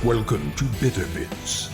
Welcome to Bitter Bits.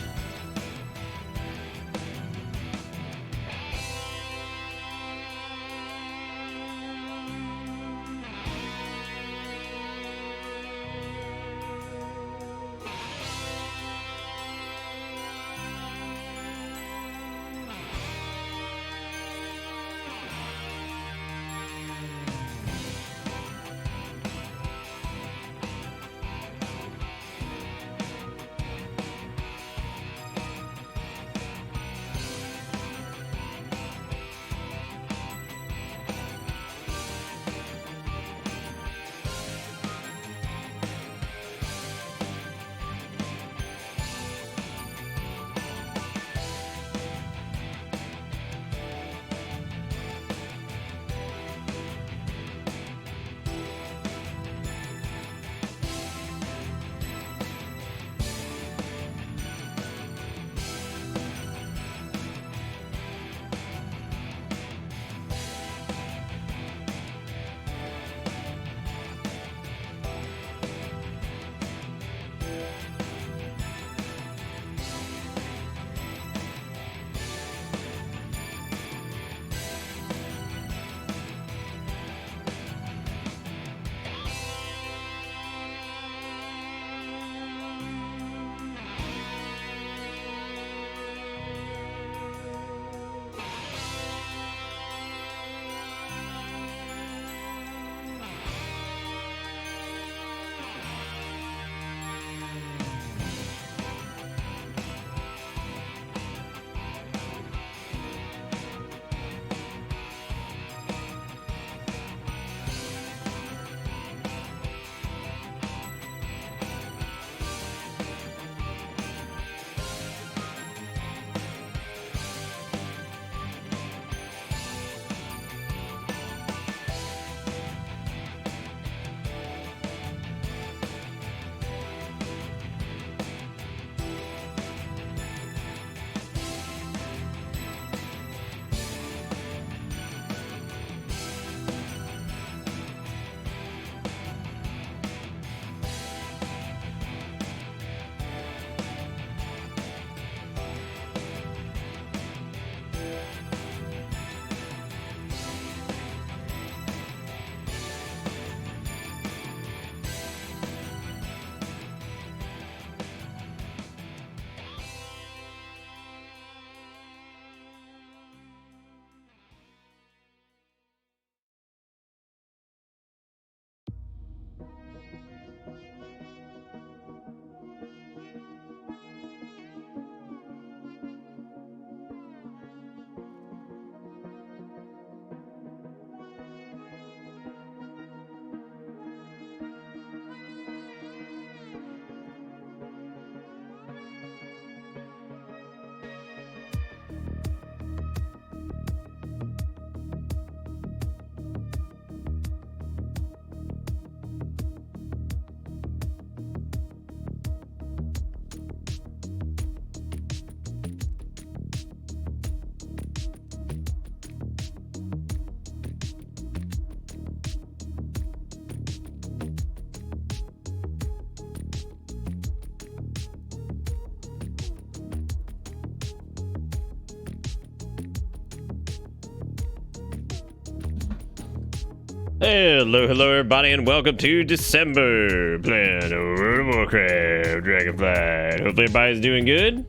Hello everybody, and welcome to December, playing World of Warcraft, Dragonflight. Hopefully everybody's doing good.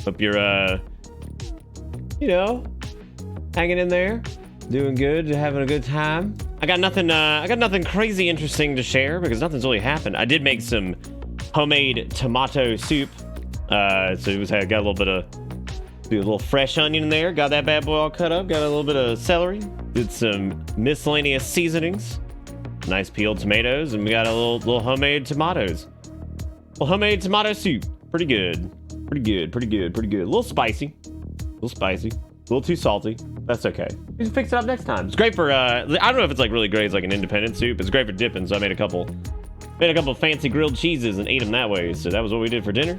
Hope you're, hanging in there, doing good, having a good time. I got nothing crazy interesting to share because nothing's really happened. I did make some homemade tomato soup, so it was, got a little fresh onion in there, got that bad boy all cut up, got a little bit of celery, did some miscellaneous seasonings, nice peeled tomatoes, and we got a little homemade tomatoes. Well, homemade tomato soup, pretty good. A little spicy, a little too salty. That's okay. You can fix it up next time. It's great for I don't know if it's like really great as like an independent soup. It's great for dipping, so I made a couple fancy grilled cheeses and ate them that way. So that was what we did for dinner.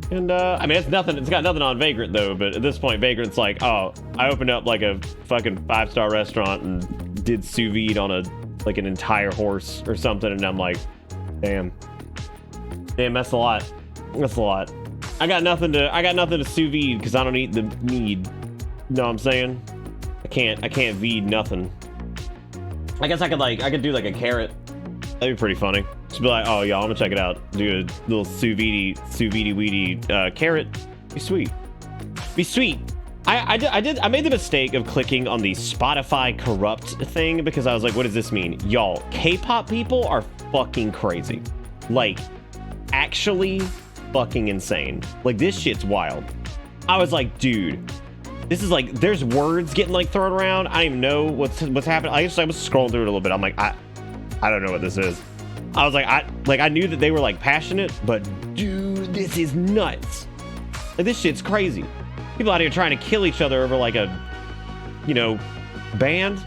And I mean, it's got nothing on Vagrant though, but at this point Vagrant's like, oh, I opened up like a fucking 5-star restaurant and did sous vide on an entire horse or something, and I'm like, damn, that's a lot. That's a lot. I got nothing to sous vide because I don't eat the mead. Know what I'm saying? I can't vide nothing. I guess I could do like a carrot. That'd be pretty funny. Just be like, oh y'all, I'm gonna check it out. Do a little sous vide weedy carrot. Be sweet. Be sweet. I made the mistake of clicking on the Spotify corrupt thing because I was like, what does this mean? Y'all, K-pop people are fucking crazy. Like, actually fucking insane. Like, this shit's wild. I was like, dude, this is like, there's words getting like thrown around. I don't even know what's happening. I was scrolling through it a little bit. I'm like, I don't know what this is. I was like, I knew that they were like passionate, but dude, this is nuts. Like, this shit's crazy. People out here trying to kill each other over like a, you know, band.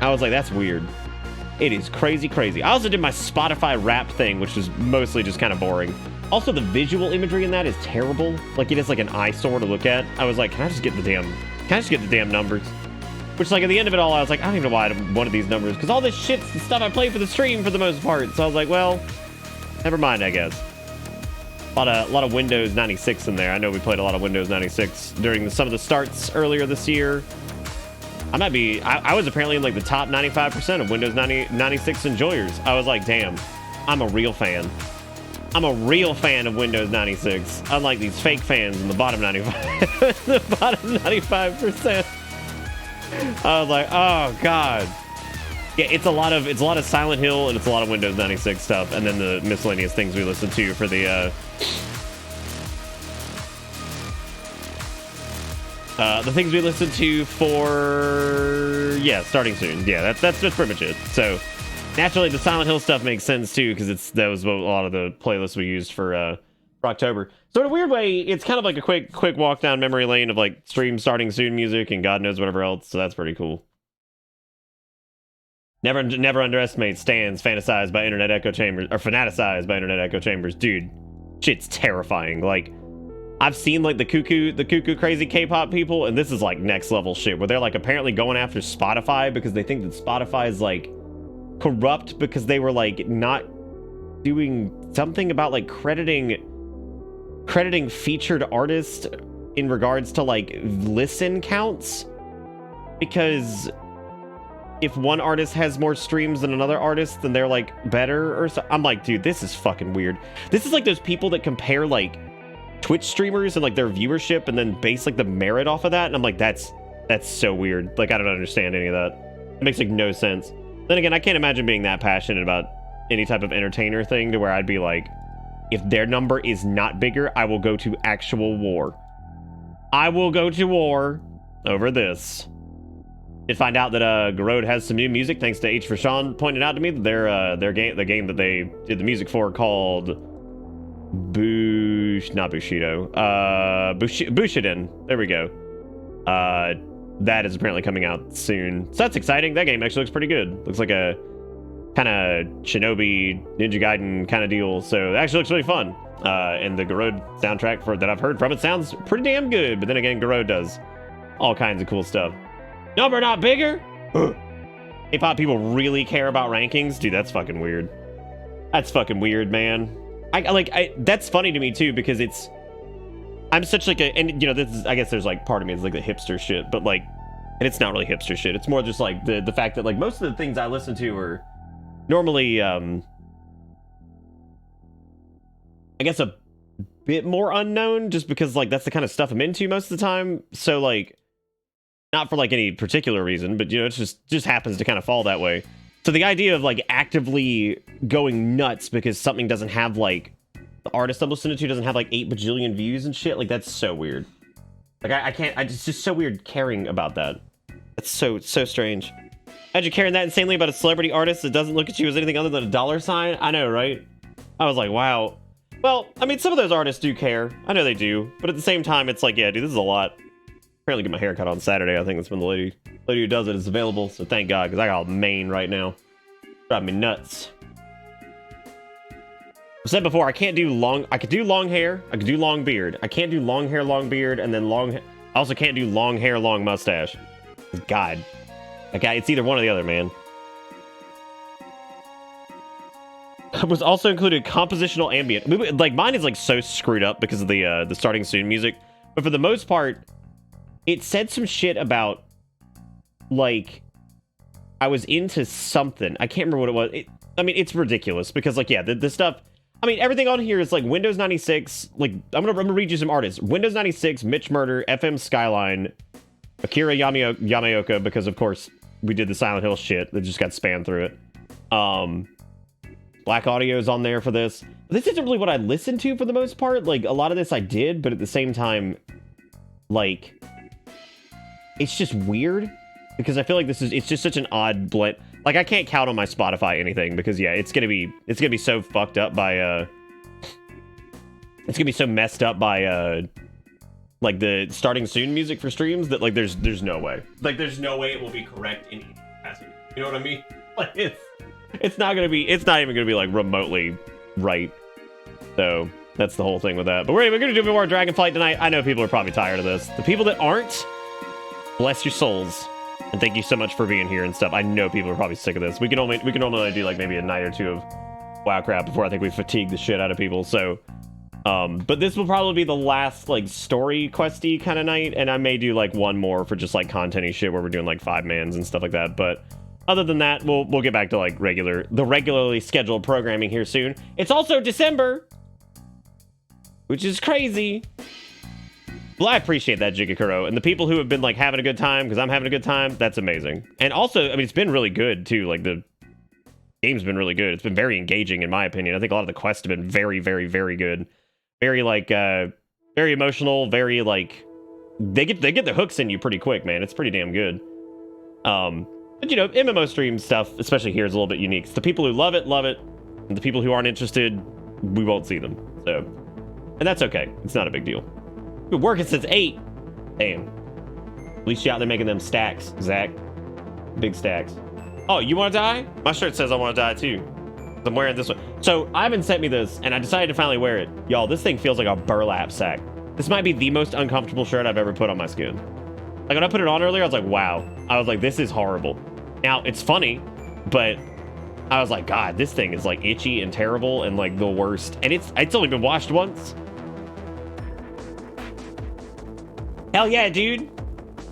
I was like, that's weird. It is crazy, crazy. I also did my Spotify rap thing, which was mostly just kind of boring. Also, the visual imagery in that is terrible. Like, it is like an eyesore to look at. I was like, can I just get the damn numbers? Which, like, at the end of it all, I was like, I don't even know why I wanted these numbers, because all this shit's the stuff I play for the stream for the most part. So I was like, well, never mind, I guess. A lot of Windows 96 in there. I know we played a lot of Windows 96 during some of the starts earlier this year. I was apparently in like the top 95% of Windows 96 enjoyers. I was like, damn, I'm a real fan. I'm a real fan of Windows 96. Unlike these fake fans in the bottom 95, the bottom 95%. I was like, oh god. Yeah, it's a lot of Silent Hill and it's a lot of Windows 96 stuff, and then the miscellaneous things we listen to for the things we listen to for starting soon. Yeah, that's just pretty much it. So naturally, the Silent Hill stuff makes sense too because that was a lot of the playlists we used for October. So in a weird way, it's kind of like a quick walk down memory lane of like stream starting soon music and God knows whatever else. So that's pretty cool. Never underestimate stands fantasized by internet echo chambers, or fanaticized by internet echo chambers. Dude, shit's terrifying. Like, I've seen like the cuckoo crazy K-pop people, and this is like next level shit where they're like apparently going after Spotify because they think that Spotify is like corrupt because they were like not doing something about like crediting featured artists in regards to like listen counts, because if one artist has more streams than another artist, then they're like better or so. I'm like, dude, this is fucking weird. This is like those people that compare like Twitch streamers and like their viewership and then base like the merit off of that. And I'm like, that's so weird. Like, I don't understand any of that. It makes like no sense. Then again, I can't imagine being that passionate about any type of entertainer thing to where I'd be like, if their number is not bigger, I will go to actual war. I will go to war over this. Did find out that Garode has some new music thanks to H for Sean pointed out to me that the game that they did the music for called Bushiden. There we go. That is apparently coming out soon. So that's exciting. That game actually looks pretty good. Looks like a kind of Shinobi Ninja Gaiden kind of deal. So it actually looks really fun. And the Garode soundtrack that I've heard from it sounds pretty damn good. But then again, Garode does all kinds of cool stuff. Number not bigger? K-pop people really care about rankings? Dude, that's fucking weird. That's fucking weird, man. That's funny to me too, because I'm such like and you know, this is, I guess there's like part of me is like the hipster shit, but like, and it's not really hipster shit. It's more just like the fact that like most of the things I listen to are normally, I guess a bit more unknown, just because like that's the kind of stuff I'm into most of the time. So like, not for like any particular reason, but you know, it just happens to kind of fall that way. So the idea of like actively going nuts because something doesn't have like, the artist I'm listening to doesn't have like 8 bajillion views and shit, like that's so weird. Like I can't, it's just so weird caring about that. It's so strange. Imagine caring that insanely about a celebrity artist that doesn't look at you as anything other than a dollar sign. I know, right? I was like, wow. Well, I mean, some of those artists do care. I know they do. But at the same time, it's like, yeah, dude, this is a lot. Apparently get my hair cut on Saturday. I think that's when the lady who does it is available. So thank God, because I got a mane right now. Drive me nuts. I said before, I could do long hair. I could do long beard. I can't do long hair, long beard, and then I also can't do long hair, long mustache. God. Okay, it's either one or the other, man. was also included compositional ambient. Like mine is like so screwed up because of the starting soon music, but for the most part, it said some shit about like I was into something. I can't remember what it was. I mean, it's ridiculous because like yeah, the stuff. I mean, everything on here is like Windows 96. Like I'm gonna read you some artists: Windows 96, Mitch Murder, FM Skyline, Akira Yamaoka, because of course we did the Silent Hill shit that just got spammed through it. Black Audio's on there for this. This isn't really what I listened to for the most part. Like a lot of this I did, but at the same time, like it's just weird because I feel like it's just such an odd blend. Like I can't count on my Spotify anything because yeah, it's gonna be so fucked up by it's gonna be so messed up by like the starting soon music for streams that like there's no way. Like there's no way it will be correct in any capacity. You know what I mean? Like it's not even gonna be like remotely right. So that's the whole thing with that. But we're gonna do more Dragonflight tonight. I know people are probably tired of this. The people that aren't, bless your souls. And thank you so much for being here and stuff. I know people are probably sick of this. We can only do like maybe a night or two of Warcraft before I think we fatigue the shit out of people. So, but this will probably be the last like story questy kind of night, and I may do like one more for just like content-y shit where we're doing like 5-mans and stuff like that. But other than that, we'll get back to like regularly scheduled programming here soon. It's also December, which is crazy. Well, I appreciate that, Jigakuro, and the people who have been like having a good time because I'm having a good time. That's amazing. And also, I mean, it's been really good too. Like the game's been really good. It's been very engaging in my opinion. I think a lot of the quests have been very, very, very good. Very like very emotional. Very like they get the hooks in you pretty quick, man. It's pretty damn good. But you know, MMO stream stuff, especially here, is a little bit unique. It's the people who love it, and the people who aren't interested, we won't see them. So, and that's okay. It's not a big deal. Been working since 8. Damn. At least you out there making them stacks, Zach. Big stacks. Oh, you want to die? My shirt says I want to die too. I'm wearing this one. So Ivan sent me this, and I decided to finally wear it. Y'all, this thing feels like a burlap sack. This might be the most uncomfortable shirt I've ever put on my skin. Like when I put it on earlier, I was like, wow. I was like, this is horrible. Now it's funny, but I was like, God, this thing is like itchy and terrible and like the worst. And it's only been washed once. Hell yeah, dude.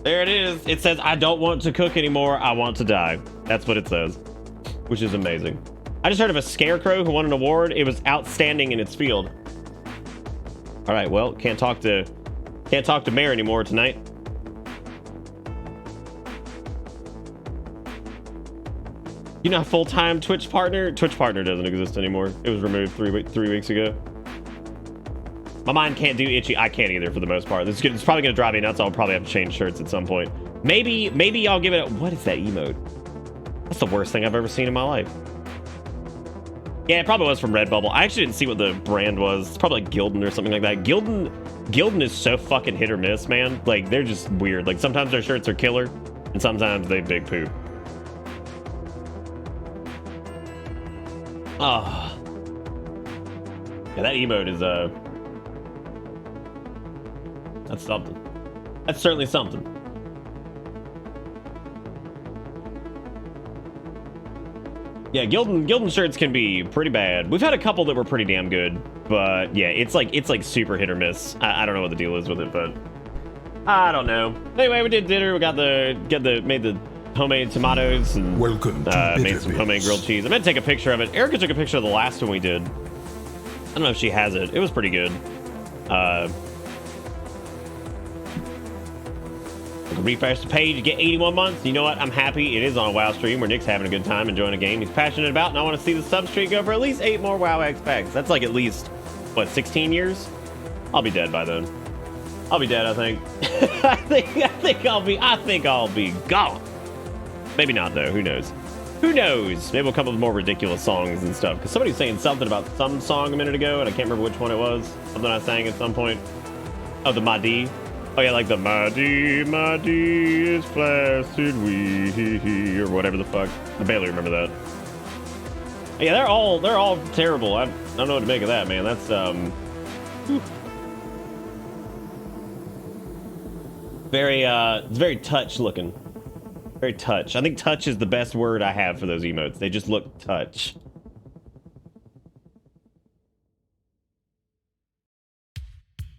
There it is. It says, I don't want to cook anymore. I want to die. That's what it says, which is amazing. I just heard of a scarecrow who won an award. It was outstanding in its field. All right, well, can't talk to Mayor anymore tonight. You know, full-time Twitch partner doesn't exist anymore. It was removed 3 weeks ago. My mind can't do itchy. I can't either for the most part. It's probably gonna drive me nuts. I'll probably have to change shirts at some point. Maybe I'll give it a, what is that emote? That's the worst thing I've ever seen in my life. Yeah, it probably was from Redbubble. I actually didn't see what the brand was. It's probably like Gildan or something like that. Gildan is so fucking hit or miss, man. Like they're just weird. Like sometimes their shirts are killer and sometimes they big poop. Oh. Yeah, that emote is that's something. That's certainly something. Yeah, Gildan shirts can be pretty bad. We've had a couple that were pretty damn good, but yeah, it's like super hit or miss. I don't know what the deal is with it, but I don't know. Anyway, we did dinner. We made the homemade tomatoes and Welcome to made some homemade grilled cheese. I'm gonna take a picture of it. Erica took a picture of the last one we did. I don't know if she has it. It was pretty good. Refresh the page, you get 81 months. You know what? I'm happy it is on a WoW stream where Nick's having a good time enjoying a game he's passionate about, and I want to see the sub streak go for at least 8 more WoW X packs. That's like at least, what, 16 years? I'll be dead by then. I'll be dead, I think. I think I'll be gone. Maybe not though. Who knows? Who knows? Maybe we'll come up with more ridiculous songs and stuff. Because somebody's saying something about some song a minute ago, and I can't remember which one it was. Something I sang at some point. Oh, the Mahdi. Oh yeah, like the Mahdi is flaccid we or whatever the fuck. I barely remember that. Yeah, they're all terrible. I don't know what to make of that, man. That's very it's very touch looking. Very touch. I think touch is the best word I have for those emotes. They just look touch.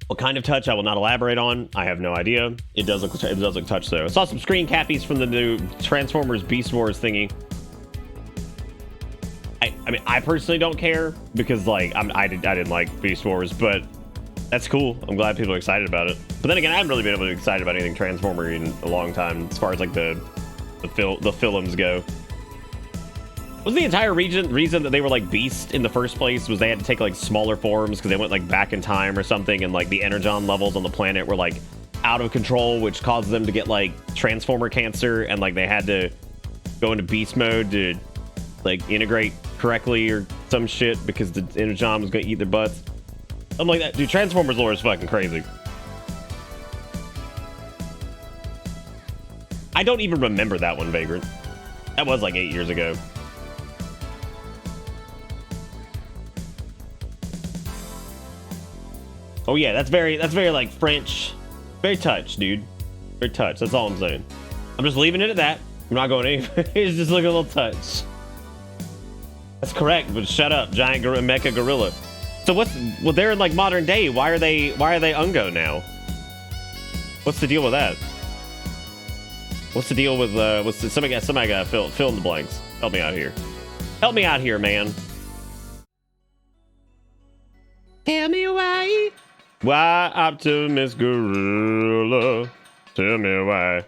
What kind of touch I will not elaborate on. I have no idea. It does look touch though. I saw some screen cappies from the new Transformers Beast Wars thingy. I mean, I personally don't care because like I didn't like Beast Wars, but that's cool. I'm glad people are excited about it. But then again, I haven't really been able to be excited about anything Transformer in a long time as far as like the films go. Was the entire reason that they were like beast in the first place was they had to take like smaller forms because they went like back in time or something, and like the energon levels on the planet were like out of control, which caused them to get like Transformer cancer, and like they had to go into beast mode to like integrate correctly or some shit because the energon was gonna eat their butts. I'm like that, dude. Transformers lore is fucking crazy. I don't even remember that one, Vagrant. That was like 8 years ago. Oh yeah, that's very like French. Very touch, dude. Very touch. That's all I'm saying. I'm just leaving it at that. I'm not going anywhere. It's just like a little touch. That's correct, but shut up, giant mecha gorilla. So well, they're in like modern day. Why are they Ungo now? What's the deal with that? What's the deal with somebody got fill in the blanks. Help me out here. Help me out here, man. Tell me why. Why Optimus Gorilla? Tell me why.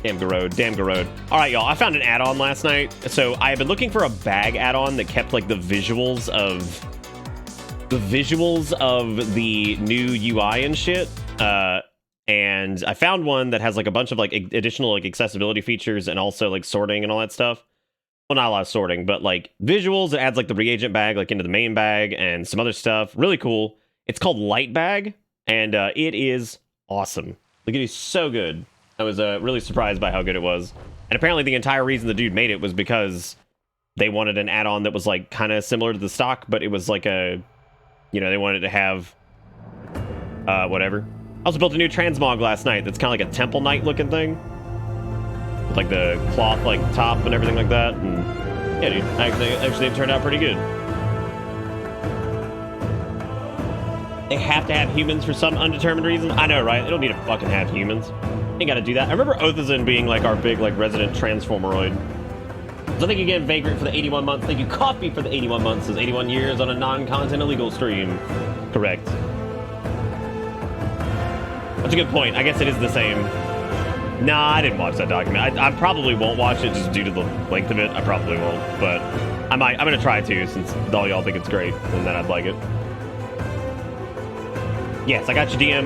Damn Garode. All right, y'all. I found an add-on last night. So I have been looking for a bag add-on that kept like the visuals of the new UI and shit. And I found one that has like a bunch of like additional like accessibility features and also like sorting and all that stuff. Well, not a lot of sorting, but like visuals. It adds like the reagent bag like into the main bag and some other stuff. Really cool. It's called Light Bag, and it is awesome. Like, it is so good. I was really surprised by how good it was. And apparently the entire reason the dude made it was because they wanted an add-on that was like kind of similar to the stock, but it was like a, you know, they wanted to have whatever. I also built a new transmog last night that's kind of like a Temple Knight looking thing. With like the cloth like top and everything like that. And yeah, dude, actually it turned out pretty good. They have to have humans for some undetermined reason. I know, right? They don't need to fucking have humans. Ain't gotta do that. I remember Othazin being like our big like resident Transformeroid. So thank you again, Vagrant, for the 81 months. Thank you, Coffee, for the 81 months. Is 81 years on a non-content illegal stream. Correct. That's a good point. I guess it is the same. Nah, I didn't watch that document. I probably won't watch it just due to the length of it. I probably won't, but I might. I'm gonna try to, since all y'all think it's great, and then I'd like it. Yes, I got your DM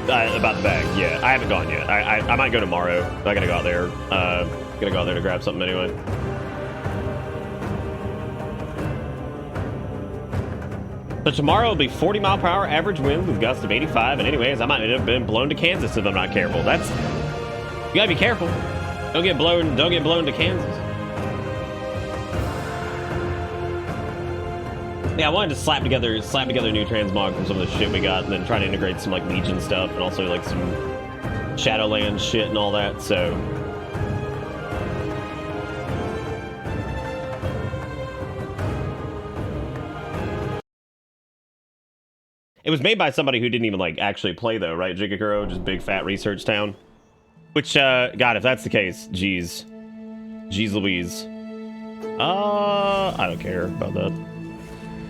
about the bag. Yeah, I haven't gone yet. I might go tomorrow. I gotta go out there. Gonna go out there to grab something anyway. So tomorrow will be 40-mile-per-hour average winds with gusts of 85. And anyways, I might end up being blown to Kansas if I'm not careful. You gotta be careful. Don't get blown to Kansas. Yeah, I wanted to slap together a new transmog from some of the shit we got, and then try to integrate some like Legion stuff and also like some Shadowlands shit and all that. So it was made by somebody who didn't even like actually play though, right? Jigakuro, just big fat research town. Which, God, if that's the case, jeez Louise. I don't care about that.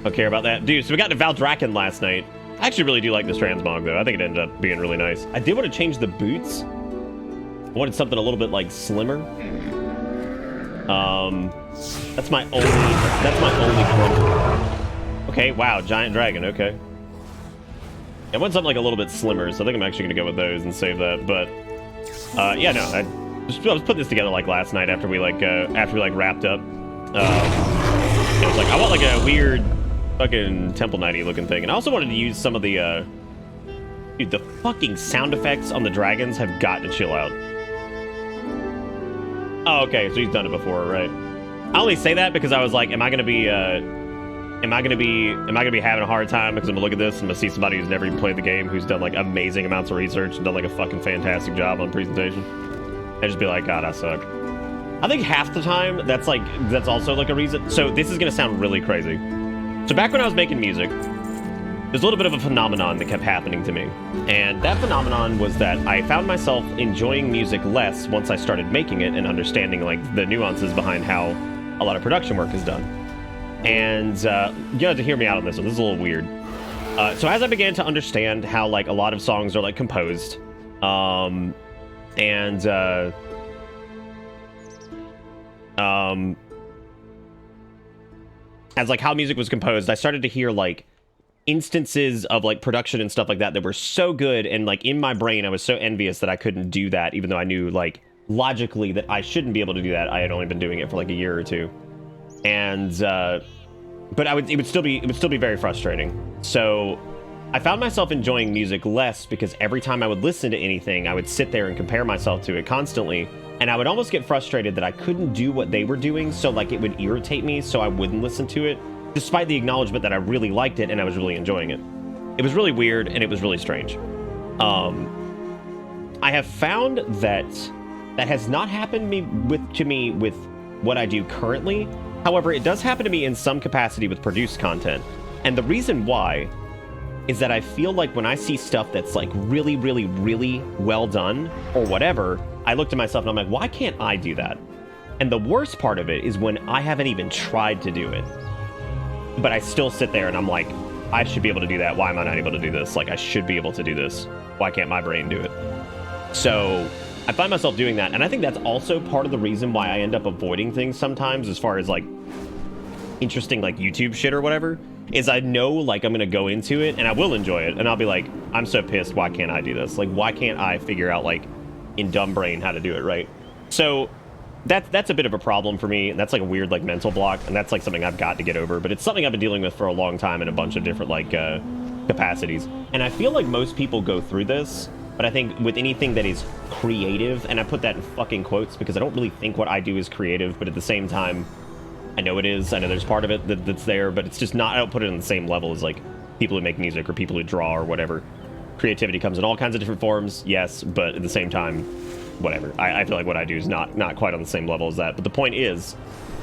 Don't care about that. Dude, so we got to Valdrakken last night. I actually really do like this transmog, though. I think it ended up being really nice. I did want to change the boots. I wanted something a little bit, like, slimmer. That's my only grumble. Okay, wow, giant dragon, okay. I want something, like, a little bit slimmer, so I think I'm actually going to go with those and save that, but... yeah, no, I was putting this together, like, last night after we, like, wrapped up. It was like, I want, like, a weird... fucking Temple Knighty looking thing. And I also wanted to use some of the, dude, the fucking sound effects on the dragons have got to chill out. Oh, okay, so he's done it before, right? I only say that because I was like, am I gonna be having a hard time because I'm gonna look at this and I'm gonna see somebody who's never even played the game, who's done, like, amazing amounts of research and done, like, a fucking fantastic job on presentation. And just be like, God, I suck. I think half the time, that's also, like, a reason. So this is gonna sound really crazy. So back when I was making music, there's a little bit of a phenomenon that kept happening to me. And that phenomenon was that I found myself enjoying music less once I started making it and understanding like the nuances behind how a lot of production work is done. And you have to hear me out on this one. This is a little weird. So as I began to understand how like a lot of songs are like composed, as like how music was composed, I started to hear like instances of like production and stuff like that that were so good, and like in my brain I was so envious that I couldn't do that, even though I knew like logically that I shouldn't be able to do that. I had only been doing it for like a year or two, and but it would still be very frustrating. So I found myself enjoying music less because every time I would listen to anything, I would sit there and compare myself to it constantly, and I would almost get frustrated that I couldn't do what they were doing, so like it would irritate me, so I wouldn't listen to it, despite the acknowledgement that I really liked it and I was really enjoying it. It was really weird and it was really strange. I have found that has not happened to me with what I do currently. However, it does happen to me in some capacity with produced content. And the reason why is that I feel like when I see stuff that's like really, really, really well done or whatever, I look to myself and I'm like, why can't I do that? And the worst part of it is when I haven't even tried to do it, but I still sit there and I'm like, I should be able to do that. Why am I not able to do this? Like, I should be able to do this. Why can't my brain do it? So I find myself doing that. And I think that's also part of the reason why I end up avoiding things sometimes, as far as like interesting like YouTube shit or whatever, is I know like I'm going to go into it and I will enjoy it. And I'll be like, I'm so pissed. Why can't I do this? Like, why can't I figure out like in dumb brain how to do it, right? So that's a bit of a problem for me, and that's like a weird like mental block, and that's like something I've got to get over, but it's something I've been dealing with for a long time in a bunch of different like capacities. And I feel like most people go through this, but I think with anything that is creative, and I put that in fucking quotes because I don't really think what I do is creative, but at the same time I know it is. I know there's part of it that's there, but it's just not, I don't put it on the same level as like people who make music or people who draw or whatever. Creativity comes in all kinds of different forms, yes, but at the same time, whatever. I feel like what I do is not quite on the same level as that. But the point is,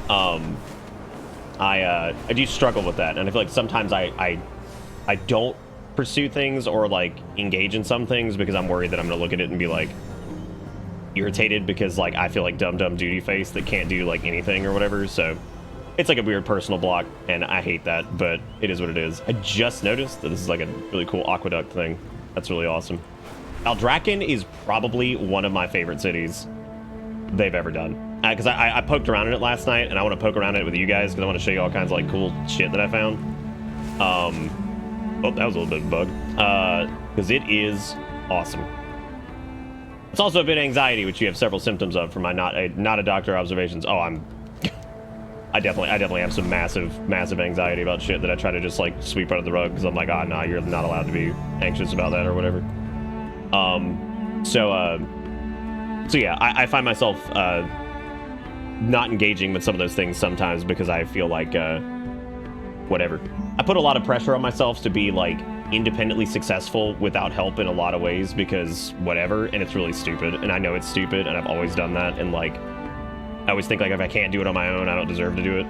I do struggle with that, and I feel like sometimes I don't pursue things or like engage in some things because I'm worried that I'm gonna look at it and be like irritated because like I feel like dumb duty face that can't do like anything or whatever. So it's like a weird personal block, and I hate that, but it is what it is. I just noticed that this is like a really cool aqueduct thing. That's really awesome. Aldraken is probably one of my favorite cities they've ever done. Because I poked around in it last night, and I want to poke around in it with you guys because I want to show you all kinds of like cool shit that I found. Oh, that was a little bit of a bug. Because it is awesome. It's also a bit of anxiety, which you have several symptoms of from my not a doctor observations. Oh, I definitely have some massive anxiety about shit that I try to just like sweep under the rug because I'm like, ah, nah, you're not allowed to be anxious about that or whatever. So yeah, I find myself not engaging with some of those things sometimes because I feel like whatever. I put a lot of pressure on myself to be like independently successful without help in a lot of ways because whatever, and it's really stupid, and I know it's stupid, and I've always done that, and like I always think like if I can't do it on my own, I don't deserve to do it,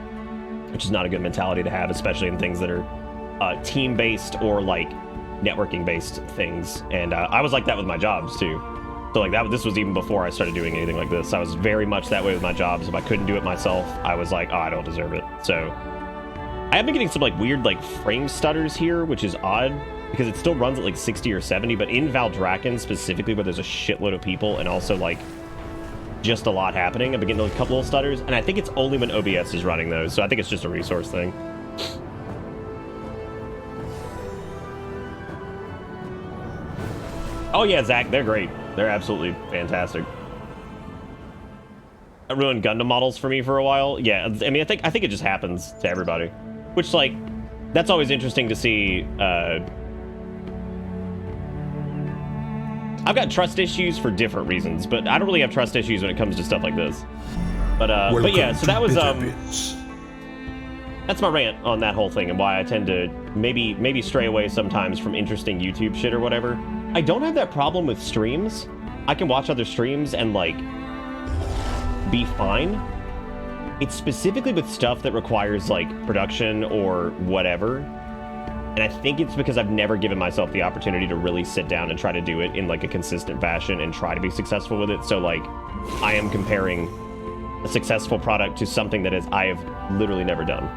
which is not a good mentality to have, especially in things that are team-based or like networking-based things. And I was like that with my jobs too. So like this was even before I started doing anything like this. I was very much that way with my jobs. If I couldn't do it myself, I was like, oh, I don't deserve it. So I have been getting some like weird like frame stutters here, which is odd because it still runs at like 60 or 70, but in Valdraken specifically, where there's a shitload of people and also like just a lot happening, I've been getting a couple little stutters, and I think it's only when OBS is running those, so I think it's just a resource thing. Oh yeah, Zach, they're great. They're absolutely fantastic. It ruined Gundam models for me for a while. Yeah, I mean, I think it just happens to everybody, which like that's always interesting to see. I've got trust issues for different reasons, but I don't really have trust issues when it comes to stuff like this. But yeah, so that was that's my rant on that whole thing and why I tend to maybe stray away sometimes from interesting YouTube shit or whatever. I don't have that problem with streams. I can watch other streams and like be fine. It's specifically with stuff that requires like production or whatever. And I think it's because I've never given myself the opportunity to really sit down and try to do it in like a consistent fashion and try to be successful with it. So like I am comparing a successful product to something that I have literally never done.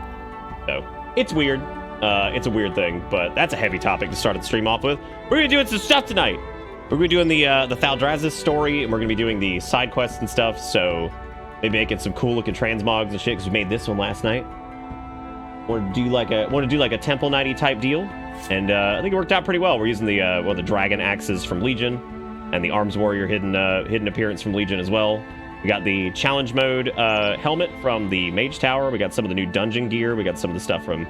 So it's weird. It's a weird thing, but that's a heavy topic to start the stream off with. We're gonna be doing some stuff tonight. We're gonna be doing the Thaldrazis story, and we're gonna be doing the side quests and stuff. So maybe making some cool looking transmogs and shit, because we made this one last night. Want to do like a temple nighty type deal, and I think it worked out pretty well. We're using the dragon axes from Legion, and the arms warrior hidden appearance from Legion as well. We got the challenge mode helmet from the mage tower. We got some of the new dungeon gear. We got some of the stuff from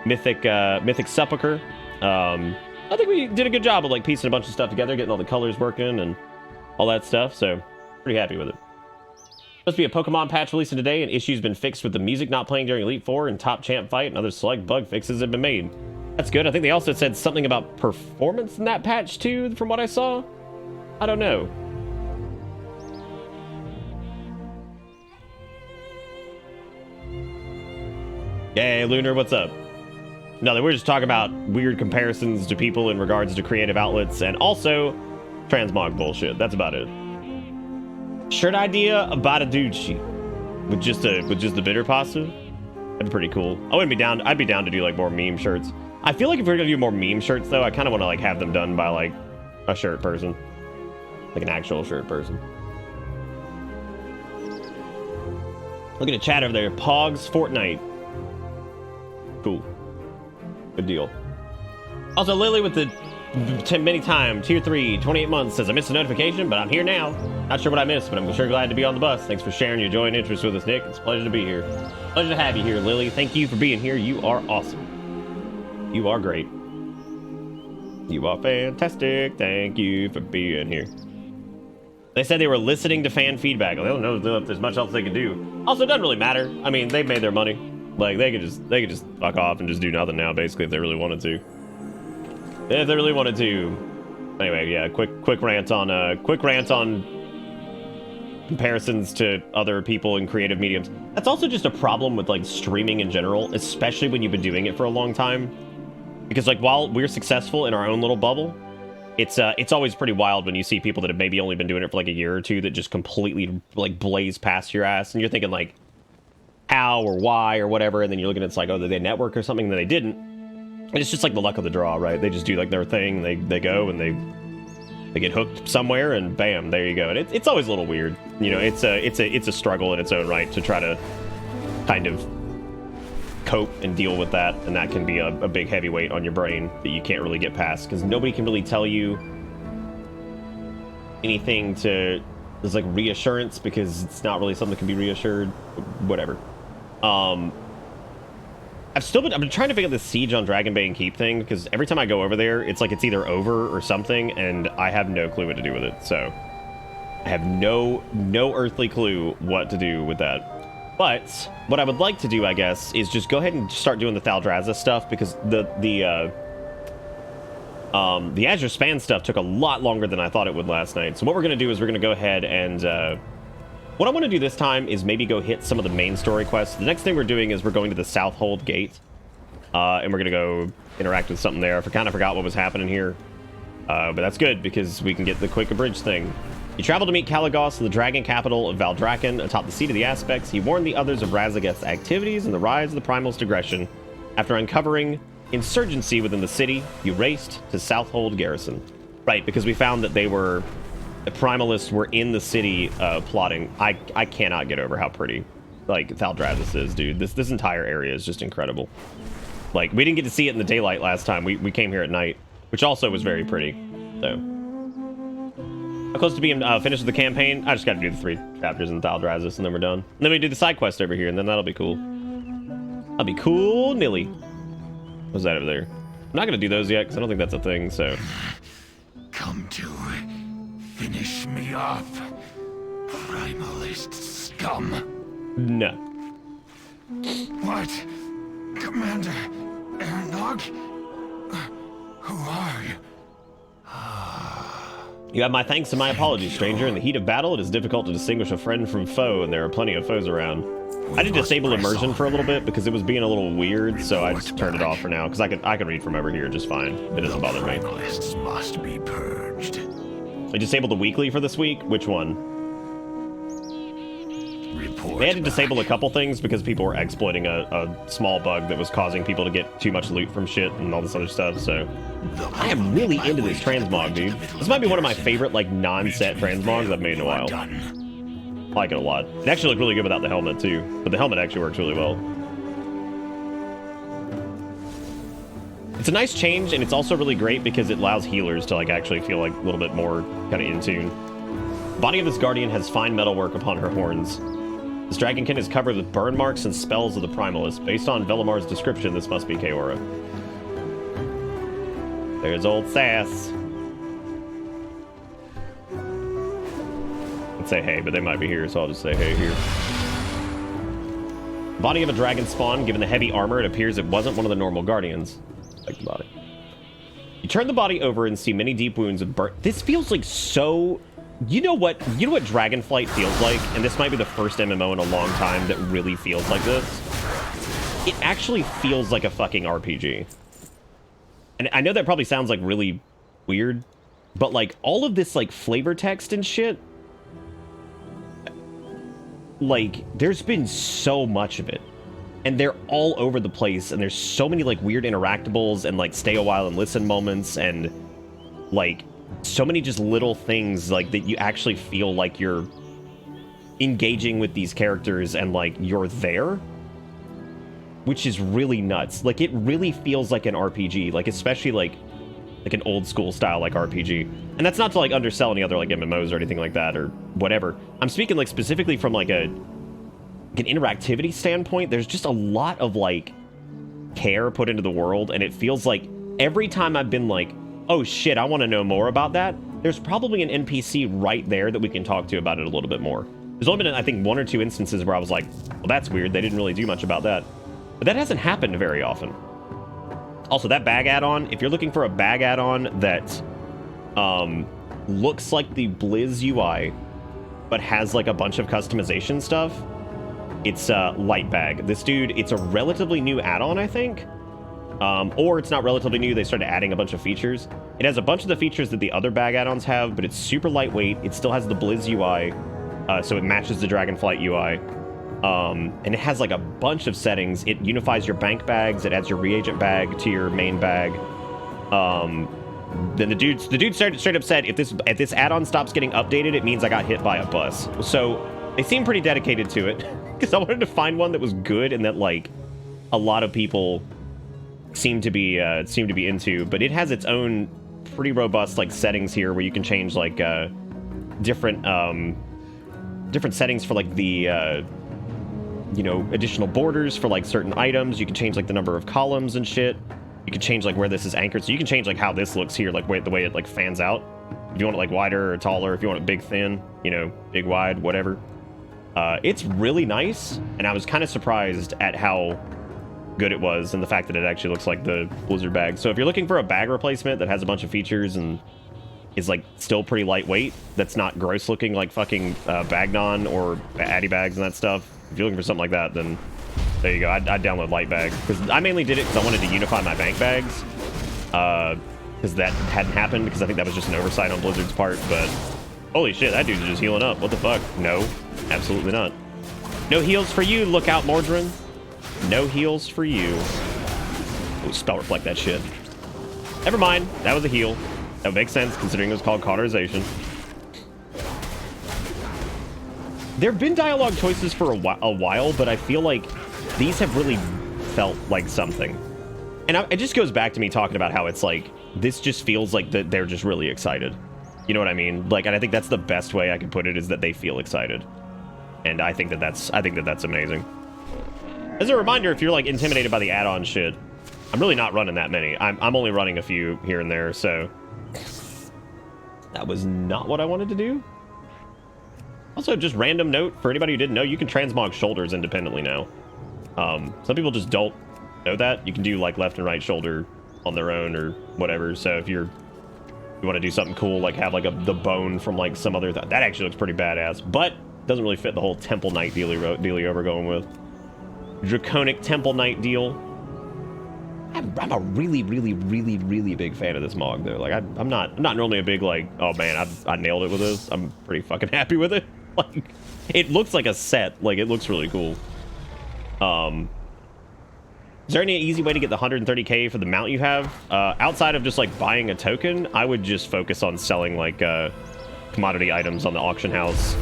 Mythic Sepulchre. I think we did a good job of like piecing a bunch of stuff together, getting all the colors working and all that stuff. So pretty happy with it. Supposed to be a Pokemon patch releasing today, and issues been fixed with the music not playing during Elite Four and Top Champ fight, and other select bug fixes have been made. That's good. I think they also said something about performance in that patch too, from what I saw. I don't know. Hey, Lunar, what's up? No, we're just talking about weird comparisons to people in regards to creative outlets and also transmog bullshit. That's about it. Shirt idea about a dude sheet with just the bitter pasta. That'd be pretty cool. I'd be down to do like more meme shirts. I feel like if we're gonna do more meme shirts though, I kind of want to like have them done by like a shirt person, like an actual shirt person. Look at the chat over there. Pogs Fortnite. Cool. Good deal. Also, Lily with the 10 many time tier 3 28 months says I missed a notification, but I'm here now. Not sure what I missed, but I'm sure glad to be on the bus. Thanks for sharing your joy and interest with us, Nick. It's a pleasure to be here. Pleasure to have you here, Lily. Thank you for being here. You are awesome. You are great. You are fantastic. Thank you for being here. They said they were listening to fan feedback. I don't know if there's much else they can do. Also, it doesn't really matter. I mean, they've made their money. Like they could just fuck off and just do nothing now, basically, if they really wanted to. If they really wanted to. Anyway, yeah, quick rant on comparisons to other people in creative mediums. That's also just a problem with like streaming in general, especially when you've been doing it for a long time. Because like while we're successful in our own little bubble, it's always pretty wild when you see people that have maybe only been doing it for like a year or two that just completely like blaze past your ass, and you're thinking like how or why or whatever, and then you're looking at it's like, oh, did they network or something? And they didn't. And it's just like the luck of the draw, right? They just do like their thing, they go and they get hooked somewhere, and bam, there you go. And it's always a little weird, you know. It's a struggle in its own right to try to kind of cope and deal with that, and that can be a big heavy weight on your brain that you can't really get past, because nobody can really tell you anything to there's like reassurance, because it's not really something that can be reassured. Whatever. I've been trying to figure out the siege on Dragonbane Keep thing, because every time I go over there, it's like it's either over or something, and I have no clue what to do with it. So I have no earthly clue what to do with that. But what I would like to do, I guess, is just go ahead and start doing the Thaldrazis stuff, because the Azure Span stuff took a lot longer than I thought it would last night. So what we're going to do is we're going to go ahead and what I want to do this time is maybe go hit some of the main story quests. The next thing we're doing is we're going to the Southhold Gate, and we're going to go interact with something there. I kind of forgot what was happening here, but that's good because we can get the quick abridged thing. You travel to meet Caligos in the dragon capital of Valdraken atop the seat of the Aspects. He warned the others of Razageth's activities and the rise of the Primalist aggression. After uncovering insurgency within the city, you raced to Southhold Garrison. Right, because we found that the Primalists were in the city plotting. I cannot get over how pretty like Thaldrazis is, dude. This entire area is just incredible. Like, we didn't get to see it in the daylight last time. We came here at night, which also was very pretty. So, I'm close to being finished with the campaign. I just got to do the 3 chapters in Thaldrazis, and then we're done. And then we do the side quest over here, and then that'll be cool. That'll be cool, Nilly. What's that over there? I'm not gonna do those yet because I don't think that's a thing. So, Come to finish me off, Primalist scum. No. What? Commander Ernog? Who are you? You have my thanks and my apologies, stranger. In the heat of battle, it is difficult to distinguish a friend from foe, and there are plenty of foes around. I did disable immersion for a little bit because it was being a little weird, so I just turned it off for now because I can read from over here just fine. It doesn't bother me. Must be purged. I disabled the weekly for this week. Which one? Report They had to back. disable a couple things because people were exploiting a small bug that was causing people to get too much loot from shit and all this other stuff, so... I am really into this transmog, dude. This might be one of my favorite, like, non-set transmogs I've made in a while. I like it a lot. It actually looked really good without the helmet, too. But the helmet actually works really well. It's a nice change, and it's also really great because it allows healers to, like, actually feel, like, a little bit more kind of in tune. The body of this guardian has fine metalwork upon her horns. This dragonkin is covered with burn marks and spells of the Primalist. Based on Velamar's description, this must be Kaora. There's old Sass. I'd say hey, but they might be here, so I'll just say hey here. Body of a dragon spawn. Given the heavy armor, it appears it wasn't one of the normal guardians. Like the body. You turn the body over and see many deep wounds of burn. This feels like so... You know what Dragonflight feels like? And this might be the first MMO in a long time that really feels like this. It actually feels like a fucking RPG. And I know that probably sounds like really weird, but like all of this like flavor text and shit, like there's been so much of it. And they're all over the place, and there's so many like weird interactables and like stay a while and listen moments and like so many just little things like that you actually feel like you're engaging with these characters and like you're there, which is really nuts. Like it really feels like an RPG, like especially like an old school style like RPG. And that's not to like undersell any other like MMOs or anything like that or whatever. I'm speaking like specifically from like an interactivity standpoint. There's just a lot of like care put into the world, and it feels like every time I've been like, oh shit, I want to know more about that, there's probably an NPC right there that we can talk to about it a little bit more. There's only been, I think, 1 or 2 instances where I was like, well, that's weird. They didn't really do much about that. But that hasn't happened very often. Also, that bag add-on, if you're looking for a bag add-on that looks like the Blizz UI, but has like a bunch of customization stuff, it's Light Bag. This dude, it's a relatively new add-on, I think. Or it's not relatively new, they started adding a bunch of features. It has a bunch of the features that the other bag add-ons have, but it's super lightweight. It still has the Blizz UI, so it matches the Dragonflight UI. And it has like a bunch of settings. It unifies your bank bags, it adds your reagent bag to your main bag. Then the dude straight up said, if this add-on stops getting updated, it means I got hit by a bus. So they seem pretty dedicated to it, because I wanted to find one that was good and that like a lot of people seem to be into. But it has its own pretty robust like settings here where you can change like different settings for like the you know, additional borders for like certain items. You can change like the number of columns and shit. You can change like where this is anchored, so you can change like how this looks here, like the way it like fans out. If you want it like wider or taller, if you want it big thin, you know, big wide, whatever. It's really nice, and I was kind of surprised at how good it was and the fact that it actually looks like the Blizzard bag. So if you're looking for a bag replacement that has a bunch of features and is like still pretty lightweight, that's not gross looking like fucking Bagnon or Addy bags and that stuff, if you're looking for something like that, then there you go. I'd download Light Bag, because I mainly did it because I wanted to unify my bank bags, because that hadn't happened, because I think that was just an oversight on Blizzard's part. But holy shit, that dude's just healing up. What the fuck? No, absolutely not. No heals for you. Look out, Mordrin. No heals for you. Oh, spell reflect that shit. Never mind. That was a heal. That would make sense considering it was called cauterization. There have been dialogue choices for a while, but I feel like these have really felt like something. And it just goes back to me talking about how it's like, this just feels like that they're just really excited. You know what I mean? Like, and I think that's the best way I could put it, is that they feel excited. And I think that's amazing. As a reminder, if you're like intimidated by the add-on shit, I'm really not running that many. I'm only running a few here and there, so that was not what I wanted to do. Also, just random note for anybody who didn't know, you can transmog shoulders independently now. Some people just don't know that. You can do like left and right shoulder on their own or whatever. So if you're You want to do something cool, like have like the bone from like some other... That actually looks pretty badass, but doesn't really fit the whole Temple Knight dealio we're going with. Draconic Temple Knight deal. I'm a really big fan of this Mog though. Like I'm not normally a big like, oh man, I nailed it with this. I'm pretty fucking happy with it. Like it looks like a set. Like it looks really cool. Is there any easy way to get the 130k for the mount you have? Outside of just like buying a token, I would just focus on selling like commodity items on the auction house.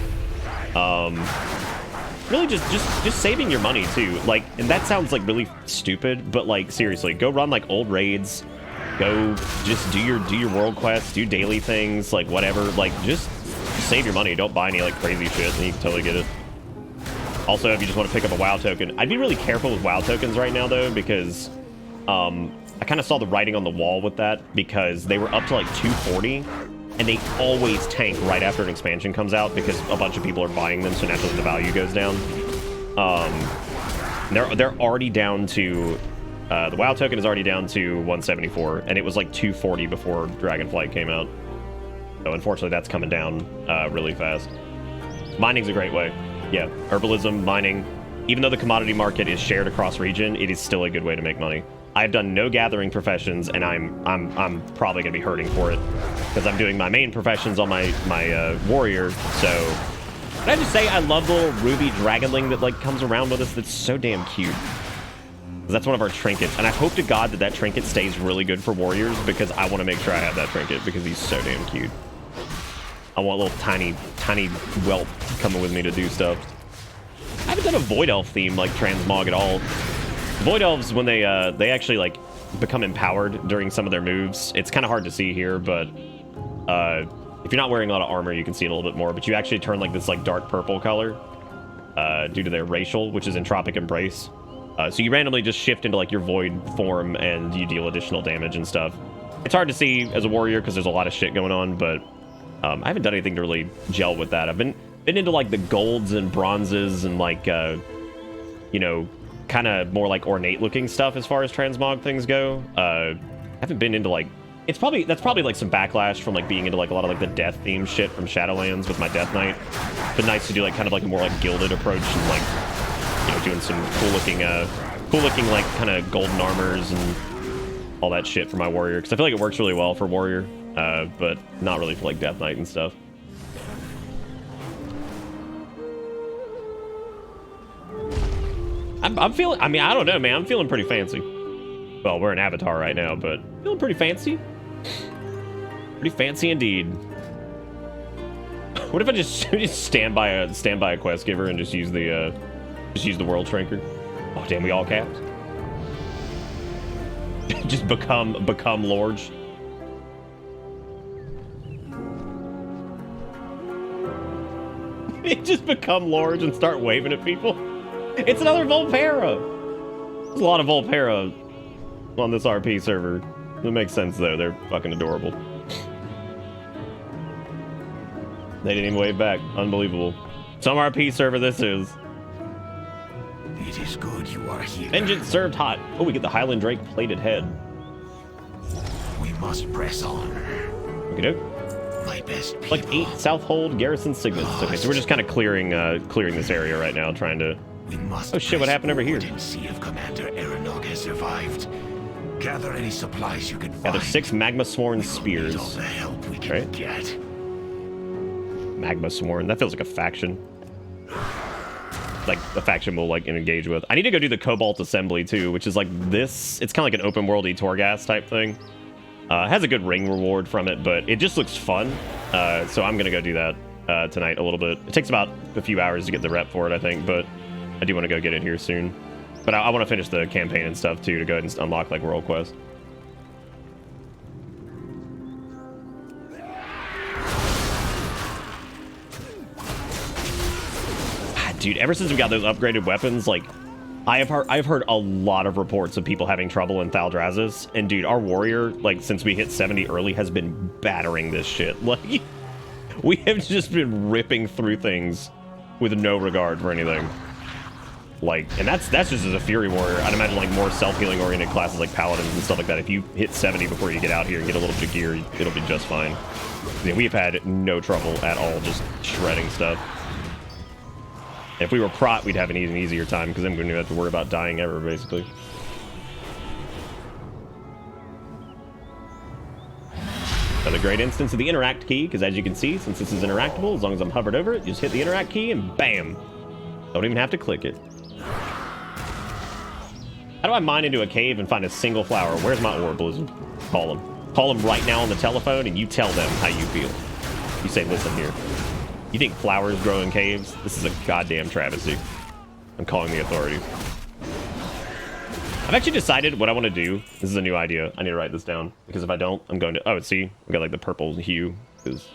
Really just saving your money too. Like, and that sounds like really stupid, but like seriously, go run like old raids, go just do your world quests, do daily things, like whatever. Like just save your money. Don't buy any like crazy shit, and you can totally get it. Also, if you just want to pick up a WoW token, I'd be really careful with WoW tokens right now though, because I kind of saw the writing on the wall with that, because they were up to like 240. And they always tank right after an expansion comes out because a bunch of people are buying them, so naturally the value goes down. They're already down to the WoW token is already down to 174, and it was like 240 before Dragonflight came out. So unfortunately, that's coming down really fast. Mining's a great way. Yeah, herbalism, mining. Even though the commodity market is shared across region, it is still a good way to make money. I've done no gathering professions, and I'm probably gonna be hurting for it because I'm doing my main professions on my warrior. So, can I just say I love the little ruby dragonling that like comes around with us? That's so damn cute. That's one of our trinkets, and I hope to God that trinket stays really good for warriors because I want to make sure I have that trinket because he's so damn cute. I want a little tiny whelp coming with me to do stuff. I haven't done a Void Elf theme like Transmog at all. Void Elves, when they actually like become empowered during some of their moves, it's kind of hard to see here, but if you're not wearing a lot of armor, you can see it a little bit more. But you actually turn like this like dark purple color due to their racial, which is Entropic Embrace. So you randomly just shift into like your void form and you deal additional damage and stuff. It's hard to see as a warrior because there's a lot of shit going on, but I haven't done anything to really gel with that. I've been into like the golds and bronzes and like you know, kind of more like ornate looking stuff as far as transmog things go. I haven't been into like that's probably like some backlash from like being into like a lot of like the death themed shit from Shadowlands with my Death Knight. But nice to do like kind of like a more like gilded approach and like, you know, doing some cool looking like kind of golden armors and all that shit for my warrior, because I feel like it works really well for warrior, but not really for like Death Knight and stuff. I'm feeling, I mean, I don't know, man. I'm feeling pretty fancy. Well, we're in Avatar right now, but feeling pretty fancy. Pretty fancy indeed. What if I just stand by a quest giver and just use the world shrinker? Oh damn, we all capped. Just become lords. Just become lords and start waving at people. It's another Volpera. There's a lot of Volpera on this RP server. It makes sense though. They're fucking adorable. They didn't even wave back. Unbelievable. Some RP server this is. It is good you are here. Vengeance served hot. Oh, we get the Highland Drake plated head. We must press on. Okay, My best people. like 8 Southhold garrison signets. Okay, so we're just kind of clearing this area right now, trying to. We must Oh shit! What happened over here? and see if Commander Eranog has survived. Gather any supplies you can find. Gather 6 magma sworn We will need all spears. the help we can Right. get. Magma sworn. That feels like a faction. Like a faction we'll like engage with. I need to go do the Cobalt Assembly too, which is like this. It's kind of like an open worldy Torghast type thing. It has a good ring reward from it, but it just looks fun. So I'm gonna go do that tonight a little bit. It takes about a few hours to get the rep for it, I think, but I do want to go get it here soon. But I want to finish the campaign and stuff too to go ahead and unlock like world quest. Dude, ever since we got those upgraded weapons, like, I've heard a lot of reports of people having trouble in Thaldrazis, and dude, our warrior, like, since we hit 70 early, has been battering this shit. Like, we have just been ripping through things with no regard for anything. Like, and that's just as a Fury Warrior. I'd imagine like more self-healing oriented classes like Paladins and stuff like that. If you hit 70 before you get out here and get a little bit of gear, it'll be just fine. I mean, we've had no trouble at all just shredding stuff. If we were prot, we'd have an even easier time because then we wouldn't have to worry about dying ever, basically. Another great instance of the interact key, because as you can see, since this is interactable, as long as I'm hovered over it, you just hit the interact key and bam! Don't even have to click it. How do I mine into a cave and find a single flower? Where's my orb, Blizzard? Call them. Call them right now on the telephone and you tell them how you feel. You say, listen here. You think flowers grow in caves? This is a goddamn travesty. I'm calling the authorities. I've actually decided what I want to do. This is a new idea. I need to write this down because if I don't, I'm going to... Oh, see? We got like the purple hue because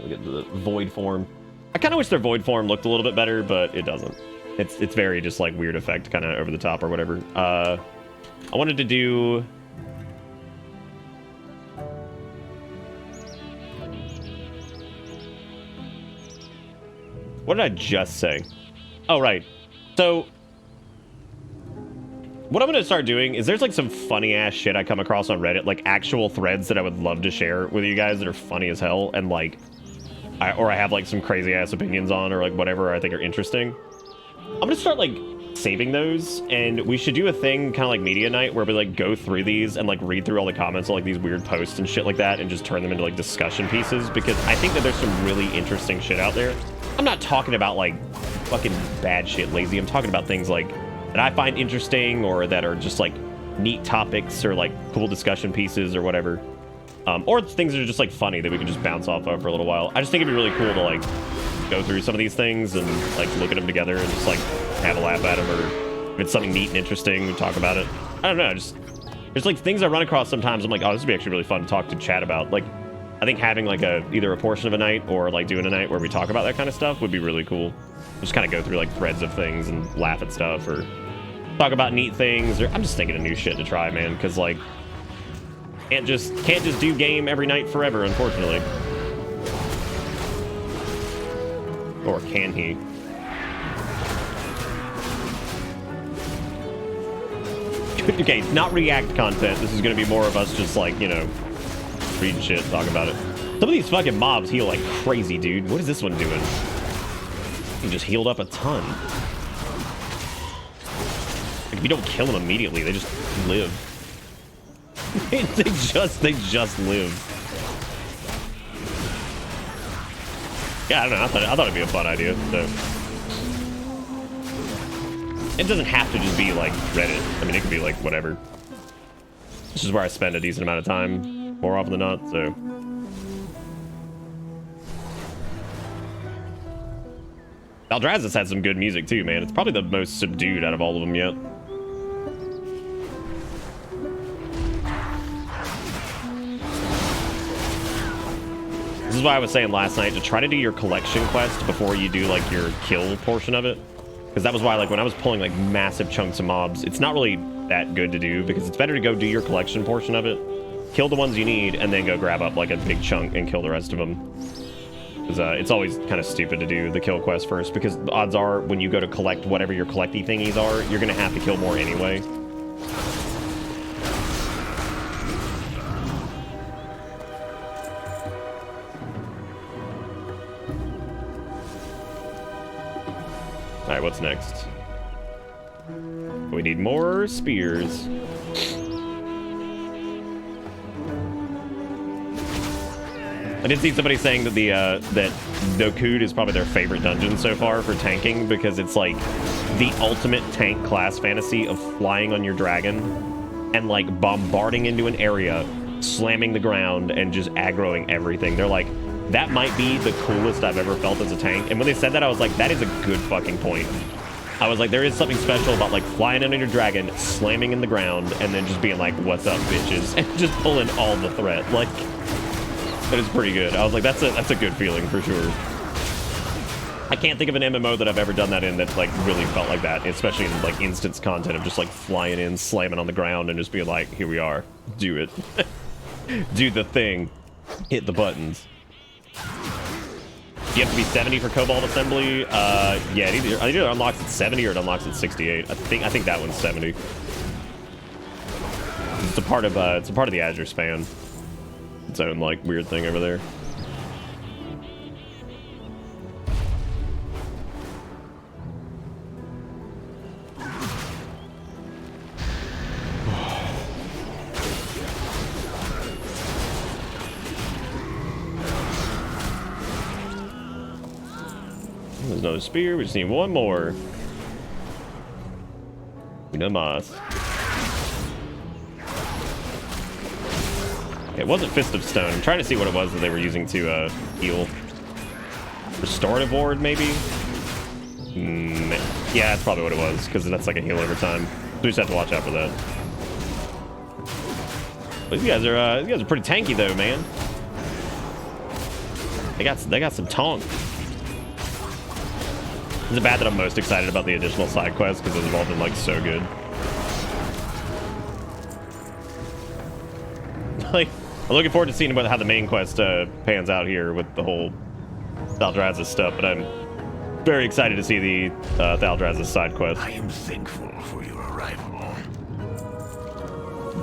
we get the void form. I kind of wish their void form looked a little bit better, but it doesn't. It's very just like weird effect, kind of over the top or whatever. I wanted to do... What did I just say? Oh, right. So... what I'm going to start doing is there's like some funny ass shit I come across on Reddit, like actual threads that I would love to share with you guys that are funny as hell, and like, I have like some crazy ass opinions on, or like whatever I think are interesting. I'm going to start like saving those, and we should do a thing kind of like media night where we like go through these and like read through all the comments on like these weird posts and shit like that and just turn them into like discussion pieces, because I think that there's some really interesting shit out there. I'm not talking about like fucking bad shit, lazy. I'm talking about things like that I find interesting or that are just like neat topics or like cool discussion pieces or whatever. Or things that are just like funny that we can just bounce off of for a little while. I just think it'd be really cool to like go through some of these things and like look at them together and just like have a laugh at them, or if it's something neat and interesting, we talk about it. I don't know, just there's like things I run across sometimes. I'm like, oh, this would be actually really fun to talk to chat about. Like, I think having like either a portion of a night or like doing a night where we talk about that kind of stuff would be really cool. Just kind of go through like threads of things and laugh at stuff or talk about neat things. Or I'm just thinking of new shit to try, man, because like can't just do game every night forever, unfortunately. Or can he? Okay, not react content. This is gonna be more of us just like, you know, reading shit, talk about it. Some of these fucking mobs heal like crazy, dude. What is this one doing? He just healed up a ton. Like, if you don't kill them immediately, they just live. they just live. Yeah, I don't know. I thought it'd be a fun idea. So it doesn't have to just be like Reddit. I mean, it could be like whatever. This is where I spend a decent amount of time, more often than not. So Aldraz's had some good music too, man. It's probably the most subdued out of all of them yet. This is why I was saying last night to try to do your collection quest before you do like your kill portion of it, because that was why like when I was pulling like massive chunks of mobs, it's not really that good to do, because it's better to go do your collection portion of it, kill the ones you need, and then go grab up like a big chunk and kill the rest of them. Because it's always kind of stupid to do the kill quest first, because the odds are when you go to collect whatever your collecty thingies are, you're gonna have to kill more anyway. Alright, what's next? We need more spears. I did see somebody saying that that Nokud is probably their favorite dungeon so far for tanking, because it's like the ultimate tank class fantasy of flying on your dragon and like bombarding into an area, slamming the ground, and just aggroing everything. They're like, that might be the coolest I've ever felt as a tank. And when they said that, I was like, that is a good fucking point. I was like, there is something special about like flying under your dragon, slamming in the ground, and then just being like, what's up, bitches? And just pulling all the threat. Like, that is pretty good. I was like, that's a good feeling for sure. I can't think of an MMO that I've ever done that in that like really felt like that, especially in like instance content of just like flying in, slamming on the ground, and just being like, here we are, do it. Do the thing, hit the buttons. You have to be 70 for Cobalt Assembly. Yeah, it either unlocks at 70 or it unlocks at 68. I think that one's 70. It's a part of the Azure span. Its own like weird thing over there. There's another spear. We just need one more. Una mas. It wasn't Fist of Stone. I'm trying to see what it was that they were using to heal. Restorative Ward, maybe? Yeah, that's probably what it was, because that's like a heal over time. We just have to watch out for that. But these guys are pretty tanky though, man. They got some tonk. Is it bad that I'm most excited about the additional side quests because they've all been like so good? Like, I'm looking forward to seeing how the main quest pans out here with the whole Thaldraszus stuff, but I'm very excited to see the Thaldraszus side quest. I am thankful for your arrival.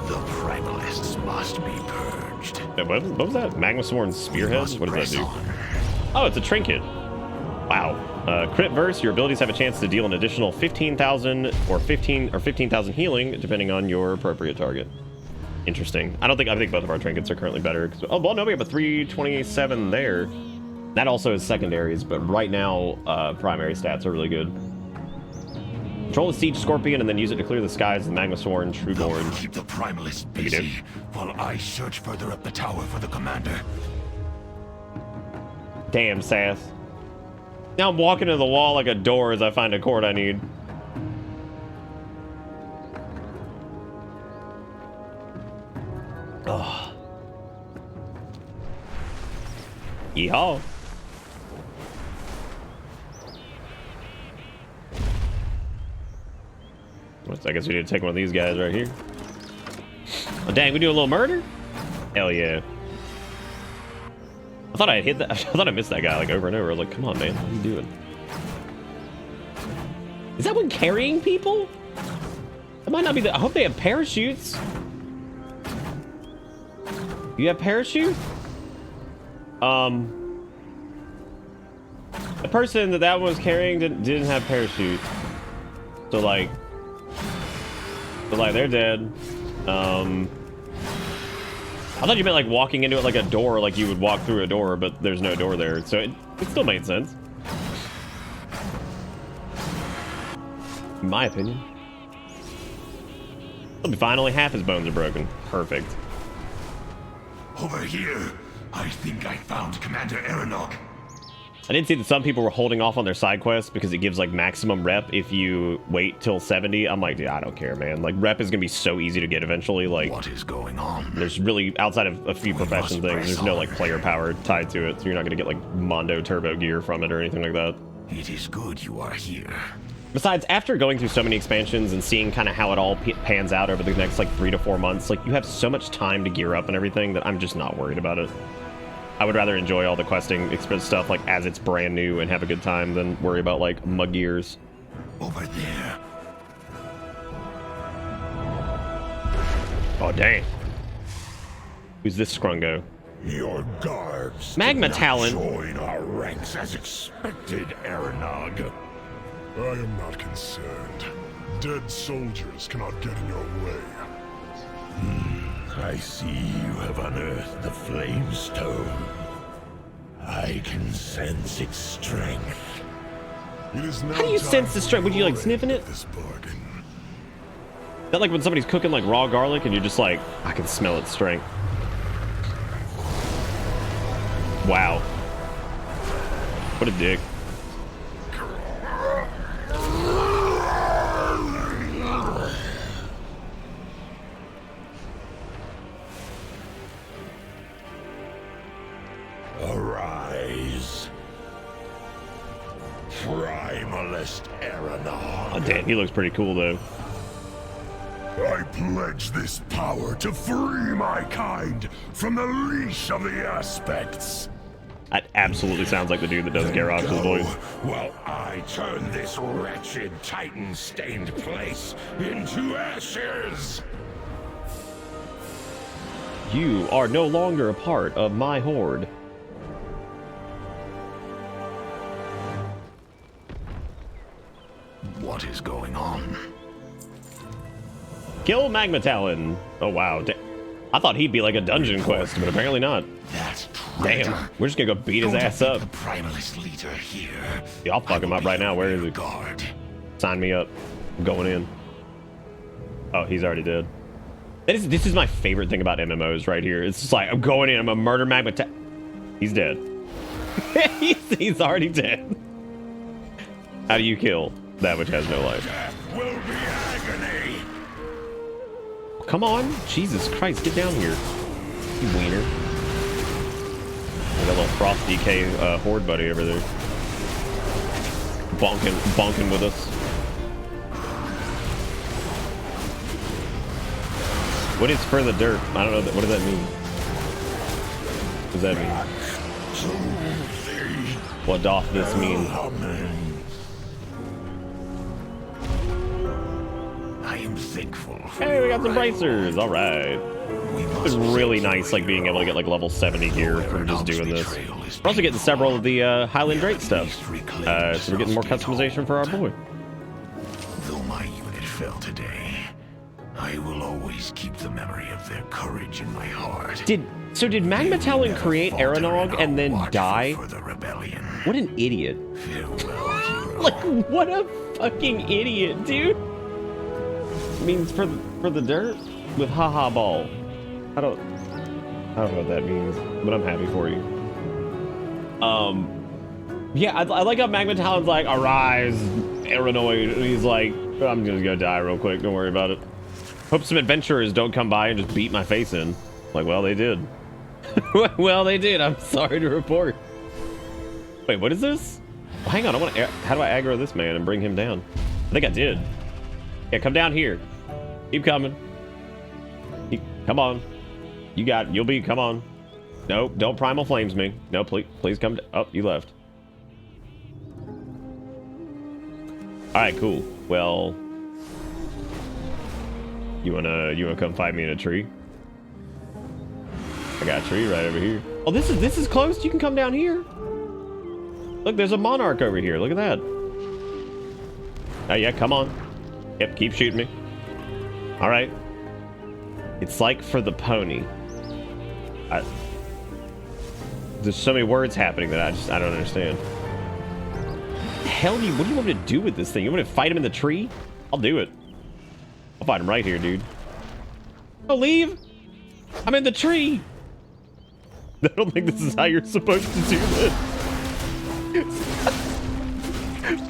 The primalists must be purged. What was that? Magma Sworn Spearhead? What does that do? Oh, it's a trinket. Wow. Crit verse, your abilities have a chance to deal an additional 15,000 or 15,000 healing, depending on your appropriate target. Interesting. I think both of our trinkets are currently better. Oh, well, no, we have a 327 there. That also is secondaries, but right now, primary stats are really good. Control the Siege Scorpion and then use it to clear the skies with Magma Sworn Trueborn. Keep the primalists busy while I search further up the tower for the commander. Damn, Sass. Now I'm walking to the wall like a door as I find a cord I need. Oh. Yeehaw. I guess we need to take one of these guys right here. Oh, dang, we do a little murder? Hell yeah. I thought I had hit that. I thought I missed that guy like over and over. I was like, come on, man. What are you doing? Is that one carrying people? That might not be the. I hope they have parachutes. You have parachute? The person that one was carrying didn't have parachute. So like, they're dead. I thought you meant like walking into it like a door, like you would walk through a door, but there's no door there. So it still made sense. In my opinion. It'll be fine, only half his bones are broken. Perfect. Over here, I think I found Commander Eranog. I did see that some people were holding off on their side quests because it gives like maximum rep if you wait till 70. I'm like, dude, I don't care, man. Like rep is gonna be so easy to get eventually. Like, what is going on? There's really, outside of a few profession things, there's no like player power tied to it, so you're not gonna get like Mondo turbo gear from it or anything like that. It is good you are here. Besides, after going through so many expansions and seeing kind of how it all pans out over the next like 3 to 4 months, like you have so much time to gear up and everything that I'm just not worried about it. I would rather enjoy all the questing stuff like as it's brand new and have a good time than worry about like mug gears. Over there. Oh dang. Who's this scrungo? Your guards Magma did not Talon. join our ranks as expected, Eranog. I am not concerned. Dead soldiers cannot get in your way. I see you have unearthed the flame stone. I can sense its strength. It is now How do you time sense the for strength? Would you like your sniffing end it? of this bargain. Is that like when somebody's cooking like raw garlic and you're just like, I can smell its strength. Wow. What a dick. Arise. Primalist Eranog. Oh, damn, he looks pretty cool though. I pledge this power to free my kind from the leash of the aspects. That absolutely sounds like the dude that does Garrosh's voice. While I turn this wretched Titan-stained place into ashes. You are no longer a part of my horde. What is going on? Kill Magma Talon. Oh wow. I thought he'd be like a dungeon quest, but apparently not. That Damn. We're just gonna go beat his ass up. The primalist leader here. Yeah, I'll fuck him up right now. Where is he? Guard. Sign me up. I'm going in. Oh, he's already dead. This is my favorite thing about MMOs right here. It's just like, I'm going in, I'm gonna murder Magma Talon. He's dead. he's already dead. How do you kill that which has no life? Death will be agony. Come on. Jesus Christ, get down here. You wiener. We got a little Frost DK horde buddy over there. Bonking with us. What is for the dirt? I don't know. What does that mean? What does that mean? What doth this mean? I am thankful. Hey, we got some bracers. All right. It's really nice, like being able to get like level 70 gear from just doing this. We're also getting several of the Highland Drake stuff, so we're getting more customization for our boy. Though my unit fell today, I will always keep the memory of their courage in my heart. Did Magma Talon create Aranog and then die? For the rebellion. What an idiot! Farewell, hero. Like, what a fucking idiot, dude! Means for the dirt with haha ball. I don't know what that means, but I'm happy for you. Yeah, I like how Magma Talon's like, arise, Aranoid, and he's like, I'm just gonna die real quick, don't worry about it. Hope some adventurers don't come by and just beat my face in. Like, well, they did. Well, they did, I'm sorry to report. Wait, what is this? Well, hang on, how do I aggro this man and bring him down? I think I did. Yeah, come down here. Keep coming. Come on. Come on. No, don't primal flames me. No, please come. Oh, you left. All right, cool. Well, you wanna come fight me in a tree? I got a tree right over here. Oh, this is close. You can come down here. Look, there's a monarch over here. Look at that. Oh yeah, come on. Yep, keep shooting me. All right. It's like for the pony. There's so many words happening that I don't understand. What the hell what do you want me to do with this thing? You want me to fight him in the tree? I'll do it. I'll fight him right here, dude. Oh, leave! I'm in the tree! I don't think this is how you're supposed to do this.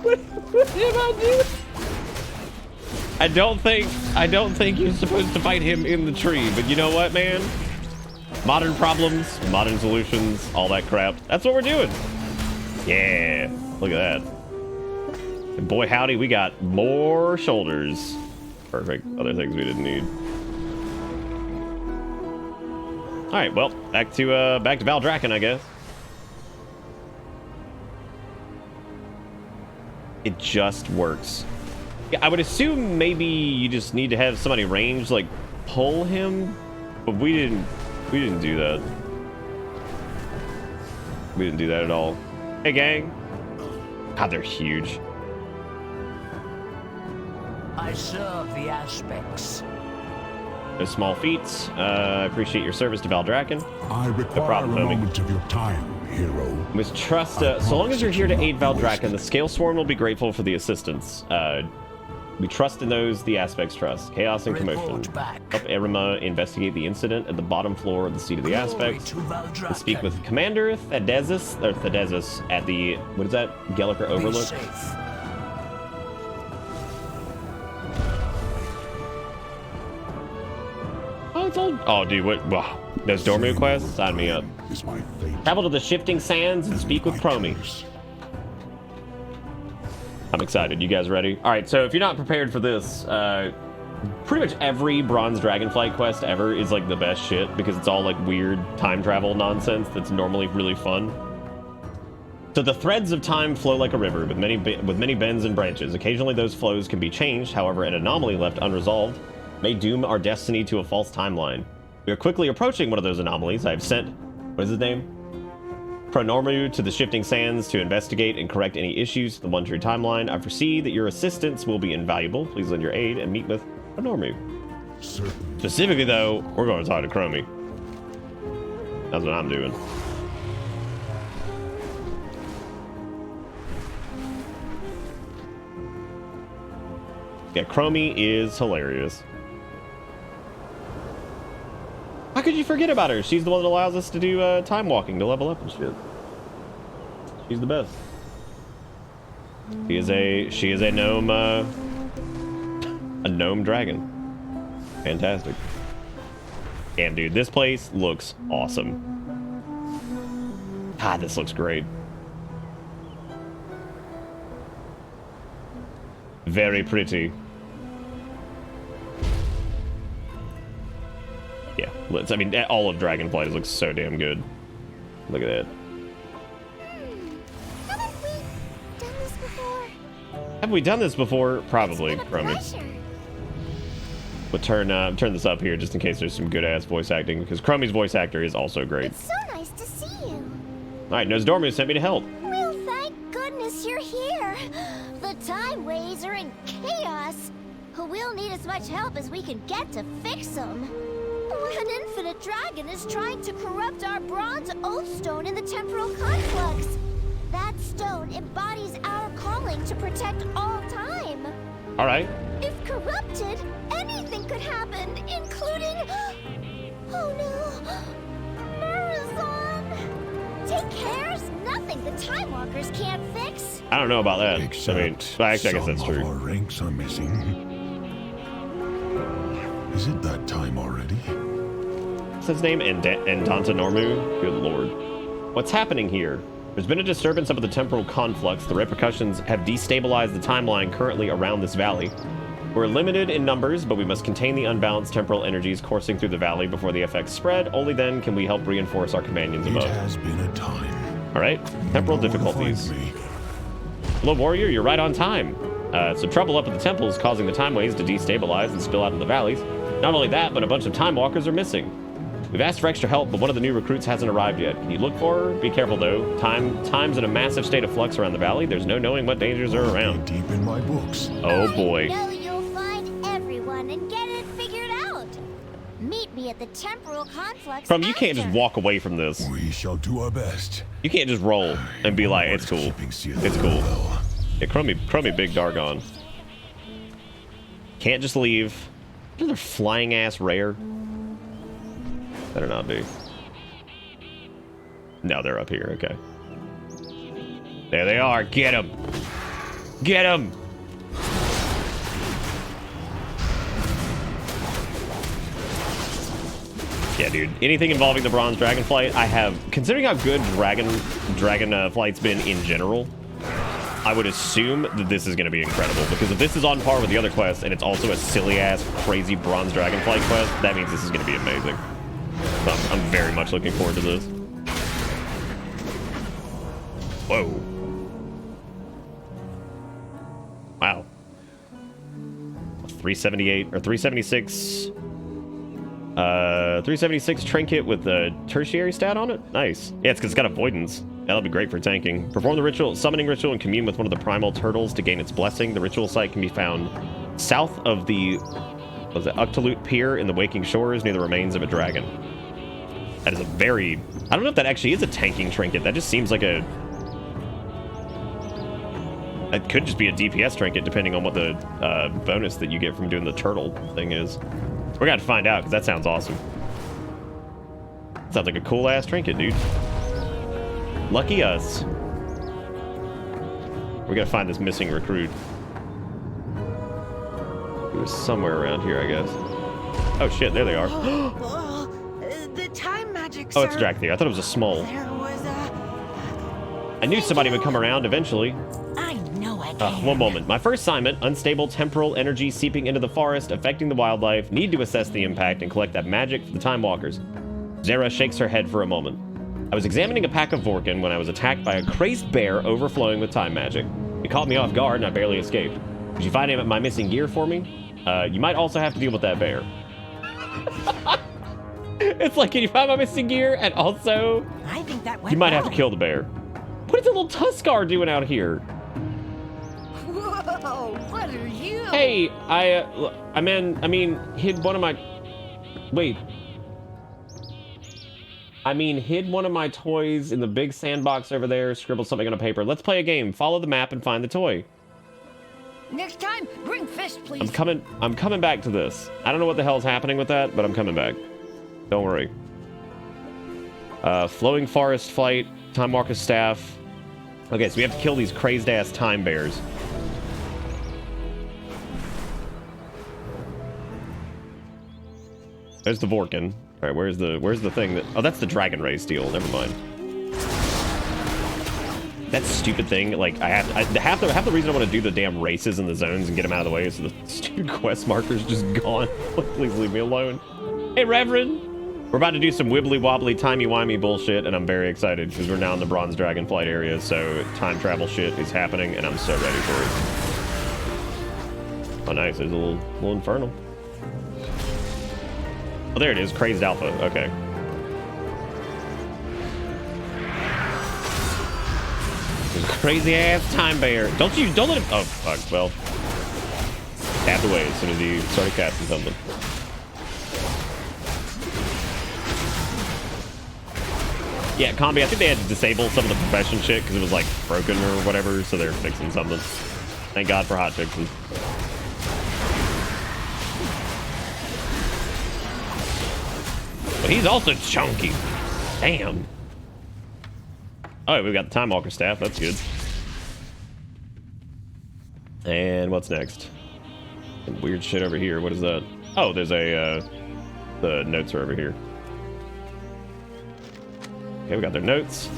What am I doing? I don't think you're supposed to fight him in the tree, but you know what, man? Modern problems, modern solutions, all that crap. That's what we're doing. Yeah, look at that. And boy, howdy, we got more shoulders. Perfect. Other things we didn't need. All right, well, back to Valdrakken, I guess. It just works. Yeah, I would assume maybe you just need to have somebody ranged, like pull him, but we didn't do that. We didn't do that at all. Hey, gang. God, they're huge. I serve the aspects. No small feats. I appreciate your service to Valdrakken. I require a moment of your time, hero. Must trust. So long as you're here to aid Valdrakken, the Scale Sworn will be grateful for the assistance. We trust in those the aspects trust. Chaos and commotion. Help Erima investigate the incident at the bottom floor of the seat of the aspects. And speak with Commander Thedesis at the, what is that? Gelliker Overlook? Oh, it's all. Oh, dude, what? Wow. Those Dormu quests? Sign me up. Travel to the Shifting Sands and speak with Promi. I'm excited. You guys ready? All right, so if you're not prepared for this, pretty much every Bronze Dragonflight quest ever is like the best shit because it's all like weird time travel nonsense that's normally really fun. So the threads of time flow like a river with many bends and branches. Occasionally those flows can be changed. However, an anomaly left unresolved may doom our destiny to a false timeline. We are quickly approaching one of those anomalies. I have sent, what is his name? Pronormu to the shifting sands to investigate and correct any issues to the one true timeline. I foresee that your assistance will be invaluable. Please lend your aid and meet with Pronormu. Specifically though, we're going to talk to Chromie. That's what I'm doing. Yeah, Chromie is hilarious. How could you forget about her? She's the one that allows us to do time walking to level up and shit. She's the best. She is a gnome dragon. Fantastic. Damn, dude, this place looks awesome. God, this looks great. Very pretty. Yeah, I mean, all of Dragonflight looks so damn good. Look at that. Have we done this before? Probably, Chromie. We'll turn this up here just in case there's some good ass voice acting, because Chromie's voice actor is also great. It's so nice to see you. All right, Nosdormu sent me to help. Well, thank goodness you're here. The time waves are in chaos. We'll need as much help as we can get to fix them. An infinite dragon is trying to corrupt our bronze oath stone in the temporal conflux. That stone embodies our calling to protect all time. All right. If corrupted, anything could happen, including... Oh no! Murrazon! Take care's nothing the Time Walkers can't fix. I don't know about that. Except I mean, actually, I guess that's some true. of our ranks are missing. Is it that time already? What's his name? Endanta Normu? Good lord. What's happening here? There's been a disturbance of the temporal conflux. The repercussions have destabilized the timeline currently around this valley. We're limited in numbers, but we must contain the unbalanced temporal energies coursing through the valley before the effects spread. Only then can we help reinforce our companions above. It has been a time. All right, temporal difficulties. Hello, warrior, you're right on time. So trouble up at the temple is causing the time waves to destabilize and spill out of the valleys. Not only that, but a bunch of time walkers are missing. We've asked for extra help, but one of the new recruits hasn't arrived yet. Can you look for her? Be careful though. Time's in a massive state of flux around the valley. There's no knowing what dangers are around. Deep in my books. Oh boy. I know you'll find everyone and get it figured out. Meet me at the temporal conflux. From you can't just walk away from this. We shall do our best. You can't just roll and be like, it's cool. It's cool. Yeah, Chromie big Dargon. Can't just leave. Another flying ass rare. Better not be. No, they're up here. Okay. There they are. Get them. Get them. Yeah, dude. Anything involving the bronze Dragonflight, I have. Considering how good Dragonflight's been in general, I would assume that this is going to be incredible, because if this is on par with the other quests and it's also a silly ass crazy bronze Dragonflight quest, that means this is going to be amazing. So I'm very much looking forward to this. Whoa. Wow. 378 or 376. 376 trinket with the tertiary stat on it. Nice. Yeah, it's because it's got avoidance. Yeah, that'll be great for tanking. Perform the ritual, summoning ritual, and commune with one of the primal turtles to gain its blessing. The ritual site can be found south of the Uktalut Pier in the Waking Shores near the remains of a dragon. That is a very... I don't know if that actually is a tanking trinket. That just seems like a... It could just be a DPS trinket depending on what the bonus that you get from doing the turtle thing is. We're gonna have to find out, because that sounds awesome. Sounds like a cool ass trinket, dude. Lucky us. We gotta find this missing recruit. He was somewhere around here, I guess. Oh shit, there they are. The time magic, Oh, it's sir. Drakthir. I thought it was a small. There was I knew somebody would come around eventually. I know I can. One moment. My first assignment, unstable temporal energy seeping into the forest, affecting the wildlife. Need to assess the impact and collect that magic for the Time Walkers. Zara shakes her head for a moment. I was examining a pack of Vorkin when I was attacked by a crazed bear overflowing with time magic. It caught me off guard and I barely escaped. Could you find my missing gear for me? You might also have to deal with that bear. It's like, can you find my missing gear? And also, I think that went you might have to well. kill the bear. What is the little Tuskar doing out here? Whoa, what are you? Hey, I mean, hid one of my... Wait. I mean, hid one of my toys in the big sandbox over there, scribbled something on a paper. Let's play a game. Follow the map and find the toy. Next time, bring fish, please. I'm coming back to this. I don't know what the hell's happening with that, but I'm coming back. Don't worry. Flowing forest fight, Time Walker's staff. Okay, so we have to kill these crazed ass time bears. There's the Vorkin. All right, where's the thing that... Oh, that's the Dragon Ray steel. Never mind. That stupid thing, like, half the reason I want to do the damn races in the zones and get them out of the way is the stupid quest marker's just gone. Please leave me alone. Hey, Reverend! We're about to do some wibbly-wobbly, timey-wimey bullshit, and I'm very excited because we're now in the Bronze Dragonflight area, so time travel shit is happening, and I'm so ready for it. Oh, nice. There's a little infernal. Oh, there it is. Crazed Alpha. Okay. Crazy ass time bear. Don't let him. Oh, fuck. Well, tapped away as soon as he started casting something. Yeah, Combi, I think they had to disable some of the profession shit because it was like broken or whatever, so they're fixing something. Thank God for hot fixes. But he's also chunky. Damn. Oh, we've got the Time Walker staff. That's good. And what's next? Some weird shit over here. What is that? Oh, there's a, the notes are over here. Okay, we got their notes.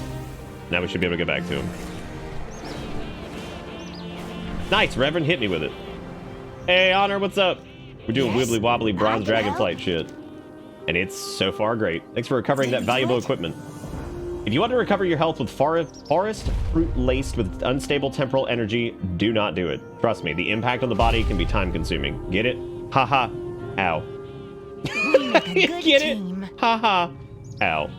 Now we should be able to get back to them. Nice, Reverend. Hit me with it. Hey, Honor, what's up? We're doing wibbly wobbly Bronze Dragonflight shit. And it's so far great. Thanks for recovering that valuable equipment. If you want to recover your health with forest fruit laced with unstable temporal energy, do not do it. Trust me, the impact on the body can be time consuming. Get it? Haha. Ow. We make a good Get team. it? Haha. Ow.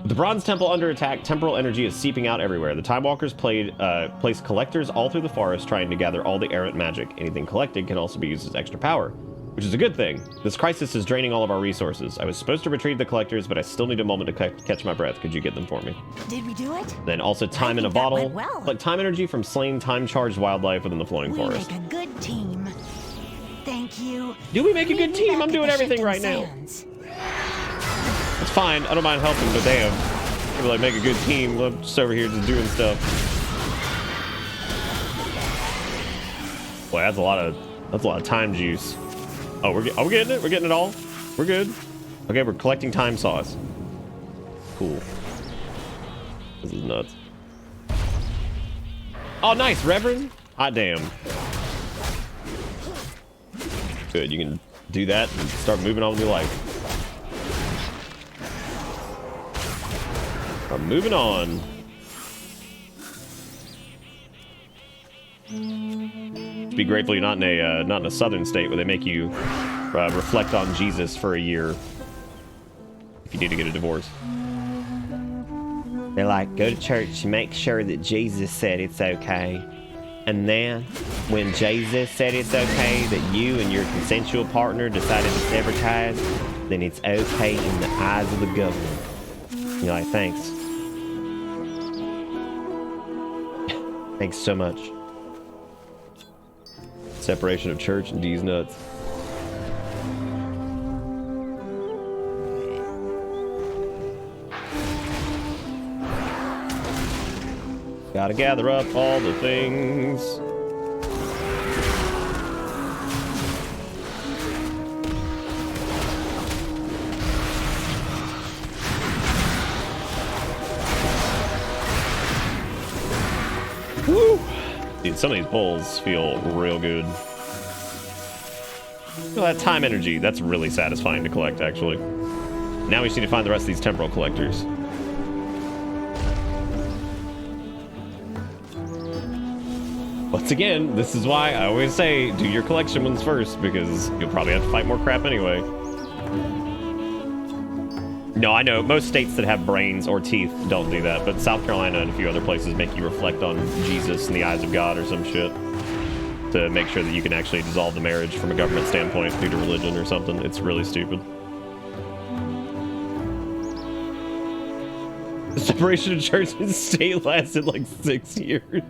With the Bronze Temple under attack, temporal energy is seeping out everywhere. The Time Walkers place collectors all through the forest trying to gather all the errant magic. Anything collected can also be used as extra power, which is a good thing. This crisis is draining all of our resources. I was supposed to retrieve the collectors, but I still need a moment to catch my breath. Could you get them for me? Did we do it? Then also time in a think that bottle. went well. Like time energy from slain time-charged wildlife within the flowing We forest. make a good team. Thank you. Do we make a good Meet me team? back I'm at doing the everything Shifting right now. Sands. It's fine. I don't mind helping, but damn. Maybe like make a good team. I'm just over here just doing stuff. Boy, that's a lot of time juice. Oh, we're getting it? We're getting it all? We're good. Okay, we're collecting time sauce. Cool. This is nuts. Oh, nice, Reverend. Hot damn. Good, you can do that and start moving on with your life. Start moving on. Be grateful you're not in a southern state where they make you reflect on Jesus for a year if you need to get a divorce. They're like, go to church and make sure that Jesus said it's okay. And then, when Jesus said it's okay that you and your consensual partner decided to sever ties, then it's okay in the eyes of the government. You're like, thanks. Thanks so much. Separation of church and D's nuts. Gotta gather up all the things. Woo! Dude, some of these bowls feel real good. Well, that time energy, that's really satisfying to collect, actually. Now we just need to find the rest of these temporal collectors. Once again, this is why I always say do your collection ones first, because you'll probably have to fight more crap anyway. No, I know most states that have brains or teeth don't do that, but South Carolina and a few other places make you reflect on Jesus in the eyes of God or some shit to make sure that you can actually dissolve the marriage from a government standpoint due to religion or something. It's really stupid. The separation of church and state lasted like 6 years.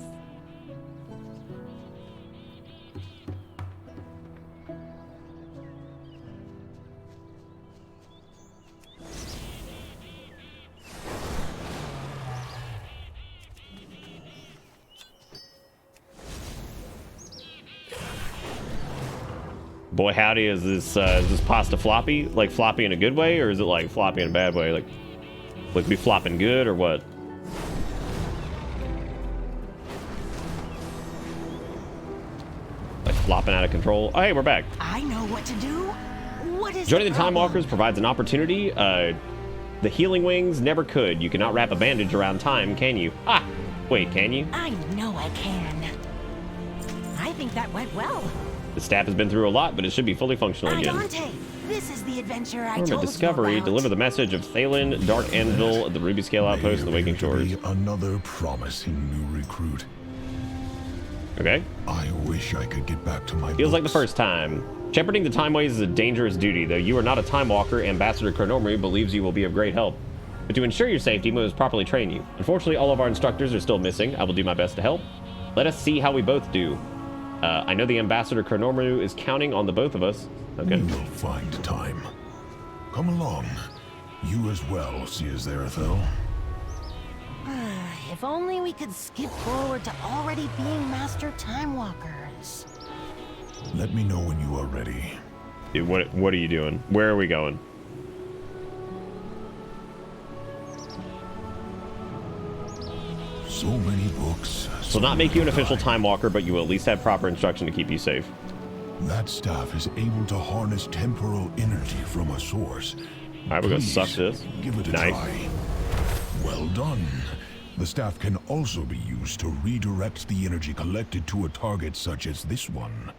Boy, howdy, is this pasta floppy? Like floppy in a good way, or is it like floppy in a bad way? Like be flopping good, or what? Like flopping out of control? Oh, hey, we're back. I know what to do. What is Joining the Time Walkers provides an opportunity. The healing wings never could. You cannot wrap a bandage around time, can you? Ah! Wait, can you? I know I can. I think that went well. The staff has been through a lot, but it should be fully functional again. Dante, this is the adventure I Government told discovery. you about. Deliver the message of Thalen, Dark Anvil, the Ruby Scale Outpost, and the Waking Shores. Another promising new recruit. Okay. I wish I could get back to my Feels like the books. first time. Shepherding the Timeways is a dangerous duty. Though you are not a Time Walker, Ambassador Chronomery believes you will be of great help. But to ensure your safety, we must properly train you. Unfortunately, all of our instructors are still missing. I will do my best to help. Let us see how we both do. I know the Ambassador Chronomery is counting on the both of us. Okay. We will find time. Come along. You as well, Zerathel. If only we could skip forward to already being Master Time Walkers. Let me know when you are ready. Dude, what are you doing? Where are we going? So many books. Will not make you an official Time Walker, but you will at least have proper instruction to keep you safe. That staff is able to harness temporal energy from a source. All right, we're gonna Please, suck this. Give it a Nice. try. Well done. The staff can also be used to redirect the energy collected to a target such as this one.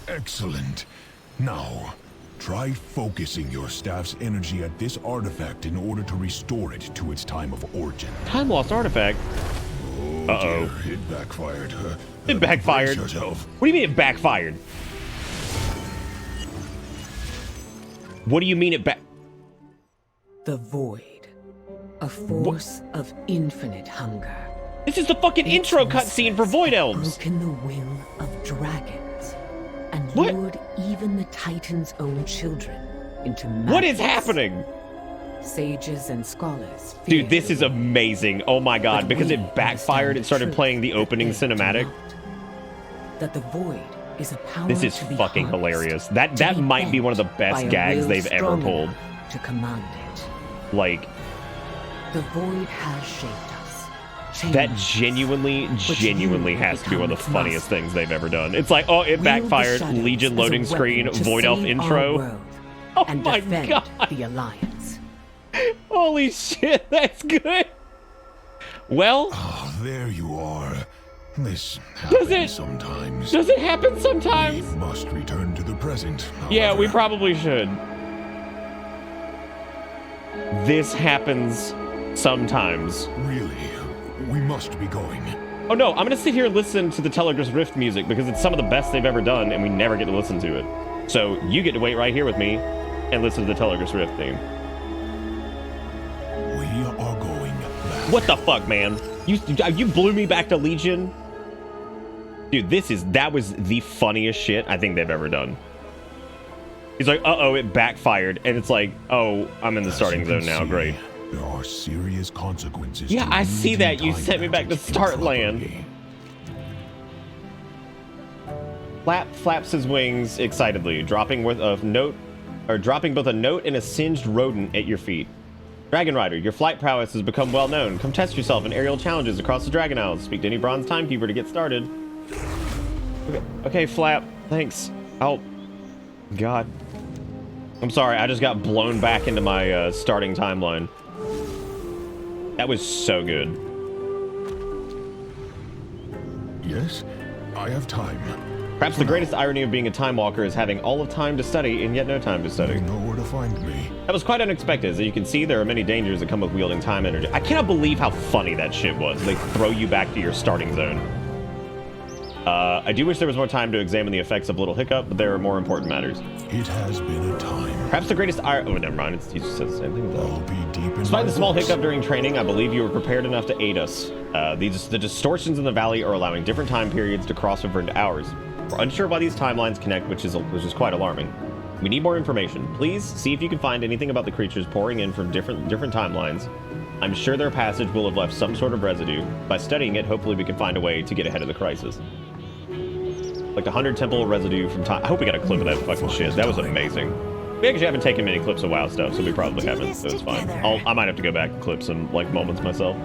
Excellent. Now, try focusing your staff's energy at this artifact in order to restore it to its time of origin. Time lost artifact. Oh, Uh-oh. dear, it backfired. It backfired. Brace yourself. What do you mean it backfired? What do you mean it back? The Void. A force of infinite hunger. This is the fucking Its intro cutscene for Void Elves. Broken the will of dragons and What? lured even the Titan's own children into madness. What is happening? Sages and scholars. Dude, feared this the is Void. amazing. Oh my god, But because we it backfired, it understand started the playing the truth opening that they do cinematic. not. That the Void is a power This is to be fucking harnessed, hilarious. to That be might be one of the bent best by a gags will they've ever strong pulled. enough to command it. Like, The Void has shaped us. that changed us. genuinely you have has to be one of the become its funniest master. things they've ever done. It's like, oh, it Wield the backfired. shadows Legion as a loading weapon screen, to Void Elf save our intro. world Oh and my defend god. the Alliance. Holy shit, that's good. Well, Oh, there you are. This Does happens it- sometimes. does it happen We sometimes? must return to the present. Yeah, we however. probably should. This happens sometimes. Really, we must be going. Oh no, I'm gonna sit here and listen to the Telegraph Rift music because it's some of the best they've ever done and we never get to listen to it. So you get to wait right here with me and listen to the Telegraph Rift theme. We are going back. What the fuck, man? You blew me back to Legion? Dude, that was the funniest shit I think they've ever done. He's like, uh-oh, it backfired. And it's like, oh, I'm in the As starting you zone can now, see, great. There are serious consequences. Yeah, to I see using that. You time sent me back to magic start land. improperly. Flap flaps his wings excitedly, dropping both a note and a singed rodent at your feet. Dragon Rider, your flight prowess has become well known. Come test yourself in aerial challenges across the Dragon Isles. Speak to any bronze timekeeper to get started. Okay, Flap. Thanks. Oh, God. I'm sorry. I just got blown back into my starting timeline. That was so good. Yes, I have time. Perhaps the greatest irony of being a time walker is having all of time to study and yet no time to study. You know where to find me. That was quite unexpected. As you can see, there are many dangers that come with wielding time energy. I cannot believe how funny that shit was. They throw you back to your starting zone. I do wish there was more time to examine the effects of Little Hiccup, but there are more important matters. It has been a time. Perhaps the greatest oh, never mind. He just said the same thing. I'll be deep in Despite my the small books. hiccup during training, I believe you were prepared enough to aid us. The distortions in the valley are allowing different time periods to cross over into ours. We're unsure why these timelines connect, which is quite alarming. We need more information. Please see if you can find anything about the creatures pouring in from different timelines. I'm sure their passage will have left some sort of residue. By studying it, hopefully we can find a way to get ahead of the crisis. Like 100 temple residue from time. I hope we got a clip of that fucking shit. That was amazing. We actually haven't taken many clips of WoW stuff, so we probably haven't. So it's fine. I might have to go back and clip some like moments myself.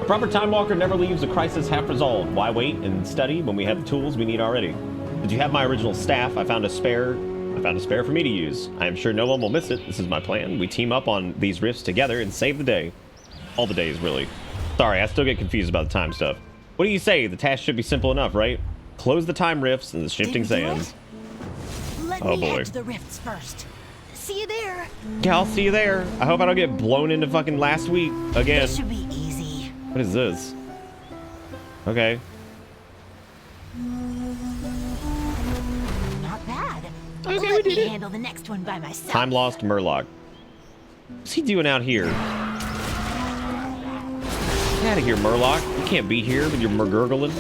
A proper time walker never leaves a crisis half resolved. Why wait and study when we have the tools we need already? Did you have my original staff? I found a spare for me to use. I am sure no one will miss it. This is my plan. We team up on these rifts together and save the day. All the days, really. Sorry, I still get confused about the time stuff. What do you say? The task should be simple enough, right? Close the time rifts and the shifting sands. Oh boy. boy. To the rifts first. See you there. Yeah, I'll see you there. I hope I don't get blown into fucking last week again. This should be easy. What is this? Okay. Not bad. Okay, we Let did me it. handle the next one by myself. Time lost Murloc. What's he doing out here? Get out of here, Murloc. You can't be here with your Murgurgling.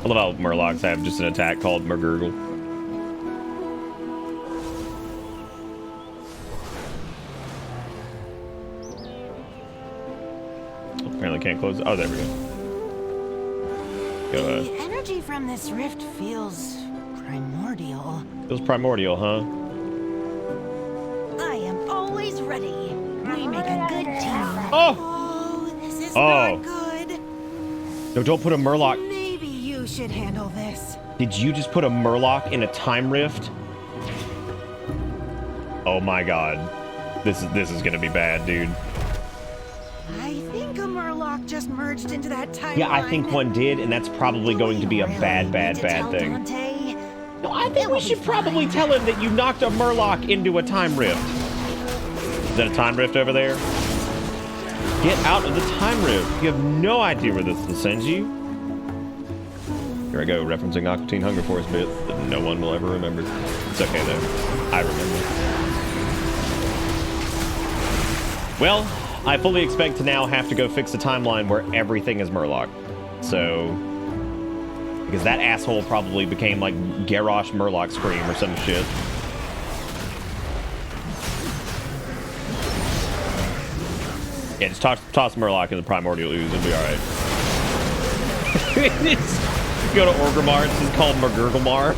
I love how Murlocs have just an attack called Murgurgle. Apparently can't close it. Oh, there we go. Go ahead. The energy from this rift feels primordial. Feels primordial, huh? I am always ready. We make a good team. Oh! Oh, this is Oh. not good. No, don't put a Murloc. Maybe you should handle this. Did you just put a Murloc in a time rift? Oh my god. This is gonna be bad, dude. I think a Murloc just merged into that timeline. Yeah, I think one did, and that's probably going to be a bad thing. Dante? No, I think we should probably tell him that you knocked a Murloc into a time rift. Is that a time rift over there? Get out of the time rift. You have no idea where this will send you. Here I go, referencing Aqua Teen Hunger Force bit that no one will ever remember. It's okay though. I remember. Well, I fully expect to now have to go fix a timeline where everything is Murloc. So, because that asshole probably became like Garrosh Murloc Scream or some shit. Yeah, just toss Murloc in the Primordial Ooze, it'll be alright. Go to Orgrimmar, it's just called Murgurglemar.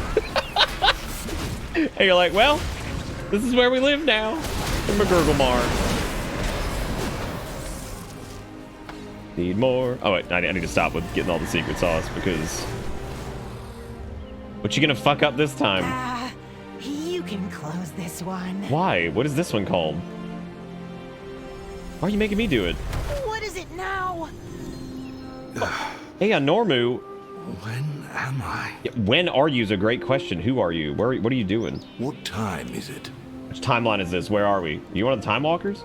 And you're like, well, this is where we live now. In Murgurglemar. Need more. Oh wait, I need to stop with getting all the secret sauce because what you gonna fuck up this time? You can close this one. Why? What is this one called? Why are you making me do it? What is it now? Hey, Normu. When am I? Yeah, when are you is a great question. Who are you? What are you doing? What time is it? Which timeline is this? Where are we? You one of the Time Walkers?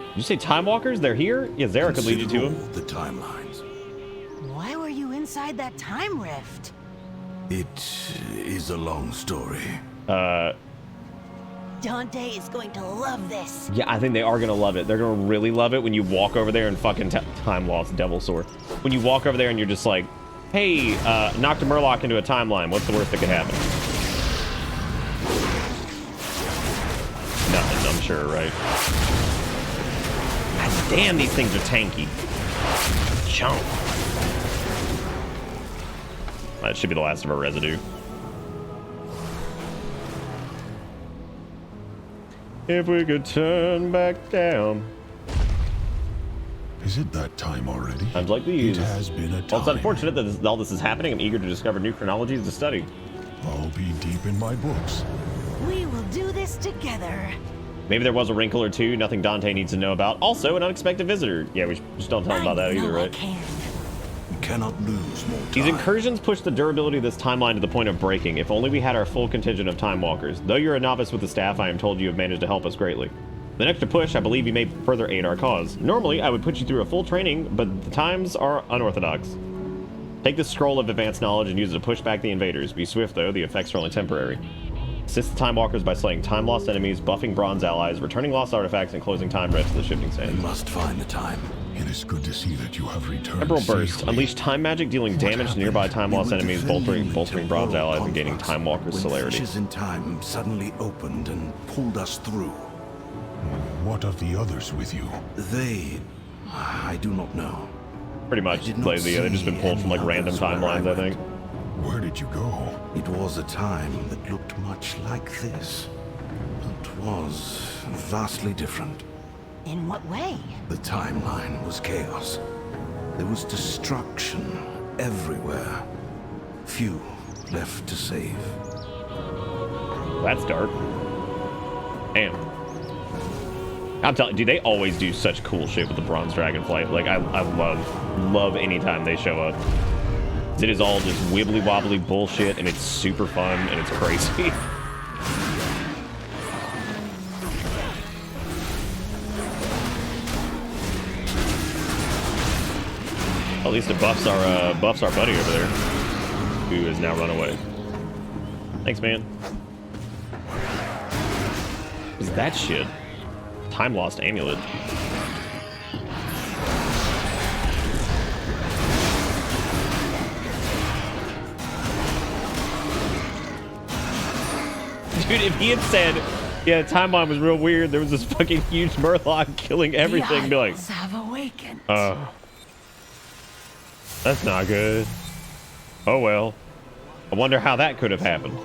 Did you say Time Walkers? They're here? Yeah, Zara could lead you to them. The timelines. Why were you inside that time rift? It is a long story. Dante is going to love this. Yeah, I think they are gonna love it. They're gonna really love it when you walk over there and fucking time lost devil sword. When you walk over there and you're just like, hey, knocked a Murloc into a timeline. What's the worst that could happen? Nothing, I'm sure, right? God damn, these things are tanky. Chomp. That should be the last of our residue. If we could turn back down. Is it that time already? Times like these. It has been a time. Well, it's unfortunate that all this is happening. I'm eager to discover new chronologies to study. I'll be deep in my books. We will do this together. Maybe there was a wrinkle or two, nothing Dante needs to know about. Also, an unexpected visitor. Yeah, we just don't tell him about that either, I right? can. cannot lose more time. These incursions push the durability of this timeline to the point of breaking. If only we had our full contingent of Time Walkers. Though you're a novice with the staff, I am told you have managed to help us greatly. The extra push, I believe you may further aid our cause. Normally, I would put you through a full training, but the times are unorthodox. Take this scroll of advanced knowledge and use it to push back the invaders. Be swift, though. The effects are only temporary. Assist the Time Walkers by slaying time-lost enemies, buffing bronze allies, returning lost artifacts, and closing time rifts to the shifting sands. We must find the time. It is good to see that you have returned Emerald Burst. safely. Unleash time magic, dealing damage to nearby time-lost enemies, bolstering bronze allies, and gaining Time Walker's celerity. Fissures in time suddenly opened and pulled us through. What of the others with you? They... I do not know. Pretty much, did not they've just been see pulled from like any random others where I timelines, I went. think. Where did you go? It was a time that looked much like this. It was vastly different. In what way? The timeline was chaos. There was destruction everywhere. Few left to save. That's dark. Damn. I'm telling you, dude, they always do such cool shit with the Bronze Dragonflight. Like, I love anytime they show up. It is all just wibbly wobbly bullshit, and it's super fun, and it's crazy. At least it buffs our buddy over there, who has now run away. Thanks, man. What is that shit? Time lost amulet. Dude, if he had said, yeah, the timeline was real weird, there was this fucking huge Murloc killing everything, be like, have awakened. that's not good. Oh well. I wonder how that could have happened.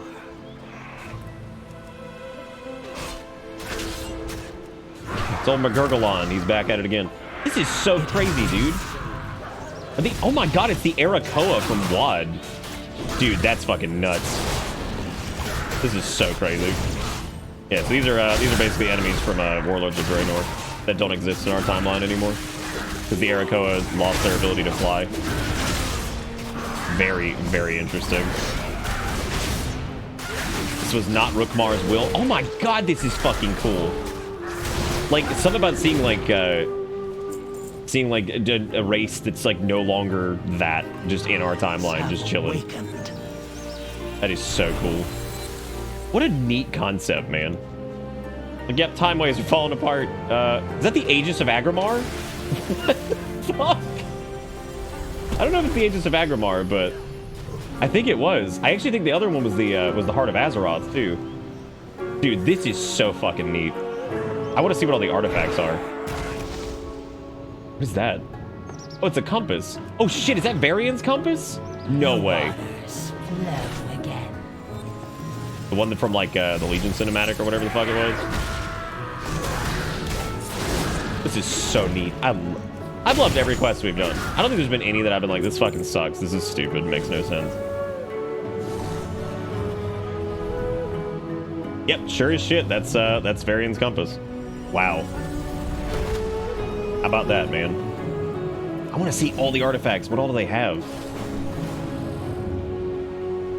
It's old McGurglon, he's back at it again. This is so crazy, dude. Oh my god, it's the Arakoa from WoD. Dude, that's fucking nuts. This is so crazy. Yeah, so these are basically enemies from Warlords of Draenor that don't exist in our timeline anymore. Because the Arakoa lost their ability to fly. Very, very interesting. This was not Rookmar's will. Oh my god, this is fucking cool. Like, something about seeing a race that's like no longer that, just in our timeline, just chilling. That is so cool. What a neat concept, man. Like, yep, time waves are falling apart. Is that the Aegis of Agrimar? What the fuck? I don't know if it's the Aegis of Agrimar, but I think it was. I actually think the other one was the Heart of Azeroth too. Dude, this is so fucking neat. I want to see what all the artifacts are. What is that? Oh, it's a compass. Oh shit, is that Varian's compass? No way. The one that from like the Legion cinematic or whatever the fuck it was. This is so neat. I've loved every quest we've done. I don't think there's been any that I've been like, this fucking sucks. This is stupid. Makes no sense. Yep, sure as shit. That's Varian's compass. Wow. How about that, man? I want to see all the artifacts. What all do they have?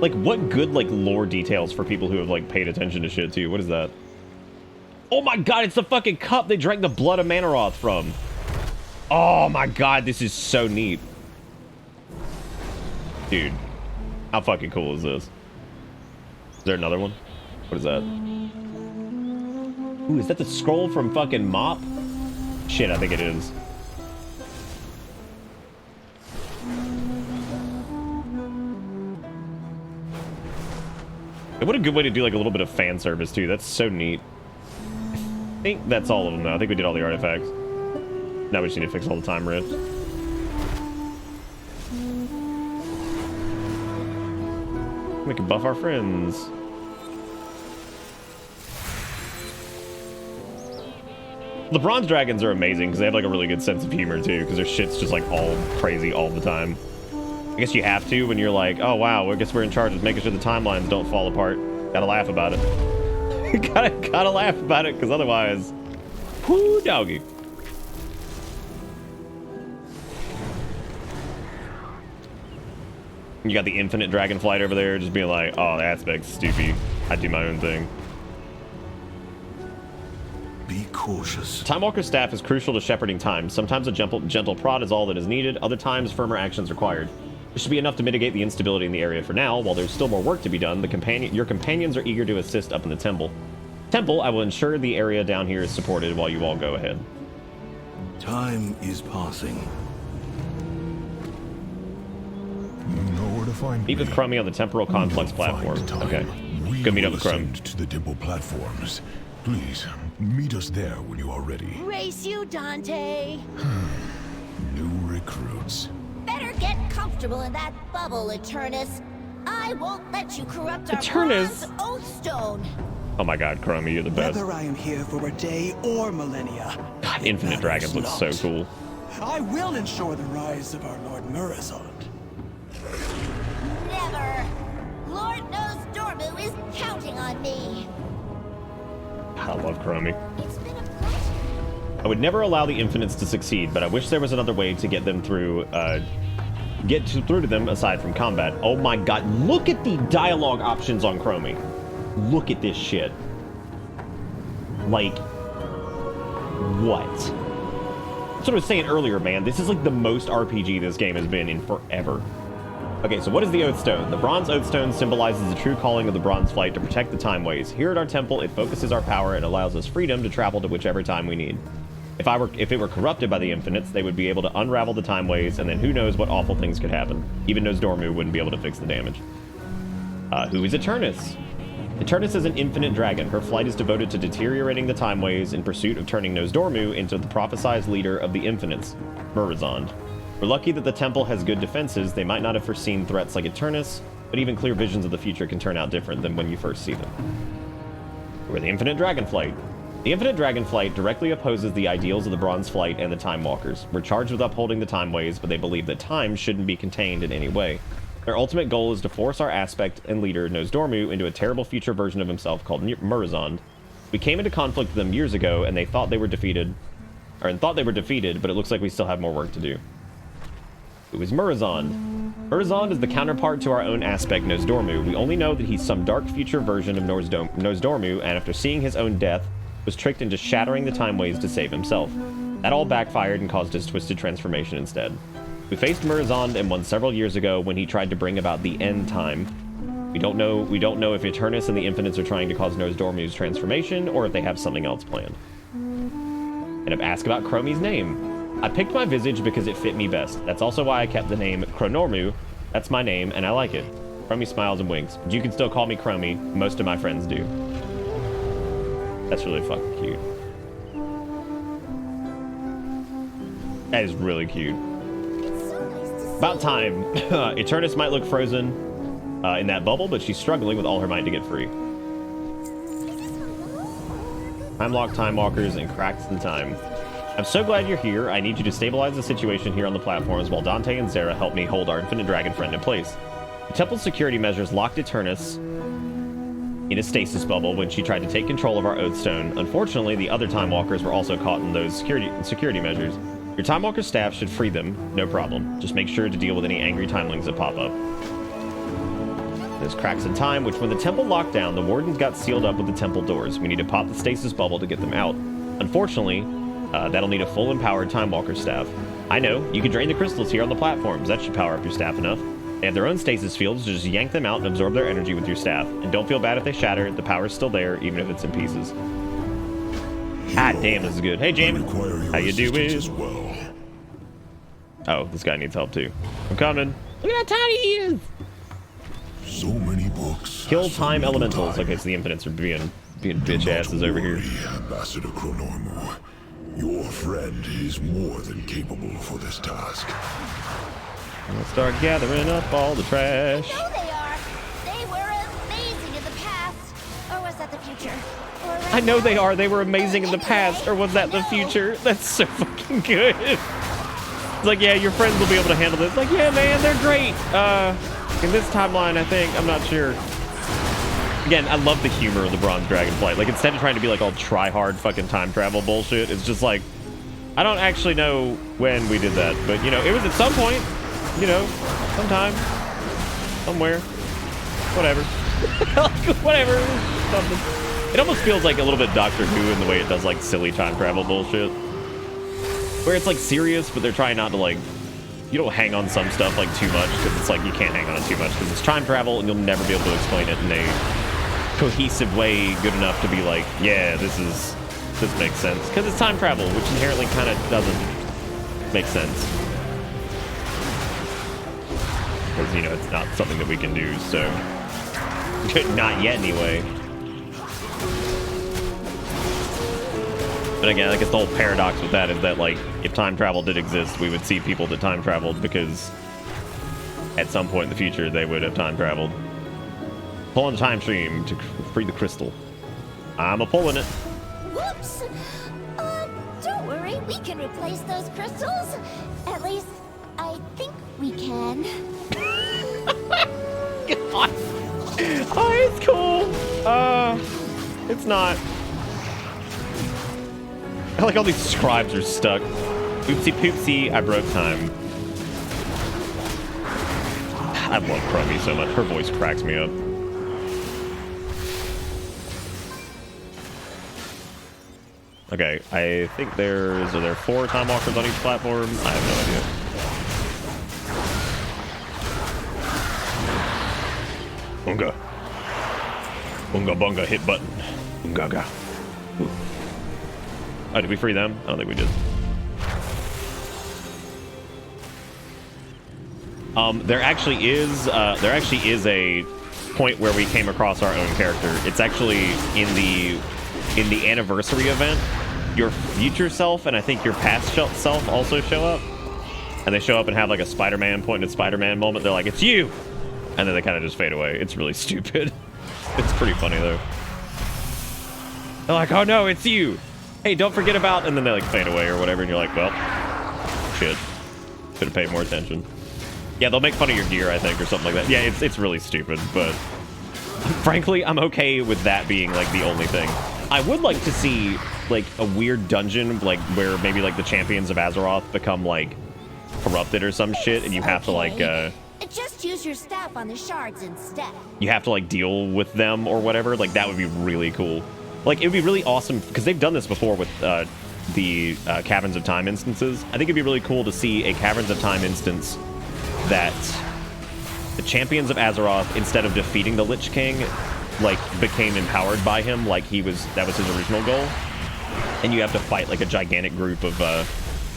Like, what good, like, lore details for people who have, like, paid attention to shit, too? What is that? Oh my god, it's the fucking cup they drank the blood of Manaroth from. Oh my god, this is so neat. Dude, how fucking cool is this? Is there another one? What is that? Ooh, is that the scroll from fucking Mop? Shit, I think it is. What a good way to do like a little bit of fan service too. That's so neat. I think that's all of them though. I think we did all the artifacts. Now we just need to fix all the time rift. We can buff our friends. The bronze dragons are amazing because they have like a really good sense of humor too, because their shit's just like all crazy all the time. I guess you have to when you're like, oh wow, I guess we're in charge of making sure the timelines don't fall apart. Gotta laugh about it. gotta laugh about it, because otherwise, whoo doggy. You got the infinite Dragonflight over there, just being like, oh, the aspect's stupid. I do my own thing. Be cautious. Time Walker's staff is crucial to shepherding time. Sometimes a gentle prod is all that is needed. Other times, firmer actions required. This should be enough to mitigate the instability in the area for now. While there's still more work to be done, your companions are eager to assist up in the temple. I will ensure the area down here is supported while you all go ahead. Time is passing. You know where to find Meet me. with Chromie on the temporal complex You'll platform. find time. Okay. We Go meet up will with Chrome. ascend to the temple platforms. Please, meet us there when you are ready. Race you, Dante. New recruits. Better get comfortable in that bubble, Eternus. I won't let you corrupt our Eternus? bronze Oathstone. Oh my god, Chromie, you're the best. Whether I am here for a day or millennia. God, Infinite Dragons looks so cool. I will ensure the rise of our Lord Murasond. Never. Lord knows Dormu is counting on me. I love Chromie. It's been a pleasure. I would never allow the Infinites to succeed, but I wish there was another way to get them through, through to them aside from combat. Oh my god, look at the dialogue options on Chromie. Look at this shit. Like, what? That's what I was saying earlier, man. This is like the most RPG this game has been in forever. Okay, so what is the Oathstone? The Bronze Oathstone symbolizes the true calling of the Bronze Flight to protect the Time Ways. Here at our temple, it focuses our power and allows us freedom to travel to whichever time we need. If it were corrupted by the Infinites, they would be able to unravel the Time Ways, and then who knows what awful things could happen. Even Nosdormu wouldn't be able to fix the damage. Who is Eternus? Eternus is an infinite dragon. Her flight is devoted to deteriorating the Time Ways in pursuit of turning Nosdormu into the prophesied leader of the Infinites, Murasond. We're lucky that the temple has good defenses. They might not have foreseen threats like Eternus, but even clear visions of the future can turn out different than when you first see them. We're the Infinite Dragonflight. The Infinite Dragonflight directly opposes the ideals of the Bronze Flight and the Time Walkers. We're charged with upholding the Time Ways, but they believe that time shouldn't be contained in any way. Their ultimate goal is to force our aspect and leader, Nosdormu, into a terrible future version of himself called Murasond. We came into conflict with them years ago, and they thought they were defeated, but it looks like we still have more work to do. Who is Murasond? Murasond is the counterpart to our own aspect, Nosdormu. We only know that he's some dark future version of Nosdormu, and after seeing his own death, was tricked into shattering the Time Ways to save himself. That all backfired and caused his twisted transformation instead. We faced Murasond and won several years ago when he tried to bring about the end time. We don't know if Eternus and the Infinites are trying to cause Nosdormu's transformation, or if they have something else planned. And I've asked about Chromie's name. I picked my visage because it fit me best. That's also why I kept the name Chronormu. That's my name, and I like it. Chromie smiles and winks, but you can still call me Chromie. Most of my friends do. That's really fucking cute. That is really cute. About time. Eternus might look frozen in that bubble, but she's struggling with all her might to get free. Time lock, time walkers, and cracks in time. I'm so glad you're here. I need you to stabilize the situation here on the platforms while Dante and Zara help me hold our infinite dragon friend in place. The temple's security measures locked Eternus in a stasis bubble when she tried to take control of our Oathstone. Unfortunately, the other Time Walkers were also caught in those security measures. Your Time Walker staff should free them, no problem. Just make sure to deal with any angry timelings that pop up. There's cracks in time, which when the temple locked down, the wardens got sealed up with the temple doors. We need to pop the stasis bubble to get them out. Unfortunately, that'll need a full empowered Time Walker staff. I know, you can drain the crystals here on the platforms. That should power up your staff enough. They have their own stasis fields, so just yank them out and absorb their energy with your staff. And don't feel bad if they shatter, the power's still there, even if it's in pieces. Ah, damn, this is good. Hey, Jamie. How you doing? As well. Oh, this guy needs help too. I'm coming. Look at how tiny he is. So many books. Kill time elementals. Okay, so the Infinites are being bitch asses over here. Ambassador Chronormu. Your friend is more than capable for this task. Let's start gathering up all the trash. I know they are. They were amazing in the past. Or was that the future? I know they are. They were amazing in the past. Or was that the future? That's so fucking good. It's like, yeah, your friends will be able to handle this. Like, yeah, man, they're great. In this timeline, I think. I'm not sure. Again, I love the humor of the Bronze Dragonflight. Like, instead of trying to be like all try-hard fucking time travel bullshit, it's just like, I don't actually know when we did that. But, you know, it was at some point. You know, sometime. somewhere. Whatever. Whatever. Something. It almost feels like a little bit Doctor Who in the way it does like silly time travel bullshit. Where it's like serious, but they're trying not to like, you don't hang on some stuff like too much because it's like you can't hang on it too much because it's time travel and you'll never be able to explain it in a cohesive way good enough to be like, yeah, this makes sense. Because it's time travel, which inherently kind of doesn't make sense. Because, you know, it's not something that we can do, so... Not yet, anyway. But again, I guess the whole paradox with that is that, like, if time travel did exist, we would see people that time traveled because at some point in the future, they would have time traveled. Pull on the time stream to free the crystal. I'm a-pulling it. Whoops! Don't worry, we can replace those crystals. At least, I think we can. God. Oh, it's cool. It's not. I like all these scribes are stuck. Oopsie poopsie, I broke time. I love Chromie so much. Her voice cracks me up. Okay, I think are there 4 time walkers on each platform? I have no idea. Unga. Unga bunga hit button. Unga ga. Ooh. Oh, did we free them? I don't think we did. There actually is a point where we came across our own character. It's actually in the anniversary event. Your future self and I think your past self also show up. And they show up and have like a Spider-Man pointing at Spider-Man moment. They're like, it's you! And then they kind of just fade away. It's really stupid. It's pretty funny though. They're like, oh no, it's you! Hey, don't forget about... And then they like fade away or whatever and you're like, well, shit. Should have paid more attention. Yeah, they'll make fun of your gear, I think, or something like that. Yeah, it's really stupid, but... Frankly, I'm okay with that being like the only thing. I would like to see like a weird dungeon like where maybe like the champions of Azeroth become like corrupted or some shit and you have to like just use your staff on the shards instead. You have to like deal with them or whatever. Like that would be really cool. Like it would be really awesome because they've done this before with the Caverns of Time instances. I think it'd be really cool to see a Caverns of Time instance that the champions of Azeroth, instead of defeating the Lich King, like became empowered by him, like that was his original goal. And you have to fight like a gigantic group of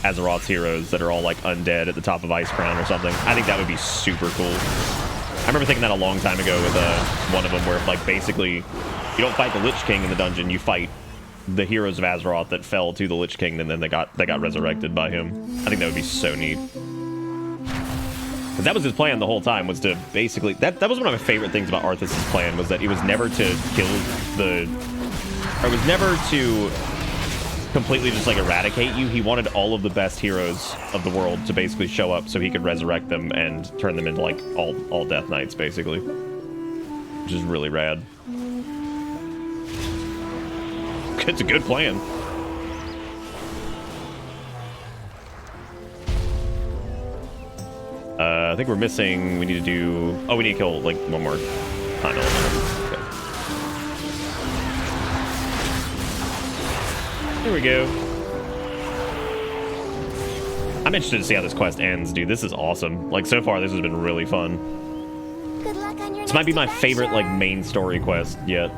Azeroth's heroes that are all like undead at the top of Icecrown or something. I think that would be super cool. I remember thinking that a long time ago with one of them where like basically you don't fight the Lich King in the dungeon, you fight the heroes of Azeroth that fell to the Lich King and then they got resurrected by him. I think that would be so neat. Because that was his plan the whole time, was to basically... That was one of my favorite things about Arthas' plan, was that it was never to kill the... Or it was never to completely just, like, eradicate you. He wanted all of the best heroes of the world to basically show up so he could resurrect them and turn them into, like, all Death Knights, basically. Which is really rad. It's a good plan. I think we're missing... We need to do... Oh, we need to kill, like, one more time element. Okay. Here we go. I'm interested to see how this quest ends, dude. This is awesome. Like, so far, this has been really fun. Good luck on your This might be my favorite, like, main story quest yet.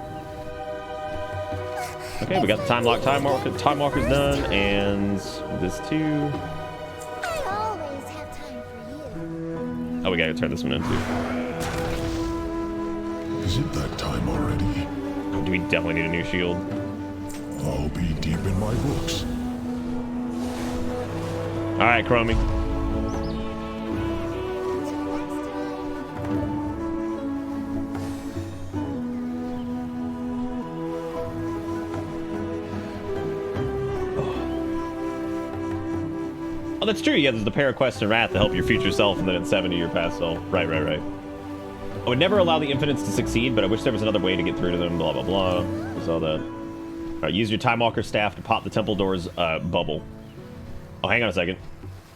Okay, we got the Time Walker's done, and this too. Oh, we gotta turn this one in too. Is it that time already? Oh, do we definitely need a new shield? I'll be deep in my books. All right, Chromie. Oh, that's true. Yeah, there's the pair of quests in Wrath to help your future self, and then it's 7 to your past self. Right. I would never allow the Infinites to succeed, but I wish there was another way to get through to them, blah, blah, blah. I saw that. All right, use your Time Walker staff to pop the temple door's bubble. Oh, hang on a second.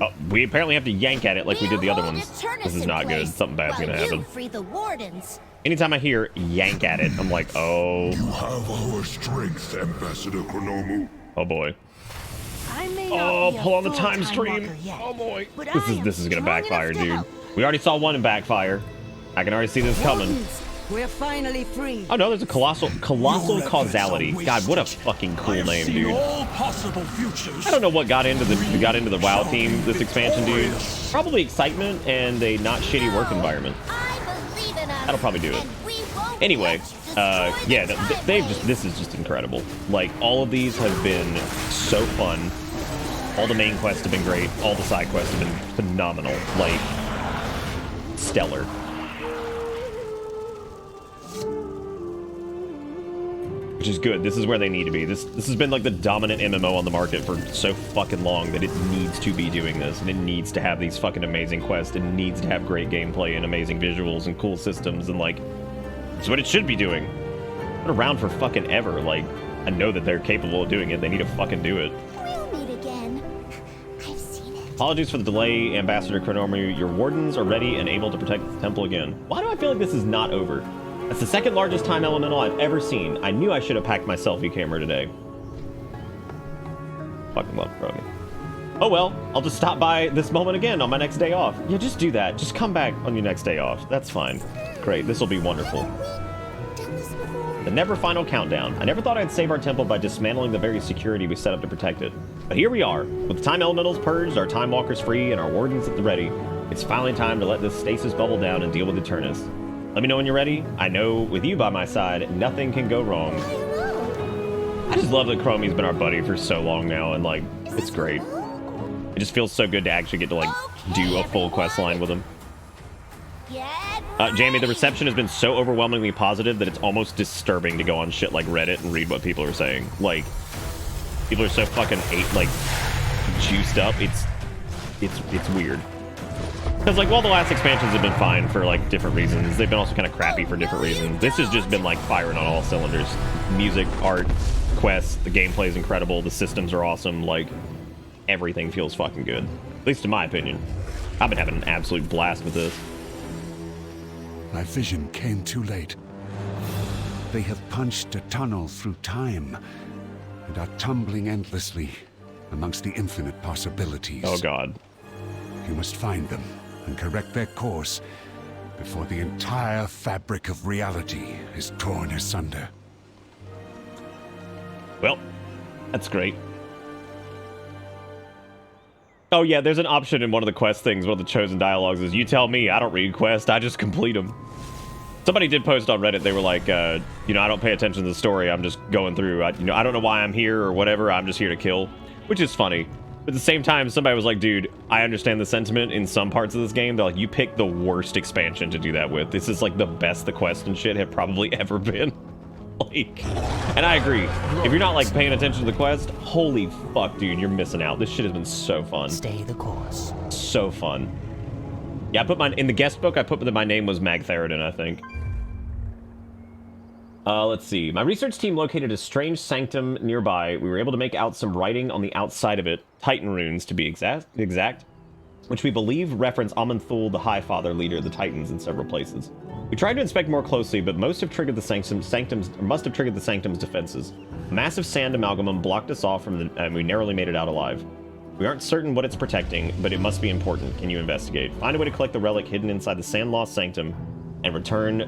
Oh, we apparently have to yank at it like we did the other We'll ones. hold Eternus This is in not good. place Something bad's while gonna happen. you free the wardens. Anytime I hear yank at it, I'm like, oh, You have our strength, Ambassador Chronomu. oh boy. I may Oh, not be a pull on the full time stream. walker yet, Oh boy. but This is gonna strong backfire, enough to dude. help. We already saw one backfire. I can already see this coming. Wardens, we're finally free. Oh no, there's a colossal Your causality. efforts are God, what a wasted. fucking I cool have name, seen dude. all possible futures. I don't know what got into the WoW team this expansion, dude. Probably excitement and a not shitty work environment. I believe in us. That'll probably do it. And we won't Anyway, let you destroy yeah, the Time they've Ways. just, this is just incredible. Like, all of these have been so fun. All the main quests have been great. All the side quests have been phenomenal. Like, stellar. Which is good. This is where they need to be. This has been like the dominant MMO on the market for so fucking long that it needs to be doing this, and it needs to have these fucking amazing quests. It needs to have great gameplay and amazing visuals and cool systems, and like, it's what it should be doing. Been around for fucking ever. Like, I know that they're capable of doing it. They need to fucking do it. We'll meet again. I've seen it. Apologies for the delay, Ambassador Chronomu. Your wardens are ready and able to protect the temple again. Why do I feel like this is not over? That's the second largest time elemental I've ever seen. I knew I should have packed my selfie camera today. Fucking love Chromie. Oh well, I'll just stop by this moment again on my next day off. Yeah, just do that. Just come back on your next day off. That's fine. Great, this will be wonderful. Done this before. The never final countdown. I never thought I'd save our temple by dismantling the very security we set up to protect it. But here we are. With the time elementals purged, our time walkers free, and our wardens at the ready, it's finally time to let this stasis bubble down and deal with Eternus. Let me know when you're ready. I know with you by my side, nothing can go wrong. I know. I just love that Chromie's been our buddy for so long now, and like, Is it's this great. wrong? It just feels so good to actually get to like do a full quest line with him. Get Jamie, the ready. reception has been so overwhelmingly positive that it's almost disturbing to go on shit like Reddit and read what people are saying. Like, people are so fucking juiced up. It's weird. Because like, while the last expansions have been fine for like different reasons, they've been also kind of crappy for different reasons. This has just been like firing on all cylinders. Music, art, quests, the gameplay is incredible, the systems are awesome. Like, everything feels fucking good. At least in my opinion. I've been having an absolute blast with this. My vision came too late. They have punched a tunnel through time and are tumbling endlessly amongst the infinite possibilities. Oh god. You must find them and correct their course before the entire fabric of reality is torn asunder. Well, that's great. Oh yeah, there's an option in one of the quest things, one of the chosen dialogues is, you tell me, I don't read quests, I just complete them. Somebody did post on Reddit, they were like, you know, I don't pay attention to the story, I'm just going through, I don't know why I'm here or whatever, I'm just here to kill. Which is funny. But at the same time, somebody was like, dude, I understand the sentiment in some parts of this game. They're like, you picked the worst expansion to do that with. This is like the best the quests and shit have probably ever been. Like, and I agree. If you're not like paying attention to the quest, holy fuck, dude, you're missing out. This shit has been so fun. Stay the course. So fun. Yeah, I put mine in the guest book. I put that my name was Mag Theridin, I think. Let's see. My research team located a strange sanctum nearby. We were able to make out some writing on the outside of it, Titan runes to be exact, which we believe reference Amonthul, the High Father leader of the Titans, in several places. We tried to inspect more closely, but must have triggered the sanctum's defenses. A massive sand amalgamum blocked us off and we narrowly made it out alive. We aren't certain what it's protecting, but it must be important. Can you investigate? Find a way to collect the relic hidden inside the sand-lost sanctum and return to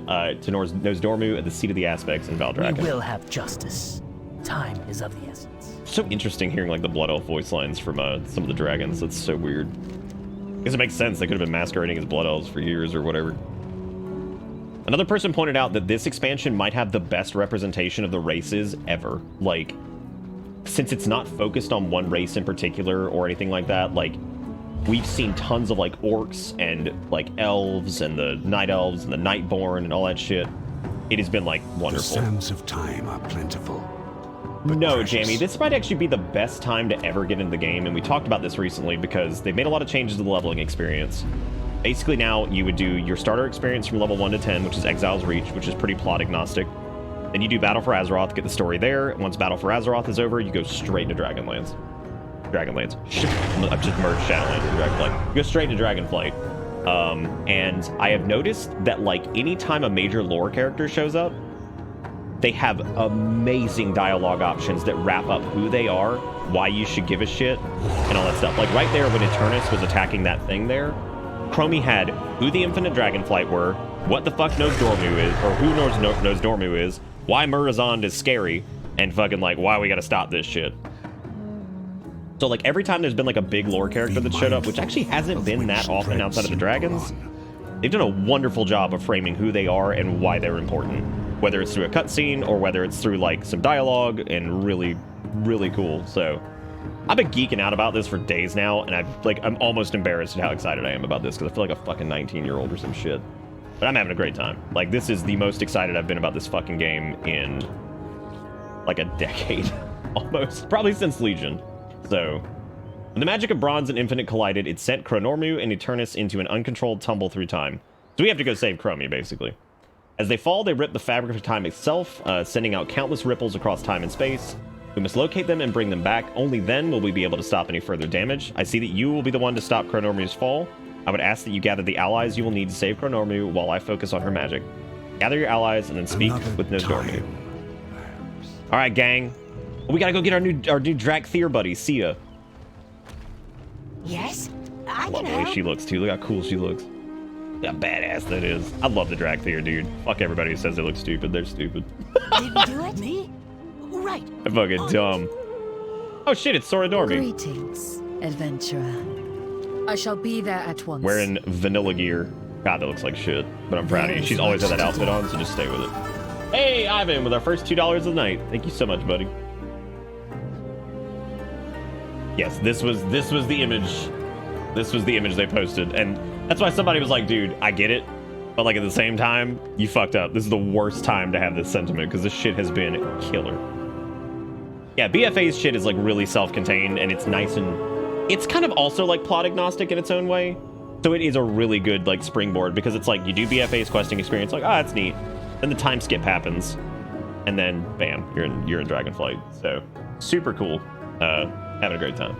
Nosdormu at the seat of the aspects in Valdrakken. We will have justice. Time is of the essence. So interesting hearing like the Blood Elf voice lines from some of the dragons. That's so weird. I guess it makes sense. They could have been masquerading as Blood Elves for years or whatever. Another person pointed out that this expansion might have the best representation of the races ever. Like, since it's not focused on one race in particular or anything like that, like, we've seen tons of like orcs and like elves and the night elves and the nightborn and all that shit. It has been like wonderful. The sands of time are plentiful. No, precious. Jamie, this might actually be the best time to ever get into the game, and we talked about this recently because they've made a lot of changes to the leveling experience. Basically now you would do your starter experience from level 1 to 10, which is Exile's Reach, which is pretty plot agnostic. Then you do Battle for Azeroth, get the story there. Once Battle for Azeroth is over, you go straight to Dragonlance. Dragonlance. I've just merged Shadowlands and Dragonflight. Go straight to Dragonflight. And I have noticed that, like, anytime a major lore character shows up, they have amazing dialogue options that wrap up who they are, why you should give a shit, and all that stuff. Like, right there when Eternus was attacking that thing there, Chromie had who the Infinite Dragonflight were, what the fuck knows Dormu is, or who knows Dormu is, why Murozond is scary, and fucking, like, why we gotta stop this shit. So, like, every time there's been, like, a big lore character that showed up, which actually hasn't been that often outside of the dragons, they've done a wonderful job of framing who they are and why they're important. Whether it's through a cutscene or whether it's through, like, some dialogue, and really, really cool. So, I've been geeking out about this for days now, and I'm almost embarrassed at how excited I am about this, because I feel like a fucking 19-year-old or some shit. But I'm having a great time. Like, this is the most excited I've been about this fucking game in, like, a decade. Almost. Probably since Legion. So, when the magic of Bronze and Infinite collided, it sent Chronormu and Eternus into an uncontrolled tumble through time. So we have to go save Chromie, basically. As they fall, they rip the fabric of time itself, sending out countless ripples across time and space. We must locate them and bring them back. Only then will we be able to stop any further damage. I see that you will be the one to stop Chronormu's fall. I would ask that you gather the allies you will need to save Chronormu while I focus on her magic. Gather your allies and then speak with Nosdormu. Alright, gang. We gotta go get our new Drakthir buddy, Sia. Yes, I I love can the way help. she looks, too. Look how cool she looks. Look how badass that is. I love the Drakthir, dude. Fuck everybody who says they look stupid. They're stupid. Didn't do it? Me? Right. They're fucking dumb. Oh shit, it's Sora Dormy. Greetings, adventurer. I shall be there at once. Wearing vanilla gear. God, that looks like shit. But I'm proud of you. She's always had that outfit on, so just stay with it. Hey, Ivan, with our first $2 of the night. Thank you so much, buddy. Yes, this was the image. This was the image they posted, and that's why somebody was like, dude, I get it, but like at the same time, you fucked up. This is the worst time to have this sentiment, because this shit has been killer. Yeah, BFA's shit is like really self-contained, and it's nice, and it's kind of also like plot agnostic in its own way. So it is a really good like springboard, because it's like you do BFA's questing experience, like, oh, that's neat. Then the time skip happens, and then bam, you're in Dragonflight. So super cool. Having a great time.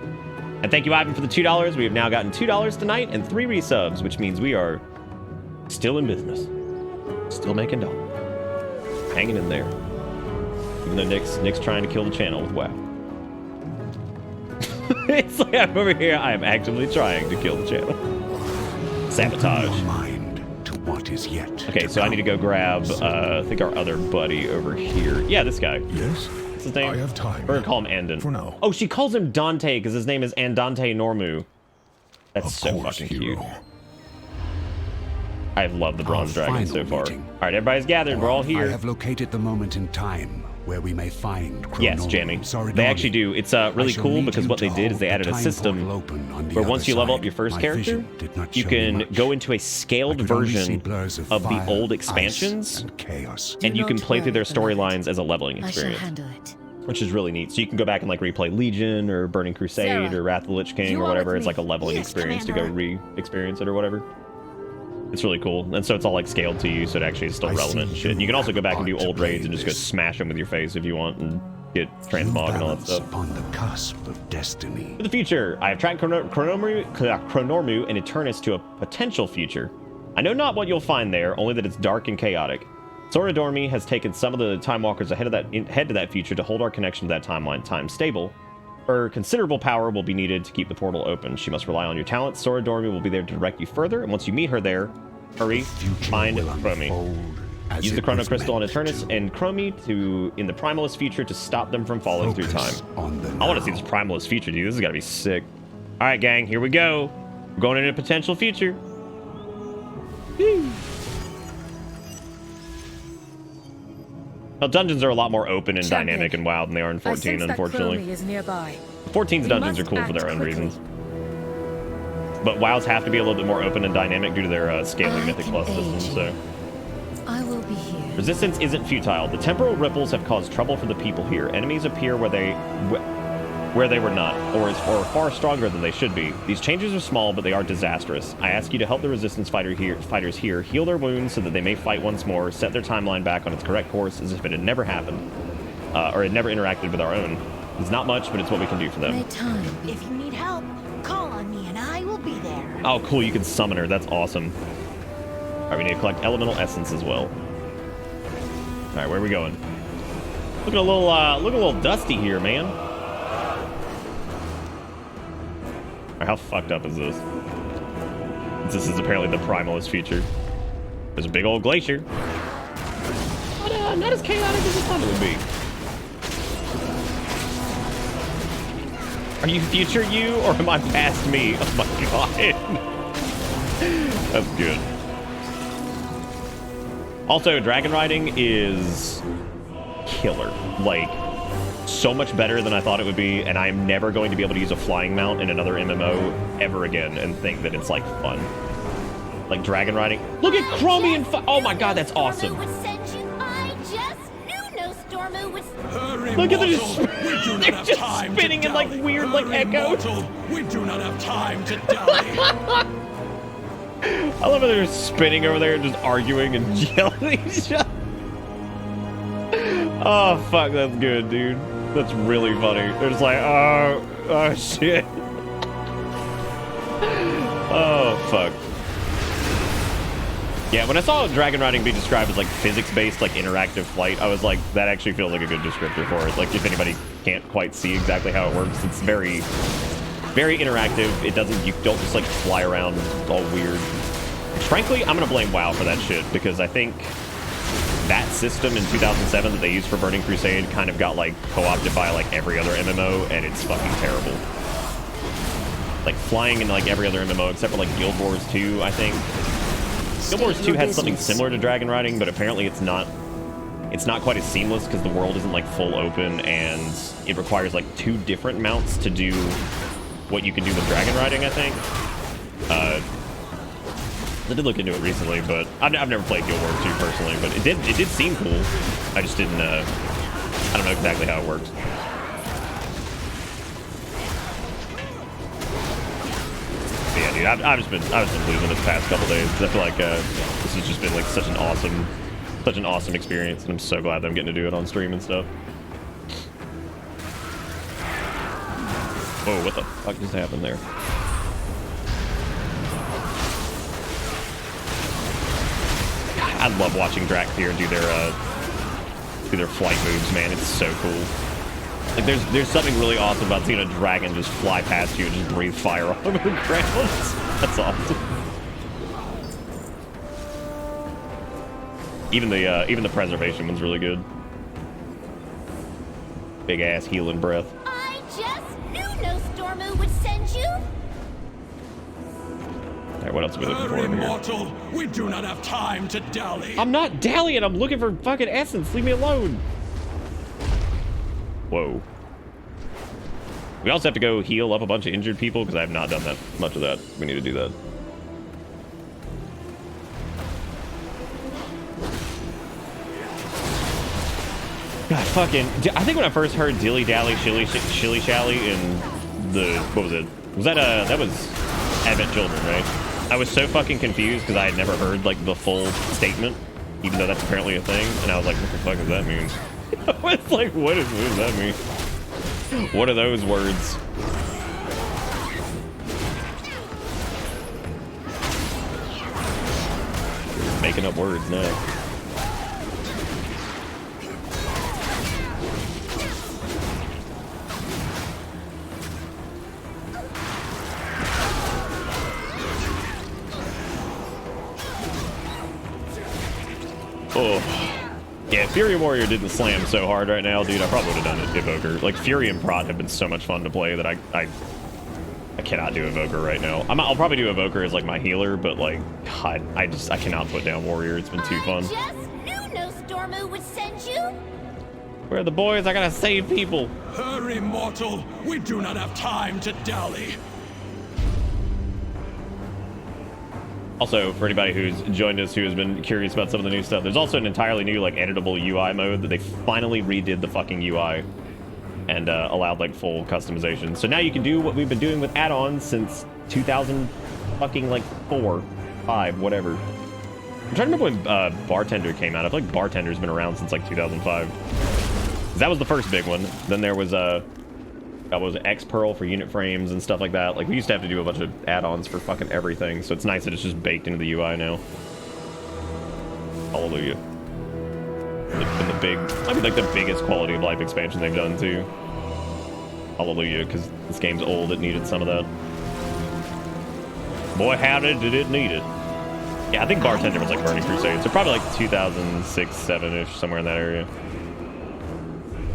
And thank you, Ivan, for the $2. We have now gotten $2 tonight and 3 resubs, which means we are still in business. Still making dollars. Hanging in there. Even though Nick's trying to kill the channel with WoW. It's like I'm over here, I am actively trying to kill the channel. Sabotage. Open your mind to what is yet. Okay, so I need to go grab, I think our other buddy over here. Yeah, this guy. Yes? What's his name? I have time. We're gonna call him Andon. For now. Oh, she calls him Dante because his name is Andante Normu. That's Of so course, fucking hero. cute. I love the Bronze Our Dragon so final far. meeting. All right, everybody's gathered. We're all I here. have located the moment in time where we may find Yes, Chronormu. Jamie. Soridori. They actually do. It's I really shall cool need because you what they to did is they hold added the a time system portal open on the where other once you level up side. your first My character, vision did not you show me can much. go into a I scaled could only see version blurs of the fire, old ice, expansions, and chaos. and you can not play through their worry, beloved. storylines as a leveling I shall experience, handle it. which is really neat. So you can go back and like replay Legion or Burning Crusade Sarah, or Wrath of the Lich King you or are whatever. with It's me. like a leveling Yes, experience to go Commander. re-experience it or whatever. It's really cool. And so it's all like scaled to you, so it actually is still I relevant see and shit. And you you can also have go back and do part to old play raids in and just go this. smash them with your face if you want and get You transmog and all that balance stuff. upon the cusp of destiny. For the future, I have tracked Chronormu and Eternus to a potential future. I know not what you'll find there, only that it's dark and chaotic. Sora Dormy has taken some of the Time Walkers ahead to that future to hold our connection to that timeline time stable. Her considerable power will be needed to keep the portal open. She must rely on your talents. Sora Dormy will be there to direct you further, and once you meet her there, hurry, Future find will Chromie. unfold as Use the it Chrono was Crystal on meant Eternus to. and Chromie in the Primalist future to stop them from falling through time. Focus on the I want to see now. this Primalist future, dude. This is gotta be sick. All right, gang, here we go. We're going into a potential future. Woo. Well, dungeons are a lot more open and Champion, dynamic and wild than they are in I 14, sense that unfortunately. Chromie is nearby. 14's We dungeons are must cool for their act own quickly. reasons. But WoW's have to be a little bit more open and dynamic due to their scaling I Mythic can Plus aid system, you. so... I will be here. Resistance isn't futile. The temporal ripples have caused trouble for the people here. Enemies appear where they were not, or far stronger than they should be. These changes are small, but they are disastrous. I ask you to help the Resistance fighters here heal their wounds so that they may fight once more, set their timeline back on its correct course as if it had never happened, or had never interacted with our own. It's not much, but it's what we can do for them. If you need help, call on me and I will be there. Oh, cool. You can summon her. That's awesome. All right, we need to collect elemental essence as well. All right, where are we going? Looking a little dusty here, man. All right, how fucked up is this? This is apparently the primalist feature. There's a big old glacier. But, not as chaotic as I thought it would be. Are you future you, or am I past me? Oh my god. That's good. Also, dragon riding is killer. Like, so much better than I thought it would be, and I'm never going to be able to use a flying mount in another MMO ever again and think that it's, like, fun. Like, dragon riding. Look at Chromie and oh my god, that's awesome. Look at them just, they're just spinning in like weird like echoes. We do not have time to dally. I love how they're just spinning over there and just arguing and yelling at each other. Oh fuck, that's good, dude. That's really funny. They're just like, oh shit. Oh fuck. Yeah, when I saw dragon riding be described as like physics-based, like interactive flight, I was like, that actually feels like a good descriptor for it. Like, if anybody can't quite see exactly how it works, it's very, very interactive. It doesn't, you don't just like fly around all weird. Frankly, I'm gonna blame WoW for that shit, because I think that system in 2007 that they used for Burning Crusade kind of got like co-opted by like every other MMO, and it's fucking terrible. Like flying in like every other MMO except for like Guild Wars 2, I think. Guild Wars 2 had something similar to dragon riding, but apparently it's not quite as seamless because the world isn't like full open, and it requires like 2 different mounts to do what you can do with dragon riding, I think. I did look into it recently, but I've never played Guild Wars 2 personally, but it did seem cool. I just didn't I don't know exactly how it works. But yeah, dude, I've just been losing this past couple days. I feel like this has just been like such an awesome experience, and I'm so glad that I'm getting to do it on stream and stuff. Whoa, what the fuck just happened there? God, I love watching Drakthir do their flight moves, man. It's so cool. Like, there's something really awesome about seeing a dragon just fly past you and just breathe fire all over the ground. That's awesome. Even the preservation one's really good. Big ass healing breath. I just knew no Stormu would send you. Alright, what else are we looking for over Immortal, we do not have time to dally. I'm not dallying, I'm looking for fucking essence. Leave me alone. Whoa. We also have to go heal up a bunch of injured people because I have not done that much of that. We need to do that. God, fucking... I think when I first heard Dilly Dally Shilly Shally in the... What was it? Was that that was Advent Children, right? I was so fucking confused because I had never heard, like, the full statement, even though that's apparently a thing. And I was like, what the fuck does that mean? I was like, what does that mean? What are those words? Making up words now. Oh. Yeah, Fury Warrior didn't slam so hard right now, dude. I probably would have done it Evoker. Like, Fury and Prot have been so much fun to play that I cannot do Evoker right now. I'll probably do Evoker as, like, my healer, but, like, God, I cannot put down Warrior. It's been too fun. I just knew no Stormu would send you. Where are the boys? I gotta save people. Hurry, mortal. We do not have time to dally. Also, for anybody who's joined us who has been curious about some of the new stuff, there's also an entirely new, like, editable UI mode that they finally redid the fucking UI and allowed, like, full customization. So now you can do what we've been doing with add-ons since 2000 fucking, like, 4, 5, whatever. I'm trying to remember when Bartender came out. I feel like Bartender's been around since, like, 2005. That was the first big one. Then there was Got what was it, X Pearl for unit frames and stuff like that. Like we used to have to do a bunch of add-ons for fucking everything, so it's nice that it's just baked into the UI now. Hallelujah. It's been the big, I mean like the biggest quality of life expansion they've done too. Hallelujah, because this game's old, it needed some of that. Boy, how did it need it? Yeah, I think Bartender was like Burning Crusade, so probably like 2006, 7-ish, somewhere in that area.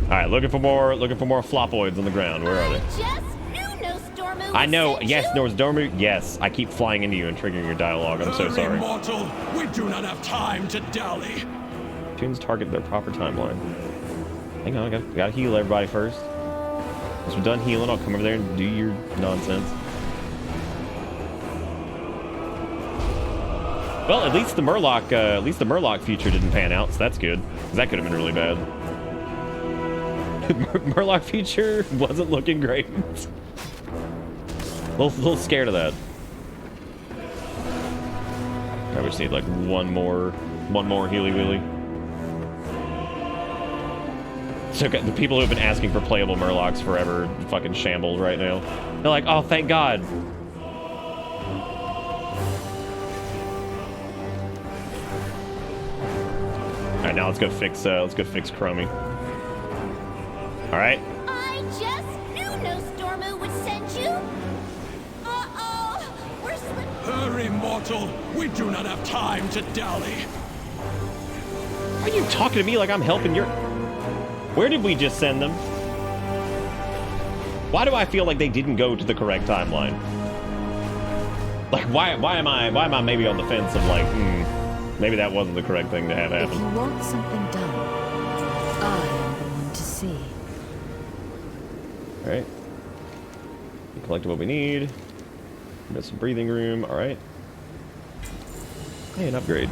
All right, looking for more flopoids on the ground. Where are they? I know. Yes, Norsdormu. Yes, I keep flying into you and triggering your dialogue. I'm so sorry. Mortal, we do not have time to dally. Tunes target their proper timeline. Hang on, I gotta heal everybody first. Once we're done healing, I'll come over there and do your nonsense. Well, at least the Murloc feature didn't pan out, so that's good. 'Cause that could have been really bad. Murloc feature wasn't looking great. A little scared of that. I just need like one more healy wheelie. So the people who have been asking for playable Murlocs forever fucking shambles right now. They're like, oh, thank God. All right, now let's go fix Chromie. All right. I just knew Nozdormu would send you. Uh-oh, we're slipping. Hurry, mortal, we do not have time to dally. Why are you talking to me like I'm helping your... Where did we just send them? Why do I feel like they didn't go to the correct timeline? Like, why am I maybe on the fence of like, maybe that wasn't the correct thing to have happen. If you want something done, I am the one to see. All right. We collected what we need. We got some breathing room. All right. Hey, an upgrade.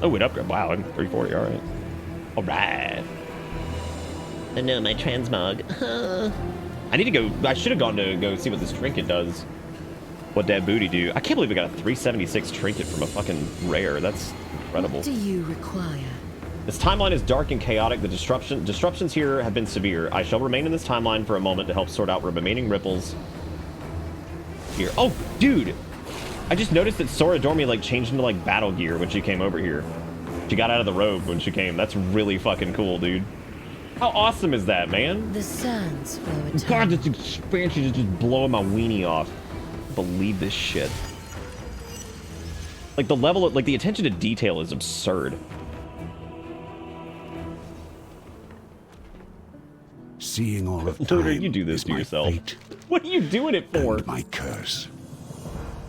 Oh, an upgrade. Wow, I'm 340. All right. All right. Oh no, my transmog. I need to go. I should have gone to go see what this trinket does. What that booty do? I can't believe we got a 376 trinket from a fucking rare. That's incredible. What do you require? This timeline is dark and chaotic. The disruptions here have been severe. I shall remain in this timeline for a moment to help sort out remaining ripples here. Oh, dude! I just noticed that Sora Dormi like changed into like battle gear when she came over here. She got out of the robe when she came. That's really fucking cool, dude. How awesome is that, man? The sands flow a God, this expansion is just blowing my weenie off. I can't believe this shit. Like the level of, like the attention to detail is absurd. Seeing all of time Looter, you do this is to my yourself. fate What are you doing it for? and my curse.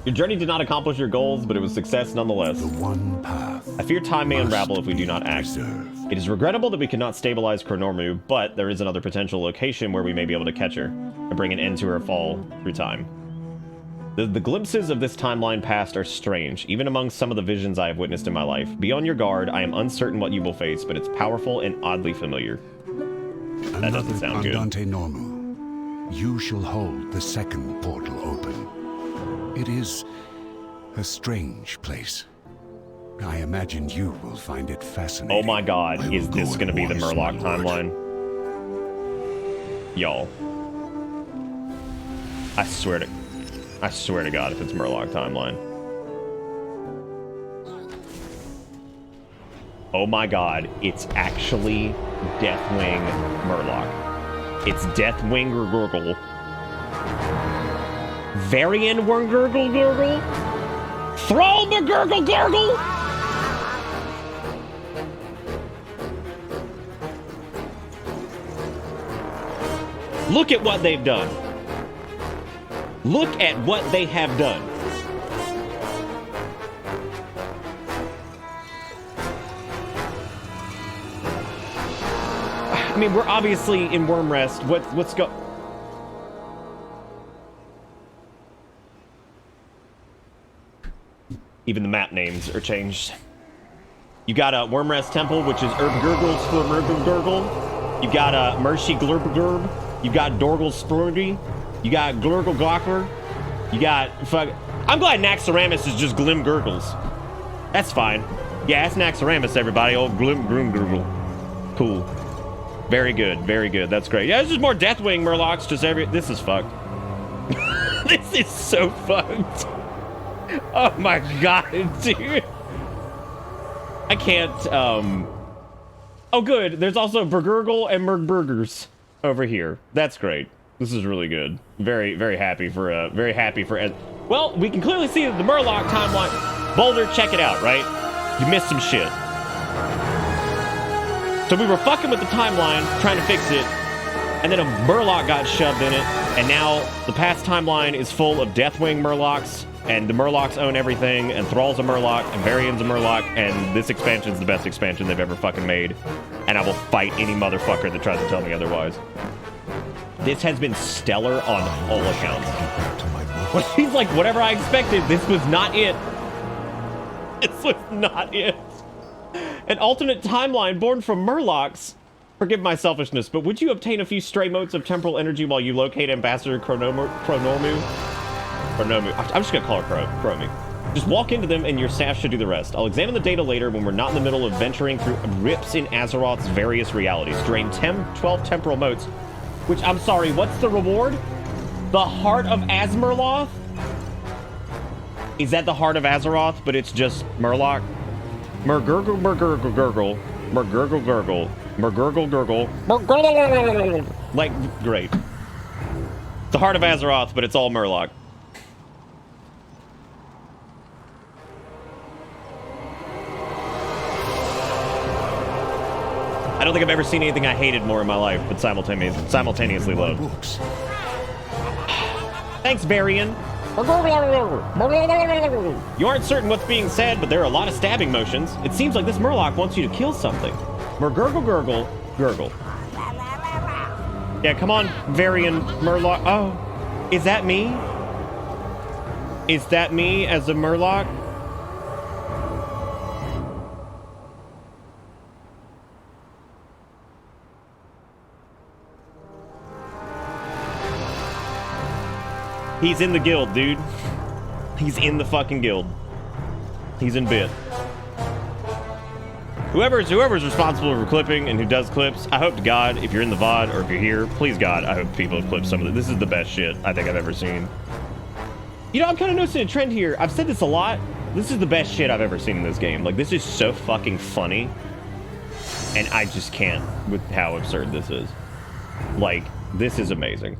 Your journey did not accomplish your goals, but it was success nonetheless. The one path. I fear time may must unravel if we do not be act. preserved. It is regrettable that we cannot stabilize Chronormu, but there is another potential location where we may be able to catch her and bring an end to her fall through time. The glimpses of this timeline past are strange, even among some of the visions I have witnessed in my life. Be on your guard. I am uncertain what you will face, but it's powerful and oddly familiar. That doesn't sound good. Andante Normu, you shall hold the second portal open. It is a strange place. I imagine you will find it fascinating. Oh my god, is this going to be the once, Murloc my lord. timeline? Y'all. I swear to god if it's Murloc timeline. Oh my god, it's actually Deathwing Murloc. It's Deathwing Gurgle. Varian Gurgle Gurgle? Thrallma Gurgle Gurgle? Look at what they've done. Look at what they have done. I mean, we're obviously in Wormrest. What's go... Even the map names are changed. You got a Wormrest Temple, which is Gurgles for Gurgle. You got a Mercy Glurb. You got Dorgle Spurgy. You got Glurgle Glockler. You got fuck. I'm glad Naxxramas is just Glim Gurgles. That's fine. Yeah, that's Naxxramas, everybody. Old Glim Gurgle. Cool. Very good, very good. That's great. Yeah, it's just more Deathwing Murlocs. Just this is fucked. This is so fucked. Oh my god, dude. I can't, Oh, good. There's also Burgurgle and Murgburgers over here. That's great. This is really good. Very, very happy for, well, we can clearly see that the Murloc timeline. Boulder, check it out, right? You missed some shit. So we were fucking with the timeline, trying to fix it, and then a Murloc got shoved in it, and now the past timeline is full of Deathwing Murlocs, and the Murlocs own everything, and Thrall's a Murloc, and Varian's a Murloc, and this expansion is the best expansion they've ever fucking made, and I will fight any motherfucker that tries to tell me otherwise. This has been stellar on all accounts. Well, he's like, whatever I expected, this was not it. This was not it. An alternate timeline born from Murlocs. Forgive my selfishness, but would you obtain a few stray motes of temporal energy while you locate Ambassador Chronomu? I'm just gonna call her Chromi. Just walk into them and your staff should do the rest. I'll examine the data later when we're not in the middle of venturing through rips in Azeroth's various realities. Drain 12 temporal motes, which, I'm sorry, what's the reward? The Heart of Azmurloth? Is that the Heart of Azeroth, but it's just Murloc? Murgurgle, Murgurgle, Gurgle, Murgurgle, Gurgle, Murgurgle, Gurgle, Murgurgle. Like, great. The Heart of Azeroth, but it's all Murloc. I don't think I've ever seen anything I hated more in my life, but simultaneously loved. Thanks, Varian. You aren't certain what's being said, but there are a lot of stabbing motions. It seems like this Murloc wants you to kill something. Murgurgle, gurgle, gurgle. Yeah, come on, Varian Murloc. Oh, is that me? Is that me as a Murloc? He's in the guild, dude. He's in the fucking guild. He's in bit. Whoever's responsible for clipping and who does clips, I hope to God, if you're in the VOD or if you're here, please God, I hope people clip some of it. This is the best shit I think I've ever seen. You know, I'm kind of noticing a trend here. I've said this a lot. This is the best shit I've ever seen in this game. Like, this is so fucking funny. And I just can't with how absurd this is. Like, this is amazing.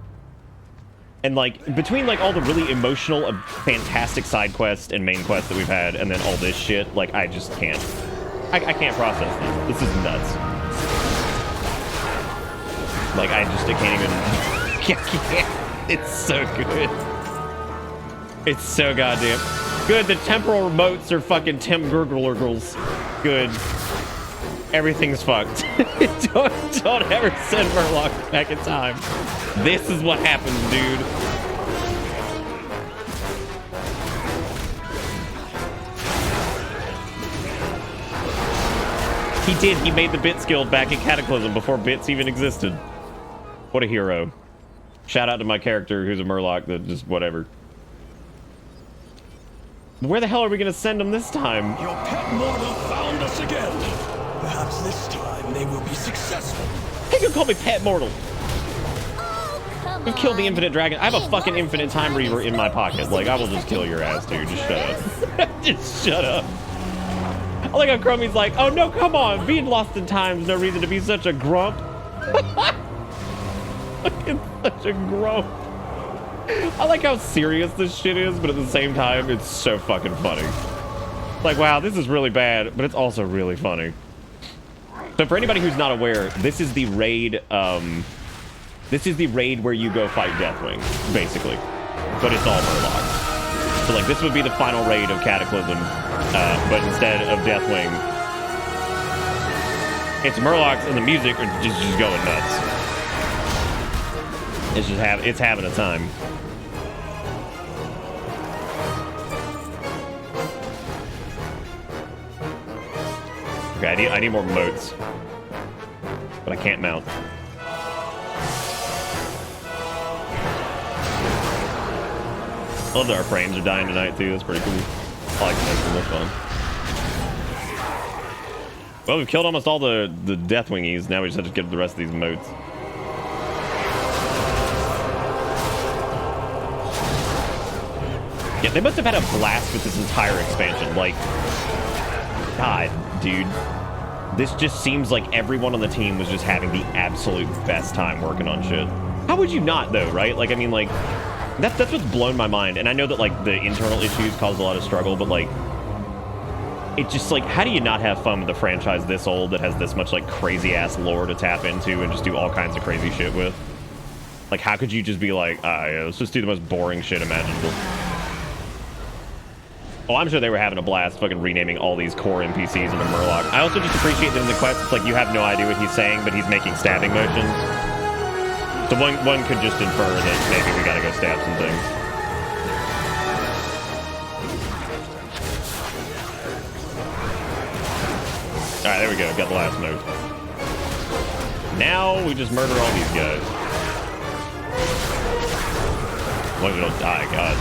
And, like, between, like, all the really emotional, fantastic side quests and main quests that we've had, and then all this shit, like, I just can't. I can't process this. This is nuts. Like, I can't even... It's so good. It's so goddamn... Good, the temporal remotes are fucking Tim Gurglergles. Good. Everything's fucked. don't ever send Murloc back in time. This is what happens, dude. He did. He made the Bits Guild back in Cataclysm before Bits even existed. What a hero. Shout out to my character who's a Murloc that just whatever. Where the hell are we going to send him this time? Your pet mortal found us again. Perhaps this time they will be successful. He can call me Pet Mortal. Oh, come We've killed the on. Infinite Dragon. I have a fucking Infinite Time Reaver in my pocket. Like, I will just kill your ass, dude. Just shut up. Just shut up. I like how Chromie's like, oh no, come on. Being lost in time's no reason to be such a grump. Fucking such a grump. I like how serious this shit is, but at the same time, it's so fucking funny. Like, wow, this is really bad, but it's also really funny. So for anybody who's not aware, this is the raid, where you go fight Deathwing, basically. But it's all Murlocs. So, like, this would be the final raid of Cataclysm, but instead of Deathwing, it's Murlocs and the music are just going nuts. It's having a time. Okay, I need more motes. But I can't mount. I love that our frames are dying tonight too. That's pretty cool. I like to make them look fun. Well, we've killed almost all the Deathwingies. Now we just have to get the rest of these moats. Yeah, they must have had a blast with this entire expansion. Like, God, dude. This just seems like everyone on the team was just having the absolute best time working on shit. How would you not, though, right? Like, I mean, like, that's what's blown my mind. And I know that, like, the internal issues caused a lot of struggle, but, like, it's just, like, how do you not have fun with a franchise this old that has this much, like, crazy-ass lore to tap into and just do all kinds of crazy shit with? Like, how could you just be like, yeah, let's just do the most boring shit imaginable? Oh, I'm sure they were having a blast fucking renaming all these core NPCs into Murloc. I also just appreciate that in the quest, it's like you have no idea what he's saying, but he's making stabbing motions. So one could just infer that maybe we gotta go stab some things. Alright, there we go. Got the last note. Now we just murder all these guys. As long as we don't die, God.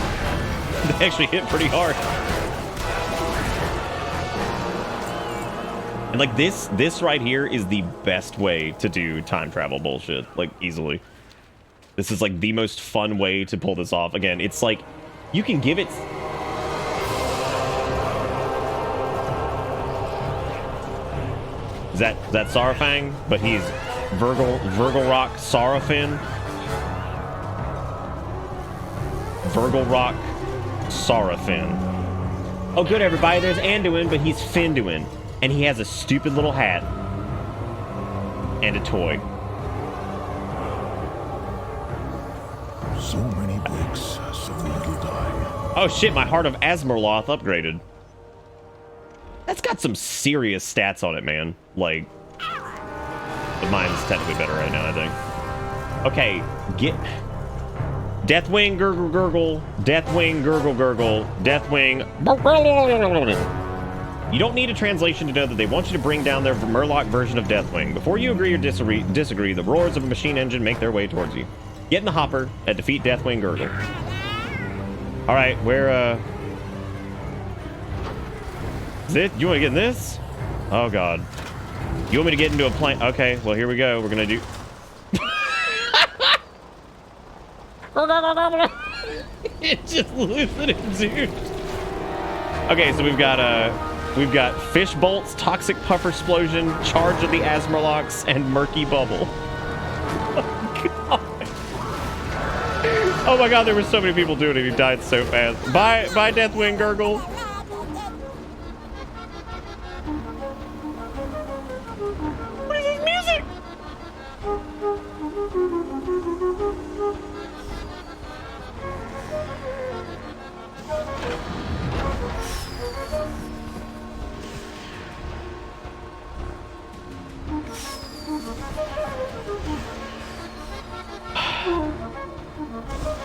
They actually hit pretty hard. And like this right here is the best way to do time travel bullshit, like easily. This is like the most fun way to pull this off. Again, it's like you can give it. Is that Sarafang? But he's Virgilrock Sarafin. Virgilrock Sarafin. Oh, good, everybody. There's Anduin, but he's Finduin. And he has a stupid little hat. And a toy. So many bricks, so little time. Oh, shit. My Heart of Asmerloth upgraded. That's got some serious stats on it, man. Like, but mine's technically better right now, I think. Okay, get... Deathwing, gurgle, gurgle. Deathwing, gurgle, gurgle. Deathwing... You don't need a translation to know that they want you to bring down their Murloc version of Deathwing. Before you agree or disagree, the roars of a machine engine make their way towards you. Get in the hopper and defeat Deathwing Gurgle. Alright, where, Is it? You want to get in this? Oh, God. You want me to get into a plane? Okay, well, here we go. We're going to do... It just loosened it, dude. Okay, so we've got Fish Bolts, Toxic Puffer Explosion, Charge of the Asmerlocs, and Murky Bubble. Oh, God. Oh, my God, there were so many people doing it. He died so fast. Bye, Deathwing Gurgle. What is this music?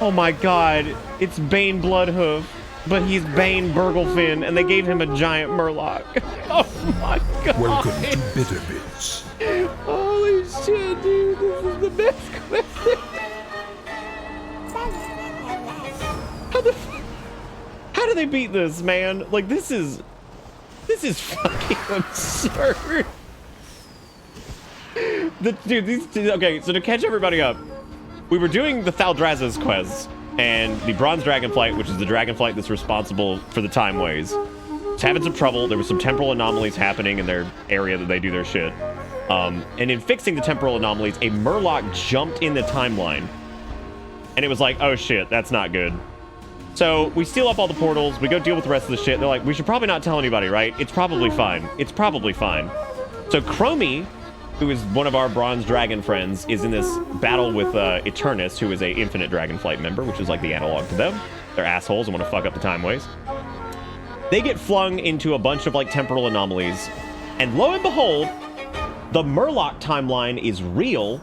Oh my God, it's Bane Bloodhoof, but he's Bane Burglefin, and they gave him a giant Murloc. Oh my God. Welcome to Bitter Bits. Holy shit, dude, this is the best quest. How do they beat this, man? Like, this is fucking absurd. Okay, so to catch everybody up, we were doing the Thaldrasza's quest and the Bronze Dragonflight, which is the Dragonflight that's responsible for the Time Ways. It's having some trouble. There were some temporal anomalies happening in their area that they do their shit. And in fixing the temporal anomalies, a Murloc jumped in the timeline. And it was like, oh shit, that's not good. So we steal up all the portals. We go deal with the rest of the shit. They're like, we should probably not tell anybody, right? It's probably fine. It's probably fine. So Chromie, who is one of our Bronze Dragon friends, is in this battle with Eternus, who is a Infinite Dragonflight member, which is like the analog to them. They're assholes and want to fuck up the Time Ways. They get flung into a bunch of like temporal anomalies, and lo and behold, the Murloc timeline is real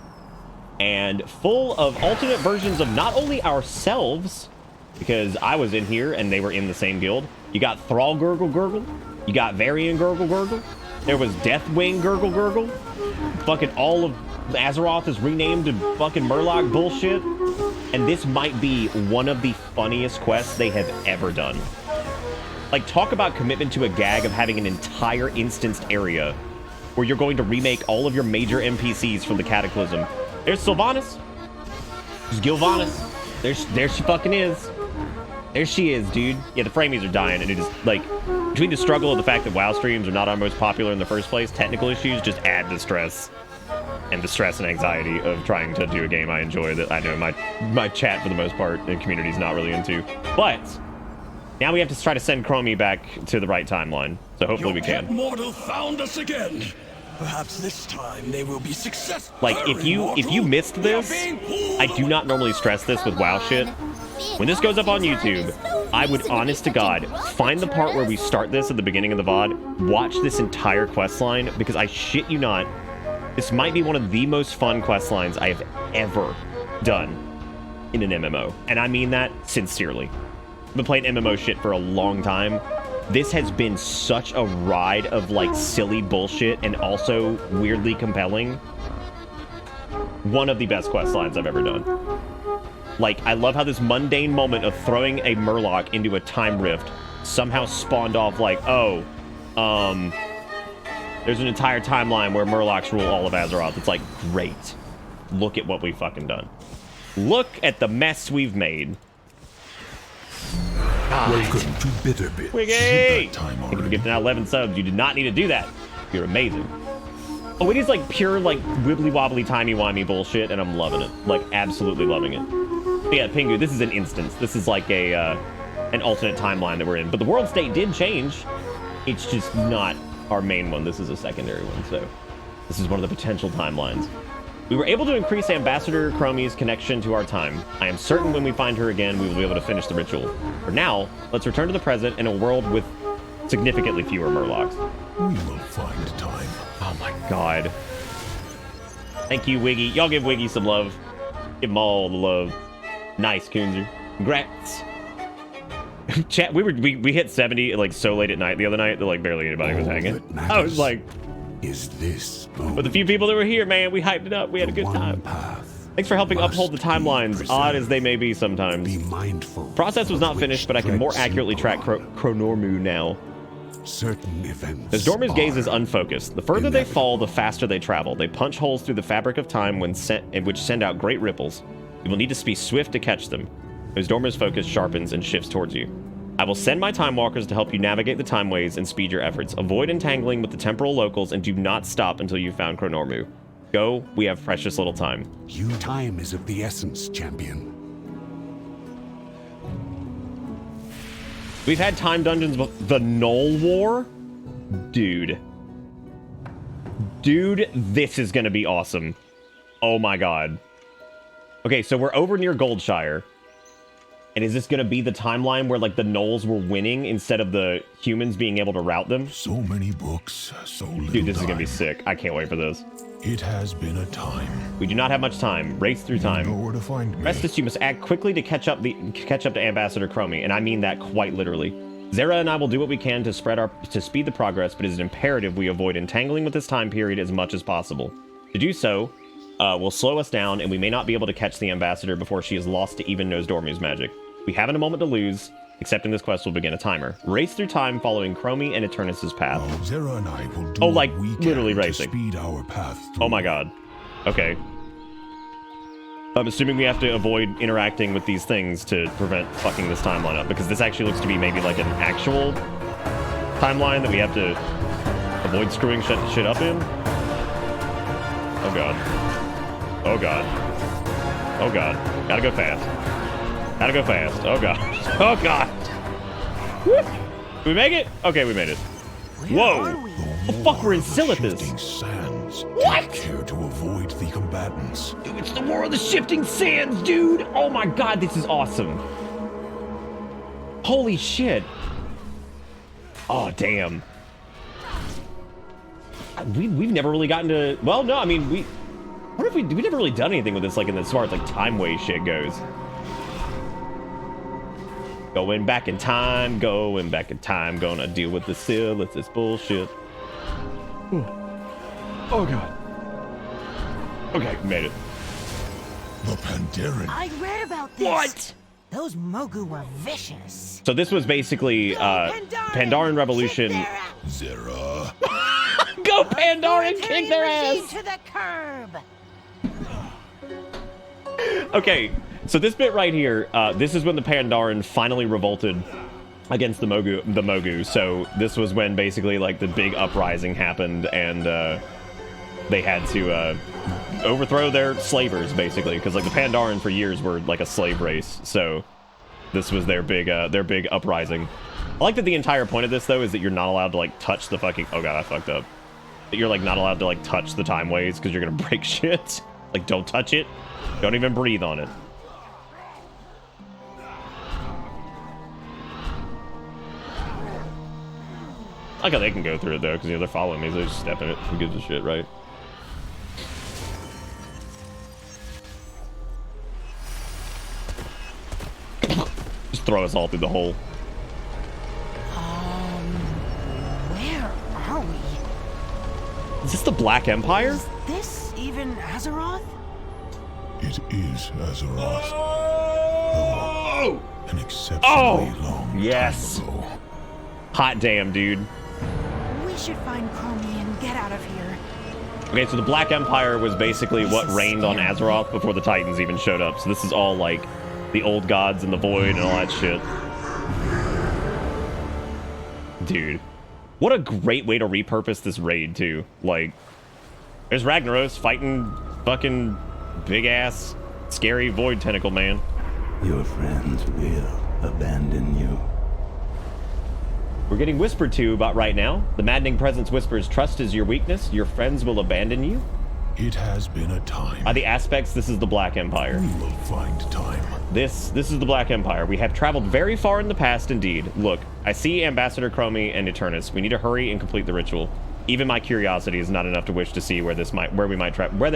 and full of alternate versions of not only ourselves, because I was in here and they were in the same guild. You got Thrall Gurgle Gurgle, you got Varian Gurgle Gurgle, there was Deathwing Gurgle Gurgle. Fucking all of Azeroth is renamed to fucking Murloc bullshit. And this might be one of the funniest quests they have ever done. Like, talk about commitment to a gag of having an entire instanced area where you're going to remake all of your major NPCs from the Cataclysm. There's Sylvanas. There's Gilvanas. There she fucking is. There she is, dude. Yeah, the framies are dying, and it is like between the struggle of the fact that WoW streams are not our most popular in the first place, technical issues just add to stress. And the stress and anxiety of trying to do a game I enjoy that I know my chat for the most part and community is not really into. But now we have to try to send Chromie back to the right timeline. So hopefully we can. Mortal found us again. Perhaps this time they will be successful. Like if you missed this, I do not normally stress this with WoW shit. When this goes up on YouTube, I would, honest to God, find the part where we start this at the beginning of the VOD, watch this entire quest line, because I shit you not, this might be one of the most fun quest lines I have ever done in an MMO. And I mean that sincerely. I've been playing MMO shit for a long time. This has been such a ride of like silly bullshit and also weirdly compelling. One of the best quest lines I've ever done. Like, I love how this mundane moment of throwing a Murloc into a time rift somehow spawned off like, oh, there's an entire timeline where Murlocs rule all of Azeroth. It's like, great. Look at what we've fucking done. Look at the mess we've made. Welcome to Bitterbit. Wiggy! Thank you for gifting out 11 subs. You did not need to do that. You're amazing. Oh, it is like pure, like, wibbly-wobbly, timey-wimey bullshit, and I'm loving it. Like, absolutely loving it. But yeah, Pingu, this is an instance. This is like a, an alternate timeline that we're in. But the world state did change. It's just not our main one. This is a secondary one, so this is one of the potential timelines. We were able to increase Ambassador Chromie's connection to our time. I am certain when we find her again, we will be able to finish the ritual. For now, let's return to the present in a world with significantly fewer Murlocs. We will find time. Oh my god. Thank you, Wiggy. Y'all give Wiggy some love. Give him all the love. Nice, Kunzer. Congrats. Chat, we hit 70 like so late at night the other night that like barely anybody was hanging. I was like, is this but the few people that were here, man, we hyped it up. We had a good time. Thanks for helping uphold the timelines, odd as they may be sometimes. Be mindful. Process was not finished, but I can more accurately track Chronormu now. Certain events. As Dormer's gaze is unfocused, the further they fall, the faster they travel. They punch holes through the fabric of time which send out great ripples. You will need to be swift to catch them. As Dormer's focus sharpens and shifts towards you. I will send my time walkers to help you navigate the time ways and speed your efforts. Avoid entangling with the temporal locals and do not stop until you've found Chronormu. Go, we have precious little time. Time is of the essence, champion. We've had time dungeons, the Null War? Dude, this is gonna be awesome. Oh my god. Okay, so we're over near Goldshire. And is this going to be the timeline where, like, the Gnolls were winning instead of the humans being able to rout them? So many books, so little Dude, this is going to be time. sick. I can't wait for this. It has been a time. We do not have much time. Race through time. You know where to find me. Restus, you must act quickly to catch up to Ambassador Chromie, and I mean that quite literally. Zera and I will do what we can to speed the progress, but it is imperative we avoid entangling with this time period as much as possible. To do so, will slow us down, and we may not be able to catch the Ambassador before she is lost to even knows Dormu's magic. We haven't a moment to lose. Accepting this quest will begin a timer. Race through time following Chromie and Eternus' path. Zera and I will do like, what we can literally to racing. speed our path through. Oh my god. Okay. I'm assuming we have to avoid interacting with these things to prevent fucking this timeline up, because this actually looks to be maybe like an actual timeline that we have to avoid screwing shit up in. Oh god. Oh god. Oh god. Gotta go fast. Gotta go fast. Oh god. Oh god. Woo. Did we make it? Okay, we made it. Whoa. The fuck, we're in Silithus. Sands. What? Take care to avoid the combatants. Dude, it's the War of the Shifting Sands, dude. Oh my god, this is awesome. Holy shit. Oh damn. We've never really gotten to. Well, no, I mean we never really done anything with this, like in as far as like time way shit goes. Going back in time, gonna deal with the Silithus bullshit. Ooh. Oh god. Okay, made it. The Pandaren. I read about this. What? Those Mogu were vicious. So this was basically Pandaren Revolution. Zera. Go Pandaren, kick their ass! To the curb. Okay, so this bit right here, this is when the Pandaren finally revolted against the Mogu. So this was when basically like the big uprising happened, and they had to overthrow their slavers basically, because like the Pandaren for years were like a slave race. So this was their big uprising. I like that the entire point of this though is that you're not allowed to like touch the fucking, oh god, I fucked up. That you're like not allowed to like touch the time ways because you're gonna break shit. Like don't touch it. Don't even breathe on it. I like how they can go through it though, because they're following me, so they just step in it. Who gives a shit, right? Just throw us all through the hole. Where are we? Is this the Black Empire? Is this even Azeroth? It is Azeroth. Oh! An exceptionally long yes. time ago. Hot damn, dude. We should find Chromie and get out of here. Okay, so the Black Empire was basically what reigned on Azeroth before the Titans even showed up. So this is all like the old gods and the void and all that shit. Dude. What a great way to repurpose this raid, too. Like, there's Ragnaros fighting fucking big-ass, scary void tentacle man. Your friends will abandon you. We're getting whispered to about right now. The maddening presence whispers, trust is your weakness. Your friends will abandon you. It has been a time. By the aspects, this is the Black Empire. We will find time. This is the Black Empire. We have traveled very far in the past indeed. Look, I see Ambassador Chromie and Eternus. We need to hurry and complete the ritual. Even my curiosity is not enough to wish to see where they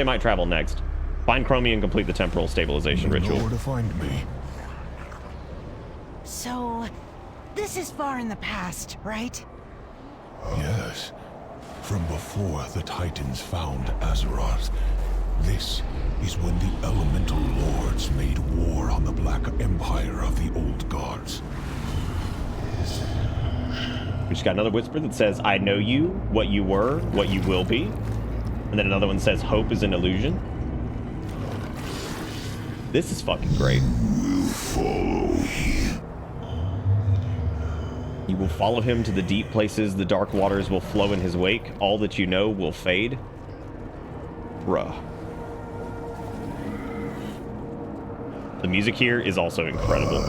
might travel next. Find Chromie and complete the temporal stabilization ritual. You know where to find me. So, this is far in the past, right? Yes. From before the Titans found Azeroth. This is when the Elemental Lords made war on the Black Empire of the Old Gods. We just got another whisper that says, I know you, what you were, what you will be. And then another one says, hope is an illusion. This is fucking great. You will follow him to the deep places. The dark waters will flow in his wake. All that you know will fade. Bruh. The music here is also incredible.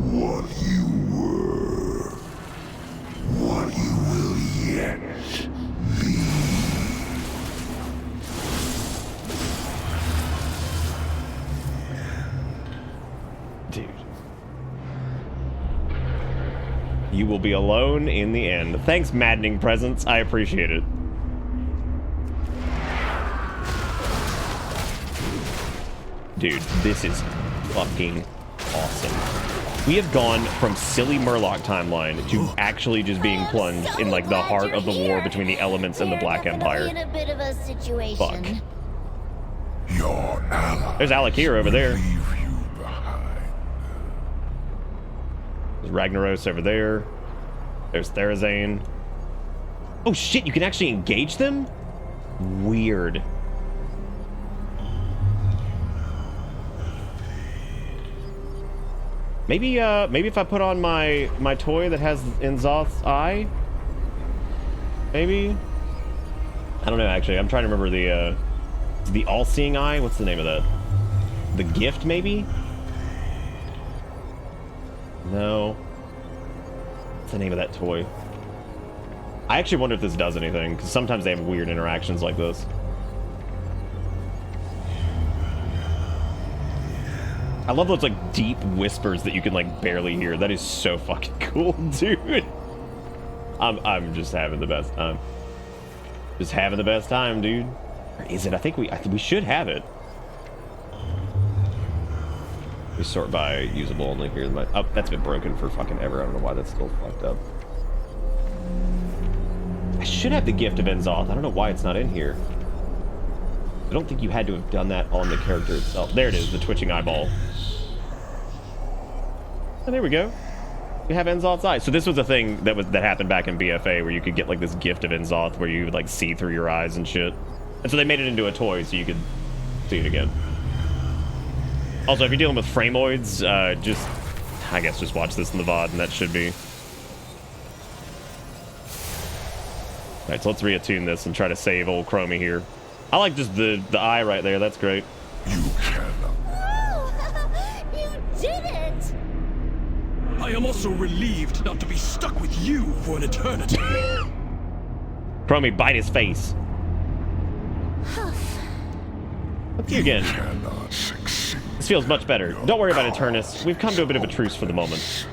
What you were. What you will yet be. Dude. You will be alone in the end. Thanks, maddening presence. I appreciate it. Dude, this is fucking awesome. We have gone from silly Murloc timeline to actually just being plunged in like the heart of the war between the elements and the Black Empire. In a bit of a situation. Fuck. Your ally. There's Alakir over there. Leave you behind. There's Ragnaros over there. There's Therazane. Oh shit, you can actually engage them? Weird. Maybe if I put on my toy that has N'Zoth's eye, maybe. I don't know. Actually, I'm trying to remember the all-seeing eye. What's the name of that? The gift, maybe. No. What's the name of that toy? I actually wonder if this does anything, because sometimes they have weird interactions like this. I love those like deep whispers that you can like barely hear. That is so fucking cool, dude. I'm just having the best time. Just having the best time, dude. Or is it? I think we should have it. We sort by usable only here. Oh, that's been broken for fucking ever. I don't know why that's still fucked up. I should have the gift of N'Zoth. I don't know why it's not in here. I don't think you had to have done that on the character itself. There it is, the twitching eyeball. Oh, there we go. You have Enzoth's eye. So this was a thing that happened back in BFA where you could get like this gift of Enzoth where you would like see through your eyes and shit. And so they made it into a toy so you could see it again. Also, if you're dealing with framoids, I guess just watch this in the VOD and that should be. Alright, so let's reattune this and try to save old Chromie here. I like just the eye right there, that's great. You cannot. Oh, you did it! I am also relieved not to be stuck with you for an eternity. Chromie, bite his face. Let's see again. Cannot succeed. This feels much better. Don't worry about Eternus. We've come to a bit of a truce for the moment.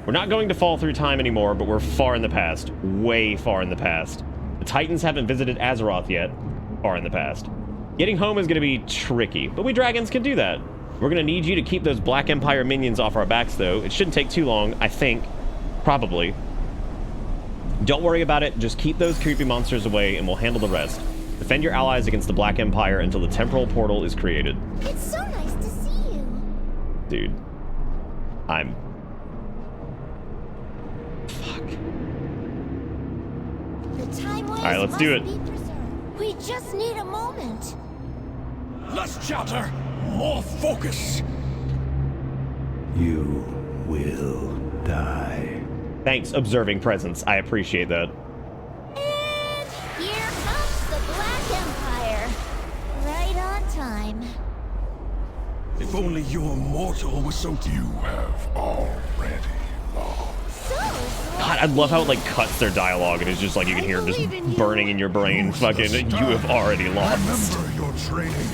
We're not going to fall through time anymore, but we're far in the past. Way far in the past. The Titans haven't visited Azeroth yet. Far in the past. Getting home is going to be tricky, but we dragons can do that. We're going to need you to keep those Black Empire minions off our backs, though. It shouldn't take too long, I think. Probably. Don't worry about it. Just keep those creepy monsters away, and we'll handle the rest. Defend your allies against the Black Empire until the temporal portal is created. It's so nice to see you. Dude. Fuck. The time waves Alright, let's do it. must be preserved. We just need a moment. Less chatter, more focus. You will die. Thanks, observing presence. I appreciate that. And here comes the Black Empire. Right on time. If only your mortal was so... You have already lost. So, God, I love how it like cuts their dialogue and it's just like you can hear it just burning in your brain. Fucking, you have already lost. Remember your training.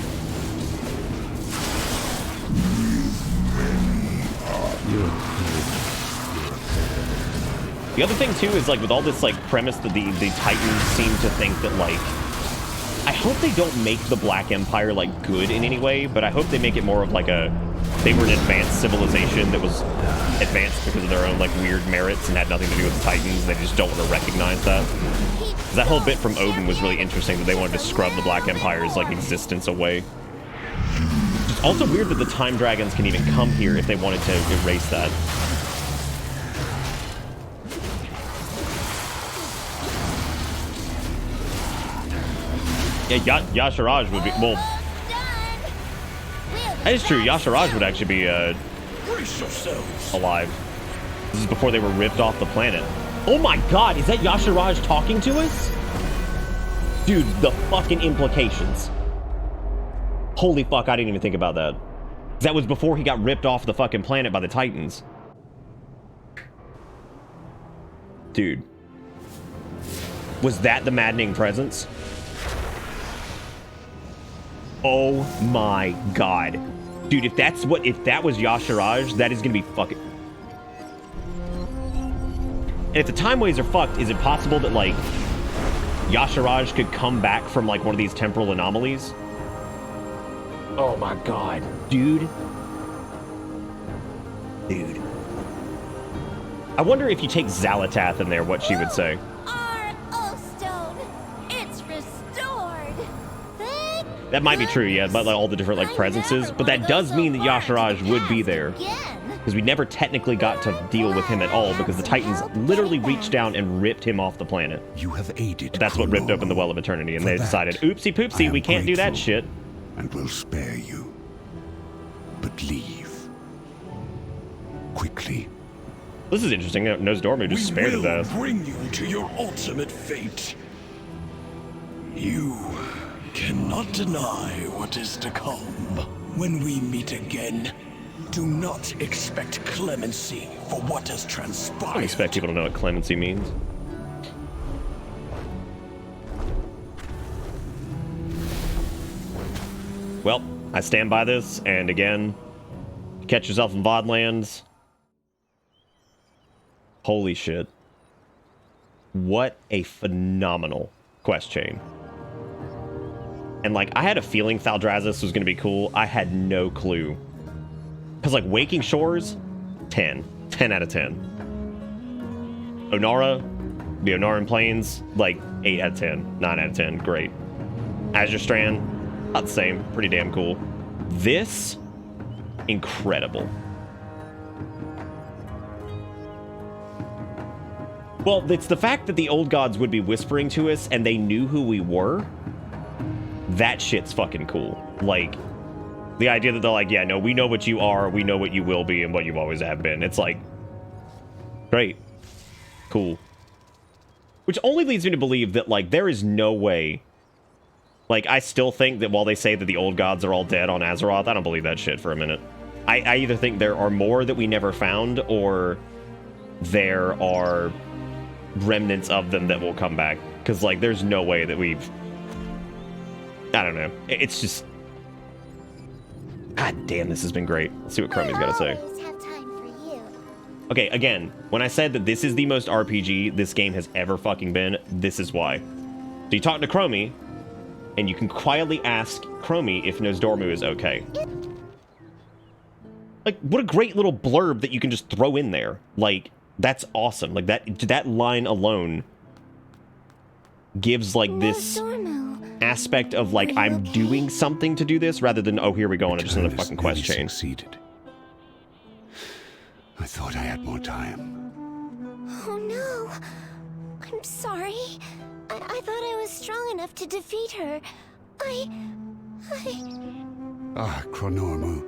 The other thing too is like with all this like premise that the Titans seem to think that like, I hope they don't make the Black Empire like good in any way, but I hope they make it more of like they were an advanced civilization that was advanced because of their own like weird merits and had nothing to do with the Titans. They just don't want to recognize that. That whole bit from Odin was really interesting, that they wanted to scrub the Black Empire's like existence away. It's also weird that the Time Dragons can even come here if they wanted to erase that. Yeah, Yasharaj would be, well, that is true. Yasharaj would actually be Brace yourselves. alive. This is before they were ripped off the planet. Oh my god, is that Yasharaj talking to us? Dude, the fucking implications. Holy fuck, I didn't even think about that. That was before he got ripped off the fucking planet by the Titans. Dude. Was that the maddening presence? Oh my god. Dude, if that was Yasharaj, that is gonna be fucking... And if the time waves are fucked, is it possible that, like, Yasharaj could come back from, like, one of these temporal anomalies? Oh my god. Dude. Dude. I wonder if you take Xalatath in there, what she would say. Our Oathstone, it's restored. Thank That might be true, yeah, but like all the different like presences. But that does mean that Yasharaj would be there. Because we never technically got to deal with him at all because the Titans literally reached down and ripped him off the planet. You have aided. That's what ripped open the Well of Eternity, and they decided, oopsie poopsie, we can't do that shit. And will spare you. But leave. Quickly. This is interesting. Nosdormu just spared We that. will bring you to your ultimate fate. You cannot deny what is to come. When we meet again, do not expect clemency for what has I transpired. don't expect people to know what clemency means. Well, I stand by this, and again, catch yourself in VOD lands. Holy shit. What a phenomenal quest chain. And like, I had a feeling Thaldraszus was going to be cool. I had no clue. Because like, Waking Shores, 10. 10 out of 10. Onara, the Onaran Plains, like 8 out of 10. 9 out of 10. Great. Azure Strand, about the same. Pretty damn cool. This, incredible. Well, it's the fact that the old gods would be whispering to us and they knew who we were. That shit's fucking cool. Like, the idea that they're like, yeah, no, we know what you are, we know what you will be, and what you always have been. It's like, great. Cool. Which only leads me to believe that, like, there is no way... Like, I still think that while they say that the old gods are all dead on Azeroth, I don't believe that shit for a minute. I either think there are more that we never found, or there are remnants of them that will come back. Because, like, there's no way that we've... I don't know. It's just... God damn, this has been great. Let's see what Chromie's got to say. Okay, again, when I said that this is the most RPG this game has ever fucking been, this is why. So you talk to Chromie, and you can quietly ask Chromie if Nosdormu is okay. Like, what a great little blurb that you can just throw in there. Like, that's awesome. Like, that line alone gives, like, this aspect of, like, I'm doing something to do this, rather than, oh, here we go on just another fucking quest chain. Succeeded. I thought I had more time. Oh no! I'm sorry. I thought I was strong enough to defeat her. Ah, Chronormu.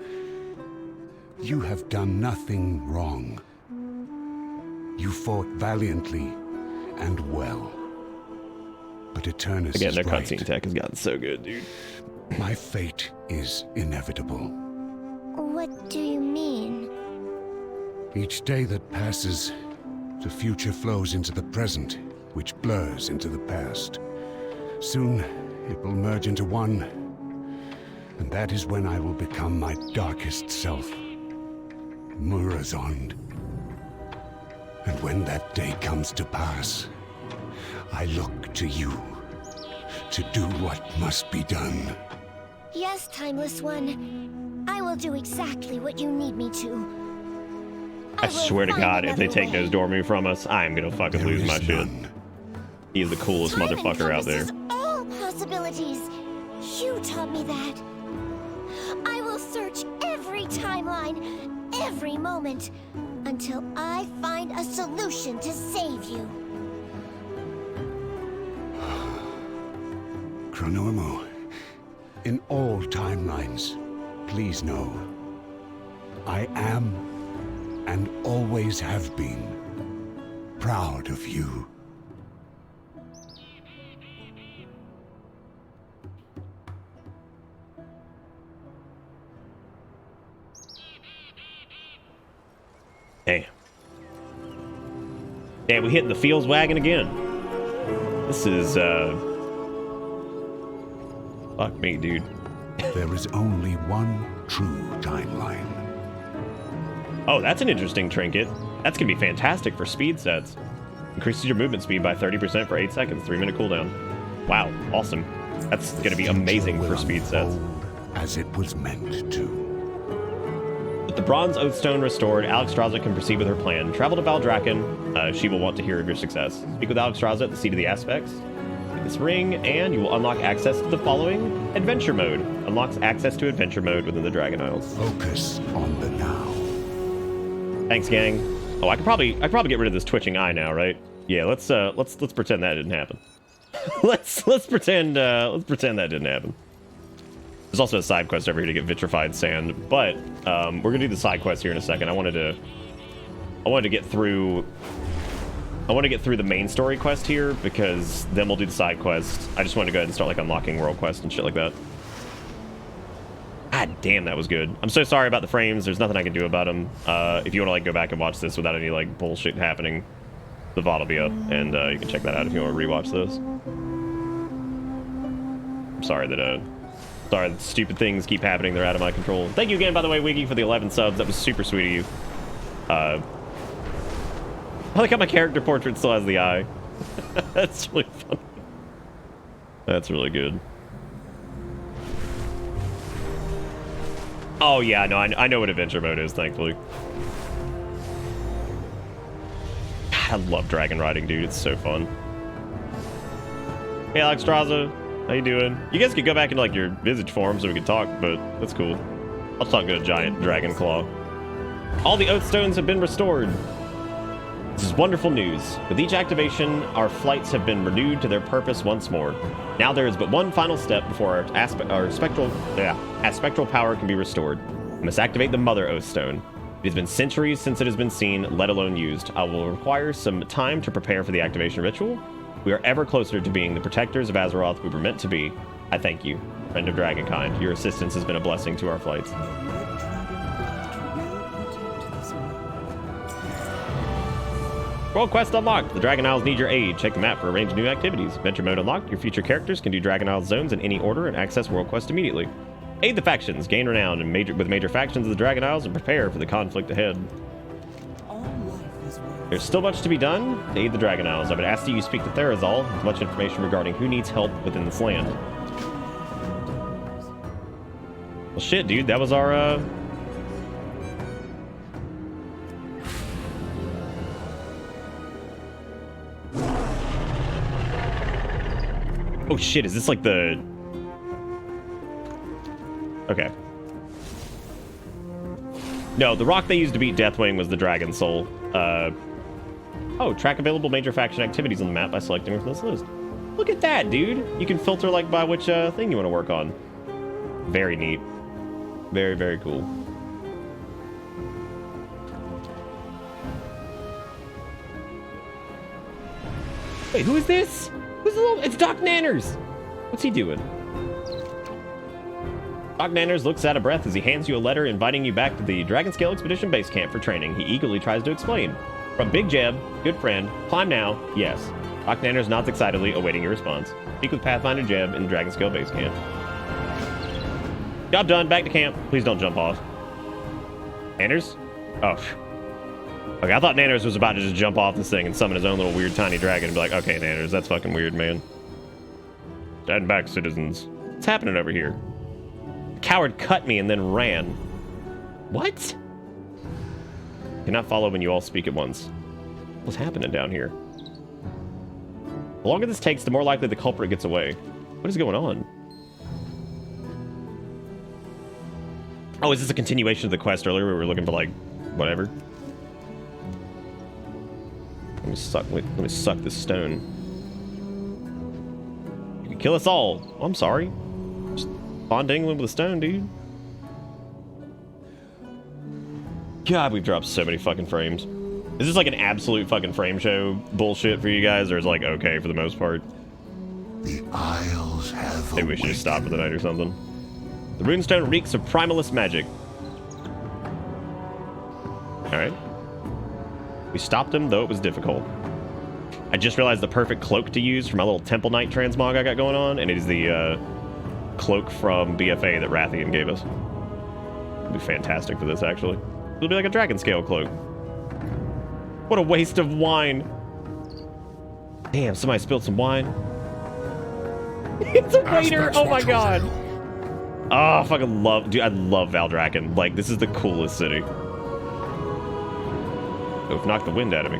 You have done nothing wrong. You fought valiantly and well. But Eternus Again, is their right. cutscene tech has gotten so good, dude. My fate is inevitable. What do you mean? Each day that passes, the future flows into the present, which blurs into the past. Soon, it will merge into one, and that is when I will become my darkest self, Murazond. And when that day comes to pass, I look to you to do what must be done. Yes, Timeless One. I will do exactly what you need me to. I swear to God, if they take Nosdormu from us, I am gonna fucking lose my shit. He is the coolest motherfucker out there. All possibilities. You taught me that. I will search every timeline, every moment, until I find a solution to save you. Chronormu, in all timelines, please know, I am, and always have been, proud of you. Damn. Damn, we hit the Fields wagon again. This is, fuck me, dude. There is only one true timeline. Oh, that's an interesting trinket. That's gonna be fantastic for speed sets. Increases your movement speed by 30% for 8 seconds, 3-minute cooldown. Wow, awesome. That's gonna be amazing for speed sets. As it was meant to. With the Bronze Oathstone restored, Alexstrasza can proceed with her plan. Travel to Baldraken. She will want to hear of your success. Speak with Alexstrasza at the Seat of the Aspects. Get this ring, and you will unlock access to the following Adventure Mode. Unlocks access to Adventure Mode within the Dragon Isles. Focus on the now. Thanks, gang. Oh, I could probably get rid of this twitching eye now, right? Yeah, let's pretend that didn't happen. let's pretend that didn't happen. There's also a side quest over here to get vitrified sand, but we're gonna do the side quest here in a second. I wanted to get through the main story quest here, because then we'll do the side quest. I just wanted to go ahead and start like unlocking world quests and shit like that. God damn, that was good. I'm so sorry about the frames. There's nothing I can do about them. If you want to like go back and watch this without any like bullshit happening, the VOD will be up, and you can check that out if you want to rewatch this. I'm sorry that stupid things keep happening. They're out of my control. Thank you again, by the way, Wiggy, for the 11 subs. That was super sweet of you. I like how my character portrait still has the eye. That's really funny. That's really good. Oh yeah, no, I know what adventure mode is, thankfully. God, I love dragon riding, dude. It's so fun. Hey, Alexstrasza. How you doing? You guys could go back into like your Visage form so we could talk, but that's cool. I'll talk to a giant dragon claw. All the Oathstones have been restored. This is wonderful news. With each activation, our flights have been renewed to their purpose once more. Now there is but one final step before our spectral power can be restored. We must activate the Mother Oath Stone. It has been centuries since it has been seen, let alone used. I will require some time to prepare for the activation ritual. We are ever closer to being the protectors of Azeroth we were meant to be. I thank you, friend of Dragonkind. Your assistance has been a blessing to our flights. World quest unlocked. The Dragon Isles need your aid. Check the map for a range of new activities. Venture mode unlocked. Your future characters can do Dragon Isles zones in any order and access world quest immediately. Aid the factions, gain renown with major factions of the Dragon Isles, and prepare for the conflict ahead. There's still much to be done to aid the Dragon Isles. I would ask that you speak to Therazal with much information regarding who needs help within this land. Well, shit, dude. That was our, Oh shit, is this like the... Okay. No, the rock they used to beat Deathwing was the Dragon Soul. Oh, track available major faction activities on the map by selecting from this list. Look at that, dude. You can filter like by which thing you want to work on. Very neat. Very, very cool. Wait, who is this? Who's the little... It's Doc Nanners! What's he doing? Doc Nanners looks out of breath as he hands you a letter inviting you back to the Dragonscale Expedition base camp for training. He eagerly tries to explain. From Big Jeb, good friend, climb now, yes. Doc Nanners nods excitedly, awaiting your response. Speak with Pathfinder Jeb in the Dragonscale base camp. Job done, back to camp. Please don't jump off. Nanners? Oh. Okay, I thought Nanners was about to just jump off this thing and summon his own little weird tiny dragon and be like, okay, Nanners, that's fucking weird, man. Stand back, citizens. What's happening over here? The coward cut me and then ran. What? Cannot follow when you all speak at once. What's happening down here? The longer this takes, the more likely the culprit gets away. What is going on? Oh, is this a continuation of the quest earlier where we were looking for, like, whatever? Let me suck this stone. You can kill us all. Oh, I'm sorry. Just Bond England with a stone, dude. God, we've dropped so many fucking frames. Is this like an absolute fucking frame show bullshit for you guys, or is it like okay for the most part? The Isles have Maybe we should just stop for the night or something. The runestone reeks of primalist magic. Alright. We stopped him, though it was difficult. I just realized the perfect cloak to use for my little Temple Knight transmog I got going on, and it is the cloak from BFA that Rathian gave us. It'll be fantastic for this, actually. It'll be like a dragon scale cloak. What a waste of wine. Damn, somebody spilled some wine. It's a waiter! Oh my god! Oh, I fucking love... Dude, I love Valdrakken. Like, this is the coolest city. Oh, knocked the wind out of me.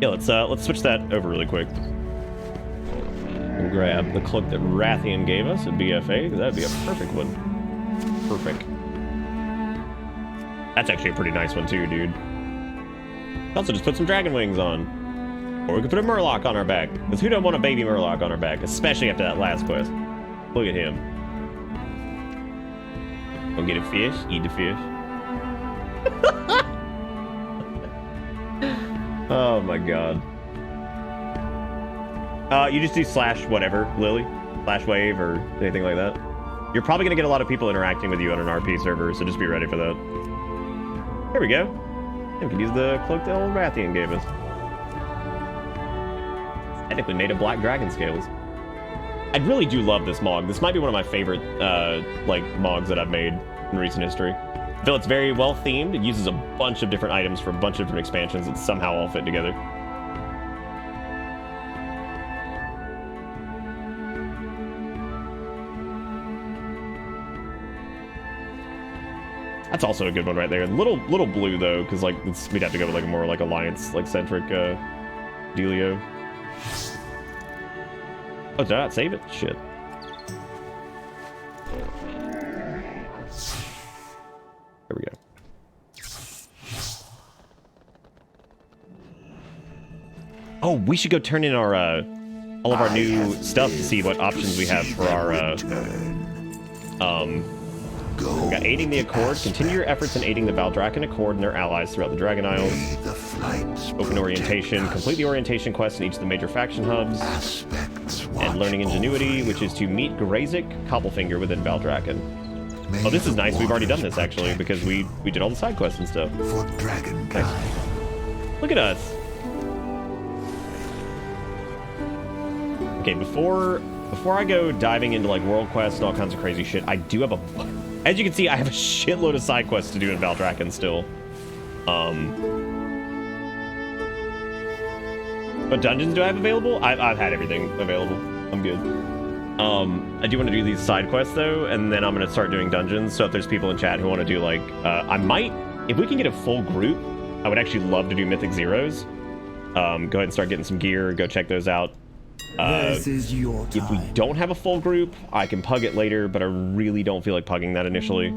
Yeah, let's switch that over really quick. And grab the cloak that Rathian gave us at BFA, because that'd be a perfect one. Perfect. That's actually a pretty nice one too, dude. Also, just put some dragon wings on. Or we could put a Murloc on our back. Because who don't want a baby Murloc on our back? Especially after that last quest. Look at him. Go get a fish, eat the fish. Oh my god. You just do slash whatever, Lily. Slash wave or anything like that. You're probably going to get a lot of people interacting with you on an RP server, so just be ready for that. There we go. We can use the cloak that old Rathian gave us. Technically made of black dragon scales. I really do love this Mog. This might be one of my favorite, like, Mogs that I've made in recent history. I feel it's very well themed. It uses a bunch of different items from a bunch of different expansions that somehow all fit together. That's also a good one right there. Little blue though, because like we'd have to go with like a more like alliance like centric dealio. Oh, did I not save it? Shit. There we go. Oh, we should go turn in our all of our new stuff to see what options we have for our we got aiding the Accord. Continue your efforts in aiding the Valdrakken Accord and their allies throughout the Dragon Isles. Open orientation. Complete the orientation quest in each of the major faction hubs. And learning ingenuity, which is to meet Grazik Cobblefinger within Valdrakken. Oh, this is nice. We've already done this actually because we did all the side quests and stuff. Nice. Look at us. Okay, before I go diving into like world quests and all kinds of crazy shit, I do have as you can see, I have a shitload of side quests to do in Valdrakken still. What dungeons do I have available? I've had everything available. I'm good. I do want to do these side quests though, and then I'm gonna start doing dungeons. So if there's people in chat who want to do like, I might, if we can get a full group, I would actually love to do Mythic Zeros. Go ahead and start getting some gear. Go check those out. This is your time. If we don't have a full group, I can pug it later, but I really don't feel like pugging that initially.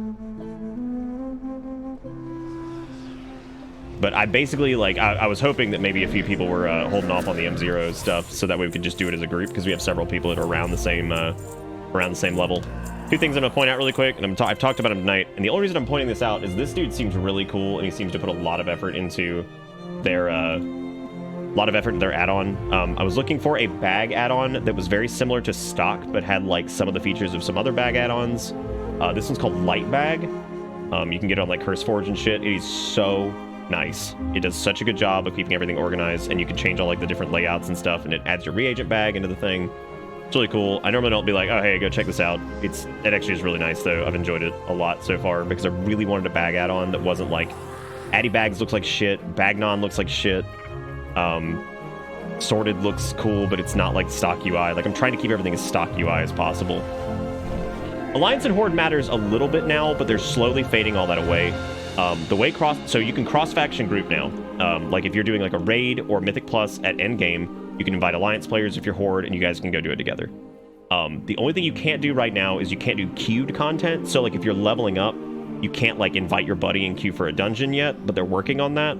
But I basically, like, I was hoping that maybe a few people were holding off on the M0 stuff, so that way we could just do it as a group, because we have several people that are around the same level. Two things I'm going to point out really quick, and I've talked about them tonight, and the only reason I'm pointing this out is this dude seems really cool, and he seems to put a lot of effort into their add-on. I was looking for a bag add-on that was very similar to stock, but had like some of the features of some other bag add-ons. This one's called Light Bag. You can get it on like CurseForge and shit. It is so nice. It does such a good job of keeping everything organized, and you can change all like the different layouts and stuff, and it adds your reagent bag into the thing. It's really cool. I normally don't be like, oh hey, go check this out. It actually is really nice though. I've enjoyed it a lot so far because I really wanted a bag add-on that wasn't like Addy Bags looks like shit, Bagnon looks like shit. Sorted looks cool, but it's not like stock UI. Like, I'm trying to keep everything as stock UI as possible. Alliance and Horde matters a little bit now, but they're slowly fading all that away. So you can cross-faction group now. Like, if you're doing like a raid or Mythic Plus at endgame, you can invite Alliance players if you're Horde, and you guys can go do it together. The only thing you can't do right now is you can't do queued content. So, like, if you're leveling up, you can't, like, invite your buddy and queue for a dungeon yet, but they're working on that.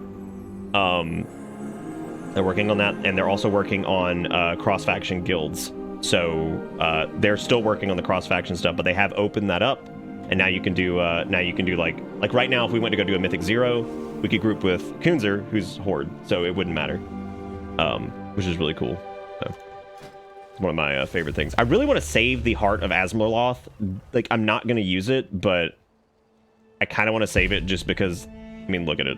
They're working on that, and they're also working on cross-faction guilds. So they're still working on the cross-faction stuff, but they have opened that up, and now you can do like right now, if we went to go do a Mythic Zero, we could group with Kunzer, who's Horde, so it wouldn't matter, which is really cool. So it's one of my favorite things. I really want to save the Heart of Azmorloth. Like, I'm not going to use it, but I kind of want to save it just because, I mean, look at it.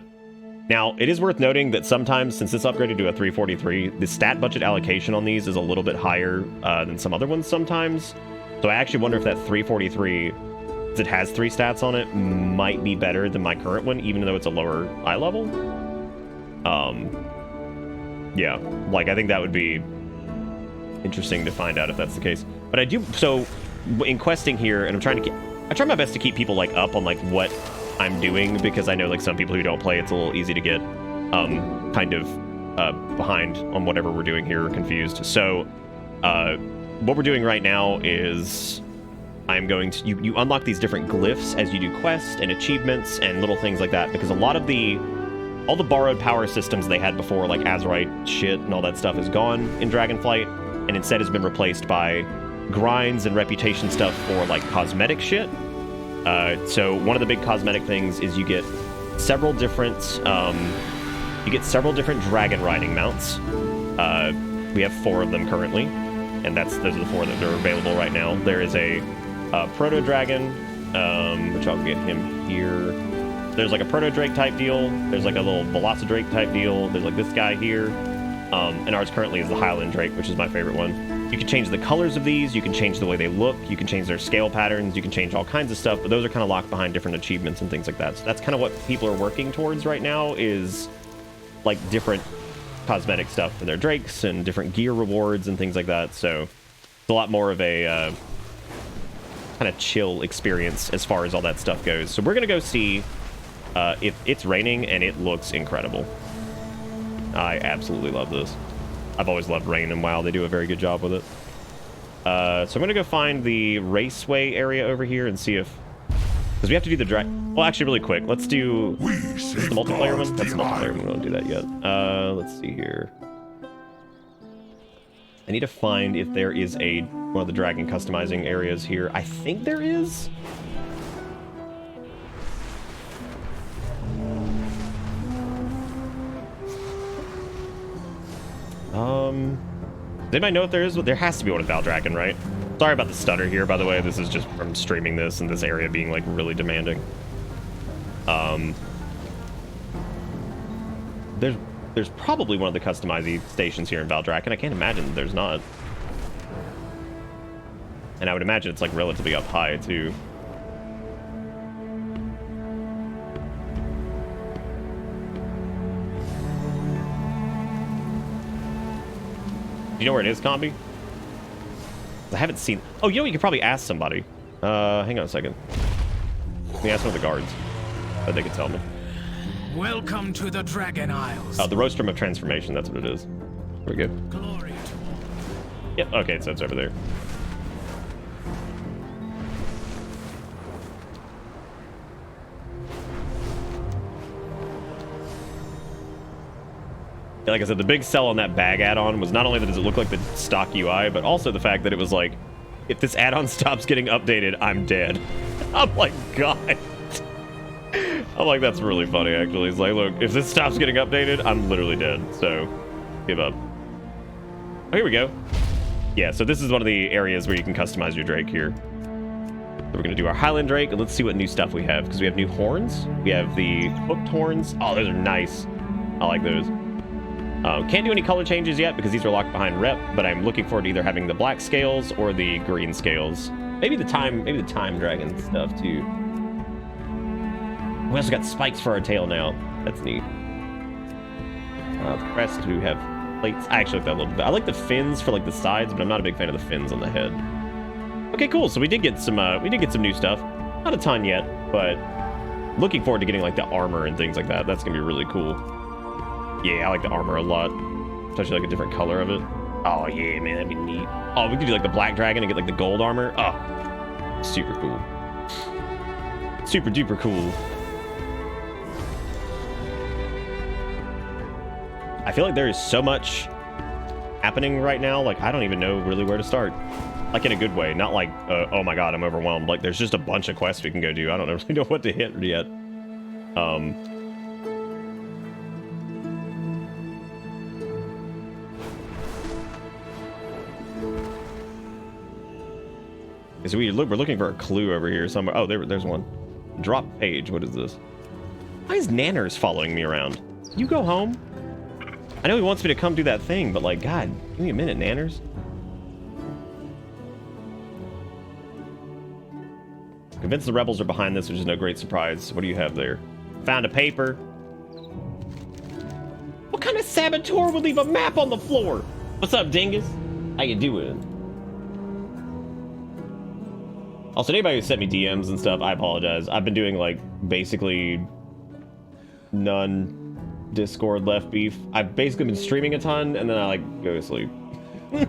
Now, it is worth noting that sometimes, since it's upgraded to a 343, the stat budget allocation on these is a little bit higher than some other ones sometimes. So I actually wonder if that 343, because it has 3 stats on it, might be better than my current one, even though it's a lower eye level. Yeah, like, I think that would be interesting to find out if that's the case. But I do, so in questing here, and I try my best to keep people, like, up on, like, what I'm doing, because I know like some people who don't play, it's a little easy to get kind of behind on whatever we're doing here, or confused. So what we're doing right now is I'm going to you unlock these different glyphs as you do quests and achievements and little things like that, because a lot of all the borrowed power systems they had before, like Azerite shit and all that stuff, is gone in Dragonflight, and instead has been replaced by grinds and reputation stuff for like cosmetic shit. So one of the big cosmetic things is you get several different dragon riding mounts. We have 4 of them currently, and those are the 4 that are available right now. There is a proto dragon, which I'll get him here. There's like a proto drake type deal. There's like a little velocidrake type deal. There's like this guy here, and ours currently is the Highland Drake, which is my favorite one. You can change the colors of these, you can change the way they look, you can change their scale patterns, you can change all kinds of stuff, but those are kind of locked behind different achievements and things like that. So that's kind of what people are working towards right now, is like different cosmetic stuff for their drakes and different gear rewards and things like that. So it's a lot more of a kind of chill experience as far as all that stuff goes. So we're going to go see if it's raining, and it looks incredible. I absolutely love this. I've always loved rain, and WoW, they do a very good job with it. So I'm going to go find the raceway area over here and see if Because we have to do the well, actually, really quick. Let's do the multiplayer one. That's the multiplayer one. We don't do that yet. Let's see here. I need to find if there is one of the dragon customizing areas here. I think there is. Does anybody know if there is? There has to be one with Valdragon, right? Sorry about the stutter here, by the way. This is just from streaming this and this area being like really demanding. There's probably one of the customizing stations here in Valdragon. I can't imagine that there's not. And I would imagine it's like relatively up high too. Do you know where it is, Combi? I haven't seen... Oh, you know what? You could probably ask somebody. Hang on a second. Let me ask one of the guards. But they could tell me. Welcome to the Dragon Isles. Oh, the Rostrum of Transformation. That's what it is. There we go. Glory to all. Yep, okay, so it's over there. Like I said, the big sell on that bag add-on was not only that does it look like the stock UI, but also the fact that it was like, if this add-on stops getting updated, I'm dead. I'm like, God. I'm like, that's really funny, actually. It's like, look, if this stops getting updated, I'm literally dead. So, give up. Oh, here we go. Yeah, so this is one of the areas where you can customize your Drake here. So we're going to do our Highland Drake, and let's see what new stuff we have, because we have new horns. We have the hooked horns. Oh, those are nice. I like those. Can't do any color changes yet because these are locked behind rep, but I'm looking forward to either having the black scales or the green scales. Maybe the time dragon stuff too. We also got spikes for our tail now. That's neat. The crest, we have plates. I actually like that a little bit. I like the fins for like the sides, but I'm not a big fan of the fins on the head. Okay, cool. So we did get some new stuff. Not a ton yet, but looking forward to getting like the armor and things like that. That's gonna be really cool. Yeah, I like the armor a lot. Especially like a different color of it. Oh yeah, man, that'd be neat. Oh, we could do like the black dragon and get like the gold armor. Oh, super cool. Super duper cool. I feel like there is so much happening right now. Like, I don't even know really where to start. Like in a good way, not like, oh my God, I'm overwhelmed. Like there's just a bunch of quests we can go do. I don't really know what to hit yet. So we're looking for a clue over here somewhere. Oh, there's one. Drop page. What is this? Why is Nanners following me around? You go home. I know he wants me to come do that thing, but like, God, give me a minute, Nanners. Convince the rebels are behind this, which is no great surprise. What do you have there? Found a paper. What kind of saboteur would leave a map on the floor? What's up, dingus? How you doing? Also, anybody who sent me DMs and stuff, I apologize. I've been doing, like, basically none Discord left beef. I've basically been streaming a ton, and then I, like, go to sleep.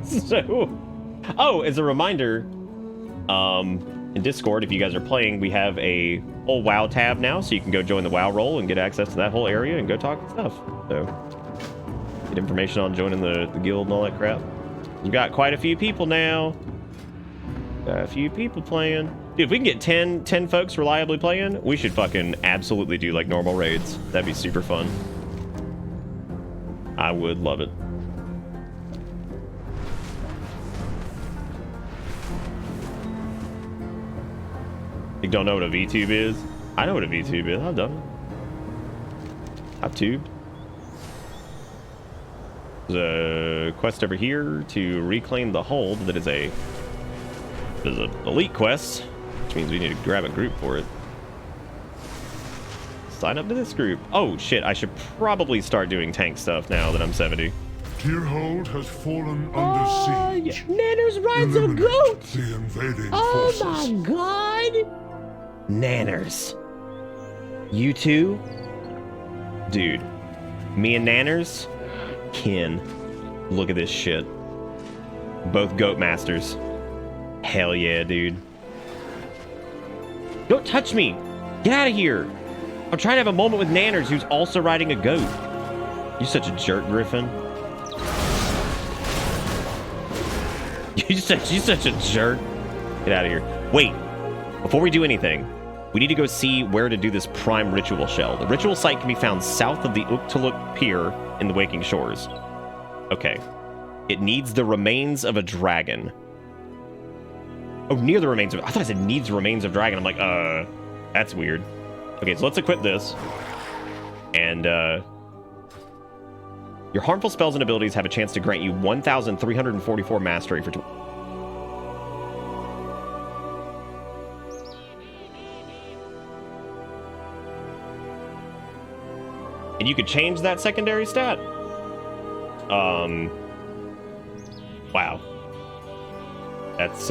So, oh, as a reminder, in Discord, if you guys are playing, we have a whole WoW tab now, so you can go join the WoW role and get access to that whole area and go talk and stuff. So, get information on joining the guild and all that crap. We've got quite a few people now. Got a few people playing. Dude, if we can get 10 folks reliably playing, we should fucking absolutely do like normal raids. That'd be super fun. I would love it. You don't know what a VTube is? I know what a VTube is. I've done it. I've tubed. There's a quest over here to reclaim the hold that is a... There's an elite quest, which means we need to grab a group for it. Sign up to this group. Oh shit, I should probably start doing tank stuff now that I'm 70. Tierhold has fallen under siege. Yeah. Nanners rides a goat! The invading forces. forces. My god! Nanners. You two? Dude. Me and Nanners? Kin. Look at this shit. Both goat masters. Hell yeah, dude. Don't touch me. Get out of here. I'm trying to have a moment with Nanners, who's also riding a goat. You're such a jerk, Griffin. You're such a jerk. Get out of here. Wait. Before we do anything, we need to go see where to do this prime ritual shell. The ritual site can be found south of the Uktaluk Pier in the Waking Shores. Okay. It needs the remains of a dragon. Oh, near the remains of... I thought I said needs the remains of dragon. I'm like, that's weird. Okay, so let's equip this. And, your harmful spells and abilities have a chance to grant you 1,344 mastery for... And you could change that secondary stat. Wow. That's,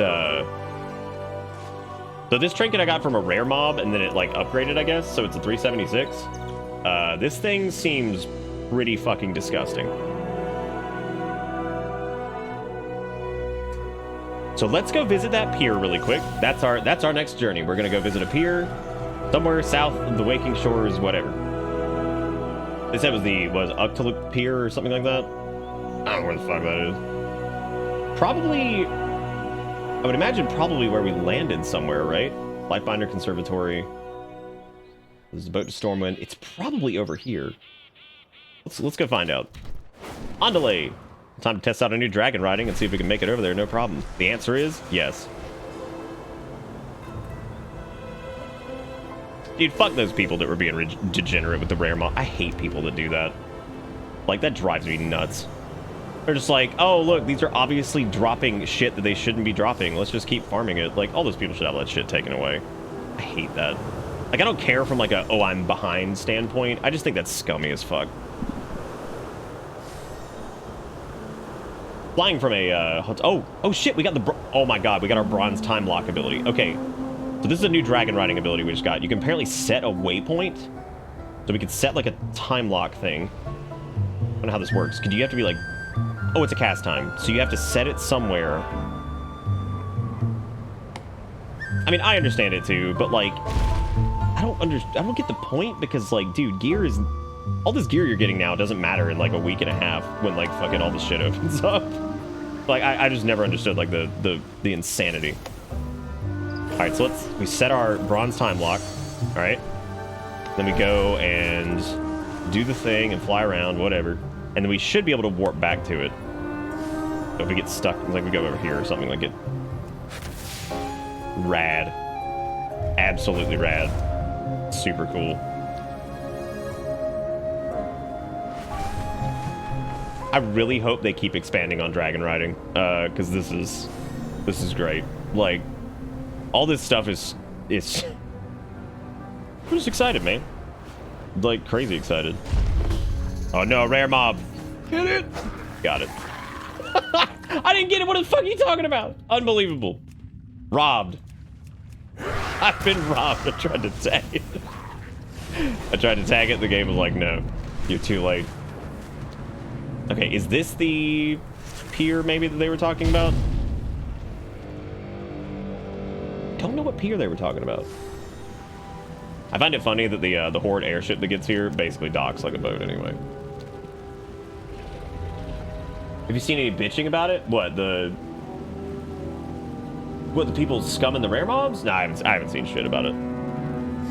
So this trinket I got from a rare mob, and then it, like, upgraded, I guess, so it's a 376. This thing seems pretty fucking disgusting. So let's go visit that pier really quick. That's our next journey. We're gonna go visit a pier somewhere south of the Waking Shores, whatever. They said it was Uktaluk Pier or something like that. I don't know where the fuck that is. Probably, I would imagine probably where we landed somewhere, right? Lightbinder Conservatory. There's a boat to Stormwind. It's probably over here. Let's go find out. On delay. Time to test out a new dragon riding and see if we can make it over there, no problem. The answer is yes. Dude, fuck those people that were being degenerate with the rare mob. I hate people that do that. Like, that drives me nuts. They're just like, oh, look, these are obviously dropping shit that they shouldn't be dropping. Let's just keep farming it. Like, all those people should have that shit taken away. I hate that. Like, I don't care from, like, a, oh, I'm behind standpoint. I just think that's scummy as fuck. Flying from a, oh, shit, we got the, oh my god, we got our bronze time lock ability. Okay, so this is a new dragon riding ability we just got. You can apparently set a waypoint. So we could set, like, a time lock thing. I don't know how this works. Could you have to be, like, oh, it's a cast time. So you have to set it somewhere. I mean, I understand it too, but, like, I don't get the point because, like, dude, gear is, all this gear you're getting now doesn't matter in, like, a week and a half when, like, fucking all this shit opens up. Like, I just never understood, like, the insanity. All right, so we set our bronze time lock. All right. Then we go and do the thing and fly around, whatever. And then we should be able to warp back to it. So if we get stuck, like we go over here or something, like it. Rad. Absolutely rad. Super cool. I really hope they keep expanding on dragon riding, because this is great. Like, all this stuff is I'm just excited, man. Like, crazy excited. Oh no, rare mob. Get it? Got it. I didn't get it. What the fuck are you talking about? Unbelievable. Robbed. I've been robbed. I tried to tag it. I tried to tag it. The game was like, no, you're too late. Okay, is this the pier maybe that they were talking about? Don't know what pier they were talking about. I find it funny that the Horde airship that gets here basically docks like a boat anyway. Have you seen any bitching about it? What, the people scumming the rare mobs? No, I haven't seen shit about it.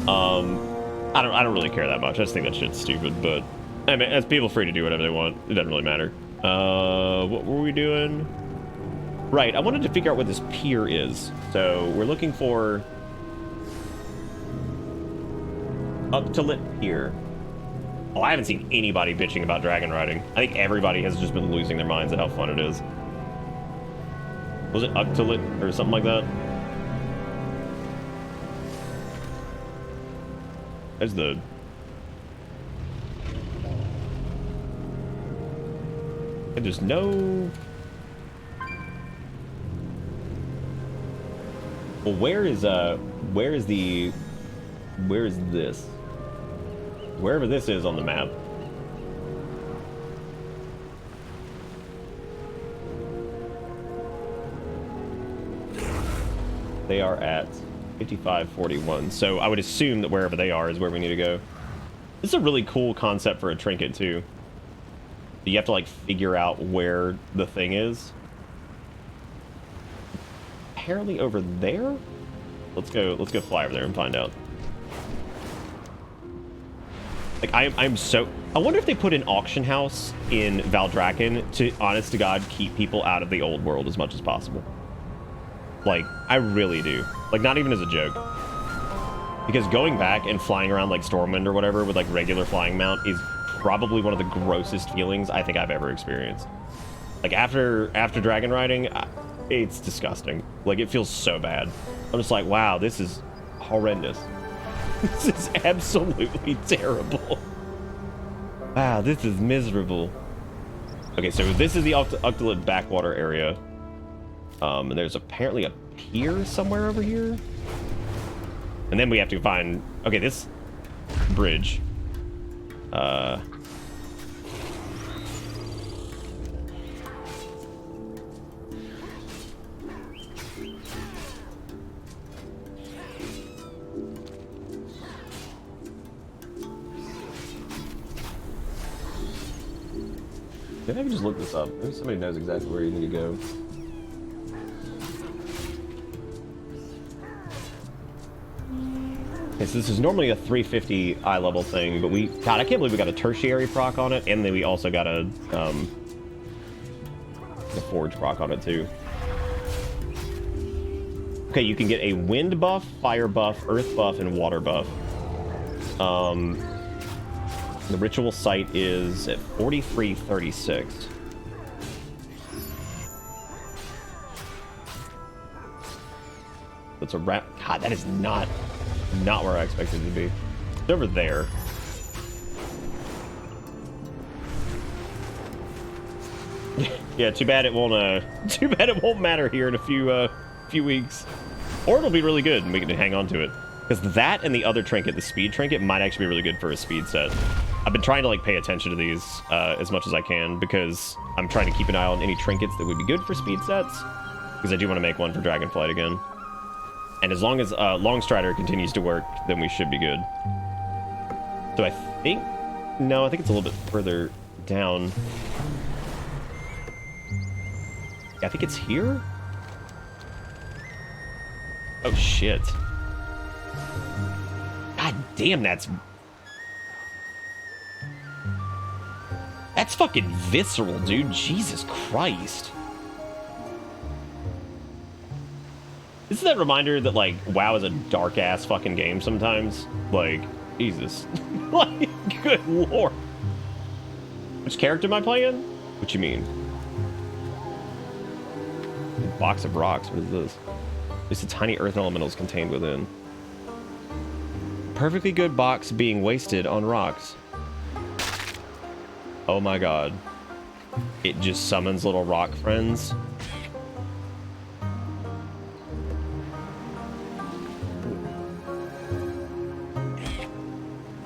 I don't really care that much. I just think that shit's stupid, but I mean, as people free to do whatever they want. It doesn't really matter. What were we doing? Right, I wanted to figure out what this pier is. So we're looking for Uktaluk Pier. Oh, I haven't seen anybody bitching about dragon riding. I think everybody has just been losing their minds at how fun it is. Was it Uktaluk or something like that? There's the... And there's no... Well, where is this? Wherever this is on the map. They are at 5541. So I would assume that wherever they are is where we need to go. This is a really cool concept for a trinket too. You have to like figure out where the thing is. Apparently over there. Let's go fly over there and find out. Like I'm so, I wonder if they put an auction house in Valdrakken to, honest to God, keep people out of the old world as much as possible. Like, I really do. Like, not even as a joke. Because going back and flying around like Stormwind or whatever with like regular flying mount is probably one of the grossest feelings I think I've ever experienced. Like after dragon riding, it's disgusting. Like it feels so bad. I'm just like, wow, this is horrendous. This is absolutely terrible. Wow, this is miserable. Okay, so this is the Uctolid backwater area. And there's apparently a pier somewhere over here. And then we have to find, okay, this bridge. Maybe I can just look this up. Maybe somebody knows exactly where you need to go. Okay, so this is normally a 350 eye level thing, but God, I can't believe we got a tertiary proc on it, and then we also got a forge proc on it too. Okay, you can get a wind buff, fire buff, earth buff, and water buff. The ritual site is at 4336. That's a wrap. God, that is not where I expected it to be. It's over there. Yeah, too bad it won't matter here in a few weeks. Or it'll be really good and we can hang on to it. Because that and the other trinket, the speed trinket, might actually be really good for a speed set. I've been trying to like pay attention to these as much as I can because I'm trying to keep an eye on any trinkets that would be good for speed sets. Because I do want to make one for Dragonflight again. And as long as Longstrider continues to work, then we should be good. So I think... No, I think it's a little bit further down. Yeah, I think it's here? Oh, shit. God damn, that's fucking visceral, dude. Jesus Christ. This is that reminder that, like, WoW is a dark-ass fucking game sometimes. Like, Jesus. Like, good lord. Which character am I playing? What you mean? A box of rocks. What is this? It's a tiny earth elementals contained within. Perfectly good box being wasted on rocks. Oh my god. It just summons little rock friends.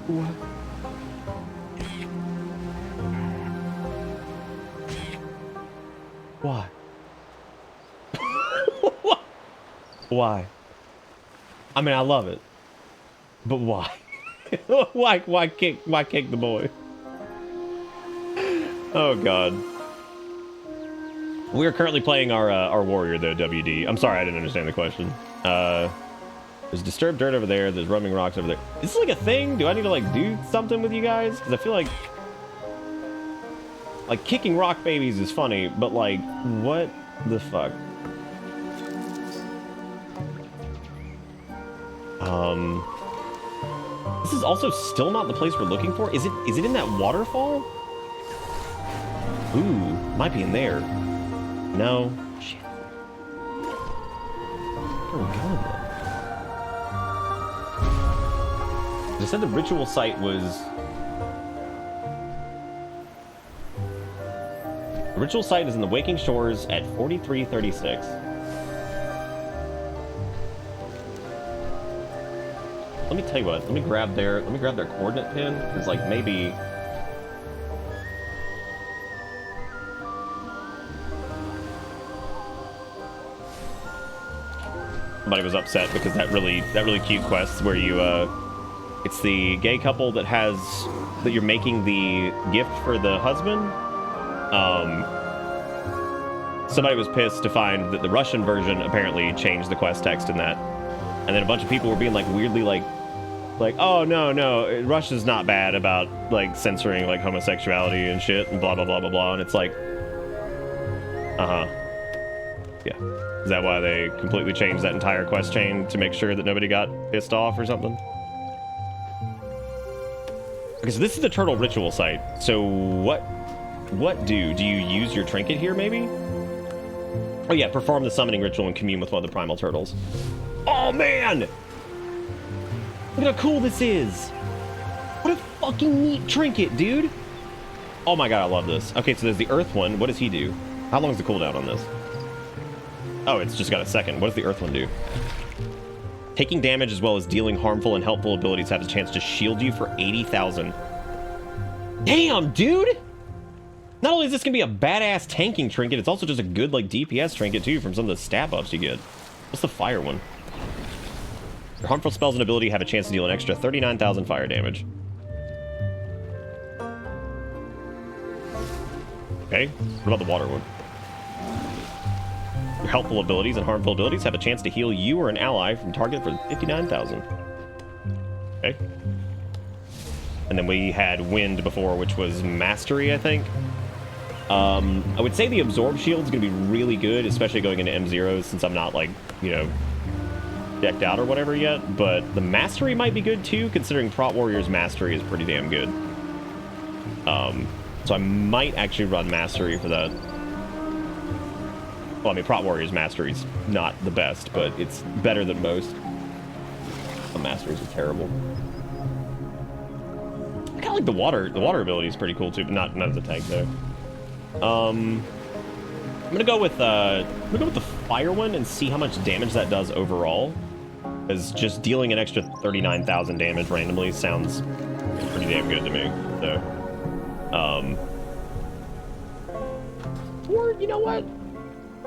What? Why? Why? I mean, I love it. But why? why kick the boy? Oh god. We are currently playing our warrior though, WD. I'm sorry, I didn't understand the question. There's disturbed dirt over there. There's roaming rocks over there. Is this like a thing? Do I need to like do something with you guys? Because I feel like kicking rock babies is funny, but like what the fuck? This is also still not the place we're looking for. Is it in that waterfall? Ooh, might be in there. No. Shit. Where are we going then? They said the ritual site was... The ritual site is in the Waking Shores at 4336. Let me tell you what, let me grab their coordinate pin, because like maybe... somebody was upset because that really cute quest where you it's the gay couple that you're making the gift for the husband. Somebody was pissed to find that the Russian version apparently changed the quest text in that, and then a bunch of people were being like weirdly like, oh no, Russia's not bad about like censoring like homosexuality and shit and blah blah blah blah blah, and it's like, yeah. Is that why they completely changed that entire quest chain to make sure that nobody got pissed off or something? Okay, so this is the turtle ritual site. So what do you use your trinket here maybe? Oh yeah, perform the summoning ritual and commune with one of the primal turtles. Oh man! Look at how cool this is! What a fucking neat trinket, dude! Oh my god, I love this. Okay, so there's the earth one. What does he do? How long is the cooldown on this? Oh, it's just got a second. What does the earth one do? Taking damage as well as dealing harmful and helpful abilities have a chance to shield you for 80,000. Damn, dude! Not only is this gonna be a badass tanking trinket, it's also just a good like DPS trinket too from some of the stat buffs you get. What's the fire one? Your harmful spells and ability have a chance to deal an extra 39,000 fire damage. Okay, what about the water one? Your helpful abilities and harmful abilities have a chance to heal you or an ally from target for 59,000. Okay. And then we had wind before, which was mastery, I think. I would say the absorb shield is going to be really good, especially going into M0s since I'm not like, you know, decked out or whatever yet. But the mastery might be good too, considering Prot Warrior's mastery is pretty damn good. So I might actually run mastery for that. Well, I mean, Prot Warrior's mastery's not the best, but it's better than most. The masteries are terrible. I kind of like the water. The water ability is pretty cool too, but not as a tank though. I'm gonna go with the fire one and see how much damage that does overall. Because just dealing an extra 39,000 damage randomly sounds pretty damn good to me. So, or you know what?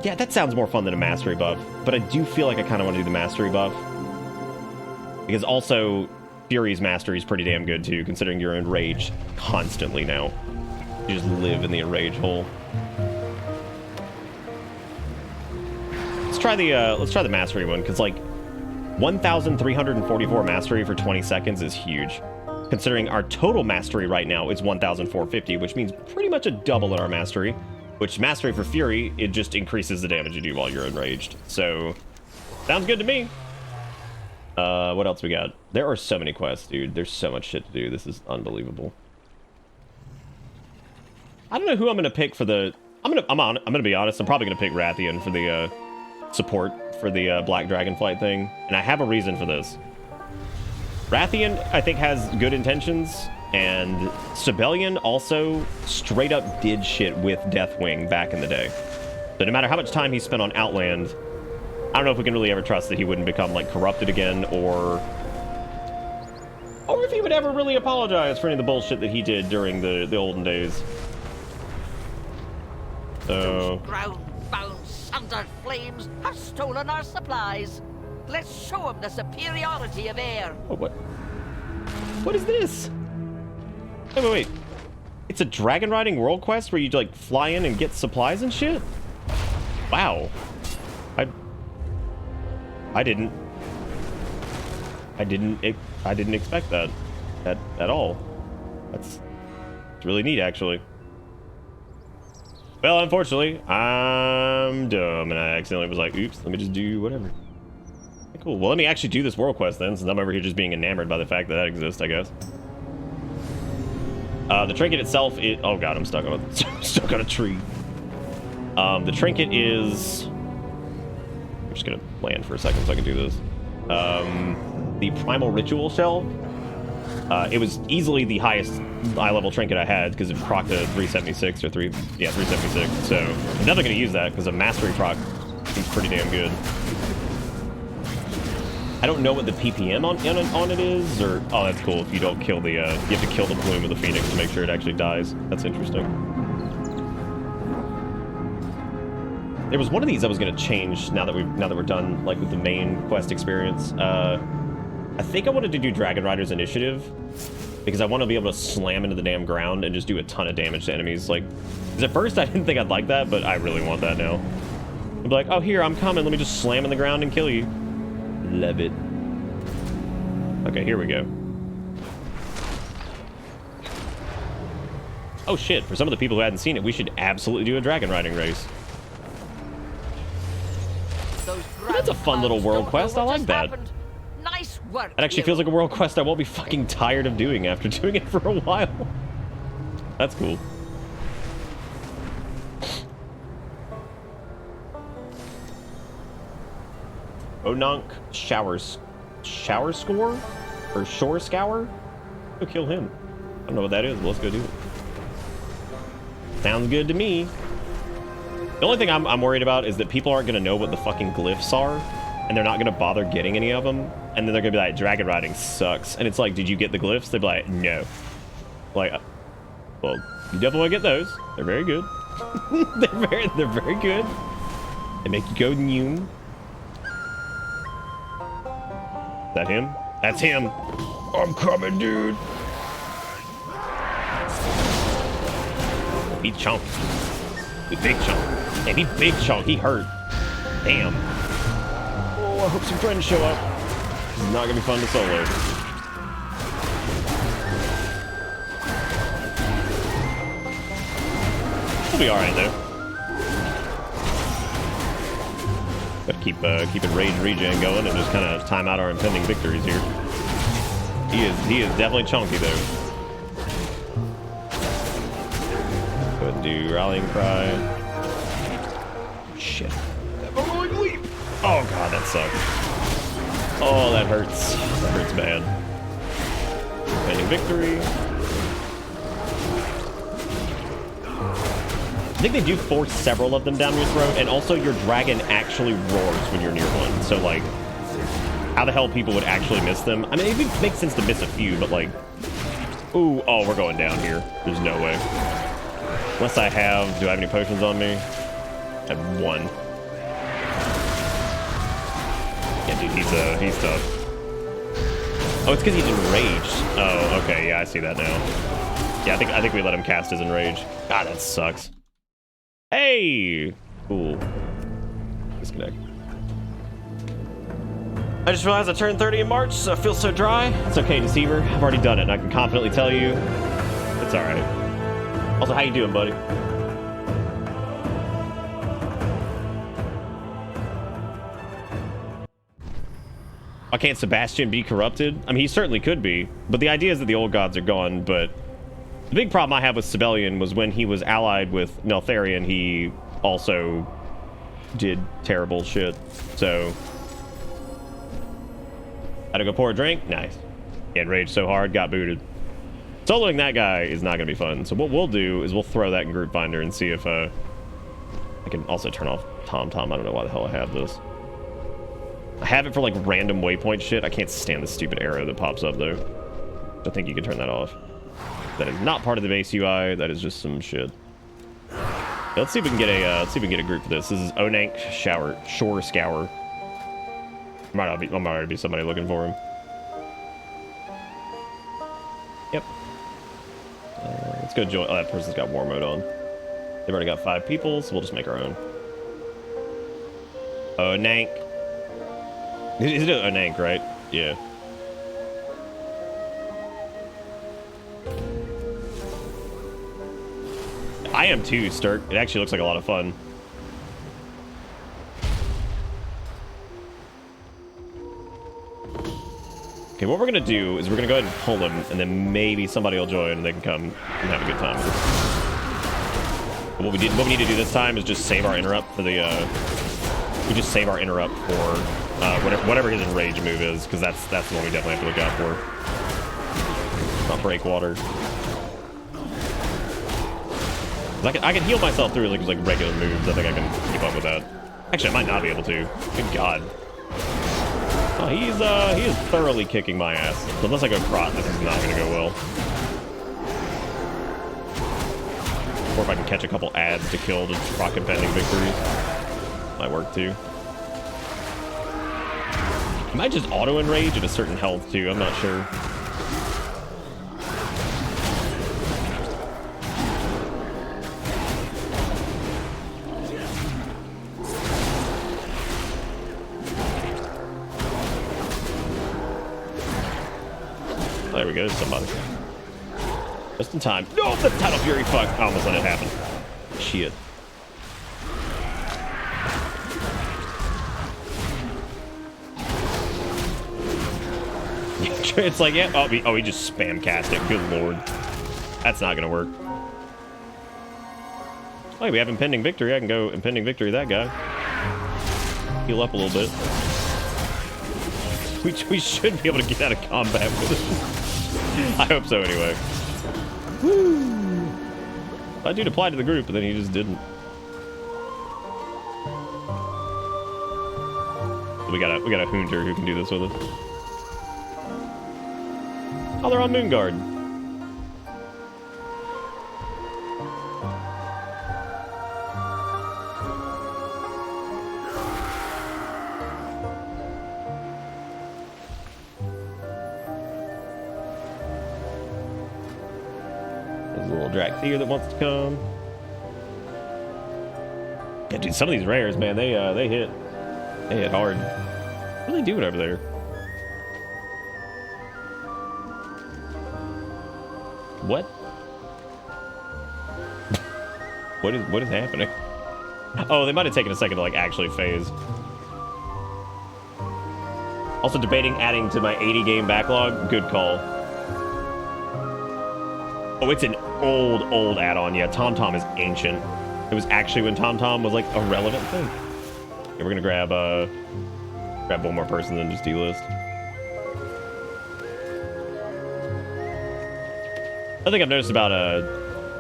Yeah, that sounds more fun than a mastery buff, but I do feel like I kind of want to do the mastery buff. Because also, Fury's mastery is pretty damn good too, considering you're enraged constantly now. You just live in the enrage hole. Let's try the mastery one, because like 1,344 mastery for 20 seconds is huge. Considering our total mastery right now is 1,450, which means pretty much a double in our mastery. Which mastery for Fury, it just increases the damage you do while you're enraged. So, sounds good to me. What else we got? There are so many quests, dude. There's so much shit to do. This is unbelievable. I don't know who I'm gonna pick for the. I'm gonna be honest. I'm probably gonna pick Rathian for the support for the Black Dragonflight thing, and I have a reason for this. Rathian, I think, has good intentions. And Sibelian also straight up did shit with Deathwing back in the day. So no matter how much time he spent on Outland, I don't know if we can really ever trust that he wouldn't become like corrupted again, or if he would ever really apologize for any of the bullshit that he did during the olden days. So Ground-bound, sundered flames have stolen our supplies. Let's show them the superiority of air. Oh, what? What is this? Wait. It's a dragon riding world quest where you like fly in and get supplies and shit? Wow. I didn't expect that at all. It's really neat, actually. Well, unfortunately, I'm dumb and I accidentally was like, oops, let me just do whatever. Okay, cool. Well, let me actually do this world quest then, since I'm over here just being enamored by the fact that exists, I guess. The trinket itself, oh god, I'm stuck on a tree. The trinket is, I'm just gonna land for a second so I can do this. The primal ritual shell. It was easily the highest eye level trinket I had because it procced a 376 or 376. So I'm definitely gonna use that because a mastery proc seems pretty damn good. I don't know what the PPM on it is, or oh, that's cool. If you don't kill the, you have to kill the plume of the phoenix to make sure it actually dies. That's interesting. There was one of these I was gonna change now that we're done like with the main quest experience. I think I wanted to do Dragon Rider's Initiative because I want to be able to slam into the damn ground and just do a ton of damage to enemies. Like, 'cause at first I didn't think I'd like that, but I really want that now. I'd be like, oh, here, I'm coming. Let me just slam in the ground and kill you. Love it. Okay, here we go. Oh shit, for some of the people who hadn't seen it, we should absolutely do a dragon riding race. That's a fun little world quest. I like that. Nice work. It actually feels like a world quest I won't be fucking tired of doing after doing it for a while. That's cool. Ononk shower score? Or shore scour? Go kill him. I don't know what that is, but let's go do it. Sounds good to me. The only thing I'm worried about is that people aren't going to know what the fucking glyphs are, and they're not going to bother getting any of them, and then they're going to be like, dragon riding sucks. And it's like, did you get the glyphs? They'd be like, no. Like, well, you definitely want to get those. They're very good. they're very good. They make you go noom. Is that him? That's him. I'm coming, dude. Be chunk. Be big chunk. Hey, be big chunk. He hurt. Damn. Oh, I hope some friends show up. This is not gonna be fun to solo. We'll be alright though. Gotta keep rage regen going and just kind of time out our impending victories here. He is definitely chunky though. Go ahead and do rallying cry. Shit. Oh god, that sucked. Oh, that hurts. That hurts bad. Impending victory. I think they do force several of them down your throat, and also your dragon actually roars when you're near one. So, like, how the hell people would actually miss them? I mean, it makes sense to miss a few, but, like... Ooh, oh, we're going down here. There's no way. Unless I have... Do I have any potions on me? I have one. Yeah, dude, he's tough. Oh, it's because he's enraged. Oh, okay, yeah, I see that now. Yeah, I think we let him cast his enrage. God, that sucks. Hey! Cool. Disconnect. I just realized I turned 30 in March, so I feel so dry. It's okay, Deceiver. I've already done it, and I can confidently tell you it's alright. Also, how you doing, buddy? Why can't Sebastian be corrupted? I mean, he certainly could be, but the idea is that the old gods are gone, but the big problem I have with Sibelian was when he was allied with Neltharion, he also did terrible shit. So, had to go pour a drink? Nice. He had raged so hard, got booted. Soloing that guy is not going to be fun. So what we'll do is we'll throw that in Group Finder and see if I can also turn off TomTom. I don't know why the hell I have this. I have it for like random waypoint shit. I can't stand the stupid arrow that pops up though. I think you can turn that off. That is not part of the base UI. That is just some shit. Let's see if we can get a group for this. This is Onank Shore Scour. Might already be somebody looking for him. Yep. Let's go join. Oh, that person's got war mode on. They've already got 5 people, so we'll just make our own. Onank. Is it Onank, right? Yeah. I am too, Sturk. It actually looks like a lot of fun. Okay, what we're gonna do is we're gonna go ahead and pull them, and then maybe somebody will join and they can come and have a good time. But what we need to do this time is just save our interrupt for the we just save our interrupt for whatever his enrage move is, because that's the one we definitely have to look out for. Not breakwater. I can heal myself through like regular moves. I think I can keep up with that. Actually, I might not be able to. Good God. Oh, he is thoroughly kicking my ass. So unless I go Crot, this is not going to go well. Or if I can catch a couple ads to kill to proc impending victories. Might work too. It might just auto enrage at a certain health too. I'm not sure. There we go, somebody. Just in time. No, the Tidal Fury, fuck. I almost let it happen. Shit. It's like, yeah, oh, he just spam cast it. Good lord. That's not gonna work. Oh, we have impending victory. I can go impending victory that guy. Heal up a little bit. We should be able to get out of combat with it. I hope so anyway. Woo! That dude applied to the group, but then he just didn't. We got a Hunter who can do this with us. Oh, they're on Moonguard. There's a little Drakthir that wants to come. Yeah, dude, some of these rares, man, they hit hard. What are they doing over there? What? What is happening? Oh, they might have taken a second to like actually phase. Also debating adding to my 80 game backlog. Good call. Oh, it's an old add-on. Yeah, TomTom is ancient. It was actually when TomTom was like a relevant thing. Okay, we're gonna grab one more person then just delist. I think I've noticed about a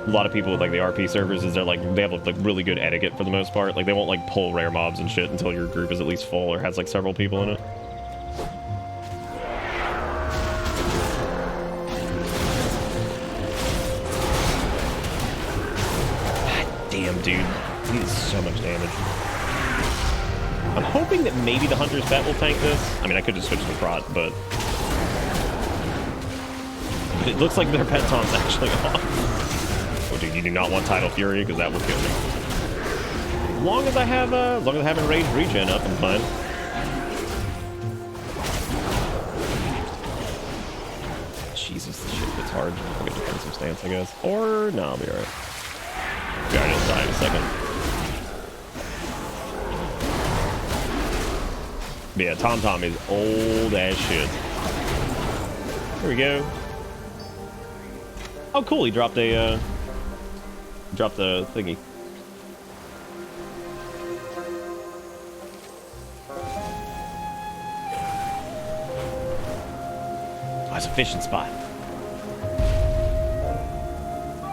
lot of people with like the RP servers is they have like really good etiquette for the most part. Like they won't like pull rare mobs and shit until your group is at least full or has like several people in it. God damn, dude. He does so much damage. I'm hoping that maybe the Hunter's Bet will tank this. I mean, I could just switch to Prot, but it looks like their pet taunt's actually off. Oh, dude, you do not want Tidal Fury because that will kill me. As long as I have enraged regen up, I'm fine. Jesus, this shit gets hard. I'll get defensive stance, I guess. Or no, I'll be alright. Be alright, it'll die in a second. But yeah, TomTom is old as shit. Here we go. Oh, cool! He dropped a thingy. Oh, it's a fishing spot.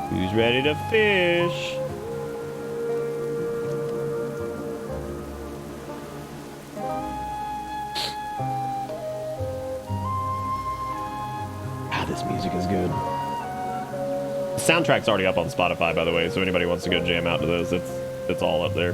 Who's ready to fish? Ah, this music is good. The soundtrack's already up on Spotify, by the way, so anybody wants to go jam out to those, it's all up there.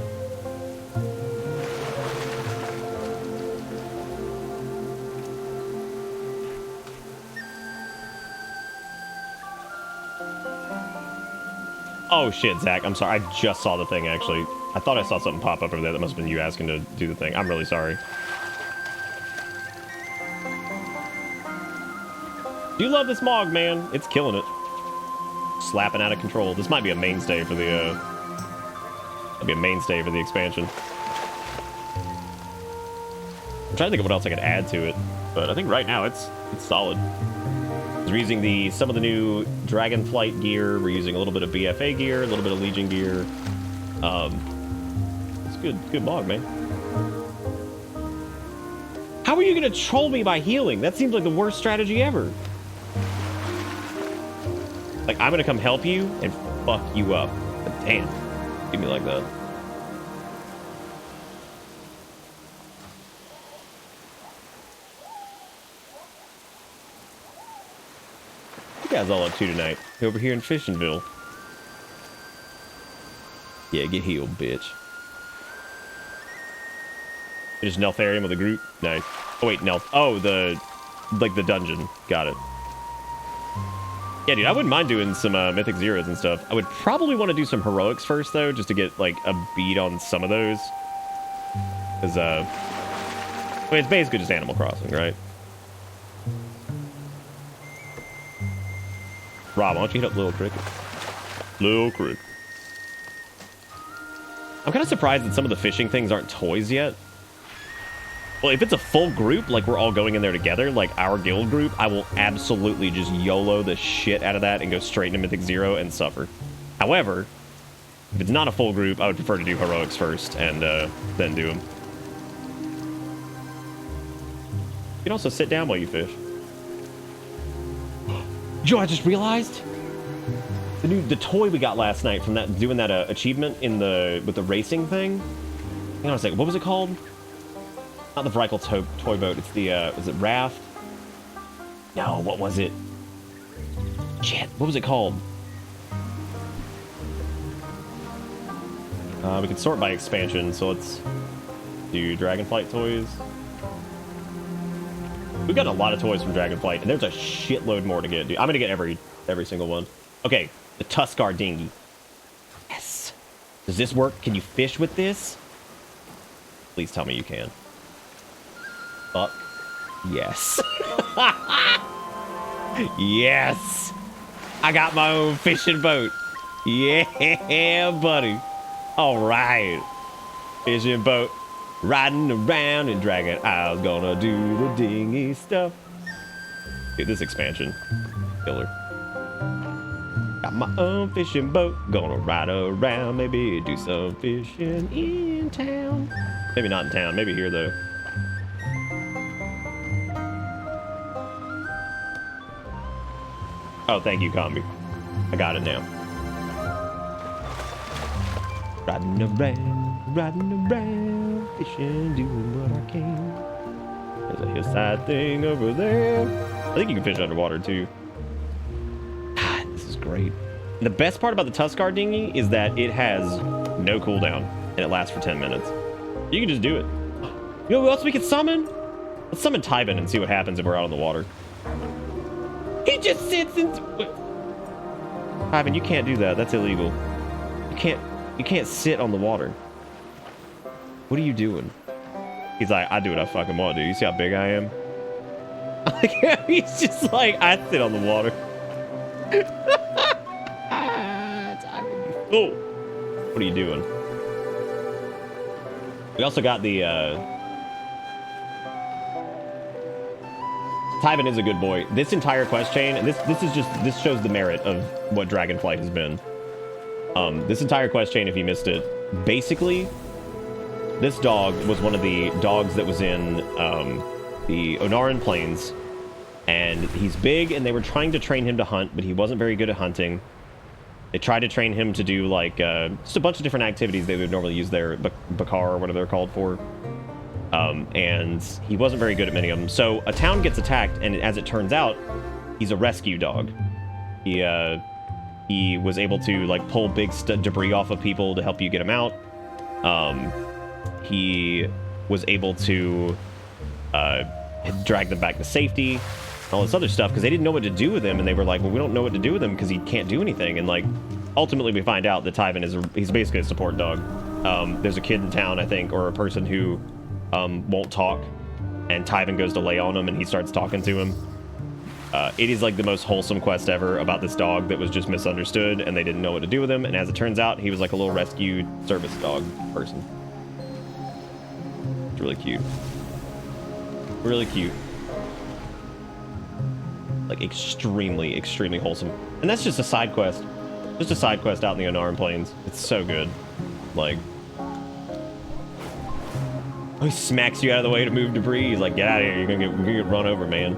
Oh shit, Zach, I'm sorry. I just saw the thing, actually. I thought I saw something pop up over there. That must have been you asking to do the thing. I'm really sorry. Do love this Mog, man. It's killing it. Slapping out of control. This might be a mainstay for the expansion. I'm trying to think of what else I could add to it, but I think right now it's solid. We're using some of the new Dragonflight gear. We're using a little bit of BFA gear, a little bit of Legion gear. It's good Mog, man. How are you gonna troll me by healing? That seems like the worst strategy ever. Like, I'm gonna come help you and fuck you up. But damn. Give me like that. You guys all up to tonight? Over here in Fishinville. Yeah, get healed, bitch. Just Neltharium with a group. Nice. Oh wait, oh, the dungeon. Got it. Yeah, dude, I wouldn't mind doing some Mythic Zeros and stuff. I would probably want to do some heroics first though, just to get like a beat on some of those. Because I mean, it's basically just Animal Crossing, right? Rob, why don't you hit up Little Cricket? Little Cricket. I'm kind of surprised that some of the fishing things aren't toys yet. Well, if it's a full group, like we're all going in there together, like our guild group, I will absolutely just YOLO the shit out of that and go straight into Mythic Zero and suffer. However, if it's not a full group, I would prefer to do heroics first and then do them. You can also sit down while you fish. Yo, I just realized the toy we got last night from that doing that achievement in with the racing thing. Hang on a second. What was it called? Not the Vrikel toy boat. It's the was it Raft? No, what was it? Shit, what was it called? We can sort by expansion, so let's do Dragonflight toys. We've gotten a lot of toys from Dragonflight, and there's a shitload more to get, dude. I'm gonna get every single one. Okay, the Tuskar dinghy. Yes. Does this work? Can you fish with this? Please tell me you can. Fuck. Yes. Yes. I got my own fishing boat. Yeah, buddy. All right. Fishing boat. Riding around in Dragon Isle, gonna do the dinghy stuff. Dude, this expansion, killer. Got my own fishing boat, gonna ride around, maybe do some fishing in town. Maybe not in town, maybe here though. Oh, thank you, Combi. I got it now. Riding around, fishing, doing what I can. There's a hillside thing over there. I think you can fish underwater too. God, this is great. And the best part about the Tuskar dinghy is that it has no cooldown and it lasts for 10 minutes. You can just do it. You know who else we can summon? Let's summon Tywin and see what happens if we're out on the water. He just sits and... Tywin, you can't do that. That's illegal. You can't sit on the water. What are you doing? He's like, I do what I fucking want, dude. You see how big I am? He's just like, I sit on the water. Oh, what are you doing? We also got the Tywin is a good boy. This entire quest chain, and this shows the merit of what Dragonflight has been. This entire quest chain, if you missed it, basically, this dog was one of the dogs that was in the Onaran Plains, and he's big, and they were trying to train him to hunt, but he wasn't very good at hunting. They tried to train him to do like just a bunch of different activities they would normally use their Bakar or whatever they're called for, and he wasn't very good at many of them. So a town gets attacked, and as it turns out, he's a rescue dog. He was able to like pull big debris off of people to help you get him out. He was able to drag them back to safety, and all this other stuff, because they didn't know what to do with him, and they were like, well, we don't know what to do with him because he can't do anything. And like, ultimately we find out that Tywin he's basically a support dog. There's a kid in town, I think, or a person who won't talk, and Tywin goes to lay on him, and he starts talking to him. It is like the most wholesome quest ever about this dog that was just misunderstood, and they didn't know what to do with him. And as it turns out, he was like a little rescue service dog person. It's really cute. Really cute. Like extremely, extremely wholesome. And that's just a side quest. Just a side quest out in the Onaran Plains. It's so good. Like, oh, he smacks you out of the way to move debris. He's like, get out of here. You're gonna get run over, man.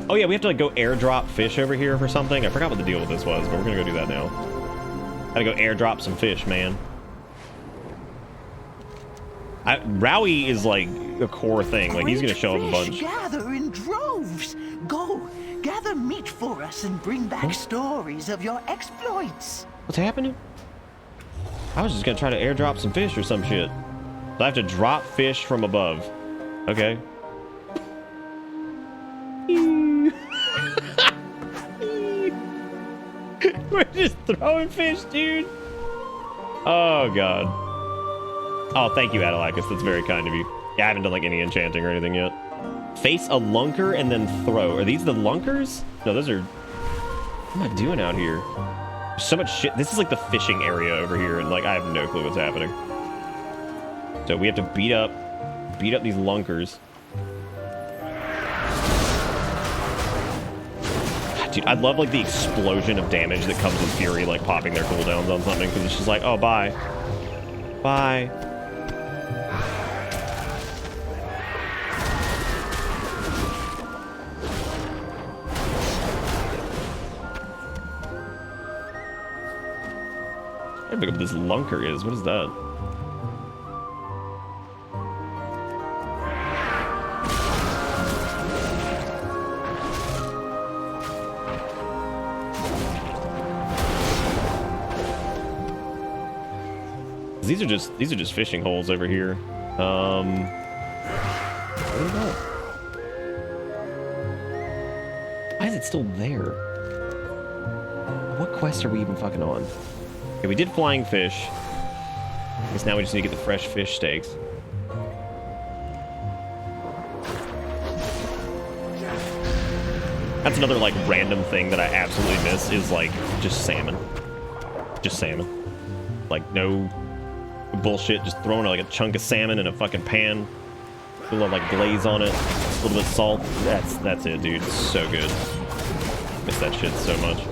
Oh yeah, we have to like go airdrop fish over here for something. I forgot what the deal with this was, but we're gonna go do that now. Gotta go airdrop some fish, man. Rowie is like a core thing. Like, he's gonna show up a bunch. Gather in droves. Go, gather meat for us and bring back stories of your exploits. What's happening? I was just gonna try to airdrop some fish or some shit. So I have to drop fish from above. Okay. We're just throwing fish, dude. Oh, God. Oh, thank you, Adelakis. That's very kind of you. Yeah, I haven't done like any enchanting or anything yet. Face a lunker and then throw. Are these the lunkers? No, those are... What am I doing out here? There's so much shit. This is like the fishing area over here, and like I have no clue what's happening. So we have to beat up these lunkers. Dude, I love like the explosion of damage that comes with Fury, like popping their cooldowns on something, because it's just like, oh, bye. Bye. I don't know what this lunker is. What is that? These are just fishing holes over here. What is that? Why is it still there? What quest are we even fucking on? Okay, we did flying fish. I guess now we just need to get the fresh fish steaks. That's another like random thing that I absolutely miss is like just salmon. Just salmon. Like no bullshit, just throwing like a chunk of salmon in a fucking pan. A little like glaze on it, a little bit of salt. That's it, dude. It's so good. Miss that shit so much.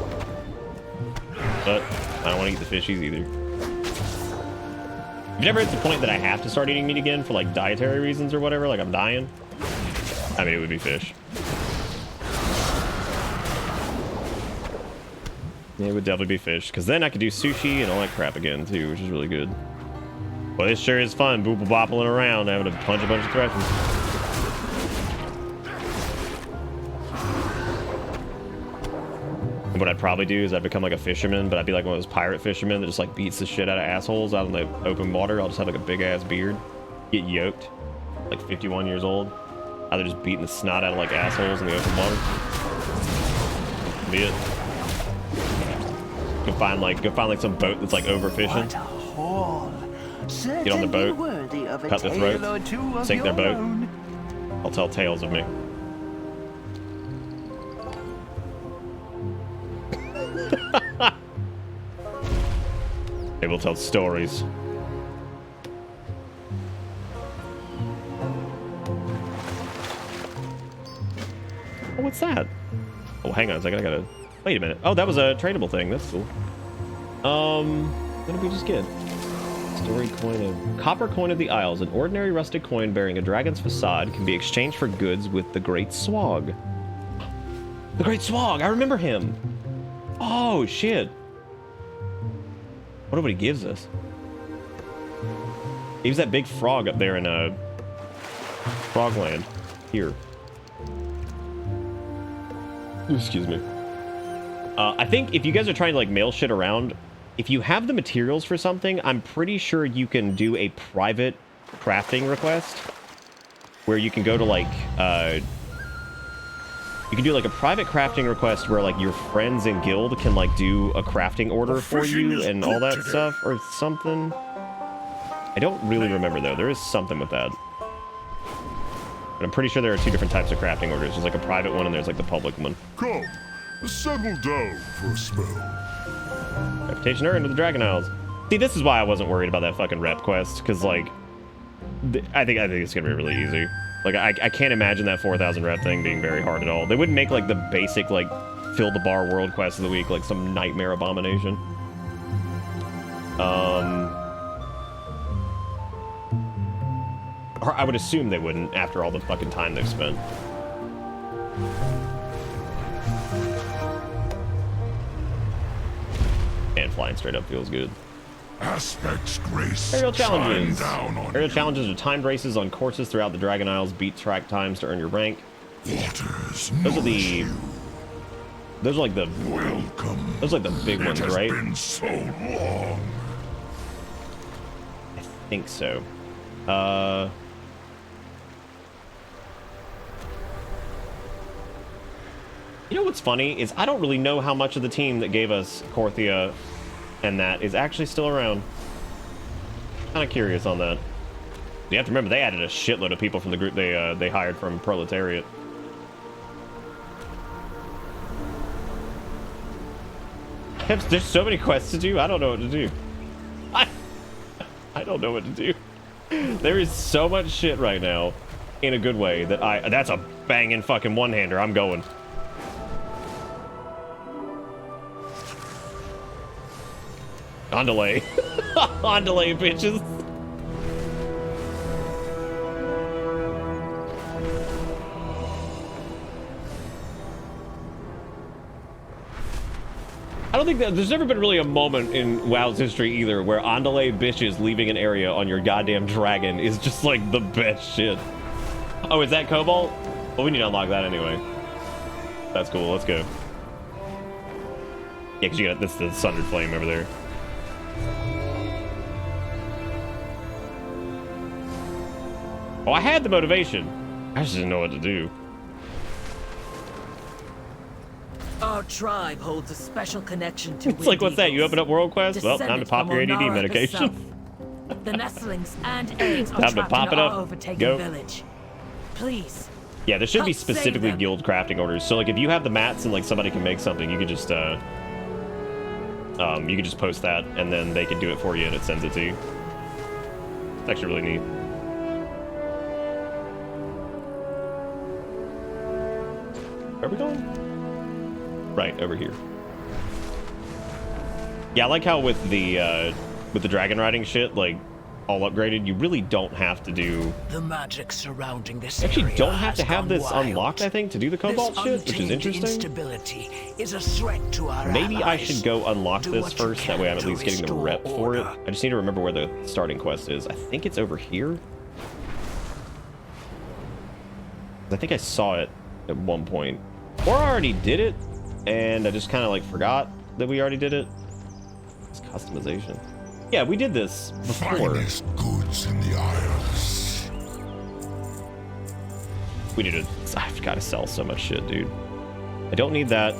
But I don't want to eat the fishies either. Have you ever hit the point that I have to start eating meat again for like dietary reasons or whatever? Like I'm dying? I mean, it would be fish. Yeah, it would definitely be fish, because then I could do sushi and all that crap again too, which is really good. Well, this sure is fun, booping around, having to punch a bunch of threshers. And what I'd probably do is I'd become like a fisherman, but I'd be like one of those pirate fishermen that just like beats the shit out of assholes out in the open water. I'll just have like a big ass beard, get yoked, like 51 years old. Either just beating the snot out of like assholes in the open water. Be it. Go find like some boat that's like overfishing. Get on the boat, cut their throats, sink their boat. I'll tell tales of me. They will tell stories. Oh, what's that? Oh, hang on a second. I gotta... Wait a minute. Oh, that was a tradable thing. That's cool. What did we just get? Story coin of... Copper coin of the Isles. An ordinary rusted coin bearing a dragon's facade can be exchanged for goods with the Great Swag. The Great Swag! I remember him! Oh, shit. What nobody gives us? He was that big frog up there in Frogland. Here. Excuse me. I think if you guys are trying to like mail shit around, if you have the materials for something, I'm pretty sure you can do a private crafting request where you can go to like you can do like a private crafting request where like your friends in guild can like do a crafting order for you and all that stuff or something. I don't really remember though. There is something with that. But I'm pretty sure there are two different types of crafting orders. There's like a private one and there's like the public one. Come, settle down for a spell. Reputation earned with the Dragon Isles. See, this is why I wasn't worried about that fucking rep quest, because like, I think it's gonna be really easy. Like, I can't imagine that 4,000 rep thing being very hard at all. They wouldn't make like the basic like fill the bar world quest of the week like some nightmare abomination. Or I would assume they wouldn't after all the fucking time they've spent. And flying straight up feels good. Aspects grace. Aerial challenges. Aerial challenges are timed races on courses throughout the Dragon Isles. Beat track times to earn your rank. Waters those are the. Those are like the. Welcome. Those are like the big ones, right? Been so long. think so. You know what's funny is I don't really know how much of the team that gave us Korthia and that is actually still around. Kind of curious on that. You have to remember they added a shitload of people from the group they hired from Proletariat. There's so many quests to do. I don't know what to do. I don't know what to do. There is so much shit right now, in a good way, that that's a banging fucking one-hander. I'm going. On delay. On delay, bitches. I don't think that there's never been really a moment in WoW's history either where Andale bitches leaving an area on your goddamn dragon is just like the best shit. Oh, is that Cobalt? Well, we need to unlock that anyway. That's cool. Let's go. Yeah, because you got this the Sundered Flame over there. Oh, I had the motivation. I just didn't know what to do. Our tribe holds a special connection to It's like, what's that? You open up World Quest? Well, time to pop your ADD Onara medication. herself. The nestlings and eggs are Time to trapped pop in it our up. overtaken Go. village. Please. Yeah, there should be Help save specifically them. guild crafting orders. So, like, if you have the mats and like somebody can make something, you could just post that, and then they can do it for you, and it sends it to you. It's actually really neat. Where are we going? Right over here. Yeah, I like how with the dragon riding shit, like all upgraded, you really don't have to do. The magic surrounding this Actually, area don't have to has have gone this wild. unlocked, I think, to do the Cobalt This shit, which is untamed interesting. Instability is a threat to our Maybe I allies. should go unlock Do this what you first. That way I'm at can least to getting the restore rep for it. order. I just need to remember where the starting quest is. I think it's over here. I think I saw it at one point. Or I already did it, and I just kind of like forgot that we already did it. It's customization. Yeah, we did this before. Finest goods in the Isles. We need to. I've got to sell so much shit, dude. I don't need that.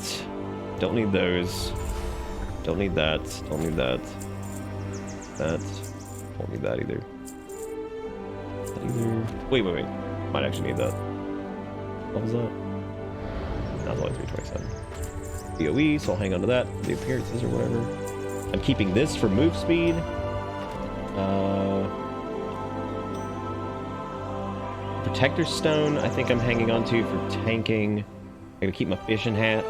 Don't need those. Don't need that. Don't need that. That. Don't need that either. That either. Wait. Might actually need that. What was that? That was only 327. DOE, so I'll hang on to that for the appearances or whatever. I'm keeping this for move speed. Protector Stone, I think I'm hanging on to for tanking. I gotta keep my fishing hat.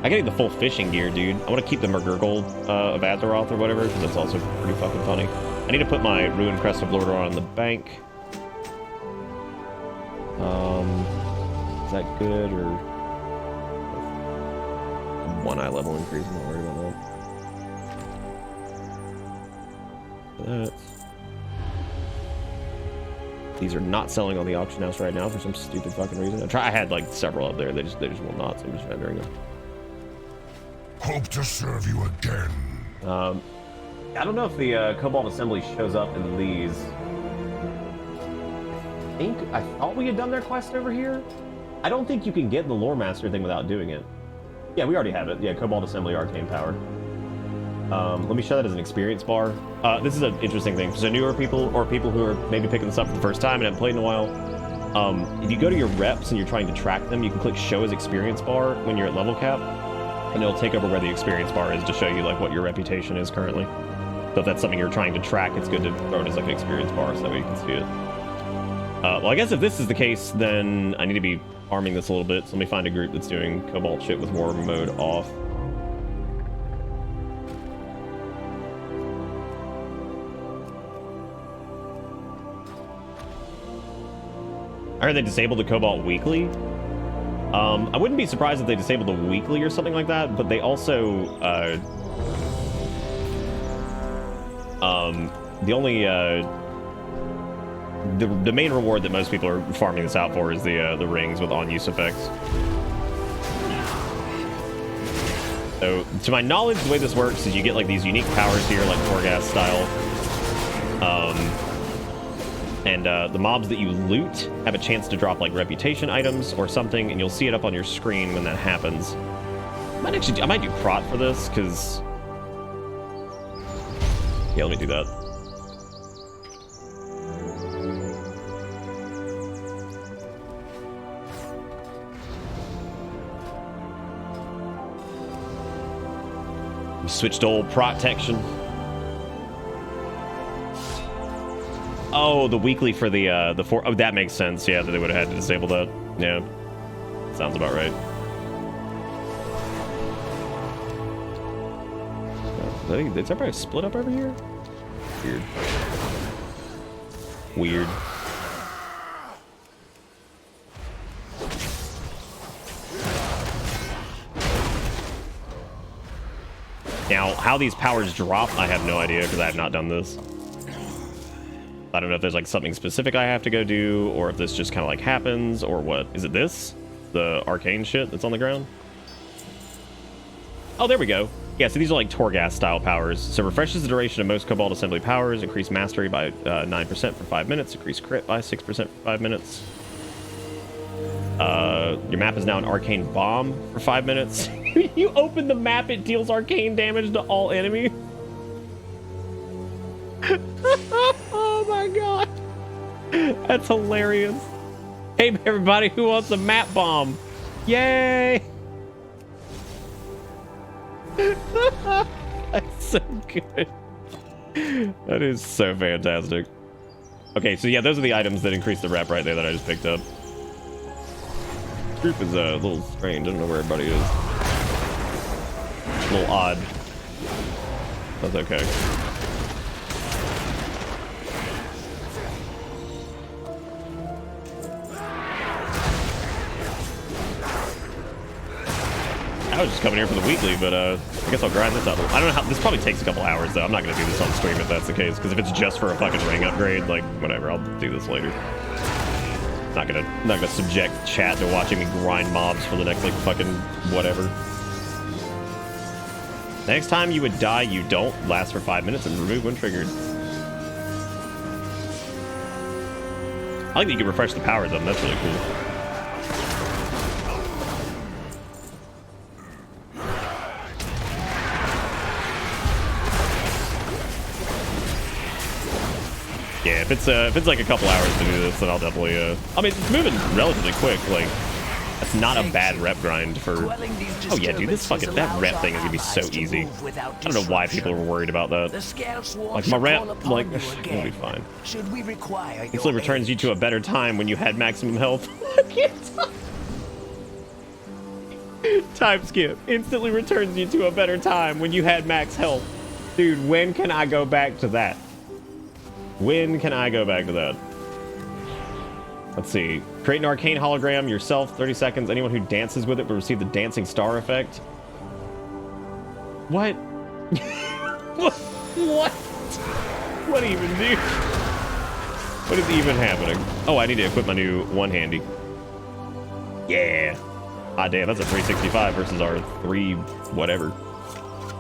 I gotta get the full fishing gear, dude. I want to keep the McGurgle of Azeroth or whatever, because that's also pretty fucking funny. I need to put my Ruined Crest of Lordaeron on the bank. Is that good, or... One eye level increase, I'm not worried about that. These are not selling on the auction house right now for some stupid fucking reason. I had like several up there. They just will not, so I'm just rendering them. Hope to serve you again. I don't know if the Cobalt Assembly shows up in these. I thought we had done their quest over here. I don't think you can get the Lore Master thing without doing it. Yeah, we already have it. Yeah, Cobalt Assembly Arcane Power. Let me show that as an experience bar. This is an interesting thing. So newer people or people who are maybe picking this up for the first time and haven't played in a while, if you go to your reps and you're trying to track them, you can click Show as Experience Bar when you're at level cap, and it'll take over where the experience bar is to show you like what your reputation is currently. So if that's something you're trying to track, it's good to throw it as like an experience bar so that way you can see it. Well, I guess if this is the case, then I need to be arming this a little bit. So let me find a group that's doing Cobalt shit with War mode off. I heard they disabled the Cobalt weekly. I wouldn't be surprised if they disabled the weekly or something like that, but they also, the only, the main reward that most people are farming this out for is the rings with on-use effects. So, to my knowledge, the way this works is you get like these unique powers here, like Torghast style. And the mobs that you loot have a chance to drop like reputation items or something, and you'll see it up on your screen when that happens. I might do prot for this, because... Yeah, let me do that. We switched to old protection. Oh, the weekly for the four. Oh, that makes sense. Yeah, that they would have had to disable that. Yeah, sounds about right. Is everybody split up over here? Weird. Weird. Now, how these powers drop, I have no idea because I have not done this. I don't know if there's like something specific I have to go do, or if this just kind of like happens, or what. Is it this? The arcane shit that's on the ground? Oh, there we go. Yeah, so these are like Torghast style powers. So refreshes the duration of most Cobalt Assembly powers, increase mastery by 9% for 5 minutes, increase crit by 6% for 5 minutes. Your map is now an arcane bomb for 5 minutes. You open the map, it deals arcane damage to all enemies. Oh my god. That's hilarious. Hey everybody, who wants a map bomb? Yay! That's so good. That is so fantastic. Okay, so yeah, those are the items that increase the rep right there that I just picked up. This group is a little strange. I don't know where everybody is. A little odd. That's okay. I was just coming here for the weekly, but I guess I'll grind this out. I don't know how, this probably takes a couple hours though. I'm not gonna do this on stream if that's the case, because if it's just for a fucking ring upgrade, like whatever, I'll do this later. Not gonna subject chat to watching me grind mobs for the next like fucking whatever. Next time you would die, you don't last for 5 minutes and remove when triggered. I like that you can refresh the powers of them. That's really cool. Yeah, if it's like a couple hours to do this, then I'll definitely I mean, it's moving relatively quick. Like, that's not a bad rep grind for. Oh yeah, dude, this fucking that rep thing is gonna be so easy. I don't know why people are worried about that. Like my rep, like it'll be fine. Instantly returns you to a better time when you had maximum health. Time skip instantly returns you to a better time when you had max health. Dude, when can I go back to that? When can I go back to that? Let's see. Create an arcane hologram yourself, 30 seconds. Anyone who dances with it will receive the dancing star effect. What? What? What even, dude? What is even happening? Oh, I need to equip my new one-handy. Yeah. Ah, damn, that's a 365 versus our 3 whatever.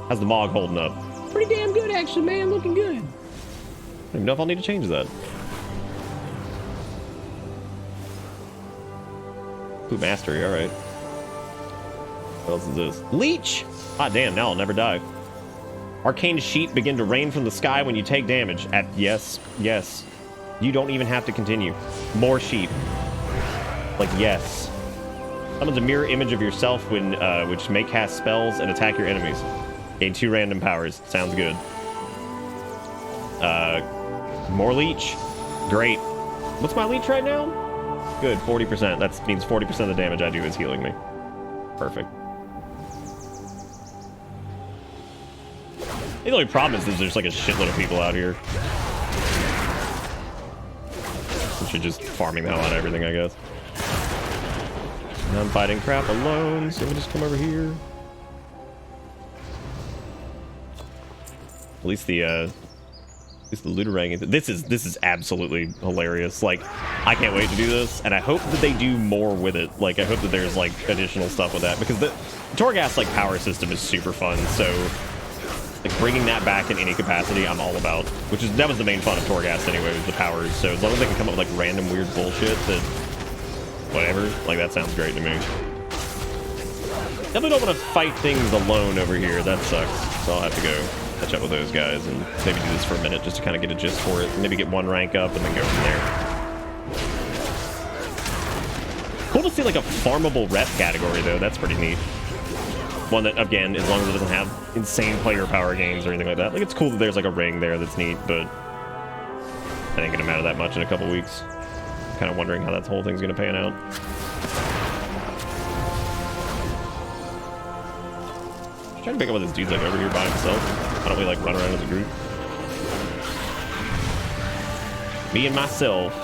How's the Mog holding up? Pretty damn good, actually, man. Looking good. I don't even know if I'll need to change that. Ooh, mastery, alright. What else is this? Leech! Ah, damn, now I'll never die. Arcane sheep begin to rain from the sky when you take damage. Yes, yes. You don't even have to continue. More sheep. Like, yes. Summons a mirror image of yourself when, which may cast spells and attack your enemies. Gain 2 random powers. Sounds good. More leech. Great. What's my leech right now? Good, 40%. That means 40% of the damage I do is healing me. Perfect. The only problem is there's like a shitload of people out here. We should just farming the hell out of everything, I guess. And I'm fighting crap alone, so let me just come over here. At least the Looterang. This is absolutely hilarious. Like, I can't wait to do this, and I hope that they do more with it. Like, I hope that there's like additional stuff with that, because the Torghast like power system is super fun. So like bringing that back in any capacity, I'm all about. That was the main fun of Torghast anyway, was the powers. So as long as they can come up with like random weird bullshit that, whatever, like that sounds great to me. Definitely don't want to fight things alone over here. That sucks. So I'll have to go catch up with those guys and maybe do this for a minute just to kind of get a gist for it. Maybe get one rank up and then go from there. Cool to see like a farmable rep category though. That's pretty neat. One that, again, as long as it doesn't have insane player power games or anything like that. Like, it's cool that there's like a ring there that's neat, but I ain't gonna matter that much in a couple weeks. Kind of wondering how that whole thing's gonna pan out. Trying to pick up what this dude's like over here by himself. Why don't we like run around as a group? Me and myself.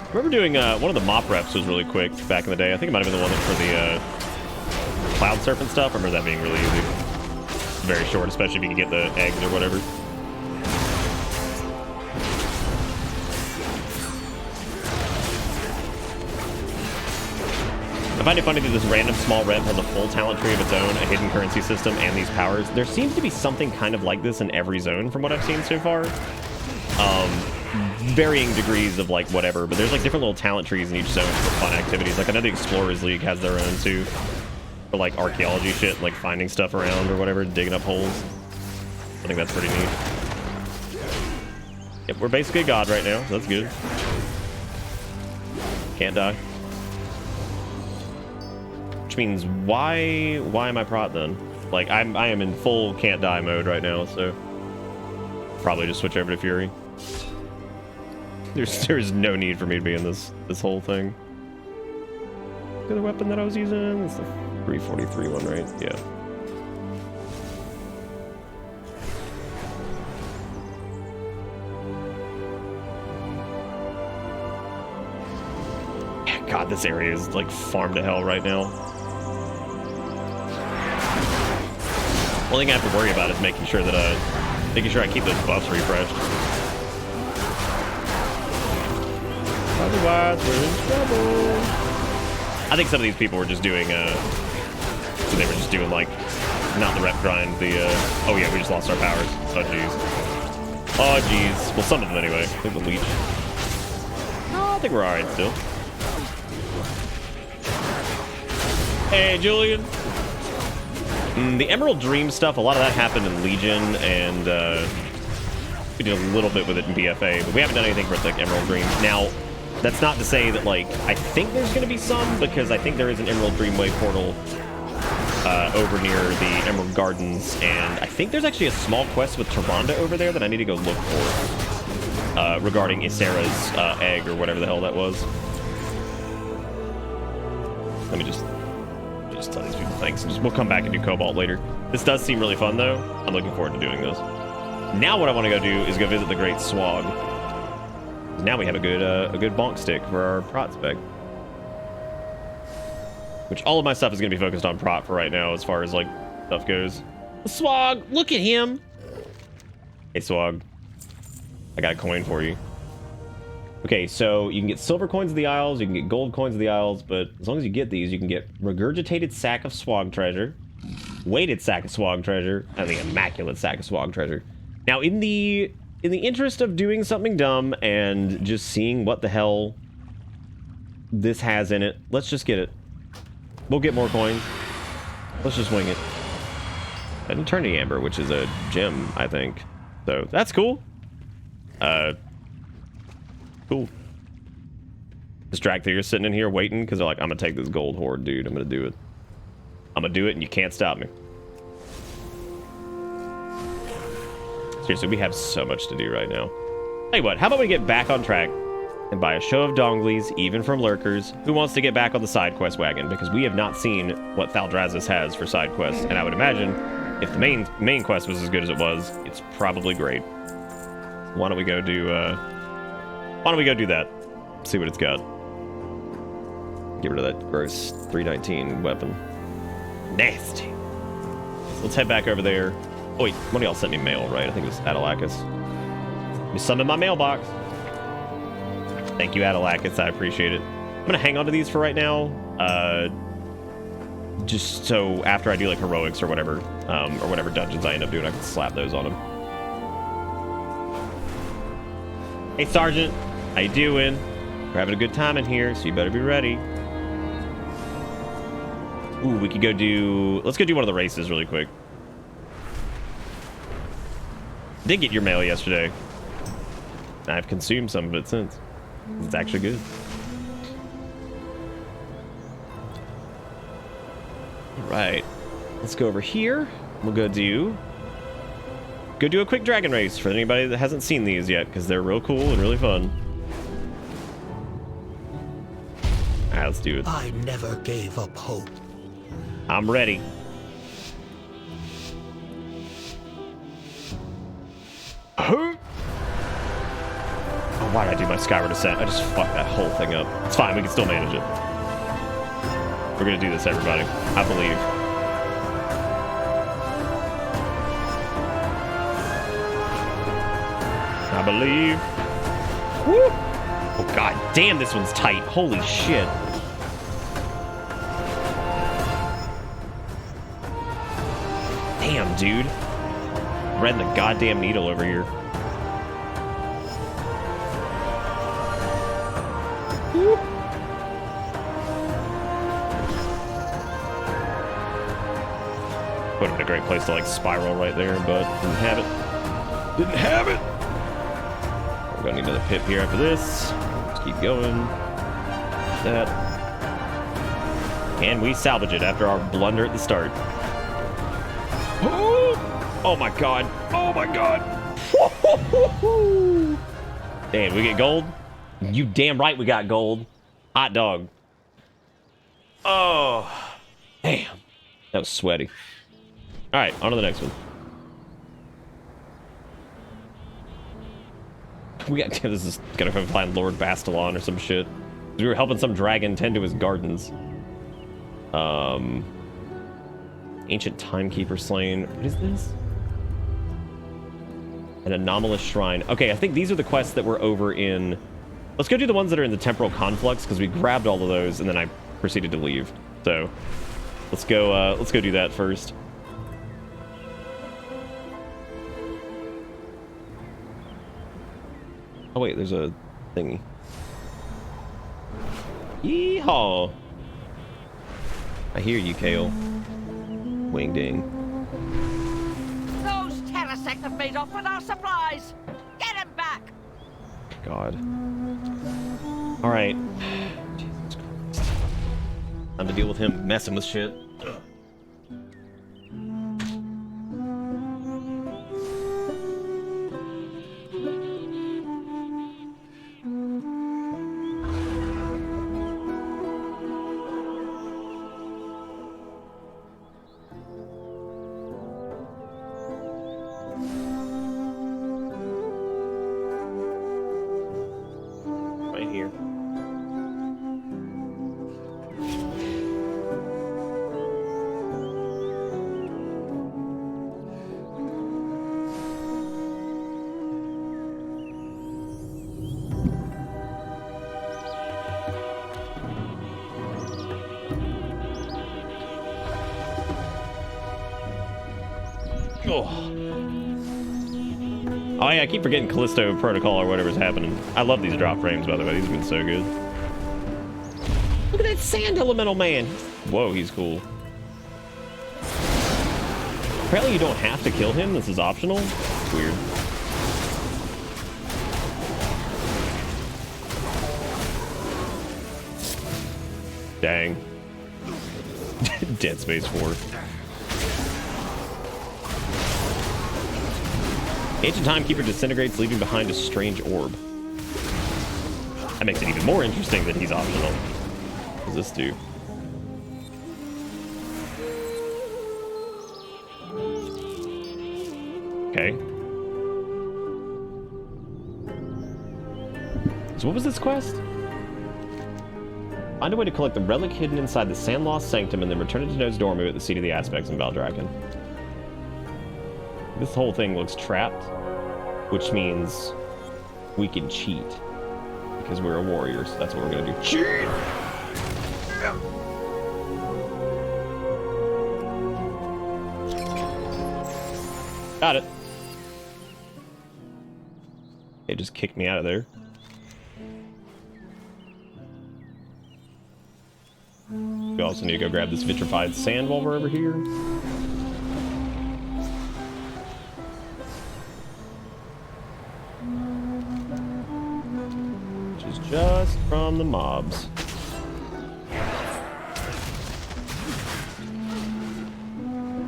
I remember doing one of the mop reps was really quick back in the day. I think it might have been the one for the cloud serpent stuff. I remember that being really easy. Very short, especially if you can get the eggs or whatever. I find it funny that this random small rep has a full talent tree of its own, a hidden currency system, and these powers. There seems to be something kind of like this in every zone from what I've seen so far. Varying degrees of like whatever, but there's like different little talent trees in each zone for fun activities. Like I know the Explorers League has their own too, for like archaeology shit, like finding stuff around or whatever, digging up holes. I think that's pretty neat. Yep, we're basically a god right now, so that's good. Can't die. Which means why am I prot then? Like I am in full can't die mode right now, so probably just switch over to Fury. There's no need for me to be in this whole thing. The other weapon that I was using is the 343 one, right? Yeah. God, this area is like farm to hell right now. Only thing I have to worry about is making sure that I keep those buffs refreshed. Otherwise, we're in trouble. I think some of these people were just doing, so they were just doing like, not the rep grind, oh yeah, we just lost our powers. Oh jeez. Oh jeez. Well, some of them anyway. I think the leech. No, I think we're alright still. Hey, Julian. The Emerald Dream stuff, a lot of that happened in Legion, and we did a little bit with it in BFA, but we haven't done anything for like Emerald Dream. Now, that's not to say that, like, I think there's going to be some, because I think there is an Emerald Dreamway portal over near the Emerald Gardens, and I think there's actually a small quest with Tyrande over there that I need to go look for regarding Ysera's egg, or whatever the hell that was. Let me just tell these people thanks, and we'll come back and do Cobalt later. This does seem really fun, though. I'm looking forward to doing this. Now what I want to go do is go visit the Great Swag. Now we have a good bonk stick for our prot spec. Which all of my stuff is going to be focused on prot for right now as far as like stuff goes. Swag, look at him. Hey Swag, I got a coin for you. Okay, so you can get silver coins of the Isles, you can get gold coins of the Isles, but as long as you get these, you can get regurgitated sack of swag treasure, weighted sack of swag treasure, and the immaculate sack of swag treasure. Now, in the interest of doing something dumb and just seeing what the hell this has in it, let's just get it. We'll get more coins. Let's just wing it. An Eternity Amber, which is a gem, I think. So that's cool. Cool. This drag figure's sitting in here waiting because they're like, I'm gonna take this gold hoard, dude. I'm gonna do it. I'm gonna do it, and you can't stop me. Seriously, we have so much to do right now. Tell you what, how about we get back on track and by a show of donglies, even from lurkers, who wants to get back on the side quest wagon? Because we have not seen what Thaldrazis has for side quests, and I would imagine if the main quest was as good as it was, it's probably great. Why don't we go do that? See what it's got. Get rid of that gross 319 weapon. Nasty. So let's head back over there. Oh wait, one of y'all sent me mail, right? I think it was Adalakis. Let me summon my mailbox. Thank you, Adalakis. I appreciate it. I'm gonna hang on to these for right now. Just so after I do like heroics or whatever dungeons I end up doing, I can slap those on them. Hey, Sergeant. How you doing? We're having a good time in here, so you better be ready. Ooh, we could go do... Let's go do one of the races really quick. Did get your mail yesterday. I've consumed some of it since. It's actually good. All right. Let's go over here. We'll go do a quick dragon race for anybody that hasn't seen these yet, because they're real cool and really fun. All right, let's do it. I never gave up hope. I'm ready. Oh, why did I do my skyward ascent? I just fucked that whole thing up. It's fine, we can still manage it. We're gonna do this, everybody. I believe. I believe. Woo! Oh god damn, this one's tight. Holy shit. Damn, dude. Threading the goddamn needle over here. Woo. Put it in a great place to like spiral right there, but didn't have it. Didn't have it! We're gonna need another pip here after this. Let's keep going. That. And we salvage it after our blunder at the start. Oh my god. Oh my god. Damn, we get gold? You damn right we got gold. Hot dog. Oh. Damn. That was sweaty. Alright, on to the next one. We got this is gonna go find Lord Bastalon or some shit. We were helping some dragon tend to his gardens. Ancient timekeeper slain. What is this? An anomalous shrine. Okay, I think these are the quests that were over in... Let's go do the ones that are in the temporal conflux, because we grabbed all of those and then I proceeded to leave. So let's go do that first. Oh wait, there's a thingy. Yeehaw! I hear you, Kale. Wing ding. Those Terrasect have made off with our supplies. Get him back. God. All right. Jesus Christ. Time to deal with him messing with shit. Oh yeah, I keep forgetting Callisto Protocol or whatever's happening. I love these drop frames, by the way. These have been so good. Look at that sand elemental man. Whoa, he's cool. Apparently you don't have to kill him. This is optional. It's weird. Dang. Dead Space 4. Ancient Timekeeper disintegrates, leaving behind a strange orb. That makes it even more interesting that he's optional. What does this do? Okay. So what was this quest? Find a way to collect the relic hidden inside the Sand-Lost Sanctum and then return it to Nose Dormu at the Seat of the Aspects in Valdrakken. This whole thing looks trapped, which means we can cheat. Because we're a warrior, so that's what we're gonna do. Cheat! Got it. It just kicked me out of there. We also need to go grab this vitrified sand while we're over here. Which is just from the mobs.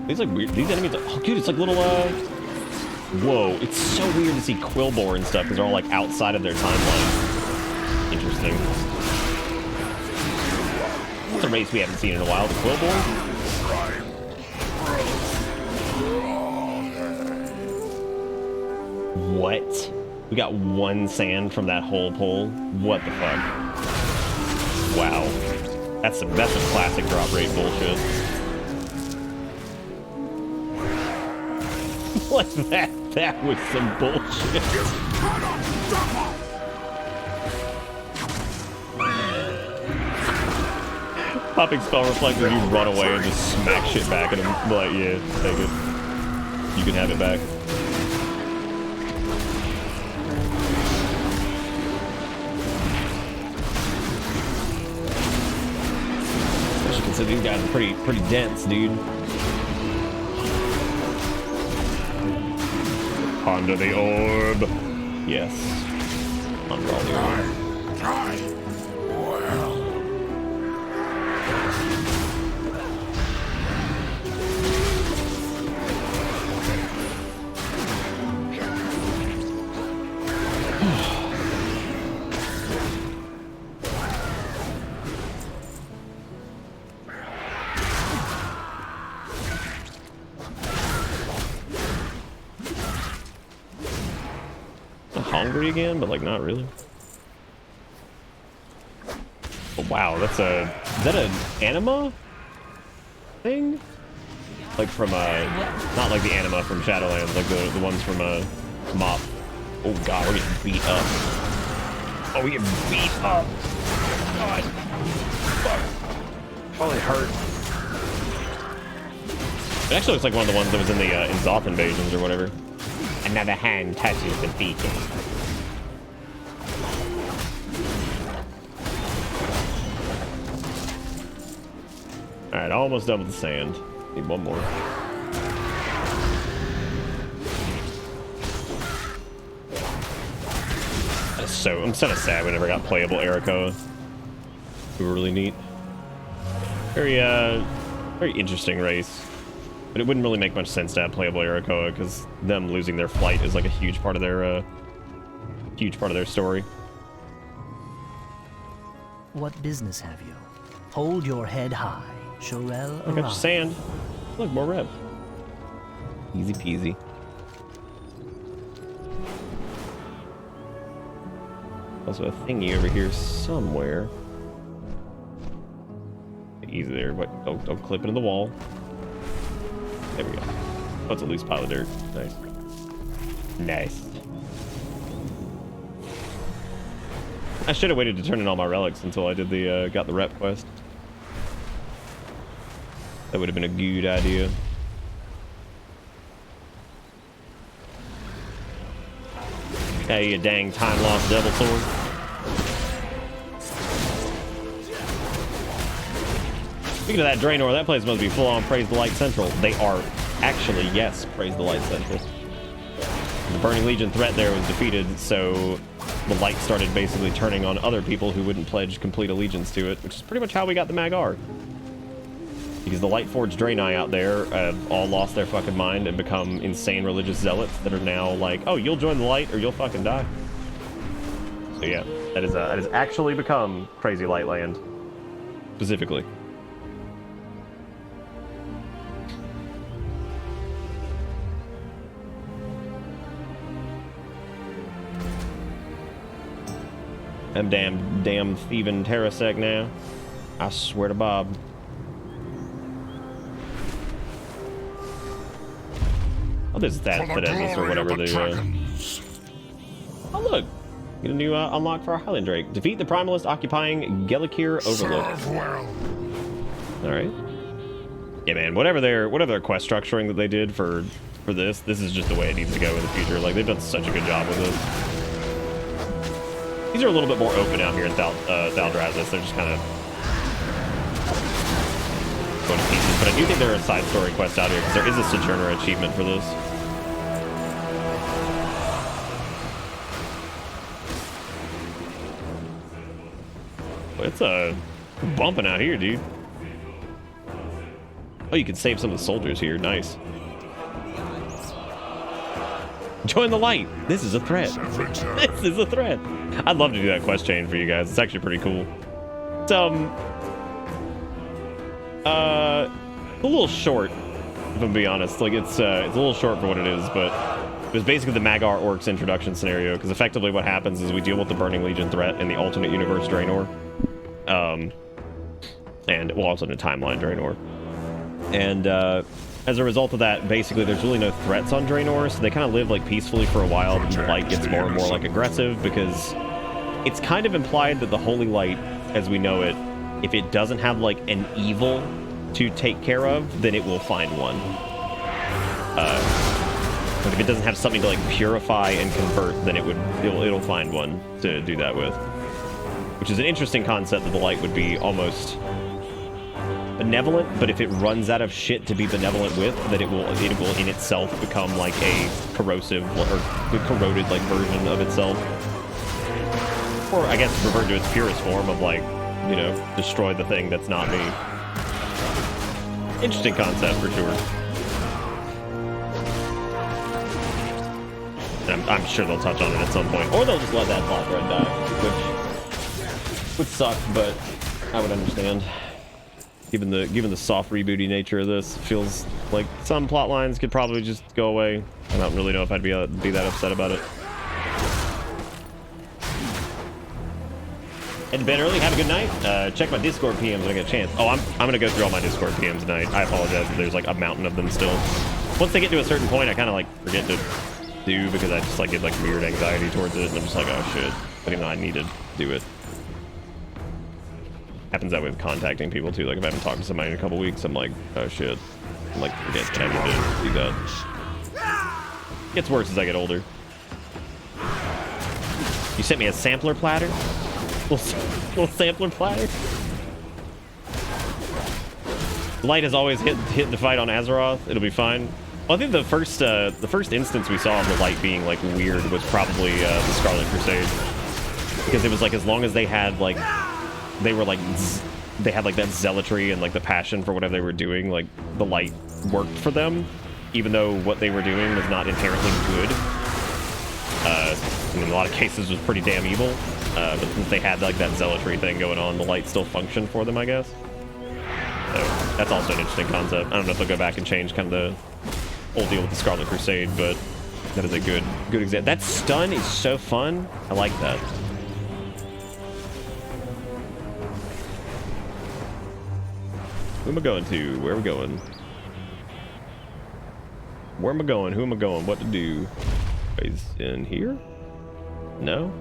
These like weird. These enemies are, oh dude, it's like little whoa, it's so weird to see Quillbore and stuff because they're all like outside of their timeline. Interesting. It's a race we haven't seen in a while, the Quillbore. What? We got one sand from that whole pull? What the fuck? Wow. That's some classic drop rate bullshit. Like that was some bullshit. Popping spell reflect when you run away and just smack shit back at him. Like, yeah, take it. You can have it back. Especially considering these guys are pretty dense, dude. Under the orb. Yes. Under all the orb. Hungry again, but like not really. Oh, wow, that's a, is that an anima thing? Like from not like the anima from Shadowlands, like the ones from Mop. Oh god, we're getting beat up. Oh, we get beat up. God. Fuck. Oh, it hurt. It actually looks like one of the ones that was in the Zoth invasions or whatever. Another hand touches the beacon. Alright, almost done with the sand. Need one more. I'm so sad we never got playable Ericoa. We were really neat. Very interesting race. But it wouldn't really make much sense to have playable Ericoa because them losing their flight is like a huge part of their story. What business have you? Hold your head high. Shorel I got your sand. Look, more rev. Easy peasy. Also a thingy over here somewhere. Easy there, but don't clip into the wall. There we go. Oh, it's a loose pile of dirt. Nice. Nice. I should have waited to turn in all my relics until I did the got the rep quest. That would have been a good idea. Hey, you dang time-lost devil sword. Speaking of that Draenor, that place must be full-on Praise the Light Central. They are actually, yes, Praise the Light Central. The Burning Legion threat there was defeated, so the light started basically turning on other people who wouldn't pledge complete allegiance to it, which is pretty much how we got the Magar. Because the Lightforged Draenei out there all lost their fucking mind and become insane religious zealots that are now like, oh, you'll join the light or you'll fucking die. So yeah, that has actually become Crazy Light Land, specifically. I'm damn thieving Terrasec now. I swear to Bob. Oh, there's that Fidenus or whatever the. Oh look, Get a new unlock for our Highland Drake. Defeat the Primalist occupying Gellikir Overlook. Serve well. All right. Yeah, man. Whatever their quest structuring that they did for this is just the way it needs to go in the future. Like, they've done such a good job with it. These are a little bit more open out here in Thaldrazis. They're just kind of going to pieces. But I do think there are side story quests out here because there is a Sojourner achievement for this. It's bumping out here, dude. Oh, you can save some of the soldiers here. Nice. Join the light. This is a threat. This is a threat. I'd love to do that quest chain for you guys. It's actually pretty cool. It's a little short, if I'm being honest. Like, it's a little short for what it is, but it was basically the Magar Orcs introduction scenario, because effectively what happens is we deal with the Burning Legion threat in the alternate universe Draenor. And well, also in the timeline Draenor. And as a result of that, basically there's really no threats on Draenor, so they kind of live like peacefully for a while, but the light gets more and more like aggressive, because it's kind of implied that the Holy Light, as we know it, if it doesn't have like an evil to take care of, then it will find one. But if it doesn't have something to like purify and convert, then it'll find one to do that with. Which is an interesting concept, that the light would be almost benevolent, but if it runs out of shit to be benevolent with, then it will in itself become like a corrosive or corroded like version of itself. Or I guess revert to its purest form of like, you know, destroy the thing that's not me. Interesting concept for sure. And I'm sure they'll touch on it at some point, or they'll just let that plot thread die, which would suck, but I would understand. Given the soft rebooty nature of this, it feels like some plot lines could probably just go away. I don't really know if I'd be that upset about it. Head to bed early. Have a good night. Check my Discord PMs when I get a chance. Oh, I'm gonna go through all my Discord PMs tonight. I apologize if there's like a mountain of them still. Once they get to a certain point, I kind of like forget to do, because I just like get like weird anxiety towards it, and I'm just like, oh shit. But even though I need to do it. Happens that way with contacting people too. Like if I haven't talked to somebody in a couple weeks, I'm like, oh shit. I'm like, forget that I need to do that. It gets worse as I get older. You sent me a sampler platter? Little sampler platter? Light has always hit the fight on Azeroth. It'll be fine. Well, I think the first instance we saw of the light being like weird was probably the Scarlet Crusade, because it was like as long as they had like they had like that zealotry and like the passion for whatever they were doing, like the light worked for them, even though what they were doing was not inherently good. In a lot of cases was pretty damn evil, but since they had like that zealotry thing going on, the light still functioned for them, I guess. So that's also an interesting concept. I don't know if they'll go back and change kind of the whole deal with the Scarlet Crusade, but that is a good example. That stun is so fun. I like that. Who am I going to? Where are we going? Where am I going? Who am I going? What to do? Is in here? No?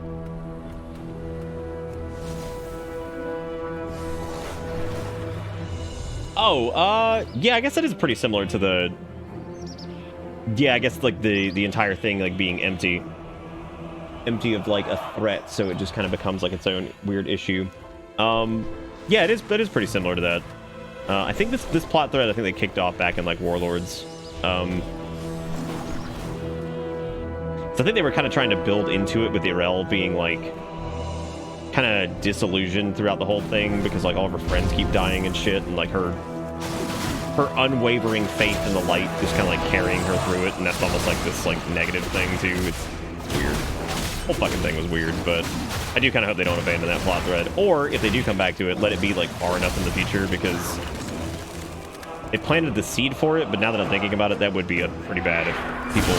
Oh, yeah, I guess that is pretty similar to the... Yeah, I guess, like, the entire thing, like, being empty. Empty of, like, a threat, so it just kind of becomes, like, its own weird issue. Yeah, that is pretty similar to that. I think this plot thread, I think they kicked off back in, like, Warlords. So I think they were kind of trying to build into it with Irel being, like, kind of disillusioned throughout the whole thing because, like, all of her friends keep dying and shit, and, like, her unwavering faith in the light just kind of, like, carrying her through it, and that's almost, like, this, like, negative thing, too. It's weird. The whole fucking thing was weird, but I do kind of hope they don't abandon that plot thread. Or, if they do come back to it, let it be, like, far enough in the future, because they planted the seed for it, but now that I'm thinking about it, that would be pretty bad if people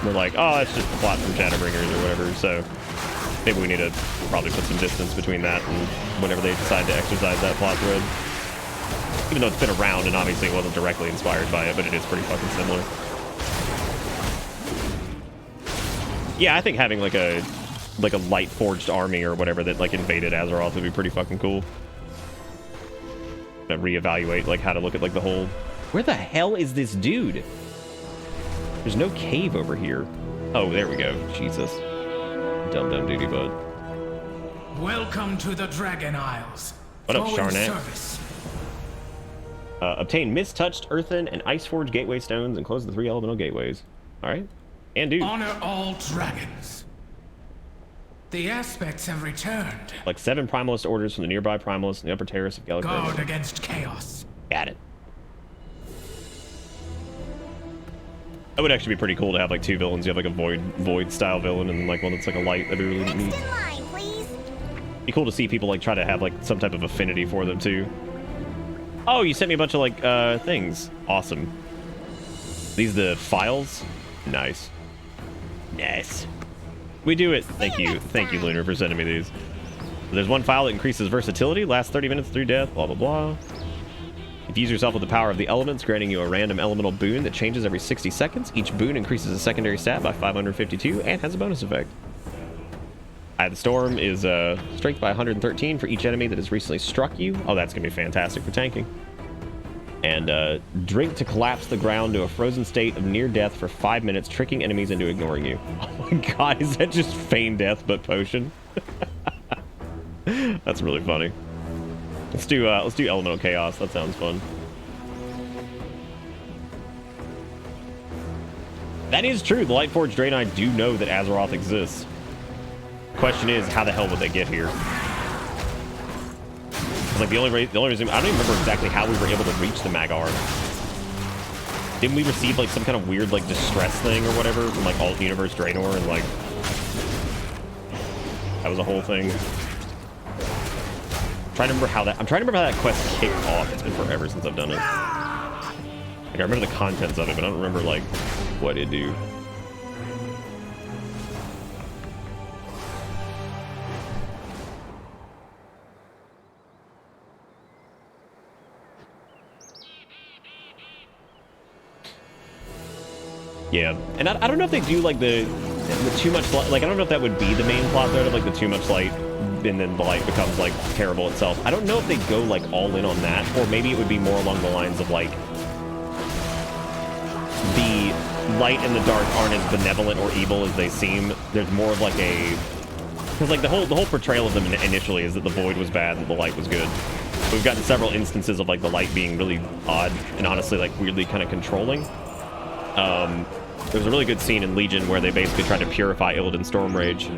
were like, oh, that's just the plot from Shadowbringers or whatever, so maybe we need to probably put some distance between that and whenever they decide to exercise that plot thread. Even though it's been around and obviously it wasn't directly inspired by it, but it is pretty fucking similar. Yeah, I think having like a like a light forged army or whatever that like invaded Azeroth would be pretty fucking cool. Reevaluate like how to look at like the whole. Where the hell is this dude? There's no cave over here. Oh, there we go. Jesus. Dumb duty bud. Welcome to the Dragon Isles. What up, Go in Sharnet? service. Obtain mist-touched earthen and ice-forged gateway stones and close the 3 elemental gateways. All right. And dude. Honor all dragons. The aspects have returned. Like 7 primalist orders from the nearby primalists in the upper terrace of Galaxy. Guard against chaos. Got it. That would actually be pretty cool to have like 2 villains. You have like a void style villain and like one that's like a light. That'd be really neat. Next in line, please. Be cool to see people like try to have like some type of affinity for them too. Oh, you sent me a bunch of like things. Awesome. These the files? Nice. Nice. We do it. Thank you, Lunar, for sending me these. There's one file that increases versatility, lasts 30 minutes through death, blah, blah, blah. Infuse yourself with the power of the elements, granting you a random elemental boon that changes every 60 seconds. Each boon increases a secondary stat by 552 and has a bonus effect. Eye of the Storm is strength by 113 for each enemy that has recently struck you. Oh, that's going to be fantastic for tanking. And drink to collapse the ground to a frozen state of near death for 5 minutes, tricking enemies into ignoring you. Oh my god, is that just feign death but potion? That's really funny. Let's do elemental chaos. That sounds fun. That is true. The Lightforged Draenei do know that Azeroth exists. Question is, how the hell would they get here? Like the only reason I don't even remember exactly how we were able to reach the Magar. Didn't we receive like some kind of weird like distress thing or whatever from like Alt Universe Draenor and like that was a whole thing. I'm trying to remember how that quest kicked off. It's been forever since I've done it. Like I remember the contents of it, but I don't remember like what it do. Yeah, and I don't know if they do like the too much light, like I don't know if that would be the main plot thread of like the too much light and then the light becomes like terrible itself. I don't know if they go like all in on that, or maybe it would be more along the lines of like the light and the dark aren't as benevolent or evil as they seem. There's more of like a, because like the whole portrayal of them initially is that the void was bad and the light was good. We've gotten several instances of like the light being really odd and honestly like weirdly kind of controlling. There's a really good scene in Legion where they basically try to purify Illidan Stormrage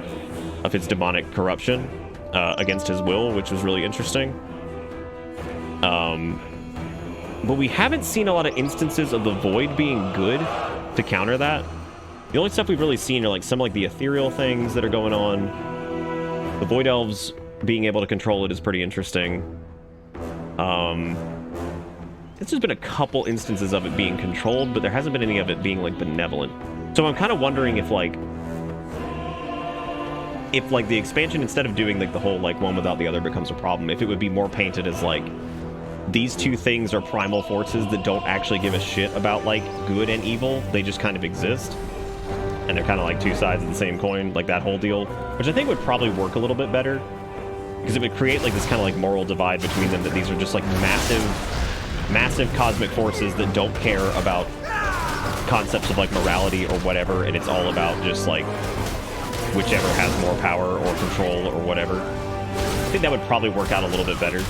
of his demonic corruption against his will, which was really interesting. But we haven't seen a lot of instances of the Void being good to counter that. The only stuff we've really seen are like some like the ethereal things that are going on. The Void Elves being able to control it is pretty interesting. There's just been a couple instances of it being controlled, but there hasn't been any of it being like benevolent. So I'm kind of wondering if like the expansion, instead of doing like the whole like one without the other becomes a problem, if it would be more painted as like these two things are primal forces that don't actually give a shit about like good and evil. They just kind of exist. And they're kind of like two sides of the same coin, like that whole deal, which I think would probably work a little bit better because it would create like this kind of like moral divide between them, that these are just like massive cosmic forces that don't care about concepts of like morality or whatever, and it's all about just like whichever has more power or control or whatever. I think that would probably work out a little bit better,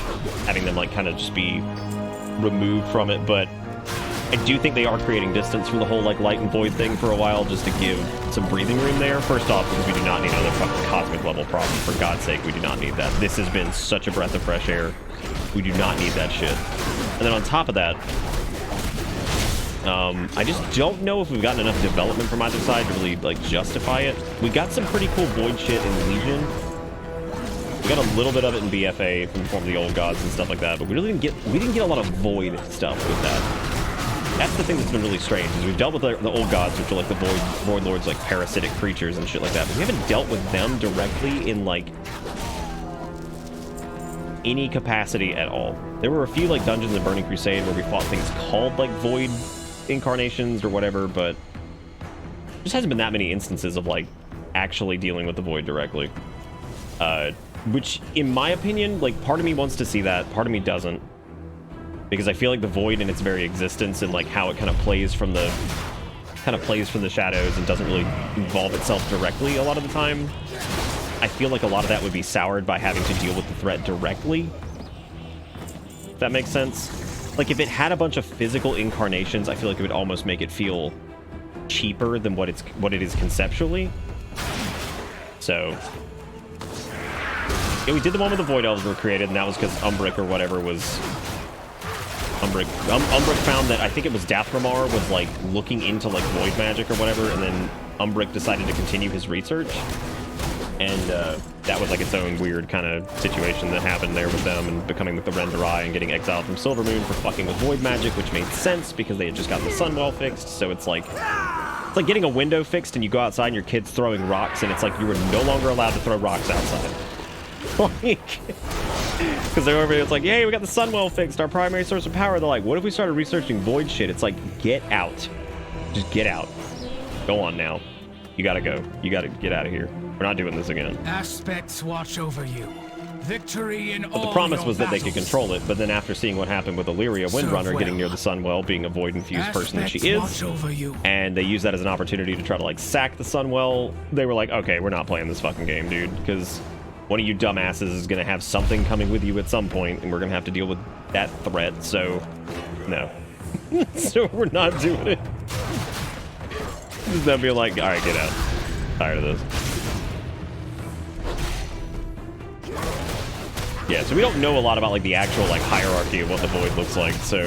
having them like kind of just be removed from it, but I do think they are creating distance from the whole like light and void thing for a while, just to give some breathing room there. First off, because we do not need another fucking cosmic level problem. For God's sake, we do not need that. This has been such a breath of fresh air. We do not need that shit. And then on top of that, I just don't know if we've gotten enough development from either side to really like justify it. We got some pretty cool void shit in Legion. We got a little bit of it in BFA from the form of the old gods and stuff like that, but we didn't get a lot of void stuff with that. That's the thing that's been really strange, is we've dealt with the old gods, which are like the void lords, like parasitic creatures and shit like that, but we haven't dealt with them directly in like any capacity at all. There were a few like dungeons in Burning Crusade where we fought things called like void incarnations or whatever, but there just hasn't been that many instances of like actually dealing with the Void directly. Which, in my opinion, like, part of me wants to see that, part of me doesn't. Because I feel like the Void in its very existence and, like, how it kind of plays from the shadows and doesn't really involve itself directly a lot of the time. I feel like a lot of that would be soured by having to deal with the threat directly. If that makes sense. Like, if it had a bunch of physical incarnations, I feel like it would almost make it feel cheaper than what it is conceptually. So, yeah, we did the one with the Void Elves were created, and that was because Umbric or whatever was... Umbric found that, I think it was Dathramar was, like, looking into, like, Void magic or whatever, and then Umbric decided to continue his research. And that was, like, its own weird kind of situation that happened there with them and becoming the Renderai and getting exiled from Silvermoon for fucking with Void magic, which made sense because they had just got the Sunwell fixed, so it's like getting a window fixed and you go outside and your kid's throwing rocks and it's like you were no longer allowed to throw rocks outside. Because they're over here, it's like, yay, we got the Sunwell fixed, our primary source of power. They're like, what if we started researching Void shit? It's like, get out. Just get out. Go on now. You gotta go. You gotta get out of here. We're not doing this again. Aspects watch over you. Victory in all. But the promise was that battles. they could control it, but then after seeing what happened with Illyria Windrunner getting near the Sunwell, being a Void-infused person that she is, and they used that as an opportunity to try to, like, sack the Sunwell, they were like, okay, we're not playing this fucking game, dude, because one of you dumbasses is going to have something coming with you at some point, and we're going to have to deal with that threat, so, no. So we're not doing it. Just not be like, alright, get out. Tired of this. Yeah, so we don't know a lot about, like, the actual, like, hierarchy of what the Void looks like, so...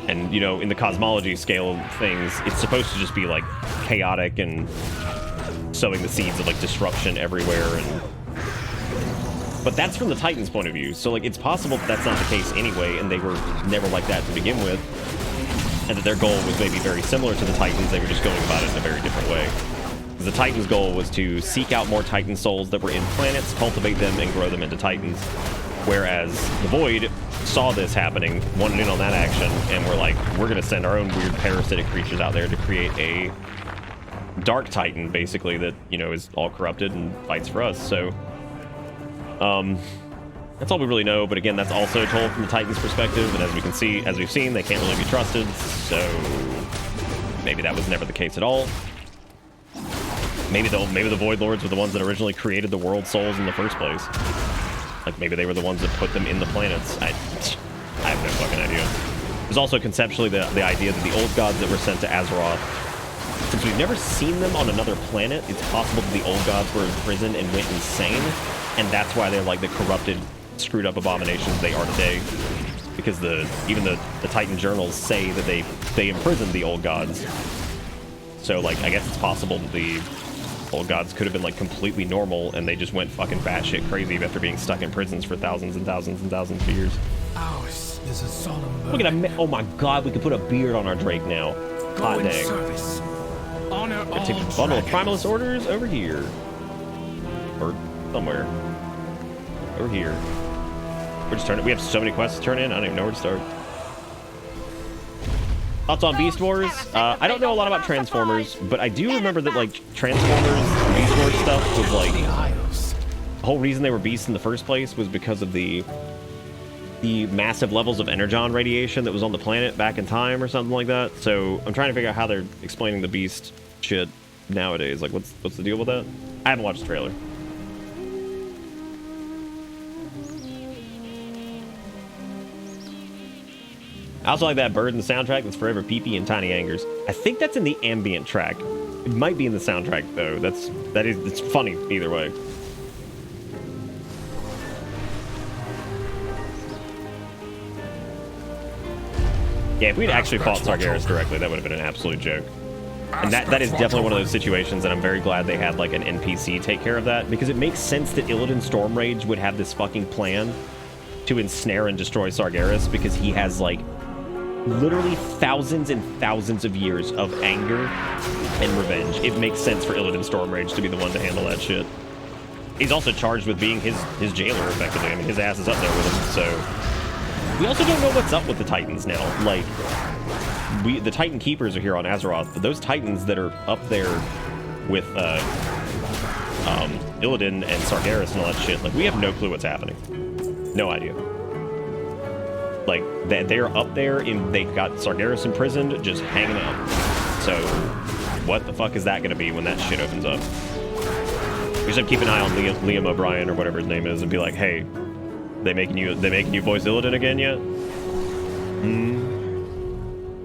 And, you know, in the cosmology scale of things, it's supposed to just be, like, chaotic and sowing the seeds of, like, disruption everywhere, and... But that's from the Titans' point of view, so, like, it's possible that that's not the case anyway, and they were never like that to begin with, and that their goal was maybe very similar to the Titans, they were just going about it in a very different way. The Titans' goal was to seek out more Titan souls that were in planets, cultivate them, and grow them into Titans. Whereas the Void saw this happening, wanted in on that action, and were like, we're going to send our own weird parasitic creatures out there to create a Dark Titan, basically, that, you know, is all corrupted and fights for us. So, that's all we really know, but again, that's also told from the Titans' perspective, and as we can see, as we've seen, they can't really be trusted, so maybe that was never the case at all. Maybe the Void Lords were the ones that originally created the world souls in the first place. Like, maybe they were the ones that put them in the planets. I have no fucking idea. There's also conceptually the idea that the old gods that were sent to Azeroth, since we've never seen them on another planet, it's possible that the old gods were imprisoned and went insane, and that's why they're like the corrupted, screwed up abominations they are today. Because even the Titan journals say that they imprisoned the old gods. So, like, I guess it's possible that the old gods could have been, like, completely normal, and they just went fucking batshit crazy after being stuck in prisons for thousands and thousands and thousands of years. Ours is a solemn Look at that! Oh my god, we could put a beard on our Drake now. Hot dang. service. Honor all Take a bundle of Primalist orders over here. Or somewhere. Over here. We're just turning. We have so many quests to turn in, I don't even know where to start. Thoughts on Beast Wars? I don't know a lot about Transformers, but I do remember that, like, Transformers, Beast Wars stuff was, like, the whole reason they were beasts in the first place was because of the massive levels of energon radiation that was on the planet back in time or something like that. So I'm trying to figure out how they're explaining the beast shit nowadays. Like, what's the deal with that? I haven't watched the trailer. I also like that bird in the soundtrack that's forever peepee and tiny angers. I think that's in the ambient track. It might be in the soundtrack though. It's funny either way. Yeah, if we'd actually fought Sargeras directly, that would have been an absolute joke. And that is definitely one of those situations, and I'm very glad they had, like, an NPC take care of that, because it makes sense that Illidan Stormrage would have this fucking plan to ensnare and destroy Sargeras, because he has, like, literally thousands and thousands of years of anger and revenge. It makes sense for Illidan Stormrage to be the one to handle that shit. He's also charged with being his jailer, effectively. I mean, his ass is up there with him, so... We also don't know what's up with the Titans now. Like, the Titan Keepers are here on Azeroth, but those Titans that are up there with Illidan and Sargeras and all that shit, like, we have no clue what's happening. No idea. Like, they're up there, and they got Sargeras imprisoned, just hanging out. So, what the fuck is that going to be when that shit opens up? We should keep an eye on Liam O'Brien, or whatever his name is, and be like, hey, they making you voice Illidan again yet?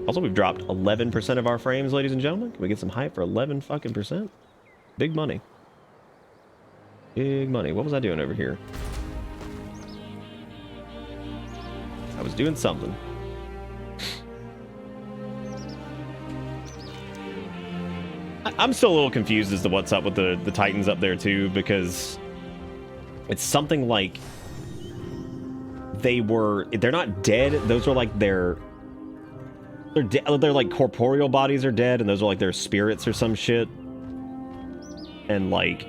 Also, we've dropped 11% of our frames, ladies and gentlemen. Can we get some hype for 11 fucking percent? Big money. Big money. What was I doing over here? I was doing something. I'm still a little confused as to what's up with the Titans up there too, because it's something like they're not dead. Those are like they're like corporeal bodies are dead, and those are like their spirits or some shit. And like,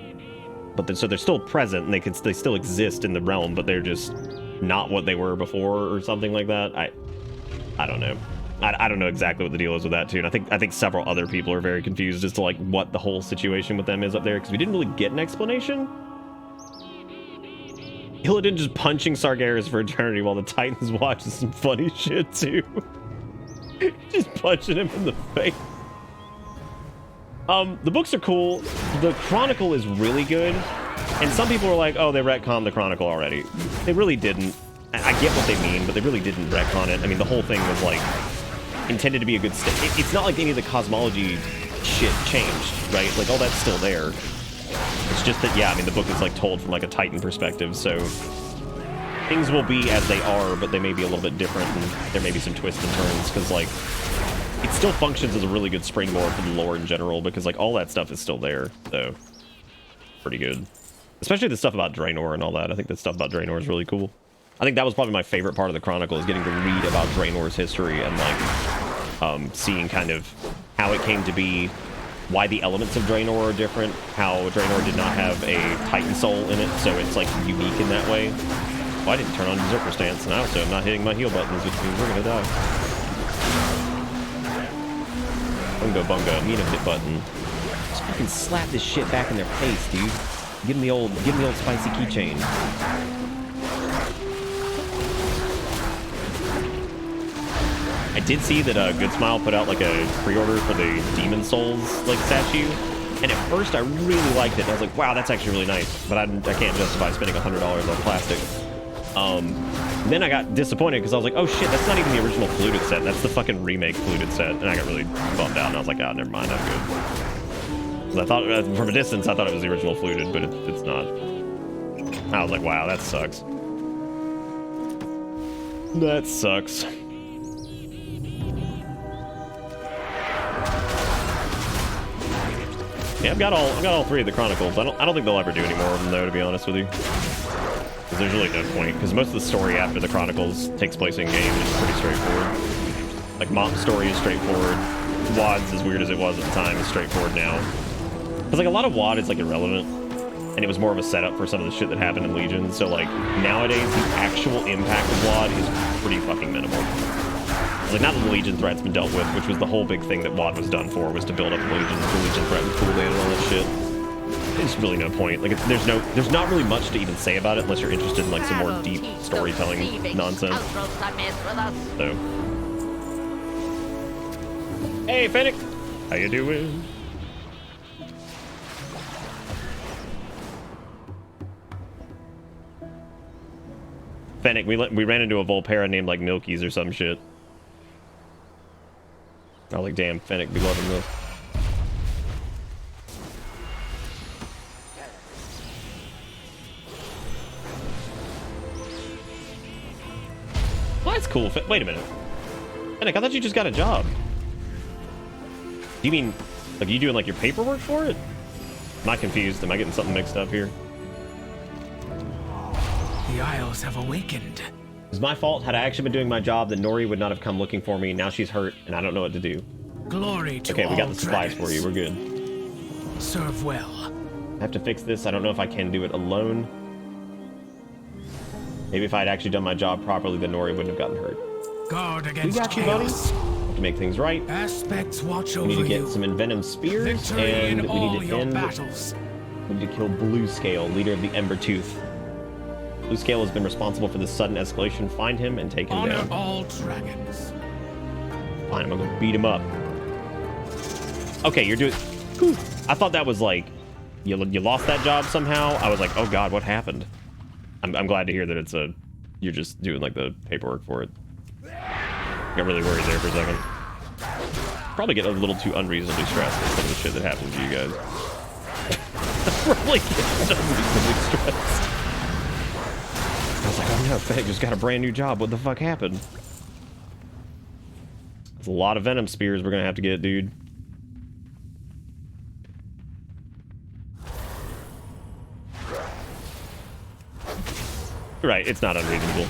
so they're still present, and they still exist in the realm, but they're just not what they were before or something like that. I don't know. I don't know exactly what the deal is with that too, and I think several other people are very confused as to like what the whole situation with them is up there, because we didn't really get an explanation. Illidan just punching Sargeras for eternity while the Titans watches some funny shit too. Just punching him in the face. The books are cool. The Chronicle is really good. And some people are like, oh, they retconned the Chronicle already. They really didn't. I get what they mean, but they really didn't retcon it. I mean, the whole thing was like intended to be a good it's not like any of the cosmology shit changed, right? Like, all that's still there. It's just that, yeah, I mean, the book is like told from like a Titan perspective, so things will be as they are, but they may be a little bit different, and there may be some twists and turns, because like it still functions as a really good springboard for the lore in general, because like all that stuff is still there, so pretty good. Especially the stuff about Draenor and all that. I think the stuff about Draenor is really cool. I think that was probably my favorite part of the Chronicle, is getting to read about Draenor's history and like seeing kind of how it came to be, why the elements of Draenor are different, how Draenor did not have a Titan soul in it, so it's like unique in that way. Well, I didn't turn on Berserker stance, and I also am not hitting my heal buttons, which means we're gonna die. Bungo bungo, need a hit button. Just fucking slap this shit back in their face, dude. Give them the old spicy keychain. I did see that Good Smile put out like a pre-order for the Demon Souls like statue, and at first I really liked it. I was like, wow, that's actually really nice, but I can't justify spending $100 on plastic. Then I got disappointed because I was like, oh shit, that's not even the original fluted set. That's the fucking remake fluted set, and I got really bummed out, and I was like, oh, never mind, I'm good. Because I thought, from a distance, I thought it was the original fluted, but it's not. I was like, wow, that sucks. That sucks. Yeah, I've got all three of the Chronicles. I don't think they'll ever do any more of them, though, to be honest with you. Because there's really no point. Because most of the story after the Chronicles takes place in game, and it's pretty straightforward. Like, Mop's story is straightforward. WoD's, as weird as it was at the time, is straightforward now. Because like a lot of WoD is like irrelevant, and it was more of a setup for some of the shit that happened in Legion. So like nowadays, the actual impact of WoD is pretty fucking minimal. Like, not that the Legion threat's been dealt with, which was the whole big thing that WoD was done for, was to build up the Legion threat with cooldown and all that shit. There's really no point. Like, there's not really much to even say about it unless you're interested in like some more deep storytelling nonsense. So, hey, Fennec, how you doing? Fennec, we ran into a Volpera named like Milky's or some shit. I was like, damn, Fennec be loving this. Well, that's cool. Wait a minute. Fennec, I thought you just got a job. Do you mean, like, you doing like your paperwork for it? Am I confused? Am I getting something mixed up here? The Isles have awakened. It's my fault. Had I actually been doing my job, then Nori would not have come looking for me. Now she's hurt, and I don't know what to do. Glory to okay, we got all the supplies dragons. for you. We're good. Serve well. I have to fix this. I don't know if I can do it alone. Maybe if I had actually done my job properly, then Nori wouldn't have gotten hurt. Guard against we got you, buddy. chaos. Have to make things right. Aspects watch We over need to get you. some Envenom Spears, Victory and in we all need to your end battles. We need to kill Blue Scale, leader of the Ember Tooth. Blue Scale has been responsible for this sudden escalation. Find him and take him Honor down. all dragons. Fine, I'm gonna beat him up. Okay, you're doing... Whew. I thought that was like... You lost that job somehow? I was like, oh god, what happened? I'm glad to hear that it's a... You're just doing like the paperwork for it. Got really worried there for a second. Probably get a little too unreasonably stressed with some of the shit that happens to you guys. Probably get unreasonably stressed. I was like, oh no, Feg just got a brand new job. What the fuck happened? There's a lot of venom spears we're gonna have to get, dude. Right, it's not unreasonable.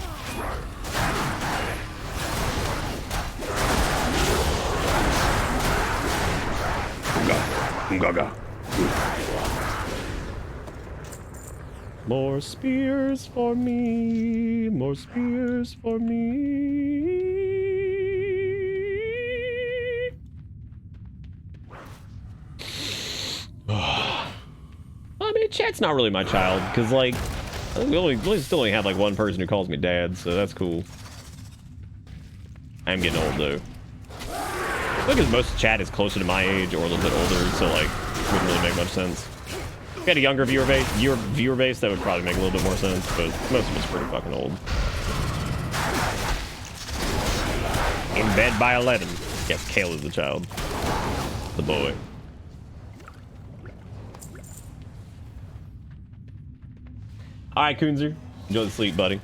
Gaga. More spears for me. More spears for me. I mean, chat's not really my child, because, like, I think we still only have, like, one person who calls me dad, so that's cool. I am getting old, though. I think most chat is closer to my age or a little bit older, so like wouldn't really make much sense. If we had a younger viewer base, that would probably make a little bit more sense, but most of it's pretty fucking old. In bed by 11. Yes, Kale is the child. The boy. Alright, Kunzer. Enjoy the sleep, buddy.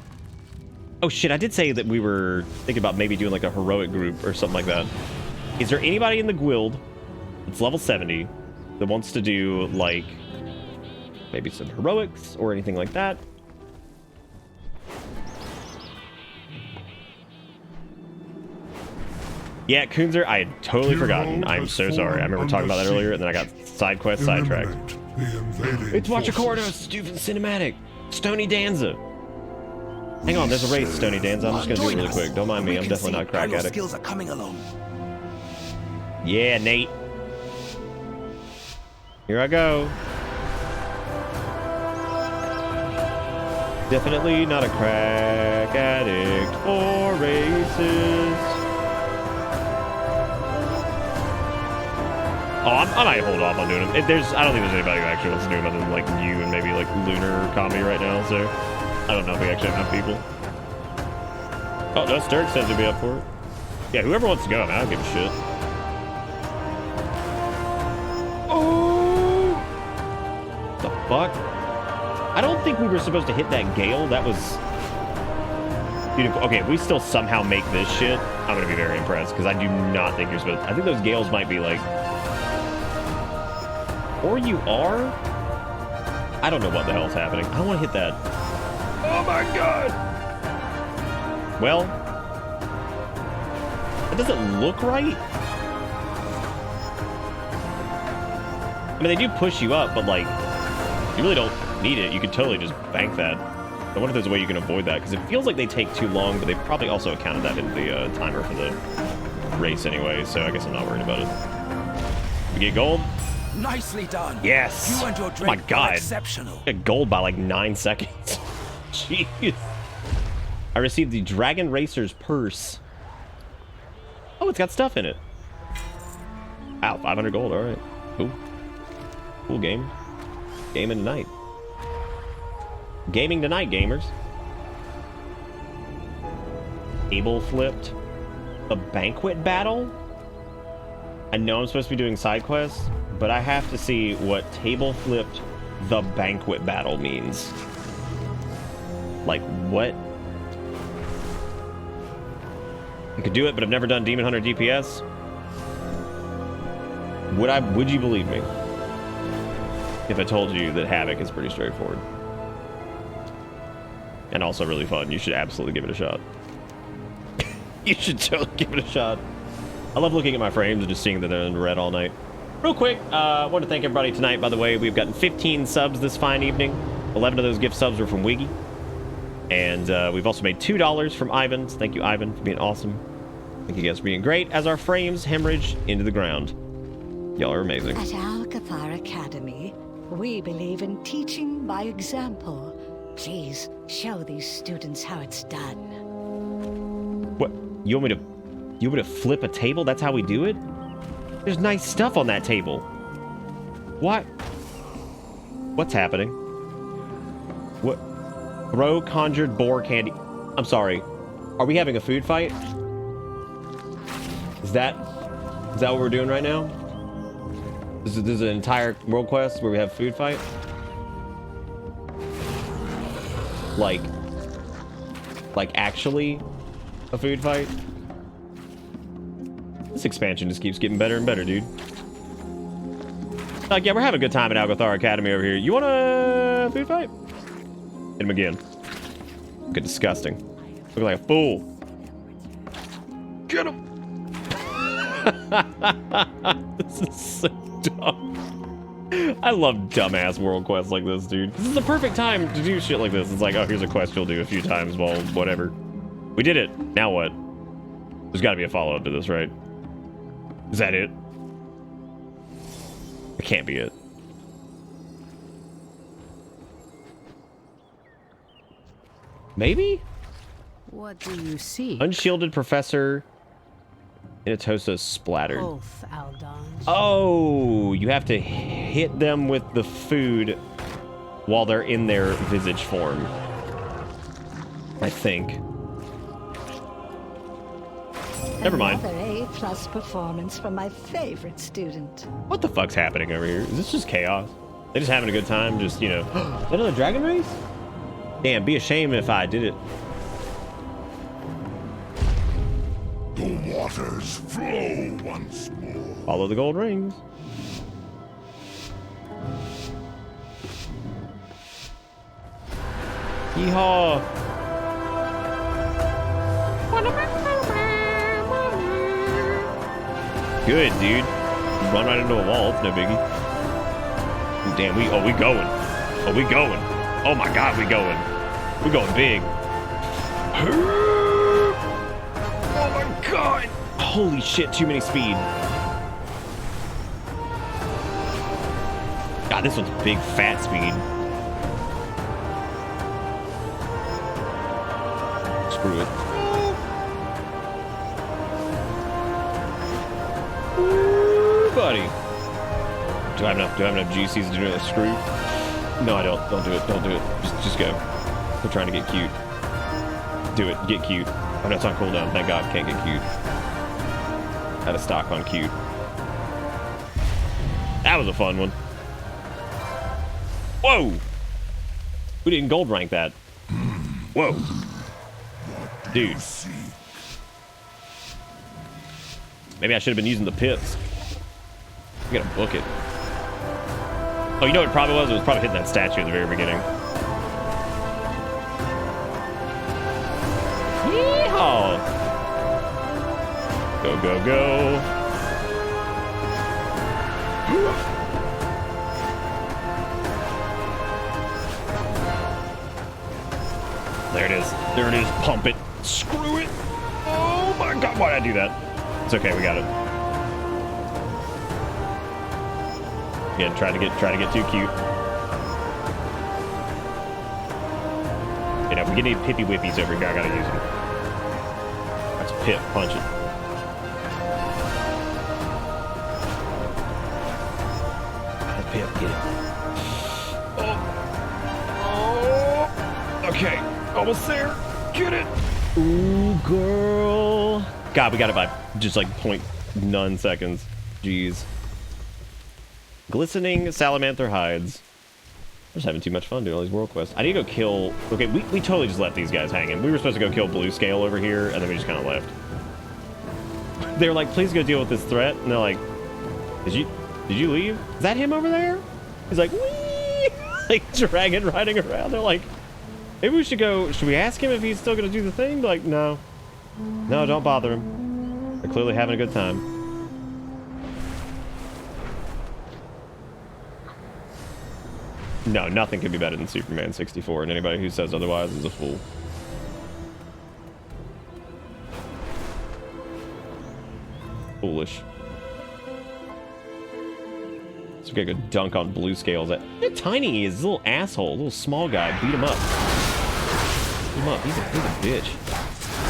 Oh shit, I did say that we were thinking about maybe doing like a heroic group or something like that. Is there anybody in the guild that's level 70 that wants to do, like, maybe some heroics or anything like that? Yeah, Kunzer, I had totally forgotten. I'm so sorry. I remember talking about that earlier, and then I got side quest sidetracked. It's Watchacordos, stupid cinematic. Stony Danza. Hang on, there's a race, Stony Danza. I'm just gonna do it really quick. Don't mind me. I'm definitely not a crack addict. Skills are coming along. Yeah, Nate. Here I go. Definitely not a crack addict for races. Oh, I might hold off on doing them. I don't think there's anybody who actually wants to do them other than like you and maybe like Lunar or Kami right now, so I don't know if we actually have enough people. Oh, no, Sturk says he'd be up for it. Yeah, whoever wants to go, man, I don't give a shit. Oh! The fuck? I don't think we were supposed to hit that gale. That was beautiful. Okay, if we still somehow make this shit, I'm gonna be very impressed, because I do not think you're supposed to. I think those gales might be like... Or you are? I don't know what the hell's happening. I don't want to hit that. Oh my god! Well... It doesn't look right. I mean, they do push you up, but like, you really don't need it. You could totally just bank that. I wonder if there's a way you can avoid that, because it feels like they take too long, but they probably also accounted that in the timer for the race anyway, so I guess I'm not worried about it. We get gold? Nicely done. Yes. You and your oh my god. Exceptional. I got gold by like 9 seconds. Jeez. I received the Dragon Racer's purse. Oh, it's got stuff in it. Wow, 500 gold. All right. Cool. Cool game. Gaming tonight. Gaming tonight, gamers. Table flipped. A banquet battle? I know I'm supposed to be doing side quests, but I have to see what table flipped the banquet battle means. Like, what? I could do it, but I've never done Demon Hunter DPS. Would you believe me if I told you that Havoc is pretty straightforward? And also really fun. You should absolutely give it a shot. You should totally give it a shot. I love looking at my frames and just seeing that they're in red all night. Real quick, I want to thank everybody tonight, by the way. We've gotten 15 subs this fine evening. 11 of those gift subs were from Wiggy. And we've also made $2 from Ivan. So thank you, Ivan, for being awesome. Thank you guys for being great as our frames hemorrhage into the ground. Y'all are amazing. At Alcapar Academy, We believe in teaching by example. Please show these students how it's done. What? You want me to flip a table? That's how we do it? There's nice stuff on that table. What? What's happening? What? Throw conjured boar candy. I'm sorry. Are we having a food fight? Is that what we're doing right now? This is an entire world quest where we have food fight? Like actually a food fight? This expansion just keeps getting better and better, dude. Like, yeah, we're having a good time at Algothar Academy over here. You want a food fight? Hit him again. Look disgusting. Look like a fool. Get him! This is so dumb. I love dumbass world quests like this, dude. This is the perfect time to do shit like this. It's like, oh, here's a quest you'll do a few times, well, whatever. We did it. Now what? There's got to be a follow-up to this, right? Is that it? It can't be it. Maybe? What do you see? Unshielded Professor Inatosa splattered. Both, Aldon. Oh, you have to hit them with the food while they're in their visage form. I think. Never mind. Another A+ performance from my favorite student. What the fuck's happening over here? Is this just chaos? They just having a good time? Just, you know, is that another dragon race? Damn, be a shame if I did it. The waters flow once more. Follow the gold rings. Yeehaw! Good, dude. Run right into a wall. It's no biggie. Ooh, damn, we going. Oh, we going. Oh my God, we going. We going big. Oh my God. Holy shit, too many speed. God, this one's big fat speed. Screw it. Ooh, buddy. Do I have enough GCs to do a screw? No, I don't. Don't do it. Don't do it. Just go. We're trying to get cute. Do it. Get cute. Oh, no, it's on cooldown. Thank God. Can't get cute. Out of stock on cute. That was a fun one. Whoa! We didn't gold rank that. Whoa. Dude. Maybe I should have been using the pips. We gotta book it. Oh, you know what it probably was? It was probably hitting that statue at the very beginning. Yeehaw! Go, go, go. There it is. There it is. Pump it. Screw it. Oh my God. Why did I do that? It's okay. We got it. Again, try to get too cute. You know, if we get any pippy whippies over here, I gotta use them. That's a pip. Punch it. Pip, get it. Oh. Okay. Almost there. Get it. Ooh, girl. God, we got it by just like 0.9 seconds. Jeez. Glistening salamander hides. I'm just having too much fun doing all these world quests. I need to go kill... Okay, we totally just left these guys hanging. We were supposed to go kill Blue Scale over here, and then we just kind of left. They were like, please go deal with this threat. And they're like, did you leave? Is that him over there? He's like, wee! Like, dragon riding around. They're like, maybe we should go... Should we ask him if he's still going to do the thing? Like, no. No, don't bother him. They're clearly having a good time. No, nothing could be better than Superman 64, and anybody who says otherwise is a fool. Foolish. So we gotta go dunk on blue scales. Look how tiny he is, this little asshole, little small guy. Beat him up. Beat him up. He's a bitch.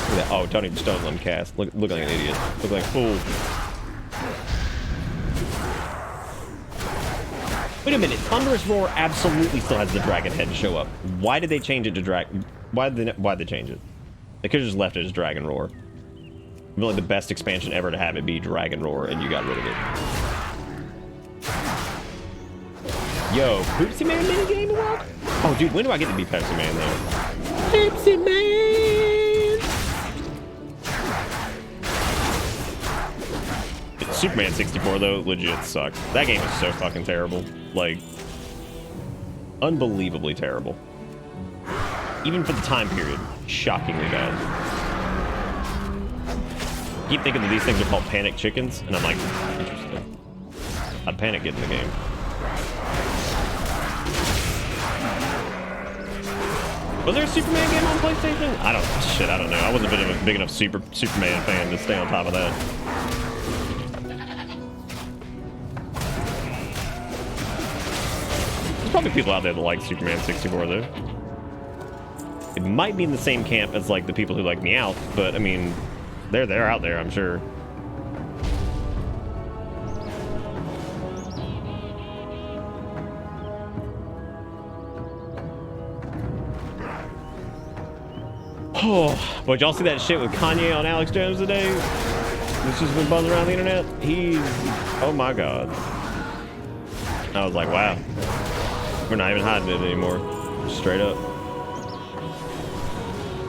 Look at that. Oh, don't let him cast. Look like an idiot. Look like a fool. Wait a minute. Thunderous Roar absolutely still has the dragon head show up. Why did they change it to why'd they change it? They could have just left it as Dragon Roar. I feel like the best expansion ever to have it be Dragon Roar, and you got rid of it. Yo, Poopsie Man minigame walk? Oh, dude, when do I get to be Pepsi Man though? Pepsi Man! Superman 64 though, legit sucks. That game is so fucking terrible. Like, unbelievably terrible. Even for the time period, shockingly bad. I keep thinking that these things are called panic chickens, and I'm like, interesting. I'd panic getting the game. Was there a Superman game on PlayStation? I don't know. I wasn't a big enough Superman fan to stay on top of that. There's probably people out there that like Superman 64 though. It might be in the same camp as like the people who like Meowth, but I mean, they're out there, I'm sure. Oh, but y'all see that shit with Kanye on Alex Jones today? It's just been buzzing around the internet. Oh my god. I was like, wow. We're not even hiding it anymore. Straight up.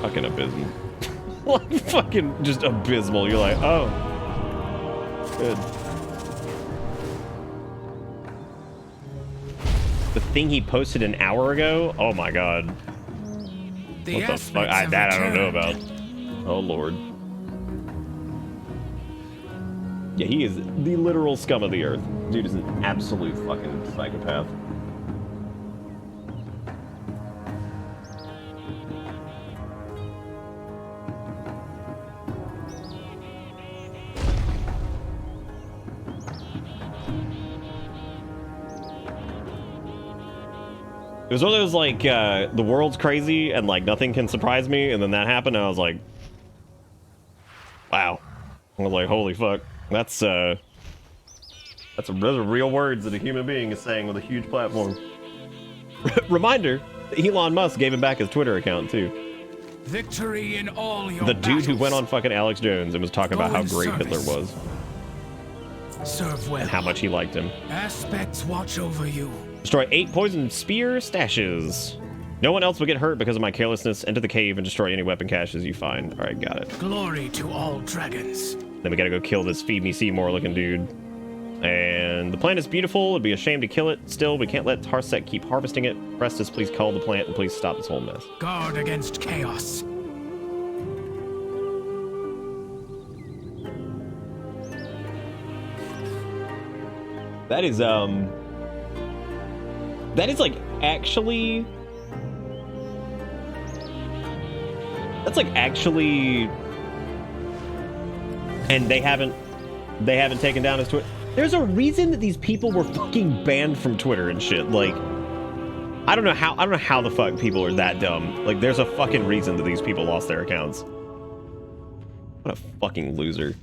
Fucking abysmal. Like, fucking just abysmal. You're like, oh. Good. The thing he posted an hour ago? Oh my god. What the fuck? That I don't know about. Oh lord. Yeah, he is the literal scum of the earth. Dude is an absolute fucking psychopath. It was one of those, like, the world's crazy and, like, nothing can surprise me, and then that happened, and I was like, wow. I was like, holy fuck. Those are real words that a human being is saying with a huge platform. Reminder, Elon Musk gave him back his Twitter account, too. Victory in all your The dude who went on fucking Alex Jones and was talking about how great Hitler was. Serve well. And how much he liked him. Aspects watch over you. Destroy 8 poison spear stashes. No one else will get hurt because of my carelessness. Enter the cave and destroy any weapon caches you find. Alright, got it. Glory to all dragons. Then we gotta go kill this Feed Me Seymour looking dude. And the plant is beautiful. It'd be a shame to kill it. Still, we can't let Tarsec keep harvesting it. Prestus, please cull the plant and please stop this whole mess. Guard against chaos. That is like actually. That's like actually. And they haven't taken down his Twitter. There's a reason that these people were fucking banned from Twitter and shit. Like, I don't know how the fuck people are that dumb. Like, there's a fucking reason that these people lost their accounts. What a fucking loser.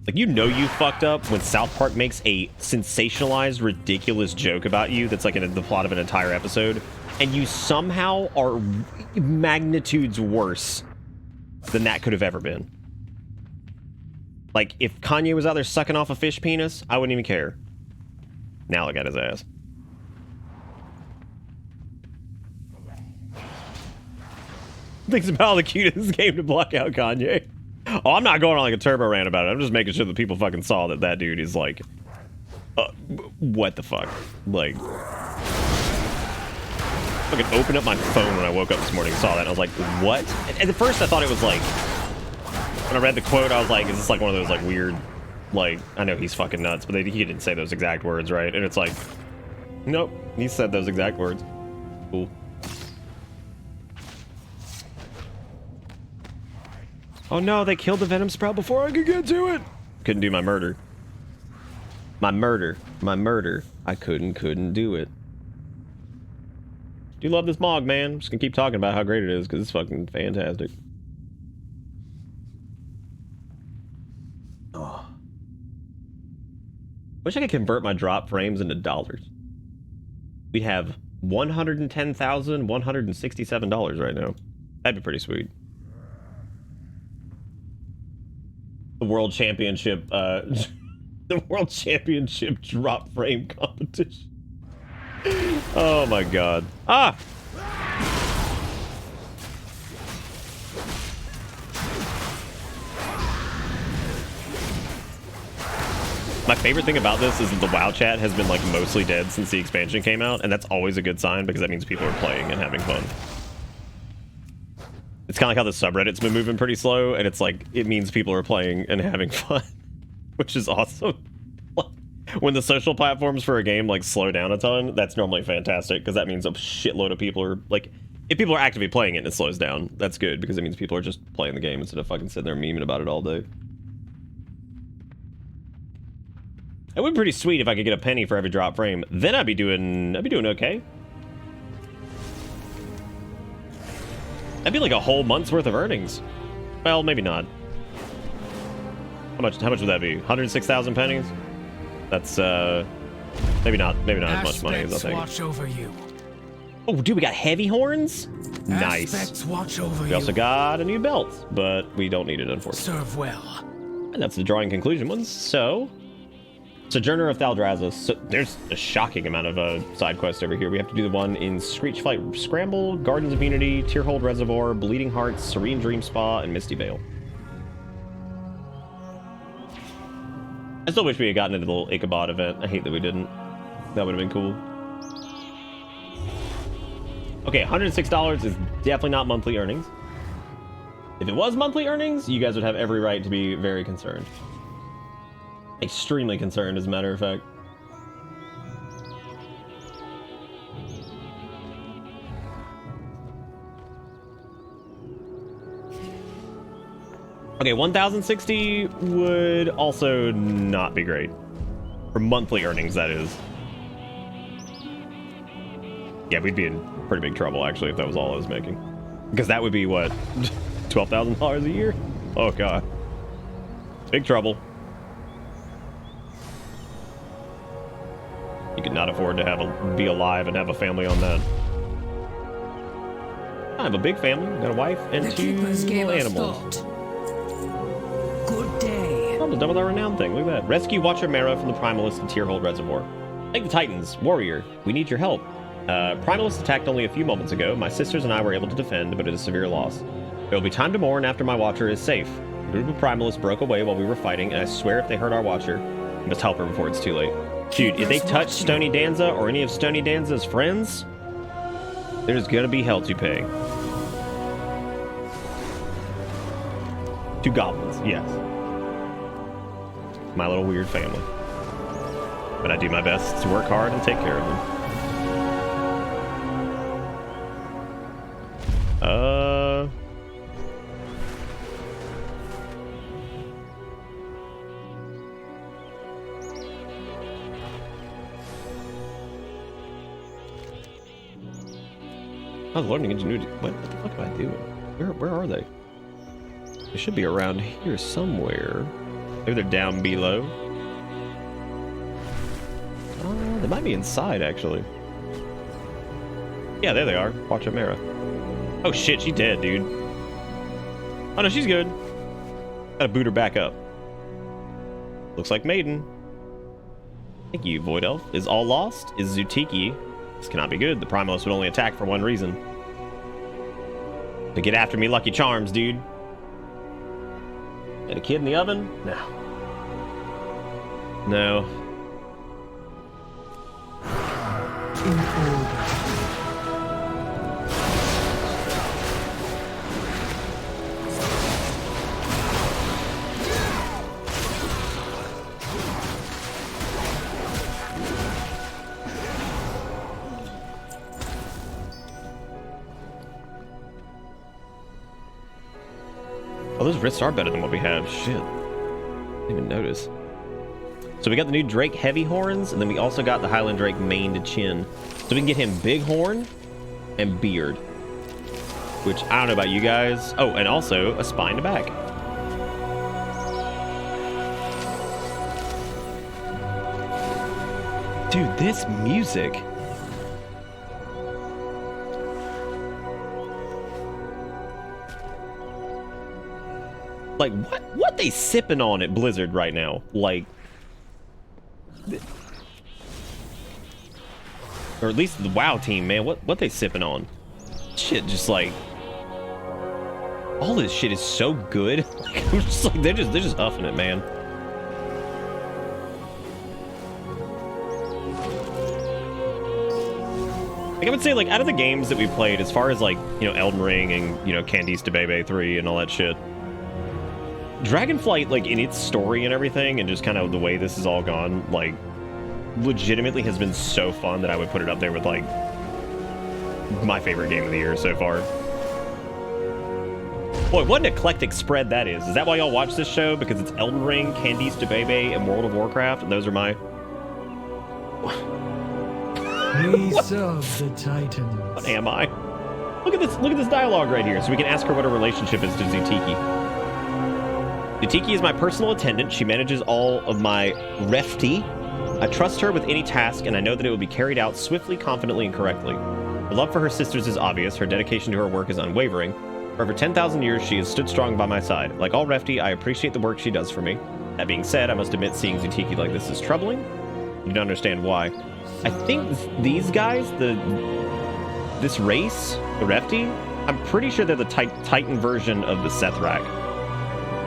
Like, you know you fucked up when South Park makes a sensationalized, ridiculous joke about you that's like in the plot of an entire episode, and you somehow are magnitudes worse than that could have ever been. Like, if Kanye was out there sucking off a fish penis, I wouldn't even care. Now look at his ass. Thinks about how the cutest game to block out Kanye. Oh, I'm not going on like a turbo rant about it. I'm just making sure that people fucking saw that that dude is like, what the fuck? Like, I fucking opened up my phone when I woke up this morning and saw that, and I was like, what? And at first I thought it was like, when I read the quote, I was like, is this like one of those like weird, like, I know he's fucking nuts, but he didn't say those exact words, right? And it's like, nope, he said those exact words. Cool. Oh no, they killed the Venom Sprout before I could get to it! Couldn't do my murder. My murder. I couldn't do it. Do love this mog, man. I'm just gonna keep talking about how great it is because it's fucking fantastic. Oh. Wish I could convert my drop frames into dollars. We'd have $110,167 right now. That'd be pretty sweet. The World Championship, the World Championship drop frame competition. Oh my god. Ah! My favorite thing about this is that the WoW chat has been like mostly dead since the expansion came out, and that's always a good sign because that means people are playing and having fun. It's kind of like how the subreddit's been moving pretty slow, and it's like, it means people are playing and having fun, which is awesome. When the social platforms for a game like slow down a ton, that's normally fantastic because that means a shitload of people are like, if people are actively playing it and it slows down, that's good because it means people are just playing the game instead of fucking sitting there memeing about it all day. It would be pretty sweet if I could get a penny for every drop frame. Then I'd be doing okay. That'd be like a whole month's worth of earnings. Well, maybe not. How much would that be? 106,000 pennies? That's maybe not as much money as I think. Watch over you. Oh, dude, we got heavy horns. Nice. Watch over we also got a new belt, but we don't need it, unfortunately. Serve well. And that's the drawing conclusion ones. So, Sojourner of Thaldraszus. So there's a shocking amount of side quests over here. We have to do the one in Screechflight Scramble, Gardens of Unity, Tearhold Reservoir, Bleeding Hearts, Serene Dream Spa, and Misty Vale. I still wish we had gotten into the little Ichabod event. I hate that we didn't. That would have been cool. Okay, $106 is definitely not monthly earnings. If it was monthly earnings, you guys would have every right to be very concerned. Extremely concerned, as a matter of fact. Okay, 1,060 would also not be great. For monthly earnings, that is. Yeah, we'd be in pretty big trouble, actually, if that was all I was making. Because that would be, what, $12,000 a year? Oh, God. Big trouble. You could not afford to be alive and have a family on that. I have a big family. Got a wife and two little animals. Good day. Almost done with our renown thing. Look at that. Rescue Watcher Mara from the Primalist and Tearhold Reservoir. Thank the Titans. Warrior, we need your help. Primalist attacked only a few moments ago. My sisters and I were able to defend, but it is a severe loss. There will be time to mourn after my Watcher is safe. A group of Primalists broke away while we were fighting, and I swear if they hurt our Watcher, we must help her before it's too late. Dude, if they touch Stony Danza or any of Stony Danza's friends, there's gonna be hell to pay. 2 goblins, yes. My little weird family. But I do my best to work hard and take care of them. I was learning ingenuity. What the fuck am I doing? Where are they? They should be around here somewhere. Maybe they're down below. They might be inside, actually. Yeah, there they are. Watch Amara. Oh shit, she's dead, dude. Oh no, she's good. Gotta boot her back up. Looks like Maiden. Thank you, Void Elf. Is all lost? Is Zutiki? This cannot be good. The Primalist would only attack for one reason. To get after me, Lucky Charms, dude. Got a kid in the oven? No. No. Oh, those wrists are better than what we have. Shit. Didn't even notice. So we got the new Drake heavy horns, and then we also got the Highland Drake mane to chin. So we can get him big horn and beard. Which, I don't know about you guys. Oh, and also a spine to back. Dude, this music. Like, what they sipping on at Blizzard right now? Like, or at least the WoW team, man. What they sipping on? Shit, just like, all this shit is so good. Like, I'm just like, they're just huffing it, man. Like, I would say, like, out of the games that we played, as far as, like, you know, Elden Ring and, you know, Candice to Bebe 3 and all that shit, Dragonflight, like, in its story and everything, and just kind of the way this has all gone, like, legitimately has been so fun that I would put it up there with, like, my favorite game of the year so far. Boy, what an eclectic spread that is. Is that why y'all watch this show? Because it's Elden Ring, Candice to Bebe, and World of Warcraft, and those are my... We serve the Titans. What am I? Look at this dialogue right here, so we can ask her what her relationship is to Zutiki. Zutiki is my personal attendant. She manages all of my refti. I trust her with any task, and I know that it will be carried out swiftly, confidently, and correctly. Her love for her sisters is obvious. Her dedication to her work is unwavering. For over 10,000 years, she has stood strong by my side. Like all refti, I appreciate the work she does for me. That being said, I must admit seeing Zutiki like this is troubling. You don't understand why. I think these guys, this race, the refti, I'm pretty sure they're the Titan version of the Sethrak.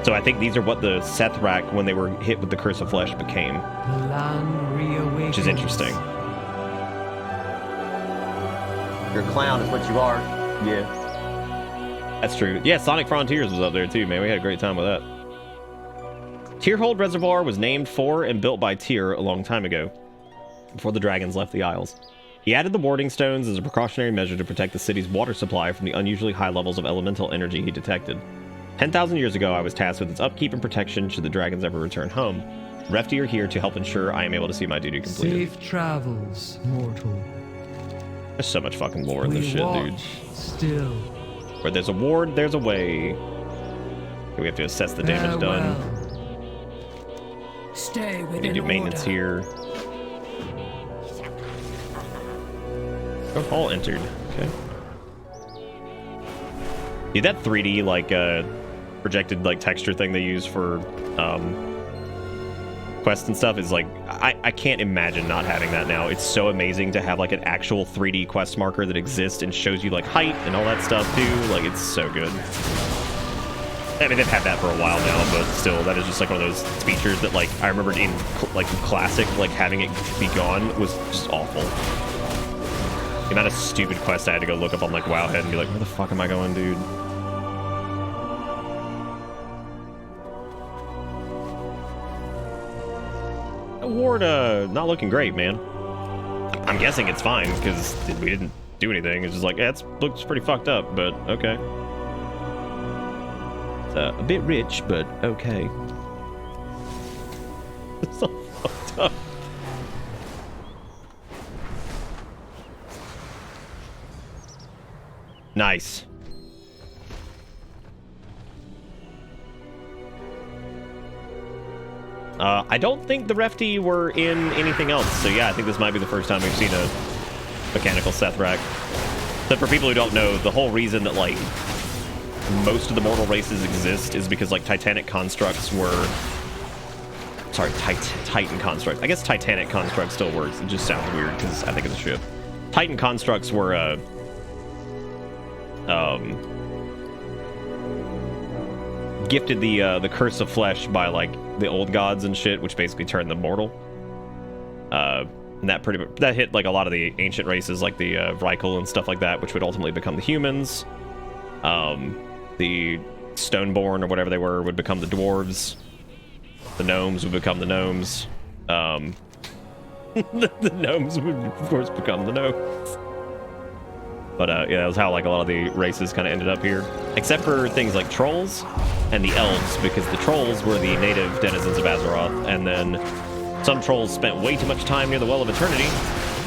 So I think these are what the Sethrak, when they were hit with the Curse of Flesh, became. The land reawakens. Which is interesting. You're a clown is what you are. Yeah. That's true. Yeah, Sonic Frontiers was up there too, man. We had a great time with that. Tyrhold Reservoir was named for and built by Tyr a long time ago, before the dragons left the Isles. He added the warding stones as a precautionary measure to protect the city's water supply from the unusually high levels of elemental energy he detected. 10,000 years ago, I was tasked with its upkeep and protection should the dragons ever return home. Refti are here to help ensure I am able to see my duty completed. Safe travels, mortal. There's so much fucking lore in this shit, dude. Still. Where there's a ward, there's a way. Okay, we have to assess the damage done. Stay We need to do maintenance here. Oh, all entered. Okay. Dude, that 3D, like, projected, like, texture thing they use for, quests and stuff is, like, I can't imagine not having that now. It's so amazing to have, like, an actual 3D quest marker that exists and shows you, like, height and all that stuff, too. Like, it's so good. I mean, they've had that for a while now, but still, that is just, like, one of those features that, like, I remember in, like, Classic, like, having it be gone was just awful. The amount of stupid quests I had to go look up on, like, Wowhead and be like, where the fuck am I going, dude? Ward, not looking great, man. I'm guessing it's fine, because we didn't do anything. It's just like, yeah, it looks pretty fucked up, but okay. It's a bit rich, but okay. It's so fucked up. Nice. I don't think the Refti were in anything else, so yeah, I think this might be the first time we've seen a mechanical Sethrak. But for people who don't know, the whole reason that, like, most of the mortal races exist is because, like, Titanic constructs were... Sorry, Titan constructs. I guess Titanic construct still works. It just sounds weird because I think it's a ship. Titan constructs were, gifted the Curse of Flesh by, like, the old gods and shit, which basically turned them mortal. And that hit, like, a lot of the ancient races, like the Vrykul and stuff like that, which would ultimately become the humans. The Stoneborn, or whatever they were, would become the dwarves. The gnomes would become the gnomes. The gnomes would, of course, become the gnomes. But yeah, that was how, like, a lot of the races kind of ended up here. Except for things like trolls and the elves, because the trolls were the native denizens of Azeroth, and then Some trolls spent way too much time near the Well of Eternity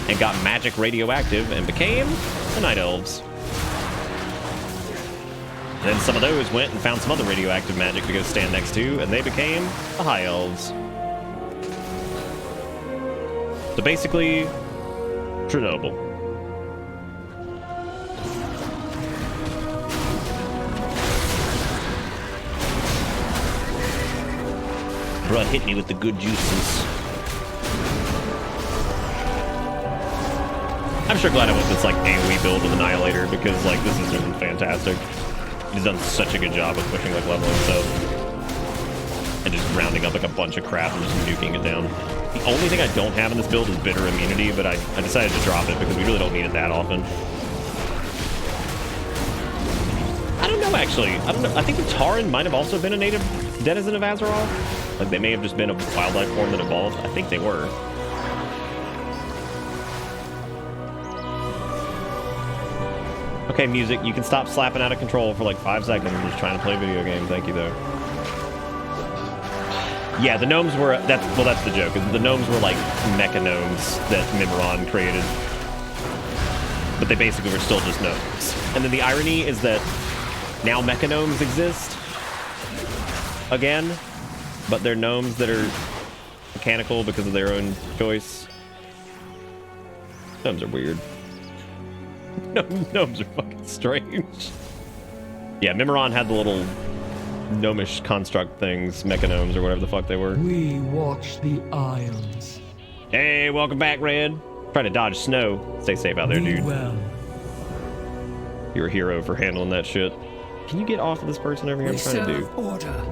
and got magic radioactive and became the Night Elves. And then some of those went and found some other radioactive magic to go stand next to, and they became the High Elves. So basically, Chernobyl. Bruh hit me with the good juices. I'm sure glad I went this like AoE build with Annihilator because like this has been fantastic. He's done such a good job of pushing like leveling stuff and just rounding up like a bunch of crap and just nuking it down. The only thing I don't have in this build is bitter immunity, but I decided to drop it because we really don't need it that often. I don't know actually. I don't know. I think the Tauren might have also been a native denizen of Azeroth. Like they may have just been a wildlife form that evolved. I think they were. Okay, music, you can stop slapping out of control for like 5 seconds. I'm just trying to play a video game. Thank you, though. Yeah, the gnomes were... That's the joke. The gnomes were like mecha gnomes that Mimiron created. But they basically were still just gnomes. And then the irony is that now mecha gnomes exist. Again. But they're gnomes that are mechanical because of their own choice. Gnomes are weird. Gnomes are fucking strange. Yeah, Mimiron had the little gnomish construct things, mechagnomes or whatever the fuck they were. We watch the Isles. Hey, welcome back, Red. Try to dodge snow. Stay safe out there, dude. Well. You're a hero for handling that shit. Can you get off of this person over here? I'm trying to do. Order.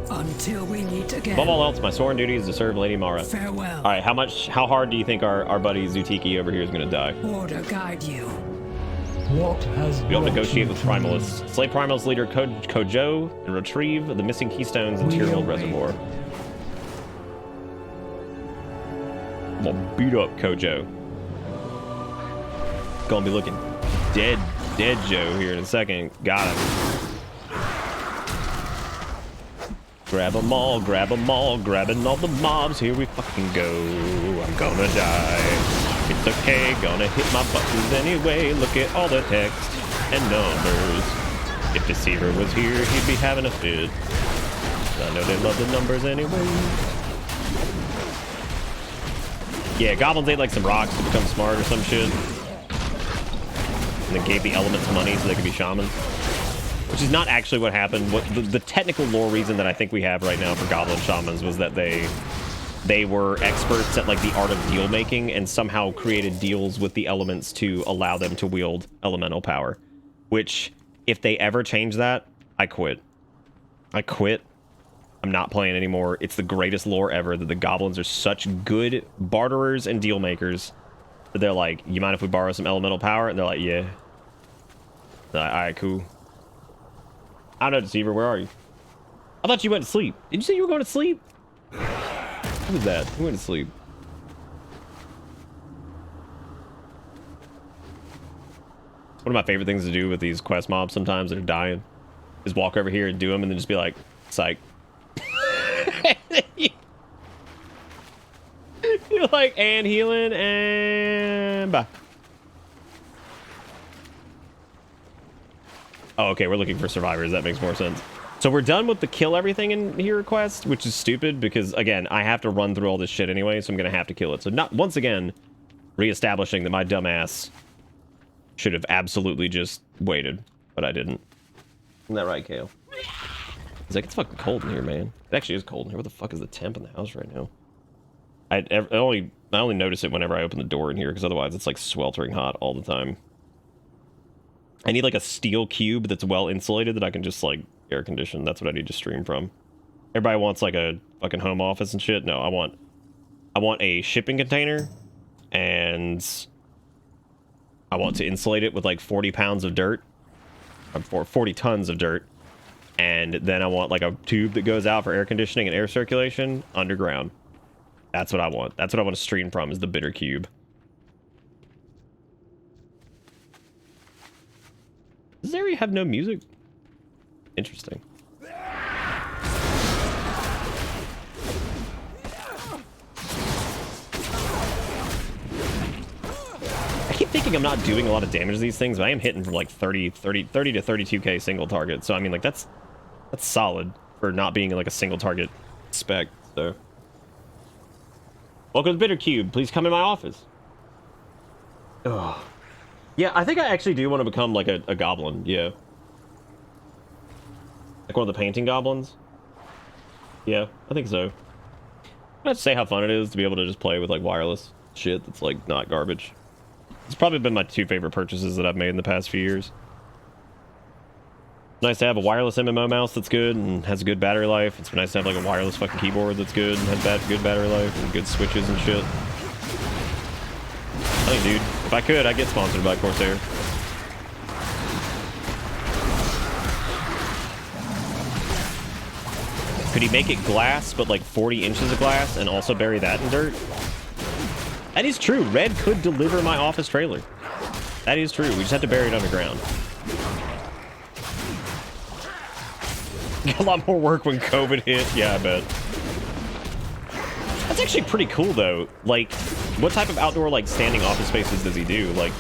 Until we meet again. Above all else, my sworn duty is to serve Lady Mara. Farewell. All right, how hard do you think our buddy Zutiki over here is going to die? Order guide you. What has we don't negotiate with Primalists. Slay Primalist leader Kojo and retrieve the missing keystones in Tyrrell Reservoir. I'm gonna beat up Kojo. Gonna be looking dead Joe here in a second. Got him. Grab them all, grabbing all the mobs, here we fucking go. I'm gonna die. It's okay, gonna hit my buttons anyway. Look at all the text and numbers. If Deceiver was here, he'd be having a fit. I know they love the numbers anyway. Yeah, goblins ate like some rocks to become smart or some shit. And then gave the elements money so they could be shamans. Which is not actually what happened. What the technical lore reason that I think we have right now for goblin shamans was that they were experts at like the art of deal making and somehow created deals with the elements to allow them to wield elemental power. Which, if they ever change that, I quit. I'm not playing anymore. It's the greatest lore ever that the goblins are such good barterers and deal makers that they're like, you mind if we borrow some elemental power? And they're like, yeah. They're like, all right, cool. I don't know, Deceiver, where are you? I thought you went to sleep. Did you say you were going to sleep? Who was that? Who went to sleep? One of my favorite things to do with these quest mobs sometimes that are dying is walk over here and do them and then just be like, psych. You're like, and healing, and bye. Oh, okay, we're looking for survivors. That makes more sense. So we're done with the kill everything in here quest, which is stupid because, again, I have to run through all this shit anyway, so I'm going to have to kill it. So not once again, reestablishing that my dumbass should have absolutely just waited, but I didn't. Isn't that right, Kale? It's like, it's fucking cold in here, man. It actually is cold in here. What the fuck is the temp in the house right now? I only notice it whenever I open the door in here, because otherwise it's like sweltering hot all the time. I need like a steel cube that's well insulated that I can just like air condition. That's what I need to stream from. Everybody wants like a fucking home office and shit. No, I want a shipping container, and I want to insulate it with like 40 pounds of dirt, or 40 tons of dirt. And then I want like a tube that goes out for air conditioning and air circulation underground. That's what I want. That's what I want to stream from, is the bitter cube. Does this area have no music? Interesting. thinking I'm not doing a lot of damage to these things, but I am hitting from like 30 to 32k single target. So I mean, like that's solid for not being like a single target spec. So welcome to Bitter Cube. Please come in my office. Oh, yeah. I think I actually do want to become like a goblin. Yeah, like one of the painting goblins. Yeah, I think so. I have to say how fun it is to be able to just play with like wireless shit that's like not garbage. It's probably been my 2 favorite purchases that I've made in the past few years. Nice to have a wireless MMO mouse that's good and has a good battery life. It's nice to have like a wireless fucking keyboard that's good and has good battery life and good switches and shit. Hey dude, if I could, I'd get sponsored by Corsair. Could he make it glass, but like 40 inches of glass, and also bury that in dirt? That is true. Red could deliver my office trailer. That is true. We just have to bury it underground. Got a lot more work when COVID hit. Yeah, I bet. That's actually pretty cool, though. Like, what type of outdoor, like, standing office spaces does he do? Like,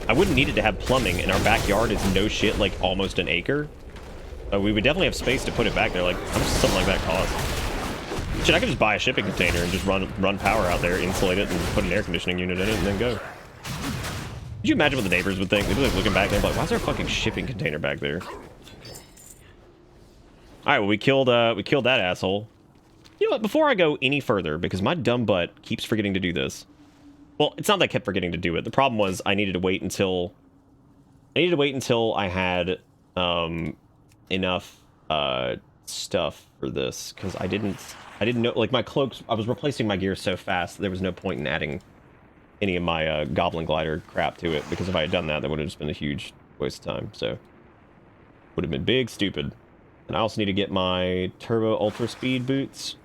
I wouldn't need it to have plumbing, and our backyard is no shit, like, almost an acre. We would definitely have space to put it back there. Like, how much does something like that cost? Shit, I could just buy a shipping container and just run power out there, insulate it, and put an air conditioning unit in it, and then go. Could you imagine what the neighbors would think? They'd be like looking back, they'd be like, why is there a fucking shipping container back there? Alright, well, we killed that asshole. You know what, before I go any further, because my dumb butt keeps forgetting to do this. Well, it's not that I kept forgetting to do it. The problem was I needed to wait until I had enough stuff for this, because I didn't know, like, my cloaks, I was replacing my gear so fast that there was no point in adding any of my goblin glider crap to it, because if I had done that, that would have just been a huge waste of time. So would have been big stupid. And I also need to get my turbo ultra speed boots.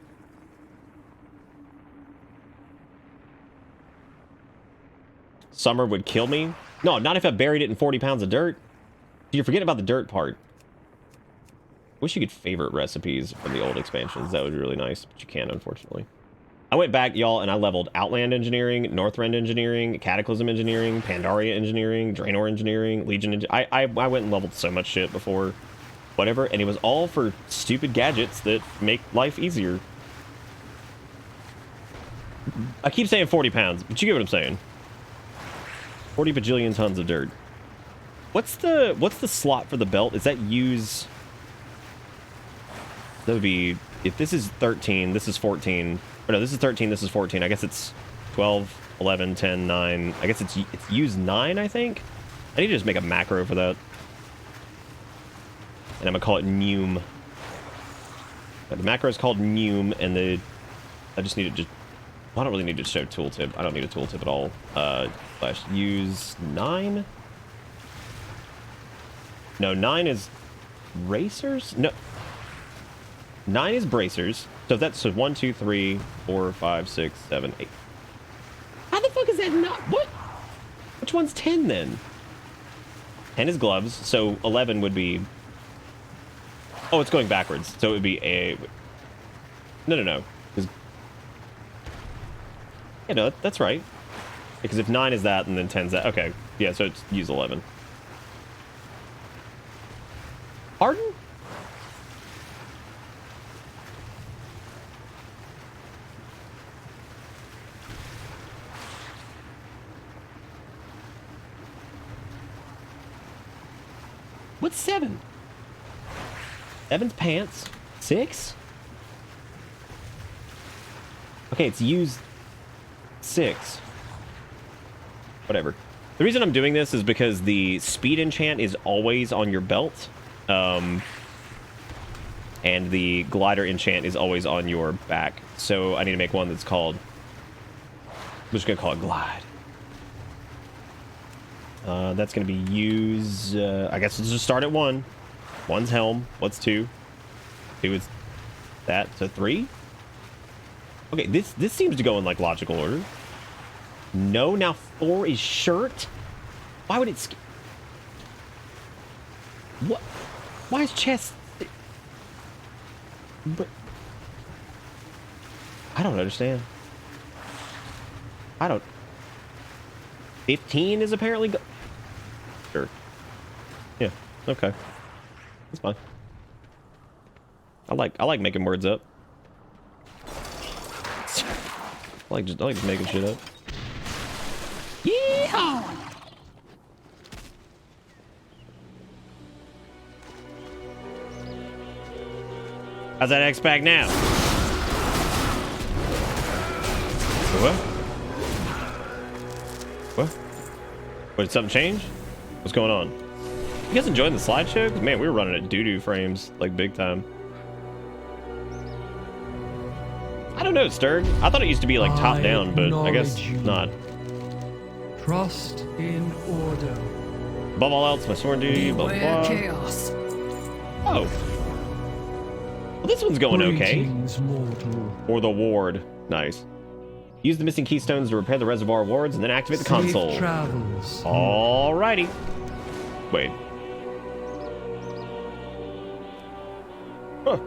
Summer would kill me. No, not if I buried it in 40 pounds of dirt. You're forgetting about the dirt part. Wish you could favorite recipes from the old expansions. That would be really nice, but you can't, unfortunately. I went back, y'all, and I leveled Outland Engineering, Northrend Engineering, Cataclysm Engineering, Pandaria Engineering, Draenor Engineering, Legion I went and leveled so much shit before whatever, and it was all for stupid gadgets that make life easier. I keep saying 40 pounds, but you get what I'm saying. 40 bajillion tons of dirt. What's the slot for the belt? Is that use... That would be, if this is 13, this is 14. Oh no, this is 13, this is 14. I guess it's 12, 11, 10, 9. I guess it's use 9, I think. I need to just make a macro for that. And I'm gonna call it Neum. The macro is called Neum, and I just need to just... Well, I don't really need to show tooltip. I don't need a tooltip at all. Slash use 9? No, 9 is racers? No. 9 is bracers. So that's 1, 2, 3, 4, 5, 6, 7, 8. How the fuck is that not? What? Which one's 10 then? 10 is gloves. So 11 would be... Oh, it's going backwards. So it would be a... No. Yeah, no, that's right. Because if 9 is that and then 10's that... Okay. Yeah, so it's use 11. Pardon? What's 7? 7's pants. 6? Okay, it's used 6. Whatever. The reason I'm doing this is because the speed enchant is always on your belt. And the glider enchant is always on your back. So I need to make one that's called... I'm just going to call it glide. That's going to be use... I guess let's just start at 1. 1's helm. What's 2? 2 is that. So 3? Okay, this seems to go in, like, logical order. No, now 4 is shirt? Why would it... What? Why is chest... But... I don't understand. 15 is apparently sure. Yeah, okay. That's fine. I like making words up. I like just making shit up. Yeehaw! How's that X-Pack now? What? What, did something change? What's going on? You guys enjoying the slideshow? 'Cause, man, we were running at doo-doo frames, like, big time. I don't know, Sturg. I thought it used to be, like, top-down, but I guess not. Trust in order. Above all else, my sworn duty, blah, blah, blah. Chaos. Oh. Well, this one's going okay. Mortal. Or the ward. Nice. Use the missing keystones to repair the reservoir wards and then activate the console. Travels. Alrighty. Wait. Huh.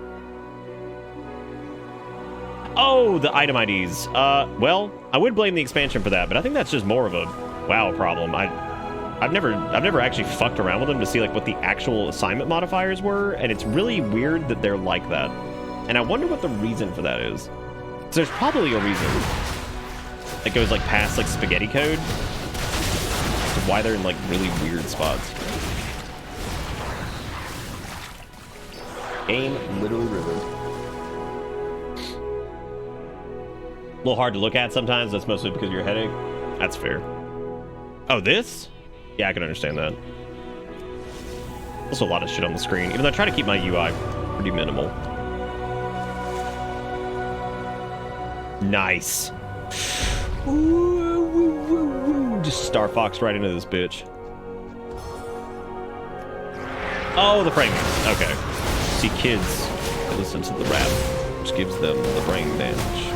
Oh, the item IDs. Well, I would blame the expansion for that, but I think that's just more of a WoW problem. I've never actually fucked around with them to see like what the actual assignment modifiers were, and it's really weird that they're like that. And I wonder what the reason for that is. So there's probably a reason that goes like past like spaghetti code to why they're in like really weird spots. Game literally ruined. A little hard to look at sometimes. That's mostly because of your headache. That's fair. Oh, this? Yeah, I can understand that. Also a lot of shit on the screen, even though I try to keep my UI pretty minimal. Nice. Ooh, just Star Fox right into this bitch. Oh, the framing. Okay. See, kids, they listen to the rap, which gives them the brain damage.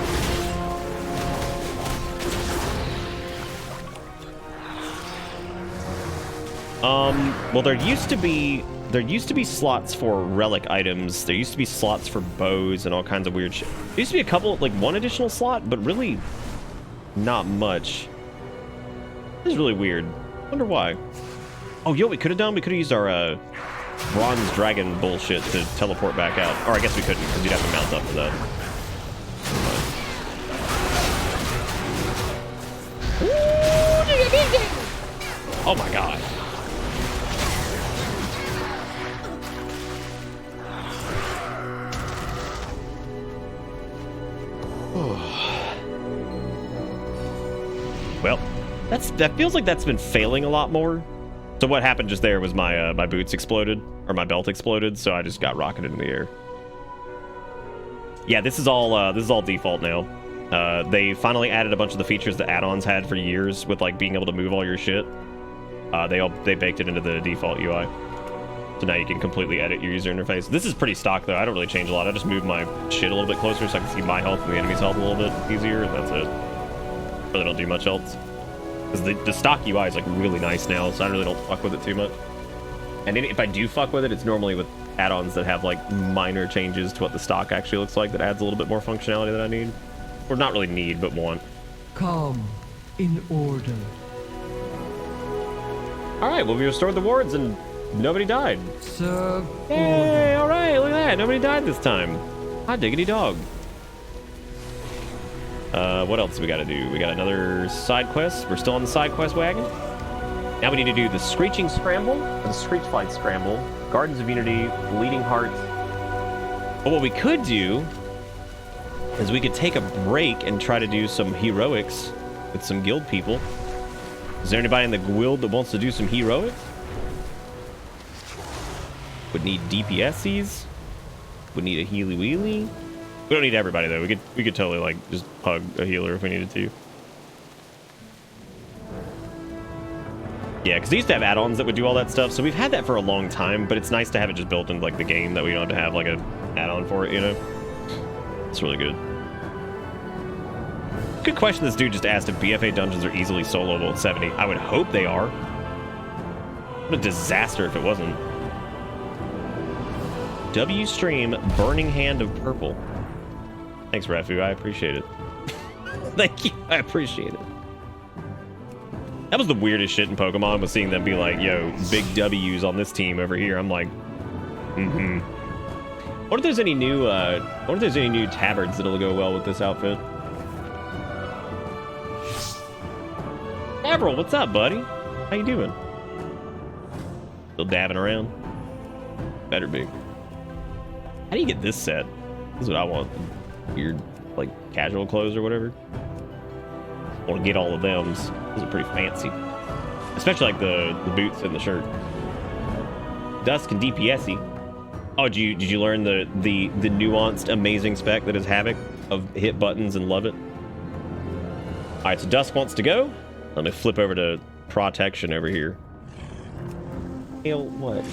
Well, there used to be slots for relic items. There used to be slots for bows and all kinds of weird shit. There used to be a couple, like one additional slot, but really not much. This is really weird. Wonder why. Oh, yo, we could have done? We could have used our bronze dragon bullshit to teleport back out. Or I guess we couldn't, because you'd have to mount up for that. Oh my god. Well, that feels like that's been failing a lot more. So what happened just there was my my boots exploded, or my belt exploded, so I just got rocketed in the air. Yeah, this is all default now. They finally added a bunch of the features that add-ons had for years, with like being able to move all your shit. They baked it into the default UI, so now you can completely edit your user interface. This is pretty stock though. I don't really change a lot. I just move my shit a little bit closer so I can see my health and the enemy's health a little bit easier, and that's it. Really don't do much else. Because the stock UI is like really nice now, so I really don't fuck with it too much. And if I do fuck with it, it's normally with add-ons that have like minor changes to what the stock actually looks like that adds a little bit more functionality that I need. Or not really need, but want. Come in order. Alright, well we restored the wards and nobody died. Serve. Yay, alright, look at that. Nobody died this time. Hot diggity dog. What else do we gotta do? We got another side quest. We're still on the side quest wagon. Now we need to do the Screeching Scramble, or the Screechflight Scramble, Gardens of Unity, Bleeding Hearts. But what we could do is we could take a break and try to do some heroics with some guild people. Is there anybody in the guild that wants to do some heroics? Would need DPSs. Would need a healy wheelie. We don't need everybody though. We could totally like just hug a healer if we needed to. Yeah, because they used to have add-ons that would do all that stuff, so we've had that for a long time, but it's nice to have it just built into like the game that we don't have to have like a add-on for it, you know? It's really good. Good question this dude just asked if BFA dungeons are easily soloable at 70. I would hope they are. What a disaster if it wasn't. W stream Burning Hand of Purple. Thanks, Rafu. I appreciate it. Thank you. I appreciate it. That was the weirdest shit in Pokemon, was seeing them be like, yo, big W's on this team over here. I'm like, mm-hmm. What if there's any new tabards that'll go well with this outfit? Avril, what's up, buddy? How you doing? Still dabbing around? Better be. How do you get this set? This is what I want. Weird, like, casual clothes or whatever. I want to get all of them. Those are pretty fancy. Especially like the boots and the shirt. Dusk and DPSy. Oh, did you learn the nuanced, amazing spec that is Havoc of hit buttons and love it? Alright, so Dusk wants to go. Let me flip over to protection over here. Hell, what?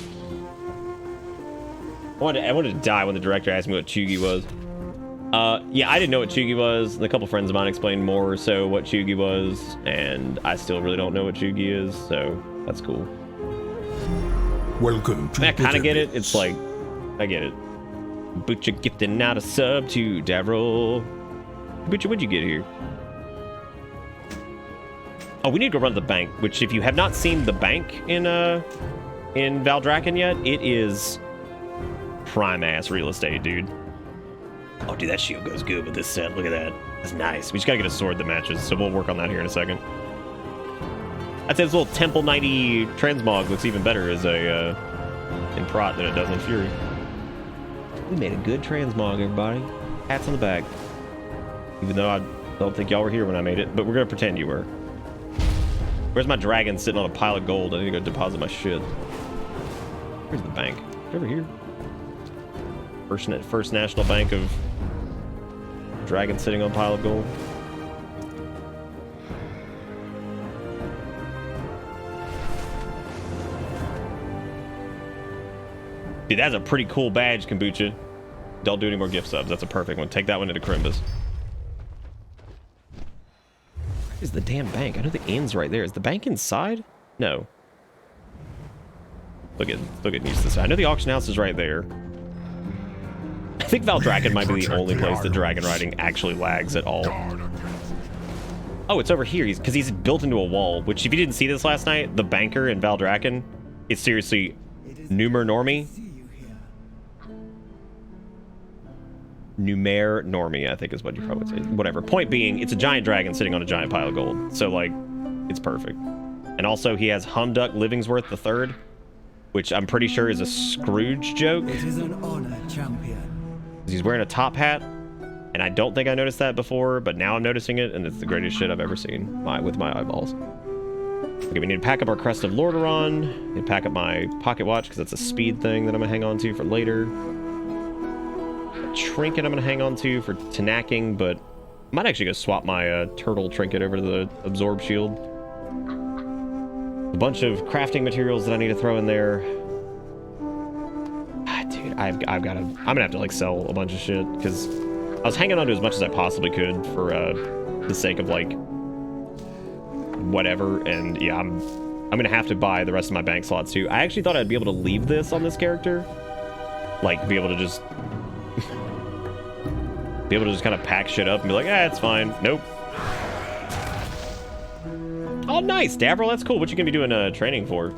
I wanted to die when the director asked me what Chugi was. Yeah, I didn't know what Chugi was. A couple friends of mine explained more so what Chugi was, and I still really don't know what Chugi is, so that's cool. Welcome to I kind of get it. It's like, I get it. Butcher gifting out a sub to Davril. Butcher, what'd you get here? Oh, we need to go run to the bank, which if you have not seen the bank in Valdrakken yet, it is prime ass real estate, dude. Oh, dude, that shield goes good with this set. Look at that. That's nice. We just gotta get a sword that matches, so we'll work on that here in a second. I'd say this little Temple 90 transmog looks even better as a in Prot than it does in Fury. We made a good transmog, everybody. Hats on the back. Even though I don't think y'all were here when I made it, but we're gonna pretend you were. Where's my dragon sitting on a pile of gold? I need to go deposit my shit. Where's the bank? It's over here. First National Bank of dragon sitting on a pile of gold. Dude, that's a pretty cool badge, Kombucha. Don't do any more gift subs. That's a perfect one. Take that one into Crimbus. Where's the damn bank? I know the inn's right there. Is the bank inside? No. Look at Nissa's. I know the auction house is right there. I think Valdrakken might be the only place that dragon riding actually lags at all. Oh, it's over here. Because he's built into a wall, which if you didn't see this last night, the banker in Valdrakken is seriously Numer Normie. Numer Normie, I think is what you probably say. Whatever. Point being, it's a giant dragon sitting on a giant pile of gold. So, like, it's perfect. And also, he has Humduck Livingsworth III, which I'm pretty sure is a Scrooge joke. It is an honor, champion. He's wearing a top hat, and I don't think I noticed that before, but now I'm noticing it, and it's the greatest shit I've ever seen with my eyeballs. Okay, we need to pack up our Crest of Lordaeron, and pack up my pocket watch, because that's a speed thing that I'm going to hang on to for later. A trinket I'm going to hang on to for Tanacking, but I might actually go swap my turtle trinket over to the Absorb Shield. A bunch of crafting materials that I need to throw in there. Dude, I'm gonna have to like sell a bunch of shit because I was hanging on to as much as I possibly could for the sake of like whatever, and yeah, I'm gonna have to buy the rest of my bank slots too. I actually thought I'd be able to leave this on this character, like be able to just kind of pack shit up and be like, it's fine. Nope. Oh, nice, Davril. That's cool. What you gonna be doing training for?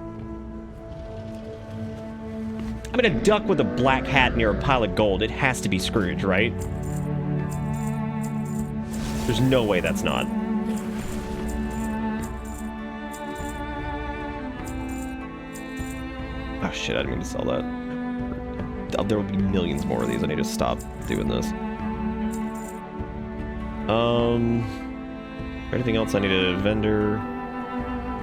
I'm in a duck with a black hat near a pile of gold. It has to be Scrooge, right? There's no way that's not. Oh shit, I didn't mean to sell that. There will be millions more of these. I need to stop doing this. Anything else I need a vendor?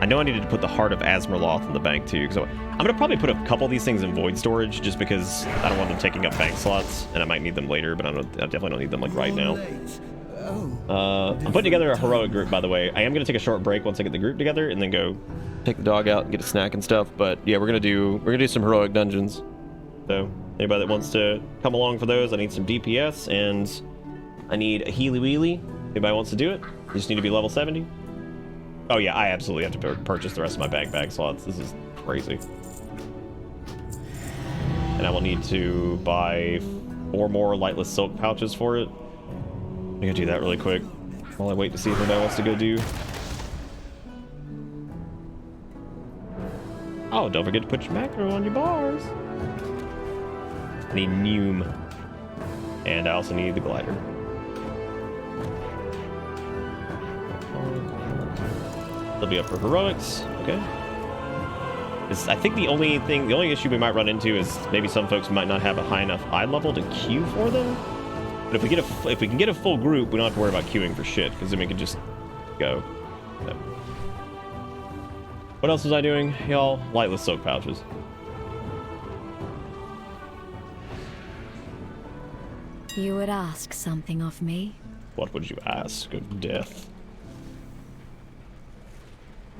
I know I needed to put the Heart of Azmerloth in the bank too, because I'm gonna probably put a couple of these things in void storage just because I don't want them taking up bank slots, and I might need them later, but I definitely don't need them like right now. I'm putting together a heroic group, by the way. I am gonna take a short break once I get the group together, and then go take the dog out and get a snack and stuff. But yeah, we're gonna do some heroic dungeons. So anybody that wants to come along for those, I need some DPS and I need a Healy Wheelie. Anybody wants to do it? You just need to be level 70. Oh yeah, I absolutely have to purchase the rest of my bag slots. This is crazy. And I will need to buy 4 more lightless silk pouches for it. I'm gonna do that really quick while I wait to see if anybody wants to go do Oh, don't forget to put your macro on your bars. I need Neum. And I also need the glider. They'll be up for heroics. Okay. I think the only issue we might run into is maybe some folks might not have a high enough eye level to queue for them. But if we can get a full group, we don't have to worry about queuing for shit, because then we can just go. So. What else was I doing, y'all? Lightless silk pouches. You would ask something of me? What would you ask of death?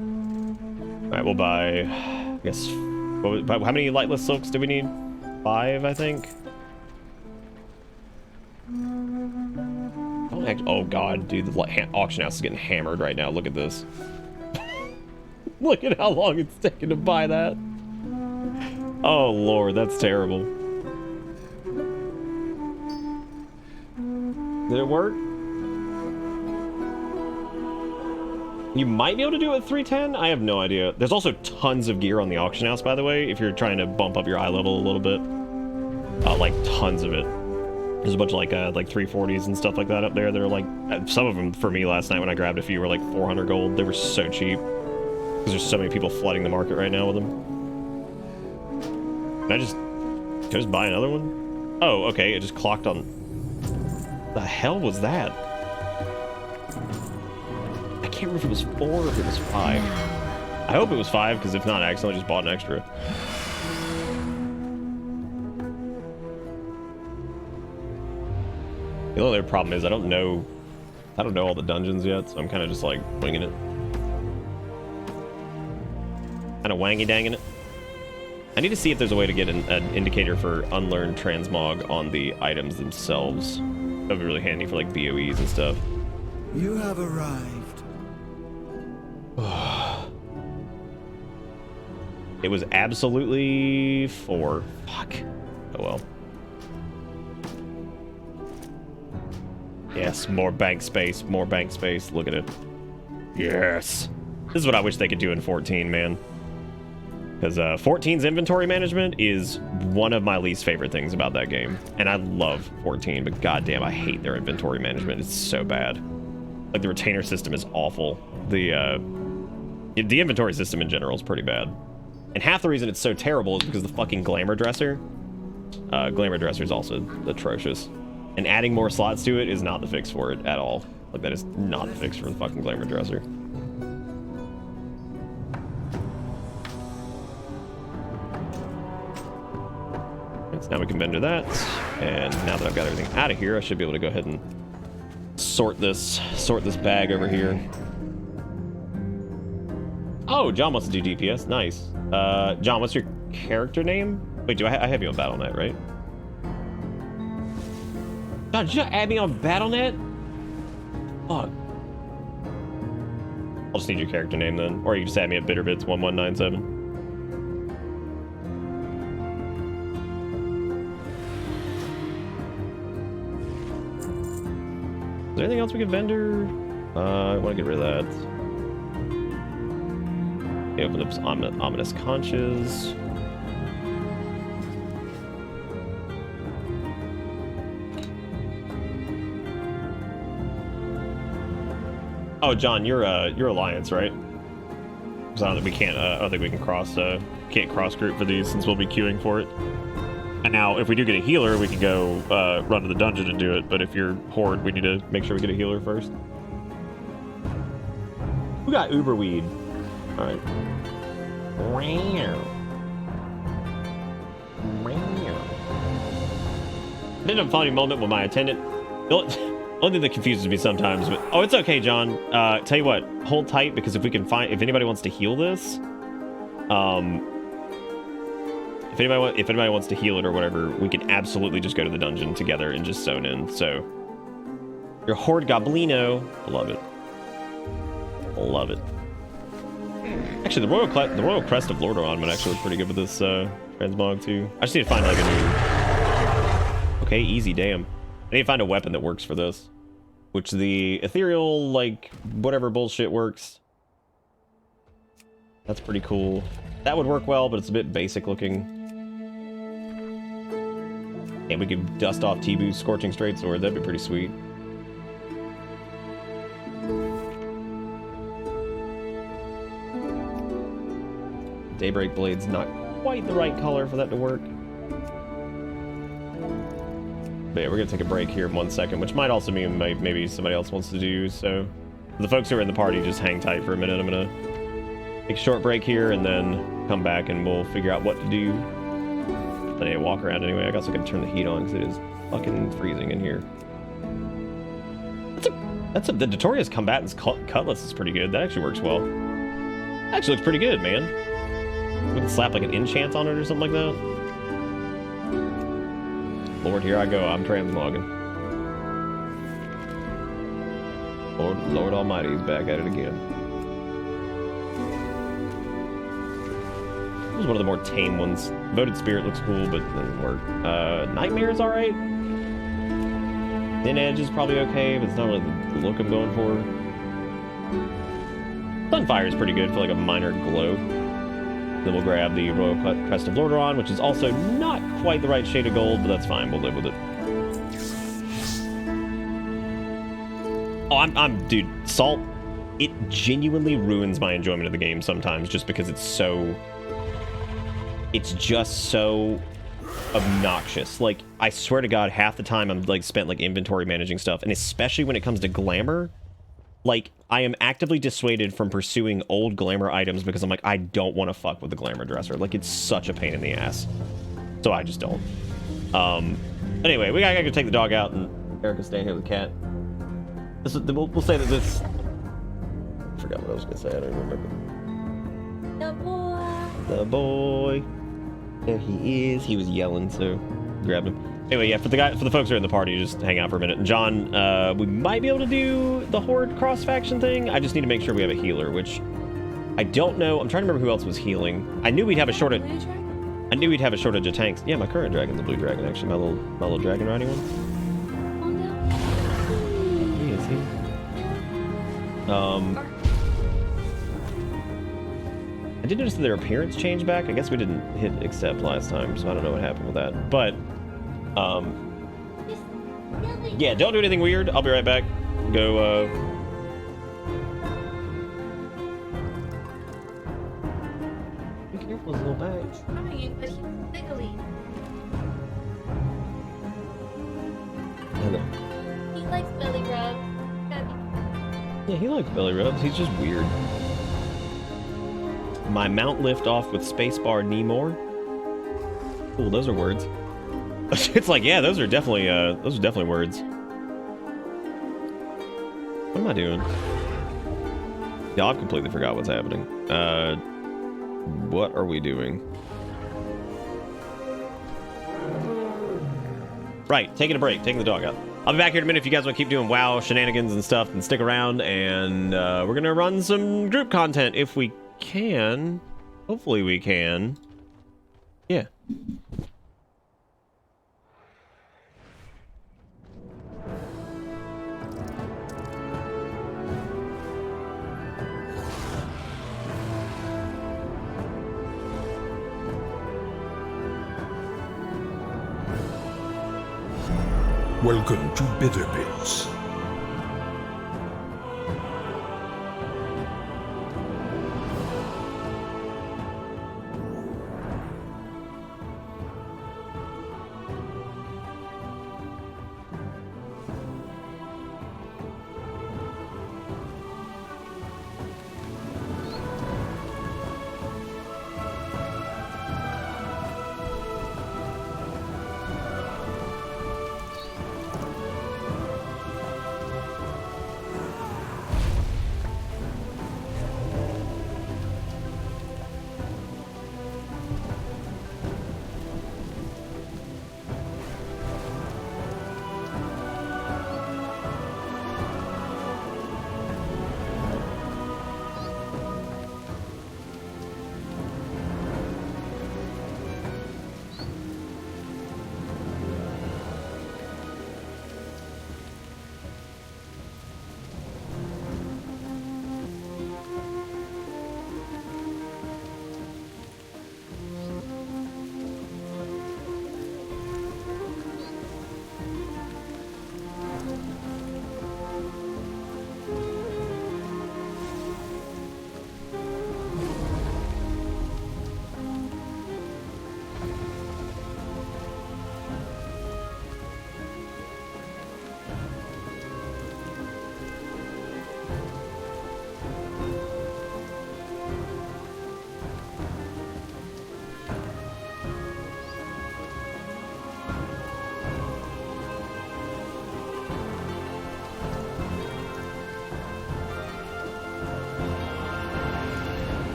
Alright, we'll buy, I guess, how many lightless silks do we need? 5, I think. Oh god, dude, the auction house is getting hammered right now. Look at this. Look at how long it's taken to buy that. Oh lord, that's terrible. Did it work? You might be able to do it at 310? I have no idea. There's also tons of gear on the auction house, by the way, if you're trying to bump up your eye level a little bit. Like tons of it. There's a bunch of like 340s and stuff like that up there. They're like, some of them for me last night when I grabbed a few were like 400 gold. They were so cheap. Because there's so many people flooding the market right now with them. Can I just buy another one? Oh, okay, it just clocked on. The hell was that? I can't remember if it was 4 or if it was 5. I hope it was 5, because if not, I accidentally just bought an extra. The only other problem is I don't know all the dungeons yet, so I'm kind of just like winging it. Kind of wangy-danging it. I need to see if there's a way to get an indicator for unlearned transmog on the items themselves. That would be really handy for like BOEs and stuff. You have arrived. It was absolutely 4. Fuck. Oh well. Yes, more bank space, more bank space. Look at it. Yes. This is what I wish they could do in 14, man. Because 14's inventory management is one of my least favorite things about that game. And I love 14, but goddamn, I hate their inventory management. It's so bad. Like, the retainer system is awful. The inventory system in general is pretty bad. And half the reason it's so terrible is because of the fucking glamour dresser. Glamour dresser is also atrocious. And adding more slots to it is not the fix for it at all. Like, that is not the fix for the fucking glamour dresser. So now we can vendor that. And now that I've got everything out of here, I should be able to go ahead and sort this bag over here. Oh, John wants to do DPS. Nice. John, what's your character name? Wait, I have you on BattleNet, right? John, did you add me on BattleNet? Fuck. I'll just need your character name then. Or you just add me at bitterbits1197. Is there anything else we can vendor? I want to get rid of that. Okay, open up some ominous conches. Oh, John, you're Alliance, right? Because I don't think we can't. I don't think we can cross group for these since we'll be queuing for it. And now, if we do get a healer, we can go run to the dungeon and do it. But if you're Horde, we need to make sure we get a healer first. Who got Uber weed? All right. I did a funny moment with my attendant. Only thing that confuses me sometimes, but oh, it's okay, John. Tell you what, hold tight, because if anybody wants to heal this, if anybody wants to heal it or whatever, we can absolutely just go to the dungeon together and just zone in. So, your Horde Goblino, I love it. Love it. Actually, the Royal Crest of Lordaeron would actually look pretty good with this transmog too. I just need to find like a new. Okay, easy, damn. I need to find a weapon that works for this. Which the ethereal, like, whatever bullshit works. That's pretty cool. That would work well, but it's a bit basic looking. And we could dust off T-Boo's Scorching Straight Sword. That'd be pretty sweet. Daybreak Blade's not quite the right color for that to work. But yeah, we're gonna take a break here in 1 second, which might also mean maybe somebody else wants to do, so... The folks who are in the party, just hang tight for a minute. I'm gonna take a short break here and then come back and we'll figure out what to do. Plenty of walk around anyway. I guess I can turn the heat on because it is fucking freezing in here. The Notorious Combatant's Cutlass is pretty good. That actually works well. That actually looks pretty good, man. We can slap like an enchant on it or something like that. Lord, here I go. I'm transmogging. Lord Almighty is back at it again. This was one of the more tame ones. Voted Spirit looks cool, but doesn't work. Nightmare is alright. Thin Edge is probably okay, but it's not really the look I'm going for. Sunfire is pretty good for like a minor glow. Then we'll grab the Royal Crest of Lordaeron, which is also not quite the right shade of gold, but that's fine. We'll live with it. Oh, dude, Salt, it genuinely ruins my enjoyment of the game sometimes just because it's just so obnoxious. Like, I swear to God, half the time I'm like spent like inventory managing stuff, and especially when it comes to glamour, like, I am actively dissuaded from pursuing old glamour items because I'm like, I don't want to fuck with the glamour dresser. Like, it's such a pain in the ass. So I just don't. Anyway, we gotta go take the dog out, and Erica's staying here with the cat. We'll say that this... I forgot what I was gonna say. I don't remember. The boy. The boy. There he is. He was yelling, so grab him. Anyway, yeah, for the folks who are in the party, just hang out for a minute. And John, we might be able to do the Horde cross-faction thing. I just need to make sure we have a healer, which I don't know. I'm trying to remember who else was healing. I knew we'd have a shortage. I knew we'd have a shortage of tanks. Yeah, my current dragon's a blue dragon, actually. My little dragon riding one. I did notice that their appearance changed back. I guess we didn't hit accept last time, so I don't know what happened with that. But, yeah, don't do anything weird. I'll be right back. Go, Be careful, little bag. I'm trying, but he's wiggly. Hello. He likes belly rubs. Yeah, he likes belly rubs. He's just weird. My mount lift off with spacebar Nemor. Cool, those are words. It's like, yeah, those are definitely words. What am I doing? Yeah, I've completely forgot what's happening. What are we doing? Right, taking a break, taking the dog out. I'll be back here in a minute if you guys want to keep doing WoW shenanigans and stuff, and stick around, and we're gonna run some group content if we can. Hopefully we can. Yeah. Welcome to Bitterpits.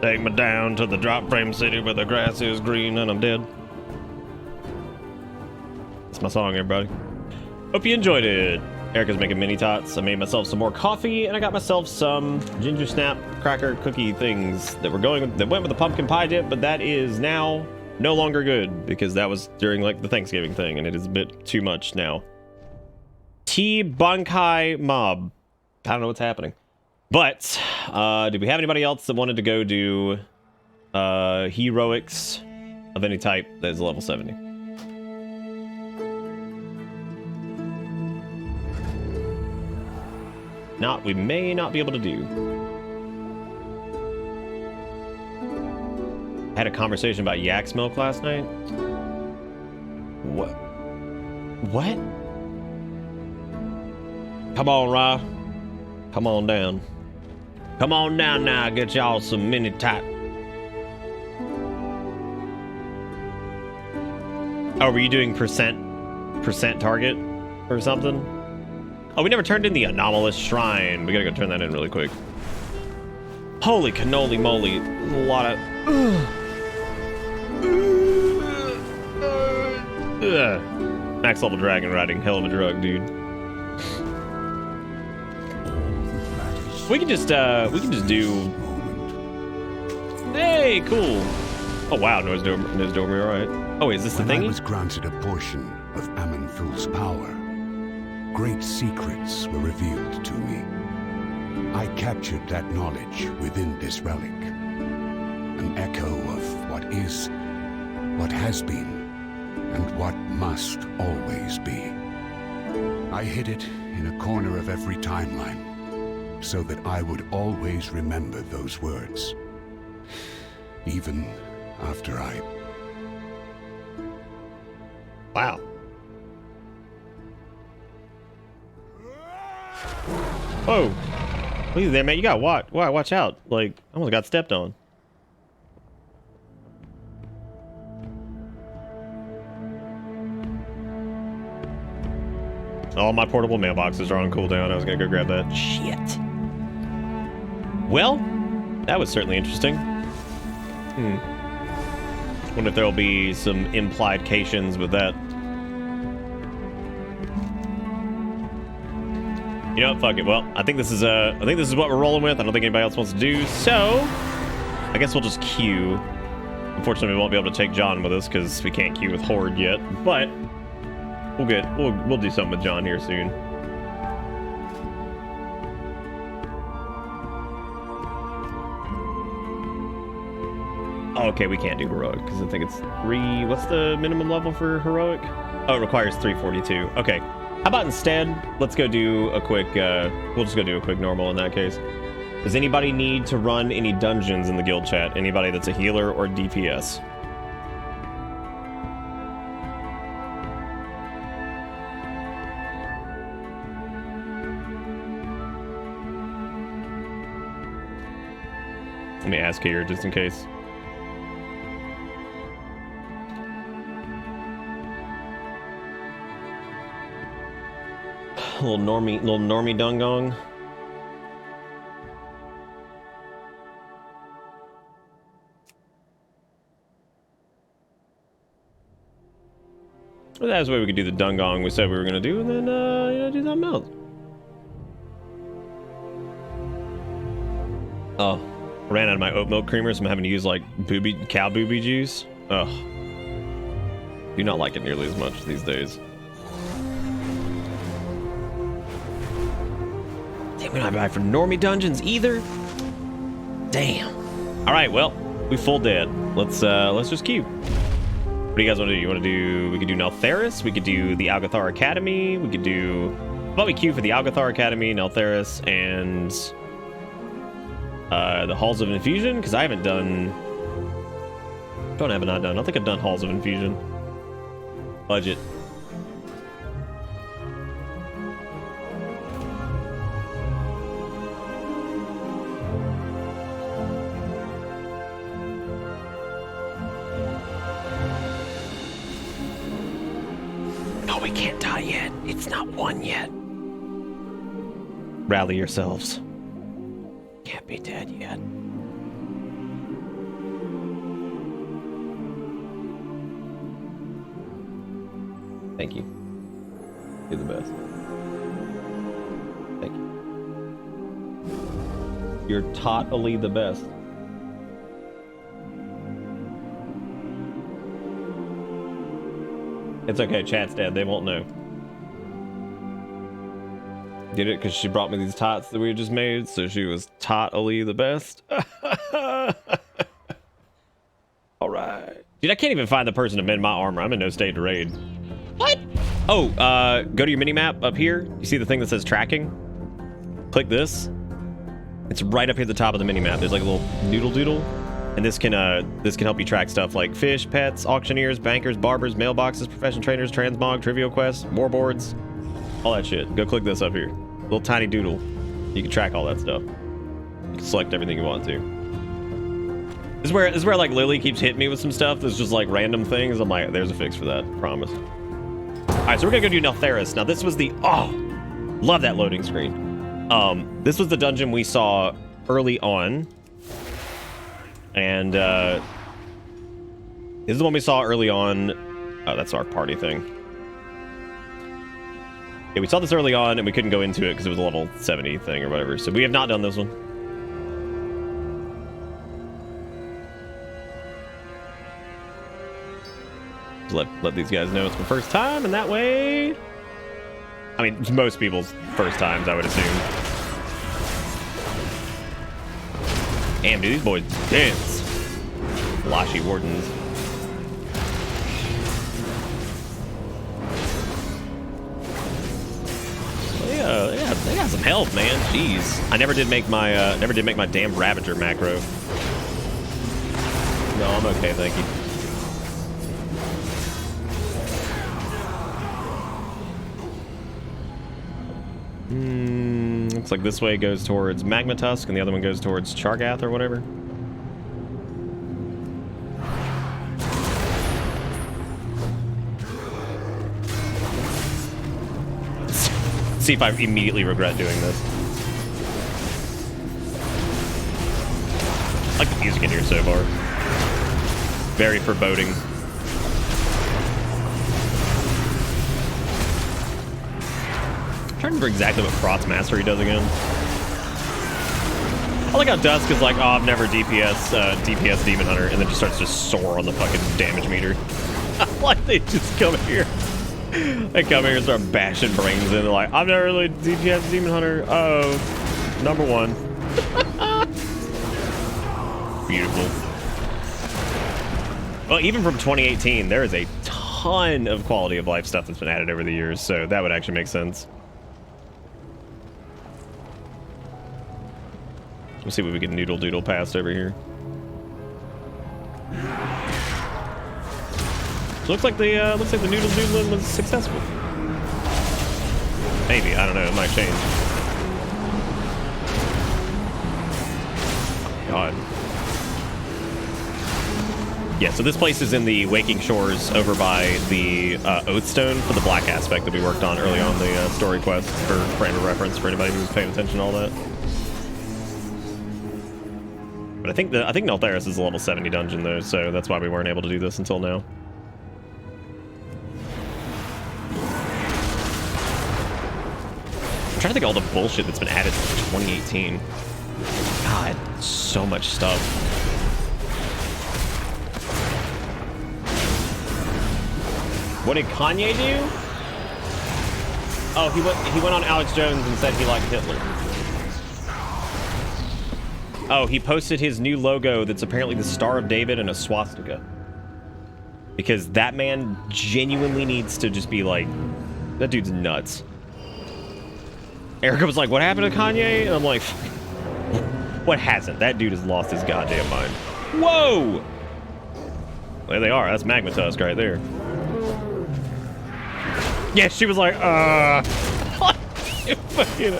Take me down to the drop frame city where the grass is green and I'm dead. That's my song, everybody. Hope you enjoyed it. Erica's making mini tots. I made myself some more coffee, and I got myself some ginger snap cracker cookie things that went with the pumpkin pie dip, but that is now no longer good because that was during like the Thanksgiving thing, and it is a bit too much now. T Bankai Mob. I don't know what's happening. But did we have anybody else that wanted to go do heroics of any type that is level 70? Not, we may not be able to do. I had a conversation about yak's milk last night. What? What? Come on, Ra. Come on down. Come on down now, get y'all some mini tot. Oh, were you doing percent target or something? Oh, we never turned in the anomalous shrine. We gotta go turn that in really quick. Holy cannoli moly. A lot of... Max level dragon riding. Hell of a drug, dude. We can just do... Hey, cool. Oh, wow. Nose Dormer, all right. Oh, is this the thing? I was granted a portion of Aman'Thul's power, great secrets were revealed to me. I captured that knowledge within this relic. An echo of what is, what has been, and what must always be. I hid it in a corner of every timeline, so that I would always remember those words. Even after I... Wow. Whoa. Look at there, man. You got watch out. Like, I almost got stepped on. All my portable mailboxes are on cooldown. I was gonna go grab that. Shit. Well, that was certainly interesting. Wonder if there'll be some implications with that. You know what? Fuck it. Well, I think this is what we're rolling with. I don't think anybody else wants to do so. I guess we'll just queue. Unfortunately, we won't be able to take John with us because we can't queue with Horde yet. But we'll do something with John here soon. Oh, okay, we can't do heroic because I think it's 3. What's the minimum level for heroic? Oh, it requires 342. Okay. How about instead, let's go do a quick, we'll just go do a quick normal in that case. Does anybody need to run any dungeons in the guild chat? Anybody that's a healer or DPS? Let me ask here just in case. Little normie dungong. Well, that's the way we could do the dungong we said we were gonna do, and then do something else. Oh, ran out of my oat milk creamer, so I'm having to use like cow booby juice. Ugh. Do not like it nearly as much these days. We're not back for normie dungeons either. Damn. All right, well, we full dead. Let's just queue. What do you guys want to do? You want to do? We could do Neltheris. We could do the Algathar Academy. We could do. How about we queue for the Algathar Academy, Neltheris, and the Halls of Infusion? Because I haven't done. Don't have it not done. I don't think I've done Halls of Infusion. Budget. We can't die yet. It's not won yet. Rally yourselves. Can't be dead yet. Thank you. You're the best. Thank you. You're totally the best. It's okay, chat's dead. They won't know. Did it because she brought me these tots that we just made, so she was totally the best. Alright. Dude, I can't even find the person to mend my armor. I'm in no state to raid. What? Oh, go to your mini-map up here. You see the thing that says tracking? Click this. It's right up here at the top of the mini-map. There's like a little noodle doodle. And this can help you track stuff like fish, pets, auctioneers, bankers, barbers, mailboxes, profession trainers, transmog, trivial quests, warboards, all that shit. Go click this up here. Little tiny doodle. You can track all that stuff. You can select everything you want to. This is where like Lily keeps hitting me with some stuff that's just like random things. I'm like, there's a fix for that, promise. All right, so we're gonna go do Neltharis. Now this was the love that loading screen. This was the dungeon we saw early on. And this is the one we saw early on. Oh, that's our party thing. Yeah, we saw this early on and we couldn't go into it because it was a level 70 thing or whatever. So we have not done this one. Just let these guys know it's my first time, and that way, I mean, it's most people's first times, I would assume. Damn, dude, these boys dance. Lashy wardens. Yeah, they got some health, man. Jeez, I never did make my damn Ravager macro. No, I'm okay, thank you. Looks like this way goes towards Magma Tusk and the other one goes towards Chargath or whatever. Let's see if I immediately regret doing this. I like the music in here so far. Very foreboding. I'm trying to remember exactly what Frost's Mastery does again. I like how Dusk is like, oh, I've never DPS Demon Hunter, and then just starts to soar on the fucking damage meter. Like they just come here. They come here and start bashing brains in. They're like, I've never really DPS Demon Hunter. Oh, number one. Beautiful. Well, even from 2018, there is a ton of quality of life stuff that's been added over the years, so that would actually make sense. We'll see what we can noodle doodle past over here. Looks like the noodle doodling was successful. Maybe, I don't know, it might change. God. Yeah, so this place is in the Waking Shores over by the Oathstone for the black aspect that we worked on early on the story quest for frame of reference for anybody who's paying attention to all that. But I think Neltharis is a level 70 dungeon though, so that's why we weren't able to do this until now. I'm trying to think of all the bullshit that's been added since 2018. God, so much stuff. What did Kanye do? Oh, he went on Alex Jones and said he liked Hitler. Oh, he posted his new logo that's apparently the Star of David and a swastika. Because that man genuinely needs to just be like, that dude's nuts. Erica was like, what happened to Kanye? And I'm like, what hasn't? That dude has lost his goddamn mind. Whoa! There they are. That's Magma Tusk right there. Yeah, she was like, fucking,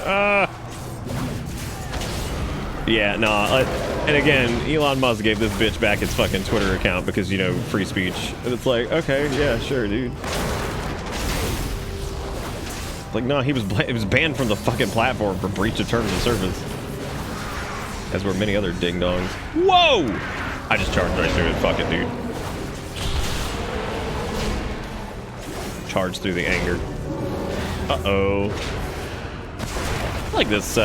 Yeah, nah, and again, Elon Musk gave this bitch back its fucking Twitter account because, you know, free speech. And it's like, okay, yeah, sure, dude. Like, no, it was banned from the fucking platform for breach of terms of service. As were many other ding-dongs. Whoa! I just charged right through it, fuck it, dude. charge through the anger. Uh-oh. I like this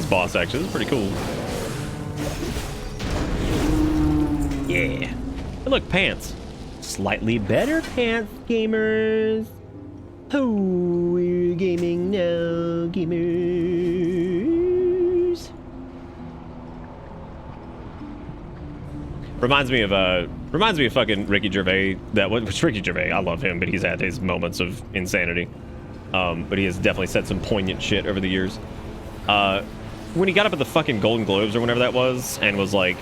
boss, actually. This is pretty cool. Yeah. Hey, look, pants. Slightly better pants, gamers. Oh, we're gaming now, gamers. Reminds me of fucking Ricky Gervais. Which Ricky Gervais, I love him, but he's had his moments of insanity. But he has definitely said some poignant shit over the years. When he got up at the fucking Golden Globes or whenever that was, and was like,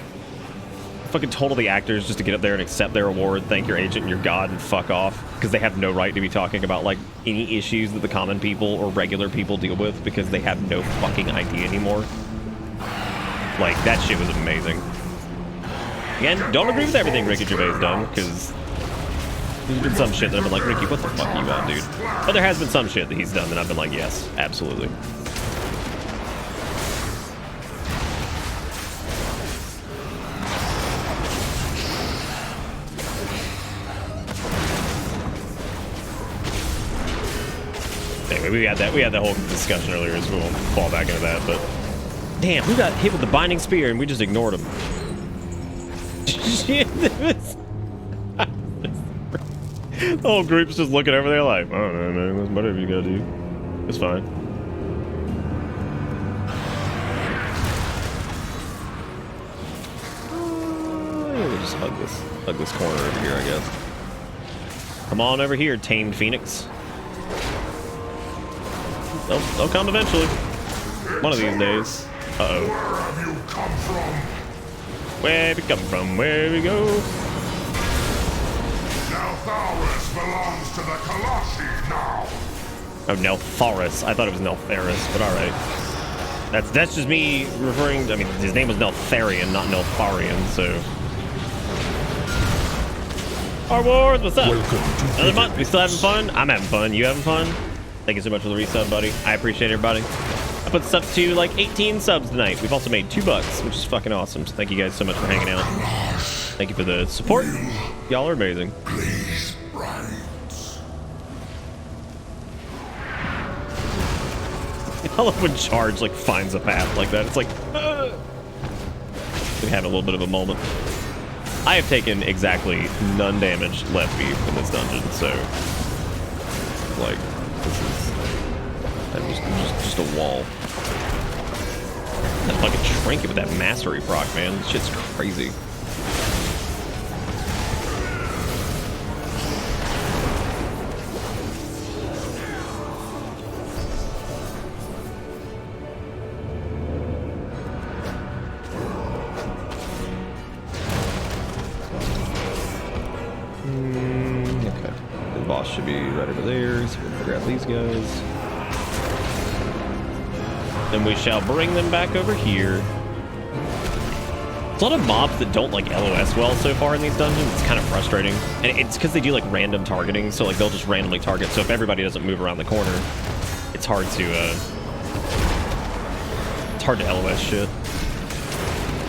fucking told all the actors just to get up there and accept their award, thank your agent and your god, and fuck off, because they have no right to be talking about like any issues that the common people or regular people deal with, because they have no fucking idea anymore. Like, that shit was amazing. Again, don't agree with everything Ricky Gervais done, because there's been some shit that I've been like, Ricky, what the fuck are you on, dude? But there has been some shit that he's done that I've been like, yes, absolutely. Anyway, we had that whole discussion earlier, so we won't fall back into that, but damn, we got hit with the binding spear and we just ignored him. The whole group's just looking over there like, I don't know, man, whatever you gotta do. It's fine. We'll just hug this corner over here, I guess. Come on over here, tamed phoenix. They'll come eventually. One of these days. Uh-oh. Where have you come from? Where we go? Neltharis belongs to the Colossi now. Oh, Neltharis. I thought it was Neltharis, but alright. That's just me referring to, I mean, his name was Neltharion, not Neltharion, so. Our Wars, what's up? Another month, we still having fun? I'm having fun. You having fun? Thank you so much for the resub, buddy. I appreciate everybody. I put stuff to like 18 subs tonight. We've also made $2, which is fucking awesome. So thank you guys so much for hanging out. Thank you for the support. Y'all are amazing. I love when Charge like finds a path like that. It's like, we have a little bit of a moment. I have taken exactly none damage left beef in this dungeon, so like this is just a wall. That fucking trinket with that mastery proc, man. This shit's crazy. Okay. The boss should be right over there, so we'll grab these guys. Then we shall bring them back over here. There's a lot of mobs that don't like LOS well so far in these dungeons. It's kind of frustrating. And it's because they do like random targeting, so like they'll just randomly target. So if everybody doesn't move around the corner, it's hard to LOS shit.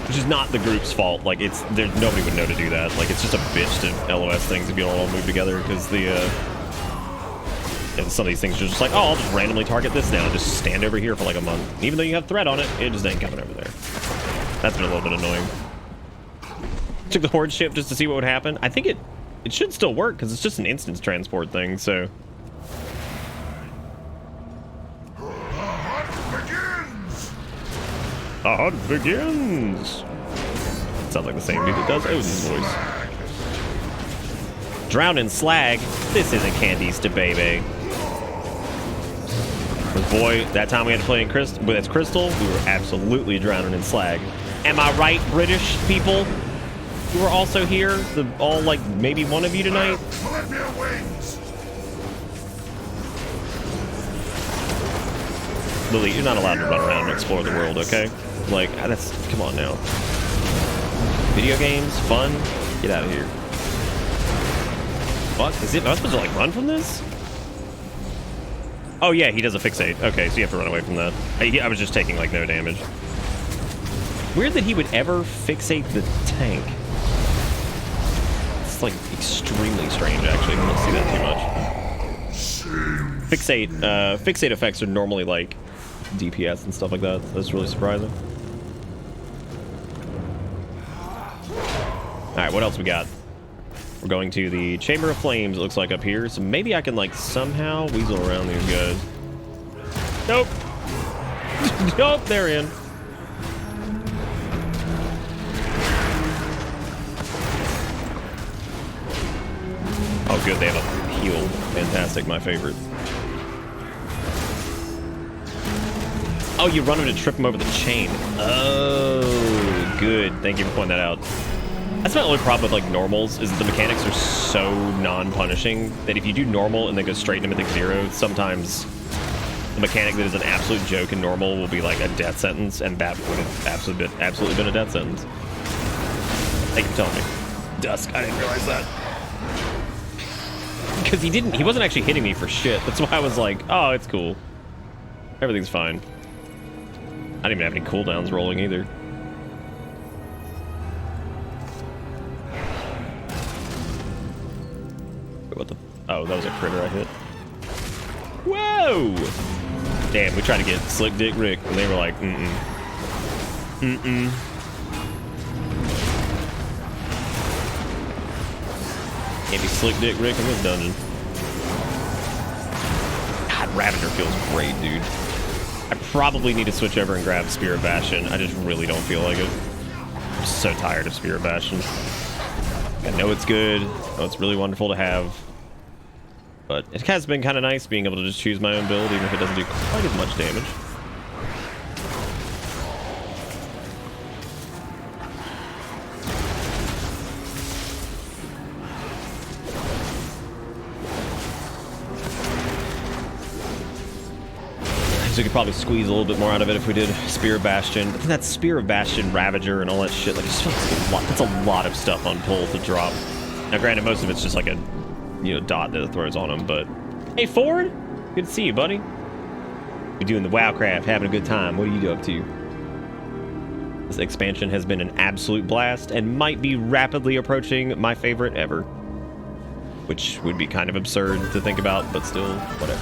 Which is not the group's fault. Like nobody would know to do that. Like it's just a bitch to LOS things if you don't all move together, because some of these things are just like, oh, I'll just randomly target this now and just stand over here for like a month. Even though you have threat on it, it just ain't coming over there. That's been a little bit annoying. Took the Horde ship just to see what would happen. I think it should still work because it's just an instance transport thing, so. The hunt begins! Sounds like the same dude that does Odin's voice. Drown in slag. This isn't Candice baby. Boy, that time we had to play with Crystal, we were absolutely drowning in slag. Am I right, British people who are also here? All like maybe one of you tonight? Lily, you're not allowed to run around and explore the world, okay? Like, come on now. Video games, fun, get out of here. Fuck, am I supposed to like run from this? Oh yeah, he does a fixate. Okay, so you have to run away from that. I was just taking like no damage. Weird that he would ever fixate the tank. It's like extremely strange actually. I don't see that too much. Fixate effects are normally like DPS and stuff like that. That's really surprising. Alright, what else we got? We're going to the Chamber of Flames, it looks like, up here. So maybe I can, like, somehow weasel around these guys. Nope. Nope, they're in. Oh, good, they have a heal. Fantastic, my favorite. Oh, you run him to trip him over the chain. Oh, good. Thank you for pointing that out. That's my only problem with, like, normals, is that the mechanics are so non-punishing that if you do normal and then go straight into Mythic 0, sometimes the mechanic that is an absolute joke in normal will be, like, a death sentence, and that would have absolutely been a death sentence. Thank you for telling me. Dusk, I didn't realize that. Because he wasn't actually hitting me for shit. That's why I was like, oh, it's cool. Everything's fine. I didn't even have any cooldowns rolling either. What the? Oh, that was a critter I hit. Whoa! Damn, we tried to get Slick Dick Rick, and they were like, mm-mm. Can't be Slick Dick Rick in this dungeon. God, Ravager feels great, dude. I probably need to switch over and grab Spirit Bastion. I just really don't feel like it. I'm so tired of Spirit Bastion. I know it's good. I know it's really wonderful to have. But it has been kind of nice being able to just choose my own build, even if it doesn't do quite as much damage. So we could probably squeeze a little bit more out of it if we did Spear of Bastion. But then that Spear of Bastion, Ravager, and all that shit, like, it's just a lot, that's a lot of stuff on pull to drop. Now, granted, most of it's just like a, you know, dot that it throws on them, but... Hey, Ford! Good to see you, buddy. We're doing the Wowcraft, having a good time. What are you up to? This expansion has been an absolute blast and might be rapidly approaching my favorite ever. Which would be kind of absurd to think about, but still, whatever.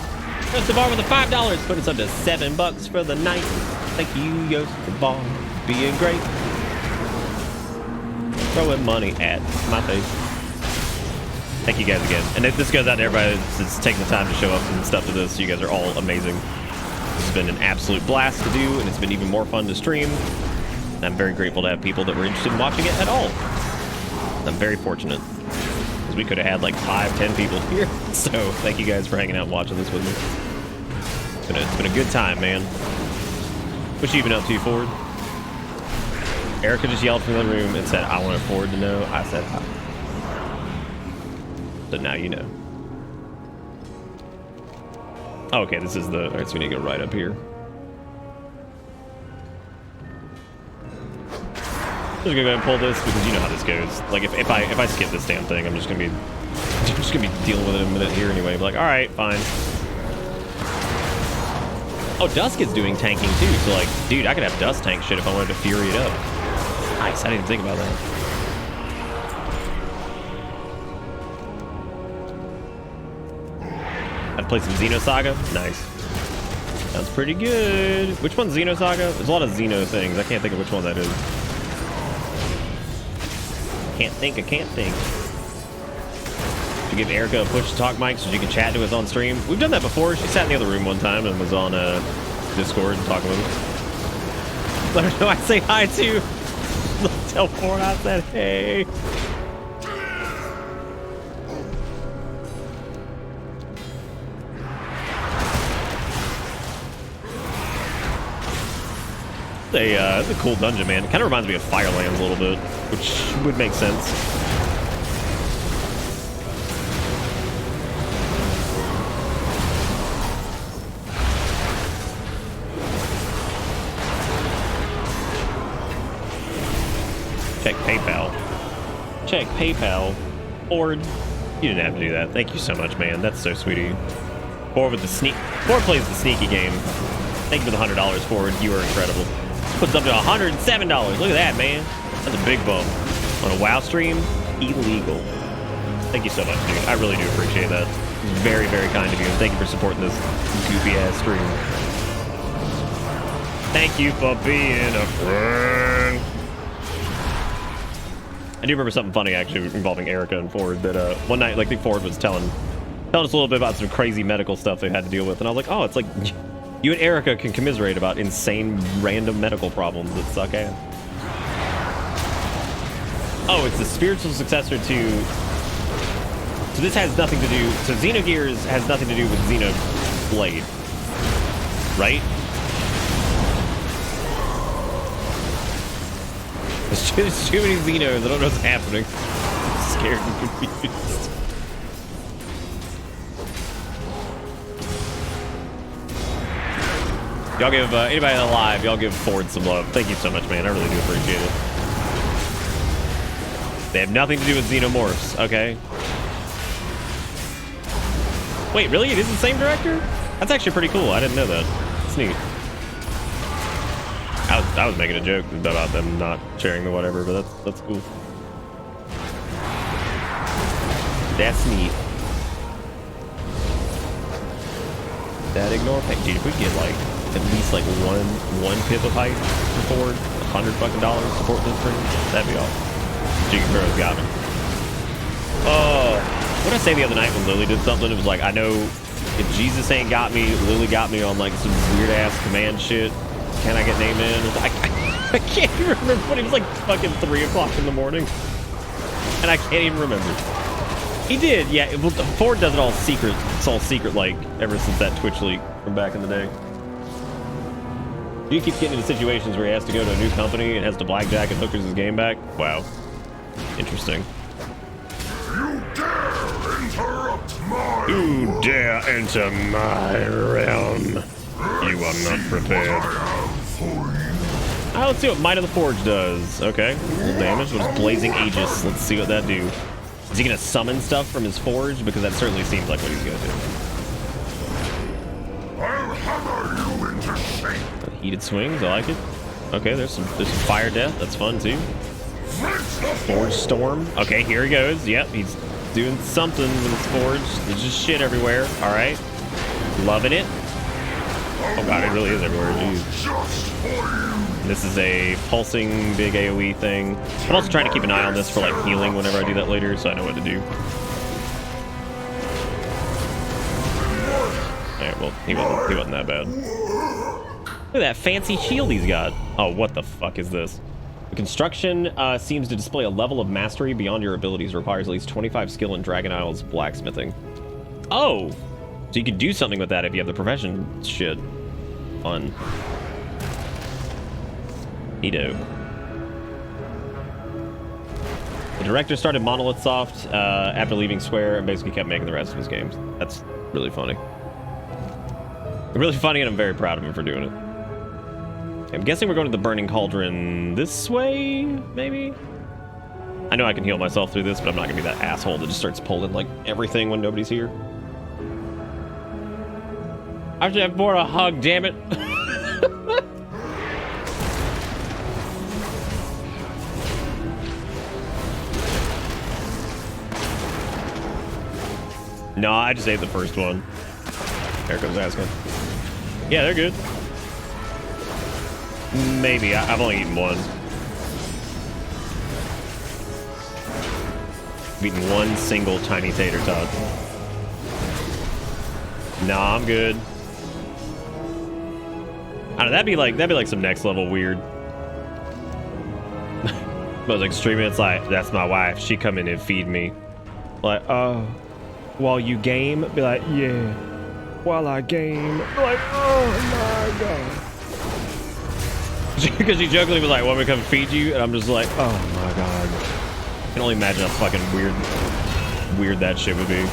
Yost Bar with the $5, put us up to $7 for the night. Thank you, Yost Bar, being great. Throwing money at my face. Thank you guys again. And this goes out to everybody that's taking the time to show up and stuff to this. You guys are all amazing. This has been an absolute blast to do, and it's been even more fun to stream. And I'm very grateful to have people that were interested in watching it at all. I'm very fortunate. Because we could have had like 5-10 people here. So thank you guys for hanging out and watching this with me. It's been a good time, man. What you been up to, Ford? Erica just yelled from the room and said, I want Ford to know. I said, hi. So now you know. Oh, okay, this is the... Alright, so we need to go right up here. I'm just gonna go ahead and pull this because you know how this goes. Like if I skip this damn thing, I'm just gonna be dealing with it in a minute here anyway. But like, alright, fine. Oh, Dusk is doing tanking too, so like, dude, I could have Dusk tank shit if I wanted to Fury it up. Nice, I didn't think about that. I'd play some Xenosaga. Nice. Sounds pretty good. Which one's Xenosaga? There's a lot of Xeno things. I can't think of which one that is. I can't think. To give Erica a push to talk mic so she can chat to us on stream. We've done that before. She sat in the other room one time and was on Discord and talking with us. Let her know I say hi too. Tell Ford I said hey. It's a cool dungeon, man. It kind of reminds me of Firelands a little bit, which would make sense. Check PayPal. Check PayPal. Ford, you didn't have to do that. Thank you so much, man. That's so sweet of you. Ford plays the sneaky game. Thank you for the $100, Ford. You are incredible. Puts up to $107. Look at that, man. That's a big bump. On a WoW stream, illegal. Thank you so much, dude. I really do appreciate that. Very, very kind of you. And thank you for supporting this goofy ass stream. Thank you for being a friend. I do remember something funny actually involving Erica and Ford that one night, like, I think Ford was telling us a little bit about some crazy medical stuff they had to deal with, and I was like, oh, it's like you and Erica can commiserate about insane random medical problems that suck ass. Oh, it's the spiritual successor to... So this has nothing to do... So Xenogears has nothing to do with Xenoblade. Right? There's too many Xenos. I don't know what's happening. I'm scared and confused. Y'all give... anybody alive, y'all give Ford some love. Thank you so much, man. I really do appreciate it. They have nothing to do with Xenomorphs, okay? Wait, really? It is the same director? That's actually pretty cool. I didn't know that. It's neat. I was making a joke about them not sharing the whatever, but that's cool. That's neat. That ignore pack. Dude, if we get like at least like one pip of height for Ford, $100 fucking support this stream, that'd be awesome. Jiggy Crow's got me. Oh, what did I say the other night when Lily did something? It was like, I know if Jesus ain't got me, Lily got me on like some weird ass command shit. Can I get named in? I can't even remember what it was, like fucking 3 o'clock in the morning. And I can't even remember. He did, yeah. Well, Ford does it all secret. It's all secret, like, ever since that Twitch leak from back in the day. He keeps getting into situations where he has to go to a new company and has to blackjack and hookers his game back. Wow. Interesting. You dare enter my realm. You are not prepared. Let's see what Might of the Forge does. Okay, a little damage. What is Blazing Aegis? Let's see what that do. Is he gonna summon stuff from his forge? Because that certainly seems like what he's gonna do. I'll hammer you into shape. Heated swings, I like it. Okay, there's some fire death. That's fun too. Forge storm. Okay, here he goes. Yep, he's doing something with his forge. There's just shit everywhere. All right, loving it. Oh god, it really is everywhere. Jeez. This is a pulsing big AoE thing. I'm also trying to keep an eye on this for like healing whenever I do that later, so I know what to do. Alright, well, he wasn't that bad. Look at that fancy shield he's got. Oh, what the fuck is this? The construction seems to display a level of mastery beyond your abilities. Requires at least 25 skill in Dragon Isles blacksmithing. Oh! So you can do something with that if you have the profession shit. Fun. Neato. The director started Monolith Soft after leaving Square and basically kept making the rest of his games. That's really funny. Really funny, and I'm very proud of him for doing it. I'm guessing we're going to the Burning Cauldron this way, maybe? I know I can heal myself through this, but I'm not going to be that asshole that just starts pulling like everything when nobody's here. I should have bought a hug, damn it. No, I just ate the first one. There comes asking. Yeah, they're good. Maybe. I've only eaten one. I've eaten one single tiny tater tot. Nah, I'm good. I don't know, that'd be like some next level weird. But like streaming, it's like, that's my wife. She come in and feed me. Like, while you game, be like, yeah. While I game, like, oh my god. Because she jokingly was like, want me to come feed you? And I'm just like, oh my god. I can only imagine how fucking weird that shit would be.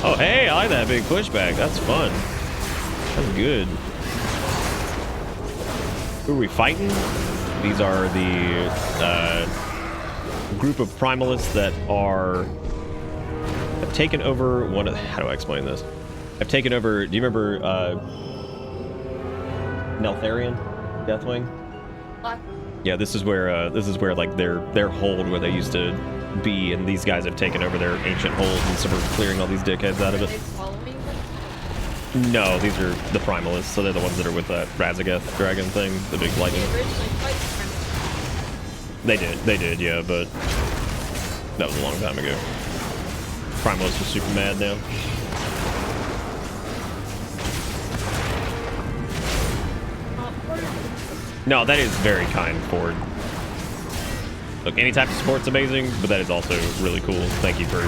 Oh, hey, I like that big pushback. That's fun. That's good. Who are we fighting? These are the group of primalists that have taken over one of the, how do I explain this? Have taken over, do you remember Neltharion? Deathwing? What? Yeah, this is where like their hold where they used to be, and these guys have taken over their ancient hold, and so we're clearing all these dickheads out of it. No, these are the primalists, so they're the ones that are with that Razageth dragon thing, the big lightning. They did, yeah, but that was a long time ago. Primalists are super mad now. No, that is very kind, Ford. Look, any type of support's amazing, but that is also really cool. Thank you for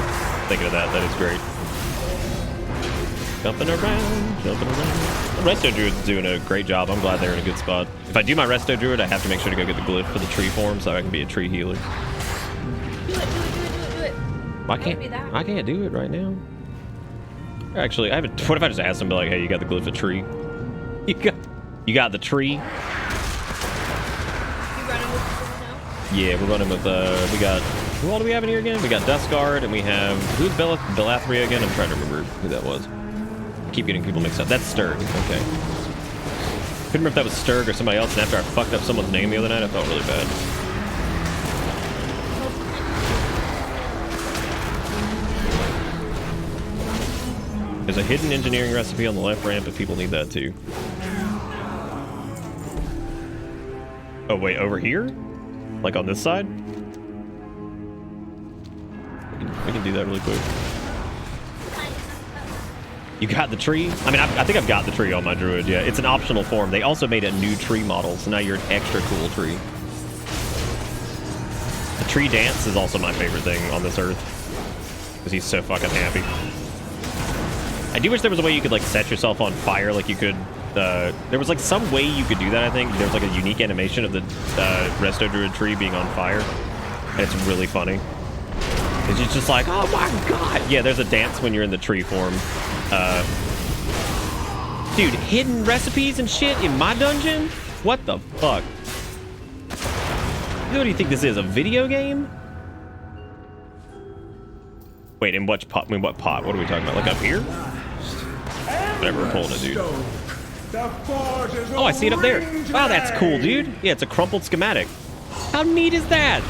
thinking of that. That is great. Jumping around. The Resto Druid's doing a great job. I'm glad they're in a good spot. If I do my Resto Druid, I have to make sure to go get the glyph for the tree form so I can be a tree healer. Do it. I can't do it right now. Actually, what if I just asked him, be like, hey, you got the glyph of tree? You got the tree? Yeah, we're running with, we got, who all do we have in here again? We got Dustguard, and we have, who's Belathria again? I'm trying to remember who that was. I keep getting people mixed up. That's Sturg, okay. Couldn't remember if that was Sturg or somebody else, and after I fucked up someone's name the other night, I felt really bad. There's a hidden engineering recipe on the left ramp if people need that too. Oh wait, over here? Like on this side? We can do that really quick. You got the tree? I mean, I think I've got the tree on my druid, yeah. It's an optional form. They also made a new tree model, so now you're an extra cool tree. The tree dance is also my favorite thing on this earth. Because he's so fucking happy. I do wish there was a way you could, like, set yourself on fire, like you could... there was, like, some way you could do that, I think. There was, like, a unique animation of the Resto Druid tree being on fire. And it's really funny. It's just like, oh my god! Yeah, there's a dance when you're in the tree form. Dude, hidden recipes and shit in my dungeon? What the fuck? What do you think this is, a video game? Wait, in what pot? What pot? What are we talking about? Like up here? Whatever, we're pulling it, dude. Oh, I see it up there. Wow, that's cool, dude. Yeah, it's a crumpled schematic. How neat is that?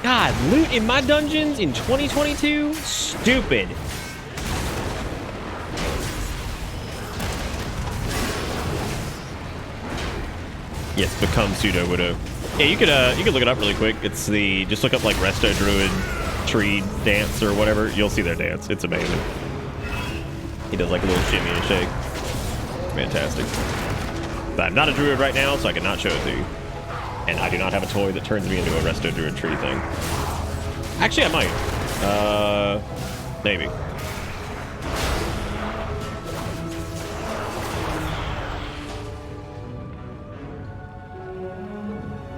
God, loot in my dungeons in 2022? Stupid. Yes, become pseudo widow. Yeah, you could look it up really quick. It's the just look up like Resto Druid tree dance or whatever. You'll see their dance. It's amazing. He does like a little shimmy and shake. Fantastic. But I'm not a druid right now, so I cannot show it to you. And I do not have a toy that turns me into a Resto Druid tree thing. Actually, I might. Maybe.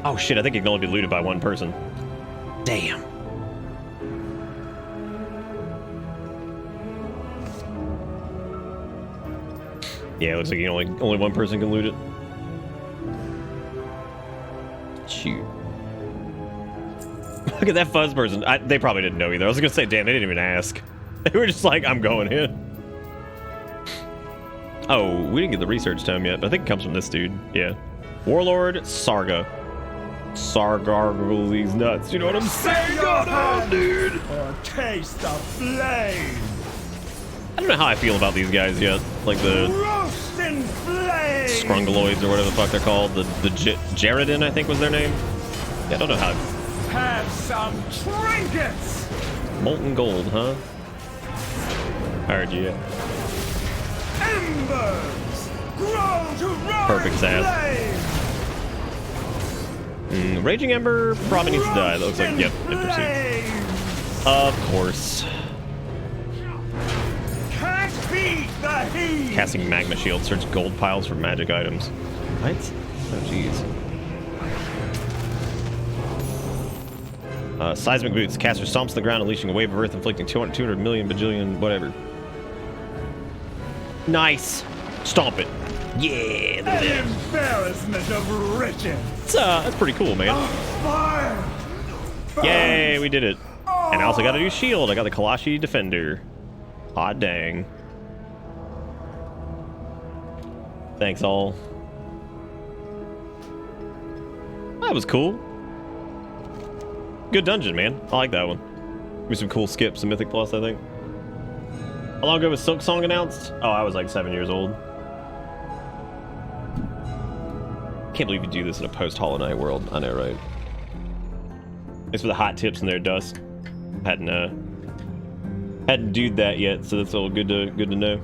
Oh shit, I think it can only be looted by one person. Damn. Yeah, it looks like only one person can loot it. Shoot. Look at that fuzz person. They probably didn't know either. I was gonna say, damn, they didn't even ask. They were just like, I'm going in. Oh, we didn't get the research tome yet, but I think it comes from this dude. Yeah. Warlord Sarga. Sargargle these nuts. You know what I'm saying? God, dude. Or taste the flame. I don't know how I feel about these guys yet. Like the Scrungaloids or whatever the fuck they're called. The Jaredin, I think was their name. Yeah, I don't know how. Have some trinkets. Molten gold, huh? I heard you. Embers grow to rise. Perfect sass. Raging Ember probably needs to die. That looks like, yep, in pursuit. Of course. Can't beat the heat. Casting Magma Shield. Search gold piles for magic items. What? Oh, jeez. Seismic Boots. Caster stomps the ground, unleashing a wave of earth, inflicting 200 million bajillion whatever. Nice. Stomp it. Yeah, look at that. Embarrassment of riches. That's pretty cool, man. Yay, we did it. And I also got a new shield. I got the Kalashi Defender. Hot dang. Thanks, all. That was cool. Good dungeon, man. I like that one. Maybe some cool skips, some Mythic Plus, I think. How long ago was Silk Song announced? Oh, I was like 7 years old. Can't believe you do this in a post-Hollow Knight world. I know, right? Thanks for the hot tips in there, Dust. Hadn't dude that yet, so that's all good to know.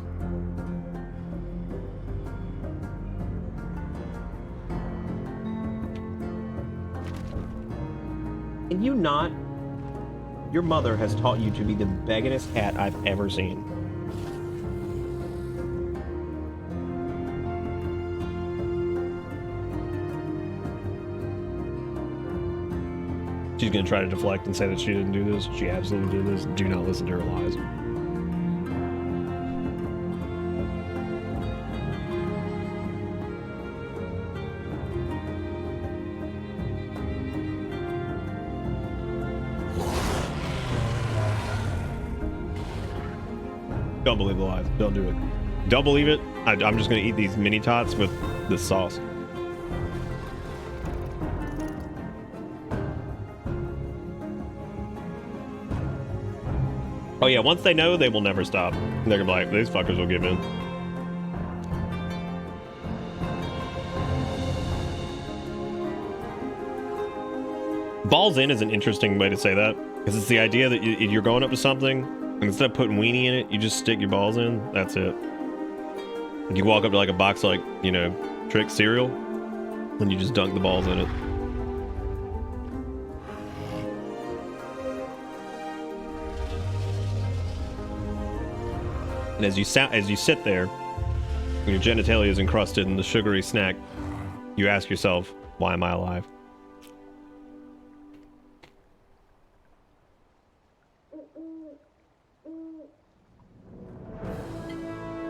Can you not? Your mother has taught you to be the beggingest cat I've ever seen. She's gonna try to deflect and say that she didn't do this. She absolutely did this. Do not listen to her lies. Don't believe the lies. Don't do it. Don't believe it. I'm just gonna eat these mini tots with this sauce. Oh yeah, once they know, they will never stop. They're gonna be like, these fuckers will give in. Balls in is an interesting way to say that, because it's the idea that you're going up to something, and instead of putting weenie in it, you just stick your balls in. That's it. You walk up to like a box like, you know, Trick cereal, and you just dunk the balls in it. And as you sit there, and your genitalia is encrusted in the sugary snack, you ask yourself, why am I alive?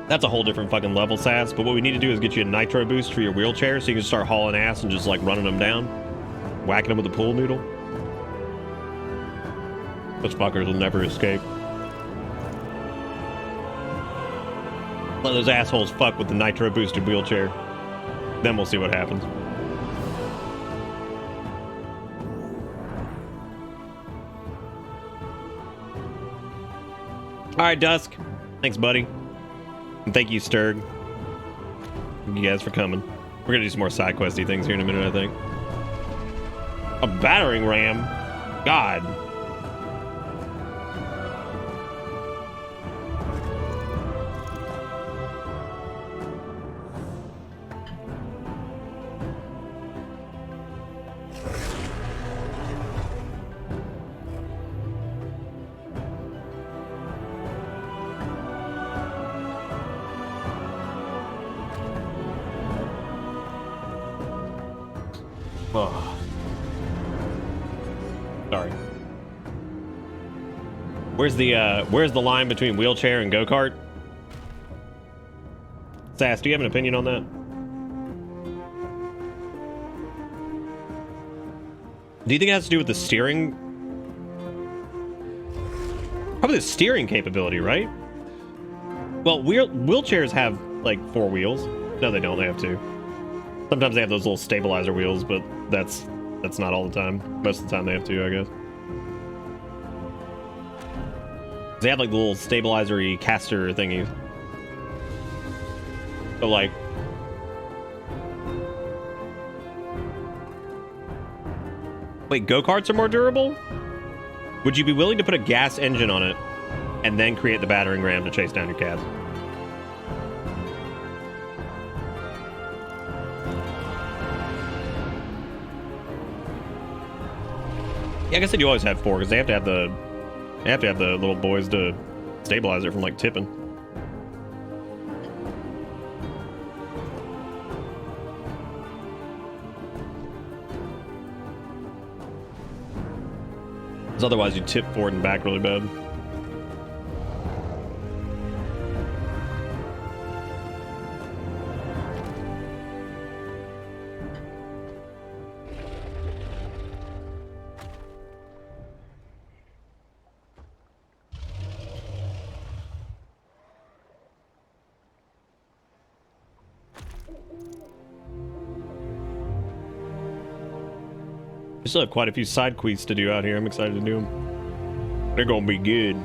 That's a whole different fucking level, Sass, but what we need to do is get you a nitro boost for your wheelchair so you can start hauling ass and just like running them down. Whacking them with a pool noodle. Those fuckers will never escape. Let those assholes fuck with the nitro boosted wheelchair. Then we'll see what happens. Alright, Dusk. Thanks, buddy. And thank you, Sturg. Thank you guys for coming. We're gonna do some more side questy things here in a minute, I think. A battering ram? God. Oh. Sorry. Where's the line between wheelchair and go-kart? Sass, do you have an opinion on that? Do you think it has to do with the steering? Probably the steering capability, right? Well, wheelchairs have like 4 wheels. No, they don't. They have 2. Sometimes they have those little stabilizer wheels, but that's not all the time. Most of the time they have 2, I guess. They have like little stabilizer-y caster thingies. So like, wait, go-karts are more durable? Would you be willing to put a gas engine on it and then create the battering ram to chase down your cats? Yeah, I guess they do always have 4 because they have to have the little boys to stabilize it from like tipping. Because otherwise you tip forward and back really bad. We still have quite a few side quests to do out here. I'm excited to do them. They're gonna be good.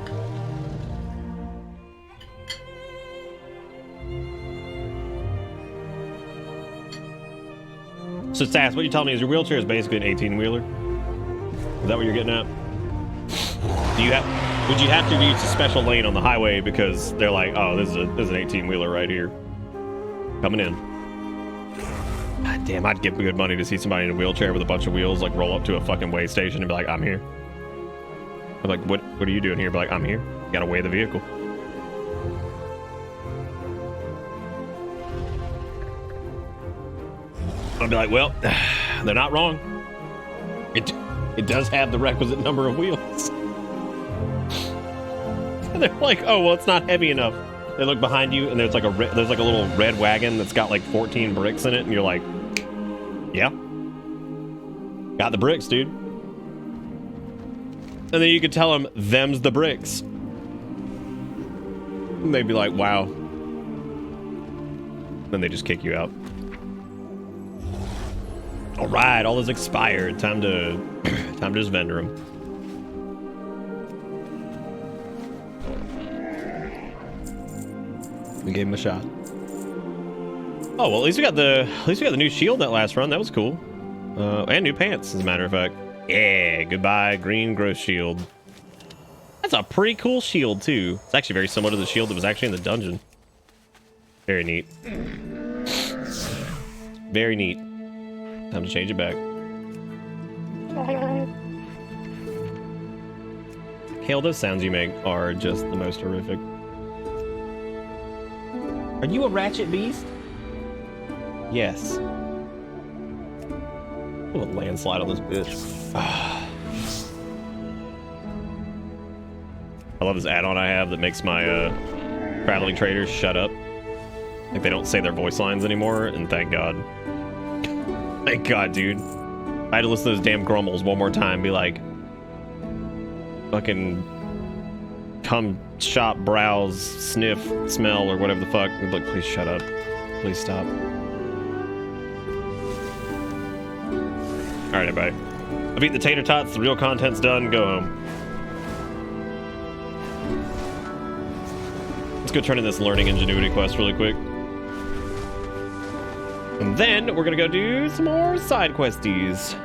So Sass, what you telling me is your wheelchair is basically an 18-wheeler? Is that what you're getting at? Would you have to use a special lane on the highway because they're like, oh, this is an 18-wheeler right here coming in? God damn, I'd give good money to see somebody in a wheelchair with a bunch of wheels like roll up to a fucking weigh station and be like, I'm here. I'm like, what are you doing here? Be like, I'm here. You gotta weigh the vehicle. I'd be like, well, they're not wrong. It does have the requisite number of wheels. And they're like, oh, well, it's not heavy enough. They look behind you, and there's like a little red wagon that's got like 14 bricks in it, and you're like, yeah, got the bricks, dude. And then you could tell them, them's the bricks. And they'd be like, wow. Then they just kick you out. All right, all is expired. Time to just vendor them. We gave him a shot. Oh well, at least we got the new shield that last run. That was cool. And new pants, as a matter of fact. Yeah, goodbye green growth shield. That's a pretty cool shield too. It's actually very similar to the shield that was actually in the dungeon. Very neat. Very neat. Time to change it back. Hell, those sounds you make are just the most horrific. Are you a ratchet beast? Yes. Oh, a landslide on this bitch. I love this add-on I have that makes my traveling traders shut up. Like they don't say their voice lines anymore, and thank God. Thank God, dude. I had to listen to those damn grumbles one more time, be like, fucking come, shop, browse, sniff, smell, or whatever the fuck. I'd be like, please shut up. Please stop. Alright, everybody. I've eaten the tater tots, the real content's done, go home. Let's go turn in this learning ingenuity quest really quick. And then we're gonna go do some more side questies.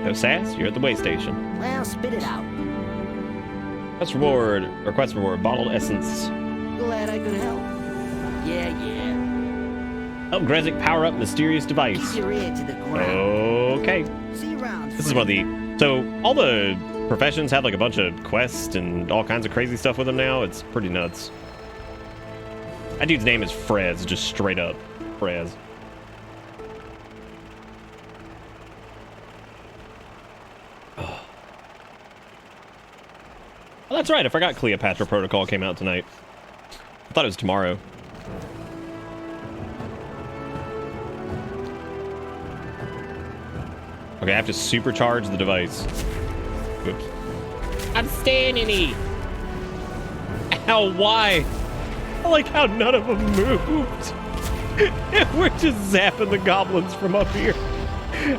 No Sass, you're at the way station. Well, spit it out. Quest reward, bottled essence. Glad I could help. Yeah. Help Grezik power up mysterious device. Keep your ear to the ground. Okay. See you around. This is one of the... So, all the professions have like a bunch of quests and all kinds of crazy stuff with them now. It's pretty nuts. That dude's name is Frez, just straight up. Frez. Oh, that's right. I forgot Cleopatra Protocol came out tonight. I thought it was tomorrow. Okay, I have to supercharge the device. Oops. I'm standing here. Ow, why? I like how none of them moved. We're just zapping the goblins from up here.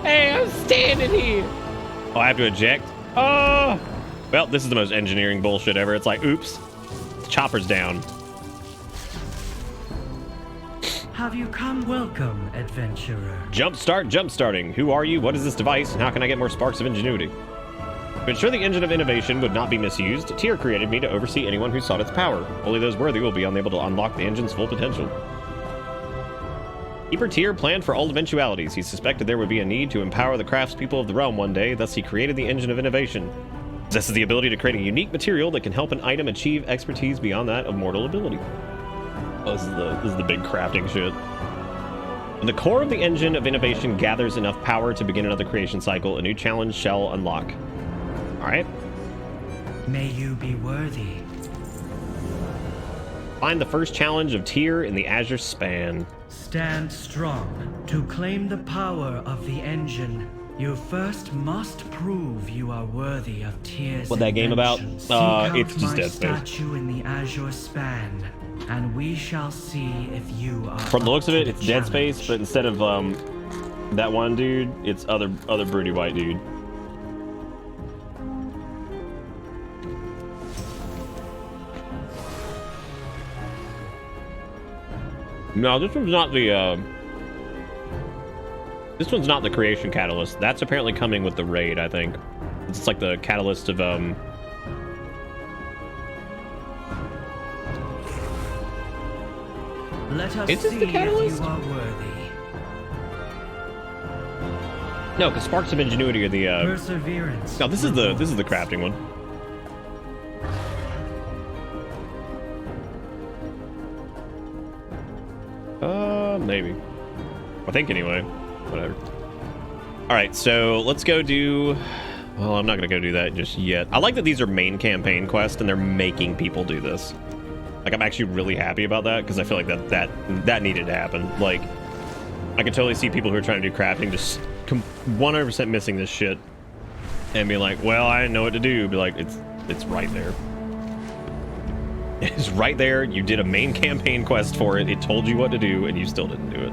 Hey, I'm standing here. Oh, I have to eject? Oh. Well, this is the most engineering bullshit ever. It's like, oops, the chopper's down. Have you come? Welcome, adventurer. Jumpstarting. Who are you? What is this device? And how can I get more sparks of ingenuity? To ensure the engine of innovation would not be misused, Tyr created me to oversee anyone who sought its power. Only those worthy will be unable to unlock the engine's full potential. Keeper Tyr planned for all eventualities. He suspected there would be a need to empower the craftspeople of the realm one day, thus he created the engine of innovation. Possesses the ability to create a unique material that can help an item achieve expertise beyond that of mortal ability. Oh, this is the big crafting shit. When the core of the engine of innovation gathers enough power to begin another creation cycle, a new challenge shall unlock. Alright. May you be worthy. Find the first challenge of Tyr in the Azure Span. Stand strong. To claim the power of the engine, you first must prove you are worthy of Tyr's What that game about? It's just Dead Space. Statue in the Azure Span, and we shall see if you are. From the looks of it, it's Dead Space, but instead of That one dude, it's other broody white dude. No, this one's not the this one's not the creation catalyst. That's apparently coming with the raid, I think. It's like the catalyst of Let us Is this see the catalyst? if you are worthy. No, because Sparks of Ingenuity are the Perseverance. No, this is the crafting one. Maybe. I think anyway. Whatever. Alright, so let's go do... Well, I'm not gonna go do that just yet. I like that these are main campaign quests and they're making people do this. Like, I'm actually really happy about that because I feel like that needed to happen. Like, I can totally see people who are trying to do crafting just 100% missing this shit and be like, well, I didn't know what to do. Be like, it's right there. It's right there. You did a main campaign quest for it. It told you what to do, and you still didn't do it.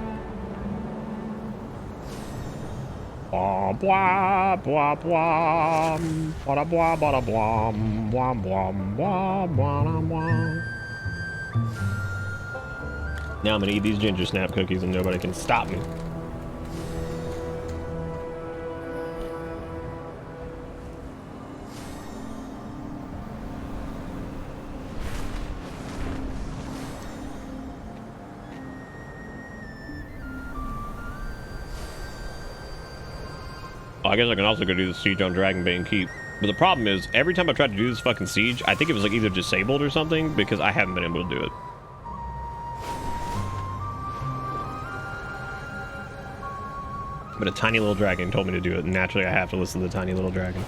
Blah blah blah blah blah blah blah blah blah blah blah blah blah. Now I'm gonna eat these ginger snap cookies, and nobody can stop me. I guess I can also go do the siege on Dragonbane Keep. But the problem is, every time I tried to do this fucking siege, I think it was like either disabled or something because I haven't been able to do it. But a tiny little dragon told me to do it, and naturally I have to listen to the tiny little dragon.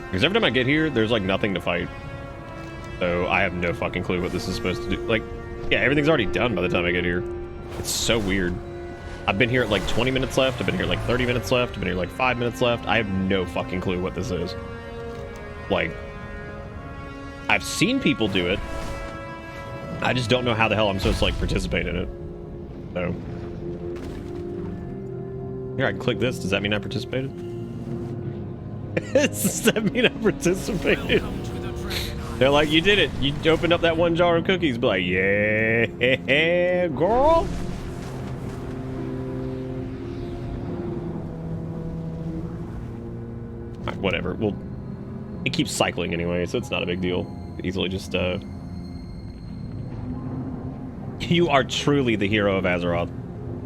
Because every time I get here, there's like nothing to fight. So I have no fucking clue what this is supposed to do. Like, yeah, everything's already done by the time I get here. It's so weird. I've been here at like 20 minutes left. I've been here like 30 minutes left. I've been here like 5 minutes left. I have no fucking clue what this is. Like, I've seen people do it. I just don't know how the hell I'm supposed to like participate in it. So here, I can click this. Does that mean I participated? Does that mean I participated? They're like, you did it. You opened up that one jar of cookies. Be like, yeah, girl. Right, whatever. Well, it keeps cycling anyway, so it's not a big deal. Easily just, You are truly the hero of Azeroth.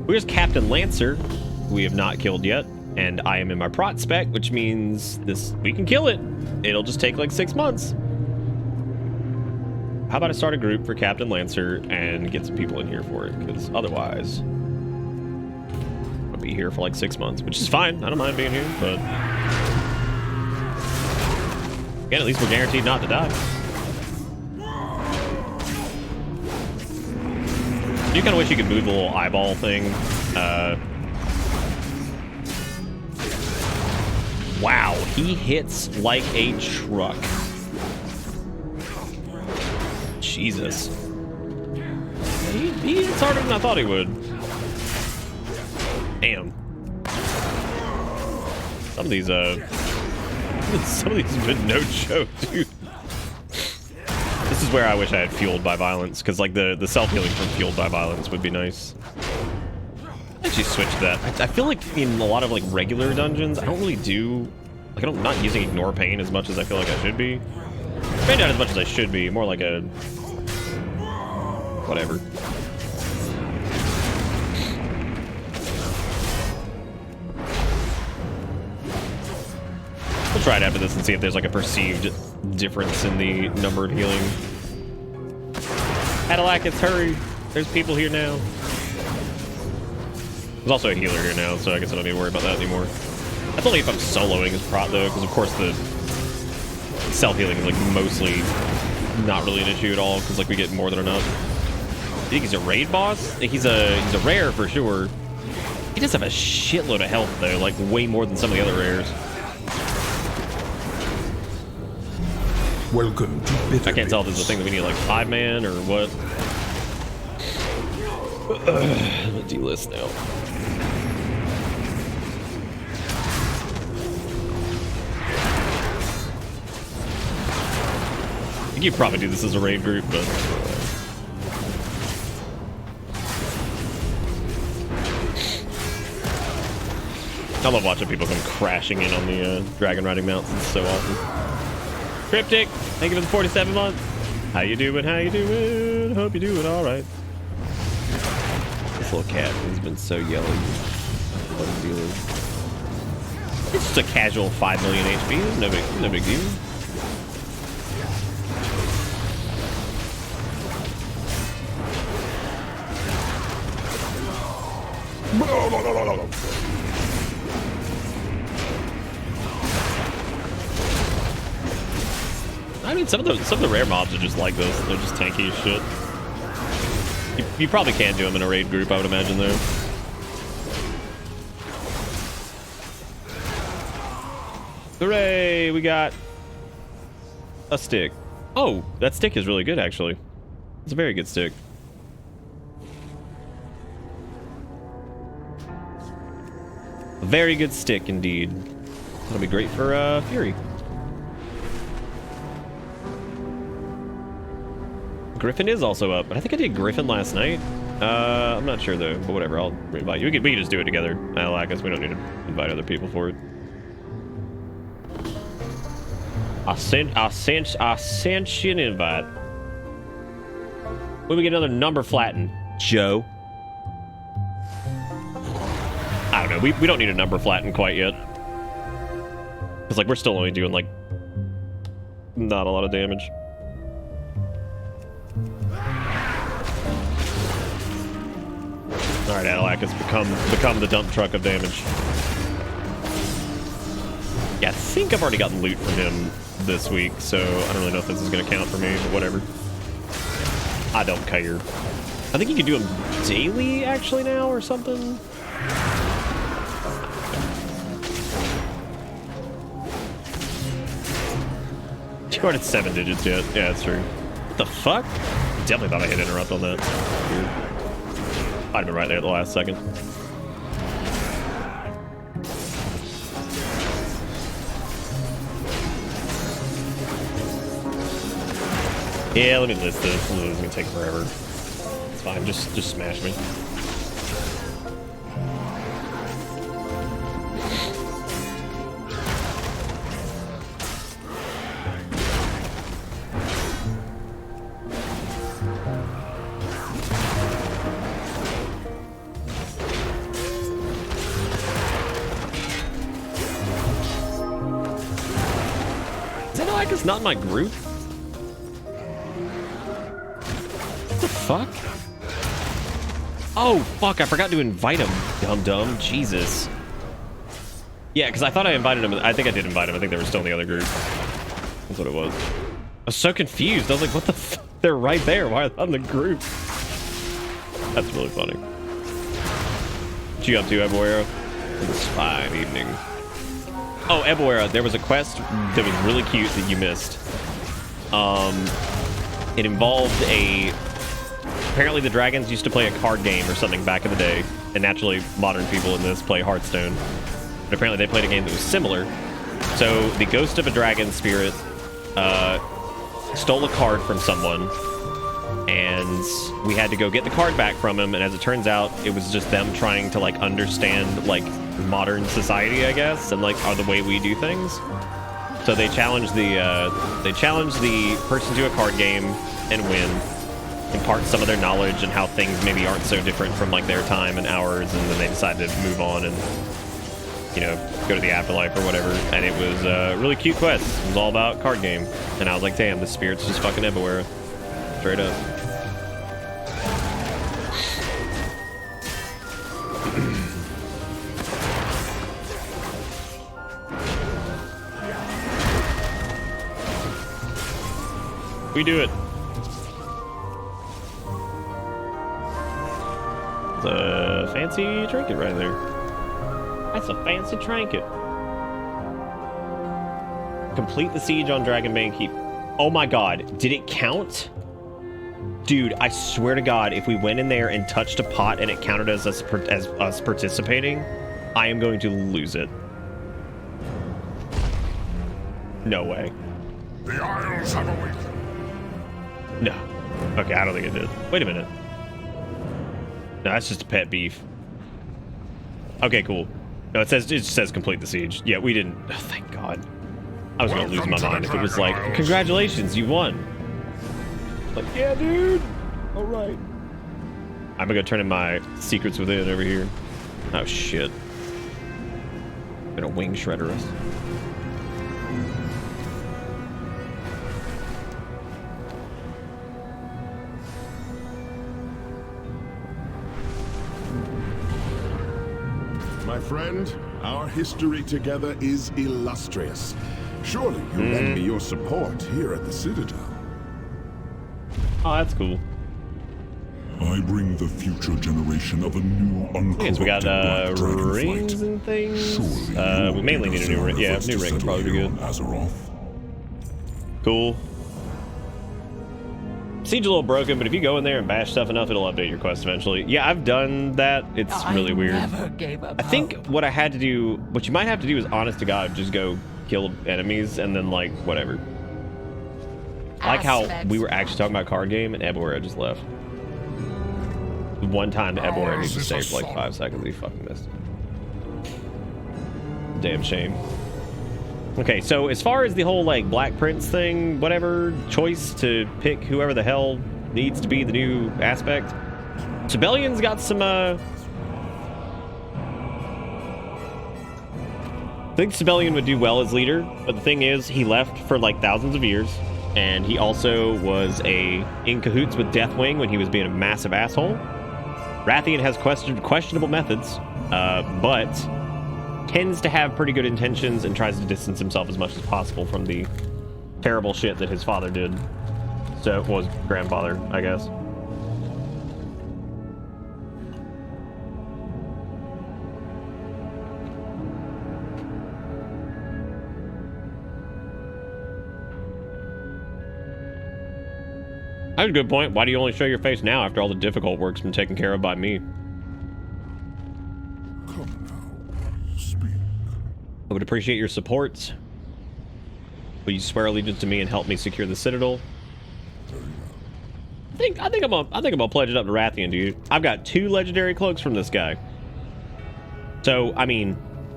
Here's Captain Lancer, who we have not killed yet. And I am in my prot spec, which means we can kill it. It'll just take like 6 months. How about I start a group for Captain Lancer and get some people in here for it? Because otherwise, I'll be here for like 6 months, which is fine. I don't mind being here, but again, at least we're guaranteed not to die. I do kind of wish you could move the little eyeball thing. Wow, he hits like a truck. Jesus. He hits harder than I thought he would. Damn. Some of these have been no joke, dude. This is where I wish I had Fueled by Violence, because like the self-healing from Fueled by Violence would be nice. Actually switch that. I feel like in a lot of like regular dungeons, I don't really do, like I'm not using Ignore Pain as much as I feel like I should be. Maybe not as much as I should be, more like a whatever. We'll try it after this and see if there's like a perceived difference in the number of healing. Adalakis, hurry! There's people here now. There's also a healer here now, so I guess I don't need to worry about that anymore. That's only if I'm soloing as prot though, because of course the self-healing is like mostly not really an issue at all, because like we get more than enough. I think he's a raid boss? He's a rare for sure. He does have a shitload of health though, like way more than some of the other rares. Welcome to Bitter I can't tell if this is a thing that we need like 5 man or what. I'm gonna delist now. I think you probably do this as a raid group, but I love watching people come crashing in on the dragon riding mounts. It's so awesome. Cryptic, thank you for the 47 months. How you doing? How you doing? Hope you're doing all right. This little cat has been so yellow. What a deal is. It's just a casual 5 million HP. No big deal. I mean, some of the rare mobs are just like this. They're just tanky as shit. You probably can do them in a raid group, I would imagine, though. Hooray! We got a stick. Oh, that stick is really good, actually. It's a very good stick. A very good stick, indeed. That'll be great for Fury. Griffin is also up, but I think I did Griffin last night. I'm not sure though, but whatever. I'll invite you. We can just do it together. Alacus, we don't need to invite other people for it. I sent you an invite. When we get another number flatten, Joe. I don't know. We don't need a number flatten quite yet. Cause like we're still only doing like not a lot of damage. All right, Alacus, become the dump truck of damage. Yeah, I think I've already gotten loot from him this week, so I don't really know if this is going to count for me, but whatever. I don't care. I think you can do them daily, actually, now, or something. You aren't at 7 digits yet. Yeah, that's true. What the fuck? Definitely thought I hit interrupt on that. Weird. I'd have been right there at the last second. Yeah, let me list this. This is gonna take forever. It's fine. Just smash me. It's not in my group. What the fuck? Oh, fuck. I forgot to invite him. Dum-dum. Jesus. Yeah, because I thought I invited him. I think I did invite him. I think they were still in the other group. That's what it was. I was so confused. I was like, what the fuck? They're right there. Why are they on the group? That's really funny. What you up to, Eboera? It's fine evening. Oh, Eboera, there was a quest that was really cute that you missed. It involved apparently the dragons used to play a card game or something back in the day, and naturally modern people in this play Hearthstone. But apparently they played a game that was similar. So the ghost of a dragon spirit stole a card from someone, and we had to go get the card back from him, and as it turns out, it was just them trying to, like, understand, like, modern society, I guess, and, like, the way we do things. So they challenged the person to a card game and win, impart some of their knowledge and how things maybe aren't so different from, like, their time and ours, and then they decided to move on and, you know, go to the afterlife or whatever. And it was a really cute quest. It was all about card game, and I was like, damn, the spirit's just fucking everywhere. Straight up. We do it. It's a fancy trinket right there. That's a fancy trinket. Complete the siege on Dragonbane Keep. Oh my god, did it count? Dude, I swear to God, if we went in there and touched a pot and it counted as us participating, I am going to lose it. No way. The Isles have awakened. No. Okay, I don't think it did. Wait a minute. No, that's just a pet beef. Okay, cool. No, it just says complete the siege. Yeah, we didn't. Oh, thank God. I was gonna lose my mind if it was like, congratulations, you won. Like, yeah, dude. All right. I'm gonna go turn in my secrets within over here. Oh shit. Gonna wing shredder us. My friend, our history together is illustrious. Surely you'll lend me your support here at the Citadel. Oh, that's cool. I bring the future generation of a new uncorrupted So we got black Dragonflight. rings and things. We mainly need a new ring. Yeah, new ring would probably be good. Cool. Siege a little broken, but if you go in there and bash stuff enough, it'll update your quest eventually. Yeah, I've done that. It's really weird. Never gave up I think what I had to do, what you might have to do is, honest to God, just go kill enemies and then like whatever. I like how we were actually talking about card game and Ebora just left. One time Ebora needs to stay for like 5 seconds. He fucking missed it. Damn shame. Okay, so as far as the whole like Black Prince thing, whatever choice to pick whoever the hell needs to be the new aspect, Sibelian's got some I think Sibelian would do well as leader, but the thing is he left for like thousands of years, and he also was in cahoots with Deathwing when he was being a massive asshole. Rathian has questionable methods, but tends to have pretty good intentions and tries to distance himself as much as possible from the terrible shit that his father did. So, was grandfather, I guess. That's a good point. Why do you only show your face now after all the difficult work's been taken care of by me? I would appreciate your support. Will you swear allegiance to me and help me secure the Citadel? I think I'm gonna pledge it up to Rathian, dude. I've got 2 legendary cloaks from this guy. So, I mean,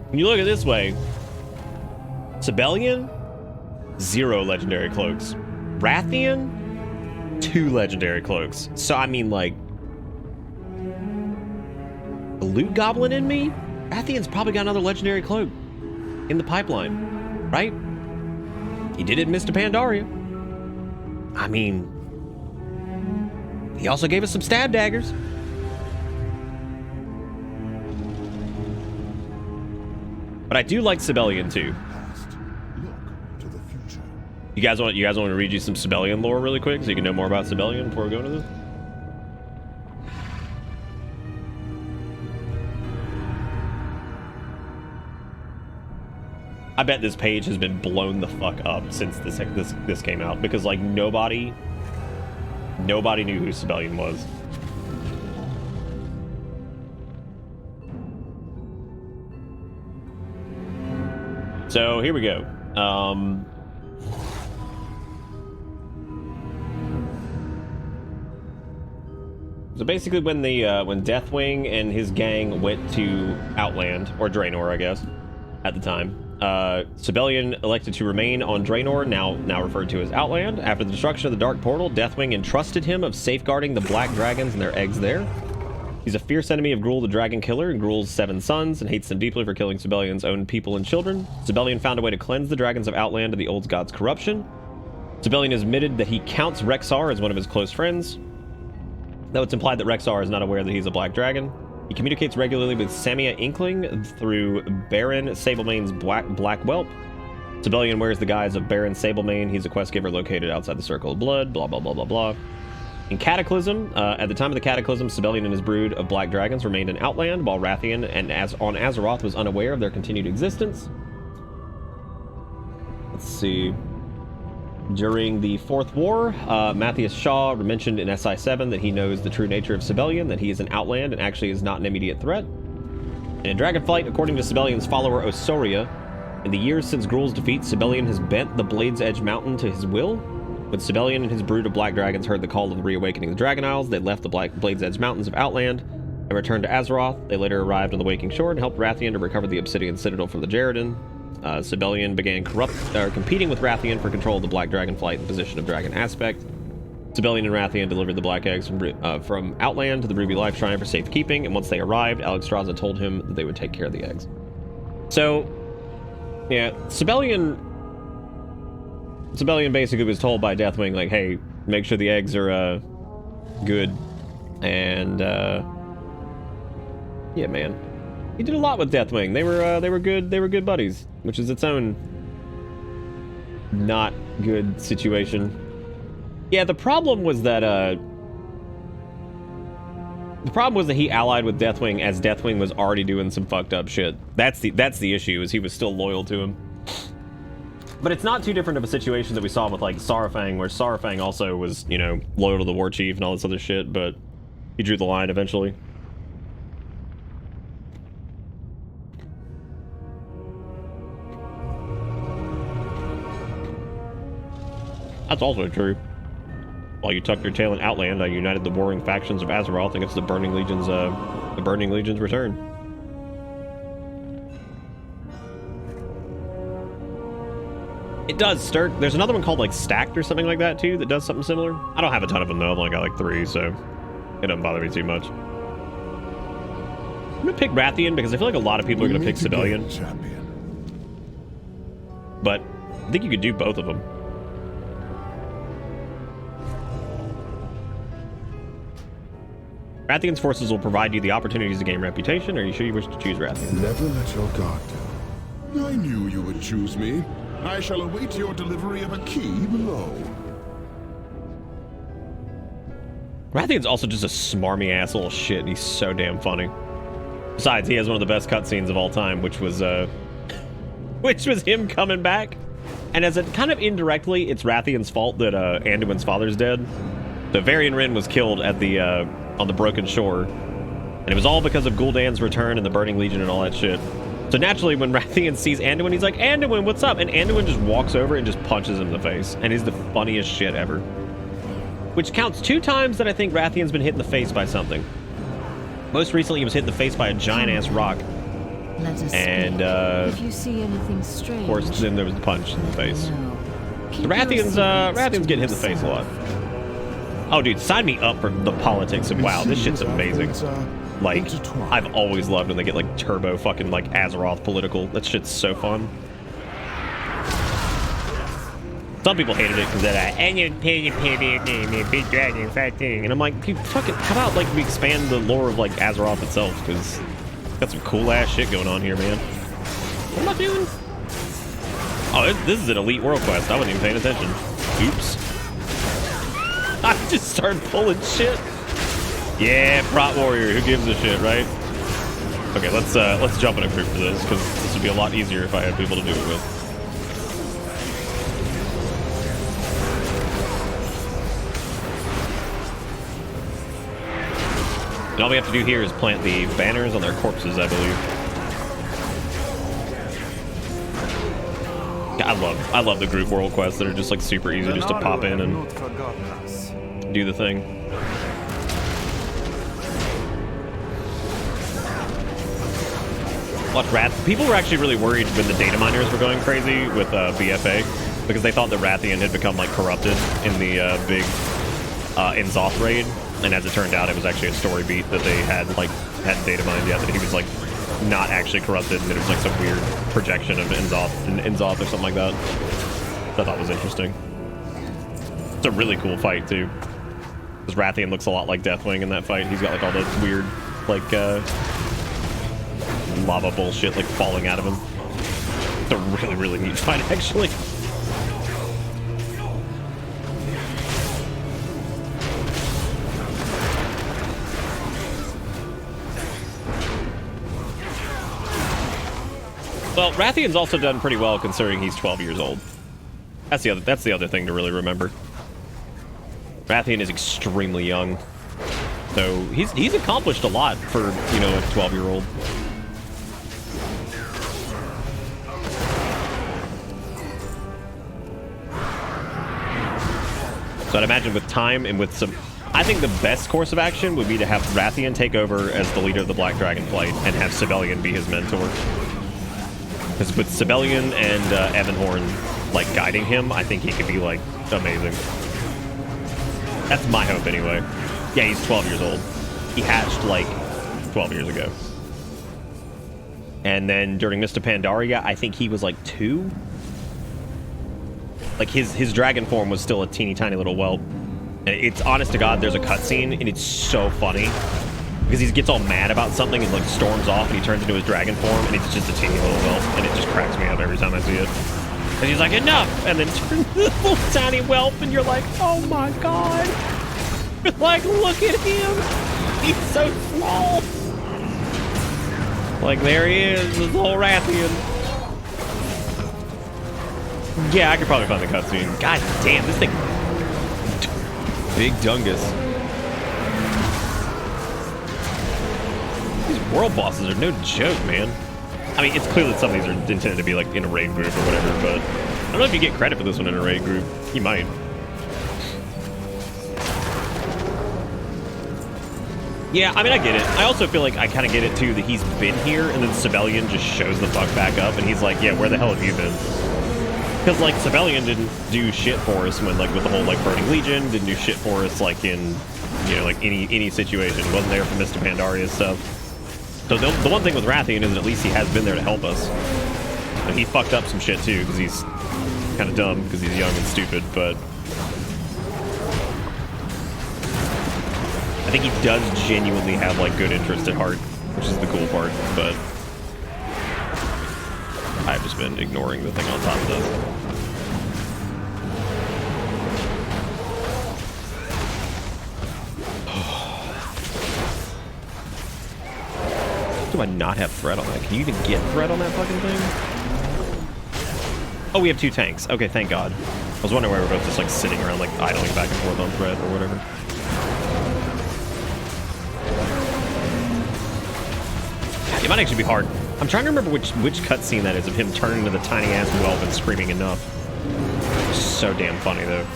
when you look at it this way, Sibelian, 0 legendary cloaks. Rathian, 2 legendary cloaks. So, I mean, like, the loot goblin in me? Rathian's probably got another legendary cloak in the pipeline, right? He did it in Mr. Pandaria. I mean, he also gave us some stab daggers. But I do like Sibelian too. You guys want me to read you some Sibelian lore really quick so you can know more about Sibelian before we go into this? I bet this page has been blown the fuck up since this came out, because like nobody knew who Sibelian was. So here we go. So basically, when Deathwing and his gang went to Outland, or Draenor, I guess, at the time, Sibelian elected to remain on Draenor, now referred to as Outland. After the destruction of the Dark Portal, Deathwing entrusted him of safeguarding the black dragons and their eggs there. He's a fierce enemy of Gruul the Dragon Killer and Gruul's 7 sons, and hates them deeply for killing Sibelian's own people and children. Sibelian found a way to cleanse the dragons of Outland of the old god's corruption. Sibelian has admitted that he counts Rexxar as one of his close friends, though it's implied that Rexxar is not aware that he's a black dragon. He communicates regularly with Samia Inkling through Baron Sablemane's Black Whelp. Sibelian wears the guise of Baron Sablemane. He's a quest giver located outside the Circle of Blood, blah, blah, blah, blah, blah. In Cataclysm, at the time of the Cataclysm, Sibelian and his brood of black dragons remained in Outland, while Rathian on Azeroth was unaware of their continued existence. Let's see. During the Fourth War, Matthias Shaw mentioned in SI-7 that he knows the true nature of Sibelian, that he is an outland and actually is not an immediate threat. And in Dragonflight, according to Sibelian's follower Osoria, in the years since Gruul's defeat, Sibelian has bent the Blade's Edge Mountain to his will. When Sibelian and his brood of black dragons heard the call of the reawakening of the Dragon Isles, they left the Blade's Edge Mountains of Outland and returned to Azeroth. They later arrived on the Waking Shore and helped Rathian to recover the Obsidian Citadel from the Jeriden. Sibelian began competing with Rathian for control of the Black Dragonflight in position of Dragon Aspect. Sibelian and Rathian delivered the Black Eggs from Outland to the Ruby Life Shrine for safekeeping, and once they arrived, Alexstrasza told him that they would take care of the eggs. So, yeah, Sibelian basically was told by Deathwing, like, hey, make sure the eggs are good, and yeah, man, he did a lot with Deathwing. They were good buddies, which is its own not good situation. Yeah, the problem was that he allied with Deathwing as Deathwing was already doing some fucked up shit. That's the issue, is he was still loyal to him. But it's not too different of a situation that we saw with like Saurfang, where Saurfang also was, you know, loyal to the War Chief and all this other shit, but he drew the line eventually. That's also true. While you tucked your tail in Outland, I united the warring factions of Azeroth against the Burning Legion's return. It does start. There's another one called like Stacked or something like that too that does something similar. I don't have a ton of them though. I've only got like 3, so it doesn't bother me too much. I'm gonna pick Rathian because I feel like a lot of people are gonna pick Sibelian. But I think you could do both of them. Rathian's forces will provide you the opportunities to gain reputation. Are you sure you wish to choose Rathian? Never let your guard down. I knew you would choose me. I shall await your delivery of a key below. Rathian's also just a smarmy ass little shit. He's so damn funny. Besides, he has one of the best cutscenes of all time, which was him coming back. And as it kind of indirectly, it's Rathian's fault that Anduin's father's dead. The Varian Wrynn was killed at the on the Broken Shore, and it was all because of Gul'dan's return and the Burning Legion and all that shit. So naturally, when Rathian sees Anduin, he's like, Anduin, what's up? And Anduin just walks over and just punches him in the face, and he's the funniest shit ever. Which counts 2 times that I think Rathian's been hit in the face by something. Most recently, he was hit in the face by a giant-ass rock. And, if you see anything strange, of course, then there was the punch in the face. So Rathian's getting hit in the face a lot. Oh, dude, sign me up for the politics of WoW. This shit's amazing. Like, I've always loved when they get, like, turbo fucking, like, Azeroth political. That shit's so fun. Some people hated it because they're like, and you pay big dragon fighting. And I'm like, dude, fucking, how about, like, we expand the lore of, like, Azeroth itself? Because got some cool-ass shit going on here, man. What am I doing? Oh, this is an elite world quest. I wasn't even paying attention. Oops. I just started pulling shit. Yeah, Prot Warrior. Who gives a shit, right? Okay, let's jump in a group for this, because this would be a lot easier if I had people to do it with. And all we have to do here is plant the banners on their corpses, I believe. I love the group world quests that are just like super easy just to pop in and do the thing. Watch Wrath. People were actually really worried when the data miners were going crazy with BFA because they thought that Rathian had become like corrupted in the big Inzoth raid, and as it turned out, it was actually a story beat that they hadn't data mined yet, that he was like not actually corrupted, and that it was like some weird projection of Inzoth or something like that. That I thought was interesting. It's a really cool fight too, because Rathian looks a lot like Deathwing in that fight. He's got like all the weird like lava bullshit like falling out of him. It's a really, really neat fight actually. Well, Rathian's also done pretty well considering he's 12 years old. That's the other thing to really remember. Rathian is extremely young. So he's accomplished a lot for, you know, a 12-year-old. So I'd imagine with time and with some... I think the best course of action would be to have Rathian take over as the leader of the Black Dragonflight and have Sibelian be his mentor. Because with Sibelian and Evanhorn, like, guiding him, I think he could be, like, amazing. That's my hope, anyway. Yeah, he's 12 years old. He hatched, like, 12 years ago. And then during Mr. Pandaria, I think he was, like, 2? Like, his dragon form was still a teeny tiny little whelp. And it's, honest to God, there's a cutscene, and it's so funny. Because he gets all mad about something and, like, storms off, and he turns into his dragon form, and it's just a teeny little whelp, and it just cracks me up every time I see it. And he's like, enough! And then turns into this little tiny whelp, and you're like, oh my God! You're like, look at him! He's so small! Like, there he is, this whole Rathian. Yeah, I could probably find the cutscene. God damn, this thing... Big Dungus. These world bosses are no joke, man. I mean, it's clear that some of these are intended to be, like, in a raid group or whatever, but... I don't know if you get credit for this one in a raid group. You might. Yeah, I mean, I get it. I also feel like I kind of get it, too, that he's been here, and then Sibelian just shows the fuck back up, and he's like, yeah, where the hell have you been? Because, like, Sibelian didn't do shit for us when, like, with the whole, like, Burning Legion, didn't do shit for us, like, in, you know, like, any situation. Wasn't there for Mr. Pandaria's stuff. So the one thing with Rathian is that at least he has been there to help us. And he fucked up some shit, too, because he's kind of dumb, because he's young and stupid, but... I think he does genuinely have, like, good interest at heart, which is the cool part, but... I've just been ignoring the thing on top of this. Do I not have threat on that? Can you even get threat on that fucking thing? Oh, we have 2 tanks. Okay, thank God. I was wondering why we're both just, like, sitting around, like, idling back and forth on threat or whatever. It might actually be hard. I'm trying to remember which cutscene that is of him turning into the tiny ass whelp and screaming enough. So damn funny though.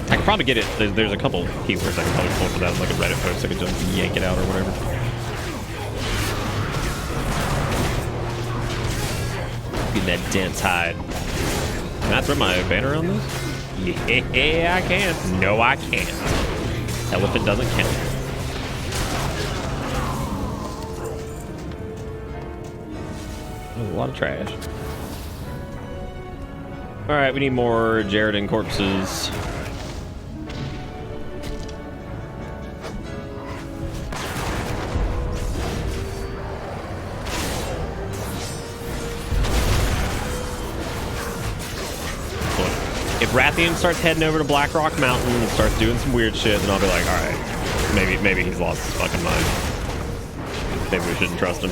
I could probably get it. There's a couple keywords I can probably pull for that, like a Reddit post. I could just yank it out or whatever. Get that dense hide. Can I throw my banner on this? Yeah, I can. No, I can't. Elephant doesn't count. There's a lot of trash. Alright, we need more Jaredin corpses. If Rathian starts heading over to Blackrock Mountain and starts doing some weird shit, then I'll be like, alright, maybe he's lost his fucking mind. Maybe we shouldn't trust him.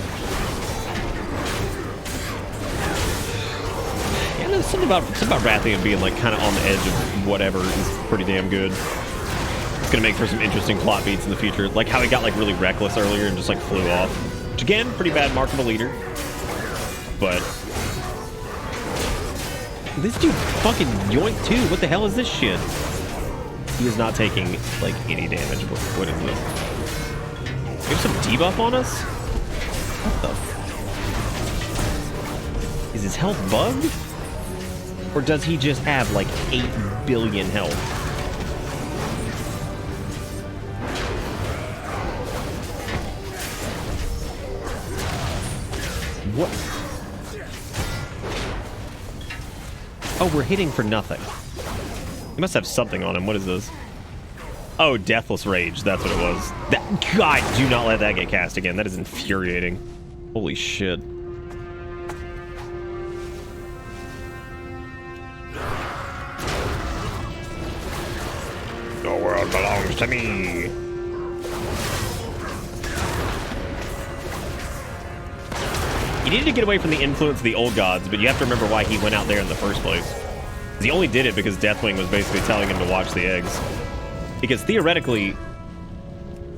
Yeah, there's something about Rathian being like kind of on the edge of whatever is pretty damn good. It's gonna make for some interesting plot beats in the future. Like how he got like really reckless earlier and just like flew off. Which again, pretty bad mark of a leader. But this dude fucking yoinked too. What the hell is this shit? He is not taking like any damage. What is this? You have some debuff on us? What the f? Is his health bugged? Or does he just have like 8 billion health? What? Oh, we're hitting for nothing. He must have something on him. What is this? Oh, Deathless Rage. That's what it was. God, do not let that get cast again. That is infuriating. Holy shit. The world belongs to me. You needed to get away from the influence of the old gods, but you have to remember why he went out there in the first place. He only did it because Deathwing was basically telling him to watch the eggs. Because theoretically,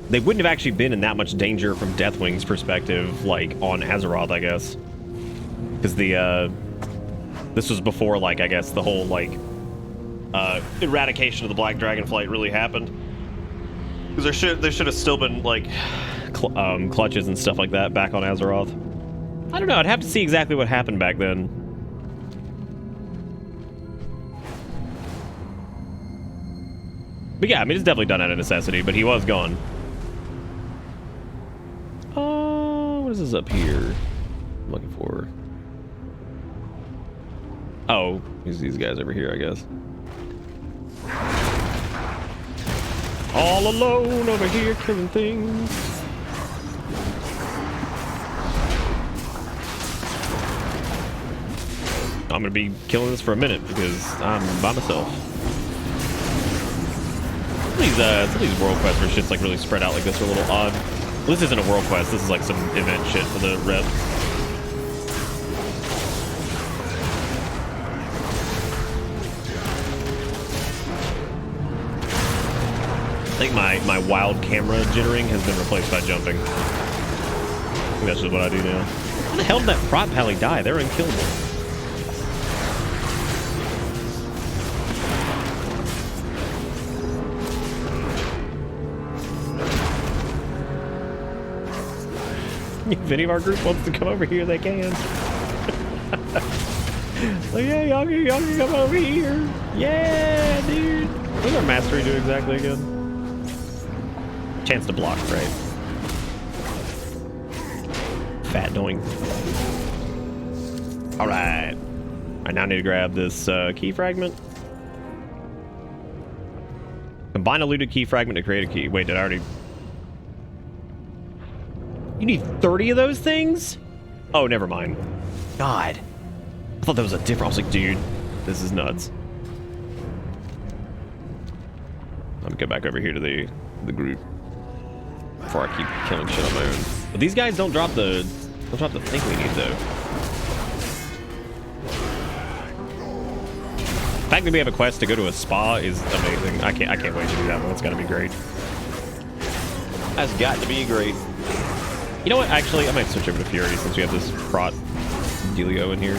they wouldn't have actually been in that much danger from Deathwing's perspective, like, on Azeroth, I guess. Because this was before, like, I guess, the whole, like, eradication of the Black Dragonflight really happened. Because there should have still been, like, clutches and stuff like that back on Azeroth. I don't know, I'd have to see exactly what happened back then. But yeah, I mean, it's definitely done out of necessity, but he was gone. What is this up here? I'm looking for... Oh, these guys over here, I guess. All alone over here killing things. I'm gonna be killing this for a minute because I'm by myself. Some of these world quests where shit's like really spread out like this are a little odd. Well, this isn't a world quest, this is like some event shit for the rep. I think my wild camera jittering has been replaced by jumping. I think that's just what I do now. How the hell did that prop pally die? They're unkillable. If any of our group wants to come over here, they can. Like, yeah, y'all can come over here. Yeah, dude. What does our mastery do exactly again? Chance to block, right? Fat doing. Alright. I now need to grab this key fragment. Combine a looted key fragment to create a key. Wait, did I already... You need 30 of those things? Oh, never mind. God. I thought that was a different... I was like, dude, this is nuts. I'm gonna go back over here to the group before I keep killing shit on my own. But these guys don't drop the thing we need, though. The fact that we have a quest to go to a spa is amazing. I can't wait to do that one. It's gonna be great. That's got to be great. You know what? Actually, I might switch over to Fury since we have this prot dealio in here.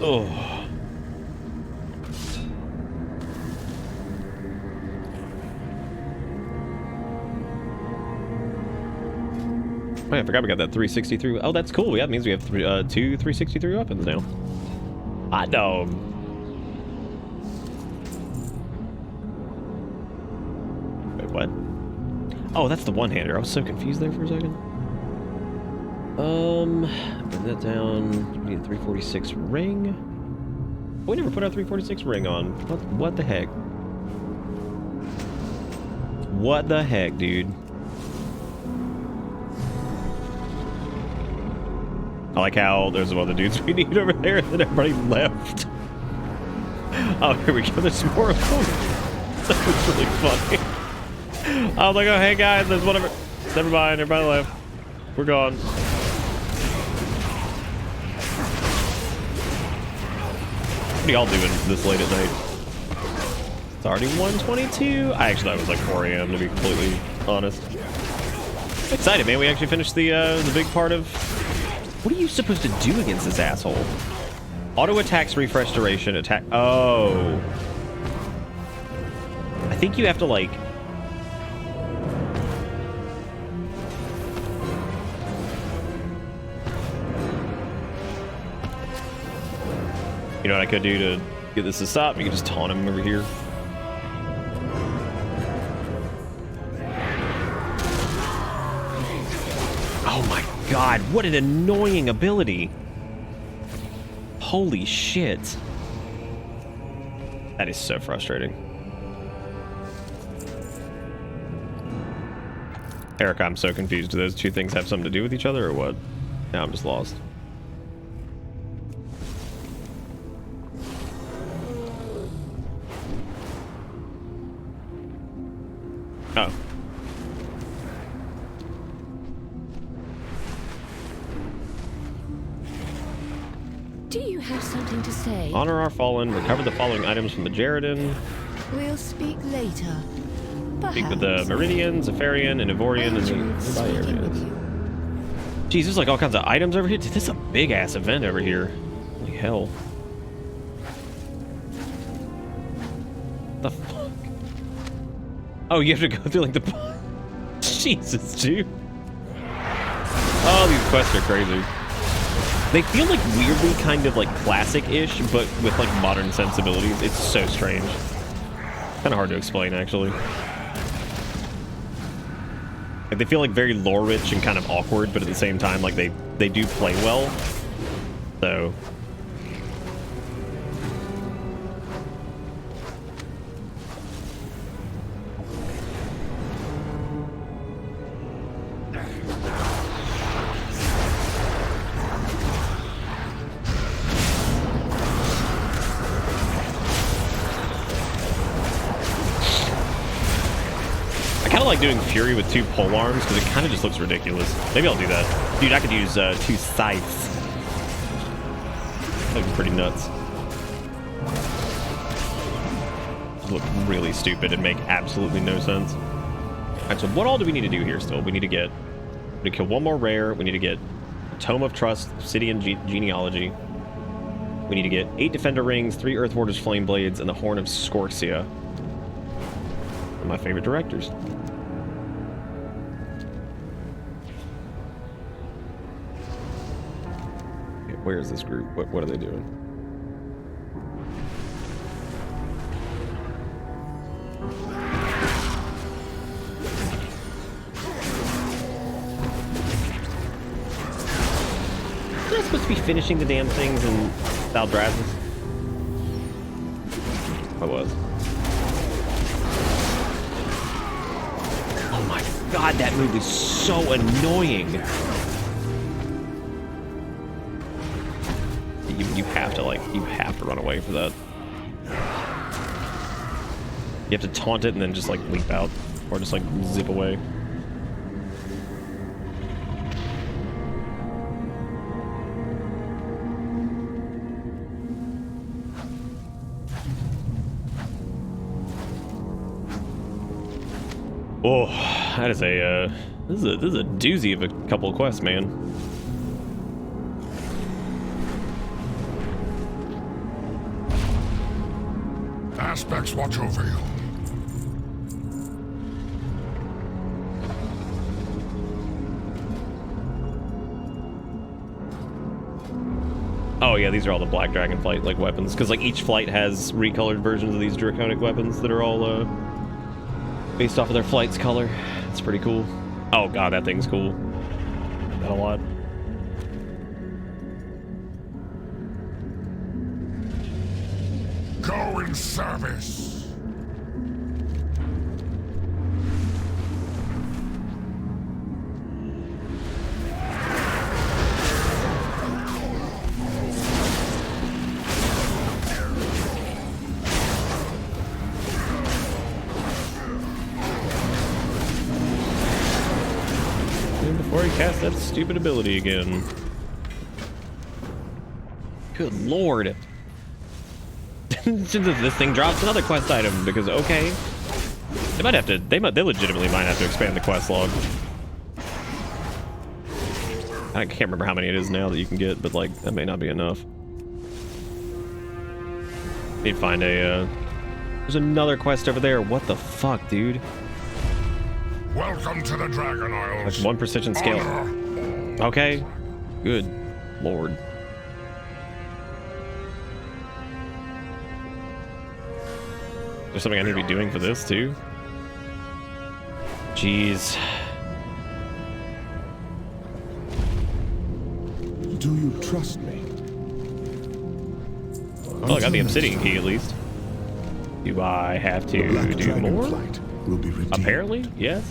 Oh. Oh, yeah, I forgot we got that 363. Oh, that's cool. Yeah, that means we have two 363 weapons now. Hot dog. Wait, what? Oh, that's the one-hander. I was so confused there for a second. Bring that down. We need a 346 ring. Oh, we never put our 346 ring on. What the heck? What the heck, dude? I like how there's one of the dudes we need over there and then everybody left. Oh, here we go. There's more of them. That was really funny. I was like, oh, hey guys, there's whatever. Never mind, everybody left. We're gone. What are y'all doing this late at night? It's already 1:22. I actually thought it was like 4 a.m. to be completely honest. I'm excited, man. We actually finished the big part of... What are you supposed to do against this asshole? Auto attacks, refresh duration, attack... Oh. I think you have to, like... You know what I could do to get this to stop? You can just taunt him over here. Oh my god, what an annoying ability. Holy shit. That is so frustrating. Eric, I'm so confused. Do those two things have something to do with each other or what? Now I'm just lost. Oh. Do you have something to say? Honor our fallen. Recover the following items from the Jaredin. We'll speak later. Speak with the Meridian, Zephyrian, and Ivorian, and the nearby areas. Jeez, there's like all kinds of items over here. Dude, this is a big ass event over here. Holy hell. The fuck? Oh, you have to go through like the... Jesus, dude. Oh, these quests are crazy. They feel like weirdly kind of like classic-ish, but with like modern sensibilities. It's so strange. Kind of hard to explain, actually. Like, they feel like very lore-rich and kind of awkward, but at the same time, like they do play well. So... like doing Fury with 2 pole arms because it kind of just looks ridiculous. Maybe I'll do that. Dude, I could use 2 scythes. That would be pretty nuts. It'd look really stupid and make absolutely no sense. Alright, so what all do we need to do here still? We need to kill 1 more rare. We need to get Tome of Trust, Obsidian Genealogy. We need to get 8 Defender Rings, 3 Earth Warders Flame Blades, and the Horn of Scorcia. One of my favorite directors. Where is this group? What are they doing? They're supposed to be finishing the damn things in Valdrazus. I was. Oh my god, that move is so annoying. You have to run away for that. You have to taunt it and then just like leap out or just like zip away. Oh, that is a this is a doozy of a couple of quests, man. Aspects watch over you. Oh yeah, these are all the Black Dragonflight like weapons, because like each flight has recolored versions of these draconic weapons that are all based off of their flight's color. It's pretty cool. Oh god, that thing's cool. I like that a lot. Go in service. And before he casts that stupid ability again. Good lord. This thing drops another quest item because okay, they might have to. They legitimately might have to expand the quest log. I can't remember how many it is now that you can get, but like that may not be enough. Need to find a. There's another quest over there. What the fuck, dude? Welcome to the Dragon Isles. Like 1 precision scale. Okay. Good lord. There's something I need to be doing for this too. Jeez. Do you trust me? Oh, I got the obsidian key at least. Do I have to do more? Will be redeemed. Apparently, yes.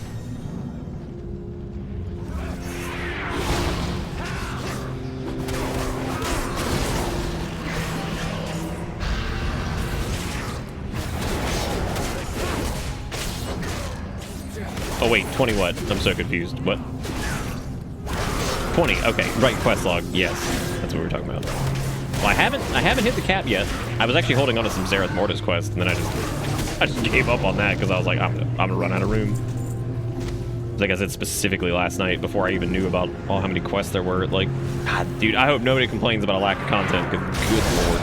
Oh wait, 20 what? I'm so confused. What? 20. Okay, right quest log. Yes, that's what we were talking about. Well, I haven't hit the cap yet. I was actually holding on to some Zereth Mortis quest, and then I just gave up on that because I was like, I'm gonna run out of room. Like I said specifically last night before I even knew about how many quests there were. Like, God, dude, I hope nobody complains about a lack of content. Good lord.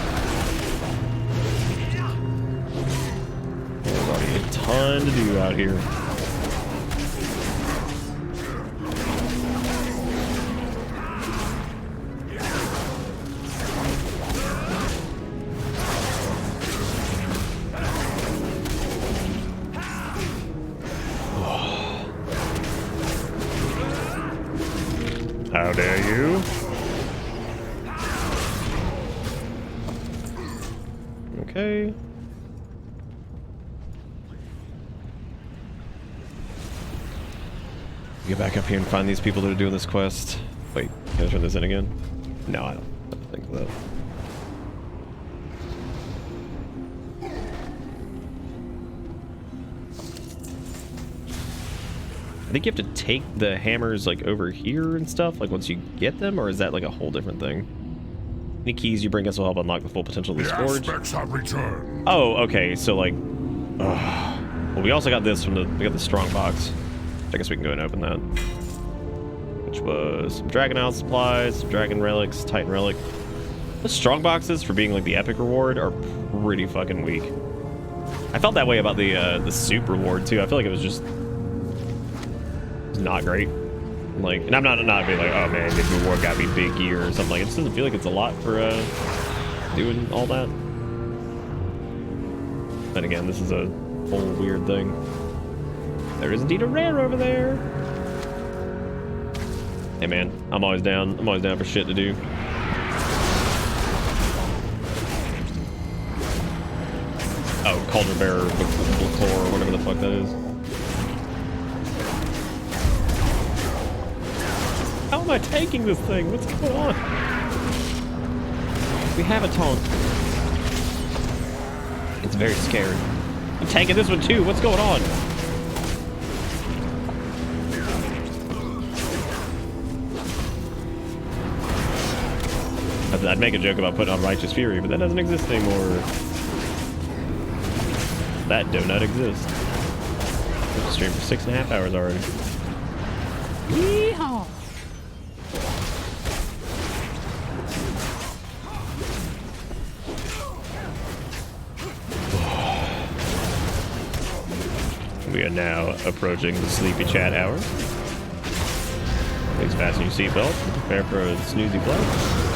There's already a ton to do out here. How dare you? Okay. Get back up here and find these people that are doing this quest. Wait, can I turn this in again? No, I don't think that. I think you have to take the hammers like over here and stuff, like once you get them, or is that like a whole different thing? Any keys you bring us will help unlock the full potential of the forge. Aspects have returned. Oh, okay, so like, well, we also got this from we got the strong box. I guess we can go and open that. Which was some Dragon Isle supplies, some Dragon relics, Titan relic. The strong boxes for being like the epic reward are pretty fucking weak. I felt that way about the soup reward too. I feel like it was just not great. Like, and I'm not being like, oh man, this reward got me big gear or something. Like, it just doesn't feel like it's a lot for doing all that. Then again, this is a whole weird thing. There is indeed a rare over there. Hey man, I'm always down. I'm always down for shit to do. Oh, Cauldron Bearer, or whatever the fuck that is. How am I taking this thing? What's going on? We have a taunt. It's very scary. I'm tanking this one too. What's going on? I'd make a joke about putting on Righteous Fury, but that doesn't exist anymore. That do not exist. I've streamed for 6.5 hours already. Yeehaw! We are now approaching the sleepy chat hour. Please fasten your seatbelt and prepare for a snoozy flight.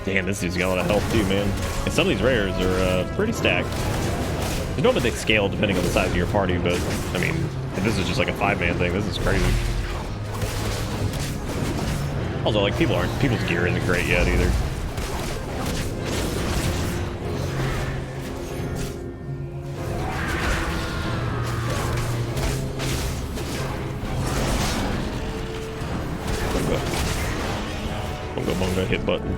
Damn, this dude's got a lot of health too, man. And some of these rares are pretty stacked. I don't know if they scale depending on the size of your party, but I mean, if this is just like a 5-man thing, this is crazy. Also, like, people's gear isn't great yet either. Bunga hit button.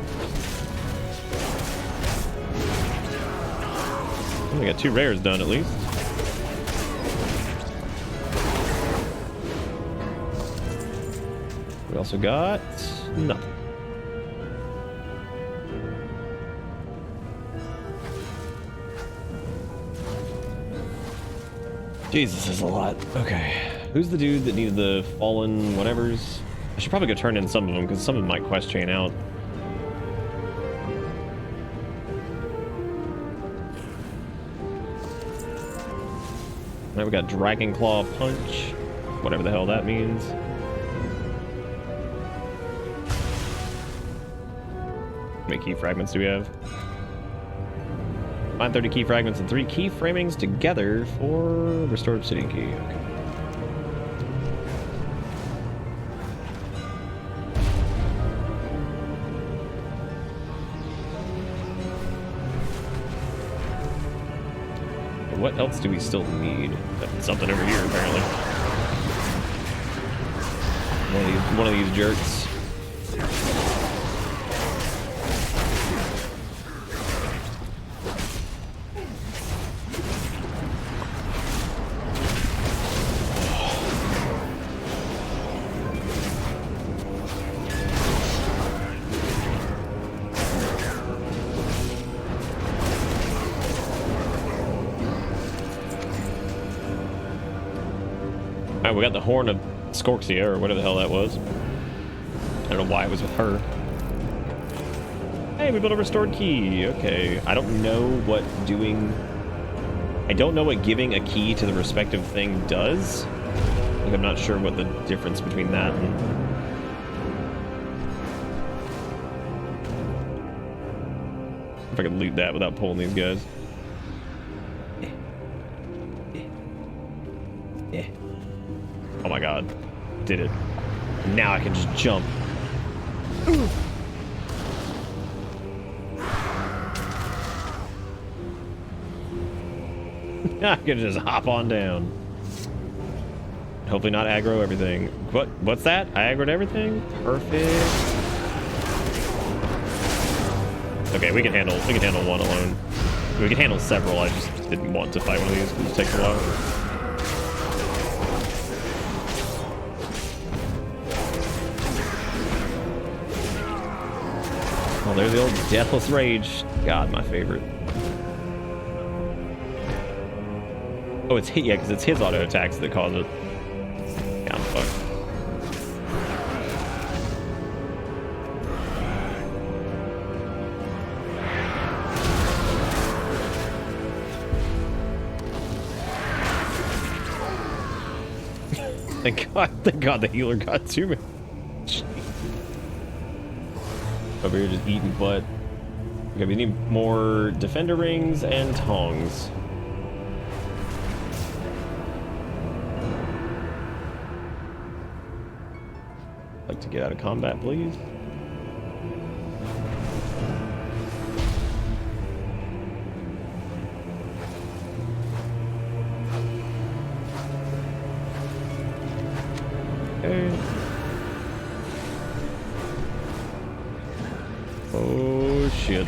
We got 2 rares done at least. We also got nothing. Jesus, this is a lot. Okay. Who's the dude that needed the fallen whatevers? I should probably go turn in some of them because some of them might quest chain out. Now we got Dragon Claw Punch, whatever the hell that means. How many key fragments do we have? Find 30 key fragments and 3 key framings together for restored obsidian key. Okay. What else do we still need? Something over here, apparently. One of these jerks. Alright, we got the Horn of Scorxia, or whatever the hell that was. I don't know why it was with her. Hey, we built a restored key. Okay. I don't know what giving a key to the respective thing does. Like, I'm not sure what the difference between that and... If I could loot that without pulling these guys. Oh my god. Did it. Now I can just jump. Ooh. I can just hop on down. Hopefully not aggro everything. What's that? I aggroed everything? Perfect. Okay, we can handle one alone. We can handle several. I just didn't want to fight one of these because it takes a while. Oh, there's the old Deathless Rage. God, my favorite. Oh, it's yeah, because it's his auto attacks that cause it. Yeah, I'm fucked. Thank God the healer got to me. Over here just eating butt. Okay, we need more defender rings and tongs. Like to get out of combat, please. Okay. Oh shit.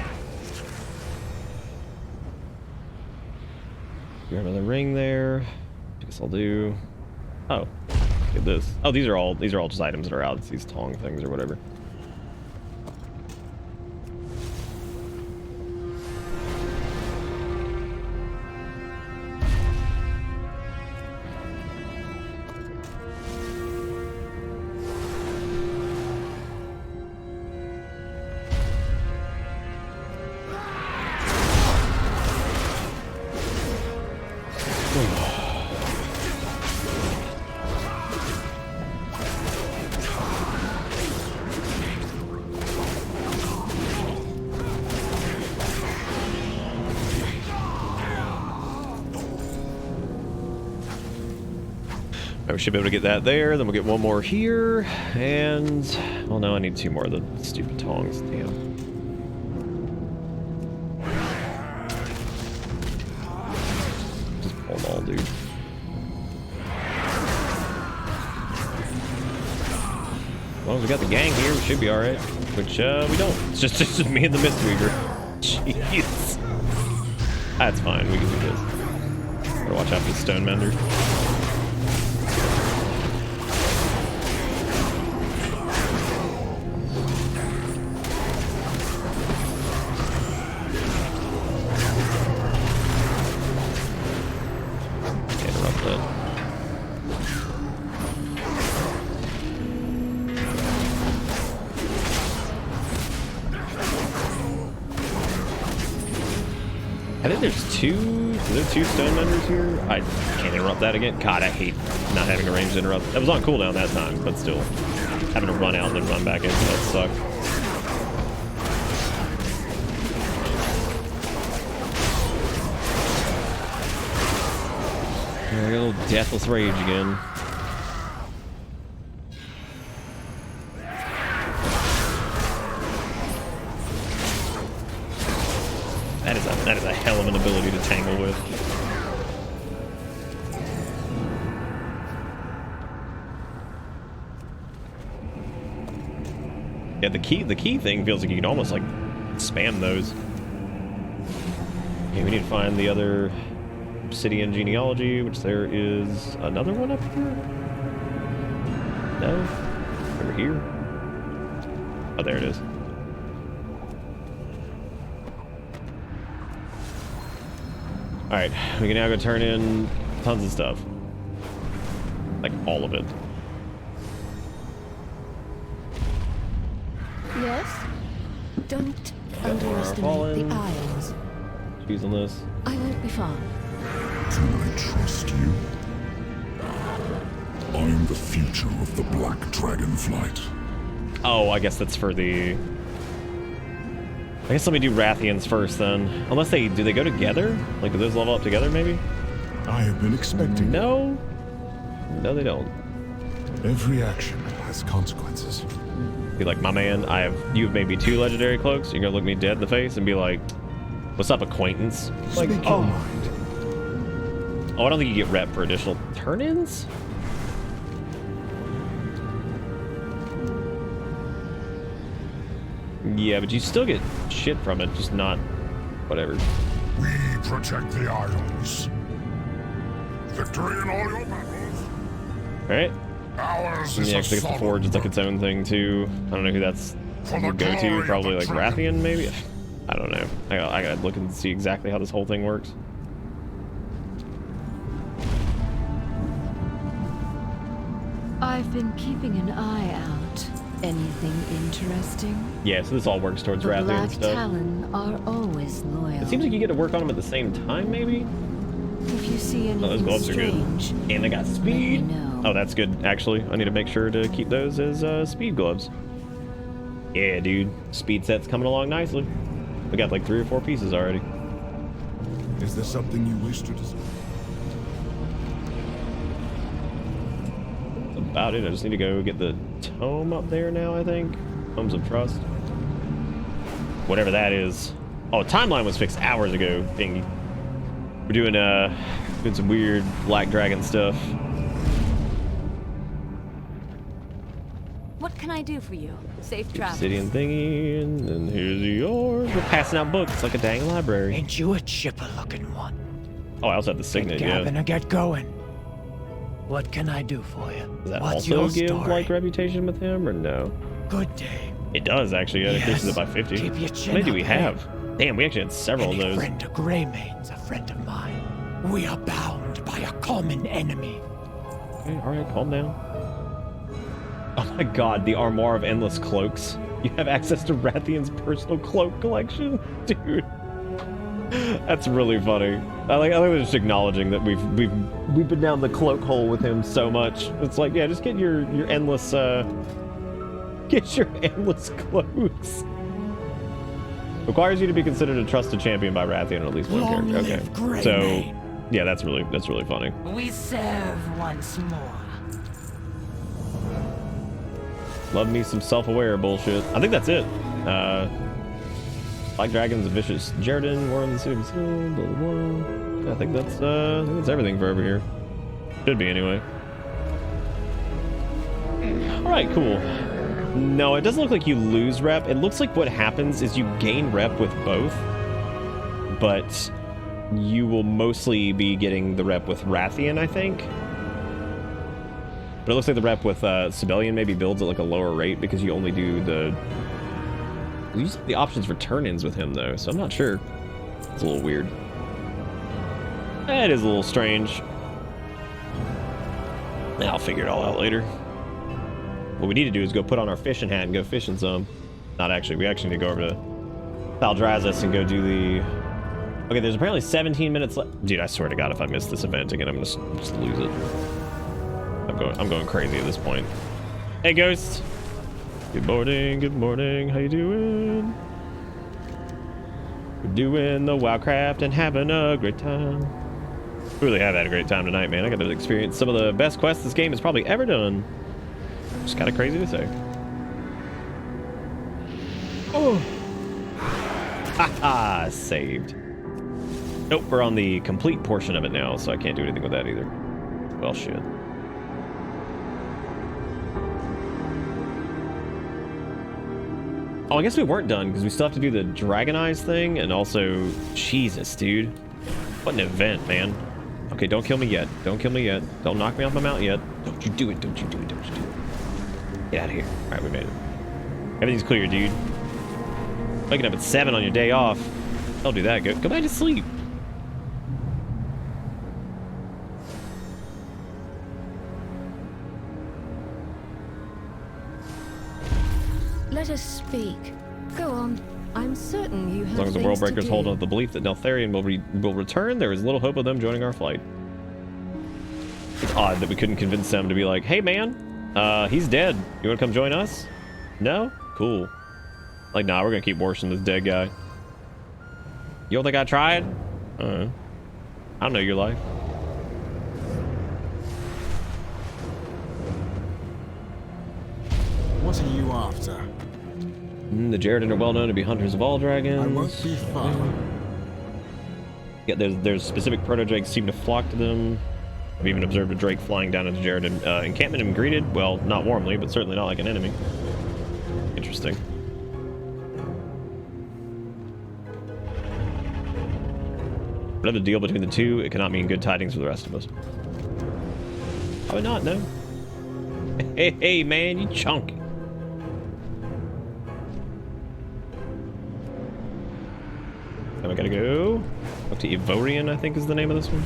Got another ring there. I guess I'll do. Oh, get this. Oh, these are all just items that are out. It's these tong things or whatever. We should be able to get that there. Then we'll get one more here. And, well, no, I need two more of the stupid tongs. Damn. Just pull them all, dude. As long as we got the gang here, we should be alright. Which, we don't. It's just me and the Mistweaver. Jeez. That's fine. We can do this. Gotta watch out for the Stone Mender. I think there's two stone menders here. I can't interrupt that again. God, I hate not having a range to interrupt. That was on cooldown that time, but still. Having to run out and then run back in, so that sucked. I got a little Deathless Rage again. That is a hell of an ability to tangle with. Yeah, the key thing feels like you can almost like spam those. Okay, we need to find the other Obsidian Genealogy, which there is another one up here. No, over here. Oh, there it is. Alright, we can now go turn in tons of stuff. Like, all of it. Yes? Don't underestimate the Isles. Choosing this. I won't be far. Can I trust you? I'm the future of the Black Dragonflight. Oh, I guess that's for the... I guess let me do Rathians first then. Unless they... Do they go together? Like, do those level up together, maybe? I have been expecting... No. No, they don't. Every action has consequences. Be like, my man, you have made me 2 legendary cloaks. You're gonna look me dead in the face and be like, what's up, acquaintance? Like, Speak your mind. Oh, I don't think you get rep for additional turn-ins? Yeah, but you still get shit from it, just not whatever. We protect the Isles. Victory in all your battles. Alright. Ours is Yeah, because I guess the Forge is like its own thing too. I don't know who that's would go to. Probably like Rathian, maybe? I don't know. I gotta look and see exactly how this whole thing works. I've been keeping an eye out. Anything interesting? Yeah, so this all works towards The Rathian Black stuff. Talon are always loyal. It seems like you get to work on them at the same time, maybe? If you see Oh, those anything gloves are good. strange, And they got speed. know. Oh, that's good, actually. I need to make sure to keep those as speed gloves. Yeah, dude. Speed set's coming along nicely. We got like 3 or 4 pieces already. Is there something you wish to discuss? That's about it. I just need to go get the tome up there now, I think. Tomes of Trust. Whatever that is. Oh, timeline was fixed hours ago. Dang. We're doing some weird Black Dragon stuff. What can I do for you? Safe travels. Obsidian thingy, and then here's yours. We're passing out books like a dang library. Ain't you a chipper looking one? Oh, I also have the signet, Get gabbing yeah. or get going. What can I do for you? Does that What's also your give story? like reputation with him or no? Good day. It does actually. Yeah, it increases it by 50. Keep your How chin many do up, we eh? have? Damn, we actually had several of Any those. friend of Greymane's a friend of mine. We are bound by a common enemy. Okay, all right, calm down. Oh my god, the Armoire of Endless Cloaks. You have access to Rathian's personal cloak collection? Dude. That's really funny. I like just acknowledging that we've been down the cloak hole with him so much. It's like, yeah, just get your endless cloaks. Requires you to be considered a trusted champion by Rathian on at least one Long character. live Okay. Greymane. So yeah, that's really funny. We serve once more. Love me some self-aware bullshit. I think that's it. Like Dragons, Vicious Jaredin, War in the City of Steel, blah, blah, blah. I think that's everything for over here. Should be anyway. Alright, cool. No, it doesn't look like you lose rep. It looks like what happens is you gain rep with both, but you will mostly be getting the rep with Rathian, I think. But it looks like the rep with Sibelian maybe builds at like a lower rate because you only do the options for turn-ins with him though, so I'm not sure. It's a little weird. It is a little strange. I'll figure it all out later. What we need to do is go put on our fishing hat and go fishing some. Not actually, we actually need to go over to Thaldrazis and go do the... Okay, there's apparently 17 minutes left. Dude, I swear to God, if I miss this event again, I'm gonna just lose it. I'm going crazy at this point. Hey, Ghost. Good morning, how you doing? We're doing the Warcraft and having a great time. Really have had a great time tonight, man. I got to experience some of the best quests this game has probably ever done. Just kind of crazy to say. Oh. Haha, saved. Nope, we're on the complete portion of it now, so I can't do anything with that either. Well, shit. Oh, I guess we weren't done because we still have to do the Dragon Eyes thing, and also, Jesus, dude. What an event, man. Okay, don't kill me yet. Don't kill me yet. Don't knock me off my mount yet. Don't you do it. Don't you do it. Don't you do it. Get out of here. All right, we made it. Everything's clear, dude. Waking up at 7 on your day off. Don't do that. Go back to sleep. Let us speak. Go on. I'm certain you have As long as the things to Worldbreakers do. hold on to the belief that Neltharion will return, there is little hope of them joining our flight. It's odd that we couldn't convince them to be like, hey man, he's dead. You want to come join us? No? Cool. Like, nah, we're gonna keep worshiping this dead guy. You don't think I tried? I don't know your life. What are you after? The Jaredin are well known to be hunters of all dragons. I won't be far. Yeah, there's specific proto-drakes seem to flock to them. I've even observed a drake flying down into Jaredin encampment and greeted, well, not warmly, but certainly not like an enemy. Interesting. Whatever the deal between the two, it cannot mean good tidings for the rest of us. Probably not, no. Hey, man, you chunky. Now we gotta go up to Ivorian, I think is the name of this one.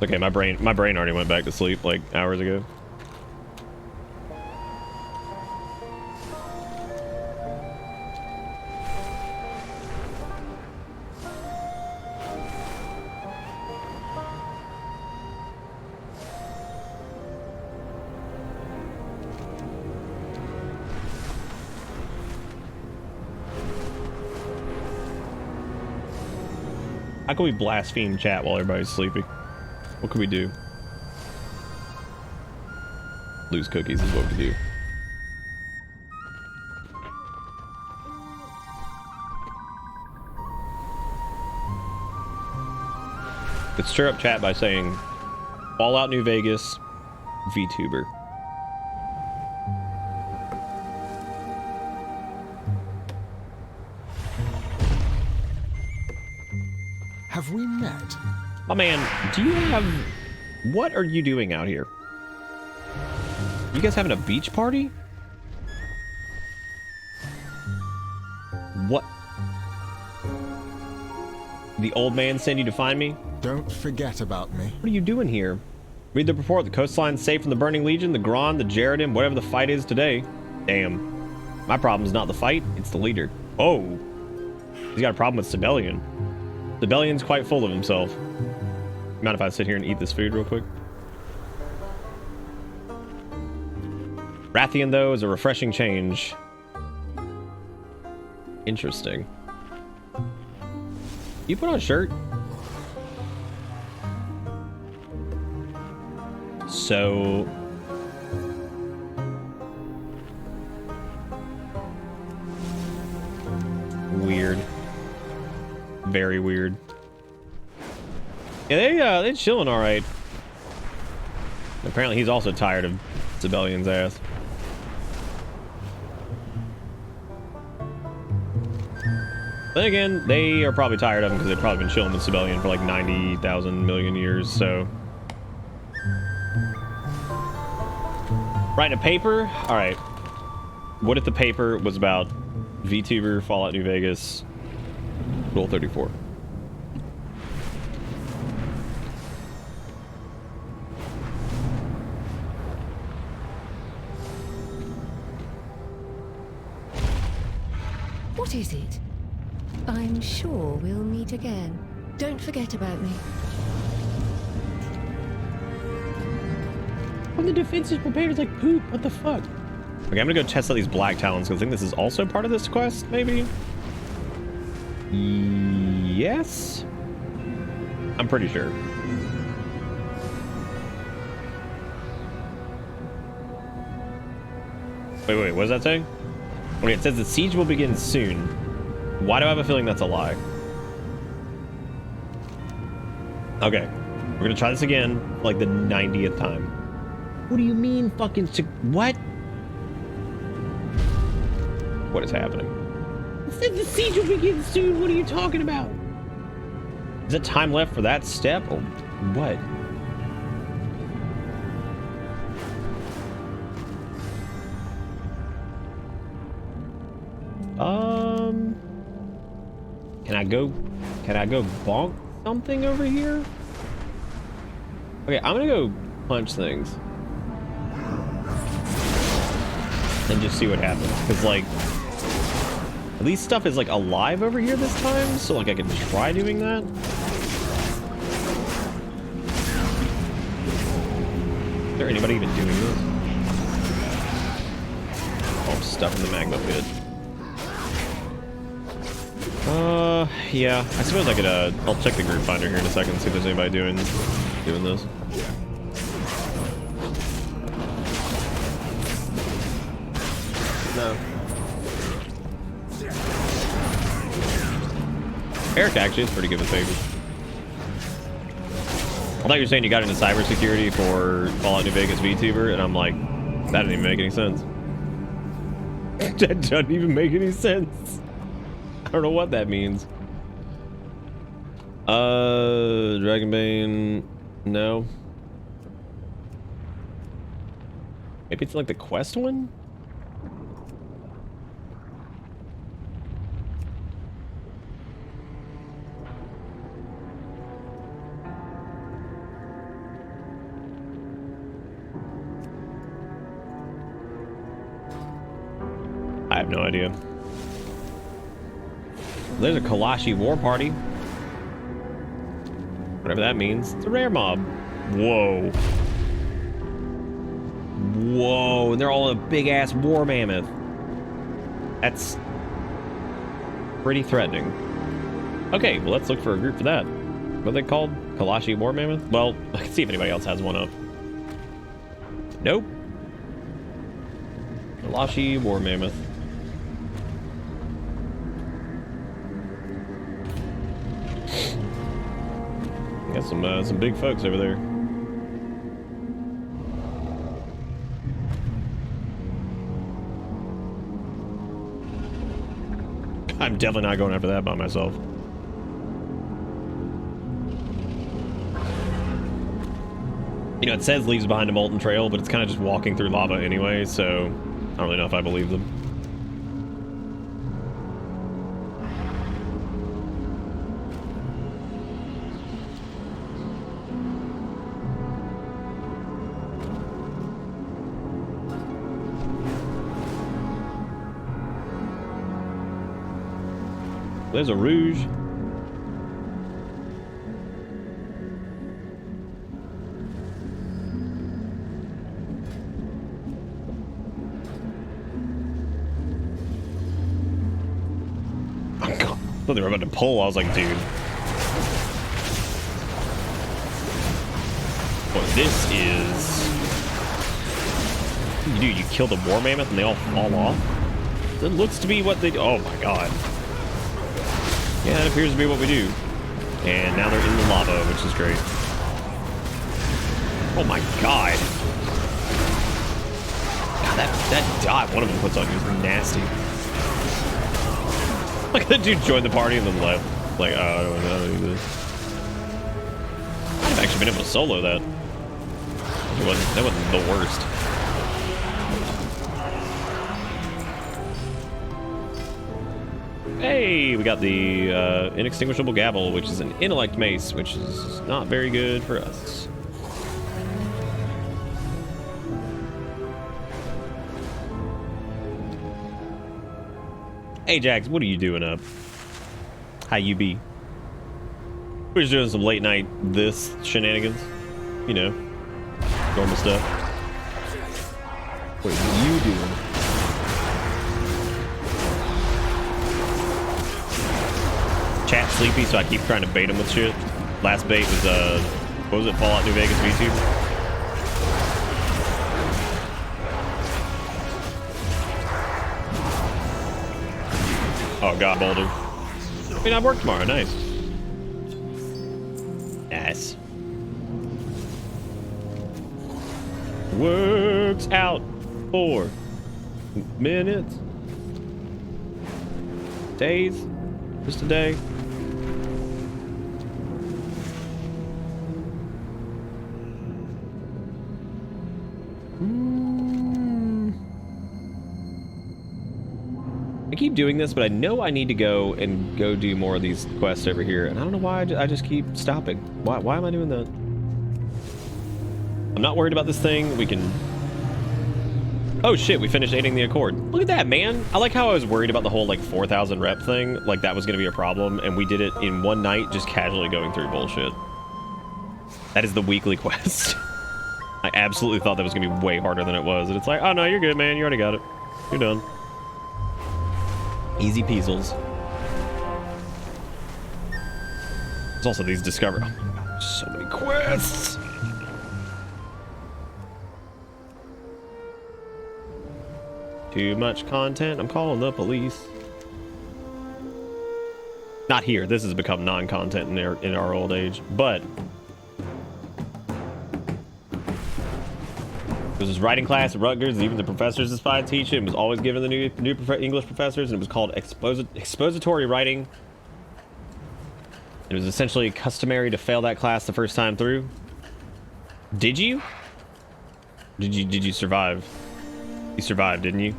Okay, my brain already went back to sleep like hours ago. How can we blaspheme chat while everybody's sleeping? What can we do? Lose cookies is what we do. Let's stir up chat by saying Fallout New Vegas VTuber. Have we met? My man, do you have... What are you doing out here? You guys having a beach party? What? The old man sent you to find me? Don't forget about me. What are you doing here? Read the report. The coastline's safe from the Burning Legion, the Gron, the Jaredin, whatever the fight is today. Damn. My problem's not the fight, it's the leader. Oh. He's got a problem with Sibelian. Sibelian's quite full of himself. Mind if I sit here and eat this food real quick? Rathian, though, is a refreshing change. Interesting. You put on a shirt? So... weird. Very weird. Yeah, they're chilling all right. Apparently he's also tired of Sibelian's ass. Then again, they are probably tired of him because they've probably been chilling with Sibelian for like 90,000 million years, so... Writing a paper? Alright. What if the paper was about VTuber, Fallout New Vegas, Rule 34? What is it? I'm sure we'll meet again. Don't forget about me. When the defense is prepared, it's like poop. What the fuck? Okay, I'm gonna go test out these Black Talons because I think this is also part of this quest, maybe? Yes? I'm pretty sure. Wait, what does that say? Okay, it says the siege will begin soon. Why do I have a feeling that's a lie? Okay, we're gonna try this again for like the 90th time. What do you mean fucking what? What is happening? It says the siege will begin soon. What are you talking about? Is it time left for that step or what? Can I go bonk something over here? Okay, I'm gonna go punch things and just see what happens. Because like, at least stuff is like alive over here this time, so like I can try doing that. Is there anybody even doing this? Oh, I'm stuck in the magma pit. Yeah. I suppose I could, I'll check the group finder here in a second, see if there's anybody doing this. No. Eric actually is pretty good with favors. I thought you were saying you got into cybersecurity for Fallout New Vegas VTuber, and I'm like, that didn't even make any sense. That doesn't even make any sense. I don't know what that means. Dragonbane, no. Maybe it's like the quest one? I have no idea. There's a Kalashi war party. Whatever that means. It's a rare mob. Whoa. Whoa, and they're all a big-ass war mammoth. That's pretty threatening. Okay, well, let's look for a group for that. What are they called? Kalashi war mammoth? Well, I can see if anybody else has one up. Nope. Kalashi war mammoth. Got some big folks over there. I'm definitely not going after that by myself. You know, it says leaves behind a molten trail, but it's kind of just walking through lava anyway, so I don't really know if I believe them. There's a Rouge. Oh God, I thought they were about to pull. I was like, dude. What this is... Dude, you kill the war mammoth and they all fall off? That looks to be what they do. Oh my God. Yeah, it appears to be what we do. And now they're in the lava, which is great. Oh my God. God, that dot one of them puts on you is nasty. Like that dude joined the party and then left. Like, oh, I don't do this. I've actually been able to solo that. That wasn't the worst. Hey, we got the inextinguishable gavel, which is an intellect mace, which is not very good for us. Hey, Jax, what are you doing up? How you be? We're just doing some late night this shenanigans. You know, normal stuff. What are you doing? Chat sleepy, so I keep trying to bait him with shit. Last bait was what was it, Fallout New Vegas VTuber? Oh God, Boulder. I mean, I work tomorrow. Nice. Nice. Works out 4 minutes. Days. Just a day. I keep doing this, but I know I need to go do more of these quests over here, and I don't know why I just keep stopping. Why am I doing that? I'm not worried about this thing. We can... Oh shit, we finished aiding the Accord. Look at that, man. I like how I was worried about the whole like 4,000 rep thing. Like that was going to be a problem. And we did it in one night, just casually going through bullshit. That is the weekly quest. I absolutely thought that was going to be way harder than it was. And it's like, oh no, you're good, man. You already got it. You're done. Easy peasels. There's also these discover... Oh my god, so many quests. Too much content. I'm calling the police. Not here. This has become non-content in our old age. But there's this writing class at Rutgers. Even the professors aspired to teach it. It was always given the new English professors, and it was called expository writing. It was essentially customary to fail that class the first time through. Did you? Did you survive? You survived, didn't you?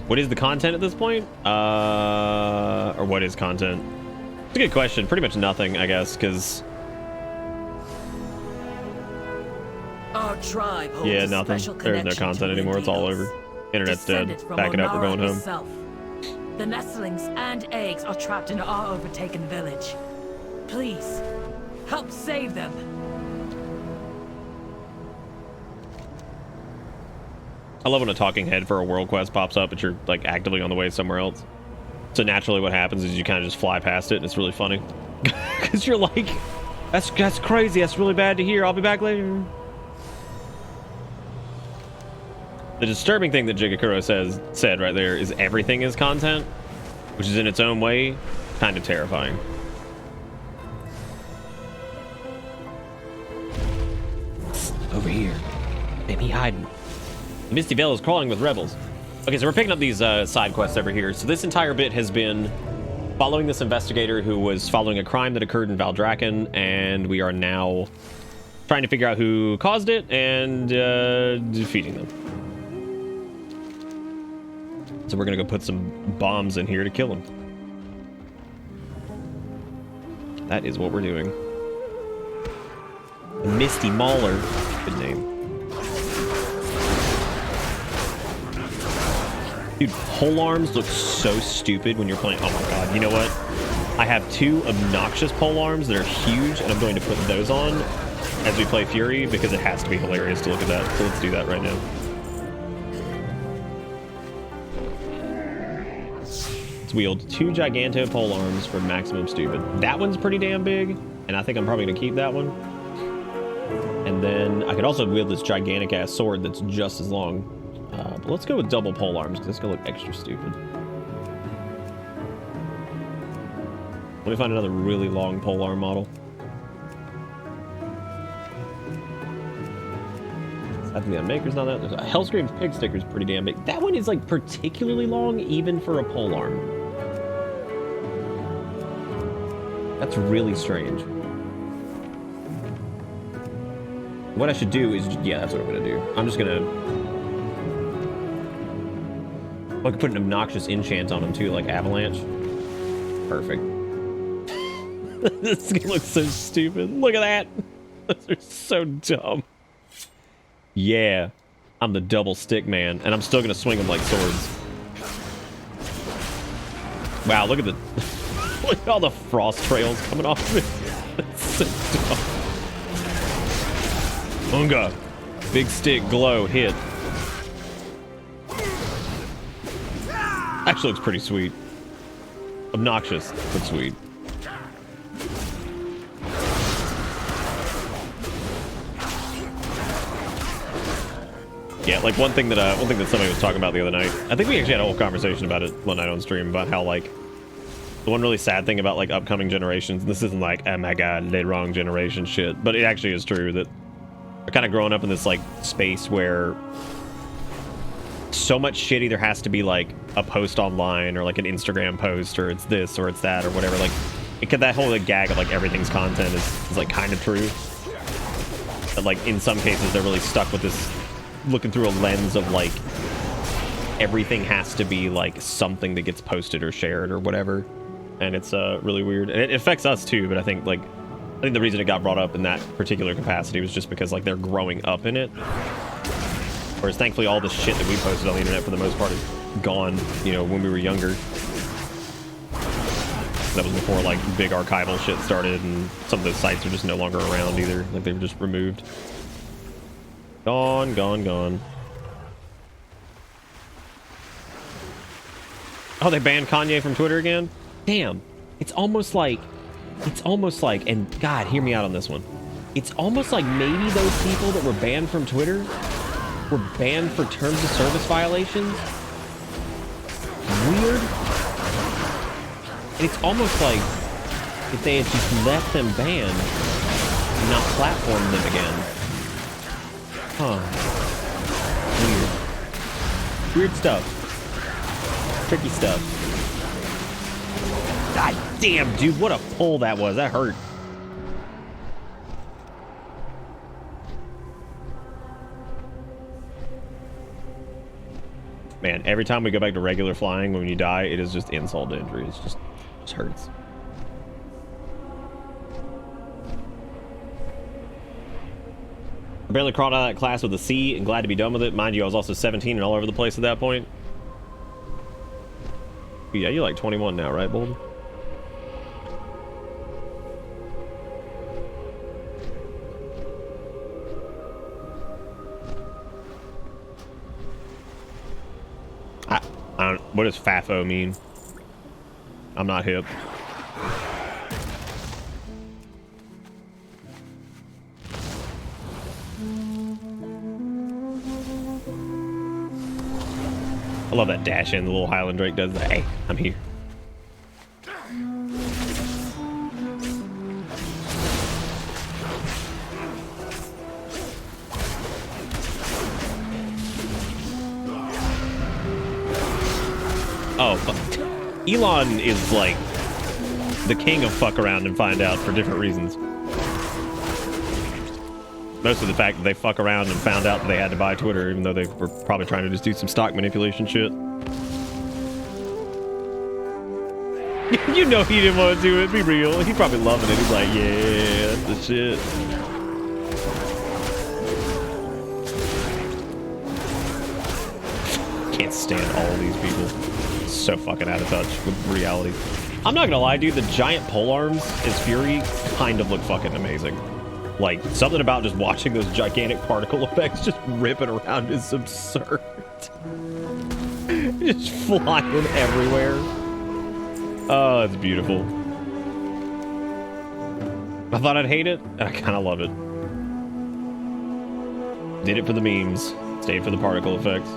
What is the content at this point? Or what is content? It's a good question. Pretty much nothing, I guess, because... Our tribe holds yeah, nothing. There's no content anymore. It's all over. Internet's dead. Pack it up. We're going home. Itself. The nestlings and eggs are trapped in our overtaken village. Please, help save them. I love when a talking head for a world quest pops up, but you're like actively on the way somewhere else. So naturally what happens is you kind of just fly past it, and it's really funny. Because you're like, that's crazy, that's really bad to hear, I'll be back later. The disturbing thing that Jigakuro said right there is everything is content, which is in its own way kind of terrifying. Over here. Damn, he hiding. The Misty Veil is crawling with rebels. Okay, so we're picking up these side quests over here. So this entire bit has been following this investigator who was following a crime that occurred in Valdrakken, and we are now trying to figure out who caused it and defeating them. So we're gonna go put some bombs in here to kill them. That is what we're doing. The Misty Mauler. Good name. Dude, polearms look so stupid when you're playing. Oh my god, you know what? I have two obnoxious polearms that are huge, and I'm going to put those on as we play Fury because it has to be hilarious to look at that. So let's do that right now. Let's wield two Giganto polearms for maximum stupid. That one's pretty damn big, and I think I'm probably going to keep that one. And then I could also wield this gigantic ass sword that's just as long. But let's go with double polearms because it's gonna look extra stupid. Let me find another really long polearm model. I think the Maker's not that. There's a Hellscream's pig sticker's pretty damn big. That one is like particularly long even for a polearm. That's really strange. What I should do is, yeah, that's what I'm gonna do. I'm just gonna... I could put an obnoxious enchant on him too, like Avalanche. Perfect. This looks so stupid. Look at that. Those are so dumb. Yeah. I'm the double stick man, and I'm still gonna swing them like swords. Wow, look at the... look at all the frost trails coming off of it. That's so dumb. Unga. Big stick, glow, hit. Actually looks pretty sweet. Obnoxious, but sweet. Yeah, like one thing that somebody was talking about the other night. I think we actually had a whole conversation about it one night on stream about how like the one really sad thing about like upcoming generations. And this isn't like, oh my god, the wrong generation shit, but it actually is true that they're kind of growing up in this like space where so much shit either has to be like a post online or like an Instagram post or it's this or it's that or whatever. Like that whole like, gag of like everything's content is like kind of true. But like in some cases they're really stuck with this looking through a lens of like everything has to be like something that gets posted or shared or whatever. And it's really weird. And it affects us too, but I think like I think the reason it got brought up in that particular capacity was just because like they're growing up in it. Whereas thankfully all the shit that we posted on the internet for the most part is gone, you know, when we were younger. That was before like big archival shit started, and some of those sites are just no longer around either. Like they were just removed. Gone, gone, gone. Oh, they banned Kanye from Twitter again? Damn. It's almost like, and God, hear me out on this one. It's almost like maybe those people that were banned from Twitter were banned for terms of service violations. Weird. And it's almost like if they had just left them banned and not platformed them again. Huh. Weird. Weird stuff. Tricky stuff. God damn, dude, what a pull that was. That hurt. Man, every time we go back to regular flying, when you die, it is just insult to injury. It just hurts. I barely crawled out of that class with a C and glad to be done with it. Mind you, I was also 17 and all over the place at that point. Yeah, you're like 21 now, right, Bolden? I don't, what does FAFO mean? I'm not hip. I love that dash in. The little Highland Drake does that. Hey, I'm here. Oh, Elon is like the king of fuck around and find out for different reasons. Most of the fact that they fuck around and found out that they had to buy Twitter, even though they were probably trying to just do some stock manipulation shit. You know he didn't want to do it. Be real. He's probably loving it. He's like, yeah, that's the shit. Can't stand all of these people. So fucking out of touch with reality. I'm not gonna lie, dude, the giant polearms as Fury kind of look fucking amazing. Like, something about just watching those gigantic particle effects just ripping around is absurd. Just flying everywhere. Oh, it's beautiful. I thought I'd hate it, and I kind of love it. Did it for the memes. Stayed for the particle effects.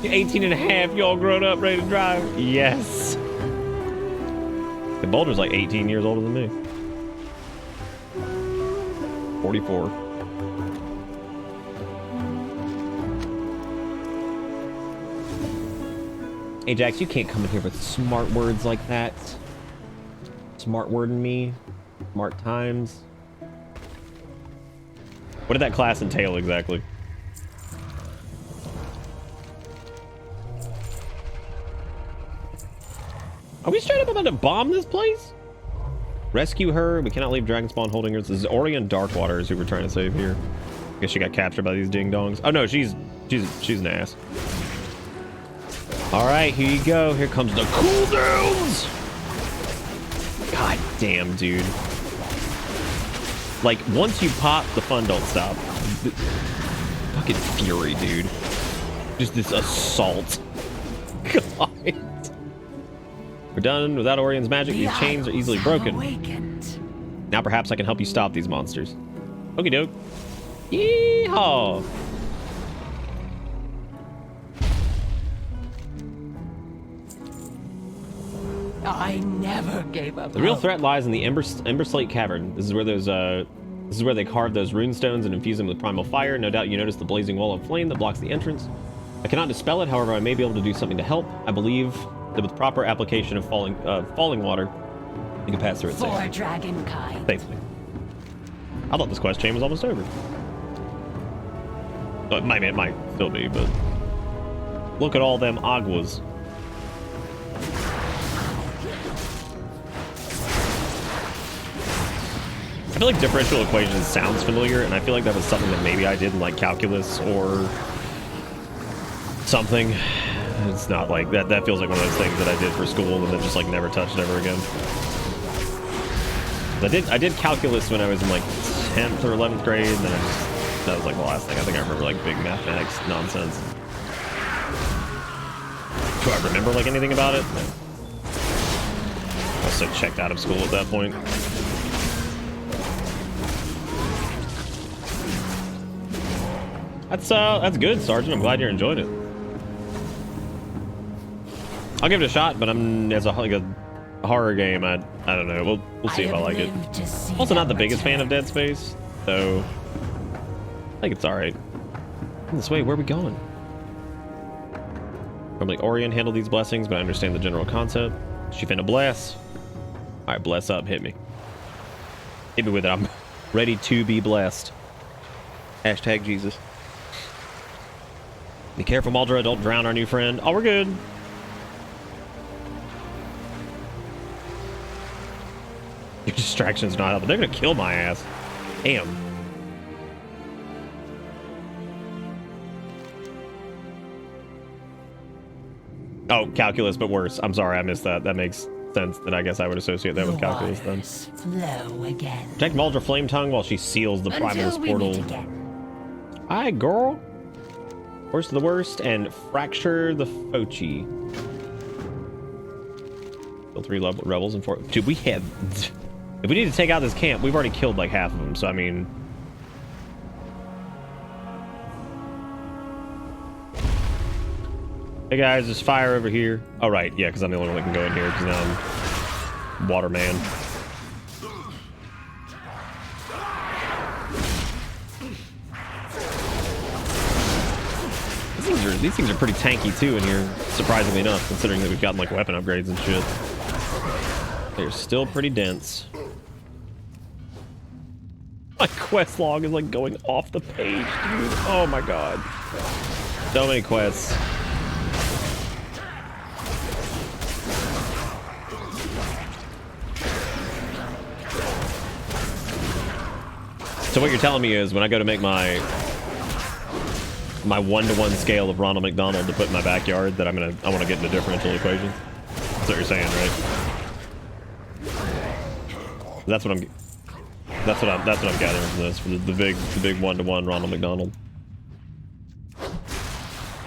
You're 18 and a half, you all grown up, ready to drive. Yes. The Boulder's like 18 years older than me. 44. Ajax, you can't come in here with smart words like that. Smart wording me. Smart times. What did that class entail exactly? Are we straight up about to bomb this place? Rescue her. We cannot leave Dragonspawn holding her. This is Orion Darkwater is who we're trying to save here. I guess she got captured by these ding-dongs. Oh no, she's an ass. All right, here you go. Here comes the cooldowns. God damn, dude. Like, once you pop, the fun don't stop. Fucking fury, dude. Just this assault. God. We're done without Orion's magic. These chains are easily broken. Awakened. Now perhaps I can help you stop these monsters. Okie doke. Yeehaw! I never gave up. The real threat lies in the Ember Slate Cavern. This is where those this is where they carved those rune stones and infuse them with primal fire. No doubt you noticed the blazing wall of flame that blocks the entrance. I cannot dispel it, however, I may be able to do something to help. I believe that with proper application of falling water, you can pass through it safely. For dragonkind. Safely. I thought this quest chain was almost over. Well, it might still be, but look at all them aguas. I feel like differential equations sounds familiar, and I feel like that was something that maybe I did in like calculus or something. It's not like that. That feels like one of those things that I did for school and then just like never touched ever again. I did calculus when I was in like 10th or 11th grade, and then that was like the last thing. I think I remember like big mathematics nonsense. Do I remember like anything about it? No. I was so checked out of school at that point. That's good, Sergeant. I'm glad you enjoyed it. I'll give it a shot, but as a horror game, I don't know. We'll see if I like it. Also, not the biggest fan of Dead Space, so I think it's all right. This way, where are we going? Probably Orion handled these blessings, but I understand the general concept. She finna bless. All right, bless up. Hit me. Hit me with it. I'm ready to be blessed. Hashtag Jesus. Be careful, Maldra. Don't drown our new friend. Oh, we're good. Your distraction's not helping. They're gonna kill my ass. Damn. Oh, calculus, but worse. I'm sorry, I missed that. That makes sense. That I guess I would associate that with calculus then. Flow again. Protect Maldra Flame Tongue while she seals the Primalist portal. Aye, girl. Worst of the worst and fracture the Fochi. Kill 3 rebels and 4. Dude, we have. If we need to take out this camp, we've already killed like half of them. So I mean. Hey guys, there's fire over here. Oh right, yeah, because I'm the only one that can go in here because now I'm water man. These things are pretty tanky too in here, surprisingly enough, considering that we've gotten like weapon upgrades and shit. They're still pretty dense. My quest log is like going off the page, dude. Oh my god. So many quests. So what you're telling me is when I go to make my 1-to-1 scale of Ronald McDonald to put in my backyard that I want to get into differential equations. That's what you're saying, right? That's what I'm gathering from this, for the big 1-to-1 Ronald McDonald.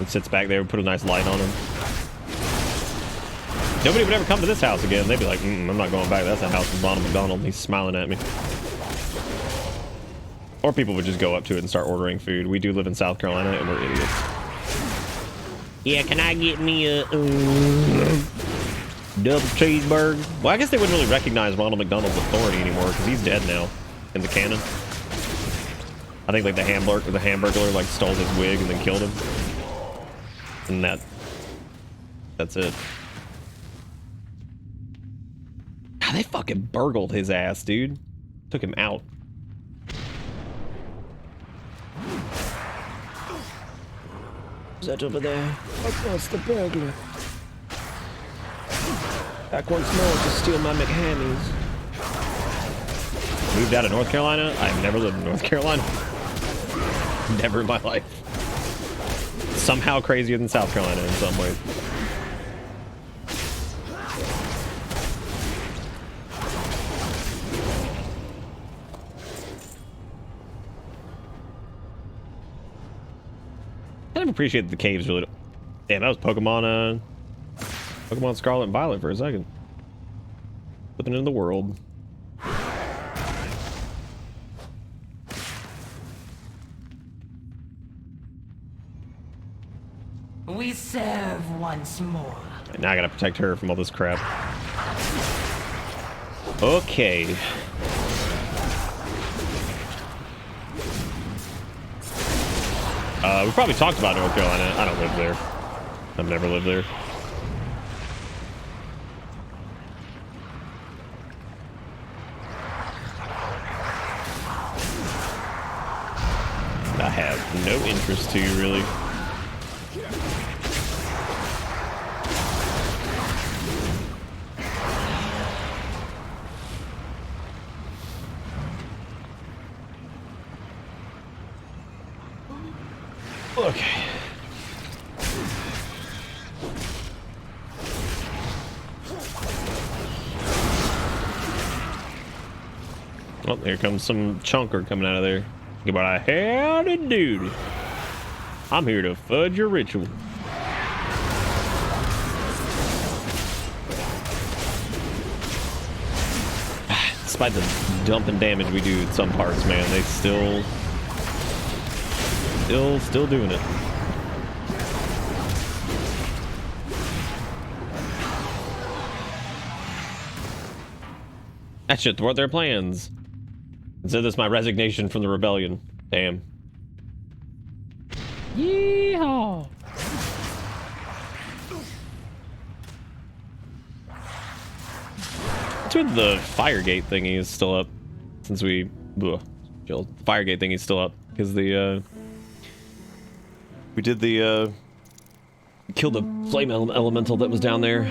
It sits back there, put a nice light on him. Nobody would ever come to this house again. They'd be like, I'm not going back. That's a house with Ronald McDonald. He's smiling at me. Or people would just go up to it and start ordering food. We do live in South Carolina and we're idiots. Yeah, can I get me a double cheeseburger? Well, I guess they wouldn't really recognize Ronald McDonald's authority anymore because he's dead now in the canon. I think like the Hamburglar like stole his wig and then killed him. And that's it. God, they fucking burgled his ass, dude. Took him out. Who's that over there? That's the burglar. Back once more to steal my McHammies. Moved out of North Carolina? I've never lived in North Carolina. Never in my life. Somehow crazier than South Carolina in some ways. I never appreciated the caves really. Damn, that was Pokemon Scarlet and Violet for a second. Flipping into the world. We serve once more. And now I gotta protect her from all this crap. Okay. We probably talked about North Carolina. I don't live there. I've never lived there. I have no interest to, really. Okay. Oh, here comes some chunker coming out of there. Goodbye. Howdy doody. I'm here to fudge your ritual. Despite the dumping damage we do at some parts, man, they still doing it. That should thwart their plans. Consider this my resignation from the rebellion. Damn. Yeehaw! What's with the fire gate thingy is still up? Since we... Ugh, the fire gate thingy is still up. Because the, we did the, killed the flame elemental that was down there.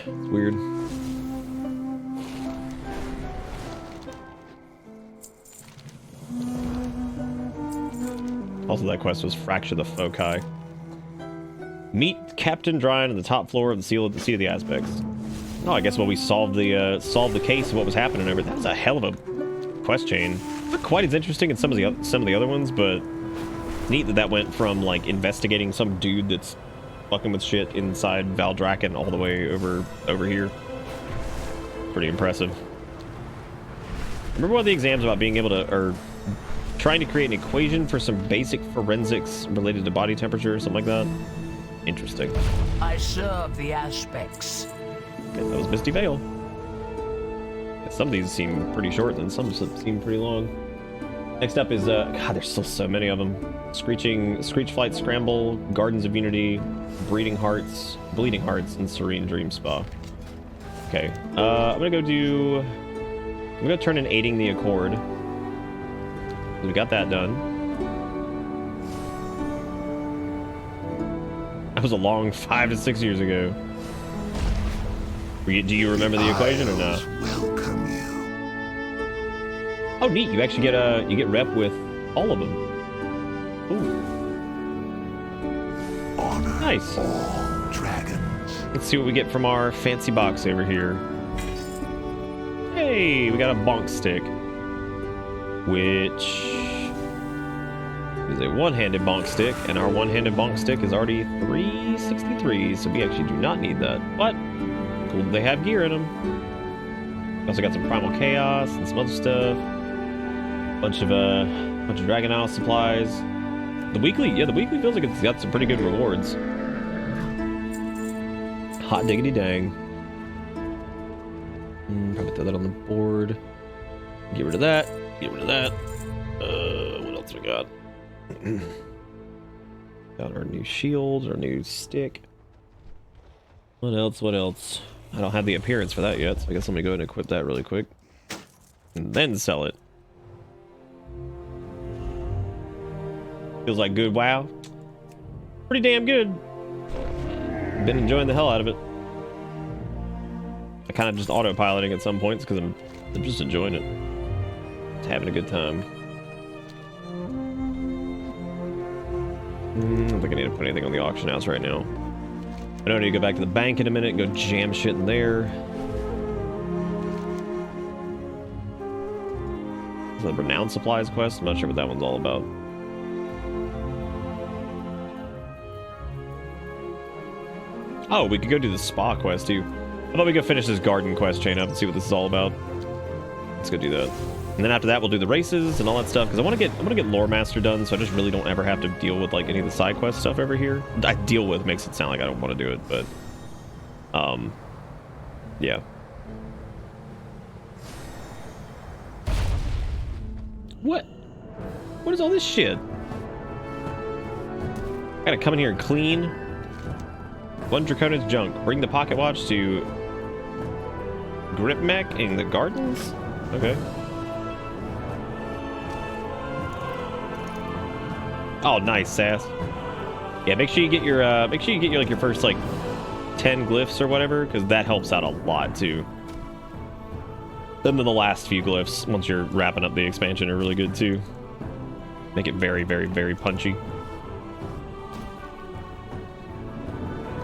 It's weird. Also, that quest was Fracture the Foci. Meet Captain Dryan on the top floor of the Sea of the Aspects. Oh, I guess we solved the case of what was happening over. That was a hell of a quest chain. Not quite as interesting as some of the other ones, but neat that went from like investigating some dude that's fucking with shit inside Valdrakken all the way over here. Pretty impressive. Remember one of the exams about being able to, or trying to create an equation for some basic forensics related to body temperature or something like that? Interesting. I serve the aspects. Okay, that was Misty Vale. Yeah, some of these seem pretty short, and some seem pretty long. Next up is, God, there's still so many of them. Screech Flight Scramble, Gardens of Unity, Bleeding Hearts, and Serene Dream Spa. Okay, I'm gonna turn in Aiding the Accord. We got that done. That was a long 5 to 6 years ago. Do you remember the equation or not? Welcome you. Oh, neat! You actually get rep with all of them. Ooh. Honor Nice. all dragons. Let's see what we get from our fancy box over here. Hey, we got a bonk stick, which is a one-handed bonk stick, and our one-handed bonk stick is already 363, so we actually do not need that. But cool, they have gear in them. Also got some Primal Chaos and some other stuff. Bunch of Dragon Isle supplies. The weekly feels like it's got some pretty good rewards. Hot diggity dang. Probably throw that on the board. Get rid of that. Get rid of that. What else we got? Got our new shield, our new stick. What else? I don't have the appearance for that yet, so I guess let me go ahead and equip that really quick. And then sell it. Feels like good WoW. Pretty damn good. Been enjoying the hell out of it. I kind of just autopiloting at some points because I'm just enjoying it. Just having a good time. I don't think I need to put anything on the auction house right now. I know I need to go back to the bank in a minute and go jam shit in there. The Renowned Supplies quest? I'm not sure what that one's all about. Oh, we could go do the spa quest too. I thought we could finish this garden quest chain up and see what this is all about. Let's go do that. And then after that, we'll do the races and all that stuff, because I want to get Lore Master done, so I just really don't ever have to deal with like any of the side quest stuff over here. I deal with makes it sound like I don't want to do it, but yeah. What is all this shit? I gotta come in here and clean. One Draconid's junk. Bring the pocket watch to Grip Mech in the gardens. Okay. Oh, nice, Sass. Yeah, make sure you get your like your first like 10 glyphs or whatever, because that helps out a lot too. Then the last few glyphs, once you're wrapping up the expansion, are really good too. Make it very, very, very punchy.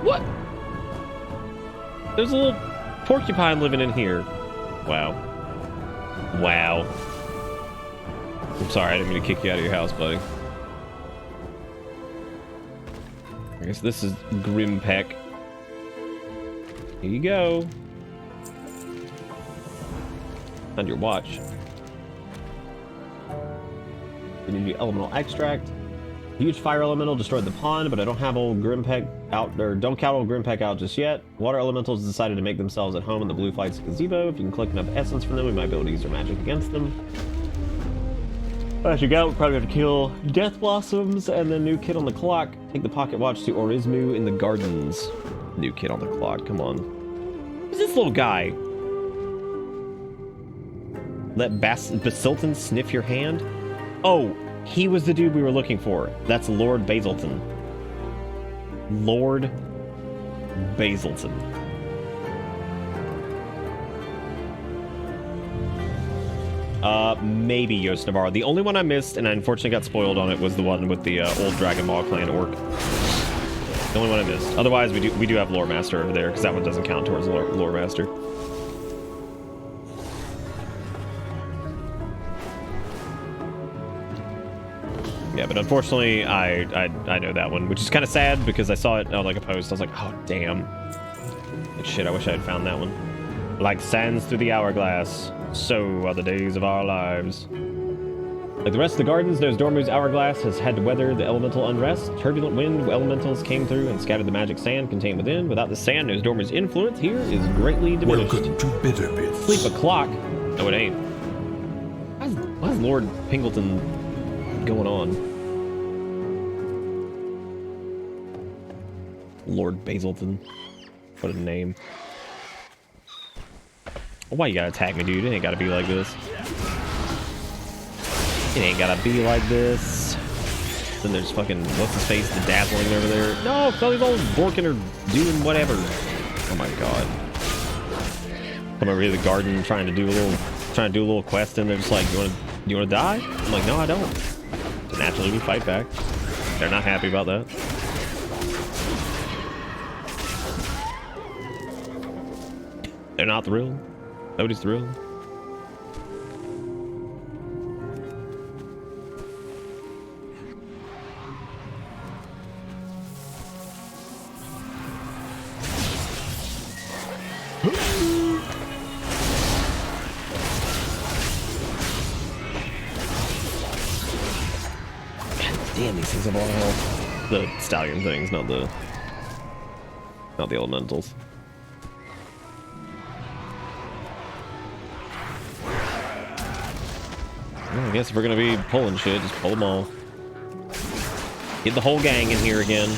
What? There's a little porcupine living in here. Wow. Wow. I'm sorry, I didn't mean to kick you out of your house, buddy. I guess this is Grimpeck. Here you go. On your watch. Energy elemental extract. Huge fire elemental destroyed the pond, but I don't have old Grimpeck out, or don't count old Grimpeck out just yet. Water elementals decided to make themselves at home in the Blue Flight's gazebo. If you can collect enough essence from them, we might be able to use their magic against them. As you go, we'll probably have to kill Death Blossoms and then new kid on the clock. Take the pocket watch to Orismu in the gardens. New kid on the clock, come on. Who's this little guy? Let Basilton sniff your hand? Oh, he was the dude we were looking for. That's Lord Basilton. Lord Basilton. Maybe Yost Navarro. The only one I missed, and I unfortunately got spoiled on it, was the one with the old Dragon Ball Clan orc. The only one I missed. Otherwise, we do have Lore Master over there, because that one doesn't count towards Lore Master. Yeah, but unfortunately, I know that one, which is kind of sad because I saw it on like a post. I was like, oh damn, like, shit. I wish I had found that one. Like sands through the hourglass, so are the days of our lives. Like the rest of the gardens, Nosdormu's hourglass has had to weather the elemental unrest. Turbulent wind elementals came through and scattered the magic sand contained within. Without the sand, Nosdormu's influence here is greatly diminished. Welcome to Bitterbits. Sleep o'clock. No, it ain't. Why is Lord Pingleton going on? Lord Basilton. What a name. Why you gotta attack me, dude? It ain't gotta be like this. It ain't gotta be like this. Then there's fucking, what's his face, the dazzling over there. No, all these old Borkin are doing whatever. Oh my god. Come over here to the garden trying to do a little quest, and they're just like, you wanna die? I'm like, no, I don't. So naturally we fight back. They're not happy about that. They're not thrilled. Nobody's thrilled. Damn, these things have all health. The stallion things, not the elementals. Well, I guess if we're gonna be pulling shit, just pull them all. Get the whole gang in here again,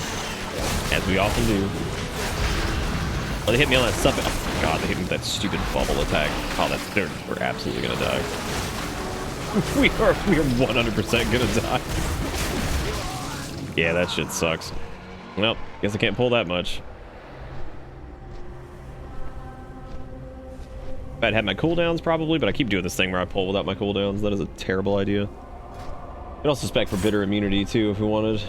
as we often do. Oh, they hit me on that stuff. Oh god, they hit me with that stupid bubble attack. Oh, we're absolutely gonna die. we are 100% gonna die. Yeah, that shit sucks. Well, guess I can't pull that much. If I'd had my cooldowns probably, but I keep doing this thing where I pull without my cooldowns. That is a terrible idea. I'd also spec for bitter immunity too if we wanted.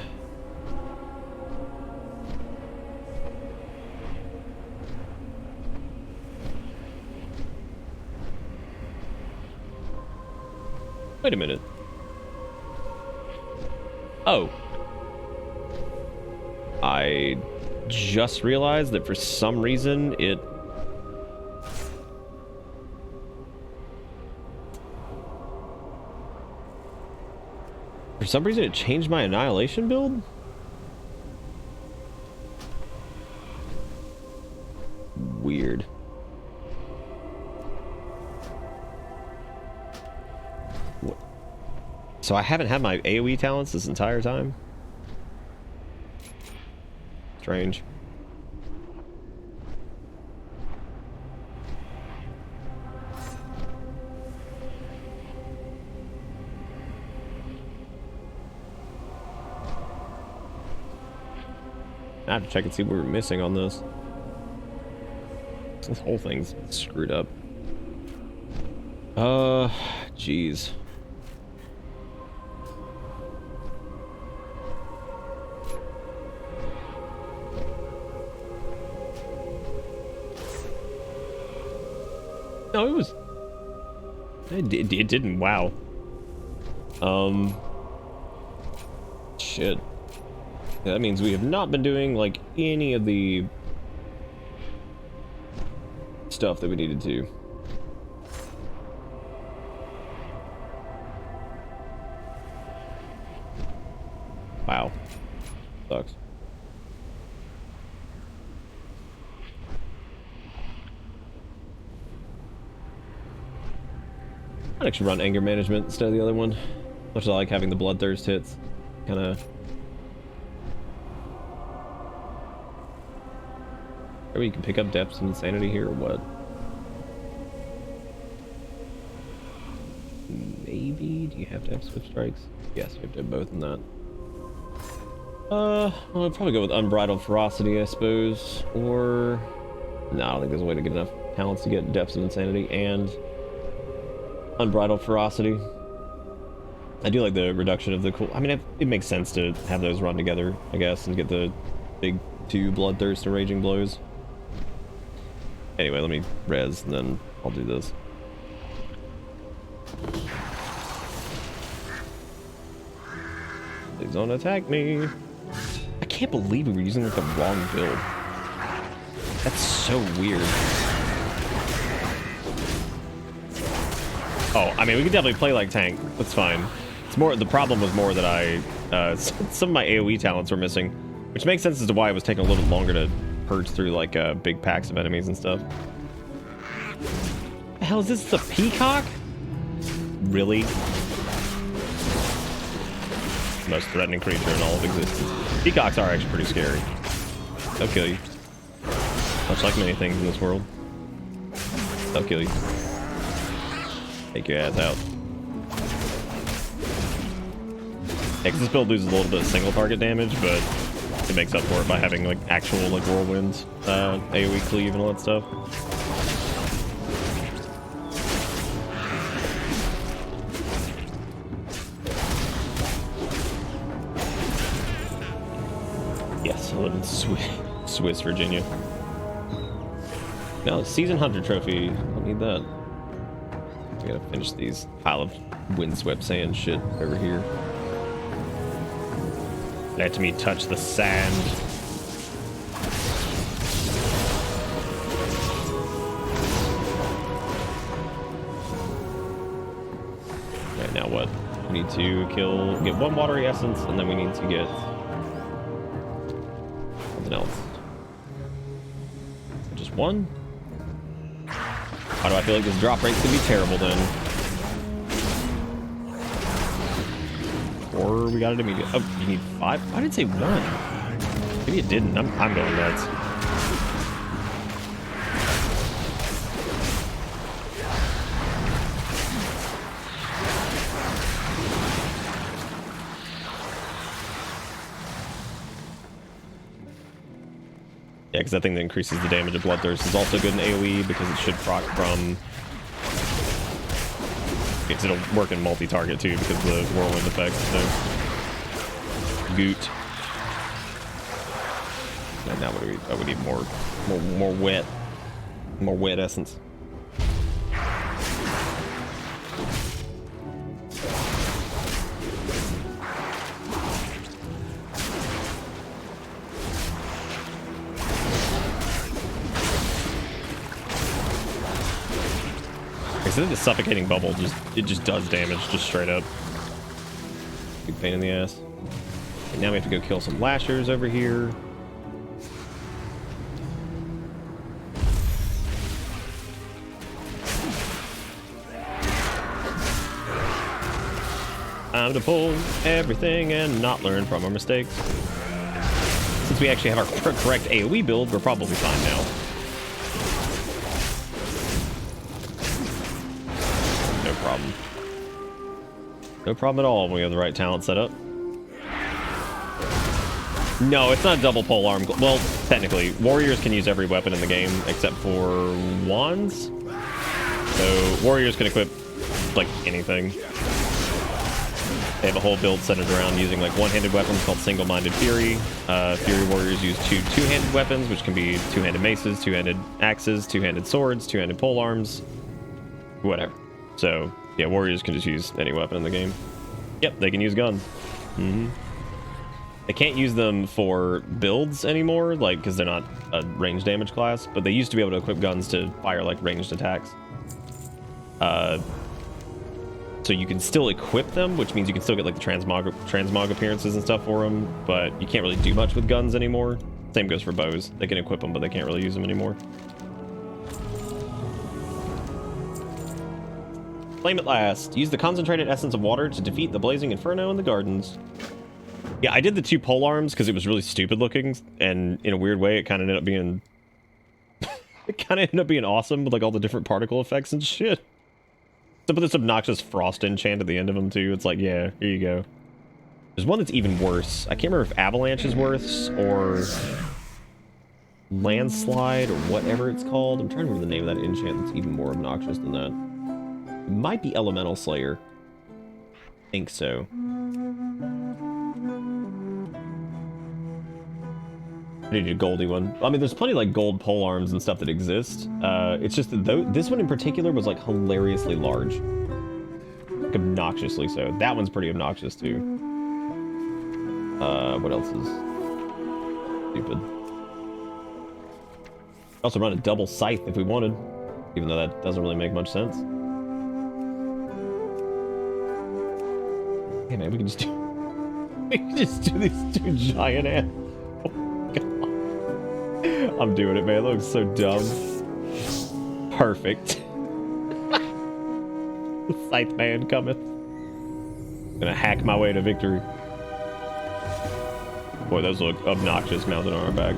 Wait a minute. Oh. I just realized that for some reason it... For some reason it changed my Annihilation build? Weird. What? So I haven't had my AoE talents this entire time? Strange. I have to check and see what we're missing on this. This whole thing's screwed up. Jeez. No, it was... It didn't. Wow. Shit. Yeah, that means we have not been doing, like, any of the stuff that we needed to. Wow. Sucks. I'd actually run anger management instead of the other one. Much as I like having the bloodthirst hits. Kinda... Maybe you can pick up depths of insanity here or what? Maybe? Do you have to have swift strikes? Yes, you have to have both in that. I'll probably go with unbridled ferocity, I suppose. Or... No, I don't think there's a way to get enough talents to get depths of insanity and unbridled ferocity. I do like the reduction of the cool... I mean, it makes sense to have those run together, I guess, and get the big 2 bloodthirst and raging blows. Anyway, let me res, and then I'll do this. Please don't attack me. I can't believe we were using like the wrong build. That's so weird. Oh, I mean, we could definitely play like tank. That's fine. It's more, the problem was more that I, some of my AoE talents were missing, which makes sense as to why it was taking a little bit longer to purge through like big packs of enemies and stuff. The hell is this? The peacock? Really? Most threatening creature in all of existence. Peacocks are actually pretty scary. They'll kill you. Much like many things in this world. They'll kill you. Take your ass out. Yeah, 'cause this build loses a little bit of single target damage, but it makes up for it by having like actual like whirlwinds, AoE cleave and all that stuff. Yes, I live in Swiss, Virginia. No, Season Hunter Trophy. I don't need that. I gotta finish these pile of windswept sand shit over here. Let me touch the sand. Okay, now what? We need to get 1 watery essence, and then we need to get something else. Just 1? Why do I feel like this drop rate's gonna be terrible then? Or we got it immediately. Oh, you need 5? I didn't say 1. Maybe it didn't. I'm going nuts. Yeah, because that thing that increases the damage of Bloodthirst is also good in AoE because it should proc from... Because it'll work in multi-target too because of the whirlwind effect. So, Goot. And now what do we? Oh, we need more wet essence. So the suffocating bubble just does damage just straight up. Big pain in the ass. And now we have to go kill some lashers over here. Time to pull everything and not learn from our mistakes. Since we actually have our correct AoE build, we're probably fine now. No problem at all when we have the right talent set up. No, it's not a double polearm. Well, technically, warriors can use every weapon in the game except for wands. So warriors can equip like anything. They have a whole build centered around using like one-handed weapons called single-minded fury. Fury warriors use two-handed weapons, which can be two-handed maces, two-handed axes, two-handed swords, two-handed polearms. whatever. So yeah, warriors can just use any weapon in the game. Yep, they can use guns. They can't use them for builds anymore, like, because they're not a range damage class, but they used to be able to equip guns to fire like ranged attacks. So you can still equip them, which means you can still get like the transmog appearances and stuff for them, but you can't really do much with guns anymore. Same goes for bows. They can equip them, but they can't really use them anymore. Flame at last. Use the concentrated essence of water to defeat the blazing inferno in the gardens. Yeah, I did the 2 pole arms because it was really stupid looking, and in a weird way, it kind of ended up being... it kind of ended up being awesome with like all the different particle effects and shit. So put this obnoxious frost enchant at the end of them too. It's like, yeah, here you go. There's one that's even worse. I can't remember if avalanche is worse or landslide or whatever it's called. I'm trying to remember the name of that enchant that's even more obnoxious than that. It might be Elemental Slayer. I think so. I need a goldy one. I mean, there's plenty of like gold pole arms and stuff that exist. It's just that this one in particular was like hilariously large. Like obnoxiously so. That one's pretty obnoxious too. What else is stupid? Also run a double scythe if we wanted, even though that doesn't really make much sense. Hey man, we can just do these 2 giant ants. I'm doing it, man. That looks so dumb. Perfect. The scythe man cometh. Gonna hack my way to victory. Boy, those look obnoxious mounted on our back.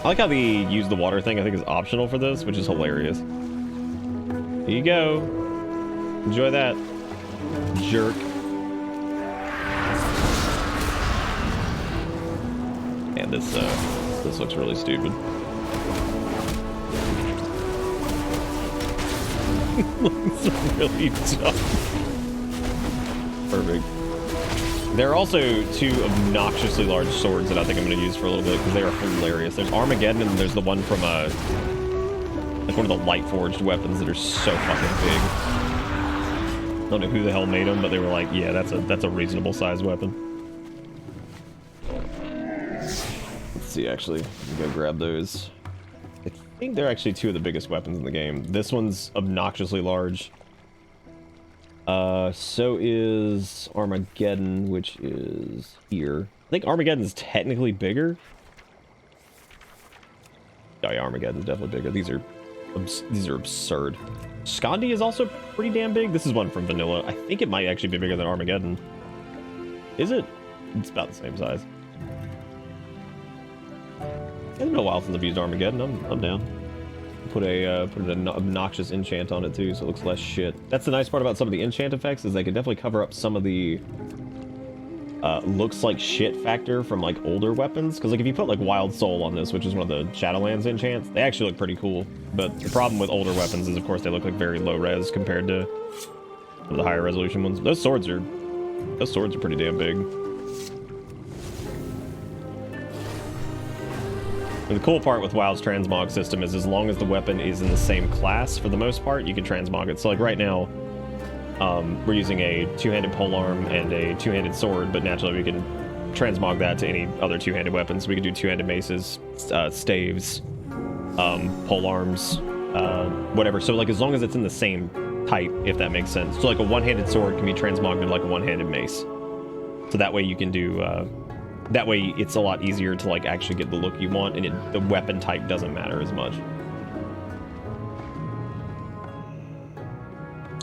I like how they use the water thing. I think is optional for this, which is hilarious. Here you go. Enjoy that, jerk. And this looks really stupid. Looks really dumb. Perfect. There are also 2 obnoxiously large swords that I think I'm going to use for a little bit because they are hilarious. There's Armageddon and there's the one from like one of the light forged weapons that are so fucking big. I don't know who the hell made them, but they were like, yeah, that's a reasonable sized weapon. See, actually, let me go grab those. I think they're actually 2 of the biggest weapons in the game. This one's obnoxiously large. So is Armageddon, which is here. I think Armageddon's technically bigger. Oh yeah, Armageddon's definitely bigger. These are absurd. Skandi is also pretty damn big. This is one from Vanilla. I think it might actually be bigger than Armageddon. Is it? It's about the same size. It's been a while since I've used Armageddon. I'm down. Put an obnoxious enchant on it too, so it looks less shit. That's the nice part about some of the enchant effects is they can definitely cover up some of the looks like shit factor from like older weapons. Because like if you put like Wild Soul on this, which is one of the Shadowlands enchants, they actually look pretty cool. But the problem with older weapons is of course they look like very low res compared to some of the higher resolution ones. Those swords are pretty damn big. And the cool part with WoW's transmog system is as long as the weapon is in the same class, for the most part, you can transmog it. So like right now, we're using a 2-handed polearm and a 2-handed sword, but naturally we can transmog that to any other 2-handed weapons. We can do 2-handed maces, staves, polearms, whatever. So like as long as it's in the same type, if that makes sense. So like a 1-handed sword can be transmogged into like a 1-handed mace. So that way you can do... that way, it's a lot easier to like actually get the look you want, and the weapon type doesn't matter as much.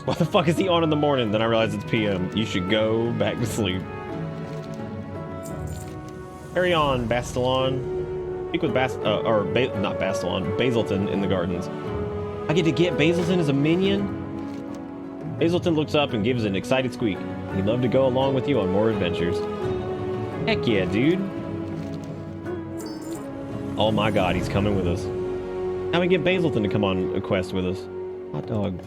What the fuck is he on in the morning? Then I realize it's PM. You should go back to sleep. Carry on, Bastilon. Speak with not Bastilon, Basilton in the gardens. I get to get Basilton as a minion? Basilton looks up and gives an excited squeak. He'd love to go along with you on more adventures. Heck yeah, dude. Oh my god, he's coming with us. How do we get Basilton to come on a quest with us? Hot dog.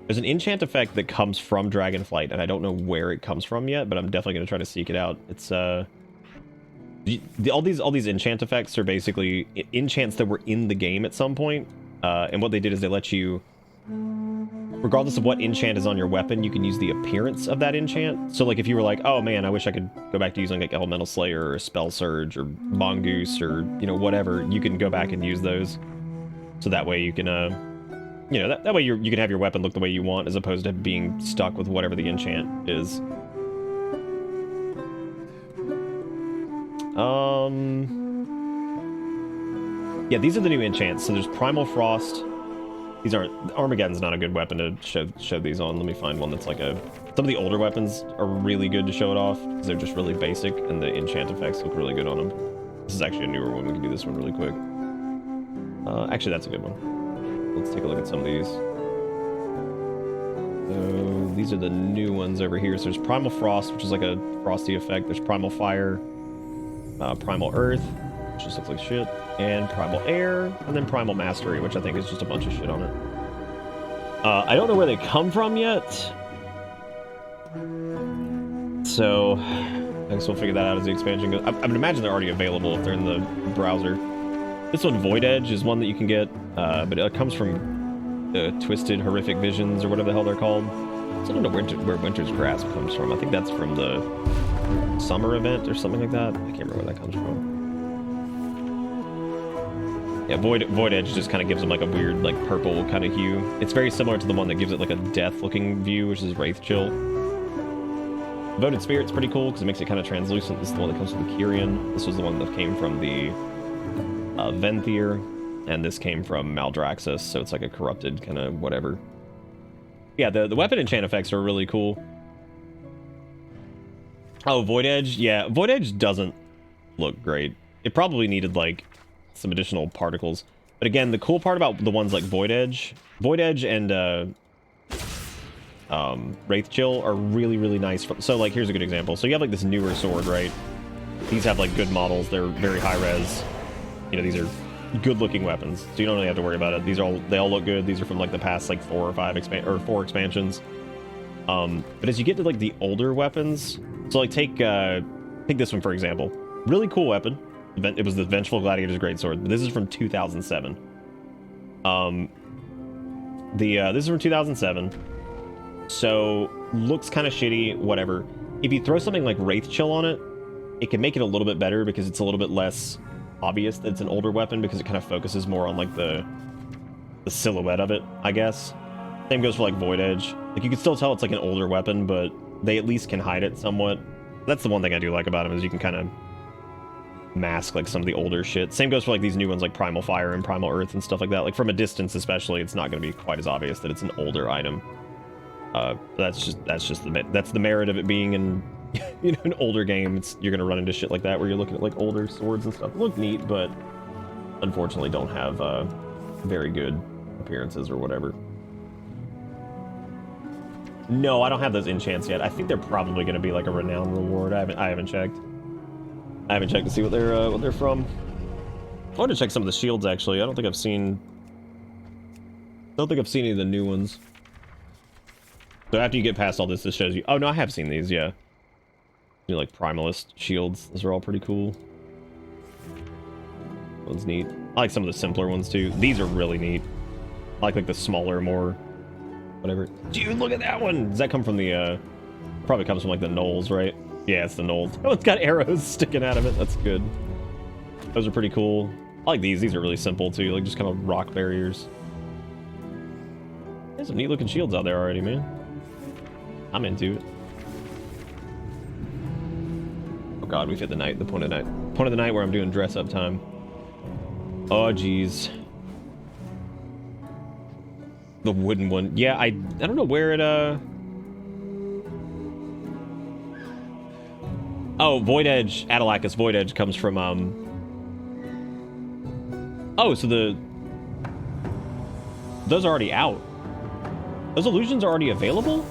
There's an enchant effect that comes from Dragonflight, and I don't know where it comes from yet, but I'm definitely going to try to seek it out. It's, all these enchant effects are basically enchants that were in the game at some point, And what they did is they let you, regardless of what enchant is on your weapon, you can use the appearance of that enchant. So like if you were like, oh man, I wish I could go back to using like Elemental Slayer or Spell Surge or Mongoose or, you know, whatever, you can go back and use those. So that way you can, you know, that way you can have your weapon look the way you want as opposed to being stuck with whatever the enchant is. Yeah, these are the new enchants. So there's Primal Frost. These aren't... Armageddon's not a good weapon to show these on. Let me find one that's like a... Some of the older weapons are really good to show it off because they're just really basic and the enchant effects look really good on them. This is actually a newer one. We can do this one really quick. Actually, that's a good one. Let's take a look at some of these. So these are the new ones over here. So there's Primal Frost, which is like a frosty effect. There's Primal Fire, Primal Earth, which just looks like shit, and Primal Air, and then Primal Mastery, which I think is just a bunch of shit on it. I don't know where they come from yet, so I guess we'll figure that out as the expansion goes. I would imagine they're already available if they're in the browser. This one, Void Edge, is one that you can get, but it comes from Twisted Horrific Visions, or whatever the hell they're called. So I don't know where Winter's Grasp comes from. I think that's from the summer event or something like that. I can't remember where that comes from. Yeah, Void Edge just kind of gives them like a weird, like purple kind of hue. It's very similar to the one that gives it like a death-looking view, which is Wraith Chill. Voted Spirit's pretty cool because it makes it kind of translucent. This is the one that comes from the Kyrian. This was the one that came from the Venthyr, and this came from Maldraxxus, so it's like a corrupted kind of whatever. Yeah, the weapon enchant effects are really cool. Oh, Void Edge? Yeah, Void Edge doesn't look great. It probably needed like some additional particles. But again, the cool part about the ones like Void Edge and Wraith Chill are really, really nice. So like, here's a good example. So you have like this newer sword, right? These have like good models. They're very high res. You know, these are good looking weapons, so you don't really have to worry about it. They all look good. These are from like the past like 4 expansions. But as you get to like the older weapons, so like take this one for example. Really cool weapon. It was the Vengeful Gladiator's Greatsword, but this is from 2007. This is from 2007. So looks kind of shitty, whatever. If you throw something like Wraith Chill on it, it can make it a little bit better because it's a little bit less obvious that it's an older weapon because it kind of focuses more on like the silhouette of it, I guess. Same goes for like Void Edge. Like you can still tell it's like an older weapon, but they at least can hide it somewhat. That's the one thing I do like about them, is you can kind of mask like some of the older shit. Same goes for like these new ones like Primal Fire and Primal Earth and stuff like that. Like from a distance especially, it's not going to be quite as obvious that it's an older item. That's the merit of it being in you know, an older game. You're gonna run into shit like that where you're looking at like older swords and stuff. They look neat, but unfortunately don't have very good appearances or whatever. No, I don't have those enchants yet. I think they're probably gonna be like a renown reward. I haven't checked. I haven't checked to see what they're from. I want to check some of the shields actually. I don't think I've seen any of the new ones. So after you get past all this, this shows you. Oh no, I have seen these. Yeah. You know, like Primalist shields. Those are all pretty cool. One's neat. I like some of the simpler ones too. These are really neat. I like the smaller, more whatever. Dude, look at that one. Does that come from the probably comes from like the gnolls, right? Yeah, it's the gnolls. Oh, it's got arrows sticking out of it. That's good. Those are pretty cool. I like these. These are really simple too, like just kind of rock barriers. There's some neat looking shields out there already, man. I'm into it. Oh god, we've hit the night, the point of the night. Point of the night where I'm doing dress up time. Oh jeez. The wooden one. Yeah, I don't know where it Oh, Void Edge, Adalakis Void Edge comes from Oh, so those are already out. Those illusions are already available?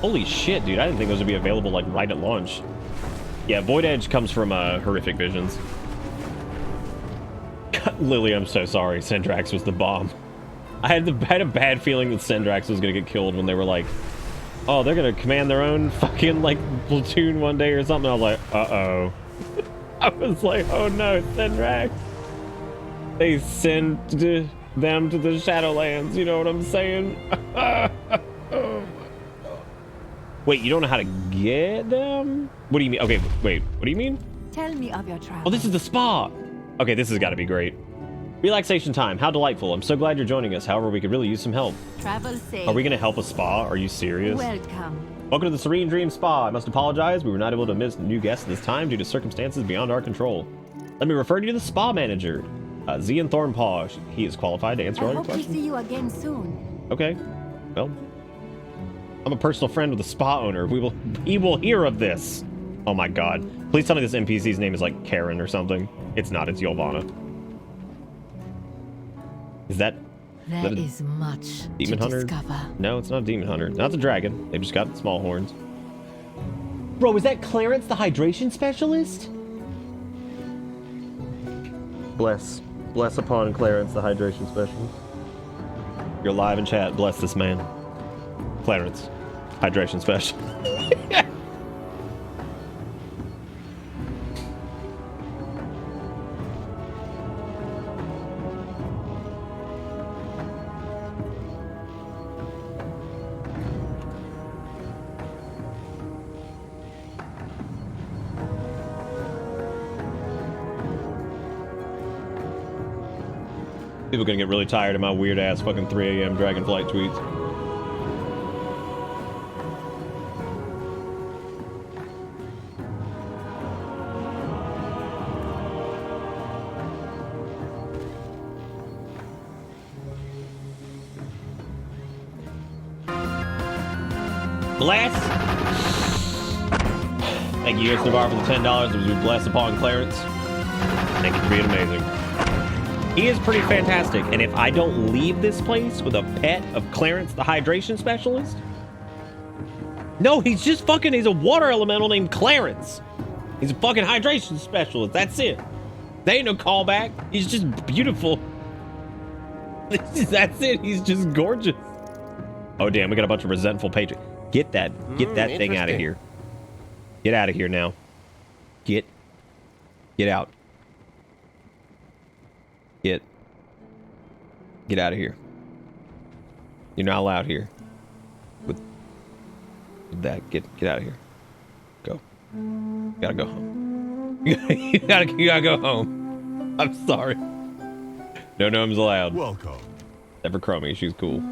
Holy shit, dude. I didn't think those would be available, like, right at launch. Yeah, Void Edge comes from, Horrific Visions. Lily, I'm so sorry. Sendrax was the bomb. I had a bad feeling that Sendrax was gonna get killed when they were like, oh, they're gonna command their own fucking, like, platoon one day or something. I was like, uh-oh. I was like, oh no, it's Sendrax. They send them to the Shadowlands. You know what I'm saying? Wait, you don't know how to get them? What do you mean? Okay, wait. What do you mean? Tell me of your travel. Oh, this is the spa. Okay, this has got to be great. Relaxation time. How delightful. I'm so glad you're joining us. However, we could really use some help. Travel safe. Are we going to help a spa? Are you serious? Welcome. Welcome to the Serene Dream Spa. I must apologize. We were not able to miss new guests this time due to circumstances beyond our control. Let me refer you to the spa manager, Zian Thornpaw. He is qualified to answer all your questions. I hope to see you again soon. Okay. Well, I'm a personal friend with the spa owner. He will hear of this. Oh my god. Please tell me this NPC's name is like Karen or something. It's not. It's Yolvana. Is that... There is much Demon to Hunter? discover. No, it's not a Demon Hunter. Not the dragon. They've just got small horns. Bro, is that Clarence, the hydration specialist? Bless. Bless upon Clarence, the hydration specialist. You're live in chat. Bless this man. Clarence, hydration specialist. People are gonna get really tired of my weird ass fucking 3 a.m. Dragonflight tweets. Bless! Thank you, Navarre, for the $10. It was blessed upon Clarence. Thank you for being amazing. He is pretty fantastic, and if I don't leave this place with a pet of Clarence, the hydration specialist... No, he's just fucking... He's a water elemental named Clarence. He's a fucking hydration specialist. That's it. They ain't no callback. He's just beautiful. That's it. He's just gorgeous. Oh, damn. We got a bunch of resentful patrons. Get that thing out of here. Get out of here now. Get out. Get out of here. You're not allowed here. With that, get out of here. Go. You gotta go home. you gotta go home. I'm sorry. No gnomes allowed. Welcome. Except for Chromie, she's cool.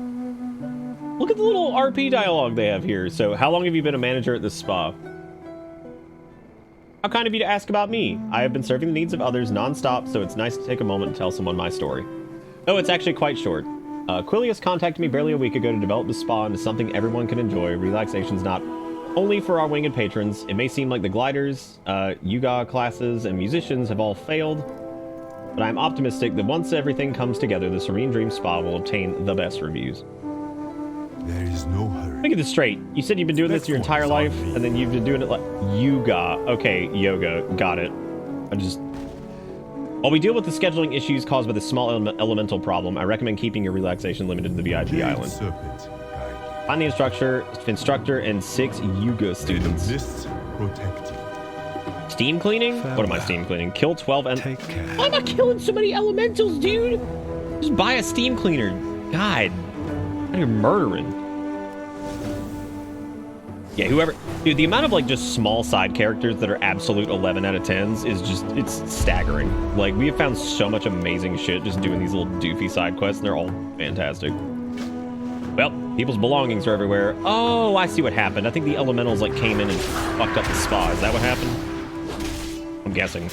Look at the little RP dialogue they have here. So, how long have you been a manager at this spa? How kind of you to ask about me. I have been serving the needs of others non-stop, so it's nice to take a moment to tell someone my story. Oh, it's actually quite short. Quilius contacted me barely a week ago to develop the spa into something everyone can enjoy. Relaxation's not only for our winged patrons. It may seem like the gliders, Yuga classes, and musicians have all failed, but I'm optimistic that once everything comes together, the Serene Dream Spa will obtain the best reviews. There is no hurry. Let me get this straight. You said you've been doing this your entire life, and then you've been doing it like Yuga. Okay, yoga. Got it. While we deal with the scheduling issues caused by the small elemental problem, I recommend keeping your relaxation limited to the VIP island. Find the instructor, and 6 Yuga students. Steam cleaning? What am I steam cleaning? Kill 12 and... Why am I killing so many elementals, dude? Just buy a steam cleaner. God. You're murdering. Yeah, whoever... Dude, the amount of, like, just small side characters that are absolute 11 out of 10s is just... It's staggering. Like, we have found so much amazing shit just doing these little doofy side quests, and they're all fantastic. Well, people's belongings are everywhere. Oh, I see what happened. I think the elementals, like, came in and fucked up the spa. Is that what happened? I'm guessing.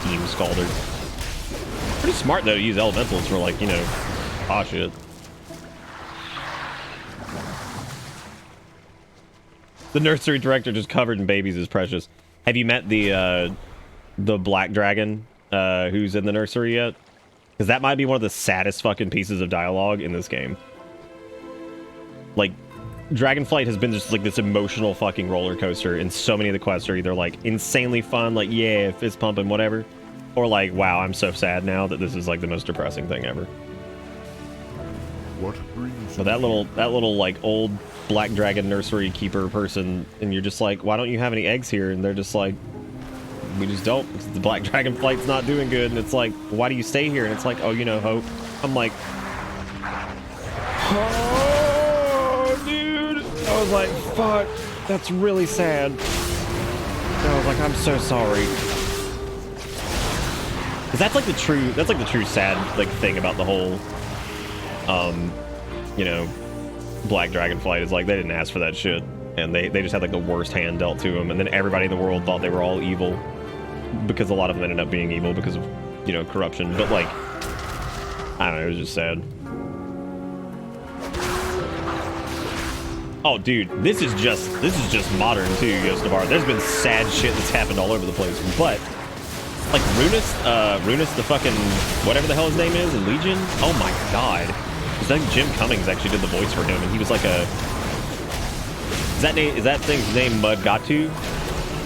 Steam Scalder. Pretty smart, though, to use elementals for, like, you know, shit. The nursery director just covered in babies is precious. Have you met the black dragon who's in the nursery yet? Because that might be one of the saddest fucking pieces of dialogue in this game. Like, Dragonflight has been just like this emotional fucking roller coaster, and so many of the quests are either like insanely fun, like yeah, fist pumping, whatever, or like wow, I'm so sad now that this is like the most depressing thing ever. What brings So that little like old black dragon nursery keeper person, and you're just like, why don't you have any eggs here? And they're just like, we just don't, because the black dragonflight's not doing good. And it's like, why do you stay here? And it's like, oh, you know, Hope. I'm like, oh, dude. I was like, fuck, that's really sad. And I was like, I'm so sorry. Because that's like the true sad like thing about the whole, you know, black dragonflight is like they didn't ask for that shit, and they just had like the worst hand dealt to them, and then everybody in the world thought they were all evil because a lot of them ended up being evil because of, you know, corruption. But like, I don't know, it was just sad. Oh, dude, this is just modern too, Ghost of Art. There's been sad shit that's happened all over the place, but like Runus, the fucking whatever the hell his name is in Legion. Oh my god. I think Jim Cummings actually did the voice for him, and he was like a... Is that thing's name Mudgatu?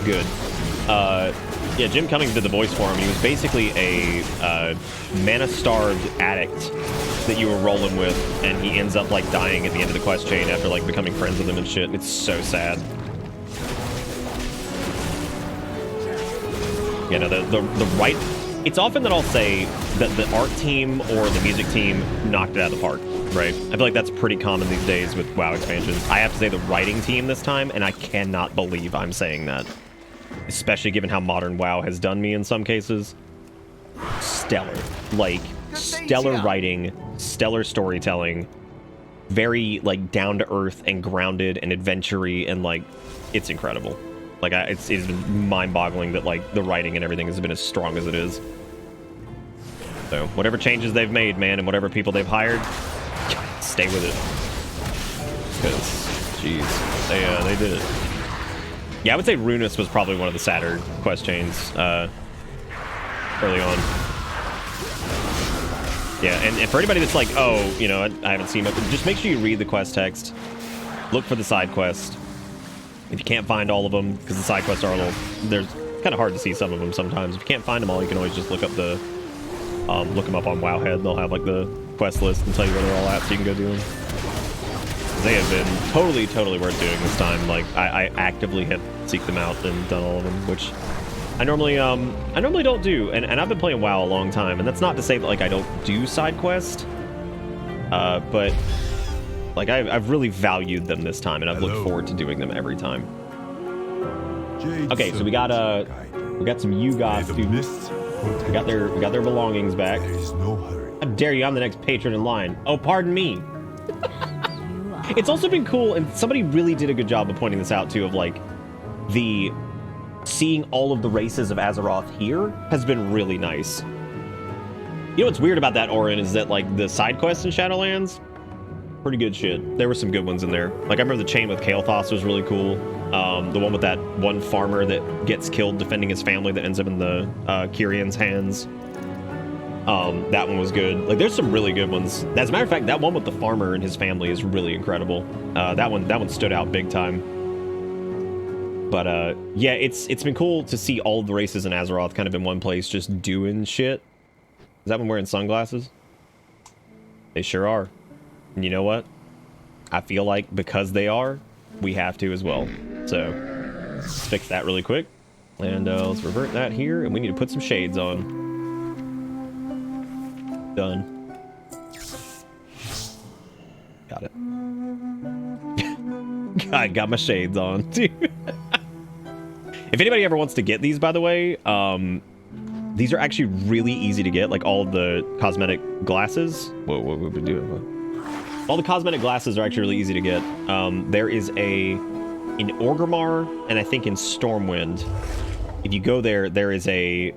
Good. Yeah, Jim Cummings did the voice for him. He was basically a mana-starved addict that you were rolling with, and he ends up like dying at the end of the quest chain after like becoming friends with him and shit. It's so sad. You know, the right... It's often that I'll say that the art team or the music team knocked it out of the park, right? I feel like that's pretty common these days with WoW expansions. I have to say the writing team this time, and I cannot believe I'm saying that. Especially given how modern WoW has done me in some cases. Stellar. Like, stellar writing, stellar storytelling, very, like, down-to-earth and grounded and adventure-y, and, like, it's incredible. Like, it's been mind-boggling that, like, the writing and everything has been as strong as it is. So, whatever changes they've made, man, and whatever people they've hired, stay with it. Because, jeez, they did it. Yeah, I would say Runus was probably one of the sadder quest chains early on. Yeah, and for anybody that's like, oh, you know, I haven't seen it, just make sure you read the quest text. Look for the side quest. If you can't find all of them, because the side quests are a little, there's kind of hard to see some of them sometimes. If you can't find them all, you can always just look up the, look them up on Wowhead. They'll have like the quest list and tell you where they're all at, so you can go do them. They have been totally worth doing this time. Like I actively have seeked them out and done all of them, which I normally don't do. And I've been playing WoW a long time, and that's not to say that like I don't do side quest, but. Like, I've really valued them this time, and I've looked forward to doing them every time. Okay, so we got some Yuga students. We got their belongings back. How dare you? I'm the next patron in line. Oh, pardon me. It's also been cool, and somebody really did a good job of pointing this out too. Of like seeing all of the races of Azeroth here has been really nice. You know what's weird about that, Orin, is that like the side quests in Shadowlands. Pretty good shit. There were some good ones in there. Like, I remember the chain with Kael'thas was really cool. The one with that one farmer that gets killed defending his family that ends up in the Kyrian's hands. That one was good. Like, there's some really good ones. As a matter of fact, that one with the farmer and his family is really incredible. That one stood out big time. But, yeah, it's been cool to see all of the races in Azeroth kind of in one place just doing shit. Is that one wearing sunglasses? They sure are. And you know what? I feel like because they are, we have to as well. So, let's fix that really quick. And let's revert that here. And we need to put some shades on. Done. Got it. I got my shades on, too. If anybody ever wants to get these, by the way, these are actually really easy to get. Like all of the cosmetic glasses. Whoa, what would we do? All the cosmetic glasses are actually really easy to get. There is in Orgrimmar, and I think in Stormwind. If you go there, there's a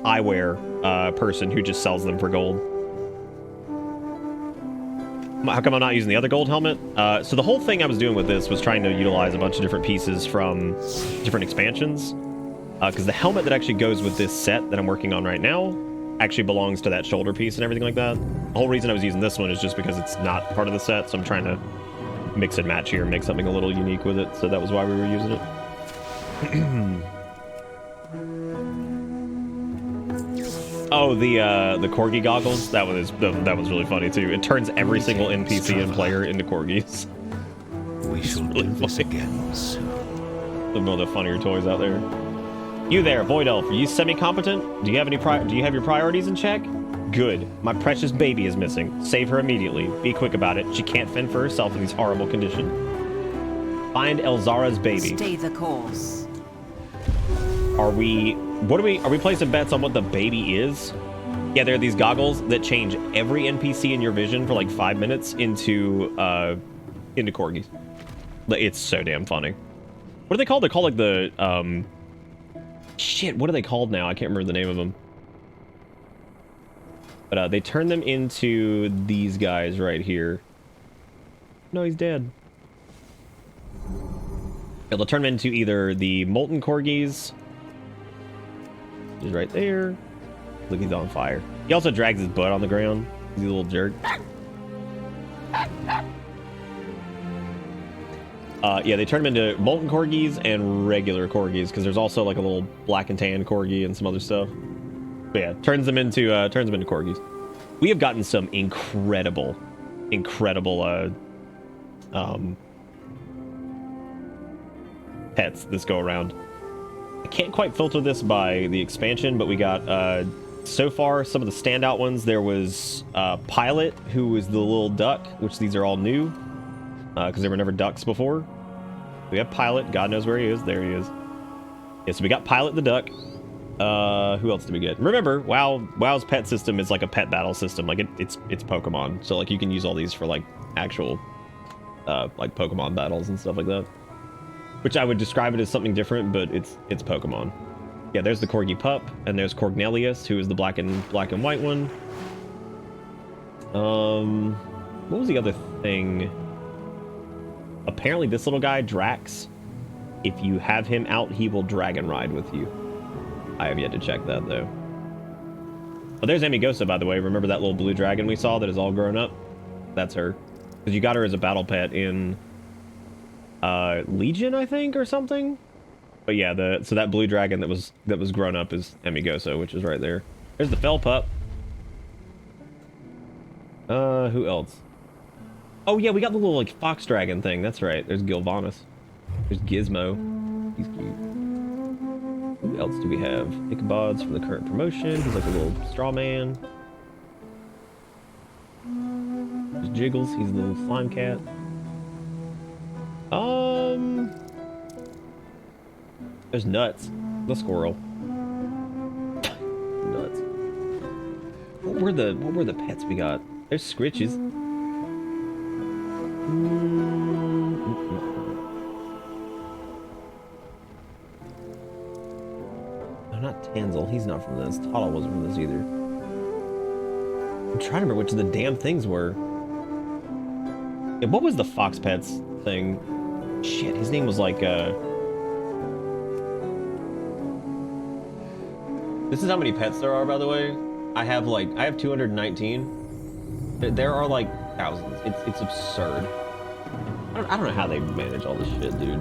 eyewear person who just sells them for gold. How come I'm not using the other gold helmet? So the whole thing I was doing with this was trying to utilize a bunch of different pieces from different expansions. Because the helmet that actually goes with this set that I'm working on right now actually belongs to that shoulder piece and everything like that. The whole reason I was using this one is just because it's not part of the set, so I'm trying to mix and match here and make something a little unique with it, so that was why we were using it. Oh, the corgi goggles. That was really funny too. It turns every single NPC and player into corgis. We shall do this again soon. One of the funnier toys out there. You there, Void Elf? Are you semi-competent? Do you have your priorities in check? Good. My precious baby is missing. Save her immediately. Be quick about it. She can't fend for herself in these horrible conditions. Find Elzara's baby. Stay the course. Are we placing bets on what the baby is? Yeah, there are these goggles that change every NPC in your vision for like 5 minutes into corgis. It's so damn funny. What are they called? They're called like the shit, what are they called now? I can't remember the name of them. But they turn them into these guys right here. No, he's dead. Yeah, they'll turn them into either the molten corgis. He's right there. Look, he's on fire. He also drags his butt on the ground. He's a little jerk. Yeah, they turn them into molten corgis and regular corgis because there's also like a little black and tan corgi and some other stuff. But yeah, turns them into corgis. We have gotten some incredible pets this go around. I can't quite filter this by the expansion, but we got so far some of the standout ones. There was Pilot, who was the little duck, which these are all new because there were never ducks before. We have Pilot. God knows where he is. There he is. Yeah, so we got Pilot the duck. Who else did we get? Remember, WoW's pet system is like a pet battle system. Like it's Pokemon. So like you can use all these for like actual like Pokemon battles and stuff like that. Which I would describe it as something different, but it's Pokemon. Yeah, there's the Corgi pup, and there's Cornelius, who is the black and white one. What was the other thing? Apparently this little guy, Drax, if you have him out, he will dragon ride with you. I have yet to check that, though. Oh, there's Amigosa, by the way. Remember that little blue dragon we saw that is all grown up? That's her. Because you got her as a battle pet in Legion, I think, or something? But yeah, so that blue dragon that was grown up is Amigosa, which is right there. There's the Fel pup. Who else? Oh yeah, we got the little like fox dragon thing. That's right. There's Gilvanus. There's Gizmo. He's cute. Who else do we have? Ichabod's from the current promotion. He's like a little straw man. There's Jiggles. He's the little slime cat. There's Nuts, the squirrel. Nuts. What were the pets we got? There's Scritches. No, not Tanzel. He's not from this. Tala wasn't from this either. I'm trying to remember which of the damn things were. Yeah, what was the Fox Pets thing? Shit, his name was like, This is how many pets there are, by the way. I have 219. There are like thousands. It's absurd. I don't know how they manage all this shit, dude.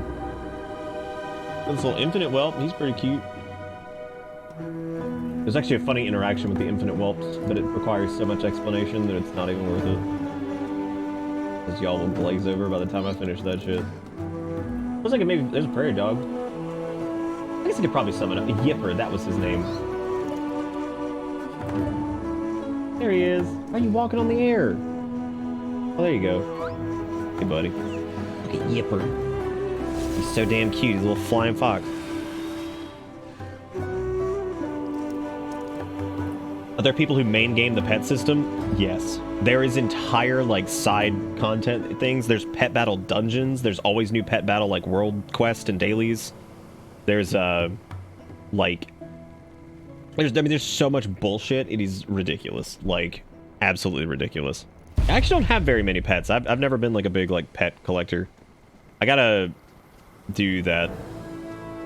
This little Infinite Whelp, he's pretty cute. There's actually a funny interaction with the Infinite Whelps, but it requires so much explanation that it's not even worth it. Because y'all will glaze over by the time I finish that shit. Looks like maybe there's a prairie dog. I guess I could probably summon up. Yipper, that was his name. There he is. Why are you walking on the air? Oh, there you go. Hey, buddy. Look at Yipper. He's so damn cute. He's a little flying fox. Are there people who main game the pet system? Yes. There is entire, like, side content things. There's pet battle dungeons. There's always new pet battle, like, world quest and dailies. There's, there's so much bullshit. It is ridiculous. Like, absolutely ridiculous. I actually don't have very many pets. I've never been, like, a big, like, pet collector. I gotta do that.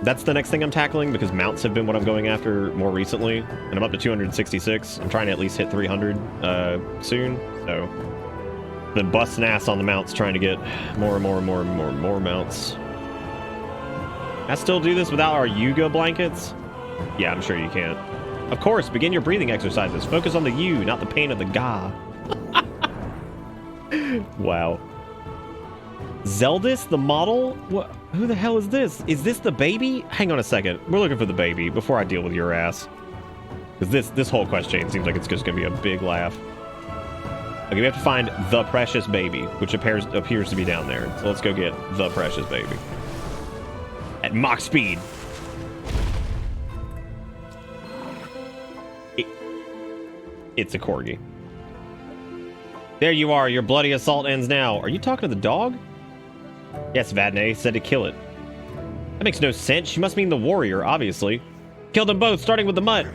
That's the next thing I'm tackling, because mounts have been what I'm going after more recently. And I'm up to 266. I'm trying to at least hit 300 soon. So, been busting ass on the mounts, trying to get more mounts. I still do this without our Yuga blankets? Yeah, I'm sure you can't. Of course, begin your breathing exercises. Focus on the you, not the pain of the ga. Wow. Zeldis, the model? What? Who the hell is this? Is this the baby? Hang on a second. We're looking for the baby before I deal with your ass. Because this whole quest chain seems like it's just going to be a big laugh. Okay, we have to find the precious baby, which appears to be down there. So let's go get the precious baby. At Mach speed. It's a corgi. There you are. Your bloody assault ends now. Are you talking to the dog? Yes, Vadney said to kill it. That makes no sense. She must mean the warrior, obviously. Kill them both, starting with the mutt.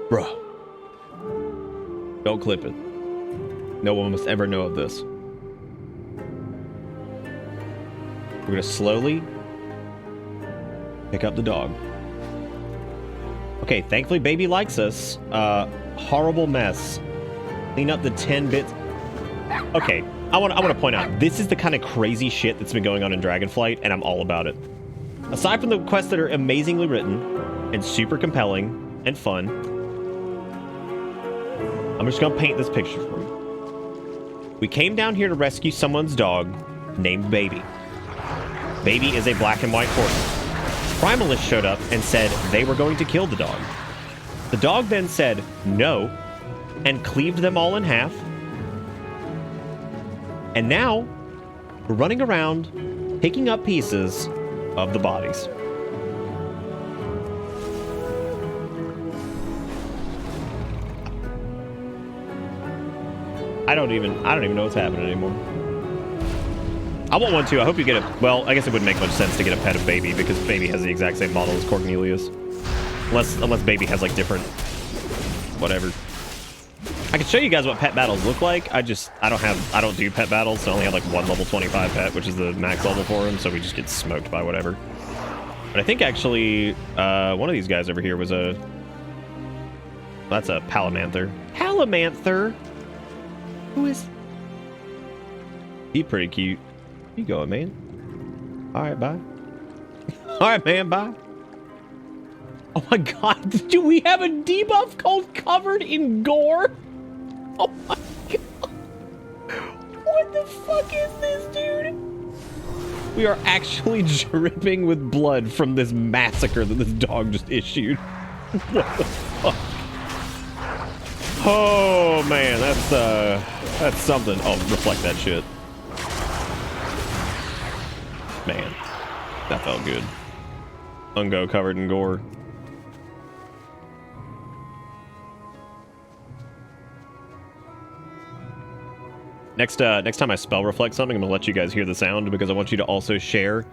Bruh. Don't clip it. No one must ever know of this. We're gonna slowly pick up the dog. Okay, thankfully baby likes us. Horrible mess. Clean up the 10 bits. Okay, I want to point out, this is the kind of crazy shit that's been going on in Dragonflight, and I'm all about it. Aside from the quests that are amazingly written and super compelling and fun, I'm just gonna paint this picture for you. We came down here to rescue someone's dog named Baby. Baby is a black and white horse. Primalists showed up and said they were going to kill the dog. The dog then said no and cleaved them all in half. And now we're running around picking up pieces of the bodies. I don't even know what's happening anymore. I want one too. I hope you get a... Well, I guess it wouldn't make much sense to get a pet of Baby because Baby has the exact same model as Cornelius. Unless Baby has like different... whatever. I can show you guys what pet battles look like. I don't do pet battles, so I only have like one level 25 pet, which is the max level for him, so we just get smoked by whatever. But I think actually one of these guys over here was a... That's a Palamanther. Palamanther? Who is... He's pretty cute. You going, man? Alright, bye. Alright, man, bye. Oh my god, do we have a debuff called Covered in Gore? Oh my god. What the fuck is this, dude? We are actually dripping with blood from this massacre that this dog just issued. What the fuck? Oh man, that's something. Oh, reflect that shit. Man, that felt good. Ungo covered in gore. Next time I spell reflect something, I'm gonna let you guys hear the sound because I want you to also share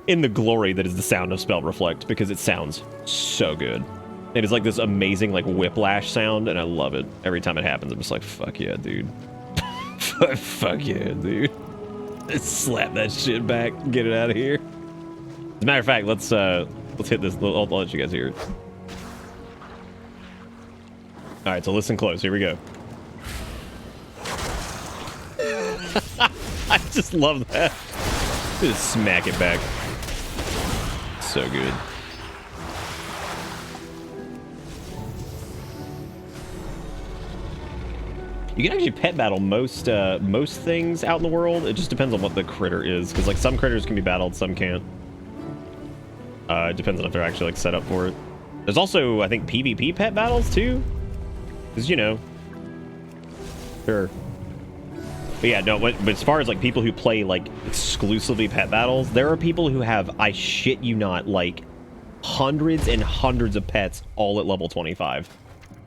in the glory that is the sound of spell reflect because it sounds so good. It is like this amazing like whiplash sound, and I love it. Every time it happens, I'm just like, fuck yeah, dude. Fuck yeah, dude. Let's slap that shit back, get it out of here. As a matter of fact, let's hit this. I'll let you guys hear it. All right, so listen close. Here we go. I just love that. Just smack it back. So good. You can actually pet battle most things out in the world. It just depends on what the critter is, because like some critters can be battled, some can't. It depends on if they're actually like set up for it. There's also, I think, PvP pet battles too, because you know. Sure. But yeah, no. But as far as like people who play like exclusively pet battles, there are people who have, I shit you not, like hundreds and hundreds of pets all at level 25.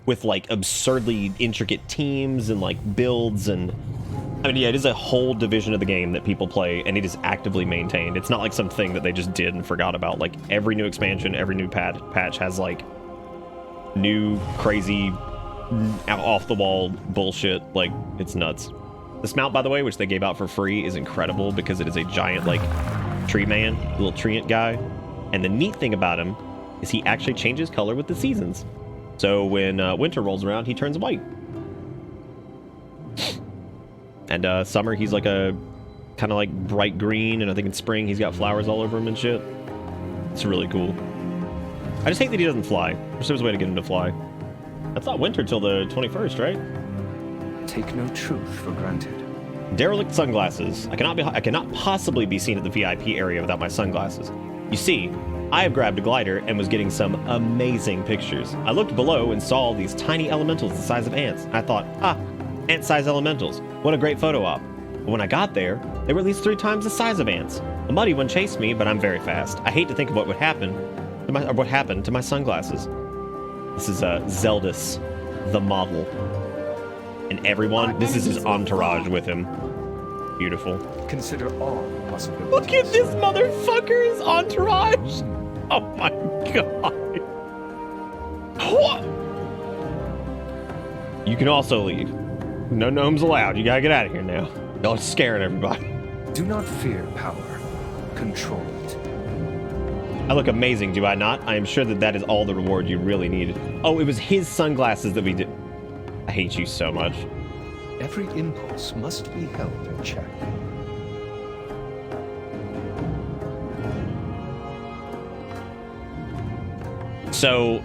With like absurdly intricate teams and like builds, and I mean, yeah, it is a whole division of the game that people play, and it is actively maintained. It's not like something that they just did and forgot about. Like every new expansion, every new patch has like new crazy off the wall bullshit. Like it's nuts. This mount, by the way, which they gave out for free, is incredible because it is a giant like tree man, little treant guy. And the neat thing about him is he actually changes color with the seasons. So when winter rolls around, he turns white. And summer, he's like a kind of like bright green, and I think in spring he's got flowers all over him and shit. It's really cool. I just hate that he doesn't fly. There's always a way to get him to fly. That's not winter till the 21st, right? Take no truth for granted. Derelict sunglasses. I cannot possibly be seen at the VIP area without my sunglasses. You see, I have grabbed a glider and was getting some amazing pictures. I looked below and saw these tiny elementals the size of ants. I thought, ant-sized elementals. What a great photo op. But when I got there, they were at least 3 times the size of ants. A muddy one chased me, but I'm very fast. I hate to think of what happened to my sunglasses. This is Zeldis, the model. And everyone, this is his entourage with him. Beautiful. Consider all possibilities. Look at this motherfucker's entourage! Oh my god. What? You can also leave. No gnomes allowed. You gotta get out of here now. Y'all scaring everybody. Do not fear power. Control it. I look amazing, do I not? I am sure that is all the reward you really needed. Oh, it was his sunglasses that we did. I hate you so much. Every impulse must be held in check. So,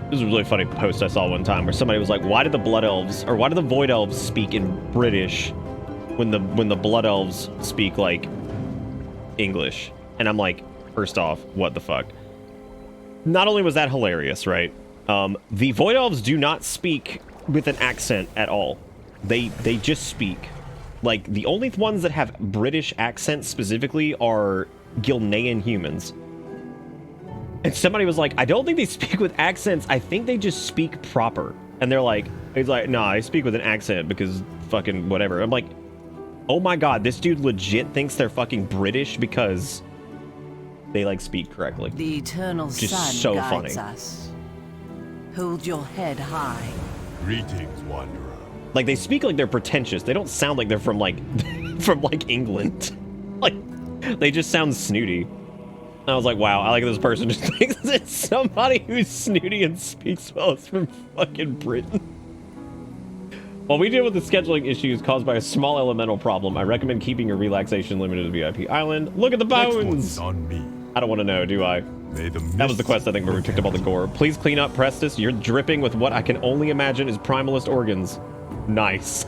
this was a really funny post I saw one time where somebody was like, why did the Blood Elves, or why do the Void Elves speak in British when the Blood Elves speak, like, English? And I'm like, first off, what the fuck? Not only was that hilarious, right? The Void Elves do not speak with an accent at all. They just speak. Like, the only ones that have British accents specifically are Gilnean humans. And somebody was like, I don't think they speak with accents. I think they just speak proper. And they're like, he's like, nah, I speak with an accent because fucking whatever. I'm like, oh my god, this dude legit thinks they're fucking British because they, like, speak correctly. The eternal Just sun so guides funny. us. Hold your head high. Greetings, wanderer. Like, they speak like they're pretentious. They don't sound like they're from, like, England. Like, they just sound snooty. And I was like, wow, I like this person just thinks it's somebody who's snooty and speaks well is from fucking Britain. While we deal with the scheduling issues caused by a small elemental problem, I recommend keeping your relaxation limited to VIP Island. Look at the bones! On me. I don't want to know, do I? That was the quest, I think, where we picked up all the gore. Please clean up, Prestus. You're dripping with what I can only imagine is primalist organs. Nice.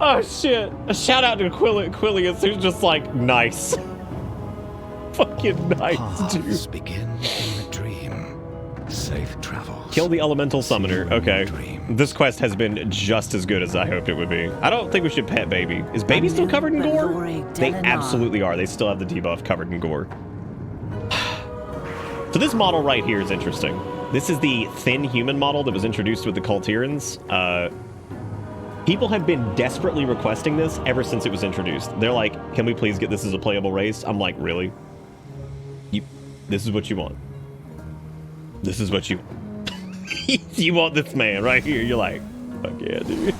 Oh, shit. A shout out to Quilius, who's just like, nice. Fucking nice, dude. Begin in a dream. Safe travels. Kill the elemental summoner. Okay. This quest has been just as good as I hoped it would be. I don't think we should pet Baby. Is Baby still covered in gore? They absolutely are. They still have the debuff covered in gore. So this model right here is interesting. This is the thin human model that was introduced with the Cultirans. People have been desperately requesting this ever since it was introduced. They're like, can we please get this as a playable race? I'm like, really? This is what you want. This is what you... You want this man right here. You're like, fuck yeah, dude.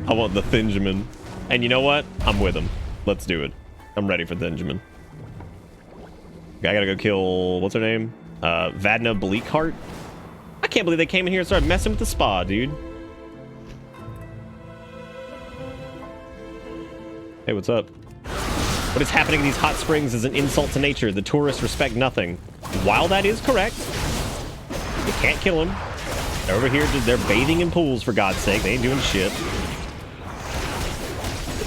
I want the Thinjamin. And you know what? I'm with him. Let's do it. I'm ready for Thinjamin. I gotta go kill... What's her name? Vadna Bleakheart? I can't believe they came in here and started messing with the spa, dude. Hey, what's up? What is happening in these hot springs is an insult to nature. The tourists respect nothing. While that is correct, you can't kill them. They're over here, they're bathing in pools, for God's sake. They ain't doing shit.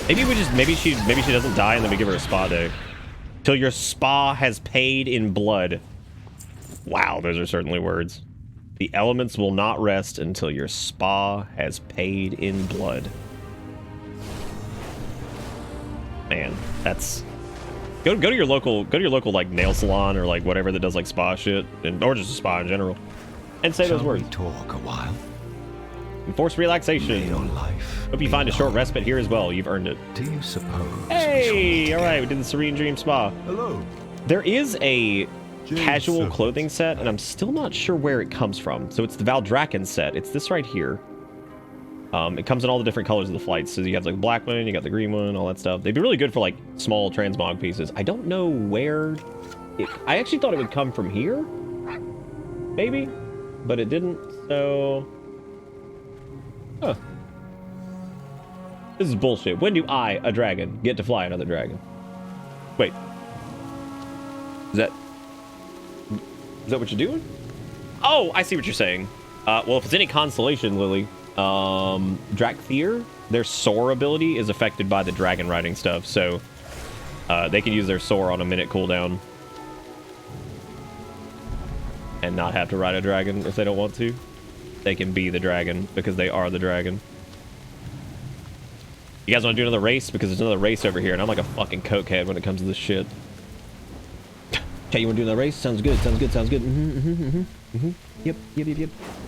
Maybe she doesn't die and then we give her a spa day. Till your spa has paid in blood. Wow, those are certainly words. The elements will not rest until your spa has paid in blood. Man, that's... Go to your local like nail salon or like whatever that does like spa shit, or just a spa in general, and say those words. Talk a while. Enforce relaxation. Hope you find a short respite here as well. You've earned it. Do you suppose? Hey, all right, we did the Serene Dream Spa. Hello. There is a casual clothing set, and I'm still not sure where it comes from. So it's the Valdrakken set. It's this right here. It comes in all the different colors of the flights. So you have like the black one, you got the green one, all that stuff. They'd be really good for like small transmog pieces. I don't know where. I actually thought it would come from here, maybe, but it didn't. So, huh. This is bullshit. When do I, a dragon, get to fly another dragon? Wait. Is that what you're doing? Oh, I see what you're saying. Well, if it's any consolation, Lily, Drakthir, their soar ability is affected by the dragon riding stuff, so they can use their soar on a minute cooldown and not have to ride a dragon if they don't want to. They can be the dragon because they are the dragon. You guys want to do another race? Because there's another race over here, and I'm like a fucking cokehead when it comes to this shit. Okay, you want to do another race? Sounds good, sounds good, sounds good. Yep.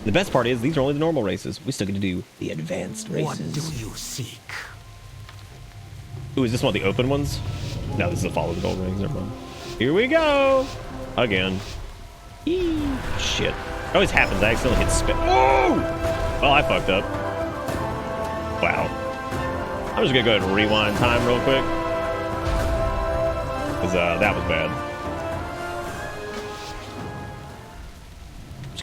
The best part is, these are only the normal races. We still get to do the advanced races. What do you seek? Ooh, is this one of the open ones? No, this is the Follow the Gold Rings. Never mind. Here we go! Again. Eee. Shit. It always happens. I accidentally hit spin. Oh! Well, I fucked up. Wow. I'm just gonna go ahead and rewind time real quick. Because that was bad.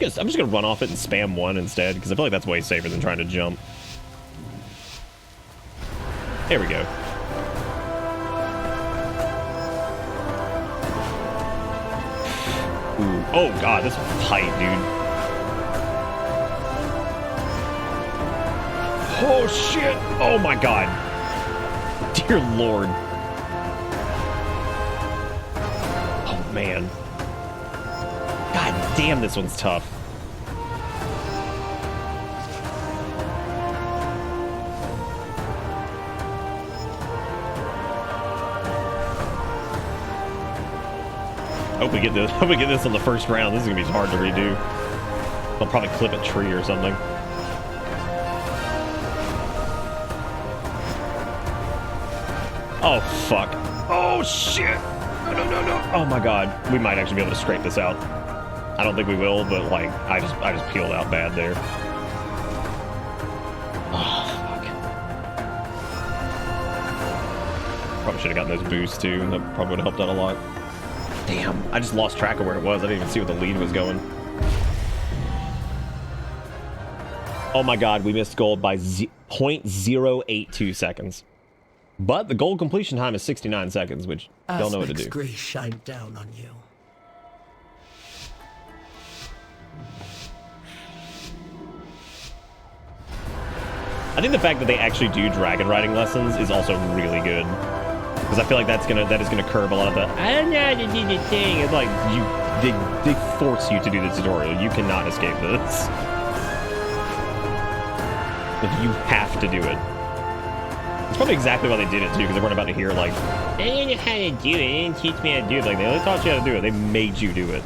I'm just gonna run off it and spam 1 instead, because I feel like that's way safer than trying to jump. There we go. Ooh. Oh god, this one's tight, dude. Oh shit! Oh my god. Dear lord. Oh man. God damn, this one's tough. Hope we get this on the first round. This is gonna be hard to redo. I'll probably clip a tree or something. Oh fuck. Oh shit. No. Oh my god. We might actually be able to scrape this out. I don't think we will, but like I just peeled out bad there. Oh fuck. Probably should have gotten those boosts too. That probably would have helped out a lot. Damn, I just lost track of where it was. I didn't even see where the lead was going. Oh my god, we missed gold by 0.082 seconds. But the gold completion time is 69 seconds, which don't know what to do. Grace shine down on you. I think the fact that they actually do dragon riding lessons is also really good. Because I feel like that is gonna curb a lot of the I don't know how to do the thing. It's like they force you to do the tutorial. You cannot escape this. Like, you have to do it. It's probably exactly why they did it too, because they weren't about to hear like, I don't know how to do it. They didn't teach me how to do it. Like, they only taught you how to do it. They made you do it.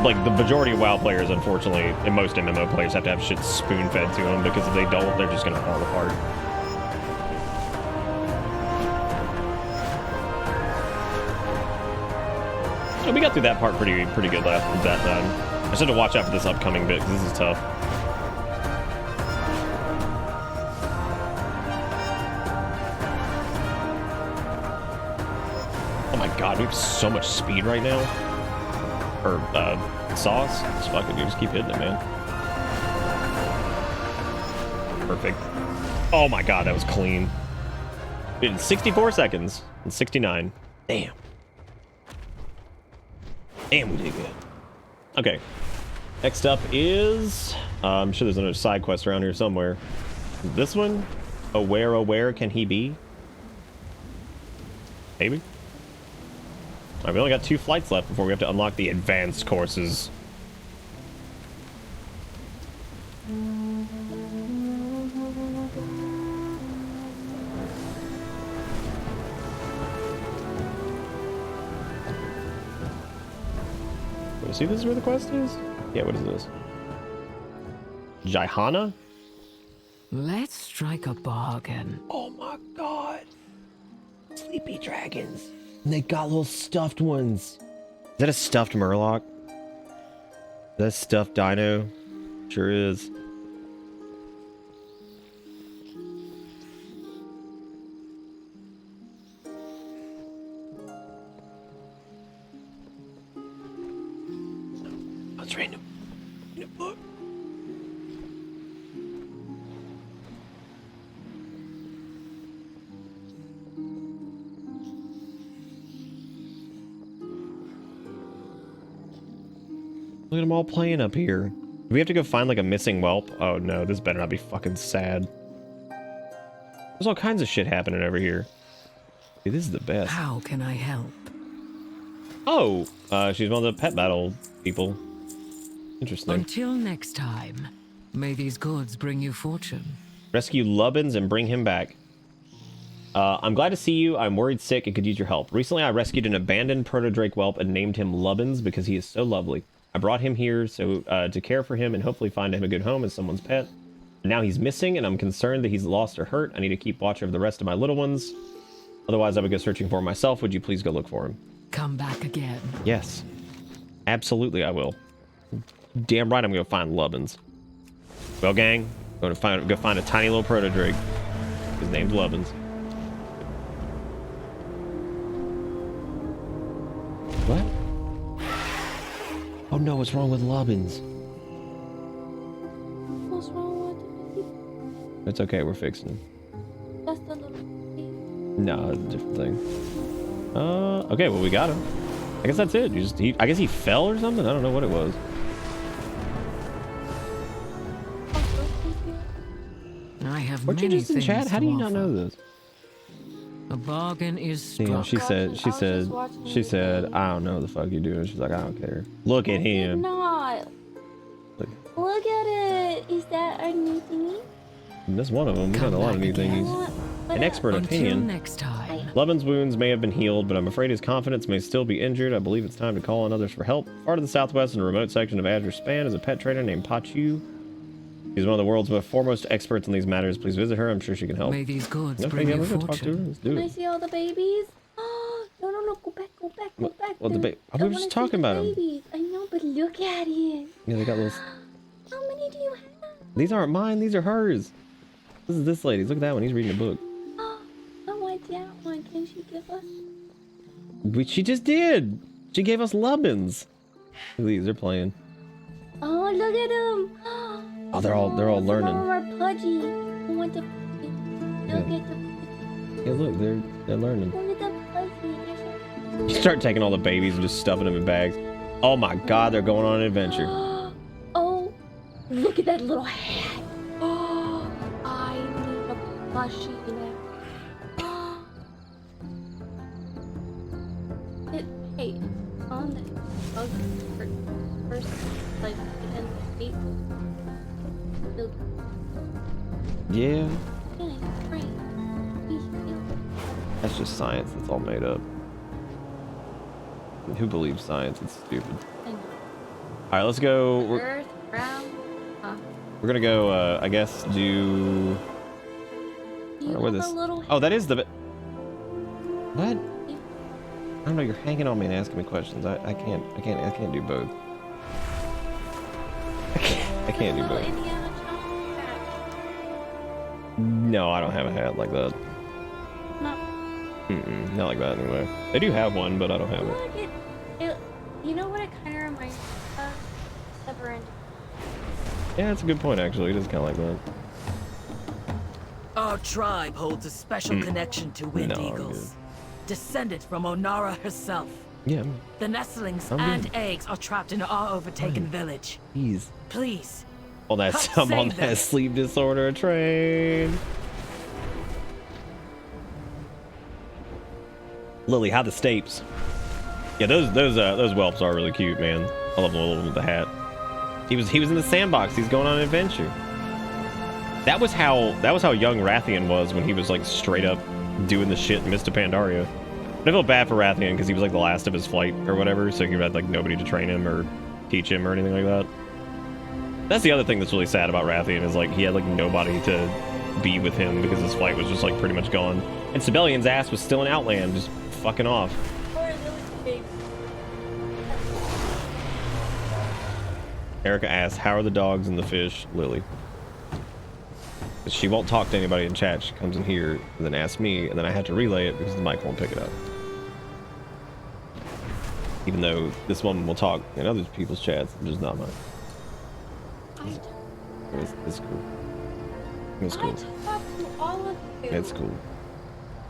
Like the majority of WoW players, unfortunately, and most MMO players have to have shit spoon-fed to them, because if they don't, they're just gonna fall apart. So we got through that part pretty good that time. I just had to watch out for this upcoming bit, because this is tough. Oh my god, we have so much speed right now. Or, sauce. Just fucking just keep hitting it, man. Perfect. Oh my god, that was clean. In 64 seconds. And 69. Damn. Damn, we did good. Okay. Next up is... I'm sure there's another side quest around here somewhere. This one? Where can he be? Maybe? Alright, we only got 2 flights left before we have to unlock the advanced courses. See, this is where the quest is? Yeah, what is this? Jaihana? Let's strike a bargain. Oh my god. Sleepy dragons. And they got little stuffed ones. Is that a stuffed Murloc? Is that a stuffed dino? Sure is. Let's read the book. Look at them all playing up here. Do we have to go find like a missing whelp? Oh no, this better not be fucking sad. There's all kinds of shit happening over here. Dude, this is the best. How can I help? Oh, she's one of the pet battle people. Interesting. Until next time, may these goods bring you fortune. Rescue Lubbins and bring him back. I'm glad to see you. I'm worried sick and could use your help. Recently, I rescued an abandoned proto-drake whelp and named him Lubbins because he is so lovely. I brought him here to care for him and hopefully find him a good home as someone's pet. Now he's missing and I'm concerned that he's lost or hurt. I need to keep watch over the rest of my little ones. Otherwise, I would go searching for him myself. Would you please go look for him? Come back again. Yes. Absolutely, I will. Damn right I'm going to find Lubbins. Well, gang, I'm going to go find a tiny little proto-drake. His name's Lubbins. What? Oh no, what's wrong with Lubbins? What's wrong with it? It's okay, we're fixing him. That's the little thing. No, it's a different thing. Okay, well we got him. I guess that's it. I guess he fell or something? I don't know what it was. I have Weren't you many just in things chat? How do you to not offer. know this? A bargain is struck. Damn, she said, I don't know what the fuck you're doing. She's like, I don't care. Look at him. Not. Look at it. Is that a new thingy? That's one of them. We got a lot of new thingies. An expert opinion. Next time. Lubbin's wounds may have been healed, but I'm afraid his confidence may still be injured. I believe it's time to call on others for help. Far to the southwest in a remote section of Azure Span is a pet trader named Pachu. She's one of the world's most foremost experts in these matters. Please visit her. I'm sure she can help. May these goods Okay, bring yeah, you we're gonna talk to her. fortune. Let's do Can I it. see all the babies? No, go back, go back. Well, we were just talking about them. Babies. I know, but look at it. Yeah, they got little. How many do you have? These aren't mine. These are hers. This is this lady's. Look at that one. He's reading a book. I want that one. Can she give us? She just did. She gave us Lubbins. Look at these. They're playing. Oh, look at them. Oh, they're all learning. Some of them are pudgy. I want the pudgy. Look at the. Yeah, look, they're learning. Look at the pudgy. You start taking all the babies and just stuffing them in bags. Oh my God, they're going on an adventure. Oh, look at that little hat. Oh, I need a plushie now. Hey, on the bug first, like, and the feet. Yeah, Yeah, right. that's just science. That's all made up. Who believes science? It's stupid. All right, let's go. Earth, brown, We're gonna go. I guess do. I don't know where this. Oh, that is the. What? I don't know. You're hanging on me and asking me questions. I can't do both. I can't do both. No, I don't have a hat like that. No. Not like that anyway. They do have one, but I don't have it. You know what it kind of reminds me of? Severin. Yeah, that's a good point, actually. It is kind of like that. Our tribe holds a special connection to Wind Eagles, descended from Onara herself. Yeah. The nestlings I'm and good. eggs are trapped in our overtaken village. Jeez. Please. Oh, that's I'm on save that them. sleep disorder train. Lily, how the stapes? Yeah, those whelps are really cute, man. I love the little one with the hat. He was in the sandbox. He's going on an adventure. That was how young Rathian was when he was like straight up doing the shit in Mista Pandaria. But I feel bad for Rathian because he was like the last of his flight or whatever, so he had like nobody to train him or teach him or anything like that. That's the other thing that's really sad about Rathian is like he had like nobody to be with him because his flight was just like pretty much gone. And Sibelian's ass was still in Outland, just fucking off. Erica asks, how are the dogs and the fish, Lily? She won't talk to anybody in chat. She comes in here and then asks me, and then I have to relay it because the mic won't pick it up. Even though this woman will talk in other people's chats, just not mine. It's cool. It's cool. It's cool.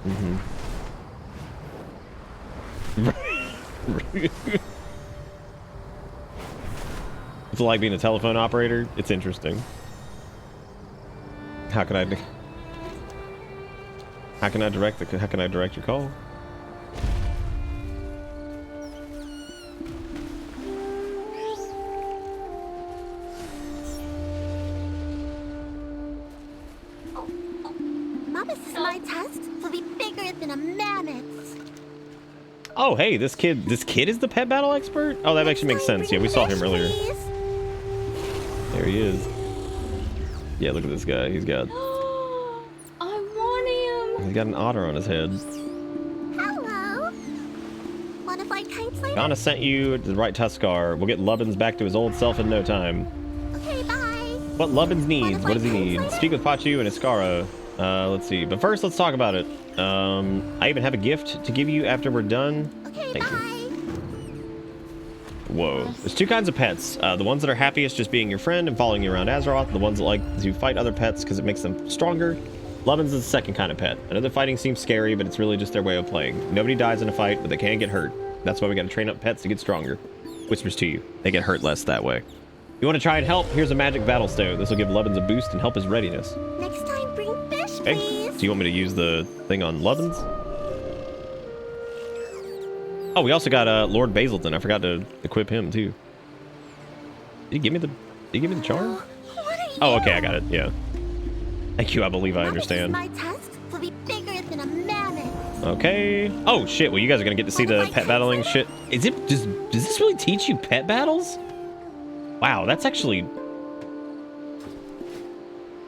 Mm-hmm. It's like being a telephone operator. It's interesting. How can I direct your call? Mama says my test will be bigger than a mammoth. Oh, hey, this kid is the pet battle expert? Oh, that actually makes sense. Yeah, we saw him earlier. There he is. Yeah, look at this guy. He's got... I want him. He's got an otter on his head. Hello. Want to fly kites later? Donna sent you to the right Tuskar. We'll get Lubbins back to his old self in no time. Okay, bye. What Lubbins needs? What does he need? Speak with Pachu and Iskara. Let's see. But first, let's talk about it. I even have a gift to give you after we're done. Okay, Thank bye. you. Whoa. There's two kinds of pets. The ones that are happiest just being your friend and following you around Azeroth. The ones that like to fight other pets because it makes them stronger. Lubbins is the second kind of pet. I know that fighting seems scary, but it's really just their way of playing. Nobody dies in a fight, but they can get hurt. That's why we gotta train up pets to get stronger. Whispers to you. They get hurt less that way. You want to try and help? Here's a magic battle stone. This will give Lubbins a boost and help his readiness. Next time, bring fish, Okay. please. Do you want me to use the thing on Lubbins? Oh, we also got Lord Basilton. I forgot to equip him too. Did you give me the charm? Oh, okay, I got it. Yeah. Thank you. I believe I understand. My test will be bigger than a mammoth. Okay. Oh shit. Well, you guys are gonna get to see the pet battling shit. Is it does this really teach you pet battles? Wow, that's actually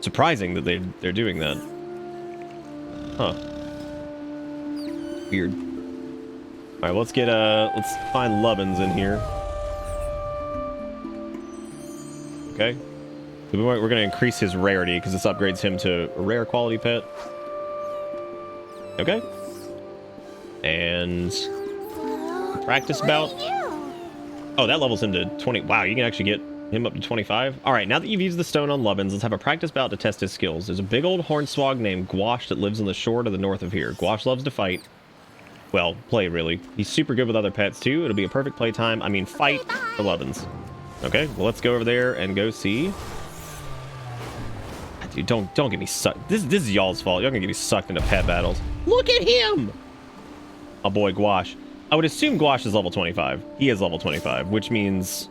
surprising that they're doing that. Huh. Weird. All right, let's find Lubbins in here. Okay. We're going to increase his rarity because this upgrades him to a rare quality pet. Okay. And practice bout. Oh, that levels him to 20. Wow, you can actually get him up to 25. All right, now that you've used the stone on Lubbins, let's have a practice bout to test his skills. There's a big old hornswogg named Gouache that lives on the shore to the north of here. Gouache loves to fight. Well, play, really. He's super good with other pets, too. It'll be a perfect playtime. I mean, fight for Lubbins. Okay, well, let's go over there and go see. Dude, don't get me sucked. This is y'all's fault. Y'all gonna get me sucked into pet battles. Look at him! Oh, boy, Gouache. I would assume Gouache is level 25. He is level 25, which means...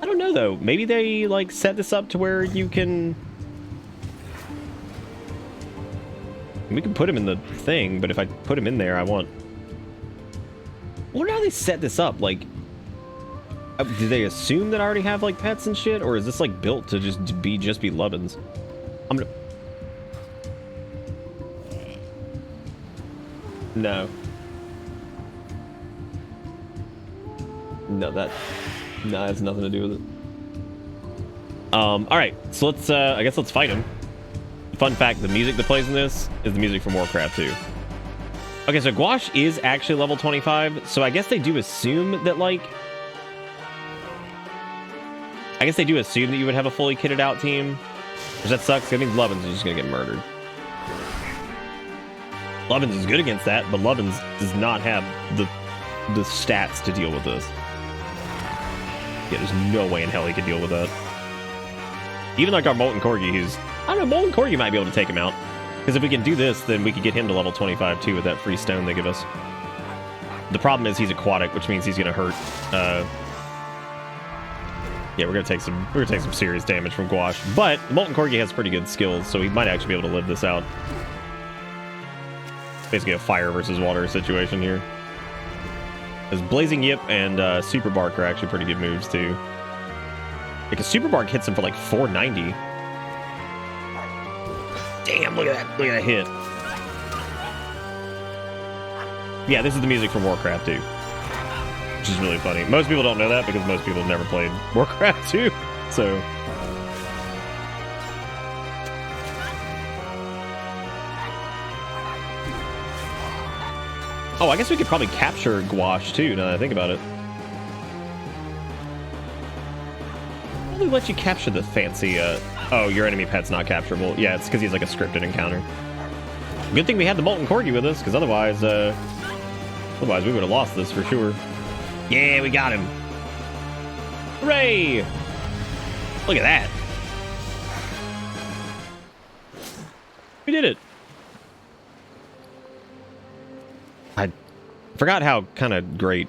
I don't know, though. Maybe they, like, set this up to where you can... We can put him in the thing, but if I put him in there, I want... I wonder how they set this up. Like, do they assume that I already have, like, pets and shit? Or is this, like, built to just be Lubbins? I'm gonna... No. No, that has nothing to do with it. Alright, so let's, I guess let's fight him. Fun fact, the music that plays in this is the music from Warcraft 2. Okay, so Gouache is actually level 25, so I guess they do assume that, like... I guess they do assume that you would have a fully kitted out team. Which that sucks, I think Lubbins is just gonna get murdered. Lubbins is good against that, but Lubbins does not have the stats to deal with this. Yeah, there's no way in hell he could deal with that. Even like our Molten Corgi, who's... I don't know, Molten Corgi might be able to take him out. Because if we can do this, then we could get him to level 25 too with that free stone they give us. The problem is he's aquatic, which means he's gonna hurt. Yeah, we're gonna take some serious damage from Gouache. But Molten Corgi has pretty good skills, so he might actually be able to live this out. Basically a fire versus water situation here. Because Blazing Yip and Super Bark are actually pretty good moves too. Because Super Bark hits him for like 490. Damn, look at that hit. Yeah, this is the music from Warcraft 2. which is really funny. Most people don't know that because most people have never played Warcraft 2, so... Oh, I guess we could probably capture Gouache too, now that I think about it. Probably let you capture the fancy, oh, your enemy pet's not capturable. Yeah, it's because he's like a scripted encounter. Good thing we had the Molten Corgi with us, because otherwise we would have lost this for sure. Yeah, we got him. Hooray! Look at that. We did it. I forgot how kind of great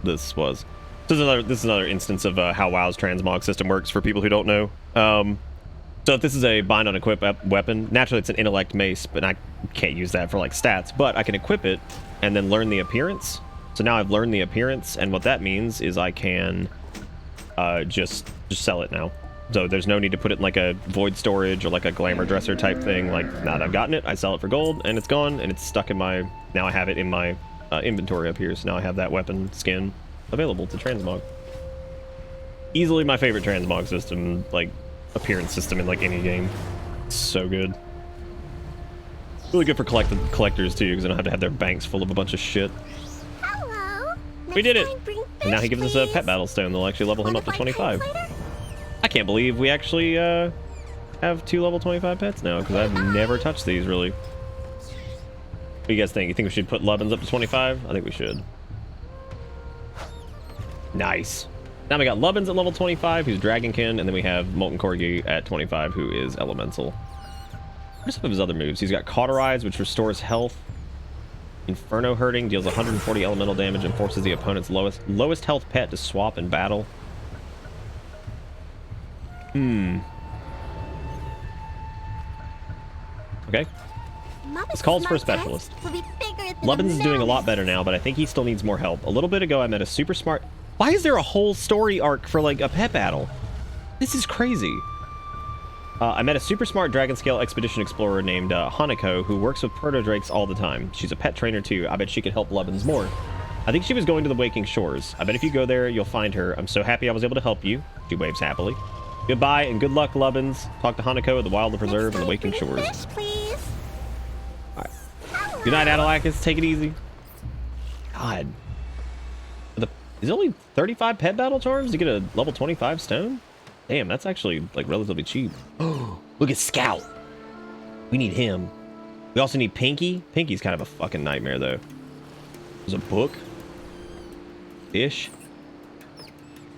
this was. This is another instance of how WoW's transmog system works for people who don't know. So if this is a bind on equip weapon, naturally it's an intellect mace, but I can't use that for like stats, but I can equip it and then learn the appearance. So now I've learned the appearance, and what that means is I can just sell it now. So there's no need to put it in like a void storage or like a glamour dresser type thing. Like, now that I've gotten it, I sell it for gold, and it's gone, and it's stuck in my... Now I have it in my inventory up here, so now I have that weapon skin available to transmog. Easily my favorite transmog system, like, appearance system in like any game. It's so good. Really good for collectors too, because they don't have to have their banks full of a bunch of shit. Hello. We did it! And now he gives us a pet battle stone that'll actually level him up to 25. I can't believe we actually have 2 level 25 pets now, because I've never touched these really. What do you guys think? You think we should put Lubbins up to 25? I think we should. Nice. Now we got Lubbins at level 25, who's Dragonkin, and then we have Molten Corgi at 25, who is Elemental. What are some of his other moves? He's got Cauterize, which restores health. Inferno Hurting deals 140 elemental damage and forces the opponent's lowest health pet to swap in battle. Okay. This calls for a specialist. Lubbins is doing a lot better now, but I think he still needs more help. A little bit ago, I met a super smart... Why is there a whole story arc for, like, a pet battle? This is crazy. I met a super smart dragon scale expedition explorer named Hanako, who works with proto-drakes all the time. She's a pet trainer, too. I bet she could help Lubbins more. I think she was going to the Waking Shores. I bet if you go there, you'll find her. I'm so happy I was able to help you. She waves happily. Goodbye, and good luck, Lubbins. Talk to Hanako at the Wild Preserve and the Waking Shores. Alright. Good night, Adalakis. Take it easy. God. Is it only 35 pet battle charms to get a level 25 stone? Damn, that's actually like relatively cheap. Oh, look at Scout. We need him. We also need Pinky. Pinky's kind of a fucking nightmare though. There's a book. Fish.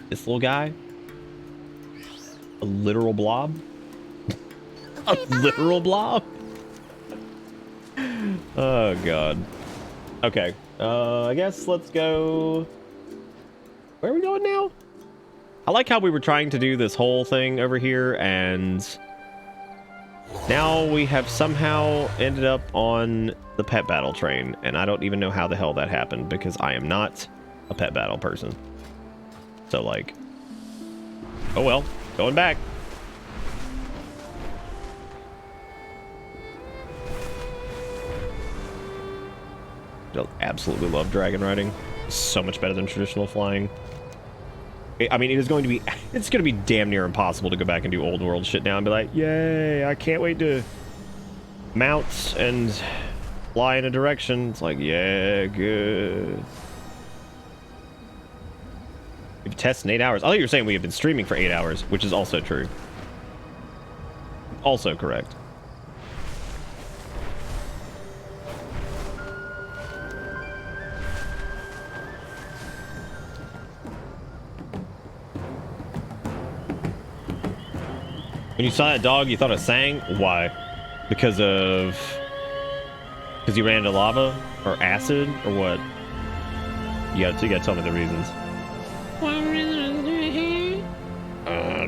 This little guy. A literal blob. A literal blob. Oh god. Okay. I guess let's go. Where are we going now? I like how we were trying to do this whole thing over here, and now we have somehow ended up on the pet battle train, and I don't even know how the hell that happened, because I am not a pet battle person. So, like, oh well, going back. I absolutely love dragon riding. It's so much better than traditional flying. I mean, it's going to be damn near impossible to go back and do old world shit now and be like, yay, I can't wait to mount and fly in a direction. It's like, yeah, good. We've tested in 8 hours. I thought you were saying we have been streaming for 8 hours, which is also true. Also correct. When you saw that dog, you thought it sang? Why? Because you ran into lava? Or acid? Or what? You gotta tell me the reasons. What reason do you hear? I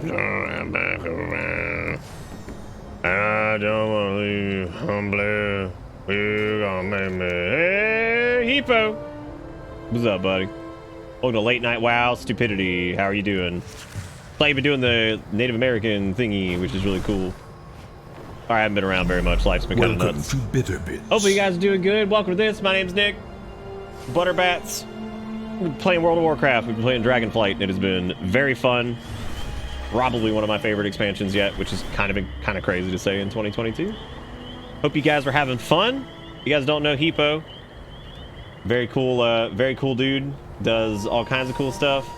don't wanna leave humbly. You gonna make me. Hey, Hippo! What's up, buddy? Welcome to Late Night WoW Stupidity. How are you doing? You've been doing the Native American thingy, which is really cool. I haven't been around very much. Life's been kind of nuts. To Bitterbits. Hopefully you guys are doing good. Welcome to this. My name's Nick. Butterbats. been playing World of Warcraft. We've been playing Dragonflight, and it has been very fun. Probably one of my favorite expansions yet, which is kind of crazy to say in 2022. Hope you guys were having fun. You guys don't know Hippo. Very cool dude. Does all kinds of cool stuff.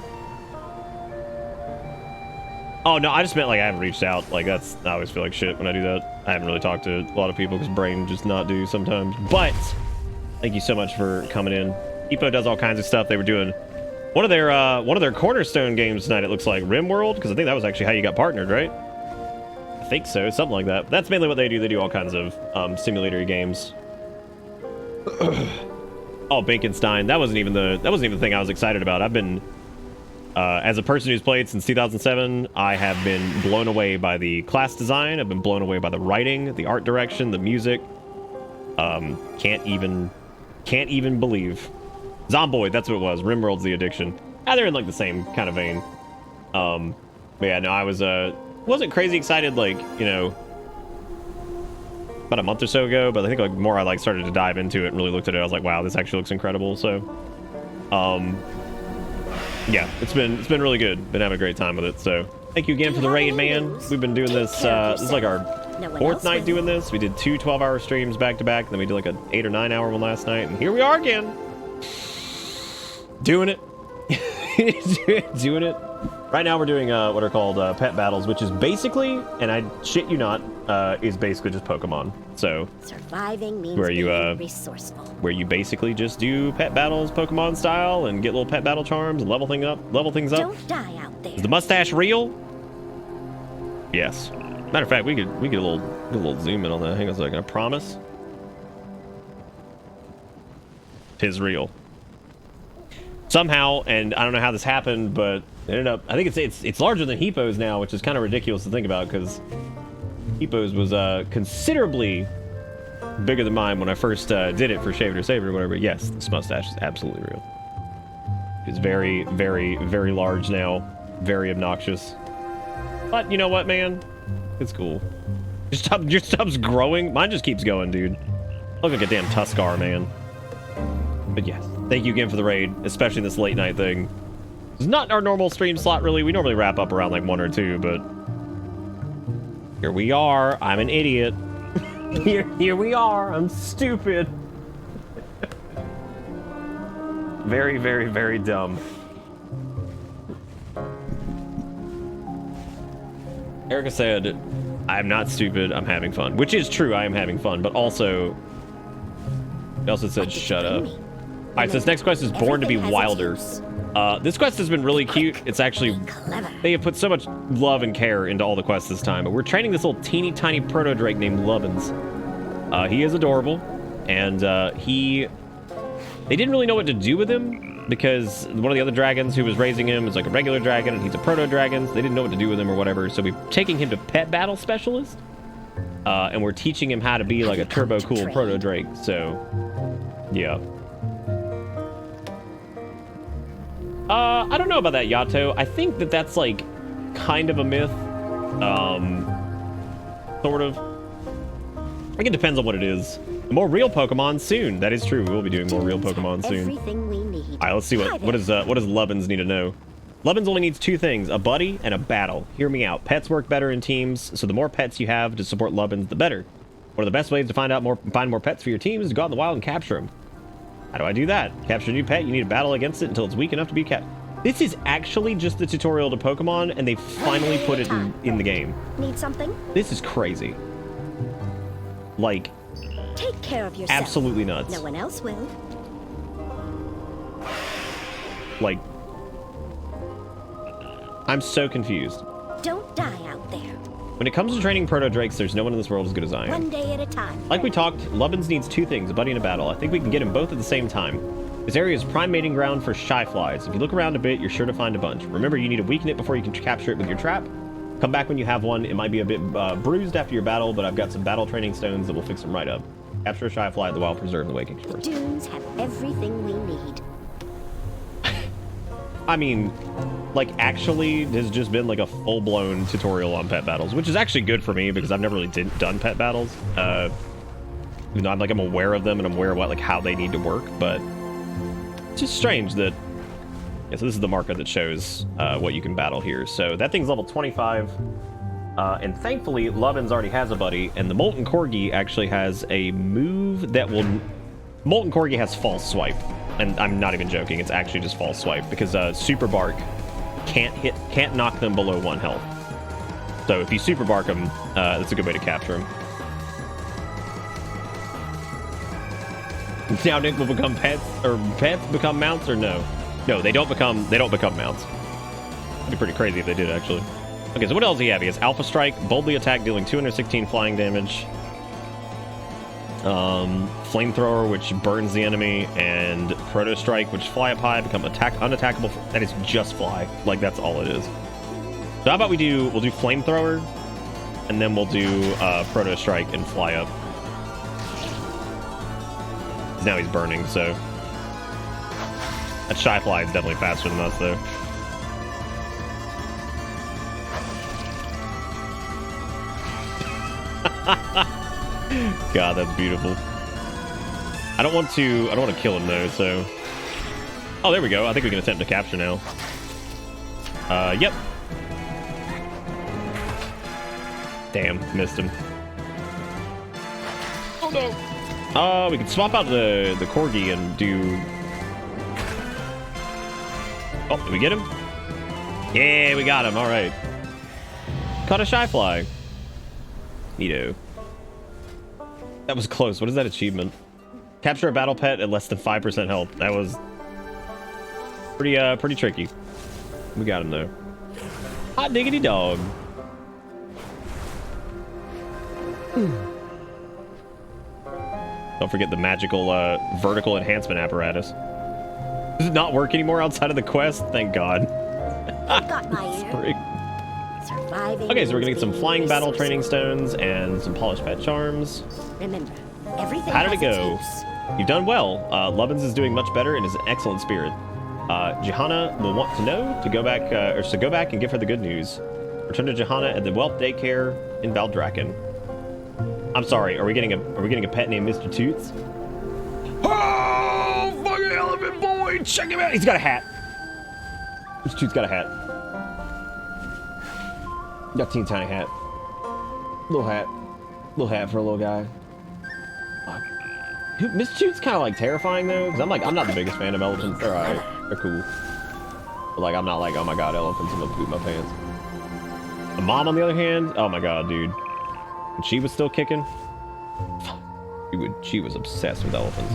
Oh no, I just meant like I haven't reached out. Like I always feel like shit when I do that. I haven't really talked to a lot of people because brain just not do sometimes. But thank you so much for coming in. Hippo does all kinds of stuff. They were doing one of their cornerstone games tonight. It looks like RimWorld, because I think that was actually how you got partnered, right? I think so, something like that. That's mainly what they do. They do all kinds of simulatory games. Oh, Binkenstein. That wasn't even the thing I was excited about. I've been as a person who's played since 2007, I have been blown away by the class design. I've been blown away by the writing, the art direction, the music. Can't even believe. Zomboid, that's what it was. RimWorld's The Addiction. They're in like the same kind of vein. But yeah, no, I wasn't crazy excited, like, you know, about a month or so ago, but I think like more I like started to dive into it and really looked at it. I was like, wow, this actually looks incredible. So yeah, it's been really good. Been having a great time with it. So thank you again for the raid, man. We've been doing this this is like our fourth night doing this. We did 2 12-hour streams back to back, then we did like an 8 or 9 hour one last night, and here we are again doing it. doing it. Right now we're doing what are called pet battles, which is basically, and I shit you not, is basically just Pokemon. So surviving means where you being resourceful. where you basically just do pet battles Pokemon style and get little pet battle charms and level things up. Don't die out there. Is the mustache real? Yes. Matter of fact, we get a little zoom in on that. Hang on a second. I promise. Tis real. Somehow, and I don't know how this happened, but it ended up, I think it's larger than Hippo's now, which is kind of ridiculous to think about, because Hippo's was considerably bigger than mine when I first did it for Shave It or Save It or whatever. Yes, this mustache is absolutely real. It's very, very, very large now. Very obnoxious. But you know what, man? It's cool. Your stub's growing. Mine just keeps going, dude. Look like a damn Tuskar, man. But yes, thank you again for the raid, especially this late night thing. It's not our normal stream slot, really. We normally wrap up around like 1 or 2, but here we are. I'm an idiot. Here we are. I'm stupid. Very, very, very dumb. Erica said, I'm not stupid, I'm having fun. Which is true, I am having fun, but also... It also said, shut up. Alright, so this next quest is Born to be Wilder. This quest has been really cute. It's actually... They have put so much love and care into all the quests this time. But we're training this little teeny tiny proto-drake named Lubbins. He is adorable. And they didn't really know what to do with him, because one of the other dragons who was raising him is like a regular dragon, and he's a proto-dragon, so they didn't know what to do with him or whatever. So we're taking him to pet battle specialist, and we're teaching him how to be like a turbo cool proto-drake. So, yeah. I don't know about that, Yato. I think that that's like kind of a myth. Sort of. I think it depends on what it is. More real Pokemon soon. That is true. We will be doing more real Pokemon soon. Everything we need. All right, let's see what does Lubbins need to know. Lubbins only needs 2 things: a buddy and a battle. Hear me out. Pets work better in teams, so the more pets you have to support Lubbins, the better. One of the best ways to find more pets for your team is to go out in the wild and capture them. How do I do that? Capture a new pet. You need to battle against it until it's weak enough to be kept. This is actually just the tutorial to Pokemon, and they finally put it in the game. Need something? This is crazy. Like, take care of yourself. Absolutely nuts. No one else will. Like, I'm so confused. Don't die out there. When it comes to training proto-drakes, there's no one in this world as good as I am. One day at a time. Like we talked, Lubbins needs 2 things, a buddy and a battle. I think we can get them both at the same time. This area is prime mating ground for shy flies. If you look around a bit, you're sure to find a bunch. Remember, you need to weaken it before you can capture it with your trap. Come back when you have one. It might be a bit bruised after your battle, but I've got some battle training stones that will fix them right up. Capture a shy fly at the wild preserve and the waking shores. The dunes have everything we need. I mean, like, actually, there's just been like a full-blown tutorial on pet battles, which is actually good for me because I've never really done pet battles. You know, I'm aware of them and I'm aware of how they need to work, but it's just strange that Yeah, so this is the marker that shows what you can battle here. So that thing's level 25. And thankfully, Lovin's already has a buddy, and the Molten Corgi actually has a move that will... Molten Corgi has False Swipe, and I'm not even joking, it's actually just False Swipe, because Super Bark can't knock them below 1 health. So if you Super Bark them, that's a good way to capture them. Now Nick will become pets, or pets become mounts, or no? No, they don't become mounts. It'd be pretty crazy if they did, actually. Okay, so what else do you have? He has Alpha Strike, boldly attack, dealing 216 flying damage. Flamethrower, which burns the enemy, and Proto Strike, which fly up high, become unattackable. That is just fly. Like, that's all it is. So how about we'll do Flamethrower, and then we'll do Proto Strike and fly up. Now he's burning, so... That Shy Fly is definitely faster than us, though. God, that's beautiful. I don't want to kill him though, so. Oh, there we go. I think we can attempt to capture now. Yep. Damn, missed him. Oh no. We can swap out the Corgi and do. Oh, did we get him? Yeah, we got him. All right. Caught a Shy Fly. Neato. That was close. What is that achievement? Capture a battle pet at less than 5% health. That was pretty tricky. We got him though. Hot diggity dog. Don't forget the magical vertical enhancement apparatus. Does it not work anymore outside of the quest? Thank God. Got my ear. Surviving. Okay, so we're gonna get some flying battle training stones and some polished pet charms. Remember, everything. How did it has go? its use. You've done well. Lubbins is doing much better and is an excellent spirit. Johanna will want to know to go back, go back and give her the good news. Return to Johanna at the Whelp Daycare in Valdraken. I'm sorry. Are we getting a pet named Mr. Toots? Oh, fucking elephant boy! Check him out. He's got a hat. Mr. Toots got a hat. Got a teeny tiny hat. Little hat for a little guy. Mr. Toots kind of like terrifying though, because I'm not the biggest fan of elephants. They're alright. They're cool. But like, I'm not like, oh my god, elephants, I'm gonna poop my pants. The mom, on the other hand, oh my god, dude. When she was still kicking, she was obsessed with elephants.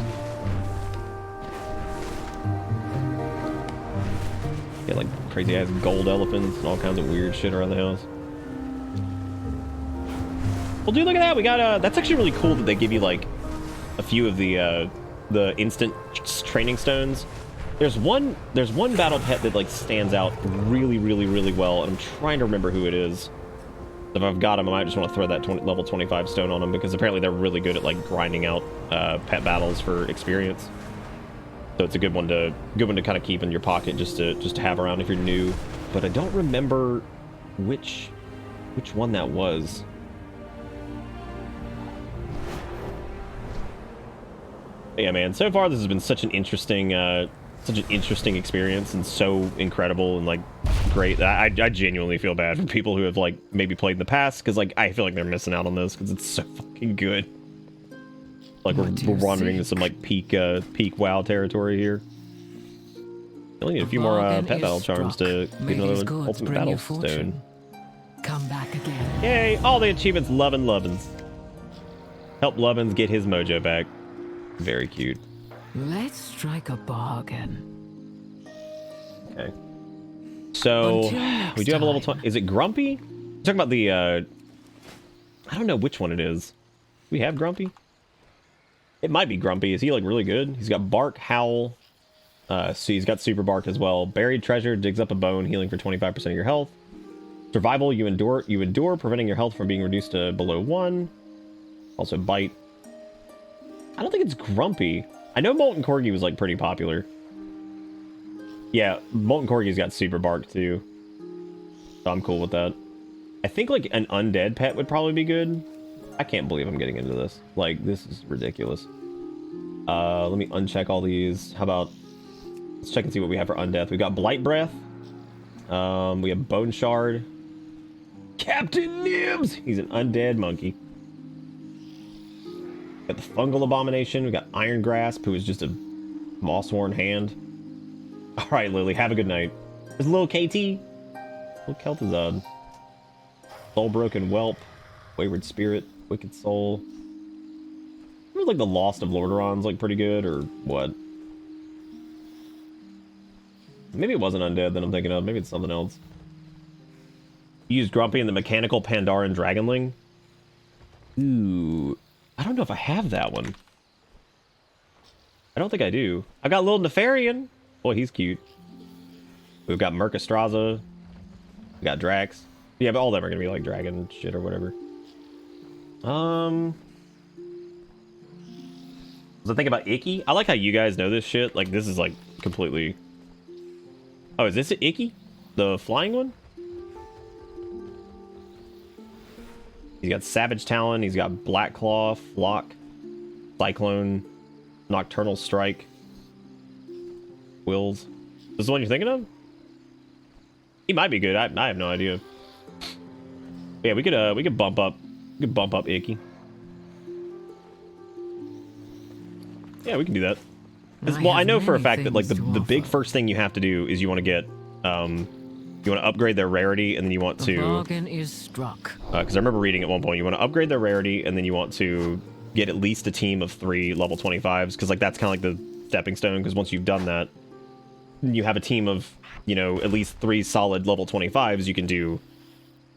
Yeah, like crazy ass gold elephants and all kinds of weird shit around the house. Well, dude, look at that. We got that's actually really cool that they give you like a few of the instant training stones. There's one battle pet that like stands out really well, and I'm trying to remember who it is. If I've got him, I might just want to throw that level 25 stone on him, because apparently they're really good at like grinding out pet battles for experience. So it's a good one to kind of keep in your pocket just to have around if you're new. But I don't remember which one that was. Yeah, man. So far, this has been such an interesting experience, and so incredible and like great. I genuinely feel bad for people who have like maybe played in the past, because like I feel like they're missing out on this because it's so fucking good. Like we're wandering into some like peak WoW territory here. We only need a few more pet battle charms to get another ultimate battle stone. Come back again. Yay! All the achievements, Lovin's. Help Lovin's get his mojo back. Very cute. Let's strike a bargain. Okay. So we do have a level 20. Is it Grumpy? I'm talking about the I don't know which one it is. We have Grumpy? It might be Grumpy. Is he like really good? He's got Bark, Howl. So he's got Super Bark as well. Buried Treasure digs up a bone, healing for 25% of your health. Survival, you endure, preventing your health from being reduced to below 1. Also Bite. I don't think it's Grumpy. I know Molten Corgi was like pretty popular. Yeah, Molten Corgi's got Super Bark too. So I'm cool with that. I think like an undead pet would probably be good. I can't believe I'm getting into this. Like, this is ridiculous. Let me uncheck all these. How about Let's check and see what we have for undeath. We got Blight Breath. We have Bone Shard. Captain Nibs! He's an undead monkey. Got the Fungal Abomination. We got Iron Grasp, who is just a moss-worn hand. Alright, Lily, have a good night. There's little KT. Little Kel'Thuzad. Soul-Broken Whelp. Wayward Spirit. Wicked Soul. I feel like the Lost of Lordaeron's like pretty good, or what? Maybe it wasn't undead that I'm thinking of. Maybe it's something else. You use Grumpy and the Mechanical Pandaren Dragonling. Ooh. I don't know if I have that one. I don't think I do. I got Little Nefarian. Boy, he's cute. We've got Mercastraza. We got Drax. Yeah, but all of them are going to be like dragon shit or whatever. Was I thinking about Icky? I like how you guys know this shit. Like, this is like completely... Oh, is this Icky? The flying one? He's got Savage Talon. He's got Black Claw, Flock, Cyclone, Nocturnal Strike, Wills. This is the one you're thinking of? He might be good. I have no idea. Yeah, we could bump up Icky. Yeah, we can do that. Well, I know for a fact that like the big first thing you have to do is you want to get you want to upgrade their rarity, and then you want to... The bargain is struck. Because I remember reading at one point, you want to upgrade their rarity, and then you want to get at least a team of 3 level 25s, because like that's kind of like the stepping stone, because once you've done that, you have a team of, you know, at least 3 solid level 25s, you can do...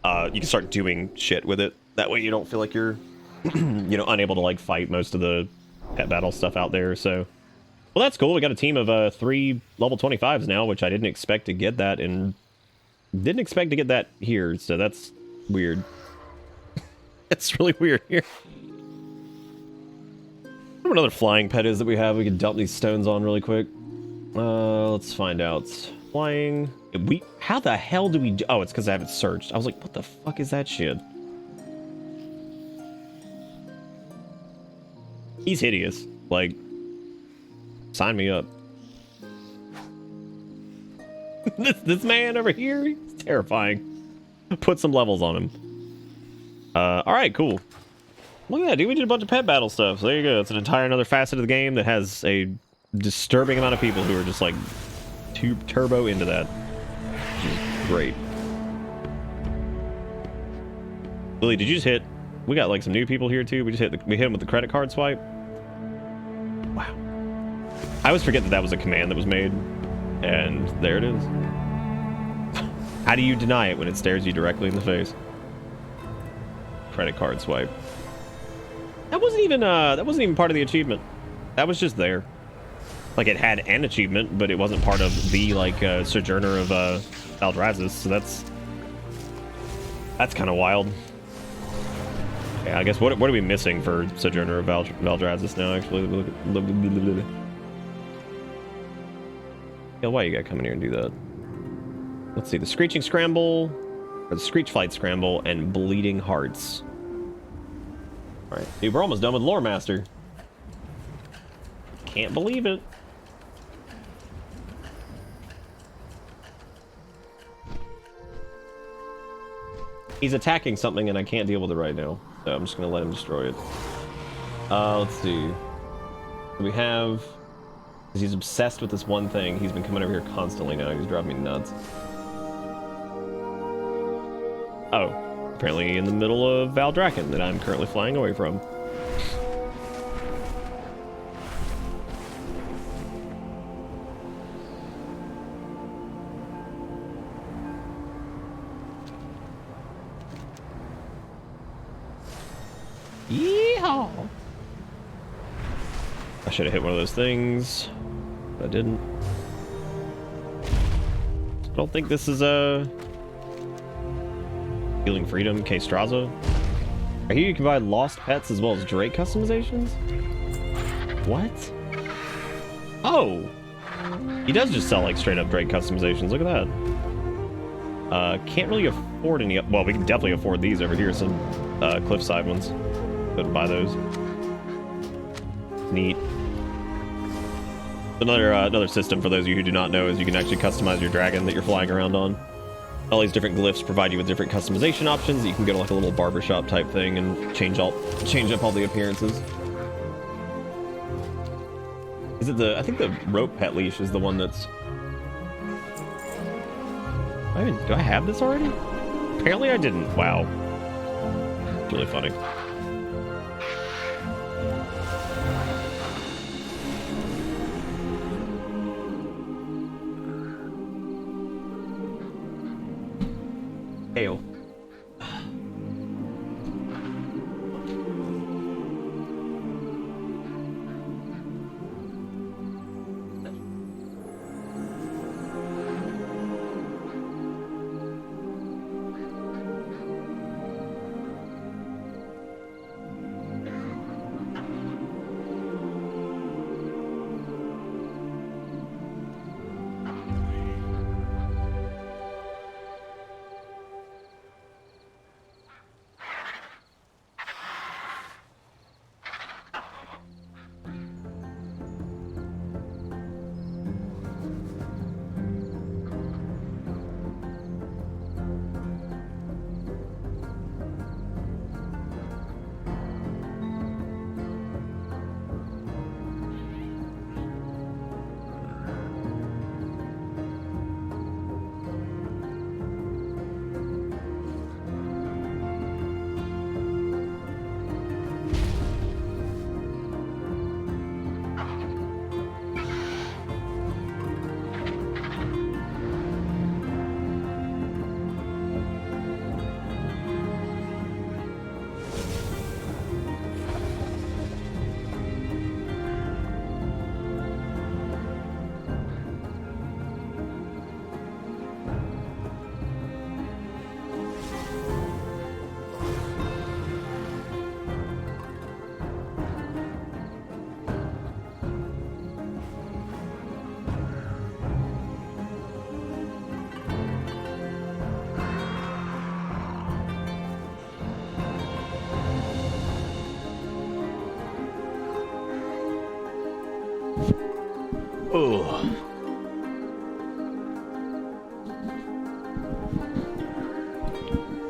you can start doing shit with it. That way you don't feel like you're, you know, unable to like fight most of the pet battle stuff out there, so... Well, that's cool. We got a team of 3 level 25s now, which I didn't expect to get that in... Didn't expect to get that here, so that's weird. It's really weird here. What another flying pet is that we have? We can dump these stones on really quick. Let's find out. Flying. How the hell do we do? Oh, it's because I haven't searched. I was like, what the fuck is that shit? He's hideous. Like, sign me up. this man over here, he's terrifying. Put some levels on him. Alright, cool. Look at that, dude. We did a bunch of pet battle stuff. So there you go. It's an entire another facet of the game that has a disturbing amount of people who are just like turbo into that. Which is great. Lily, did you just hit? We got like some new people here too. We hit him with the credit card swipe. Wow. I always forget that that was a command that was made. And there it is. How do you deny it when it stares you directly in the face? Credit card swipe. That wasn't even part of the achievement. That was just there. Like, it had an achievement, but it wasn't part of the like Sojourner of Valdrazis. So that's kind of wild. Yeah, I guess what are we missing for Sojourner of Valdrazis now? Actually, yeah, why you gotta come in here and do that? Let's see, the Screeching Scramble, or the Screechflight Scramble, and Bleeding Hearts. Alright, dude, we're almost done with Lore Master. Can't believe it. He's attacking something and I can't deal with it right now, so I'm just gonna let him destroy it. Let's see. We have... He's obsessed with this one thing. He's been coming over here constantly now. He's driving me nuts. Oh, apparently in the middle of Valdrakken that I'm currently flying away from. Yeehaw! I should have hit one of those things. But I didn't. I don't think this is a... Healing Freedom, K-Straza. I hear you can buy lost pets as well as Drake customizations? What? Oh! He does just sell like straight up Drake customizations, look at that. Can't really afford any... Well, we can definitely afford these over here, some cliffside ones. Go to buy those. Neat. Another system for those of you who do not know is you can actually customize your dragon that you're flying around on. All these different glyphs provide you with different customization options. You can go to like a little barbershop type thing and change up all the appearances. Is it I think the rope pet leash is the one that's... do I have this already? Apparently I didn't. Wow. It's really funny. Hail.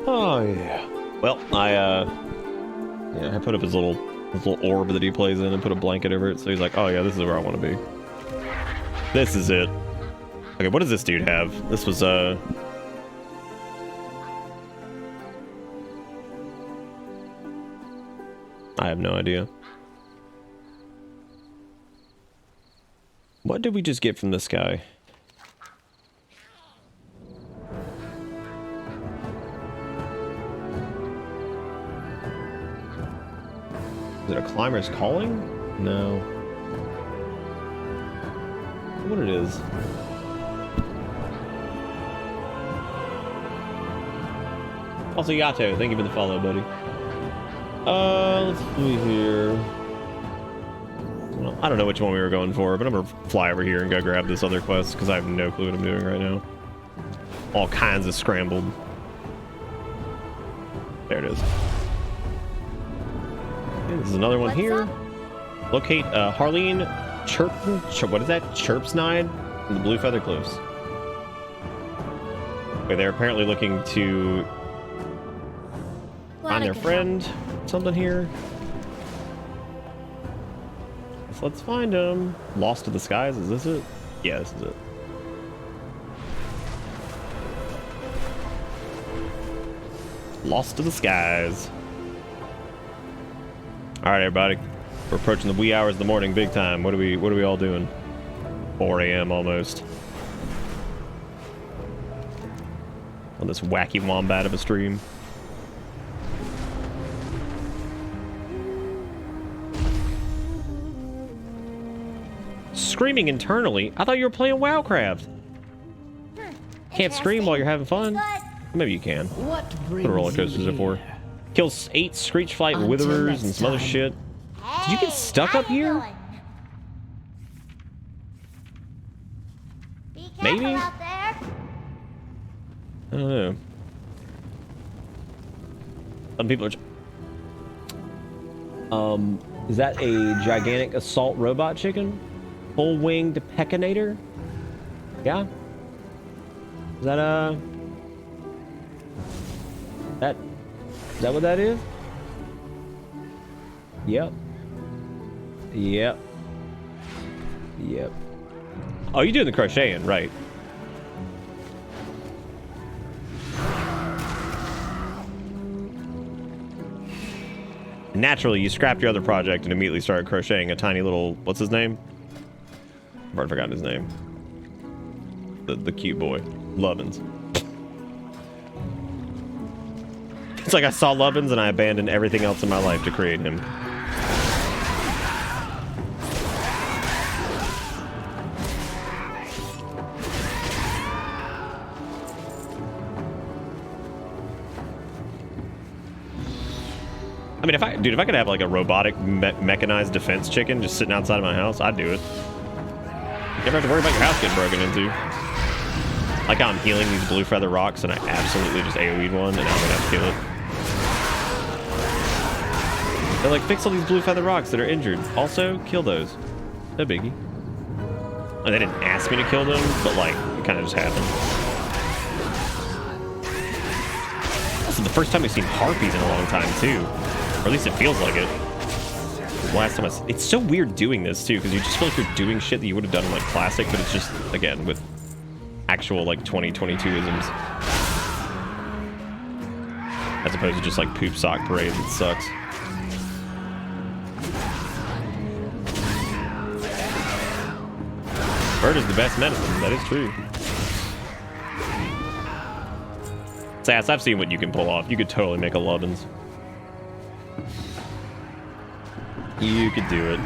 Oh yeah. Well, I put up his little orb that he plays in and put a blanket over it, so he's like, oh yeah, this is where I want to be. This is it. Okay, what does this dude have? This was I have no idea. What did we just get from this guy? Is it a climber's calling? No. What it is? Also, Yato, thank you for the follow, buddy. Let's see here. Well, I don't know which one we were going for, but I'm gonna fly over here and go grab this other quest because I have no clue what I'm doing right now. All kinds of scrambled. There it is. Okay, this is another one here. Locate Harleen what is that? Chirpsnide in the Blue Feather Cliffs. Okay, they're apparently looking to find their friend. Something here. So let's find him. Lost to the Skies, is this it? Yeah, this is it. Lost to the Skies. Alright, everybody. We're approaching the wee hours of the morning big time. What are we all doing? 4 a.m. almost. On this wacky wombat of a stream. Screaming internally? I thought you were playing Warcraft. Can't scream while you're having fun. Maybe you can. What the roller coasters are for. Kills 8 Screechflight Witherers and some other shit. Did you get stuck up here? Maybe? I don't know. Some people are... Is that a gigantic assault robot chicken? Full-winged pecanator? Yeah? Is that, is that what that is? Yep. Yep. Yep. Oh, you're doing the crocheting, right. Naturally, you scrapped your other project and immediately started crocheting a tiny little... What's his name? I've already forgotten his name. The cute boy. Lovin's. It's like I saw Lovin's and I abandoned everything else in my life to create him. I mean, if I could have like a robotic mechanized defense chicken just sitting outside of my house, I'd do it. You never have to worry about your house getting broken into. Like how I'm healing these blue feather rocks and I absolutely just AoE'd one and now I'm gonna have to kill it. They're like, fix all these blue feather rocks that are injured. Also, kill those. No biggie. And they didn't ask me to kill them, but like, it kind of just happened. This is the first time we've seen harpies in a long time too. Or at least it feels like it. Last time it's so weird doing this too, because you just feel like you're doing shit that you would have done in like classic, but it's just, again, with actual like 2022-isms. As opposed to just like poop sock parades. It sucks. Bird is the best medicine. That is true. Sass, I've seen what you can pull off. You could totally make a Lovin's. You could do it.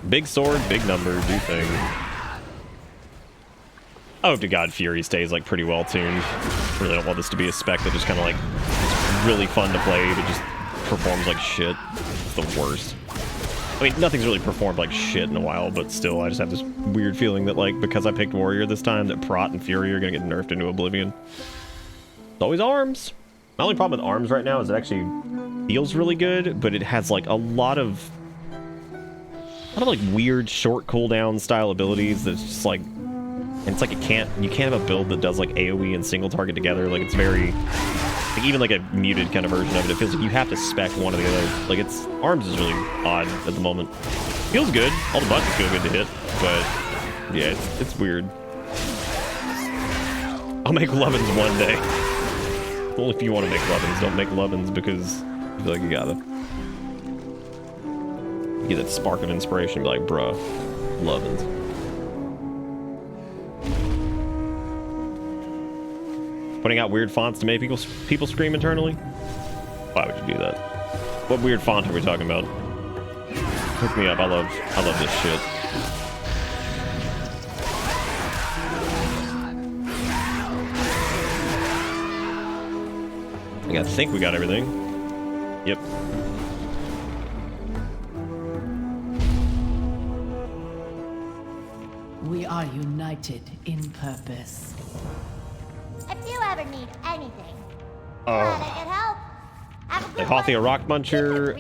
Big sword, big number, do thing. I hope to God Fury stays like pretty well tuned. Really don't want this to be a spec that just kind of like it's really fun to play but just performs like shit. It's the worst. I mean, nothing's really performed like shit in a while, but still, I just have this weird feeling that, like, because I picked Warrior this time, that Prot and Fury are gonna get nerfed into oblivion. It's always arms. My only problem with arms right now is it actually feels really good, but it has, like, a lot of like, weird short cooldown style abilities that's just, like, and it's like you can't have a build that does, like, AoE and single target together. Like, it's very... Like, even like a muted kind of version of it, it feels like you have to spec one or the other. Like, it's arms is really odd at the moment. Feels good. All the buttons feel good to hit, but yeah, it's weird. I'll make Lovin's one day. Only if you want to make Lovin's. Don't make Lovin's because I feel like you gotta. You get that spark of inspiration, be like, bruh, Lovin's. Putting out weird fonts to make people scream internally? Why would you do that? What weird font are we talking about? Hook me up. I love this shit. I think we got everything. Yep. We are united in purpose. If you ever need anything, glad I could help. Have a good Hothia Rock Muncher,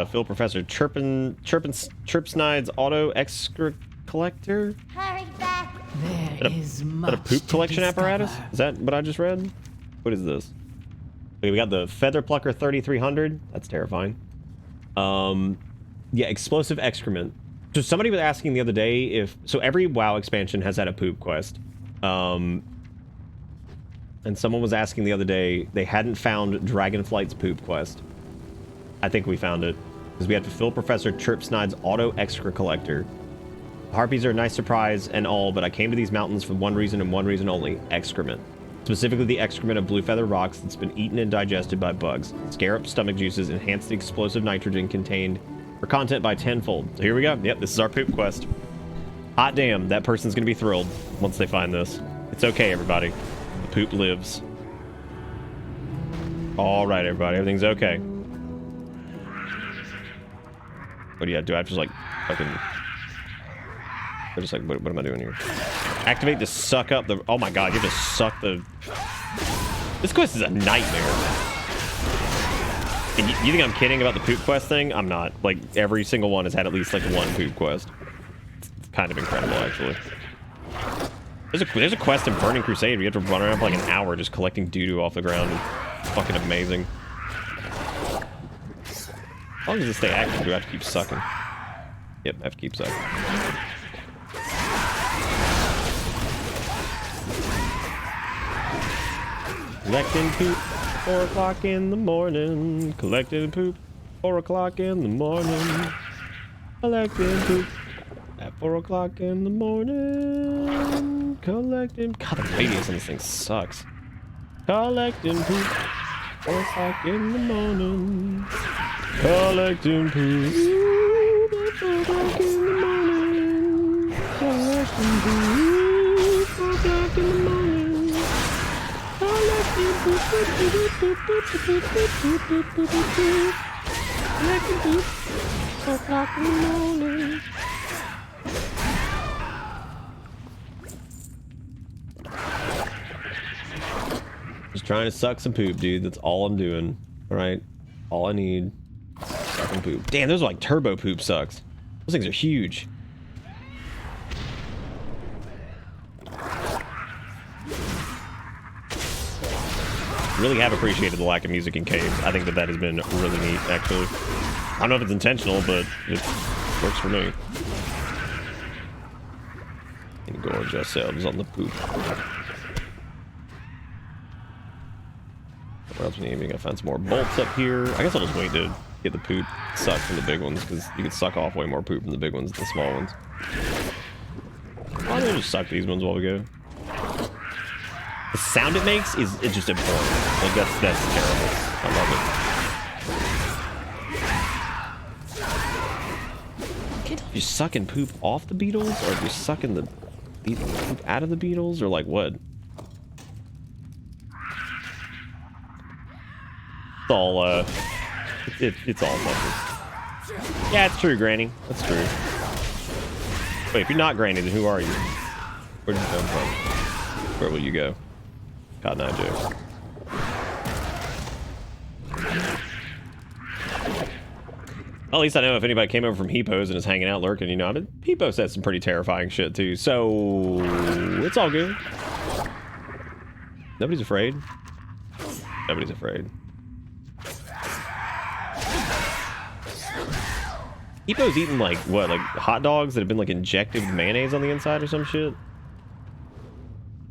Phil Professor Chirpsnide's Auto Excra Collector. Hurry back. Is that a poop collection apparatus? Is that what I just read? What is this? Okay, we got the Feather Plucker 3300. That's terrifying. Yeah, explosive excrement. So somebody was asking the other day if... So every WoW expansion has had a poop quest. And someone was asking the other day, they hadn't found Dragonflight's poop quest. I think we found it. Because we have to fill Professor Chirpsnide's Auto Excra Collector. Harpies are a nice surprise and all, but I came to these mountains for one reason and one reason only. Excrement. Specifically the excrement of blue feather rocks that's been eaten and digested by bugs. Scarab stomach juices enhance the explosive nitrogen contained or content by tenfold. So here we go. Yep, this is our poop quest. Hot damn, that person's gonna be thrilled once they find this. It's okay, everybody. The poop lives. All right, everybody, everything's okay. What do you have? Do I have to just like fucking... Or just like, what am I doing here? Activate to suck up the... Oh my god, you have to suck the... This quest is a nightmare. And you think I'm kidding about the poop quest thing? I'm not. Like, every single one has had at least, like, one poop quest. It's kind of incredible, actually. There's a quest in Burning Crusade where you have to run around for, like, an hour just collecting doo-doo off the ground. It's fucking amazing. How long does it stay active? Do I have to keep sucking? Yep, I have to keep sucking. Collecting poop, 4 o'clock in the morning. Collecting poop, 4 o'clock in the morning. Collecting poop at 4 o'clock in the morning. Collecting. God, the radius on this thing sucks. Collecting poop, 4 o'clock in the morning. Collecting poop at 4 o'clock in the morning. Collecting poop, 4 o'clock in the morning. Just trying to suck some poop, dude. That's all I'm doing. All right, all I need. Sucking poop. Damn, those are like turbo poop sucks. Those things are huge. Really have appreciated the lack of music in caves. I think that has been really neat, actually. I don't know if it's intentional, but it works for me. And gorge ourselves on the poop. What else we need? We gotta find some more bolts up here. I guess I'll just wait to get the poop sucked from the big ones, because you can suck off way more poop from the big ones than the small ones. I'm gonna just suck these ones while we go. The sound it makes is just abhorrent. Like that's terrible. I love it. I can't tell if you're sucking poop off the beetles or if you're sucking the poop out of the beetles or like what. It's all it's all fucking. Yeah, it's true, Granny. That's true. Wait, if you're not Granny, then who are you? Where'd you come from? Where will you go? God, no, joke. Well, at least I know if anybody came over from Hippos and is hanging out lurking, you know, I mean, Hippo said some pretty terrifying shit too, so it's all good. Nobody's afraid. Nobody's afraid. Hippo's eating like what, like hot dogs that have been like injected with mayonnaise on the inside or some shit?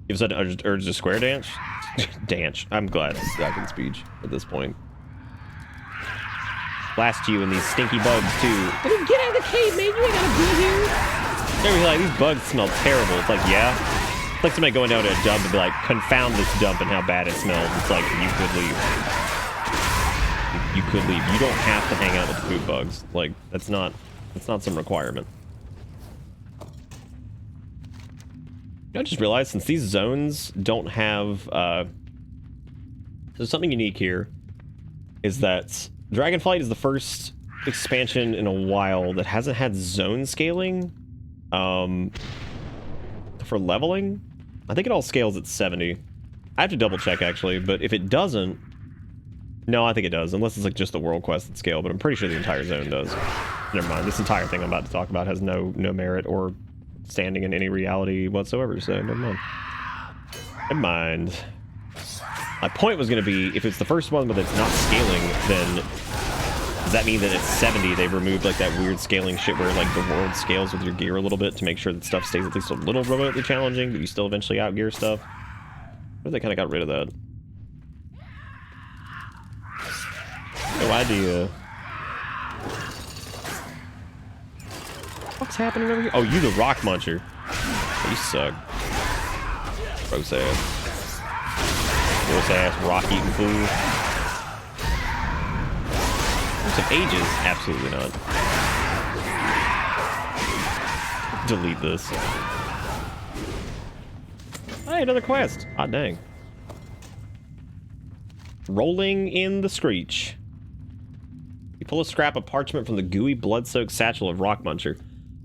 Give us an urge to square dance? Dance. I'm glad it's back in speech at this point. Blast you and these stinky bugs too. Get out of the cave, man. You ain't gotta be here. They're like, these bugs smell terrible. It's like, yeah. It's like somebody going down to a dump and be like, confound this dump and how bad it smells. It's like, you could leave. You could leave. You don't have to hang out with the poop bugs. Like, that's not some requirement. I just realized since these zones don't have so something unique here is that Dragonflight is the first expansion in a while that hasn't had zone scaling for leveling. I think it all scales at 70. I have to double check actually, but if it doesn't, no, I think it does, unless it's like just the world quest that scale, but I'm pretty sure the entire zone does. Never mind, this entire thing I'm about to talk about has no merit or standing in any reality whatsoever, so never mind. Never mind. My point was going to be, if it's the first one but it's not scaling, then does that mean that at 70 they've removed like that weird scaling shit where like the world scales with your gear a little bit to make sure that stuff stays at least a little remotely challenging, but you still eventually outgear stuff? Or they kind of got rid of that? No idea. What's happening over here? Oh, you the rock muncher. Oh, you suck. Gross ass. Gross ass rock eating fool. Some ages? Absolutely not. Delete this. Hey, another quest. Hot dang. Rolling in the Screech. You pull a scrap of parchment from the gooey, blood-soaked satchel of Rock Muncher.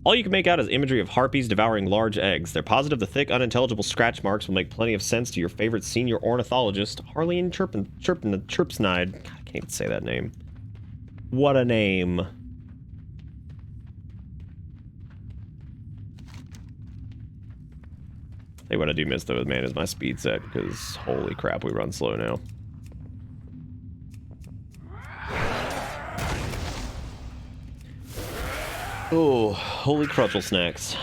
All you can make out is imagery of harpies devouring large eggs. They're positive the thick, unintelligible scratch marks will make plenty of sense to your favorite senior ornithologist, Harleen Chirpsnide. God, I can't even say that name. What a name. Hey, what I do miss though, man, is my speed set, because holy crap, we run slow now. Oh, holy crutchel snacks.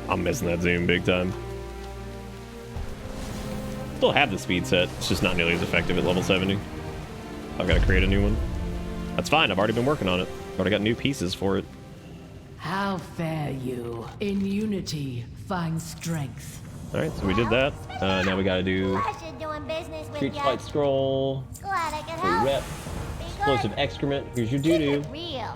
I'm missing that zoom big time. Still have the speed set, it's just not nearly as effective at level 70. I've got to create a new one. That's fine, I've already been working on it. Already got new pieces for it. How fare you? In unity, find strength. Alright, so we did that. Now we gotta do Street Fight Scroll. Glad I could help. Rep. Explosive excrement. Here's your doo-doo. Real.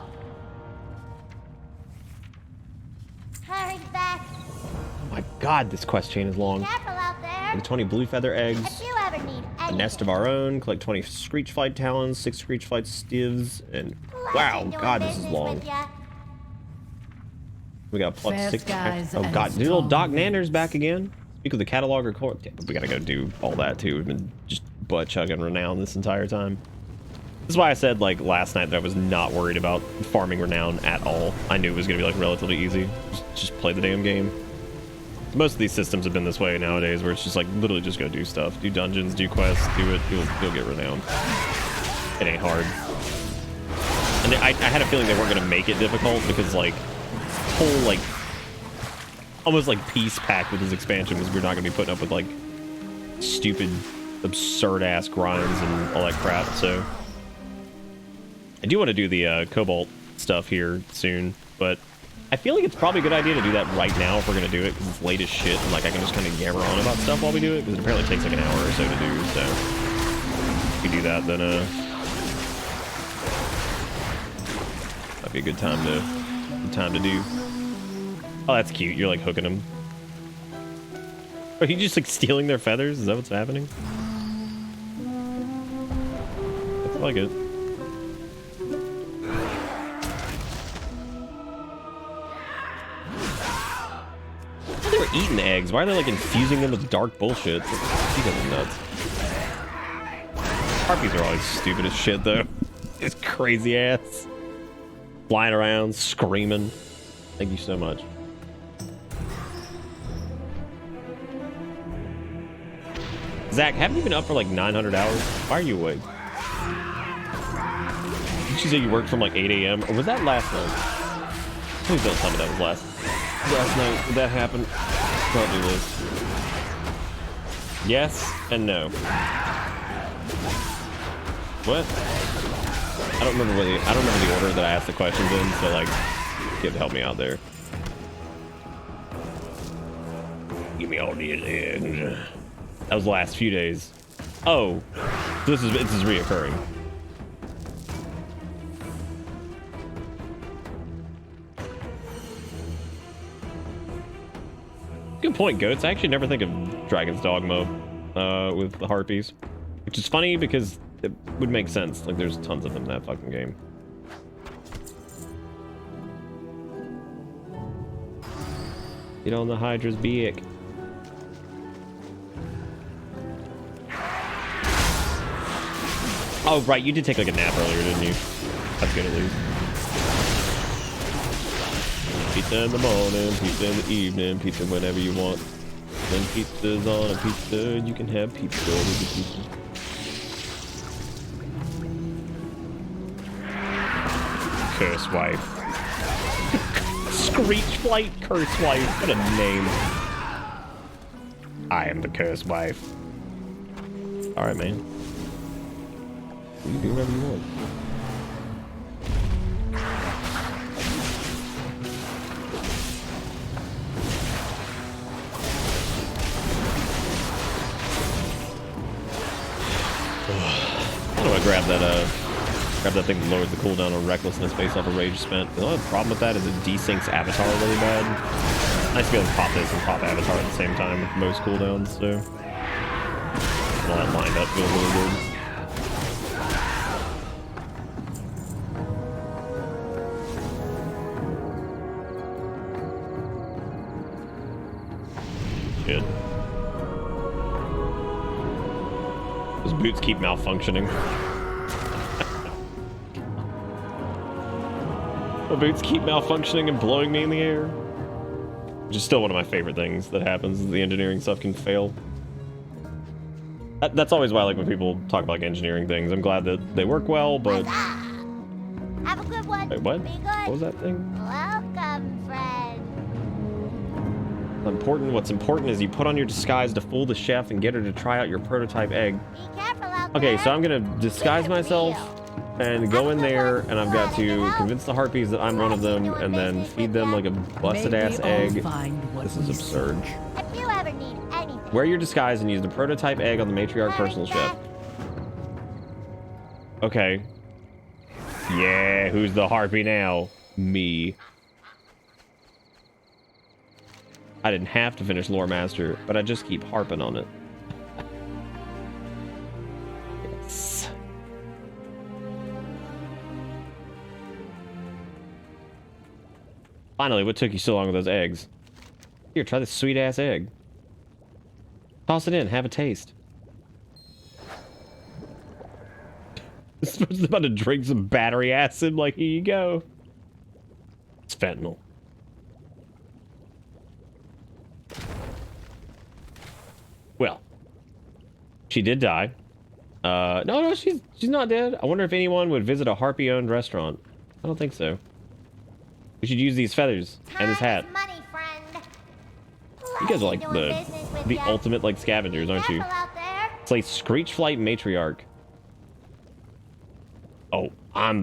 Hurry back. Oh my god, this quest chain is long. Careful out there. Get 20 blue feather eggs. If you ever need A anything. nest of our own. Collect 20 Screech Flight talons, 6 Screech Flight stivs, and wow, god, this is long. We got plus Fair 6. skies Oh and god, little storms. Doc Nander's back again. Speak of the catalog record. Yeah, we gotta go do all that too. We've been just butt chugging renown this entire time. This is why I said like last night that I was not worried about farming renown at all. I knew it was gonna be like relatively easy. Just play the damn game. Most of these systems have been this way nowadays, where it's just like literally just go do stuff, do dungeons, do quests, do it. You'll get renowned. It ain't hard. And I had a feeling they weren't gonna make it difficult because like whole like almost like peace pact with this expansion was we're not gonna be putting up with like stupid, absurd ass grinds and all that crap. So I do want to do the Cobalt stuff here soon, but I feel like it's probably a good idea to do that right now if we're gonna do it, because it's late as shit and like I can just kind of yammer on about stuff while we do it, because it apparently takes like an hour or so to do. So if we do that, then might be a good time to do. Oh, that's cute. You're like hooking them. Are you just like stealing their feathers? Is that what's happening? Looks like it. They were eating eggs. Why are they like infusing them with dark bullshit? You guys are nuts. Harpies are always stupid as shit though. It's crazy ass. Flying around, screaming. Thank you so much. Zach, haven't you been up for like 900 hours? Why are you awake? Did you say you worked from like 8 a.m.? Or was that last night? Please don't tell me that was last night. Did that happen? Don't do this. Yes and no. What? I don't remember the order that I asked the questions in, so like you have to help me out there. Give me all these eggs. That was the last few days. Oh, this is reoccurring. Good point, Goats. I actually never think of Dragon's Dogma with the harpies, which is funny because it would make sense. Like, there's tons of them in that fucking game. Get on the Hydra's beak. Oh, right, you did take like a nap earlier, didn't you? That's good at least. Pizza in the morning, pizza in the evening, pizza whenever you want. When pizza's on a pizza, you can have pizza with the pizza. Curse wife. Screech Flight Curse Wife. What a name. I am the Curse Wife. Alright, man. You can do whatever you want. How do I grab that thing that lowers the cooldown on recklessness based off of rage spent? The only problem with that is it desyncs Avatar really bad. Nice to be able to pop this and pop Avatar at the same time with most cooldowns, so. that feels really good. Shit. Those boots keep malfunctioning. The boots keep malfunctioning and blowing me in the air. Which is still one of my favorite things that happens, is the engineering stuff can fail. That's always why I like when people talk about like engineering things. I'm glad that they work well, but... Have a good one. Wait, what? Be good. What was that thing? Welcome, friend. What's important is you put on your disguise to fool the chef and get her to try out your prototype egg. Be careful out Okay, there. so I'm gonna disguise myself and go in there, and I've got to convince the harpies that I'm one of them, and then feed them like a busted-ass egg. This is absurd. If you ever need anything. Wear your disguise and use the prototype egg on the matriarch personal chef. Okay. Yeah, who's the harpy now? Me. I didn't have to finish Lore Master, but I just keep harping on it. Yes. Finally, what took you so long with those eggs? Here, try this sweet-ass egg. Toss it in, have a taste. This person's about to drink some battery acid, like, here you go. It's fentanyl. Well, she did die. No, she's not dead. I wonder if anyone would visit a harpy-owned restaurant. I don't think so. We should use these feathers and this hat. Money, friend. You guys are like the ultimate like scavengers, aren't you? It's like Screechflight Matriarch. Oh,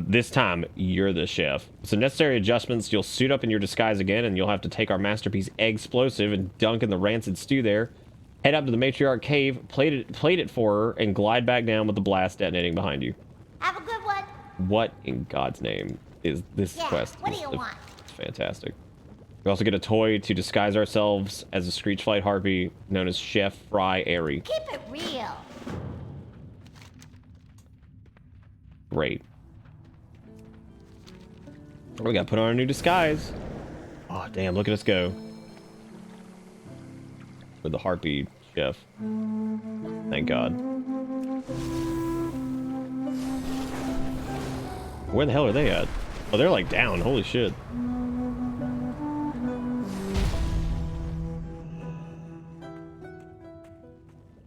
this time you're the chef. So necessary adjustments, you'll suit up in your disguise again, and you'll have to take our masterpiece Eggsplosive and dunk in the rancid stew there. Head up to the matriarch cave, plate it for her, and glide back down with the blast detonating behind you. Have a good one. What in God's name is this quest? What do you want? It's fantastic. We also get a toy to disguise ourselves as a Screechflight harpy known as Chef Fry Airy. Keep it real. Great. We gotta put on our new disguise. Oh, damn, look at us go. With the harpy chef. Thank God. Where the hell are they at? Oh, they're like down. Holy shit.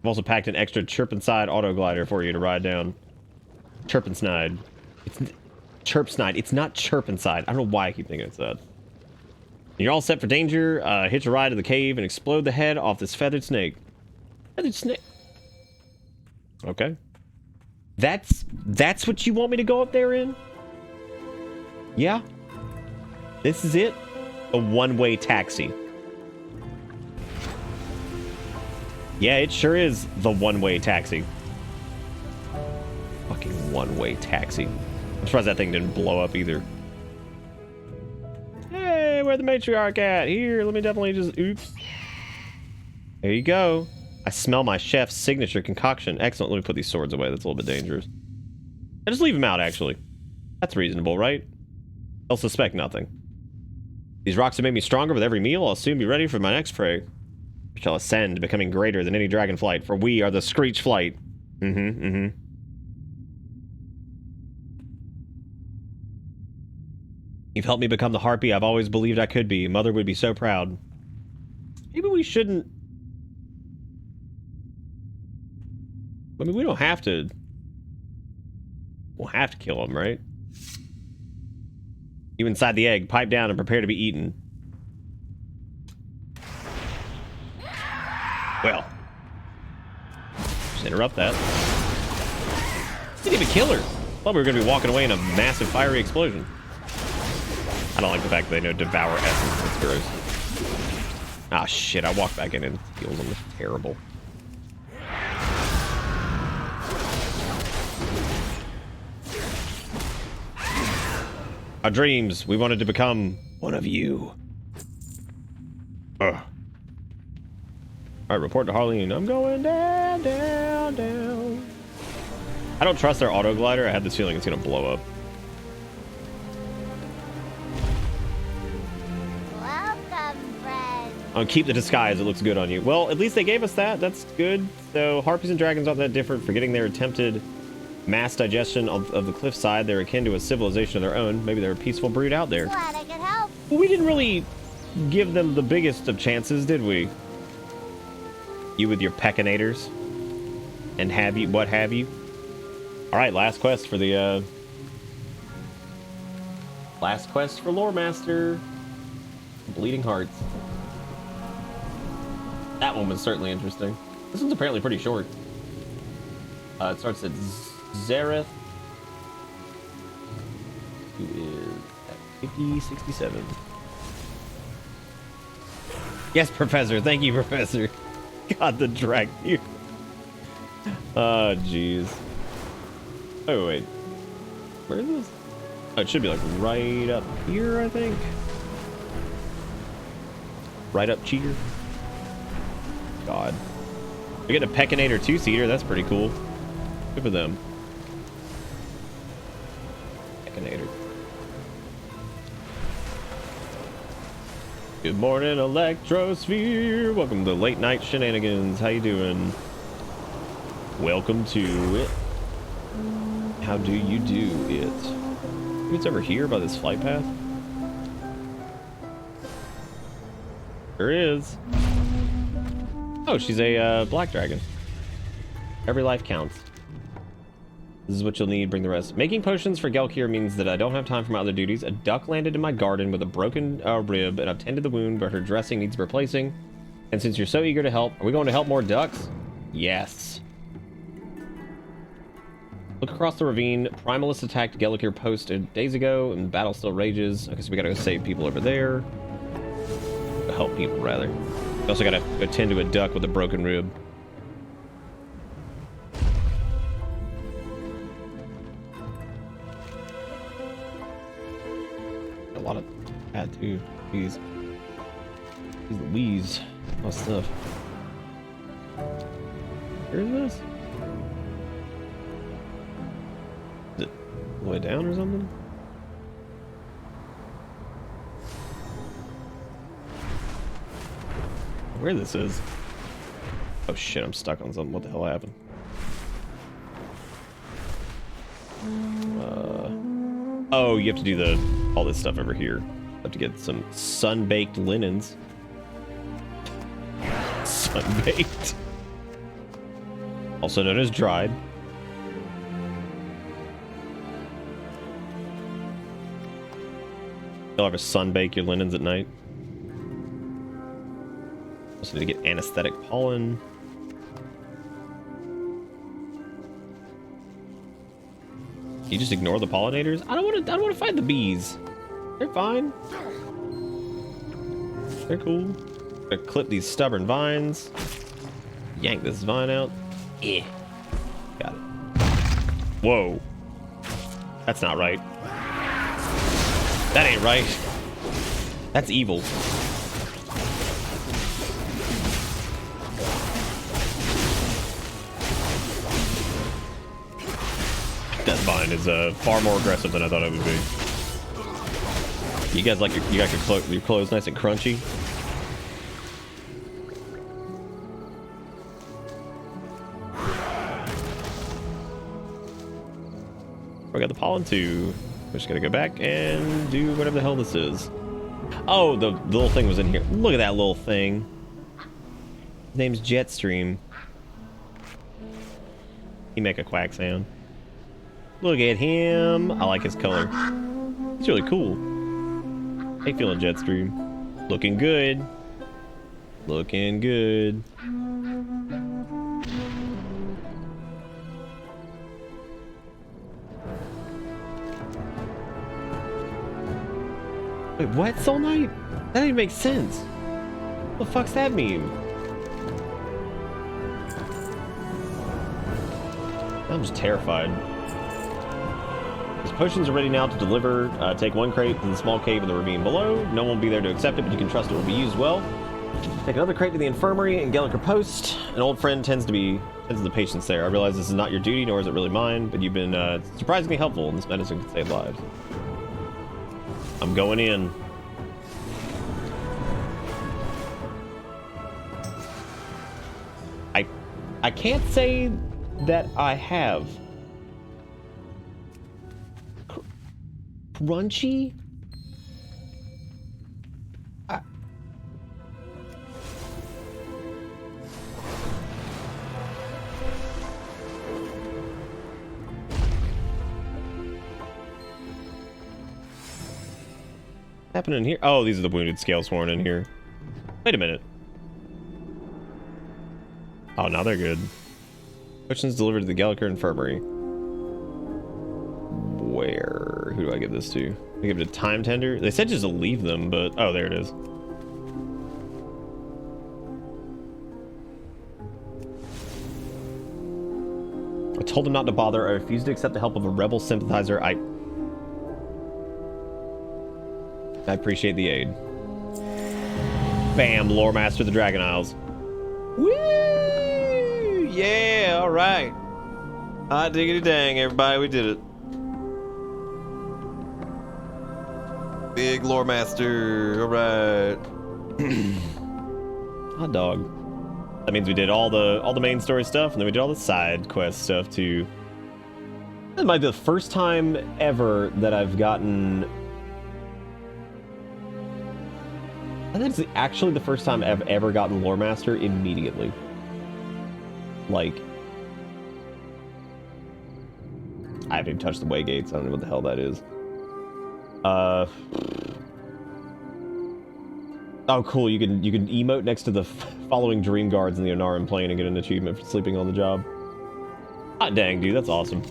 I've also packed an extra Chirpinside auto glider for you to ride down. Chirpinside. It's Chirpsnide. It's not Chirpinside. I don't know why I keep thinking it's that. You're all set for danger. Hitch a ride to the cave and explode the head off this feathered snake. Feathered snake. Okay. That's what you want me to go up there in? Yeah. This is it? A one-way taxi. Yeah, it sure is the one-way taxi. Fucking one-way taxi. I'm surprised that thing didn't blow up either. Hey, where the matriarch at? Here, let me definitely just... Oops. There you go. I smell my chef's signature concoction. Excellent. Let me put these swords away. That's a little bit dangerous. I just leave them out, actually. That's reasonable, right? They'll suspect nothing. These rocks have made me stronger with every meal. I'll soon be ready for my next prey. We shall ascend, becoming greater than any Dragonflight, for we are the Screechflight. You've helped me become the harpy I've always believed I could be. Mother would be so proud. Maybe we shouldn't... I mean, we don't have to... We'll have to kill him, right? You inside the egg, pipe down and prepare to be eaten. Well. Just interrupt that. Didn't even kill her. Thought we were going to be walking away in a massive fiery explosion. I don't like the fact that they know devour essence. That's gross. Ah, shit. I walked back in and healed them. Terrible. Our dreams. We wanted to become one of you. Alright, report to Harleen. I'm going down, down, down. I don't trust their auto glider. I have this feeling it's gonna blow up. Welcome, friend. Keep the disguise. It looks good on you. Well, at least they gave us that. That's good. So harpies and dragons aren't that different. Forgetting their attempted mass digestion of the cliffside, they're akin to a civilization of their own. Maybe they're a peaceful brood out there. Glad I could help. Well, we didn't really give them the biggest of chances, did we? You with your peckinators and what have you. All right, last quest for the last quest for Lore Master. Bleeding Hearts. That one was certainly interesting. This one's apparently pretty short. It starts at Zareth, who is at 5067. Yes, Professor. Thank you, Professor. God, the drag you. Oh, jeez. Oh, wait. Where is this? Oh, it should be like right up here, I think. Right up cheater. God. We get a Peckinator 2-seater. That's pretty cool. Good for them. Peckinator. Good morning, Electrosphere. Welcome to Late Night Shenanigans. How you doing? Welcome to it. How do you do it? Maybe it's over here by this flight path. There is. Oh, she's a black dragon. Every life counts. This is what you'll need. Bring the rest. Making potions for Gelkir means that I don't have time for my other duties. A duck landed in my garden with a broken rib, and I've tended the wound, but her dressing needs replacing. And since you're so eager to help, are we going to help more ducks? Yes. Look across the ravine. Primalists attacked Gelkir Post days ago, and the battle still rages. Okay, so we gotta go save people over there. Help people, rather. We also gotta go tend to a duck with a broken rib. A lot of bad too. These Louise. A lot of stuff. Where is this? Is it all the way down or something? Where this is? Oh shit, I'm stuck on something. What the hell happened? Oh, you have to do all this stuff over here. You have to get some sun-baked linens. Sun-baked. Also known as dried. You'll ever sun-bake your linens at night. Also need to get anesthetic pollen. You just ignore the pollinators? I don't want to fight the bees. They're fine. They're cool. Gotta clip these stubborn vines. Yank this vine out. Yeah. Got it. Whoa. That's not right. That ain't right. That's evil. That vine is far more aggressive than I thought it would be. You guys like your clothes nice and crunchy? We got the pollen too. We're just gonna go back and do whatever the hell this is. Oh, the little thing was in here. Look at that little thing. His name's Jetstream. He make a quack sound. Look at him. I like his color. He's really cool. How you feeling, Jetstream? Looking good. Looking good. Wait, what? Soul Knight? That didn't make sense. What the fuck's that mean? I'm just terrified. His potions are ready now to deliver. Take one crate to the small cave in the ravine below. No one will be there to accept it, but you can trust it will be used well. Take another crate to the infirmary and Gelliker Post. An old friend tends to the patients there. I realize this is not your duty, nor is it really mine, but you've been surprisingly helpful, and this medicine can save lives. I'm going in. I can't say that I have. Crunchy? Happening here? Oh, these are the wounded Scalesworn in here. Wait a minute. Oh, now they're good. Potions delivered to the Gelliker Infirmary. Where? Who do I give this to? I give it to Time Tender? They said just to leave them, but... Oh, there it is. I told him not to bother. I refused to accept the help of a rebel sympathizer. I appreciate the aid. Bam, Lore Master of the Dragon Isles. Woo! Yeah, alright. Hot diggity dang, everybody, we did it. Big Lore Master, alright. Hot dog. That means we did all the main story stuff, and then we did all the side quest stuff too. This might be the first time ever that I've gotten... I think it's actually the first time I've ever gotten Lore Master immediately. Like... I haven't even touched the way gates. I don't know what the hell that is. Oh, cool. You can emote next to the following dream guards in the Onaran plane and get an achievement for sleeping on the job. Hot dang, dude. That's awesome.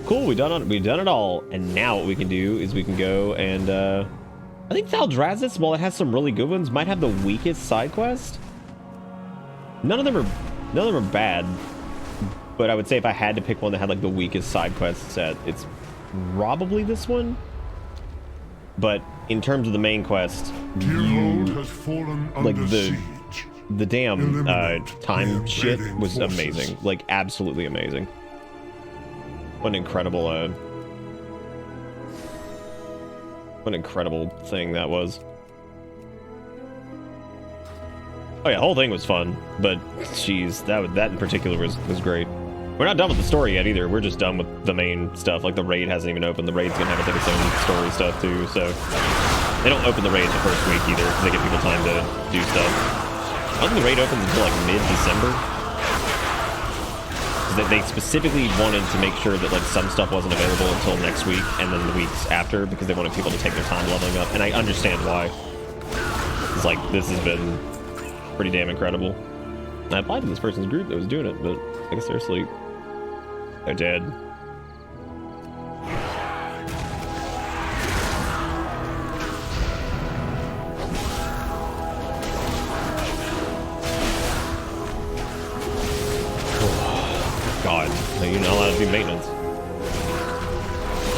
Cool. We've done it all. And now what we can do is we can go and, I think Thaldrazis, while it has some really good ones, might have the weakest side quest. None of them are bad, but I would say if I had to pick one that had like the weakest side quest set, it's probably this one. But in terms of the main quest, the damn time shit was amazing, like absolutely amazing. What an incredible thing that was. Oh yeah, the whole thing was fun, but jeez, that in particular was great. We're not done with the story yet either. We're just done with the main stuff. Like the raid hasn't even opened. The raid's gonna have its own story stuff too. So they don't open the raid the first week either because they give people time to do stuff. I don't think the raid opens until like mid-December. They specifically wanted to make sure that like some stuff wasn't available until next week and then the weeks after because they wanted people to take their time leveling up, and I understand why. It's like this has been pretty damn incredible. I applied to this person's group that was doing it, but I guess they're asleep. They're dead. God, you're not allowed to do maintenance.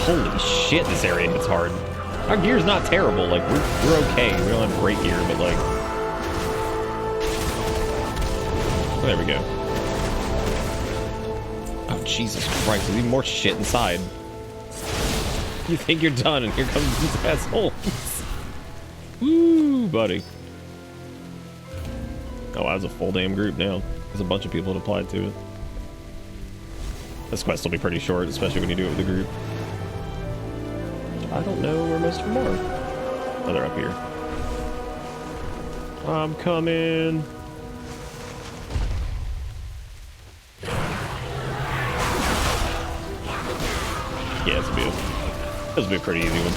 Holy shit, this area hits hard. Our gear's not terrible. Like we're okay. We don't have great gear, but like, oh, there we go. Oh Jesus Christ! There's even more shit inside. You think you're done, and here comes these assholes. Woo, buddy. Oh, that was a full damn group now. There's a bunch of people that applied to it. This quest will be pretty short, especially when you do it with a group. I don't know where most of them are. Oh, they're up here. I'm coming. Yeah, this will be a pretty easy one.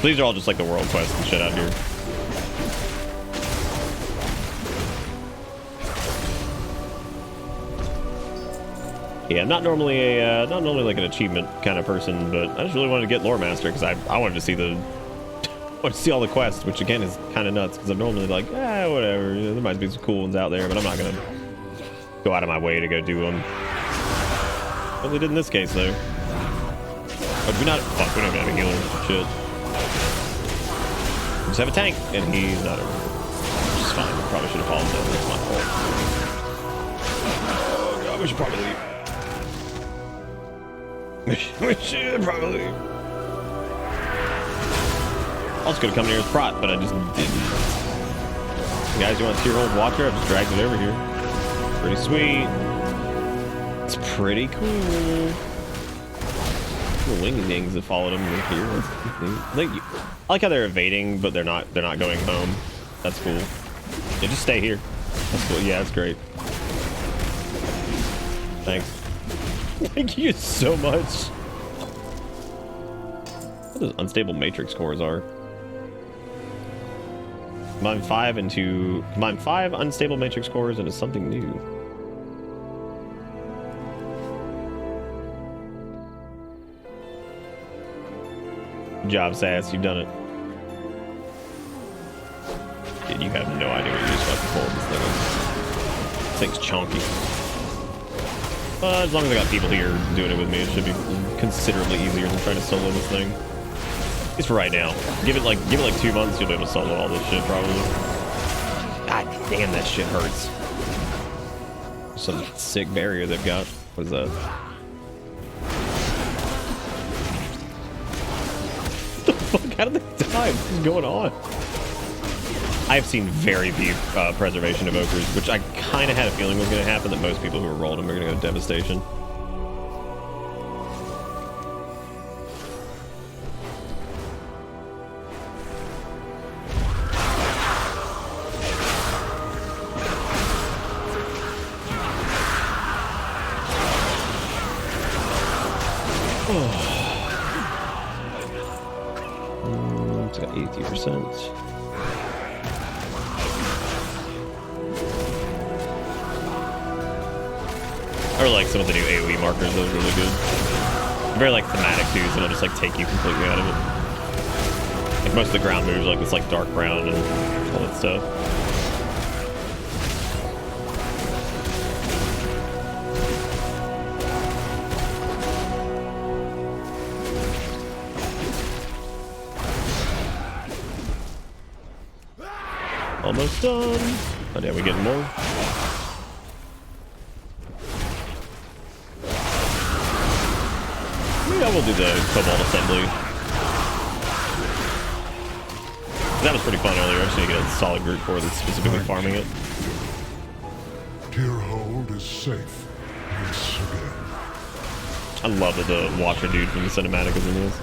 These are all just like the world quests and shit out here. Yeah, I'm not normally like an achievement kind of person, but I just really wanted to get Lore Master because I wanted to see all the quests, which again is kind of nuts because I'm normally like, whatever, you know, there might be some cool ones out there, but I'm not gonna go out of my way to go do them. What they did in this case though. Oh, do we not? Fuck, we don't have a healer. Shit. just have a tank, and he's not over. Which is fine. Probably should have followed him. That's my fault. Oh god, we should probably leave. We should probably leave. I was gonna come near his prot, but I just didn't. Guys, you want to see your old Watcher? I just dragged it over here. Pretty sweet. It's pretty cool. The wing gangs that followed him here. I like how they're evading, but they're not going home. That's cool. Yeah, just stay here. That's cool. Yeah, that's great. Thanks. Thank you so much. What those unstable matrix cores are. Combine 5 unstable matrix cores into something new. Good job, Sass. You've done it. Dude, you have no idea what you're just fucking pulling this thing. This thing's chunky. As long as I got people here doing it with me, it should be considerably easier than trying to solo this thing. At least for right now. Give it like 2 months, you'll be able to solo all this shit probably. God damn, that shit hurts. Some sick barrier they've got. What is that? What the fuck? How did they die? What is going on? I've seen very deep preservation of Ogres, which I kind of had a feeling was going to happen, that most people who rolled them are going to go Devastation. It's got 80%. I really like some of the new AoE markers, those are really good. Very like thematic too, so it'll just like take you completely out of it. Like most of the ground moves are like this like dark brown and all that stuff. Almost done. Oh damn, we getting more? Yeah, we'll do the Cobalt Assembly. That was pretty fun earlier. I just need to get a solid group core that's specifically farming it. Tearhold is safe. Yes, again. I love that the Watcher dude from the cinematic is in this.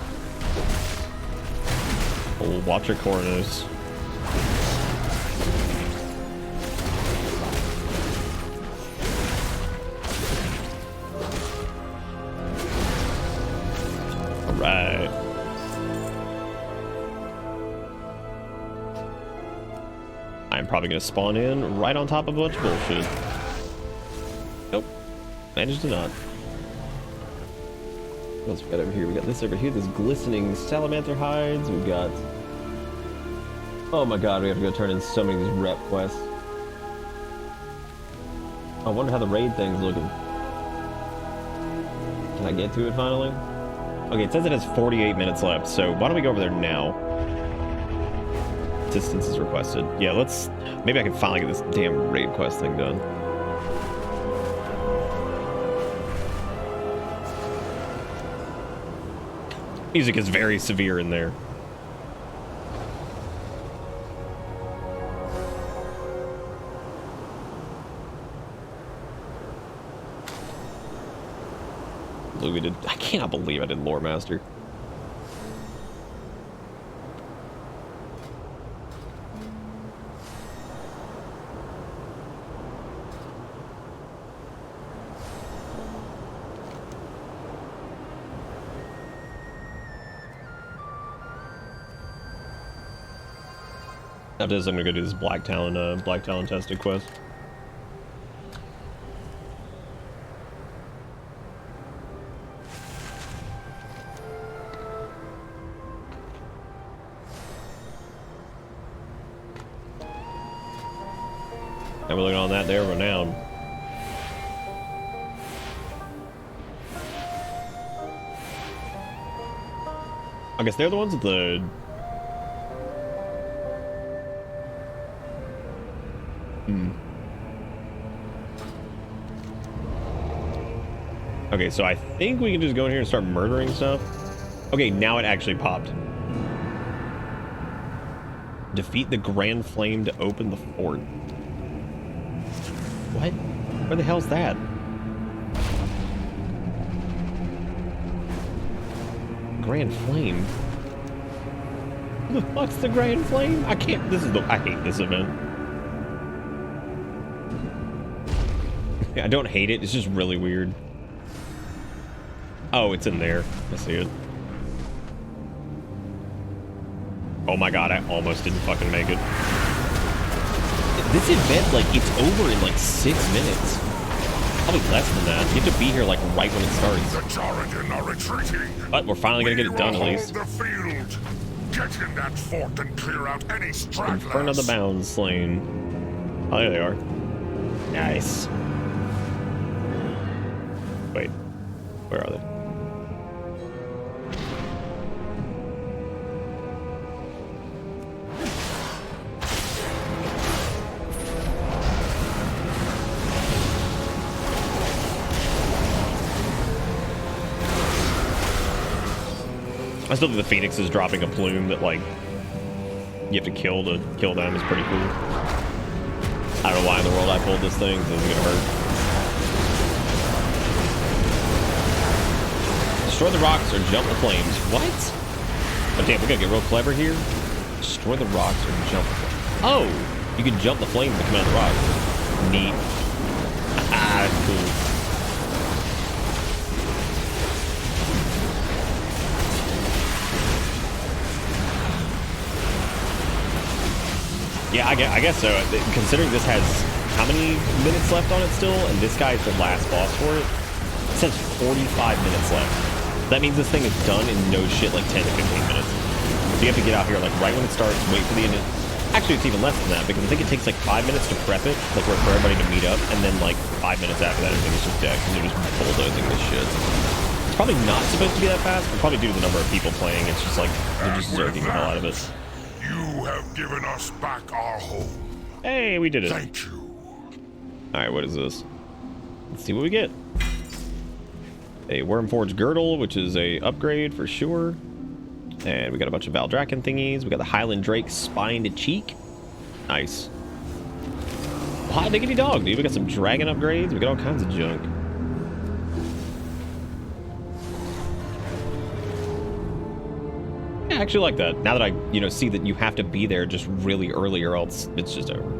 Old Watcher Coronos. Right. I'm probably gonna spawn in right on top of a bunch of bullshit. Nope. Managed to not. What else we got over here? We got this over here, this glistening salamander hides. We've got... Oh my god, we have to go turn in so many of these rep quests. I wonder how the raid thing's looking. Can I get to it finally? Okay, it says it has 48 minutes left, so why don't we go over there now? Distance is requested. Yeah, let's... Maybe I can finally get this damn raid quest thing done. Music is very severe in there. I cannot believe I did Lore Master. After this, I'm gonna go do this Black Talon tested quest. And we're looking on that there, renowned. I guess they're the ones with the... Okay, so I think we can just go in here and start murdering stuff. Okay, now it actually popped. Defeat the Grand Flame to open the fort. What? Where the hell's that? Grand Flame? Who the fuck's the Grand Flame? I can't. I hate this event. I don't hate it. It's just really weird. Oh, it's in there. I see it. Oh my god, I almost didn't fucking make it. This event, like, it's over in like 6 minutes. Probably less than that. You have to be here like right when it starts. The Jarrigan are retreating. But we're finally gonna get it done at least. The field. Get in that fort and clear out any stragglers. In front of the bounds slain. Oh, there they are. Nice. Wait, where are they? I still think the Phoenix is dropping a plume that, like, you have to kill to kill them is pretty cool. I don't know why in the world I pulled this thing, because it's gonna hurt. Destroy the rocks or jump the flames. What? Oh, damn, we gotta get real clever here. Destroy the rocks or jump the flames. Oh! You can jump the flames that come out of the rocks. Neat. Ah, that's cool. Yeah, I guess so. Considering this has how many minutes left on it still, and this guy's the last boss for it, it says 45 minutes left. That means this thing is done in no shit like 10 to 15 minutes. So you have to get out here like right when it starts, wait for the end. Actually, it's even less than that because I think it takes like 5 minutes to prep it, like for everybody to meet up, and then like 5 minutes after that, everything is just dead because they're just bulldozing this shit. It's probably not supposed to be that fast, but probably due to the number of people playing, it's just like they're just zerking the hell out of it. You have given us back our home. Hey, we did it. Thank you. Alright, what is this? Let's see what we get. A Wormforged Girdle, which is a upgrade for sure. And we got a bunch of Valdrakken thingies. We got the Highland Drake Spined Cheek. Nice. Hot diggity dog, dude. We got some dragon upgrades. We got all kinds of junk. I actually like that. Now that I, see that you have to be there just really early or else it's just over.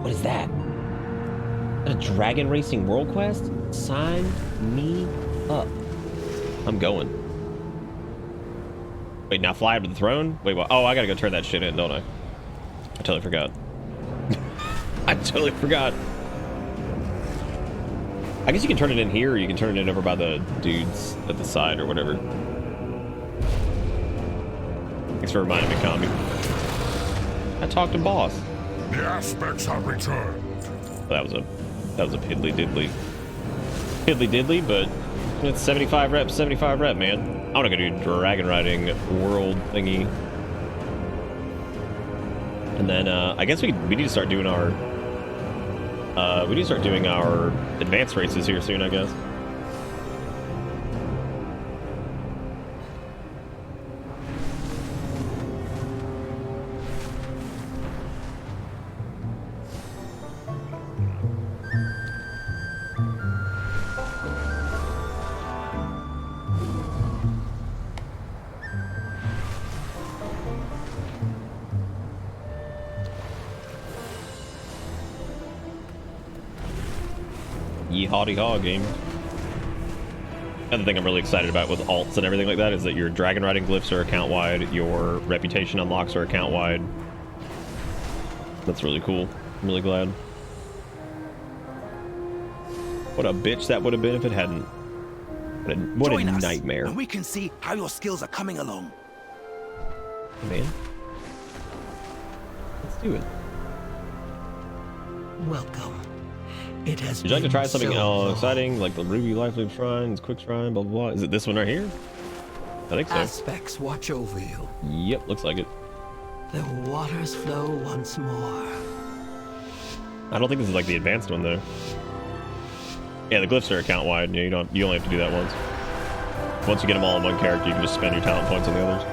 What is that? Is that a Dragon Racing World Quest? Sign me up. I'm going. Wait, now fly up to the throne? Wait, what? Oh, I gotta go turn that shit in, don't I? I totally forgot. I totally forgot. I guess you can turn it in here, or you can turn it in over by the dudes at the side or whatever. Thanks for reminding me, Kami. I talked to boss. The aspects have returned. That was a piddly diddly, but it's 75 rep, man. I want to go do dragon riding world thingy. And then I guess we need to start doing our advanced races here soon, I guess. Yeehaw haw game. Another thing I'm really excited about with alts and everything like that is that your dragon riding glyphs are account wide, your reputation unlocks are account wide. That's really cool. I'm really glad. What a bitch that would have been if it hadn't. What a nightmare. And we can see how your skills are coming along. Man. Let's do it. Welcome. It has Would you like to try something so exciting, like the Ruby Life Loop Shrines, Quick Shrine, blah, blah, blah? Is it this one right here? I think so. Aspects watch over you. Yep, looks like it. The waters flow once more. I don't think this is like the advanced one, though. Yeah, the glyphs are account wide. You only have to do that once. Once you get them all in one character, you can just spend your talent points on the others.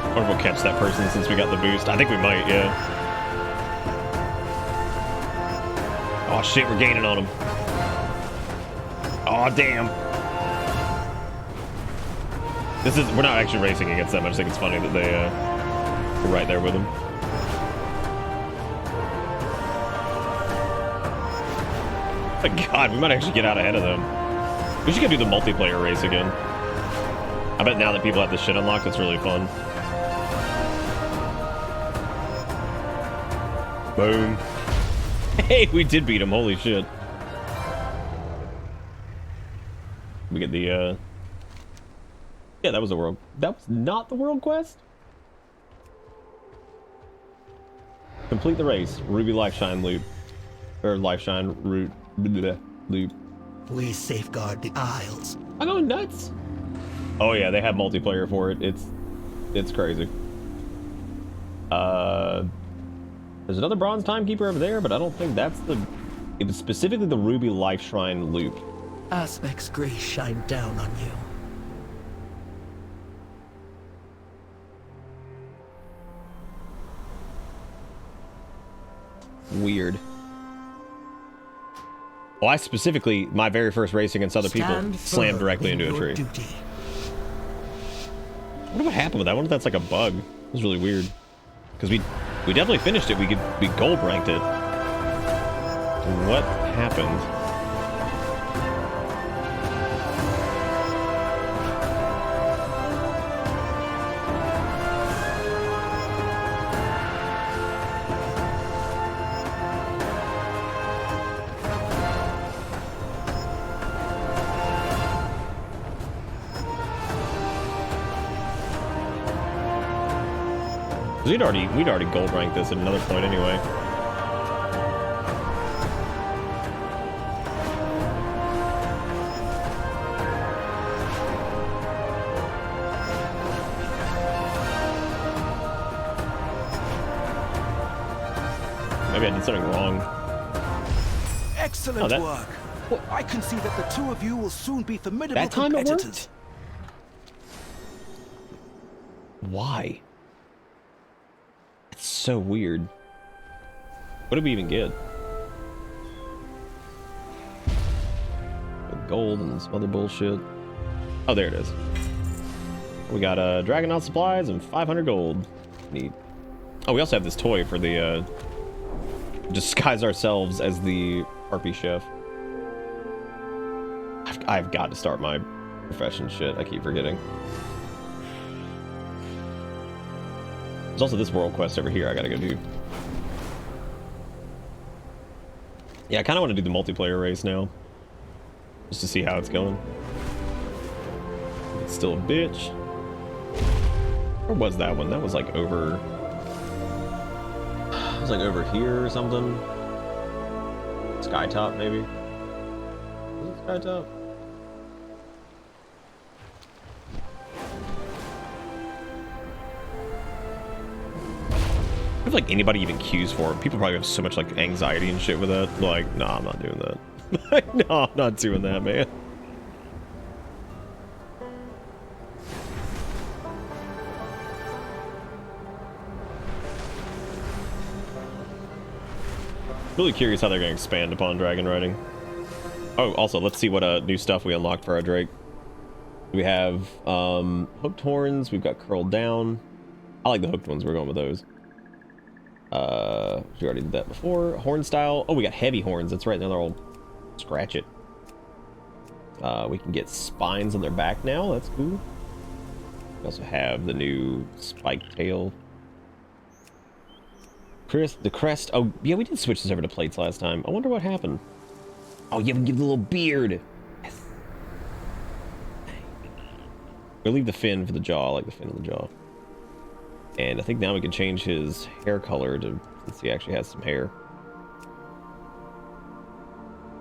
I wonder if we'll catch that person since we got the boost. I think we might, yeah. Oh shit, we're gaining on him. Oh damn. We're not actually racing against them. I just think it's funny that they're right there with them. Oh god, we might actually get out ahead of them. We should go do the multiplayer race again. I bet now that people have this shit unlocked, it's really fun. Boom. Hey, we did beat him. Holy shit. We get the, yeah, that was the world. That was not the world quest? Complete the race. Ruby Lifeshine loop. Or Lifeshine route. Loop. We safeguard the Isles. I'm going nuts. Oh yeah, they have multiplayer for it. It's crazy. There's another bronze timekeeper over there, but I don't think that's the... It was specifically the Ruby Lifeshine loop. Aspect's grace shine down on you. Weird. Well, I specifically, my very first race against other people, slammed directly into a tree. Duty. I wonder what happened with that. I wonder if that's like a bug. It was really weird. Because we definitely finished it. We gold ranked it. What happened? We'd already gold ranked this at another point anyway. Maybe I did something wrong. Excellent work. I can see that the two of you will soon be formidable competitors. Why? It's so weird. What did we even get? Gold and some other bullshit. Oh, there it is. We got Dragonaut supplies and 500 gold. Neat. Oh, we also have this toy for the disguise ourselves as the harpy chef. I've got to start my profession shit. I keep forgetting. There's also this world quest over here I gotta go do. Yeah, I kind of want to do the multiplayer race now. Just to see how it's going. It's still a bitch. Where was that one? That was like over... It was like over here or something. Skytop, maybe? Was it Skytop? I feel like anybody even queues for it. People probably have so much like anxiety and shit with that. Like, nah, I'm not doing that. No, I'm not doing that, man. Really curious how they're going to expand upon dragon riding. Oh, also, let's see what new stuff we unlocked for our Drake. We have hooked horns. We've got curled down. I like the hooked ones. We're going with those. We already did that before. Horn style. Oh, we got heavy horns. That's right. Now they're all scratch it. We can get spines on their back now. That's cool. We also have the new spiked tail. The crest. Oh, yeah, we did switch this over to plates last time. I wonder what happened. Oh, yeah, we can give the little beard. Yes. We'll leave the fin for the jaw. I like the fin of the jaw. And I think now we can change his hair color to, since he actually has some hair.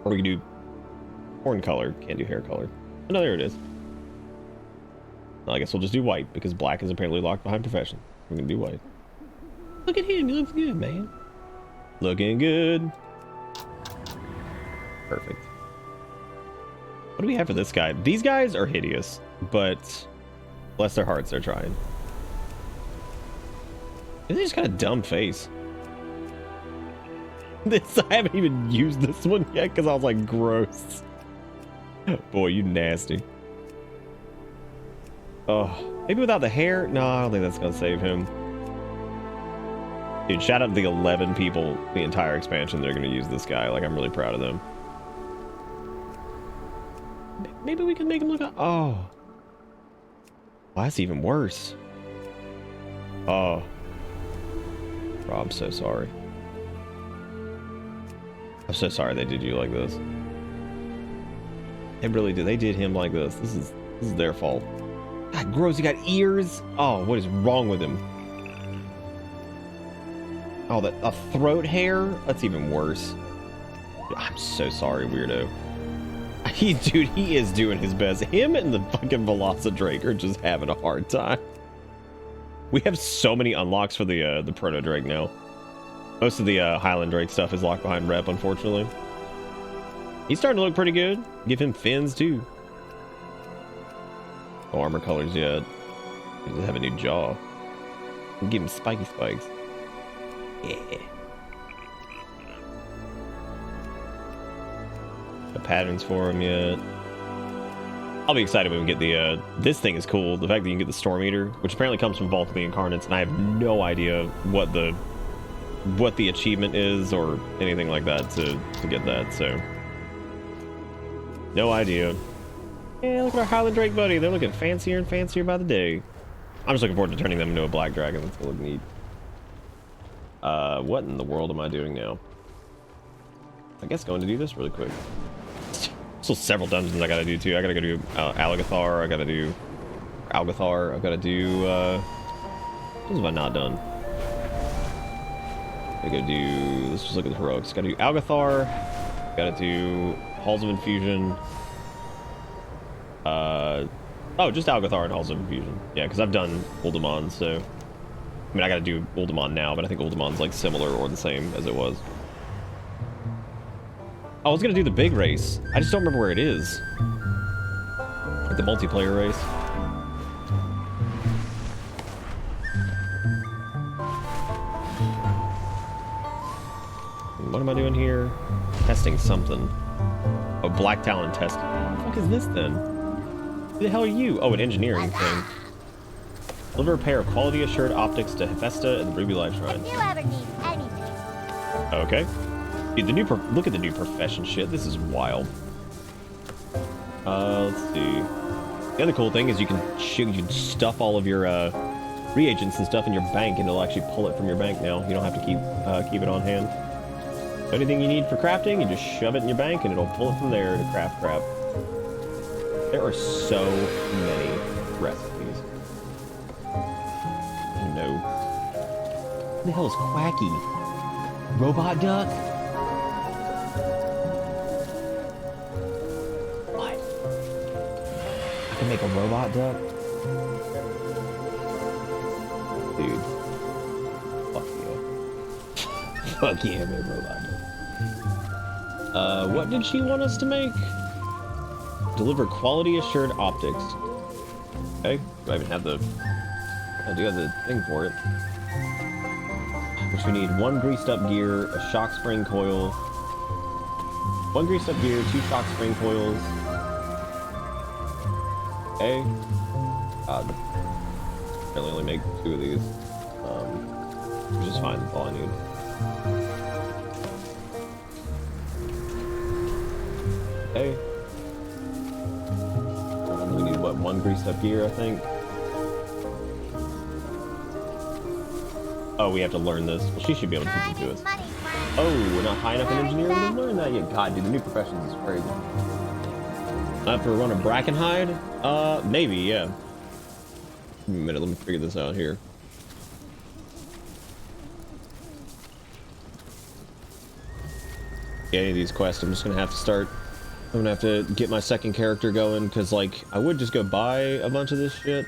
Or we can do horn color. Can't do hair color. Oh, no, there it is. Well, I guess we'll just do white because black is apparently locked behind profession. We can do white. Look at him. He looks good, man. Looking good. Perfect. What do we have for this guy? These guys are hideous, but bless their hearts, they're trying. They just got a dumb face. This, I haven't even used this one yet because I was like, gross. Boy, you nasty. Oh, maybe without the hair? No, I don't think that's gonna save him. Dude, shout out to the 11 people, the entire expansion, that are gonna use this guy. Like, I'm really proud of them. Maybe we can make him look like, oh. Well, that's even worse. Oh. Rob, I'm so sorry. I'm so sorry they did you like this. They really did. They did him like this. This is their fault. God, gross. He got ears. Oh, what is wrong with him? Oh, a throat hair? That's even worse. I'm so sorry, weirdo. Dude, he is doing his best. Him and the fucking Velocidrake are just having a hard time. We have so many unlocks for the Proto Drake now. Most of the Highland Drake stuff is locked behind rep, unfortunately. He's starting to look pretty good. Give him fins too. No armor colors yet. He doesn't have a new jaw. Give him spiky spikes. Yeah. No patterns for him yet. I'll be excited when we get the this thing is cool. The fact that you can get the Storm Eater, which apparently comes from Vault of the Incarnates, and I have no idea what the achievement is or anything like that to get that, so no idea. Yeah, look at our Highland Drake buddy. They're looking fancier and fancier by the day. I'm just looking forward to turning them into a black dragon. That's gonna look neat. What in the world am I doing now? I guess going to do this really quick. Still several dungeons I gotta do too. I gotta go do Alagathar. I gotta do Algathar. I gotta do what have I not done? I gotta do, let's just look at the heroics. Gotta do Algathar. Gotta do Halls of Infusion. Oh, just Algathar and Halls of Infusion. Yeah, because I've done Uldamon, so I mean I gotta do Uldamon now, but I think Uldamon's like similar or the same as it was. I was gonna do the big race. I just don't remember where it is. Like the multiplayer race. What am I doing here? Testing something. Oh, Black Talon test. What the fuck is this then? Who the hell are you? Oh, an engineering thing. Deliver a pair of quality assured optics to Hephaestus and the Ruby Life Shrine. If you ever need anything. Okay. Dude, the new look at the new profession shit. This is wild. Let's see. The other cool thing is you can stuff all of your reagents and stuff in your bank, and it'll actually pull it from your bank now. You don't have to keep it on hand. So anything you need for crafting, you just shove it in your bank, and it'll pull it from there to craft crap. There are so many recipes. No. What the hell is Quacky? Robot duck? Make a robot duck? Dude. Fuck yeah. Fuck yeah, make a robot duck. What did she want us to make? Deliver quality assured optics. Okay, do I even have I do have the thing for it. Which we need 1 greased up gear, a shock spring coil. 1 greased up gear, 2 shock spring coils. Okay. I only make 2 of these, which is fine. That's all I need. Okay. We need what, 1 greased up gear, I think. Oh, we have to learn this. Well, she should be able to teach it to us. Oh, we're not high enough in engineering to learn that yet. God, dude, the new professions is crazy. I have to run a Brackenhide? Maybe, yeah. Give me a minute, let me figure this out here. Yeah, any of these quests, I'm just gonna have to start. I'm gonna have to get my second character going, because, like, I would just go buy a bunch of this shit.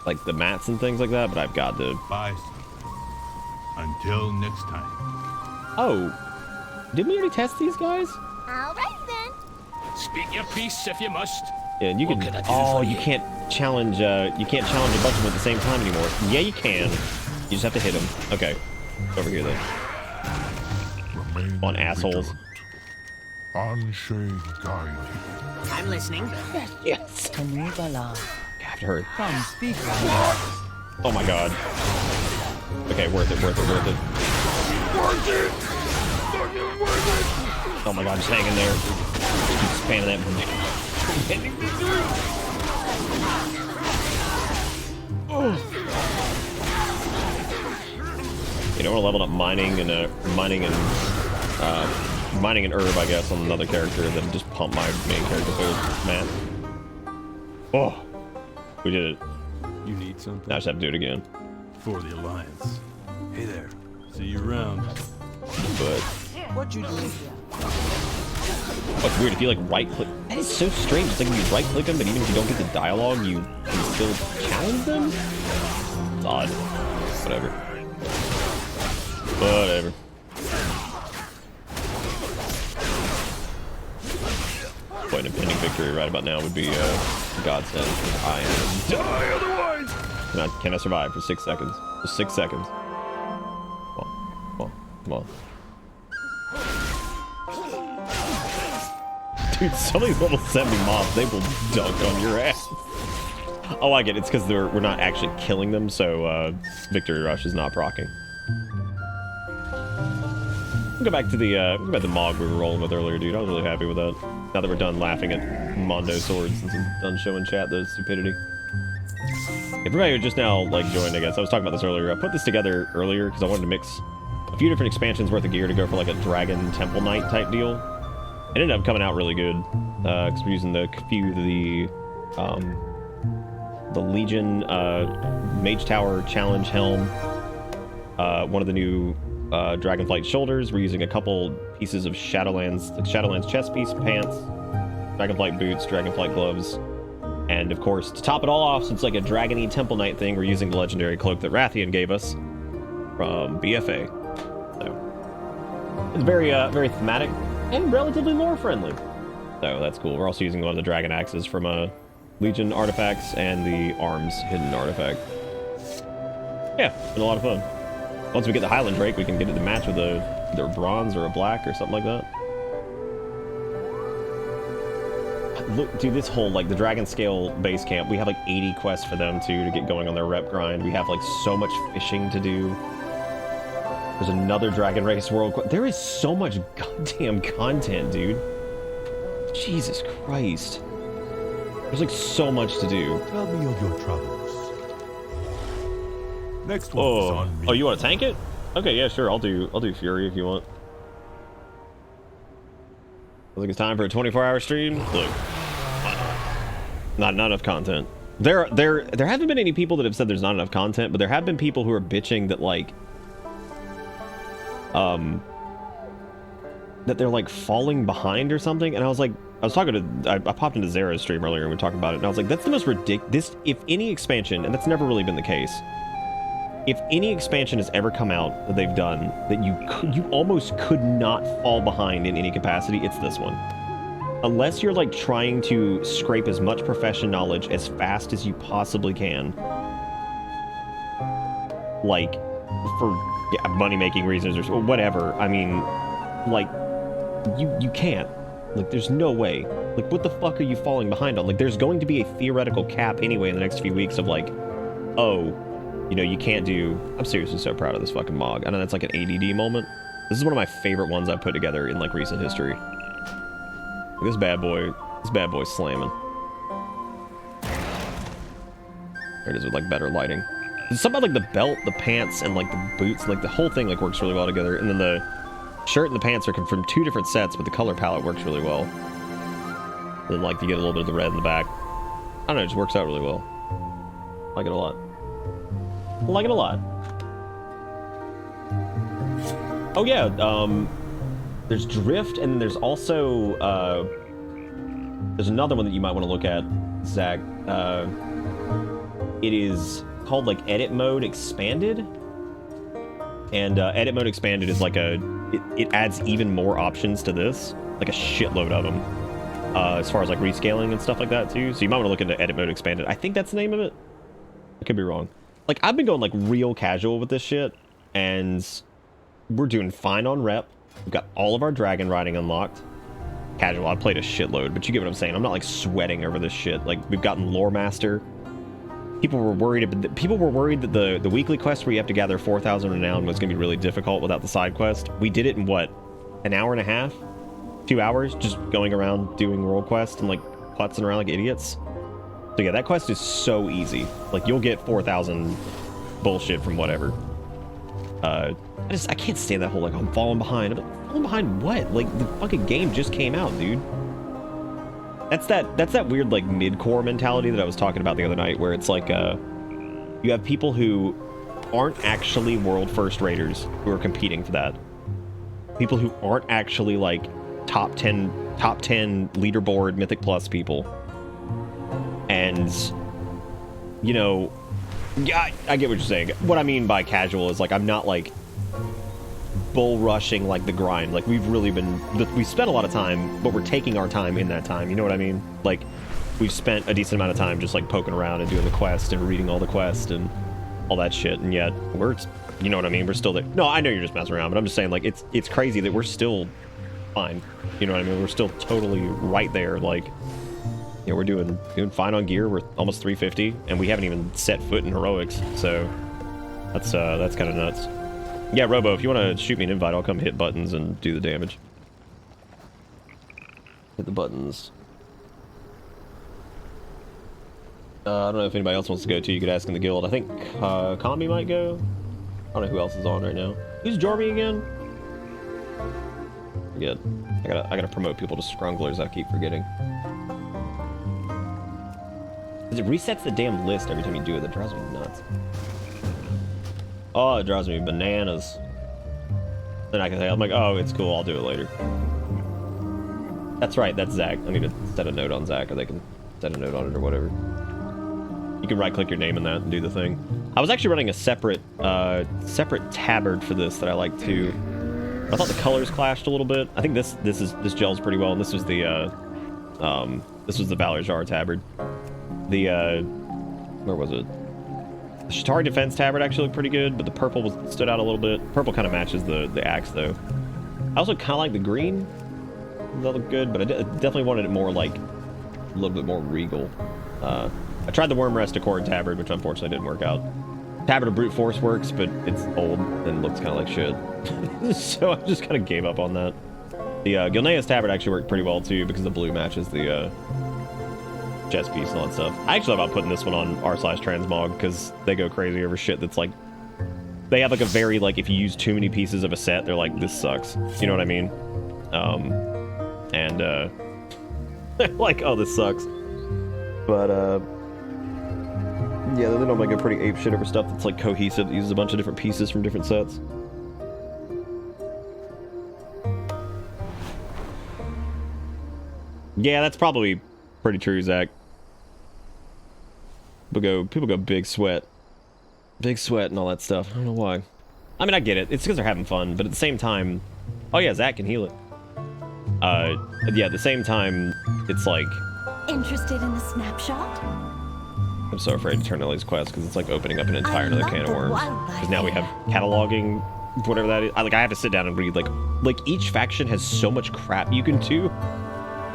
like the mats and things like that, but I've got to. Bye, son. Until next time. Oh, didn't we already test these guys? All right then. Speak your piece if you must. Yeah, and you can. Oh, you can't challenge. You can't challenge a bunch of them at the same time anymore. Yeah, you can. You just have to hit them. Okay, over here then. Remain on assholes. Anshe guide. I'm listening. Yes. Kanibala. I've heard. Come speak. Oh my god. Okay, worth it, worth it, worth it. Worth it! Fucking worth it! Oh my god, just hang in there. Keep spamming that. You know, we're leveling up mining and herb, I guess, on another character, then just pump my main character food, man. Oh, we did it. You need something? Now I just have to do it again. For the Alliance. Hey there. See you around. But What'd you do here? oh, it's weird if you like right click. That is so strange. It's like when you right click them, but even if you don't get the dialogue, you can still challenge them. It's odd. Whatever. Whatever. Quite an impending victory right about now would be a godsend. I am die otherwise. Can I survive for 6 seconds? For 6 seconds. Come on, come on, come on. Dude, some of these level 70 mobs, they will dunk on your ass. Oh, I get it. It's because we're not actually killing them, so Victory Rush is not proccing. We'll go back to the Mog we were rolling with earlier, dude. I was really happy with that. Now that we're done laughing at Mondo swords and done showing chat the stupidity. Everybody who just now like joined, I guess. I was talking about this earlier. I put this together earlier because I wanted to mix a few different expansions worth of gear to go for like a Dragon Temple Knight type deal. It ended up coming out really good because we're using the few the Legion Mage Tower Challenge Helm, one of the new Dragonflight shoulders. We're using a couple pieces of Shadowlands chest piece, pants, Dragonflight boots, Dragonflight gloves, and of course, to top it all off, since it's like a Dragon-y Temple Knight thing, we're using the legendary cloak that Rathian gave us from BFA. So it's very thematic and relatively lore friendly. So that's cool. We're also using one of the dragon axes from Legion artifacts and the arms hidden artifact. Yeah, been a lot of fun. Once we get the Highland Drake, we can get it to match with either a bronze or a black or something like that. Look, dude, this whole, like, the Dragon Scale base camp, we have, like, 80 quests for them, too, to get going on their rep grind. We have, like, so much fishing to do. There's another Dragon Race World quest. There is so much goddamn content, dude. Jesus Christ. There's, like, so much to do. Tell me of your travels. Next one's on me. Oh, you want to tank it? Okay, yeah, sure. I'll do Fury if you want. I think it's time for a 24-hour stream. Look, not enough content. There haven't been any people that have said there's not enough content, but there have been people who are bitching that like, that they're like falling behind or something. And I was like, I popped into Zera's stream earlier and we were talking about it, and I was like, that's the most ridiculous. If any expansion, and that's never really been the case. If any expansion has ever come out that they've done that you almost could not fall behind in any capacity, it's this one. Unless you're like trying to scrape as much profession knowledge as fast as you possibly can, like for money-making reasons or whatever. I mean, like you can't. Like, there's no way. Like, what the fuck are you falling behind on? Like, there's going to be a theoretical cap anyway in the next few weeks of like, oh, you know, you can't do... I'm seriously so proud of this fucking Mog. I know that's like an ADD moment. This is one of my favorite ones I've put together in like recent history. Like, this bad boy's slamming. There it is with like better lighting. It's something about like the belt, the pants, and like the boots, like the whole thing like works really well together. And then the shirt and the pants are from 2 different sets, but the color palette works really well. And then like you get a little bit of the red in the back. I don't know, it just works out really well. I like it a lot. I like it a lot. Oh yeah, there's Drift, and there's also there's another one that you might want to look at, Zach. it is called like Edit Mode Expanded. And Edit Mode Expanded is like it adds even more options to this, like a shitload of them, as far as like rescaling and stuff like that too. So you might want to look into Edit Mode Expanded. I think that's the name of it. I could be wrong. Like, I've been going like real casual with this shit, and we're doing fine on rep. We've got all of our dragon riding unlocked. Casual, I played a shitload, but you get what I'm saying. I'm not like sweating over this shit. Like, we've gotten Lore Master. People were worried that the weekly quest where you have to gather 4,000 renown was going to be really difficult without the side quest. We did it in what, an hour and a half? 2 hours, just going around doing world quest and like putzing around like idiots. So yeah, that quest is so easy. Like, you'll get 4,000 bullshit from whatever. I can't stand that whole like I'm falling behind. I'm like, falling behind what? Like, the fucking game just came out, dude. That's that weird like mid-core mentality that I was talking about the other night, where it's like you have people who aren't actually world first raiders who are competing for that. People who aren't actually like top 10 leaderboard Mythic Plus people. And you know, yeah, I get what you're saying. What I mean by casual is like I'm not like bull rushing like the grind. Like, we spent a lot of time, but we're taking our time in that time, you know what I mean? Like, we've spent a decent amount of time just like poking around and doing the quest and reading all the quest and all that shit, and yet we're, you know what I mean, we're still there. No, I know you're just messing around, but I'm just saying, like, it's crazy that we're still fine, you know what I mean? We're still totally right there. Like, you know, we're doing fine on gear. We're almost 350 and we haven't even set foot in heroics, so that's kind of nuts. Yeah, Robo, if you want to shoot me an invite, I'll come hit buttons and do the damage. Hit the buttons. I don't know if anybody else wants to go too. You could ask in the guild. I think Combi might go. I don't know who else is on right now. Who's Jormy again? Forget. I gotta promote people to Scrunglers. I keep forgetting. Because it resets the damn list every time you do it. That drives me nuts. Oh, it drives me bananas. Then I can say, I'm like, oh, it's cool, I'll do it later. That's right, that's Zach. I need to set a note on Zach, or they can set a note on it or whatever. You can right-click your name in that and do the thing. I was actually running a separate tabard for this that I like too. I thought the colors clashed a little bit. I think this gels pretty well, and this was the Valor Jar tabard. The where was it? The Shatari Defense Tabard actually looked pretty good, but the purple stood out a little bit. Purple kind of matches the axe, though. I also kind of like the green. That looked good, but I definitely wanted it more, like, a little bit more regal. I tried the Worm Rest Accord Tabard, which unfortunately didn't work out. Tabard of Brute Force works, but it's old and looks kind of like shit. So I just kind of gave up on that. The Gilneas Tabard actually worked pretty well, too, because the blue matches the chest piece and all that stuff. I actually thought about putting this one on r/transmog because they go crazy over shit that's like, they have like a very, like, if you use too many pieces of a set, they're like, this sucks. You know what I mean? Like, oh, this sucks. But yeah, they normally go pretty ape shit over stuff that's like cohesive, that uses a bunch of different pieces from different sets. Yeah, that's probably pretty true, Zach. People go big sweat and all that stuff. I don't know why. I mean, I get it. It's because they're having fun, but at the same time, oh yeah, Zach can heal it. Yeah, at the same time, it's like, Interested in the snapshot? I'm so afraid to turn all these quests because it's like opening up an entire another can of worms. Because now we have cataloging, whatever that is. I have to sit down and read like each faction has so much crap you can do.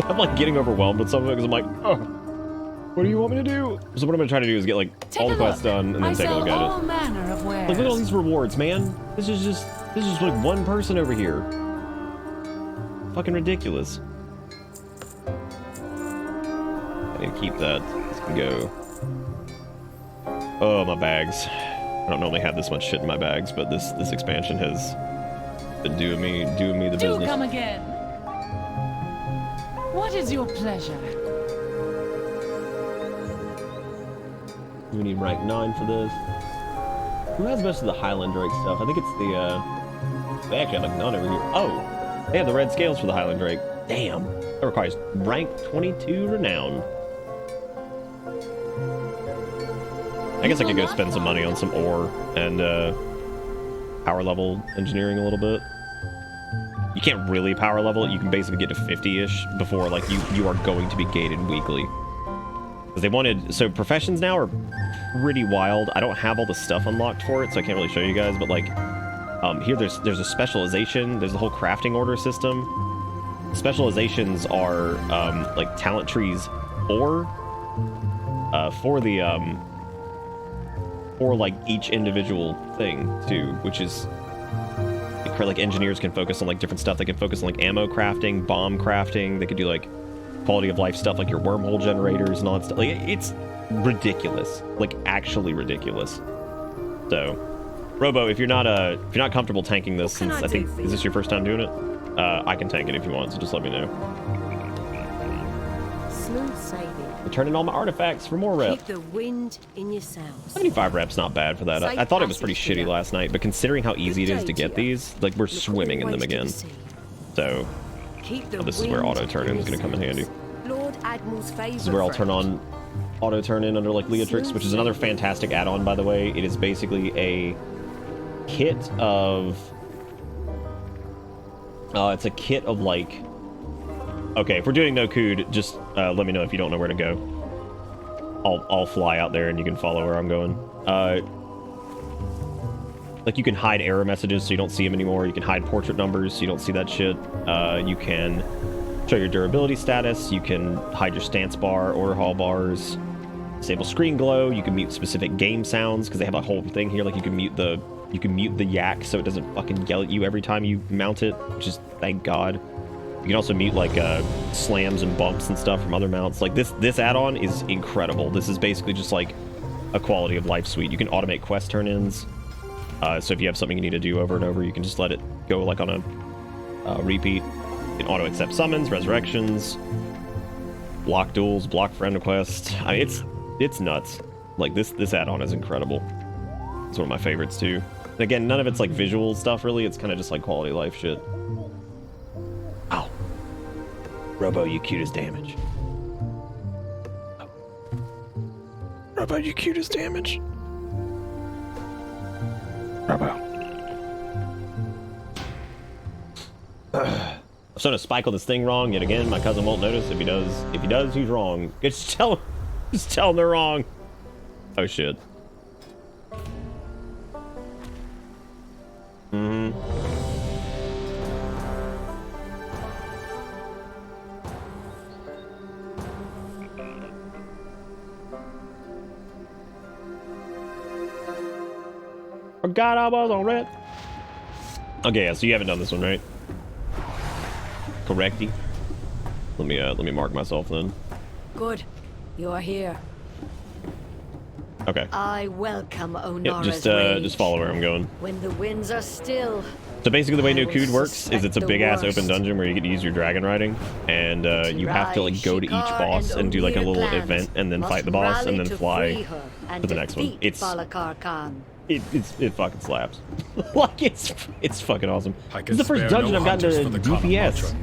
I'm like getting overwhelmed with some of it because I'm like, oh, what do you want me to do? So what I'm gonna try to do is get like all the quests done and then take a look at it. Like, look at all these rewards, man. This is just like one person over here. Fucking ridiculous. I need to keep that. This can go. Oh, my bags. I don't normally have this much shit in my bags, but this expansion has been doing me the business. Do come again. What is your pleasure? We need rank 9 for this. Who has most of the Highland Drake stuff? I think it's the, they actually have like none over here. Oh, they have the red scales for the Highland Drake. Damn. That requires rank 22 renown. I guess I could go spend some money on some ore and power level engineering a little bit. You can't really power level it. You can basically get to 50-ish before like you are going to be gated weekly. Because they wanted, so professions now are pretty wild. I don't have all the stuff unlocked for it, so I can't really show you guys, but like here there's a specialization, there's the whole crafting order system. Specializations are like talent trees for like each individual thing too, which is like engineers can focus on like different stuff. They can focus on like ammo crafting, bomb crafting. They could do like quality of life stuff like your wormhole generators and all that stuff. Like it's ridiculous, like actually ridiculous. So Robo, if you're not comfortable tanking this, since I think is this your first time doing it, I can tank it if you want, so just let me know. Smooth sailing. Turn in all my artifacts for more reps. Keep the wind in your sails. 75 reps, not bad for that. I thought it was pretty shitty last night, but considering how easy it is to get these, like we're swimming in them again. So this is where auto turn-in is going to come in handy. Lord Admiral's favor. This is where I'll turn on auto turn-in under like Leatrix, which is another fantastic add-on, by the way. It is basically a kit of it's a kit of like, okay, if we're doing no cood, just let me know if you don't know where to go. I'll fly out there and you can follow where I'm going. Like you can hide error messages so you don't see them anymore. You can hide portrait numbers so you don't see that shit. You can show your durability status. You can hide your stance bar, order hall bars, disable screen glow. You can mute specific game sounds because they have a whole thing here. Like you can mute the yak so it doesn't fucking yell at you every time you mount it, which is thank God. You can also mute like slams and bumps and stuff from other mounts. Like this add-on is incredible. This is basically just like a quality of life suite. You can automate quest turn-ins. So if you have something you need to do over and over, you can just let it go like on a repeat. You can auto accept summons, resurrections, block duels, block friend requests. I mean, it's nuts. Like this add-on is incredible. It's one of my favorites too. And again, none of it's like visual stuff really. It's kind of just like quality of life shit. Ow. Robo, you cute as damage. Robo, you cute as damage. Robo. I'm starting to spike on this thing wrong yet again. My cousin won't notice. If he does, he's wrong. Just tell him they're wrong. Oh shit. Forgot I was on red. Okay, yeah, so you haven't done this one, right? Correcty. Let me mark myself then. Good. You're here. Okay. I welcome Onara's yep, just follow where I'm going. When the winds are still. So basically the way No Cood works is it's a big ass open dungeon where you get to use your dragon riding, and you have to like go to each boss and do like a little event and then fight the boss and then fly to the next one. It fucking slaps. Like it's fucking awesome. This is the first dungeon I've gotten to DPS.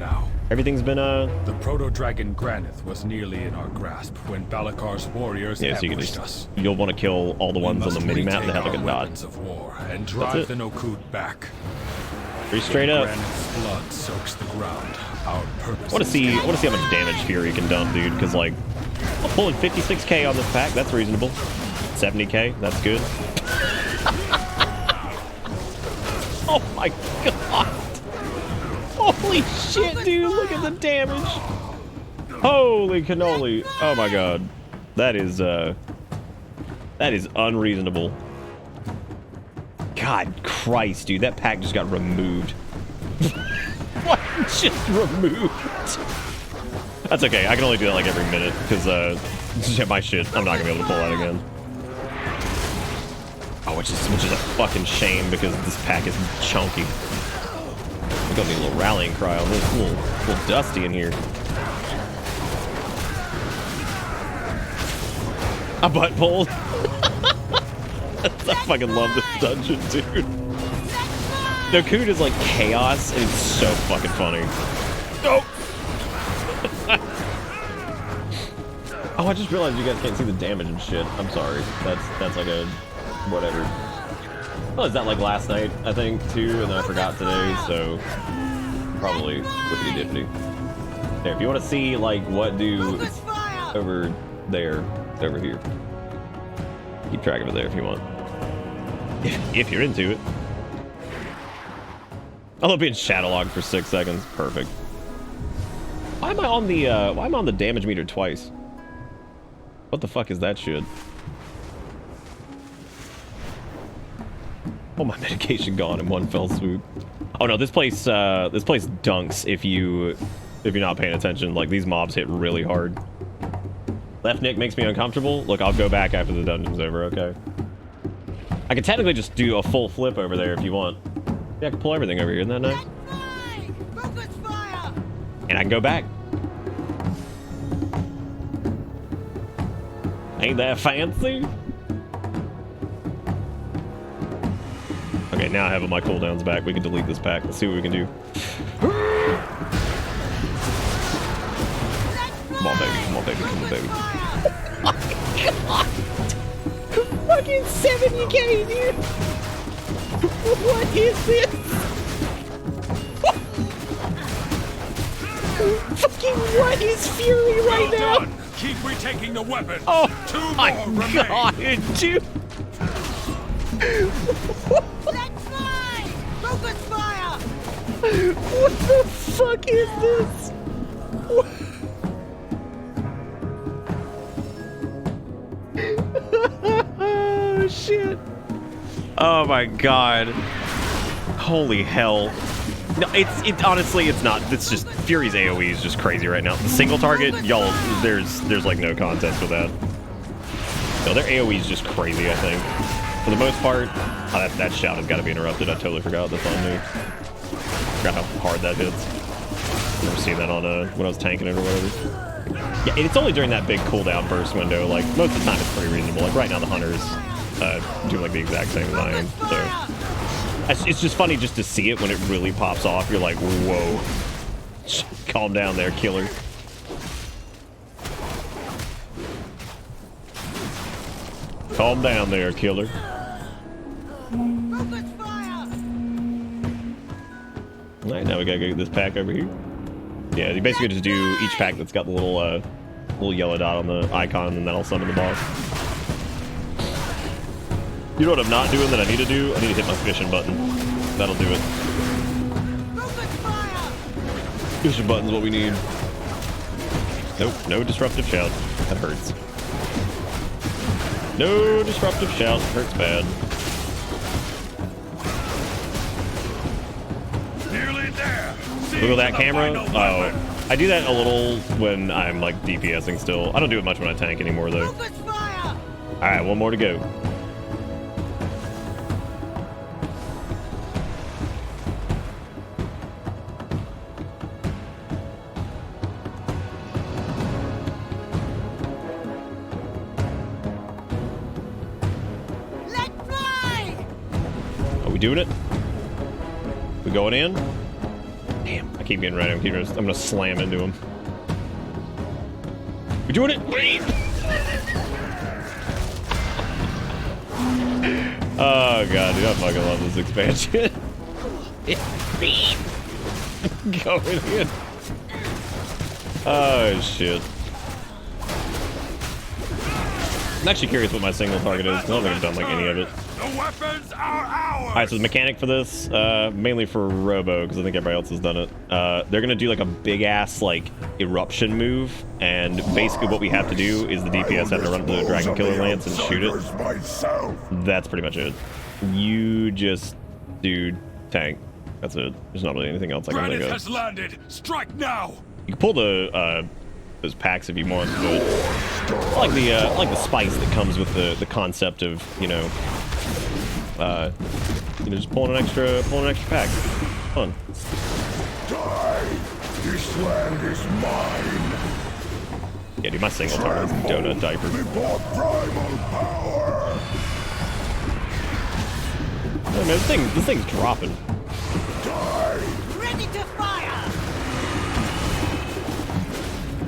Everything's been The proto-dragon Granith was nearly in our grasp when Balakar's warriors ambushed us. You'll want to kill all the ones on the mini-map that have like a dot. Of war and drive the No-Cood back. Pretty straight up. Granith's blood soaks the ground. Our purpose. I want to see how much damage Fury can dump, dude, because like I'm pulling 56k on this pack, that's reasonable. 70k, that's good. Oh my god. Holy shit, dude, look at the damage. Holy cannoli. Oh my god. That is unreasonable. God Christ, dude, that pack just got removed. What? Just removed? That's okay, I can only do that like every minute, because my shit, I'm not gonna be able to pull that again. Oh, which is a fucking shame, because this pack is chunky. We're gonna need a little rallying cry on this. A little dusty in here. A butt pulled. I fucking love this dungeon, dude. No Cood is like chaos, and it's so fucking funny. Oh! Oh, I just realized you guys can't see the damage and shit. I'm sorry. That's like a whatever. Oh, is that like last night, I think, too, and then I forgot today, so probably whippity dippity. There, if you want to see like what do over there, it's over here. Keep track of it there if you want. If you're into it. I love being shadowlogged for 6 seconds. Perfect. Why am I on the damage meter twice? What the fuck is that shit? Oh, my medication gone in one fell swoop. Oh no, this place dunks if you're not paying attention. Like, these mobs hit really hard. Left Nick makes me uncomfortable. Look, I'll go back after the dungeon's over, okay? I can technically just do a full flip over there if you want. Yeah, I can pull everything over here, isn't that nice? And I can go back. Ain't that fancy? Okay, now I have my cooldowns back. We can delete this pack. Let's see what we can do. Come on, baby. Come on, baby. Come on, baby. Oh my god! Fucking 70k, dude! What is this? Fucking what is Fury right now? Done. Keep retaking the weapon. Oh my god, dude! Let's fly! Focus fire! What the fuck is this? Oh shit. Oh my god. Holy hell. No, it's honestly it's not. It's just Fury's AoE is just crazy right now. The single target, y'all, there's like no context with that. No, their AoE is just crazy, I think. For the most part, oh, that shout has got to be interrupted. I totally forgot. That's on me. Forgot how hard that hits. Never seen that on when I was tanking it or whatever. Yeah, and it's only during that big cooldown burst window. Like most of the time, it's pretty reasonable. Like right now, the hunters do like the exact same as I am. So it's just funny just to see it when it really pops off. You're like, whoa, calm down there, killer. Calm down there, killer. Alright, now we gotta get this pack over here. Yeah, you basically just do each pack that's got the little yellow dot on the icon, and that'll summon the boss. You know what I'm not doing that I need to do? I need to hit my fishing button. That'll do it. Fishing button's what we need. Nope, no disruptive shout. That hurts. No disruptive shout. Hurts bad. Nearly there. Look at that camera. Oh, I do that a little when I'm like DPSing still. I don't do it much when I tank anymore though. Alright, one more to go. Are we doing it? We going in? Damn, I keep getting ready. I'm gonna slam into him. We doing it? Oh god, dude, I fucking love this expansion. Going in. Oh shit. I'm actually curious what my single target is. I don't think I've done like any of it. The weapons are ours. Alright, so the mechanic for this, mainly for Robo, because I think everybody else has done it. They're gonna do like a big ass like eruption move, and basically what we have to do is the DPS have to run up to the Dragon Killer Lance and shoot it. That's pretty much it. You just do tank. That's it. There's not really anything else I can think of. Has landed. Strike now. You can pull the those packs if you want, but I like the spice that comes with the concept of just pulling an extra pack. Fun. Die! This land is mine. Yeah, dude, my single target is donut diaper. Primal power. Oh, man, this thing's dropping. Ready to fire!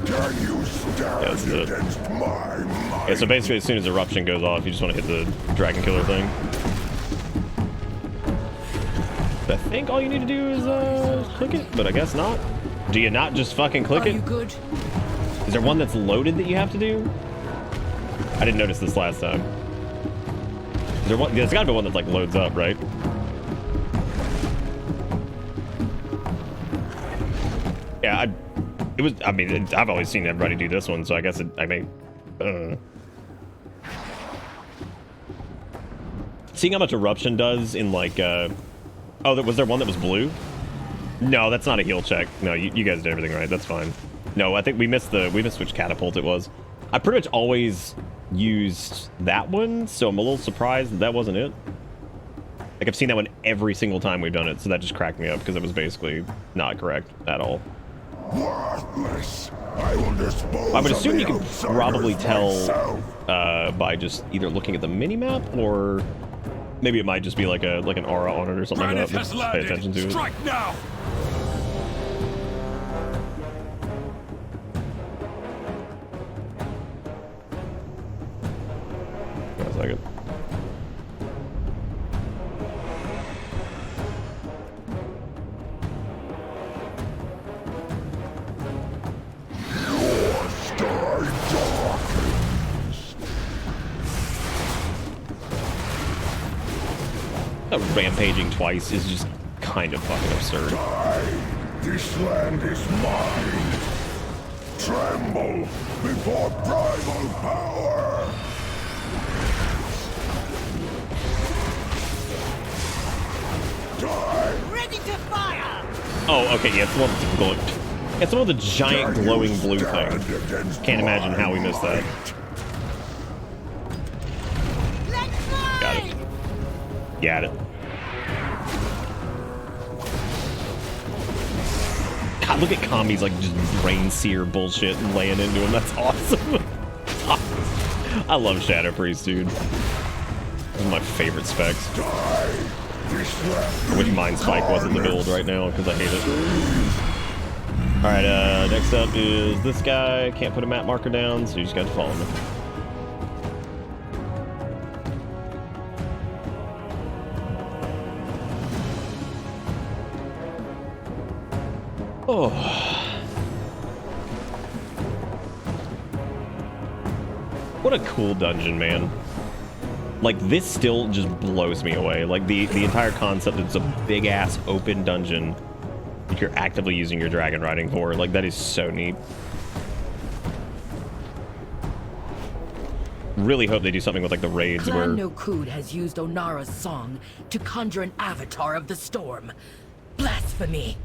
Can you stand? Yeah, this is it. Yeah, so basically as soon as Eruption goes off, you just want to hit the Dragon Killer thing. I think all you need to do is click it, but I guess not. Do you not just fucking click it? Are you good? Is there one that's loaded that you have to do? I didn't notice this last time. Is there one? There's gotta be one that like loads up, right? Yeah, I mean, I've always seen everybody do this one, so I guess I may. Seeing how much Eruption does in like, oh, was there one that was blue? No, that's not a heal check. No, you guys did everything right. That's fine. No, I think we missed which catapult it was. I pretty much always used that one, so I'm a little surprised that wasn't it. Like, I've seen that one every single time we've done it, so that just cracked me up because it was basically not correct at all. Worthless. I will dispose I would assume you of the can probably outsiders tell myself. by just either looking at the mini-map, or maybe it might just be like an aura on it or something like that. Just pay attention to it. Strike now. Wait a second. Rampaging twice is just kind of fucking absurd. This land is mine. Tremble before primal power. Ready to fire! Oh, okay, yeah, it's the one that's glowing. It's one of the giant glowing blue things. Can't imagine how we missed that. Got it. Got it. God, look at Kami's like just brain sear bullshit and laying into him. That's awesome. I love Shadow Priest, dude. One of my favorite specs. I wish Mind Spike wasn't the build right now because I hate it. Alright, next up is this guy. Can't put a map marker down, so you just got to follow me. Oh. What a cool dungeon, man. Like, this still just blows me away. Like, the entire concept that it's a big-ass open dungeon that you're actively using your dragon riding for. Like, that is so neat. Really hope they do something with, like, the raids where... Clan Nokud has used Onara's song to conjure an avatar of the storm. Blasphemy!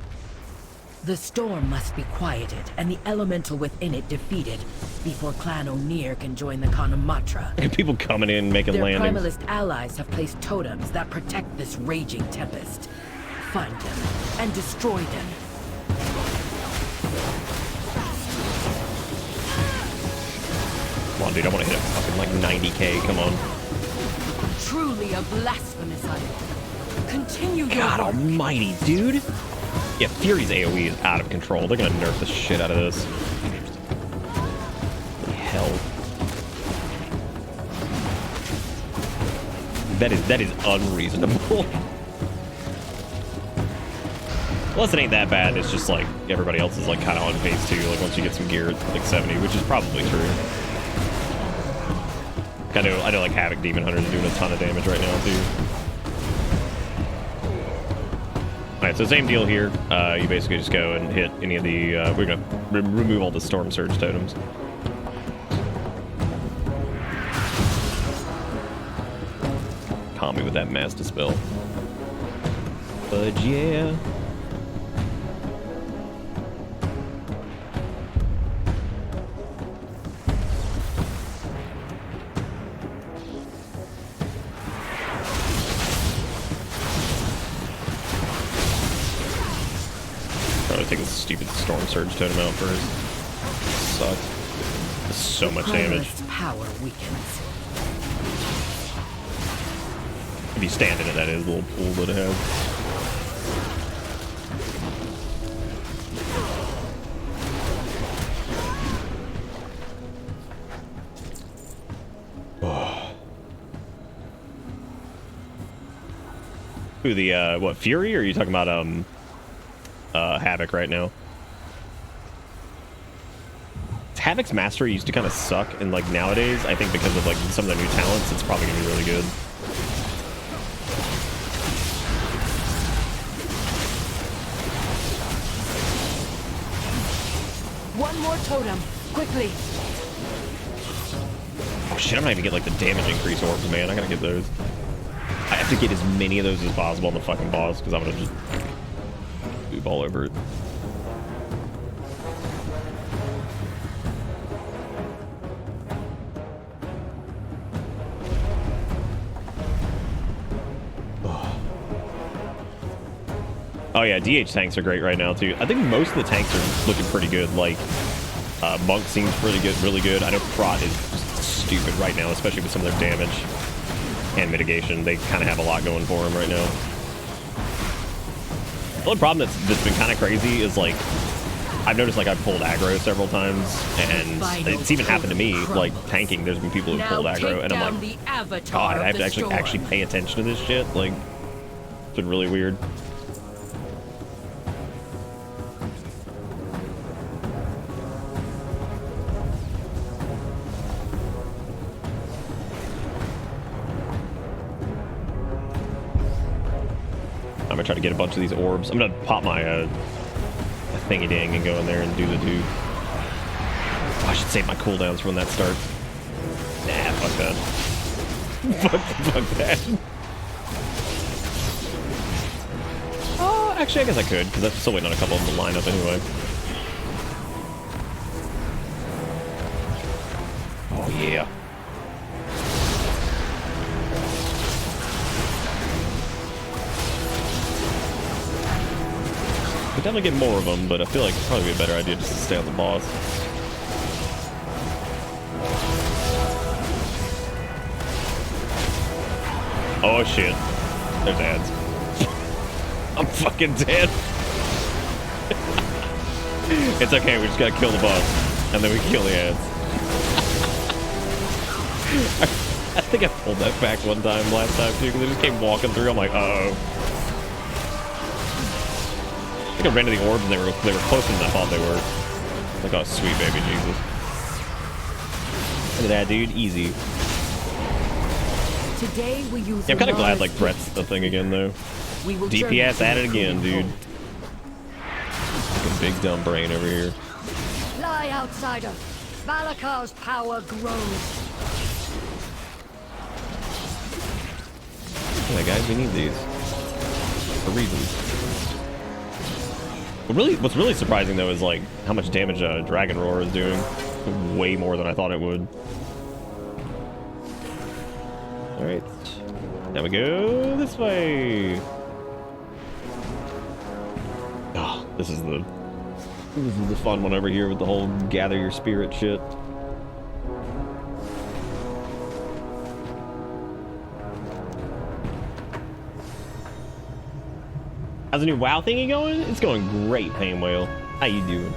The storm must be quieted, and the elemental within it defeated, before Clan O'Neill can join the Kanamatra. People coming in, making Their landings. primalist allies have placed totems that protect this raging tempest. Find them, and destroy them. Come on, dude, I want to hit a fucking, like, 90k, come on. Truly a blasphemous item. Continue your God work. almighty, dude. Yeah, Fury's AoE is out of control. They're gonna nerf the shit out of this. Hell. That is unreasonable. Unless it ain't that bad, it's just like everybody else is like kind of on phase 2, like once you get some gear at like 70, which is probably true. I know like Havoc Demon Hunter's doing a ton of damage right now too. Alright, so same deal here. You basically just go and hit any of the... we're going to remove all the Storm Surge totems. Calm me with that Mass Dispel. But yeah... Take this stupid Storm Surge totem out first. Sucks. So much damage. Power weakens. If you stand in it, that is a little pool that it has. Who, the, what, Fury? Or are you talking about, Havoc right now? Havoc's mastery used to kind of suck, and, like, nowadays, I think because of, like, some of the new talents, it's probably gonna be really good. One more totem, quickly. Oh shit, I'm not even get like the damage increase orbs, man. I gotta get those. I have to get as many of those as possible on the fucking boss, because I'm gonna just move all over it. Oh yeah, DH tanks are great right now too. I think most of the tanks are looking pretty good. Like, Monk seems pretty good, really good. I know Prot is just stupid right now, especially with some of their damage and mitigation. They kind of have a lot going for them right now. The only problem that's been kind of crazy is, like, I've noticed, like, I've pulled aggro several times, and it's even happened to me, like, tanking. There's been people who've pulled aggro, and I'm like, God, I have to actually pay attention to this shit. Like, it's been really weird. I'm gonna try to get a bunch of these orbs. I'm gonna pop my thingy dang and go in there and do the do. Oh, I should save my cooldowns for when that starts. Nah, fuck that. fuck that. Oh, actually, I guess I could, because I'm still waiting on a couple of them to line up anyway. Oh yeah. Could definitely get more of them, but I feel like it'd probably be a better idea just to stay on the boss. Oh shit. There's ads. I'm fucking dead. It's okay, we just gotta kill the boss. And then we can kill the ads. I think I pulled that back one time last time too, because they just came walking through. I'm like, uh-oh. I think I ran to the orbs and they were closer than I thought they were. Like, oh, sweet baby Jesus. Look at that, dude. Easy. Today we use Yeah, I'm kind of glad, like, Brett's the thing again, though. DPS at it again, dude. Like a big dumb brain over here. Lie, outsider. Valakar's power grows. Yeah, guys, we need these. For reasons. What's really surprising though is like how much damage Dragon Roar is doing. Way more than I thought it would. All right, now we go this way. Oh, this is the fun one over here with the whole gather your spirit shit. How's the new WoW thingy going? It's going great, Pain Whale. How you doing?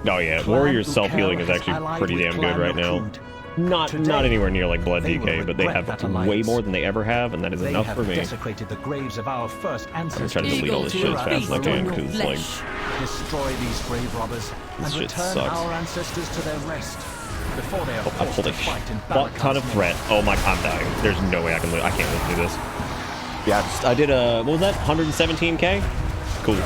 Oh yeah, Warrior's self-healing is actually pretty damn good right now. Not anywhere near like Blood DK, but they have way more than they ever have, and that is enough for me. Desecrated the graves of our first ancestors. I'm trying to delete all this shit as fast as I can, because like destroy these grave robbers and return our ancestors to their rest. Before they are I pulled a fuck ton of threat. Oh my, I'm dying. There's no way I can't live through this. Yeah, I did what was that? 117k? Cool.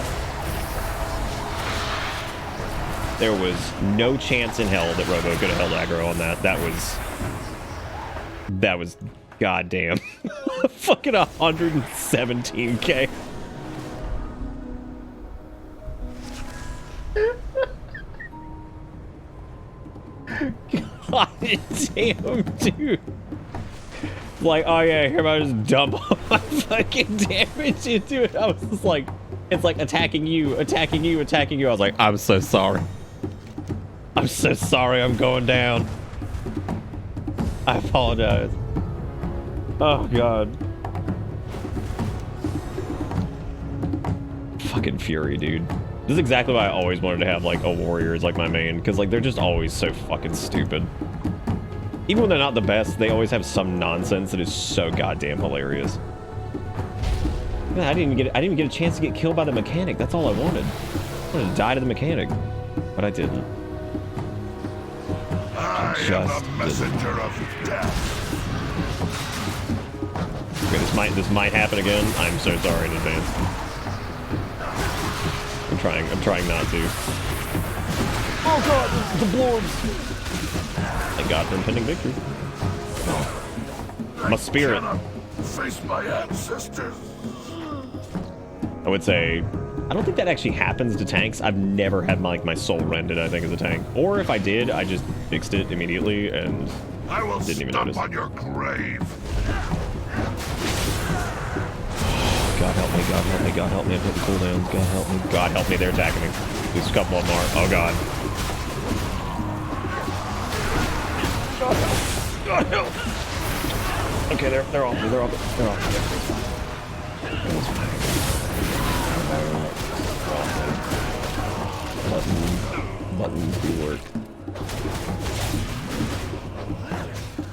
There was no chance in hell that Robo could have held aggro on that. That was goddamn. Fucking 117k. God damn, dude. Like, oh yeah, here I just dump all my fucking damage into it. I was just like, it's like attacking you, attacking you, attacking you. I was like, I'm so sorry. I'm so sorry I'm going down. I apologize. Oh god. Fucking Fury, dude. This is exactly why I always wanted to have like a warrior as like my main, because like they're just always so fucking stupid. Even when they're not the best, they always have some nonsense that is so goddamn hilarious. Man, I didn't even get a chance to get killed by the mechanic. That's all I wanted. I wanted to die to the mechanic, but I didn't. I am a messenger of death. Okay, this might happen again. I'm so sorry in advance. I'm trying not to. Oh god, the blorbs! Thank God for impending victory. My spirit. Face my ancestors. I would say, I don't think that actually happens to tanks. I've never had my soul rended, I think, as a tank. Or if I did, I just fixed it immediately and I will didn't even stomp notice. on your grave. God help me, God help me, God help me. I'm hitting cooldowns. God help me. God help me, they're attacking me. There's a couple of them are. Oh god. God help. God help. Okay, they're off. They're off. They're off. Button do work.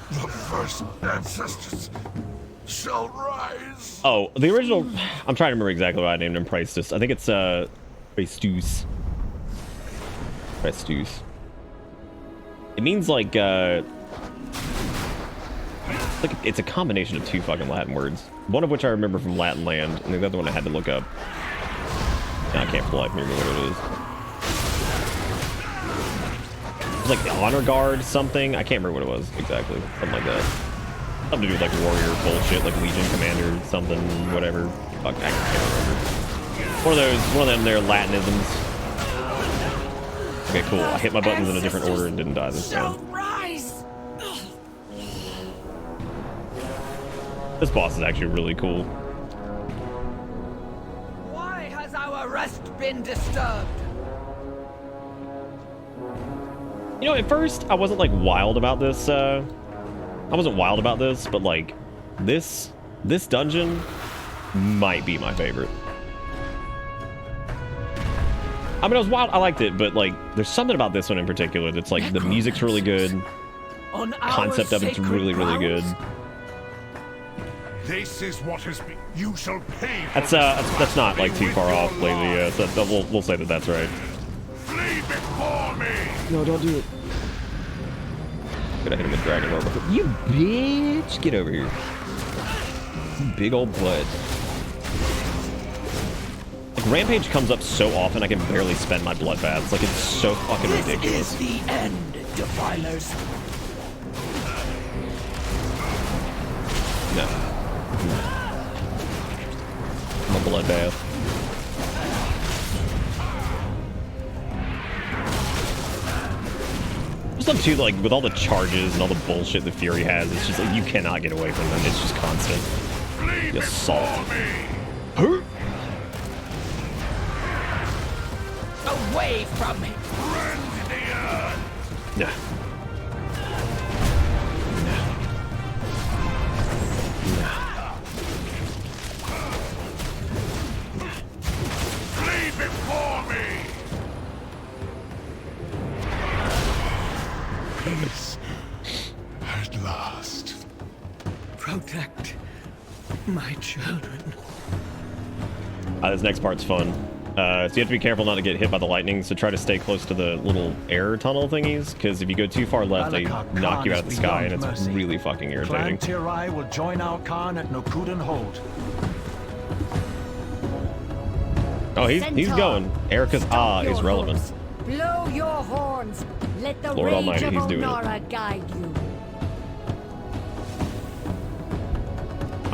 The first ancestors shall rise. Oh, the original. I'm trying to remember exactly what I named him. Praestus. I think it's Praestus. Praestus. It means like it's a combination of two fucking Latin words. One of which I remember from Latin Land, and the other one I had to look up. No, I can't for the life remember what it is. It was like the honor guard something. I can't remember what it was exactly. Something like that. Something to do with like warrior bullshit, like Legion Commander, something, whatever. Fuck, I can't remember. One of them there Latinisms. Okay, cool. I hit my buttons in a different order and didn't die this time. This boss is actually really cool. Why has our rest been disturbed? You know, at first I wasn't like wild about this. I wasn't wild about this, but like this dungeon might be my favorite. I mean, I was wild. I liked it, but like, there's something about this one in particular that's like the music's really good. Concept of it's really, really good. This is what has been. You shall pay. That's not like too far off, Lazy. So we'll say that that's right. Flee before me. No, don't do it. Gonna hit him with Dragon Lord. You bitch! Get over here. Big old butt. Like, Rampage comes up so often I can barely spend my blood baths. Like, it's so fucking ridiculous. This is the end, defilers. No. I'm a bloodbath. There's something too, like, with all the charges and all the bullshit that Fury has, it's just like, you cannot get away from them. It's just constant. The assault. Away from me! Yeah. Flee before me. Peace at last. Protect my children. This next part's fun. So you have to be careful not to get hit by the lightning, so try to stay close to the little air tunnel thingies, because if you go too far left, they knock you out of the sky, and it's really fucking irritating. Clan Tirai will join our Khan at Nokuden Hold. Oh, he's going. Erica's is relevant. Blow your horns. Let the Lord rage Almighty, of he's doing it. Onara guide you.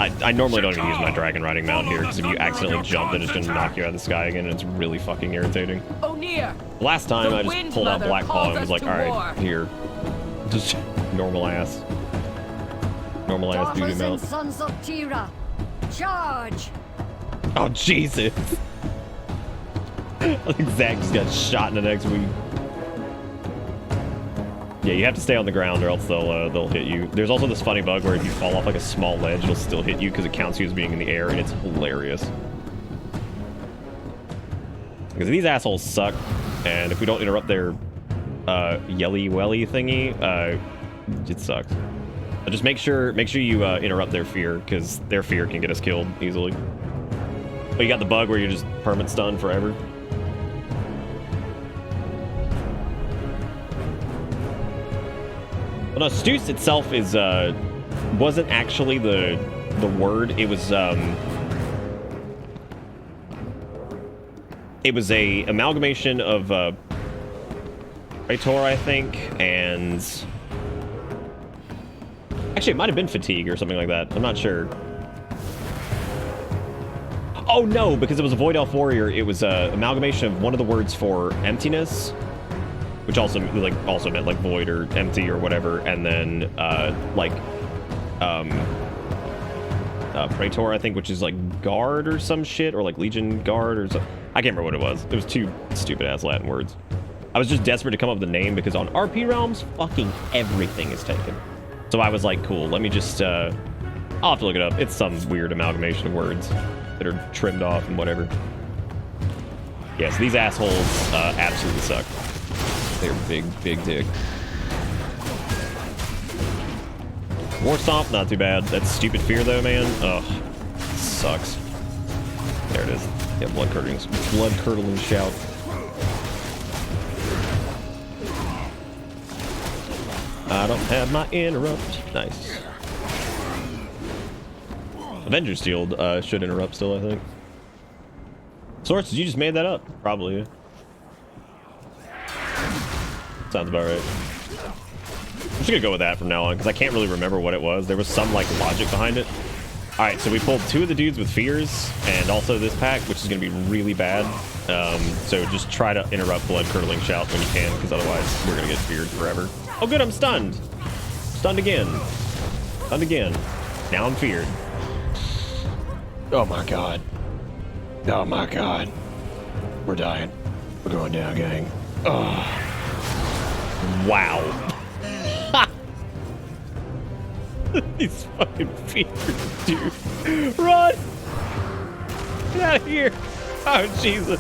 I normally don't even use my dragon riding mount here, because if you accidentally jump, then it's going to knock you out of the sky again, and it's really fucking irritating. O'Near! Last time, I just pulled out Black Claw and was like, alright, here. Just normal ass. Normal ass duty Daughters and mount. sons of Tira, charge! Oh, Jesus! I think Zach just got shot in the next week. Yeah, you have to stay on the ground or else they'll hit you. There's also this funny bug where if you fall off like a small ledge, it'll still hit you because it counts you as being in the air, and it's hilarious. Because these assholes suck, and if we don't interrupt their yelly welly thingy, It sucks. But just make sure you interrupt their fear, because their fear can get us killed easily. But you got the bug where you're just permanent stunned forever. Well, no, Stus itself is wasn't actually the word. It was a amalgamation of Praetor, I think, and actually it might have been fatigue or something like that. I'm not sure. Oh no, because it was a Void Elf Warrior, it was a amalgamation of one of the words for emptiness, which also meant like void or empty or whatever, and then Praetor, I think, which is like guard or some shit, or like Legion guard or something. I can't remember what it was. It was two stupid ass Latin words. I was just desperate to come up with a name because on RP Realms, fucking everything is taken. So I was like, cool, let me just I'll have to look it up. It's some weird amalgamation of words that are trimmed off and whatever. Yes, these assholes absolutely suck. They're big dick. War Stomp, not too bad. That's stupid fear though, man. Ugh, sucks. There it is. Yeah, blood curdling shout. I don't have my interrupt. Nice. Avenger's Shield should interrupt still, I think. Source, you just made that up? Probably. Sounds about right. I'm just gonna go with that from now on because I can't really remember what it was. There was some like logic behind it. All right, so we pulled 2 of the dudes with fears and also this pack, which is gonna be really bad. So just try to interrupt blood curdling shout when you can, because otherwise we're gonna get feared forever. Oh good, I'm stunned. Stunned again. Stunned again. Now I'm feared. Oh my god. Oh my god. We're dying. We're going down, gang. Oh. Wow. These fucking fears, dude. Run! Get out of here. Oh, Jesus.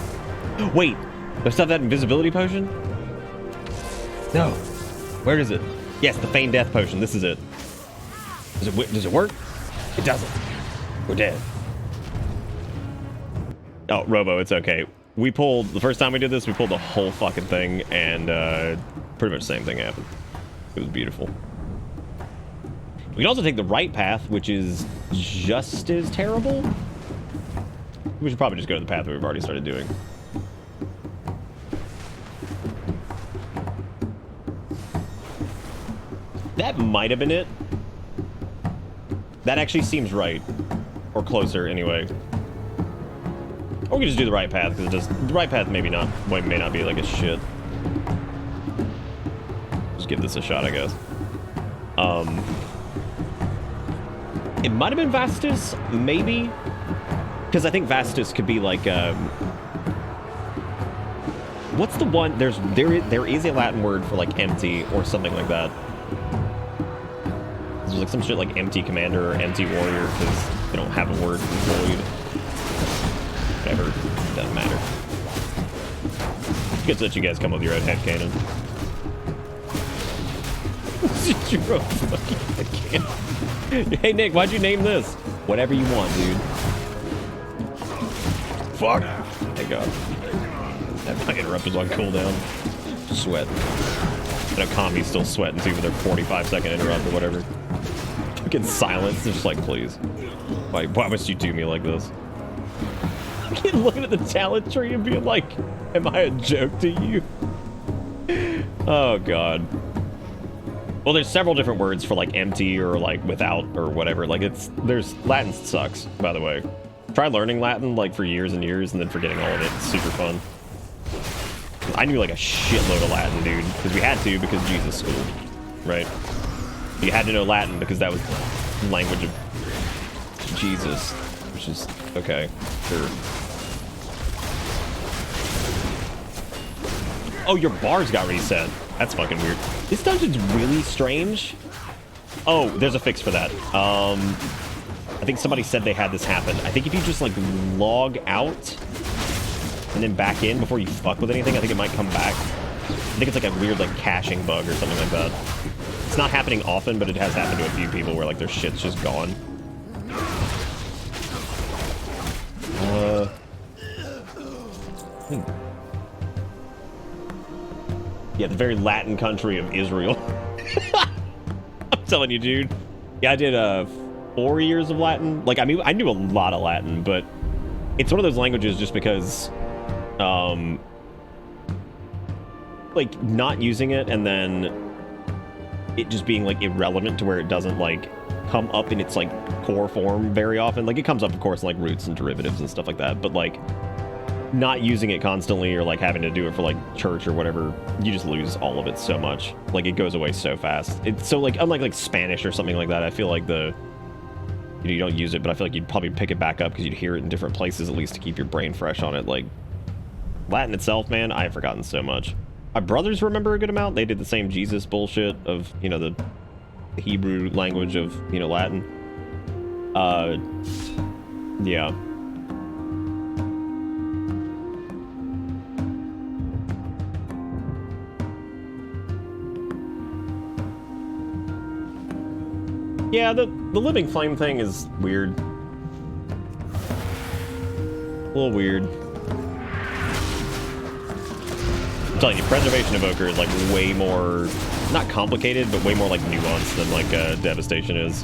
Wait. Do I still have that invisibility potion? No. Where is it? Yes, the Feign Death potion. This is it. Does it work? It doesn't. We're dead. Oh, Robo, it's okay. We pulled, the first time we did this, we pulled the whole fucking thing, and pretty much the same thing happened. It was beautiful. We can also take the right path, which is just as terrible. We should probably just go to the path that we've already started doing. That might have been it. That actually seems right. Or closer, anyway. Or we can just do the right path, because it does. The right path maybe not, may not be like a shit. Just give this a shot, I guess. It might have been Vastus, maybe, because I think Vastus could be like. What's the one? There is a Latin word for like empty or something like that. There's like some shit like empty commander or empty warrior because they don't have a word for void. Whatever, doesn't matter. Good to let you guys come up with your own headcanon. Your own fucking headcanon. Hey Nick, why'd you name this? Whatever you want, dude. Fuck! Thank God. That my interrupter's on cooldown. Sweat. I know Kami's still sweating too for their 45-second interrupt or whatever. Fucking silence. They're just like, please. Why must you do me like this? Looking at the talent tree and being like, am I a joke to you? Oh god. Well, there's several different words for like empty or like without or whatever. Like Latin sucks, by the way. Try learning Latin like for years and years and then forgetting all of it. It's super fun. I knew like a shitload of Latin, dude, because we had to because Jesus school, right? You had to know Latin because that was the language of Jesus, which is okay, sure. Oh, your bars got reset. That's fucking weird. This dungeon's really strange. Oh, there's a fix for that. I think somebody said they had this happen. I think if you just like log out and then back in before you fuck with anything, I think it might come back. I think it's like a weird like caching bug or something like that. It's not happening often, but it has happened to a few people where like their shit's just gone. Yeah, the very Latin country of Israel. I'm telling you, dude. Yeah, I did 4 years of Latin. Like, I mean, I knew a lot of Latin, but it's one of those languages just because, like, not using it and then it just being, like, irrelevant to where it doesn't, like, come up in its, like, core form very often. Like, it comes up, of course, in, like, roots and derivatives and stuff like that, but, like, not using it constantly or like having to do it for like church or whatever, you just lose all of it so much. Like it goes away so fast. It's so like, unlike like Spanish or something like that, I feel like you don't use it, but I feel like you'd probably pick it back up because you'd hear it in different places at least to keep your brain fresh on it. Like Latin itself, man, I have forgotten so much. My brothers remember a good amount. They did the same Jesus bullshit of, you know, the Hebrew language of, you know, Latin. Yeah. Yeah, the living flame thing is weird. A little weird. I'm telling you, Preservation Evoker is like way more, not complicated, but way more like nuanced than like Devastation is.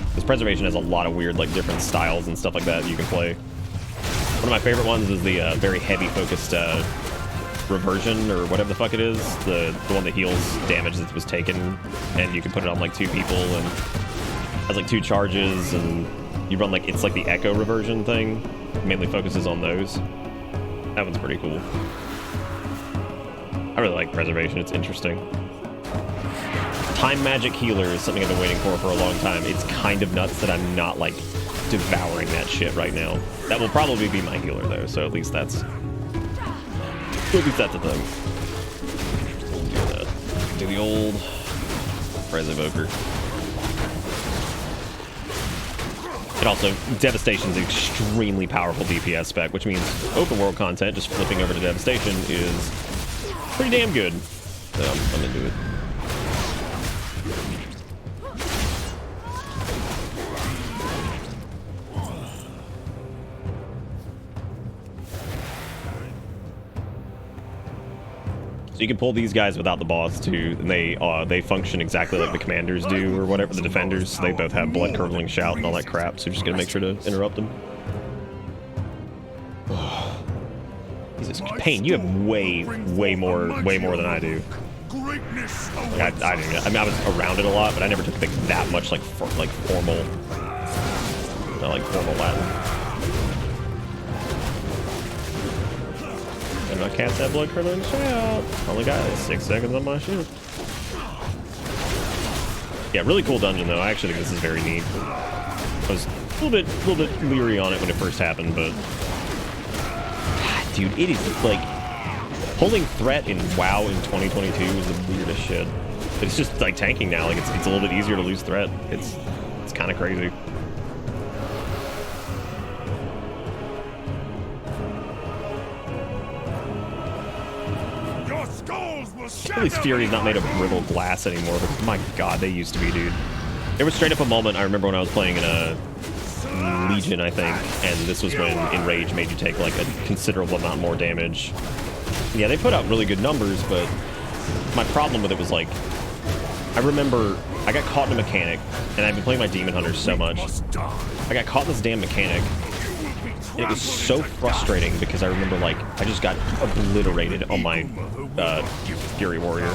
Because Preservation has a lot of weird like different styles and stuff like that you can play. One of my favorite ones is the very heavy focused Reversion or whatever the fuck it is. The one that heals damage that was taken, and you can put it on like 2 people and has like 2 charges, and you run like, it's like the Echo Reversion thing. Mainly focuses on those. That one's pretty cool. I really like Preservation, it's interesting. Time Magic Healer is something I've been waiting for a long time. It's kind of nuts that I'm not like devouring that shit right now. That will probably be my healer though, so at least that's a thing. Do the old Pres Evoker. And also, Devastation is an extremely powerful DPS spec, which means open world content, just flipping over to Devastation, is pretty damn good. So I'm into it. So you can pull these guys without the boss too, and they function exactly like the commanders do, or whatever, the defenders. They both have blood curdling shout and all that crap, so you're just gonna make sure to interrupt them. Jesus, Pain, you have way more than I do. Like, I mean, I was around it a lot, but I never took like, that much like formal Latin. And I cast that blood curdling shout. Only got 6 seconds on my shield. Yeah, really cool dungeon though. I actually think this is very neat. I was a little bit leery on it when it first happened, but God, dude, it is like holding threat in WoW in 2022 is the weirdest shit. But it's just like tanking now. Like it's a little bit easier to lose threat. It's kind of crazy. At least Fury's not made of brittle glass anymore, but my god, they used to be, dude. There was straight up a moment, I remember when I was playing in a Legion, I think, and this was when Enrage made you take like a considerable amount more damage. Yeah, they put out really good numbers, but my problem with it was like, I remember I got caught in a mechanic, and I've been playing my Demon Hunters so much. I got caught in this damn mechanic. It was so frustrating because I remember like I just got obliterated on my Fury Warrior.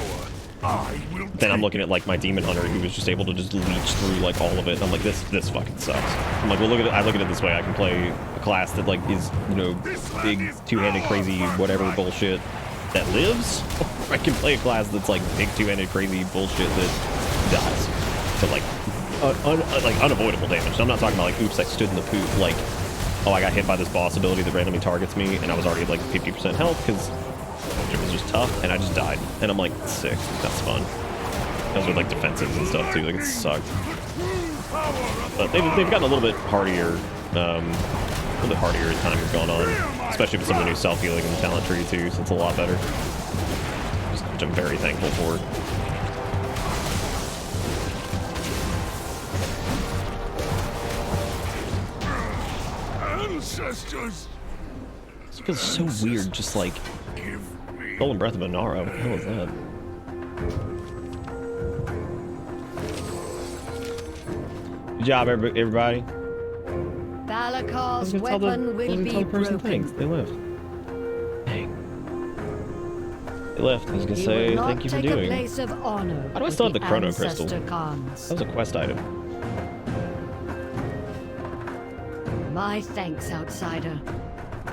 Then I'm looking at like my Demon Hunter who was just able to just leech through like all of it. And I'm like, this fucking sucks. I'm like, well, I look at it this way. I can play a class that like is, you know, big two-handed crazy whatever bullshit that lives. Or I can play a class that's like big two-handed crazy bullshit that dies. So like unavoidable damage. So I'm not talking about like, oops, I stood in the poop. Like, oh, I got hit by this boss ability that randomly targets me, and I was already at like 50% health because it was just tough, and I just died. And I'm like, sick. That's fun. Those with like defensives and stuff too. Like it sucked. But they've gotten a little bit hardier, as time has gone on, especially with some of the new self-healing and the talent tree too. So it's a lot better. Which I'm very thankful for. ancestors. This feels so weird, just like Stolen Breath of Inara. What the hell is that? Good job, everybody. Balakar's weapon will be broken. They left. Dang. They left. I was gonna say thank you for doing. Place of honor. How do I still have the Chrono Crystal? Khans. That was a quest item. My thanks, outsider.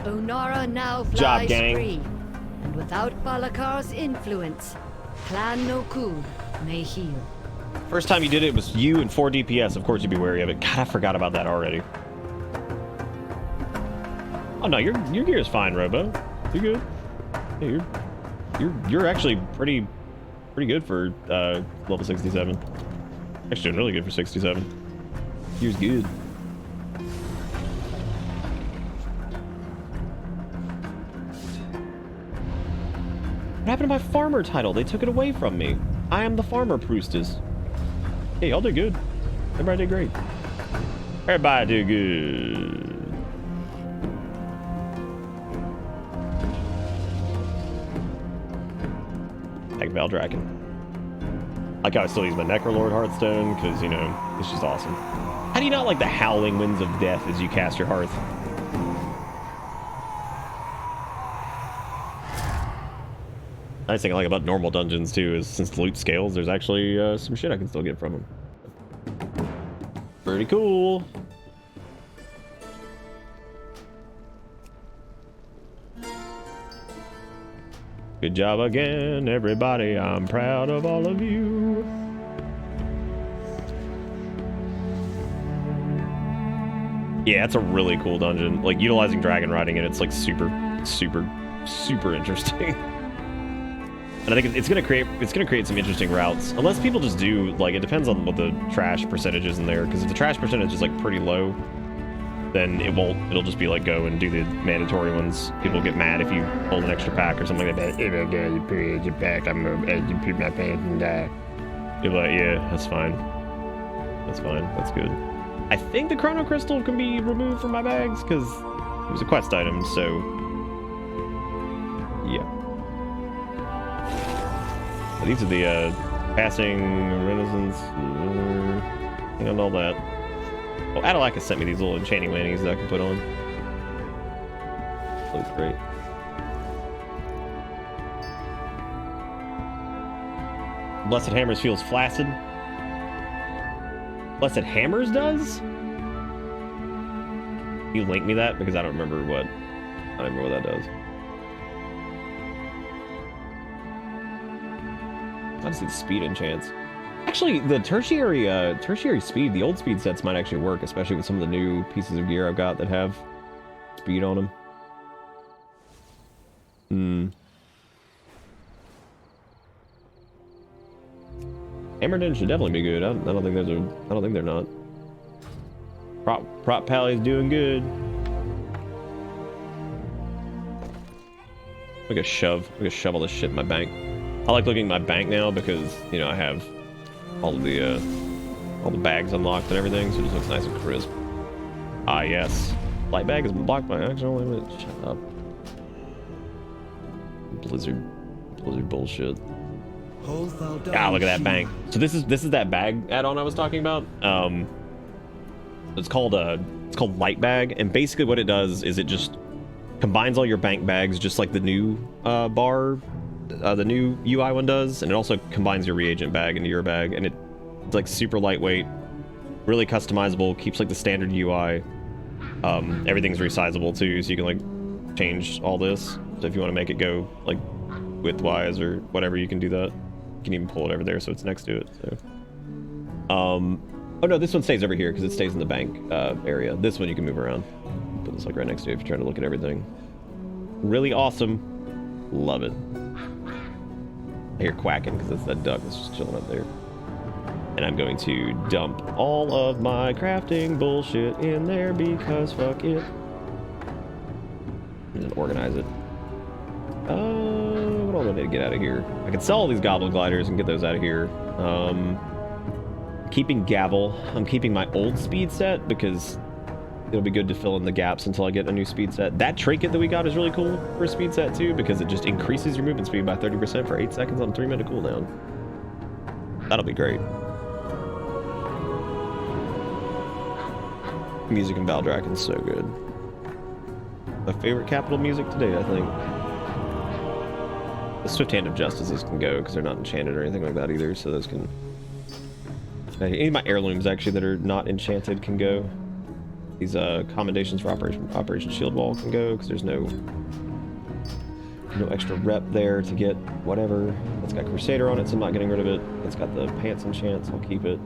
Onara now flies free, and without Balakar's influence, Clan Nokud may heal. First time you did it was you and 4 DPS. Of course you'd be wary of it. God, I forgot about that already. Oh no, your gear is fine, Robo. You're good. Yeah, you're actually pretty good for level 67. Actually doing really good for 67. Gear's good. What happened to my farmer title? They took it away from me. I am the farmer priestess. Hey, y'all did good. Everybody did great. Everybody did good. Like Valdraken. Like how I still use my Necrolord Hearthstone, because, you know, it's just awesome. How do you not like the howling winds of death as you cast your Hearth? Nice thing I like about normal dungeons too is since the loot scales, there's actually some shit I can still get from them. Pretty cool. Good job again, everybody. I'm proud of all of you. Yeah, it's a really cool dungeon. Like utilizing dragon riding, and it's like super interesting. And I think it's gonna create some interesting routes. Unless people just do, like, it depends on what the trash percentage is in there. Because if the trash percentage is like pretty low, then it won't. It'll just be like go and do the mandatory ones. People get mad if you hold an extra pack or something like that. You put your pack. I'm gonna you put my pants and die. You're like, yeah, that's fine. That's fine. That's good. I think the Chrono Crystal can be removed from my bags because it was a quest item. So yeah. These are the passing Renaissance and all that. Oh, Adalaka sent me these little enchanting lanties that I can put on. Looks great. Blessed Hammers feels flaccid. Blessed Hammers does? You link me that because I don't remember what that does. I see the speed enchants. Actually, the tertiary speed, the old speed sets might actually work, especially with some of the new pieces of gear I've got that have speed on them. Hammerden should definitely be good. I don't think they're not. Prop Pally's doing good. I'm gonna shove all this shit in my bank. I like looking at my bank now because, you know, I have all the bags unlocked and everything, so it just looks nice and crisp. Ah, yes. Light bag is blocked by actual limit. Shut up. Blizzard bullshit. Ah, look at that bank. So this is that bag add-on I was talking about. It's called Light Bag, and basically what it does is it just combines all your bank bags, just like the new the new UI one does, and it also combines your reagent bag into your bag, and it's like super lightweight, really customizable, keeps like the standard UI. Everything's resizable too, so you can like change all this. So if you want to make it go like widthwise or whatever, you can do that. You can even pull it over there so it's next to it. So oh no, this one stays over here because it stays in the bank area. This one you can move around. Put this like right next to it if you're trying to look at everything. Really awesome. Love it. I hear quacking because it's that duck that's just chilling up there. And I'm going to dump all of my crafting bullshit in there because fuck it. And then organize it. What all do I need to get out of here? I can sell all these Goblin Gliders and get those out of here. Keeping Gavel. I'm keeping my old speed set because it'll be good to fill in the gaps until I get a new speed set. That trinket that we got is really cool for a speed set too, because it just increases your movement speed by 30% for 8 seconds on a 3-minute cooldown. That'll be great. Music in Valdrakken is so good. My favorite capital music to date, I think. The Swift Hand of Justices can go because they're not enchanted or anything like that either, so those can... Any of my heirlooms actually that are not enchanted can go. These commendations for Operation Shield Wall can go because there's no extra rep there to get whatever. It's got Crusader on it, so I'm not getting rid of it. It's got the Pants enchant, so I'll keep it.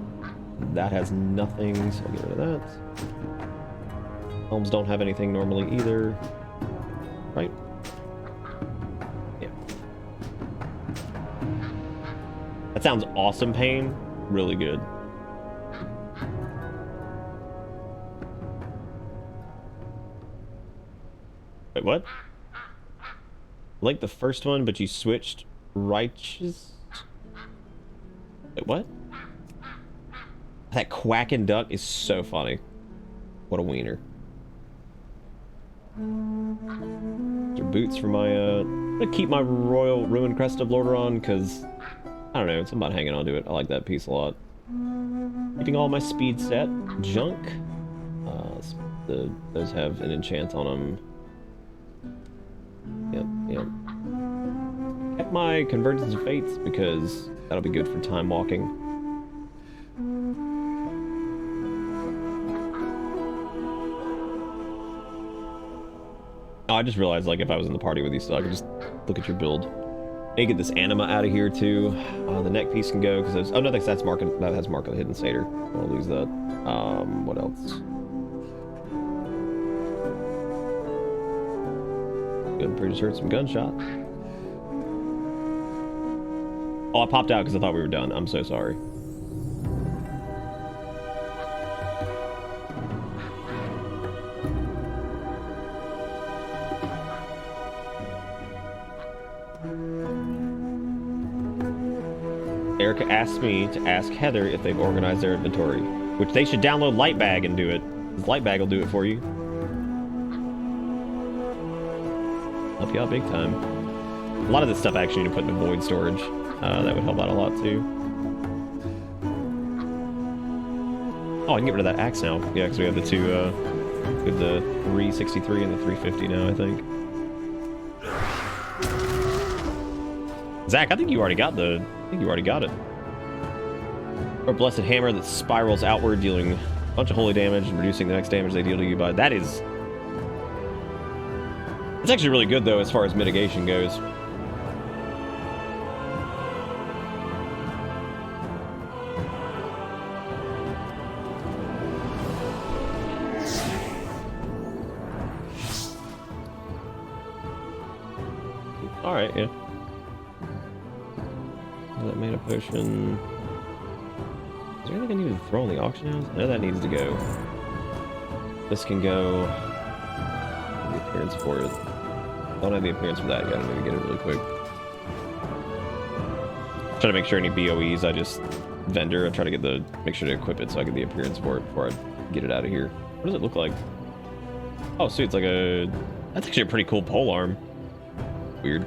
That has nothing, so I'll get rid of that. Helms don't have anything normally either. Right? Yeah. That sounds awesome, Pain. Really good. Wait, what? Like the first one, but you switched righteous? Wait, what? That quacking duck is so funny. What a wiener. Your boots for my, I'm gonna keep my Royal Ruin Crest of Lordaeron, because, I don't know, it's about hanging on to it. I like that piece a lot. Keeping all my speed set. Junk. Those have an enchant on them. Yep. Kept my Convergence of Fates, because that'll be good for time walking. Oh, I just realized, like, if I was in the party with you, so I could just look at your build. Maybe get this anima out of here too. The neck piece can go because oh no, that's Mark. That has Mark of the Hidden Satyr. I'll lose that. What else? Good, pretty just heard some gunshots. Oh, I popped out because I thought we were done. I'm so sorry. Erica asked me to ask Heather if they've organized their inventory, which they should download Lightbag and do it. Because Lightbag will do it for you. Help you out big time. A lot of this stuff I actually need to put into void storage. That would help out a lot too. Oh, I can get rid of that axe now. Yeah, because we have the two, with the 363 and the 350 now, I think. Zach, I think you already got the... I think you already got it. Or Blessed Hammer that spirals outward, dealing a bunch of holy damage and reducing the next damage they deal to you by... That is... It's actually really good, though, as far as mitigation goes. Alright, yeah. That mana potion. Is there anything I need to throw in the auction house? No, that needs to go. This can go. The appearance for it. Don't have the appearance for that yet. I need to get it really quick. Try to make sure any BOEs I just vendor. I try to get the make sure to equip it so I get the appearance for it before I get it out of here. What does it look like? Oh, see, it's like a. That's actually a pretty cool pole arm. Weird.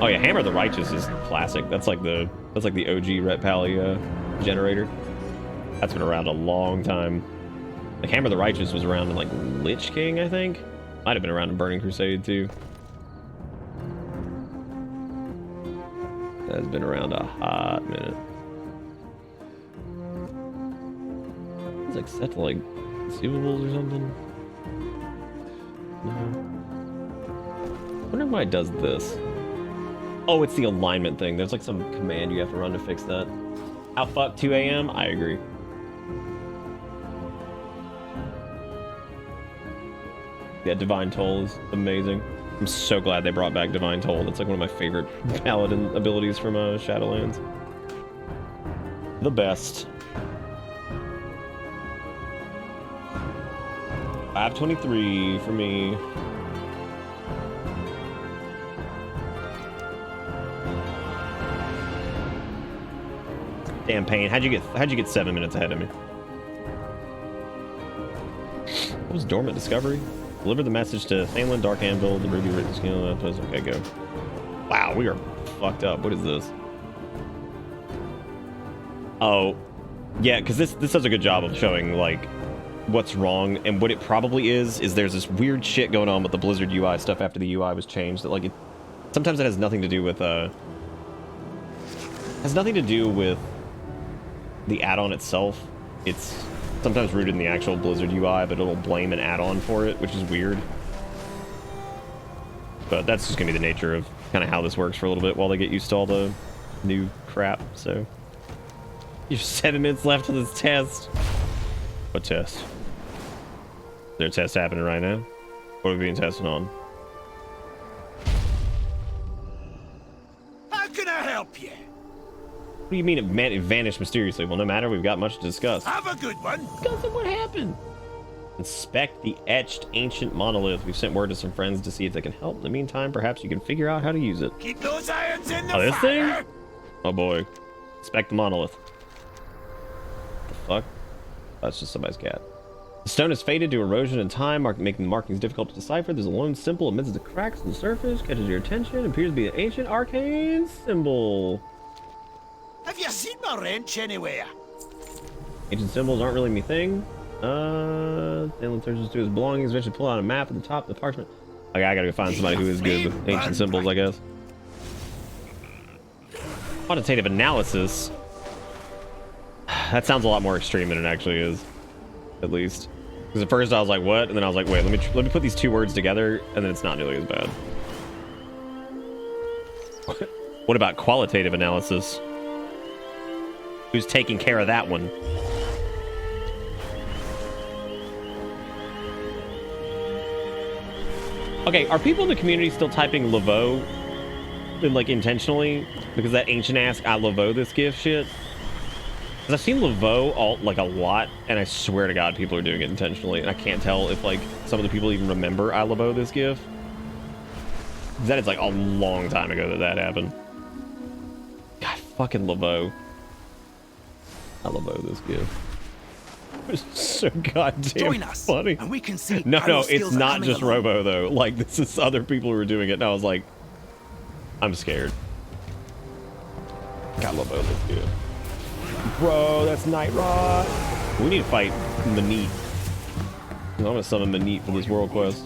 Oh yeah, Hammer the Righteous is classic. That's like the OG Ret Pally generator. That's been around a long time. Like Hammer the Righteous was around in like Lich King, I think. Might have been around in Burning Crusade too. That's been around a hot minute. It's like set to like consumables or something. No. I wonder why it does this. Oh, it's the alignment thing. There's like some command you have to run to fix that. Outfuck 2 a.m. I agree. Yeah, Divine Toll is amazing. I'm so glad they brought back Divine Toll. That's like one of my favorite paladin abilities from Shadowlands. The best. 523 for me. Damn pain. How'd you get 7 minutes ahead of me? What was dormant discovery? Deliver the message to Thanelan, Dark Anvil, the Ruby written skill. Okay, go. Wow, we are fucked up. What is this? Oh, yeah, because this does a good job of showing like what's wrong, and what it probably is there's this weird shit going on with the Blizzard UI stuff after the UI was changed. That like sometimes it has nothing to do with the add-on itself. It's sometimes rooted in the actual Blizzard UI, but it'll blame an add-on for it, which is weird. But that's just gonna be the nature of kind of how this works for a little bit while they get used to all the new crap. So you have 7 minutes left of this test. What test? Is there a test happening right now? What are we being tested on? How can I help you? What do you mean it vanished mysteriously? Well, no matter, we've got much to discuss. Have a good one. Cousin, what happened? Inspect the etched ancient monolith. We've sent word to some friends to see if they can help. In the meantime, perhaps you can figure out how to use it. Keep those irons in the this fire. thing? Oh boy. Inspect the monolith. The fuck? That's just somebody's cat. The stone is faded to erosion and time, making the markings difficult to decipher. There's a lone symbol amidst the cracks on the surface, catches your attention, appears to be an ancient arcane symbol. Have you seen my wrench anywhere? Ancient symbols aren't really my thing. Thanelan turns to his belongings, eventually pull out a map at the top of the parchment. Okay, I gotta go find somebody who is good with ancient symbols, I guess. Quantitative analysis. That sounds a lot more extreme than it actually is, at least. Because at first I was like, what? And then I was like, wait, let me put these two words together, and then it's not nearly as bad. What about qualitative analysis? Who's taking care of that one? Okay, are people in the community still typing Laveau, like intentionally? Because that ancient ass I Laveau this gift shit? Because I've seen Laveau like a lot, and I swear to God people are doing it intentionally, and I can't tell if like some of the people even remember I Laveau this gift. That is like a long time ago that happened. God, fucking Laveau. I Laveau this gift. It's so goddamn funny. And we can see no, it's not just Robo though. Like this is other people who are doing it, and I was like, I'm scared. God, Laveau this gift. Bro, that's Night Rod. We need to fight Manit. I'm gonna summon Manit for this world quest.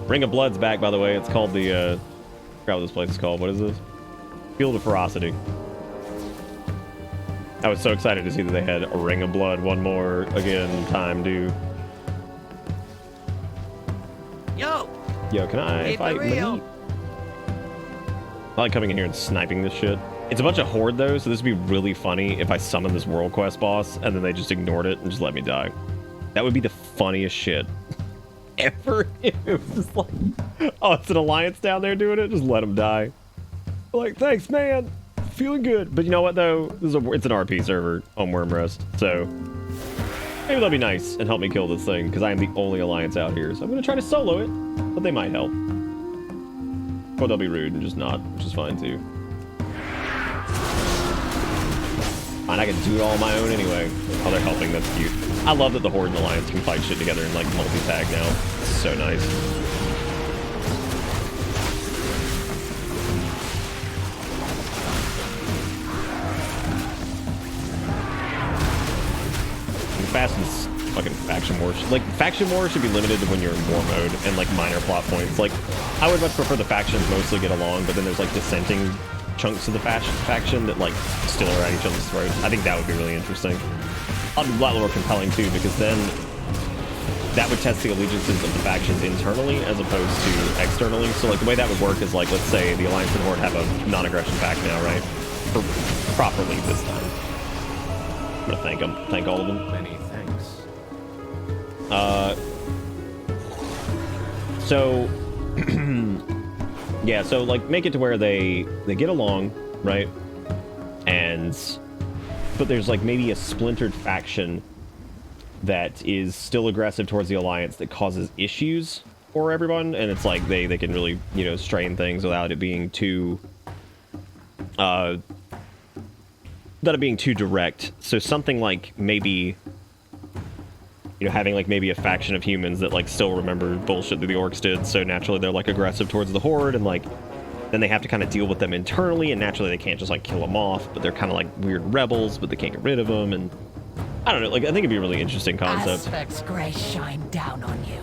Ring of Blood's back, by the way. It's called the I forgot what this place is called. What is this? Field of Ferocity. I was so excited to see that they had a Ring of Blood one more time due. Yo, can I fight Manit? I like coming in here and sniping this shit. It's a bunch of horde though, so this would be really funny if I summon this world quest boss and then they just ignored it and just let me die. That would be the funniest shit ever. It was just like, oh, it's an alliance down there doing it. Just let them die. Like, thanks, man. Feeling good. But you know what though? It's an RP server on Wormrest, so maybe they'll be nice and help me kill this thing because I am the only alliance out here. So I'm gonna try to solo it, but they might help. Or they'll be rude and just not, which is fine too. Fine, I can do it all on my own anyway. Oh, they're helping, that's cute. I love that the Horde and Alliance can fight shit together in like multi-tag now. It's so nice. Fastest fucking faction wars. Like, faction wars should be limited to when you're in war mode and like minor plot points. Like, I would much prefer the factions mostly get along, but then there's like dissenting chunks of the faction that like still are at each other's throats. I think that would be really interesting. A lot more compelling too, because then that would test the allegiances of the factions internally as opposed to externally. So like the way that would work is like, let's say the Alliance and Horde have a non-aggression pact now, right? For properly this time. I'm gonna thank them. Thank all of them. Many thanks. So yeah, so like make it to where they get along, right? But there's like maybe a splintered faction that is still aggressive towards the Alliance that causes issues, for everyone, and it's like they can really, you know, strain things without it being too without it being too direct. So something like maybe, you know, having like maybe a faction of humans that like still remember bullshit that the orcs did, so naturally they're like aggressive towards the horde, and like then they have to kind of deal with them internally, and naturally they can't just like kill them off, but they're kind of like weird rebels, but they can't get rid of them, and I don't know, like I think it'd be a really interesting concept. Aspect's grace shine down on you.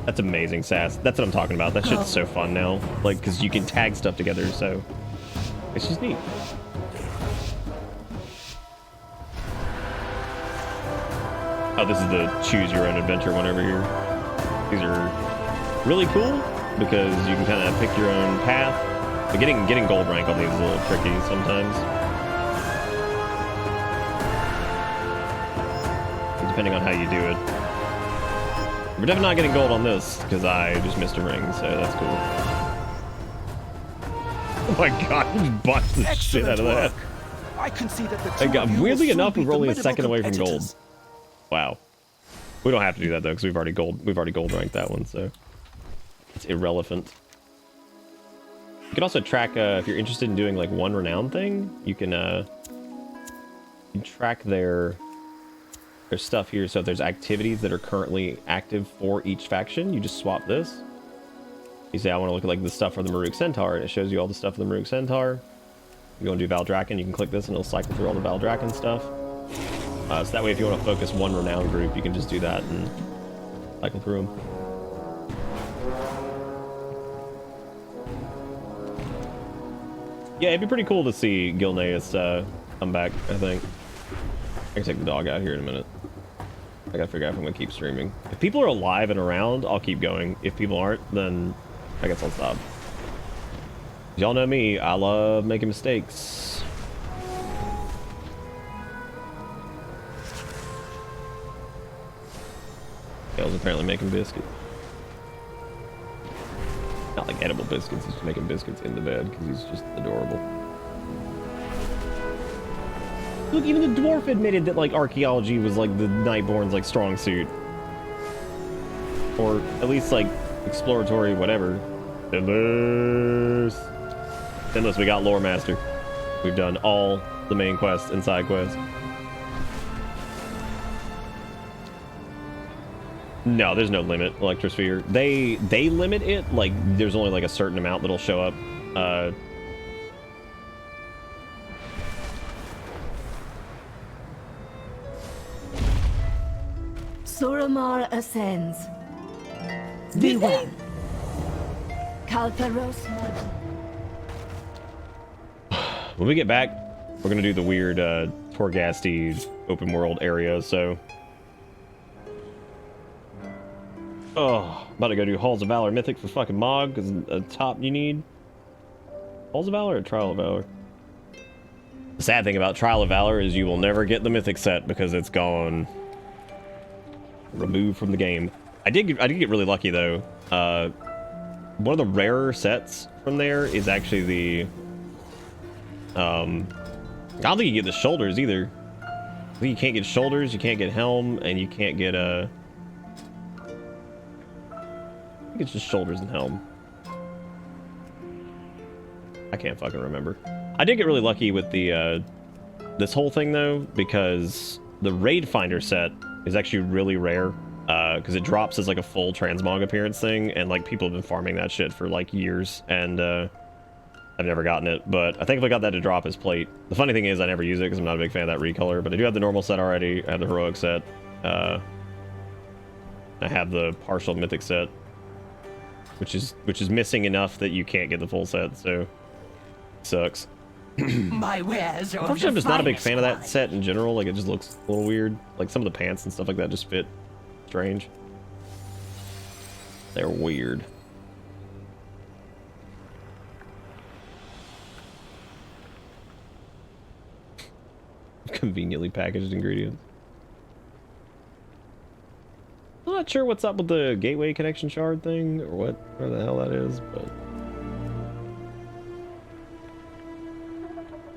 That's amazing, Sass. That's what I'm talking about. That shit's so fun now, like because you can tag stuff together, so it's just neat. Oh, this is the choose your own adventure one over here. These are really cool because you can kind of pick your own path. But getting gold rank on these is a little tricky sometimes, depending on how you do it. We're definitely not getting gold on this because I just missed a ring, so that's cool. Oh my god, you botched the shit out of that. I can see that the Weirdly enough, we're only a second away from gold. Wow. We don't have to do that though, because we've already gold ranked that one, so it's irrelevant. You can also track if you're interested in doing like one renown thing, you can track their stuff here. So if there's activities that are currently active for each faction, you just swap this. You say I want to look at like the stuff for the Maruk Centaur, and it shows you all the stuff for the Maruk Centaur. You want to do Valdrakken, you can click this and it'll cycle through all the Valdrakken stuff. So that way if you want to focus one renown group, you can just do that and cycle through them. Yeah, it'd be pretty cool to see Gilneas come back, I think. I can take the dog out here in a minute. I gotta figure out if I'm gonna keep streaming. If people are alive and around, I'll keep going. If people aren't, then I guess I'll stop. Y'all know me, I love making mistakes. Kale's apparently making biscuits. Not like edible biscuits, he's just making biscuits in the bed because he's just adorable. Look, even the dwarf admitted that like archaeology was like the Nightborn's like strong suit. Or at least like exploratory whatever. Endless, we got Lore Master. We've done all the main quests and side quests. No, there's no limit, Electrosphere. They limit it, like there's only like a certain amount that'll show up. Suramar ascends. Beware. Kalparos. When we get back, we're gonna do the weird Torghasti open world area, so. Oh, about to go do Halls of Valor Mythic for fucking Mog, because a top you need. Halls of Valor or Trial of Valor? The sad thing about Trial of Valor is you will never get the Mythic set because it's gone. Removed from the game. I did get really lucky though. One of the rarer sets from there is actually the I don't think you get the shoulders either. I think you can't get shoulders, you can't get helm, and you can't get I think it's just shoulders and helm. I can't fucking remember. I did get really lucky with the this whole thing though, because the Raid Finder set is actually really rare, because it drops as like a full transmog appearance thing, and like people have been farming that shit for like years, and I've never gotten it, but I think if I got that to drop as plate. The funny thing is I never use it because I'm not a big fan of that recolor, but I do have the normal set already. I have the heroic set. I have the partial mythic set, which is missing enough that you can't get the full set, so sucks. My wares are Unfortunately, I'm just not a big fan of that set in general. Like, it just looks a little weird. Like, some of the pants and stuff like that just fit strange. They're weird. Conveniently packaged ingredients. I'm not sure what's up with the gateway connection shard thing, or where the hell that is, but...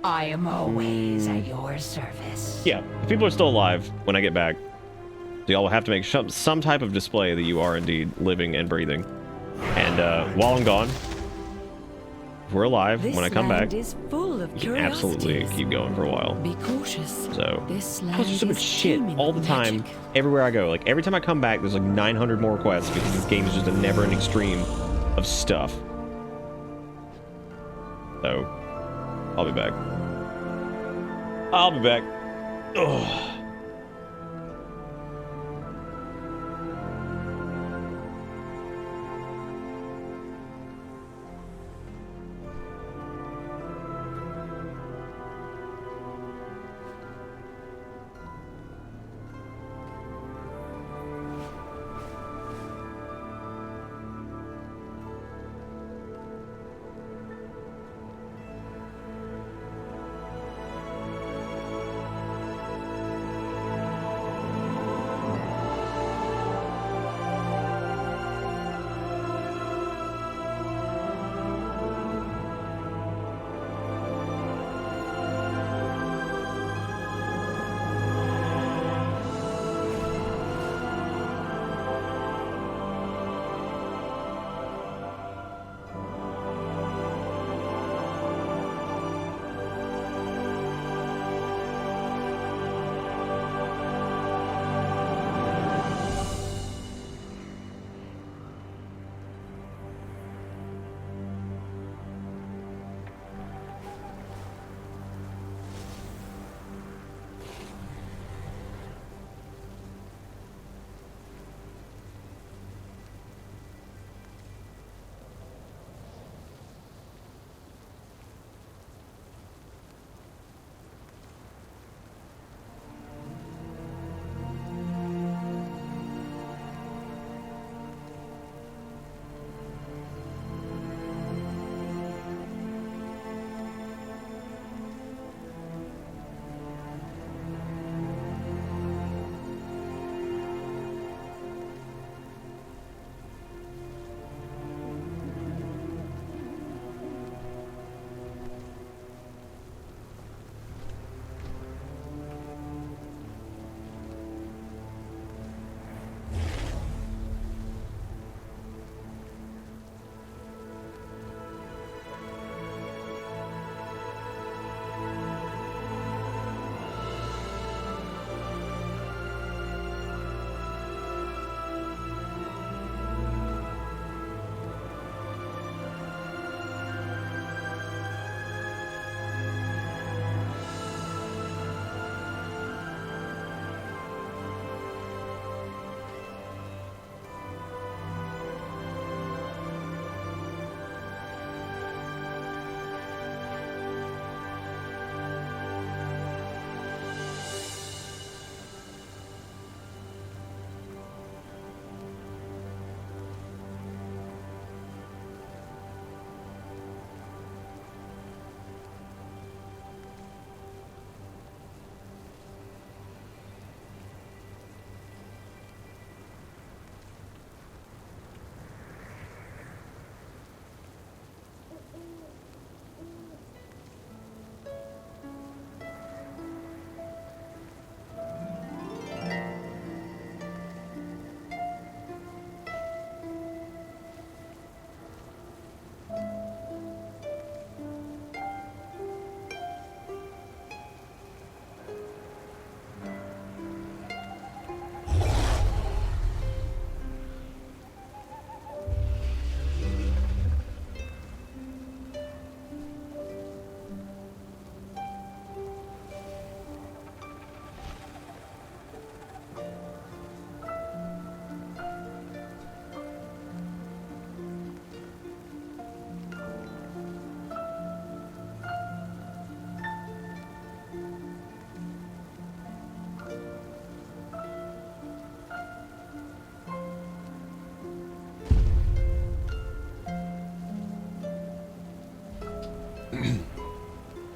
I am always at your service. Yeah, if people are still alive when I get back, So y'all will have to make some type of display that you are indeed living and breathing. And while I'm gone, if we're alive, when I come back, is full of you can absolutely keep going for a while. Be cautious. So, This I post so much land is shit teeming all the with time, magic. everywhere I go. Like, every time I come back, there's like 900 more quests because this game is just a never-ending stream of stuff. So, I'll be back. I'll be back. Ugh.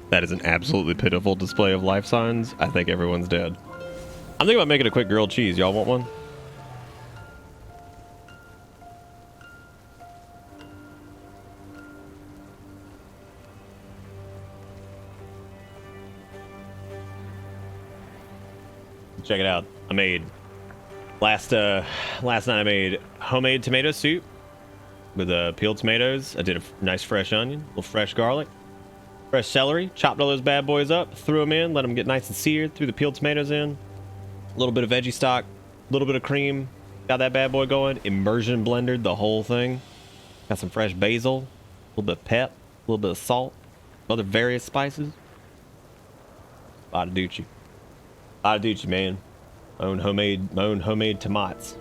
That is an absolutely pitiful display of life signs. I think everyone's dead. I'm thinking about making a quick grilled cheese. Y'all want one? Check it out. I made Last night I made homemade tomato soup with peeled tomatoes. I did a nice fresh onion, a little fresh garlic, fresh celery. Chopped all those bad boys up, threw them in, let them get nice and seared. Threw the peeled tomatoes in, a little bit of veggie stock, a little bit of cream. Got that bad boy going. Immersion blendered the whole thing. Got some fresh basil, a little bit of pep, a little bit of salt, other various spices. Badaducci, man. My own homemade tomatoes.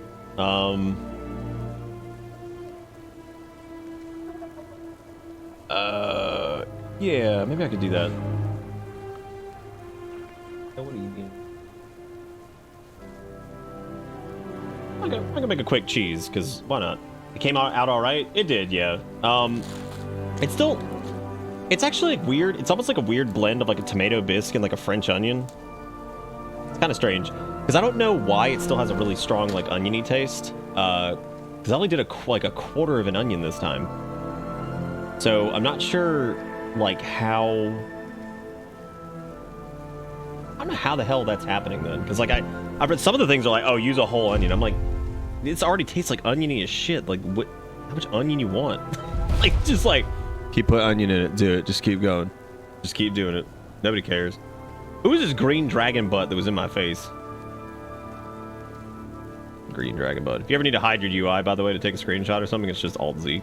Yeah, maybe I could do that. What do you mean? I can make a quick cheese, because why not? It came out all right. It did, yeah. It's actually like weird. It's almost like a weird blend of like a tomato bisque and like a French onion. It's kind of strange, because I don't know why it still has a really strong like oniony taste. Because I only did like a quarter of an onion this time, so I'm not sure like how. I don't know how the hell that's happening then, because like I've read some of the things are like, oh, use a whole onion. I'm like, it's already tastes like oniony as shit. Like, what? How much onion you want? Like, just like keep putting onion in it. Do it. Just keep going. Just keep doing it. Nobody cares. Who was this green dragon butt that was in my face? Green dragon butt. If you ever need to hide your UI, by the way, to take a screenshot or something, it's just Alt-Z.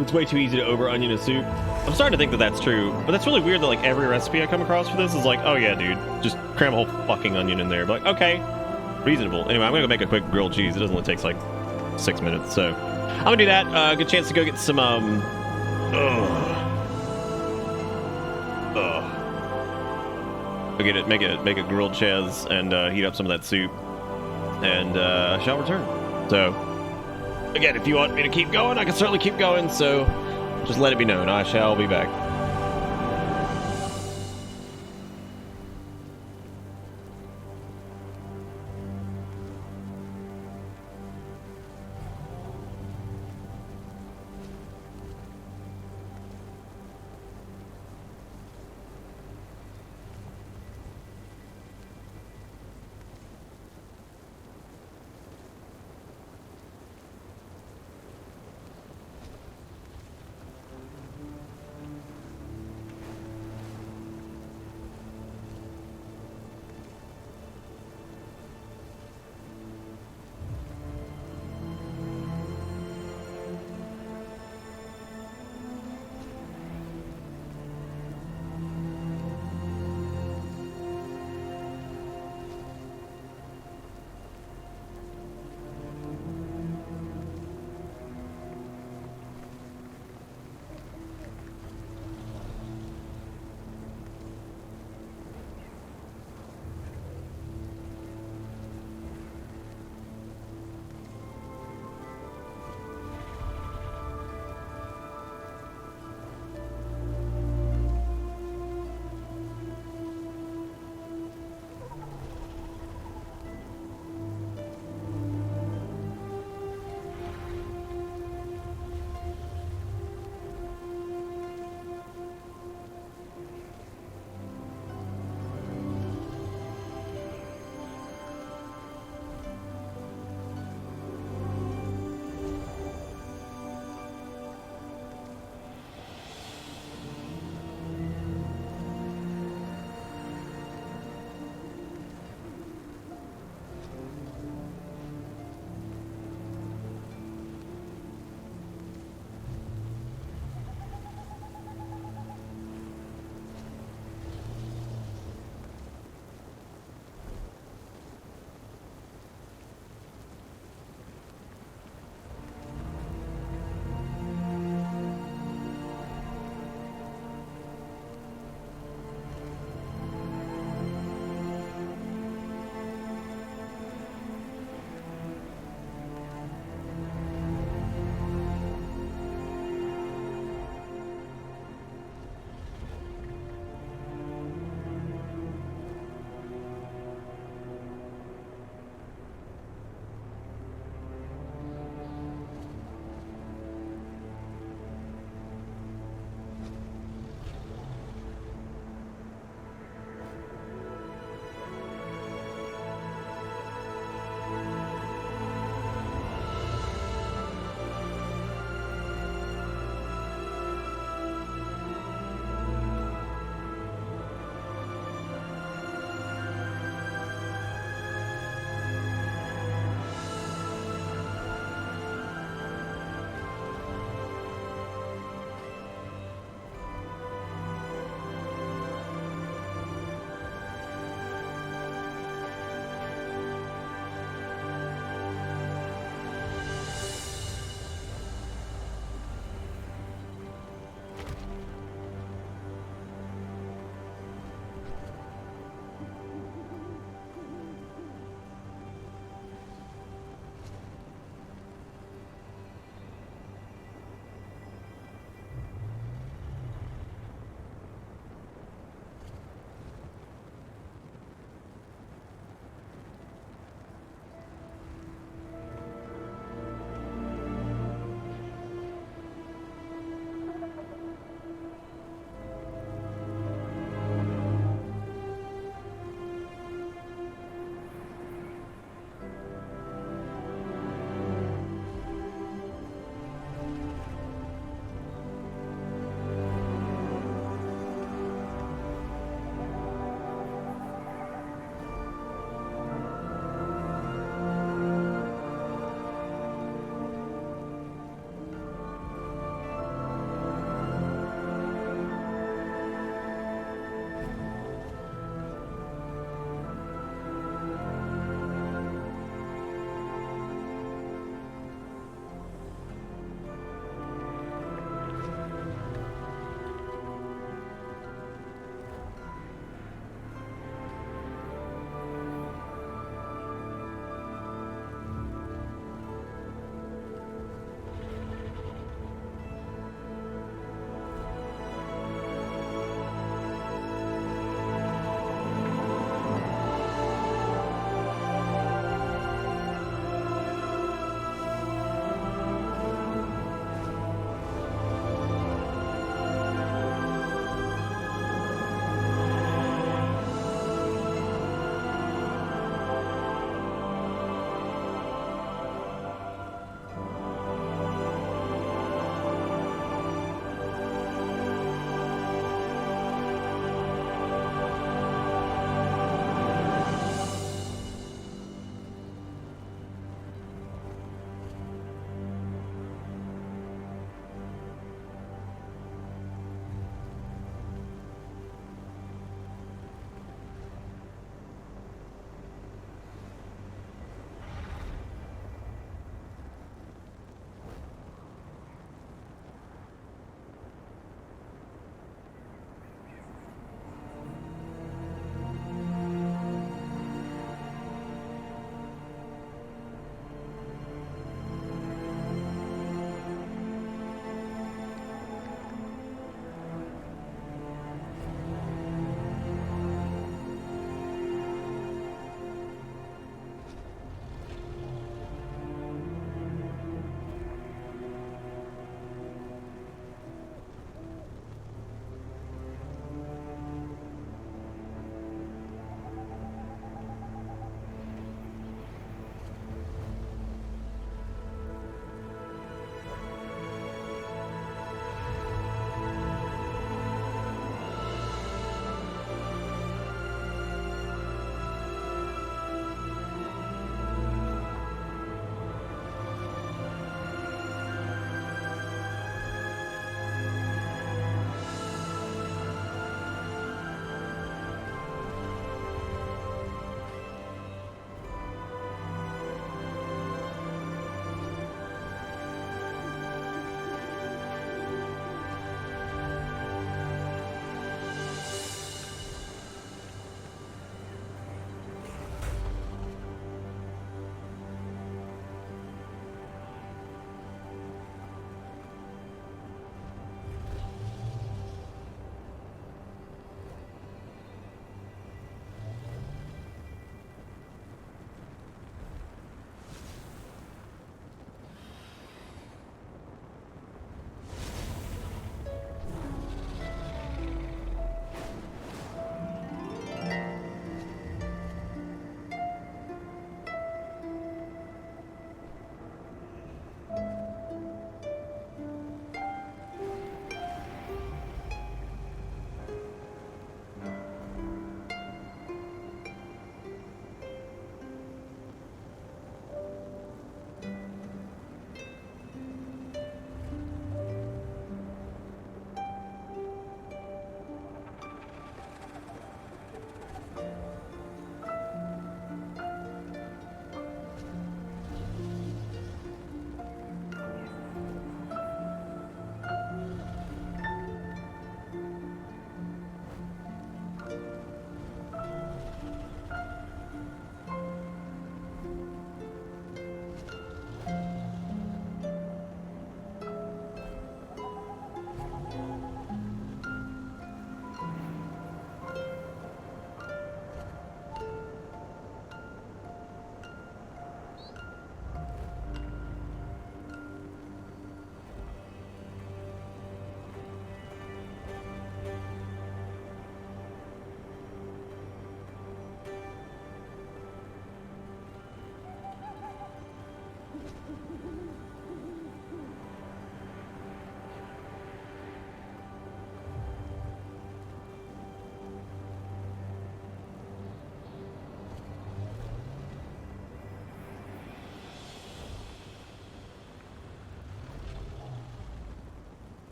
It's way too easy to over onion a soup. I'm starting to think that that's true, but that's really weird that like every recipe I come across for this is like, oh yeah, dude, just cram a whole fucking onion in there. But like, okay, reasonable. Anyway, I'm gonna go make a quick grilled cheese. It doesn't only takes like 6 minutes, so I'm gonna do that. Good chance to go get some make a grilled cheese and heat up some of that soup, and I shall return. So again, if you want me to keep going, I can certainly keep going, so just let it be known. I shall be back.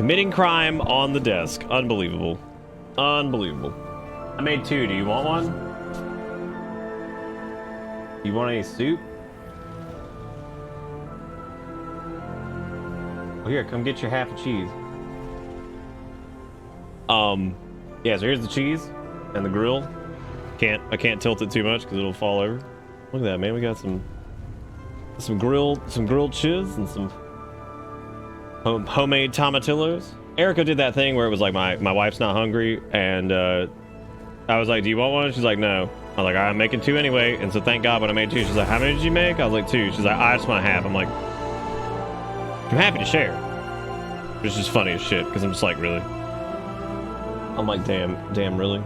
Committing crime on the desk. Unbelievable. Unbelievable. I made 2. Do you want one? You want any soup? Oh, here, come get your half a cheese. Yeah, so here's the cheese and the grill. I can't tilt it too much because it'll fall over. Look at that, man. We got some grilled cheese and some homemade tomatillos. Erica did that thing where it was like my wife's not hungry, and I was like, do you want one? She's like, no. I was like, I'm making 2 anyway, and so thank God when I made 2. She's like, how many did you make? I was like, 2. She's like, I just want half. I'm like, I'm happy to share. It's just funny as shit because I'm just like, really? I'm like, damn, really?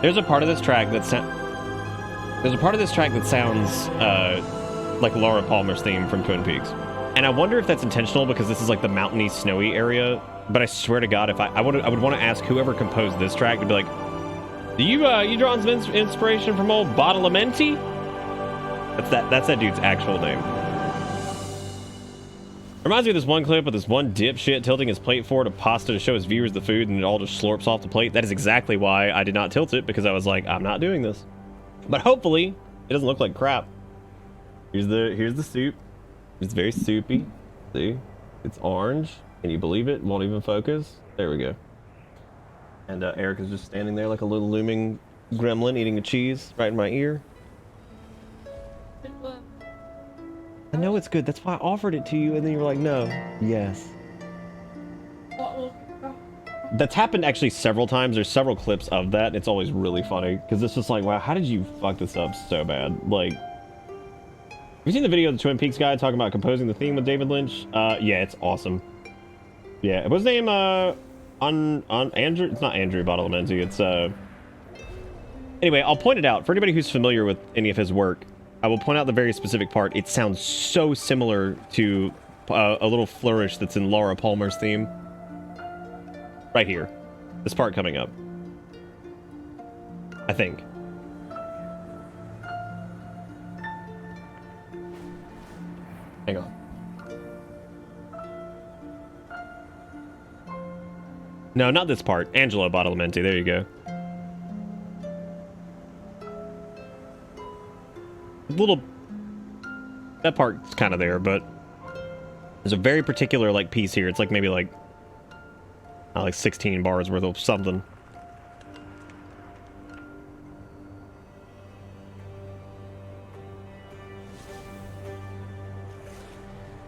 There's a part of this track that sounds like Laura Palmer's theme from Twin Peaks. And I wonder if that's intentional because this is like the mountainy, snowy area. But I swear to God, if I would want to ask whoever composed this track to be like, do you drawing some inspiration from old Badalamenti? That's that dude's actual name. Reminds me of this one clip of this one dipshit tilting his plate forward a pasta to show his viewers the food, and it all just slurps off the plate. That is exactly why I did not tilt it, because I was like, I'm not doing this. But hopefully, it doesn't look like crap. Here's the soup. It's very soupy. See? It's orange. Can you believe it? Won't even focus. There we go. And Erica's just standing there like a little looming gremlin eating a cheese right in my ear. I know it's good. That's why I offered it to you, and then you were like, no. Yes. That's happened actually several times. There's several clips of that. It's always really funny because it's just like, wow, how did you fuck this up so bad? Like, have you seen the video of the Twin Peaks guy talking about composing the theme with David Lynch? Yeah, it's awesome. Yeah, what's his name? On Andrew? It's not Andrew Badalamenti. It's Anyway, I'll point it out for anybody who's familiar with any of his work. I will point out the very specific part. It sounds so similar to a little flourish that's in Laura Palmer's theme. Right here. This part coming up. I think. Hang on. No, not this part. Angelo Badalamenti. There you go. Little, that part's kind of there, but there's a very particular like piece here. It's like maybe like 16 bars worth of something.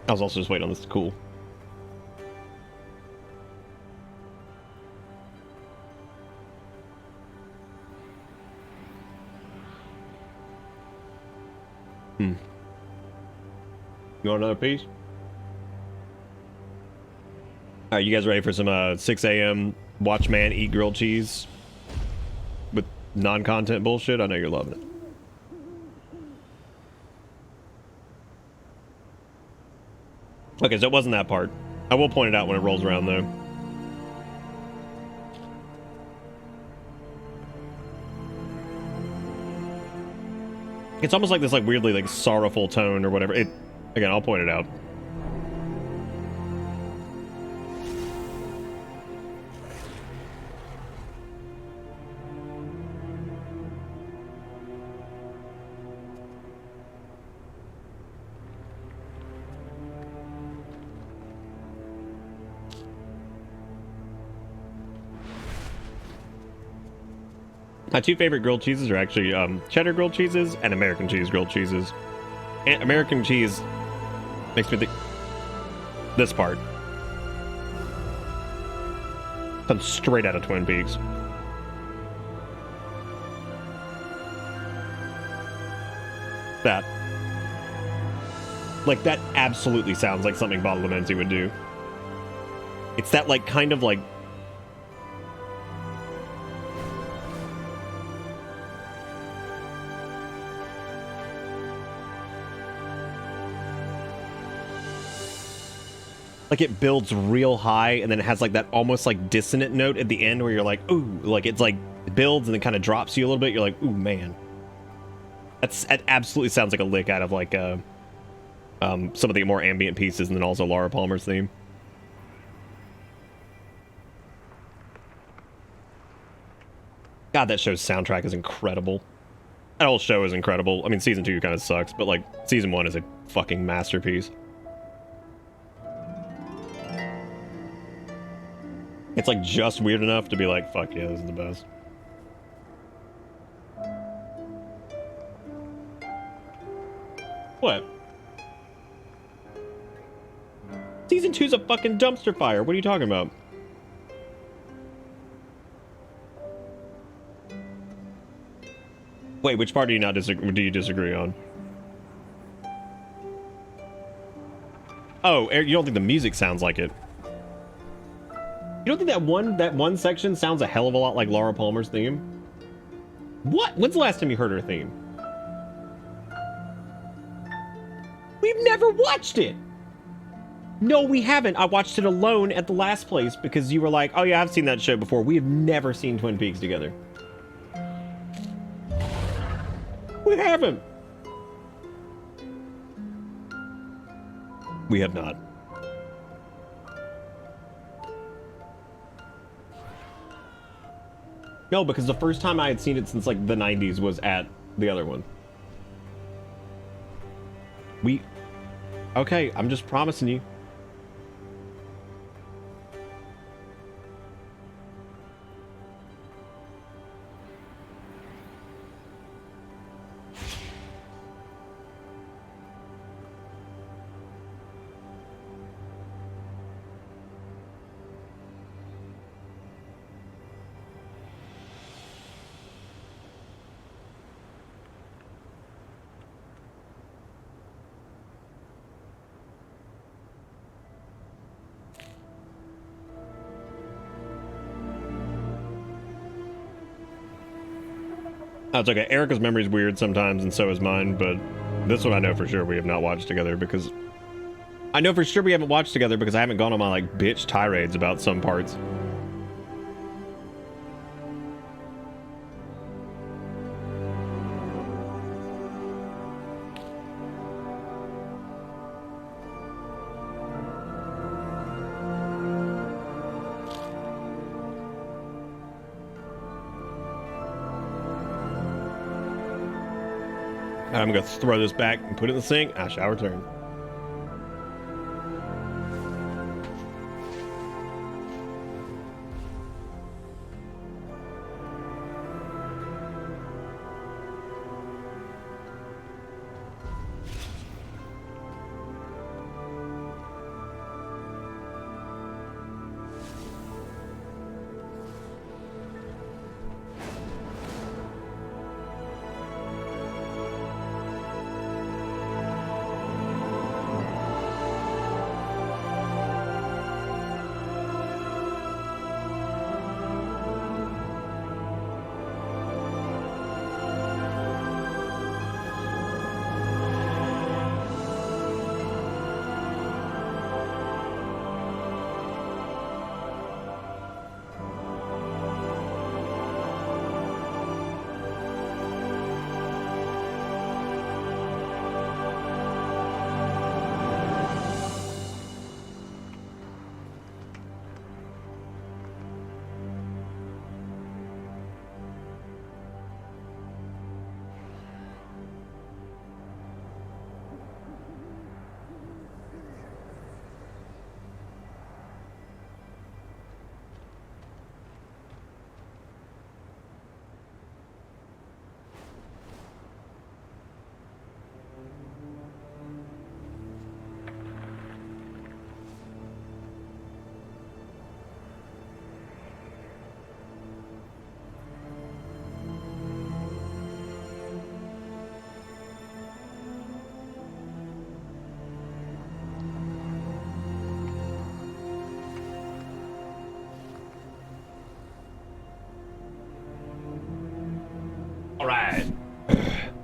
I was also just waiting on this to cool. You want another piece? All right, you guys ready for some 6 a.m. watch man eat grilled cheese with non-content bullshit? I know you're loving it. Okay, so it wasn't that part. I will point it out when it rolls around, though. It's almost like this like weirdly like sorrowful tone or whatever. Again, I'll point it out. My 2 favorite grilled cheeses are actually cheddar grilled cheeses and American cheese grilled cheeses. And American cheese makes me think this part comes straight out of Twin Peaks. That absolutely sounds like something Badalamenti would do. It's that like kind of like it builds real high and then it has like that almost like dissonant note at the end where you're like, ooh, like it's like it builds and then kind of drops you a little bit. You're like, ooh, man. It absolutely sounds like a lick out of like some of the more ambient pieces and then also Laura Palmer's theme. God, that show's soundtrack is incredible. That whole show is incredible. I mean, season 2 kind of sucks, but like season 1 is a fucking masterpiece. It's like just weird enough to be like, fuck yeah, this is the best. What? Season 2's a fucking dumpster fire. What are you talking about? Wait, which part do you not disagree? Do you disagree on? Oh, you don't think the music sounds like it? You don't think that one section sounds a hell of a lot like Laura Palmer's theme? What? When's the last time you heard her theme? We've never watched it. No, we haven't. I watched it alone at the last place because you were like, oh yeah, I've seen that show before. We have never seen Twin Peaks together. We haven't. We have not. No, because the first time I had seen it since like the 90s was at the other one. Okay, I'm just promising you. That's okay. Erica's memory is weird sometimes, and so is mine, but this one I know for sure we have not watched together because... I know for sure we haven't watched together because I haven't gone on my, like, bitch tirades about some parts. I'm gonna throw this back and put it in the sink. I shall return.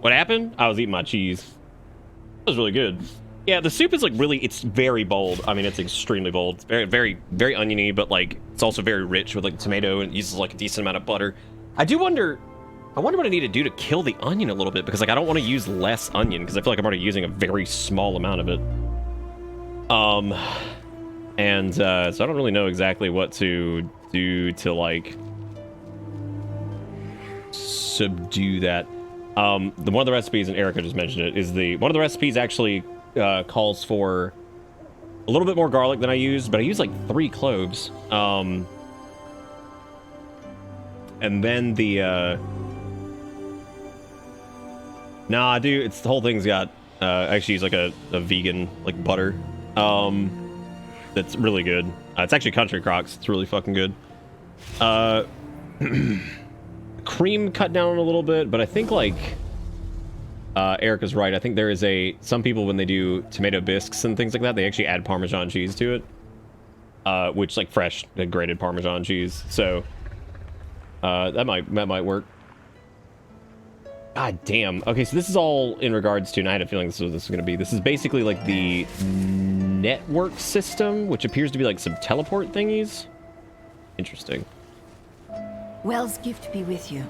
What happened? I was eating my cheese. That was really good. Yeah, the soup is like really, it's very bold. I mean, it's extremely bold. It's very, very, very oniony, but like, it's also very rich with like tomato and uses like a decent amount of butter. I wonder what I need to do to kill the onion a little bit because like, I don't want to use less onion because I feel like I'm already using a very small amount of it. So I don't really know exactly what to do to like subdue that. One of the recipes, and Erica just mentioned it, is one of the recipes actually calls for a little bit more garlic than I used, but I used like 3 cloves. And then the nah, I do. It's the whole thing's got. I actually use like a vegan like butter. That's really good. It's actually Country Crock's. It's really fucking good. Cream cut down a little bit, but I think like Erica's right. I think there is some people when they do tomato bisques and things like that, they actually add Parmesan cheese to it, which like fresh grated Parmesan cheese. So that might work. God damn. Okay, so this is all in regards to, and I had a feeling this was going to be. This is basically like the network system, which appears to be like some teleport thingies. Interesting. Wel's gift be with you.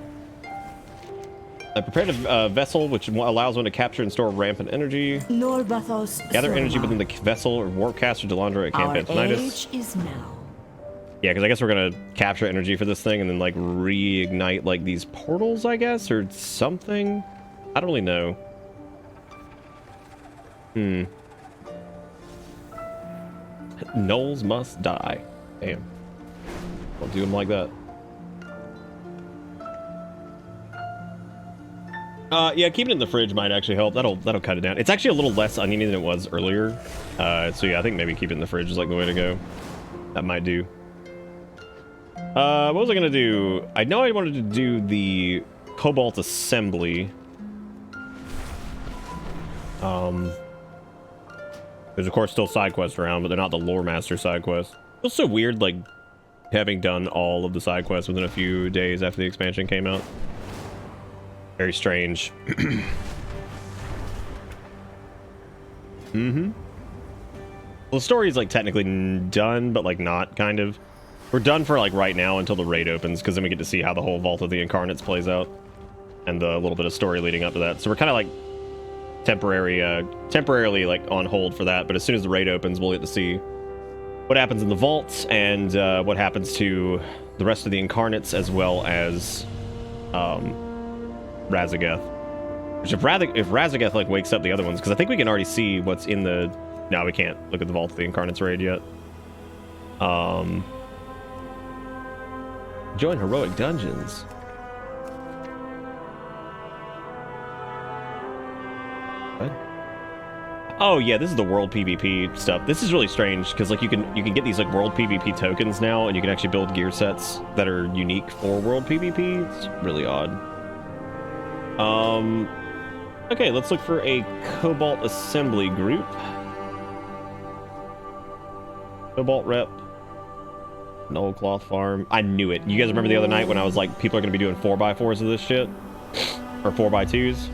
I prepared a vessel which allows one to capture and store rampant energy. Gather energy within the vessel or warp caster Delandra at Camp Antonitis. Age is now. Yeah, because I guess we're gonna capture energy for this thing and then like reignite like these portals, I guess, or something. I don't really know. Gnolls must die. Damn. Don't do them like that. Yeah, keeping it in the fridge might actually help. That'll cut it down. It's actually a little less oniony than it was earlier. So yeah, I think maybe keep it in the fridge is like the way to go. That might do. What was I gonna do? I know I wanted to do the Cobalt Assembly. There's of course still side quests around, but they're not the Lore Master side quests. It was so weird, like having done all of the side quests within a few days after the expansion came out. Very strange. Well, the story is like technically done, but like not, kind of. We're done for like right now until the raid opens, because then we get to see how the whole Vault of the Incarnates plays out, and the little bit of story leading up to that. So we're kind of like temporarily like on hold for that. But as soon as the raid opens, we'll get to see what happens in the vaults and what happens to the rest of the Incarnates, as well as Razageth. Which if Razageth like wakes up the other ones, because I think we can already see what's in the. No, we can't look at the Vault of the Incarnates raid yet. Join heroic dungeons. What? Oh yeah, this is the world PvP stuff. This is really strange because like you can get these like world PvP tokens now, and you can actually build gear sets that are unique for world PvP. It's really odd. Okay, let's look for a Cobalt Assembly group. Cobalt Rep. Null Cloth Farm. I knew it. You guys remember the other night when I was like, people are going to be doing 4x4s of this shit? Or 4x2s?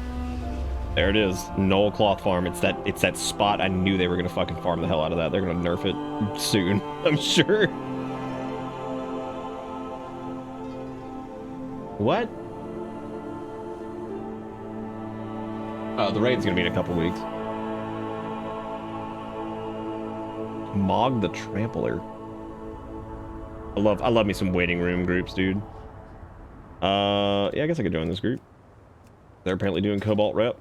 There it is. Null Cloth Farm. It's that spot. I knew they were going to fucking farm the hell out of that. They're going to nerf it soon, I'm sure. What? The raid's going to be in a couple weeks. Mog the Trampler. I love me some waiting room groups, dude. Yeah, I guess I could join this group. They're apparently doing Cobalt Rep.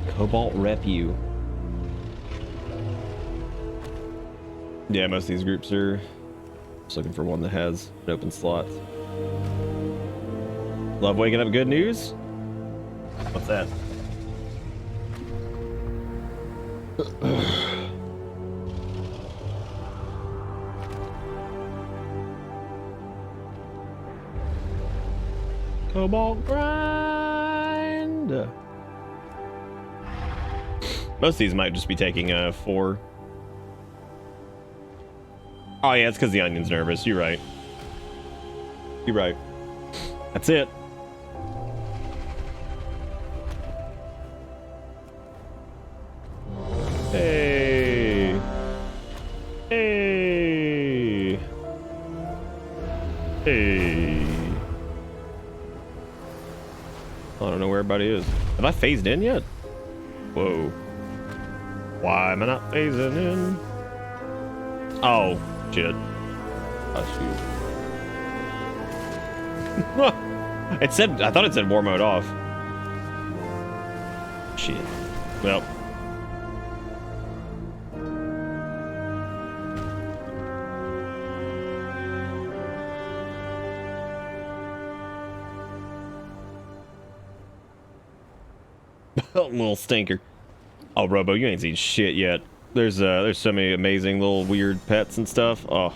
Cobalt Rep you. Yeah, most of these groups are just looking for one that has an open slot. Love waking up good news. What's that? Cobalt grind. Most of these might just be taking 4. Oh yeah, it's because the onion's nervous. You're right. You're right. That's it. Hey. Hey. Hey. I don't know where everybody is. Have I phased in yet? Whoa. Why am I not phasing in? Oh, shit. Oh, shoot. It said, I thought it said war mode off. Shit. Well. Little stinker. Oh, Robo, you ain't seen shit yet. There's so many amazing little weird pets and stuff. Oh,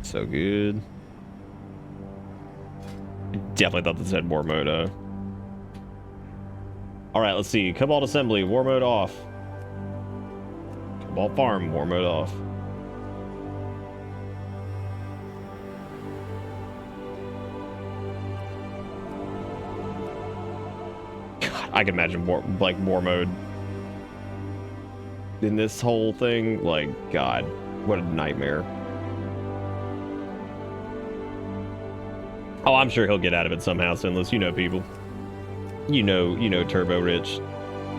so good. Definitely thought this had war mode. All right, let's see. Cobalt Assembly, war mode off. Cobalt Farm, war mode off. God, I can imagine war mode in this whole thing. Like, God, what a nightmare. Oh, I'm sure he'll get out of it somehow, Sinless. You know people. You know Turbo Rich.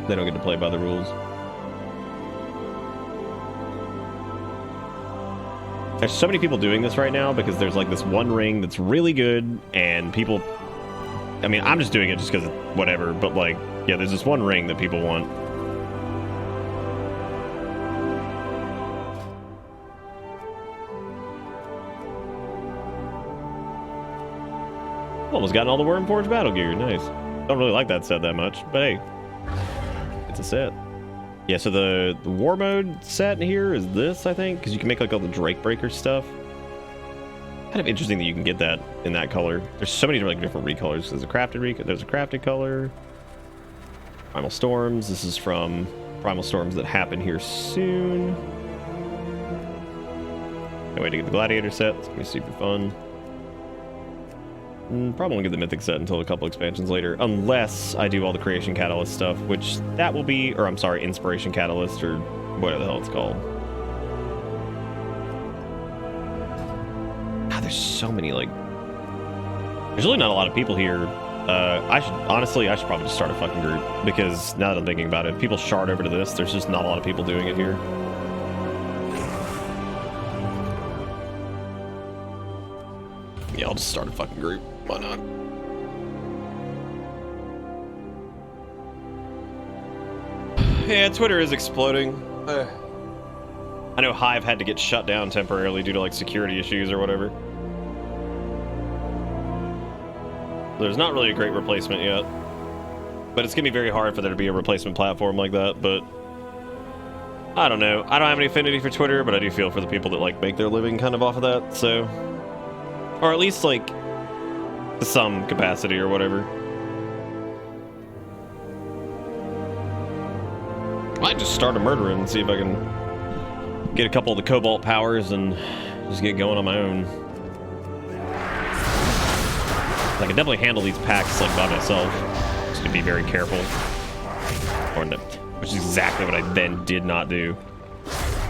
They don't get to play by the rules. There's so many people doing this right now because there's like this one ring that's really good and people... I mean, I'm just doing it just because whatever, but like, yeah, there's this one ring that people want. Almost gotten all the Wormforged battle gear. Nice. Don't really like that set that much, but hey, it's a set. Yeah, so the war mode set in here is this, I think, because you can make like all the Drake Breaker stuff. Kind of interesting that you can get that in that color. There's so many like different recolors. There's a crafted color. Primal Storms. This is from Primal Storms that happen here soon. Can't wait to get the Gladiator set. It's gonna be super fun. Probably won't get the Mythic set until a couple expansions later, unless I do all the Creation Catalyst stuff, which that will be, or I'm sorry, Inspiration Catalyst, or whatever the hell it's called. God, there's so many, like... There's really not a lot of people here. I should probably just start a fucking group, because now that I'm thinking about it, if people shard over to this, there's just not a lot of people doing it here. Yeah, I'll just start a fucking group. Why not? Yeah, Twitter is exploding. I know Hive had to get shut down temporarily due to like security issues or whatever. There's not really a great replacement yet. But it's gonna be very hard for there to be a replacement platform like that, but I don't know. I don't have any affinity for Twitter, but I do feel for the people that like make their living kind of off of that, so... Or at least, like, to some capacity or whatever. Might just start a murder and see if I can get a couple of the Cobalt powers and just get going on my own. I can definitely handle these packs, like, by myself. Just to be very careful. Which is exactly what I then did not do.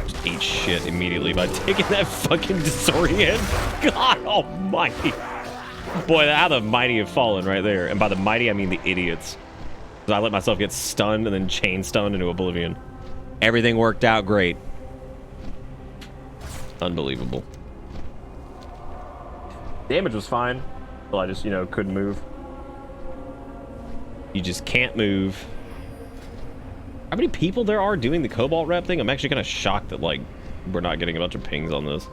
Just ate shit immediately by taking that fucking disorient. God almighty. Boy, how the mighty have fallen right there. And by the mighty, I mean the idiots. So I let myself get stunned and then chain stunned into oblivion. Everything worked out great. Unbelievable. Damage was fine. Well, I just, you know, couldn't move. You just can't move. How many people there are doing the Cobalt rep thing? I'm actually kind of shocked that, like, we're not getting a bunch of pings on this.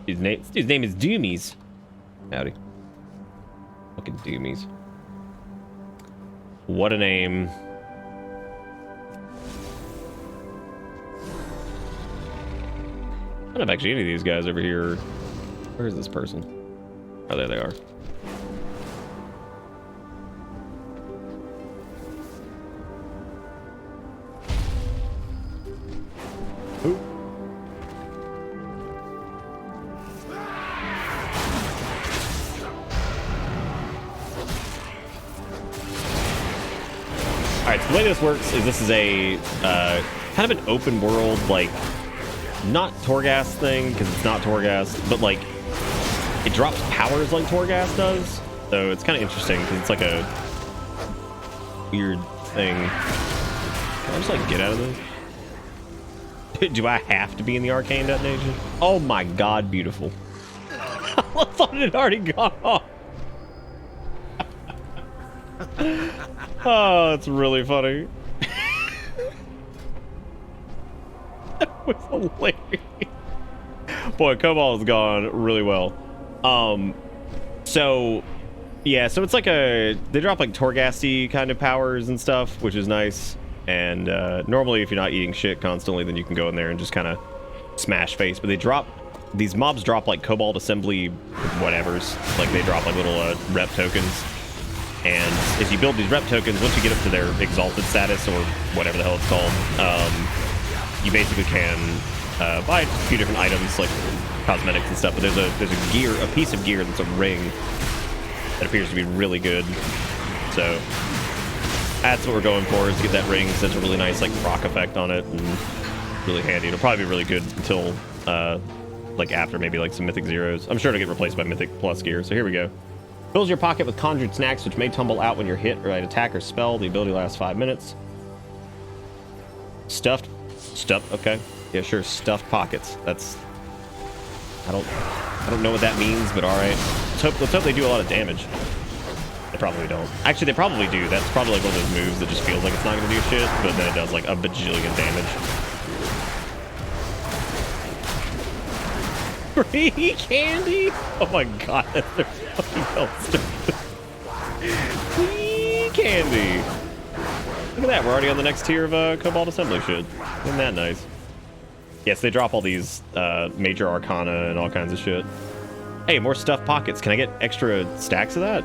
His name is Doomies. Howdy. Fucking Doomies. What a name. I don't have actually any of these guys over here. Where is this person? Oh, there they are. Ooh. Alright, so the way this works is this is a kind of an open world, like, not Torghast thing, because it's not Torghast, but like it drops powers like Torghast does. So it's kind of interesting because it's like a weird thing. Can I just like get out of this? Do I have to be in the arcane detonation? Oh my god, beautiful. I thought it had already gone off. Oh, that's really funny. That was hilarious. Boy, Cobalt has gone really well. So yeah, so it's like they drop like Torghasty kind of powers and stuff, which is nice. And normally if you're not eating shit constantly, then you can go in there and just kind of smash face. But these mobs drop like Cobalt Assembly whatevers. Like they drop like little rep tokens. And as you build these rep tokens, once you get up to their exalted status or whatever the hell it's called, you basically can buy a few different items like cosmetics and stuff. But there's a piece of gear that's a ring that appears to be really good. So that's what we're going for, is to get that ring. So it's a really nice like proc effect on it and really handy. It'll probably be really good until like after maybe like some Mythic Zeros. I'm sure it'll get replaced by Mythic Plus gear. So here we go. Fills your pocket with conjured snacks, which may tumble out when you're hit by an attack or spell. The ability lasts 5 minutes. Stuffed, okay. Yeah, sure, stuffed pockets. That's... I don't know what that means, but alright. Let's hope they do a lot of damage. They probably don't. Actually, they probably do. That's probably like one of those moves that just feels like it's not going to do shit, but then it does like a bajillion damage. Free candy? Oh my god, there's fucking else. Free candy. Look at that, we're already on the next tier of Cobalt Assembly shit. Isn't that nice? Yes, they drop all these major arcana and all kinds of shit. Hey, more stuffed pockets. Can I get extra stacks of that?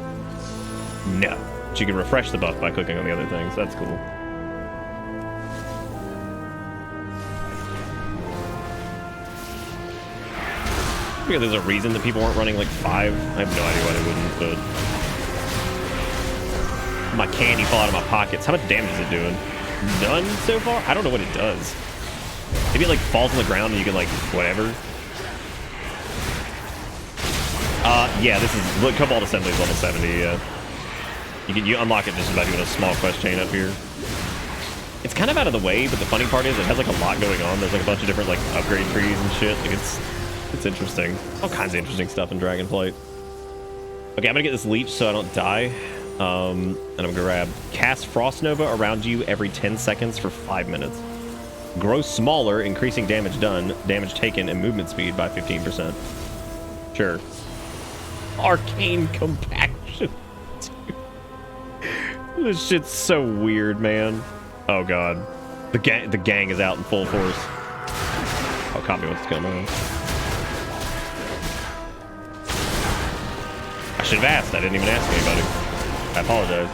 No. But you can refresh the buff by clicking on the other things. That's cool. Yeah, there's a reason that people weren't running like 5. I have no idea why they wouldn't, but my candy fall out of my pockets. How much damage is it doing? None so far? I don't know what it does. Maybe it like falls on the ground and you can like whatever. Yeah, this is look, Cobalt Assembly is level 70. You unlock it just by doing a small quest chain up here. It's kind of out of the way, but the funny part is it has like a lot going on. There's like a bunch of different like upgrade trees and shit. Like it's interesting. All kinds of interesting stuff in Dragonflight. Okay, I'm gonna get this leech so I don't die. And I'm gonna grab cast Frost Nova around you every 10 seconds for 5 minutes. Grow smaller, increasing damage done, damage taken, and movement speed by 15%. Sure. Arcane compaction. This shit's so weird, man. Oh god. The gang is out in full force. Oh, copy what's going on. I should have asked. I didn't even ask anybody. I apologize.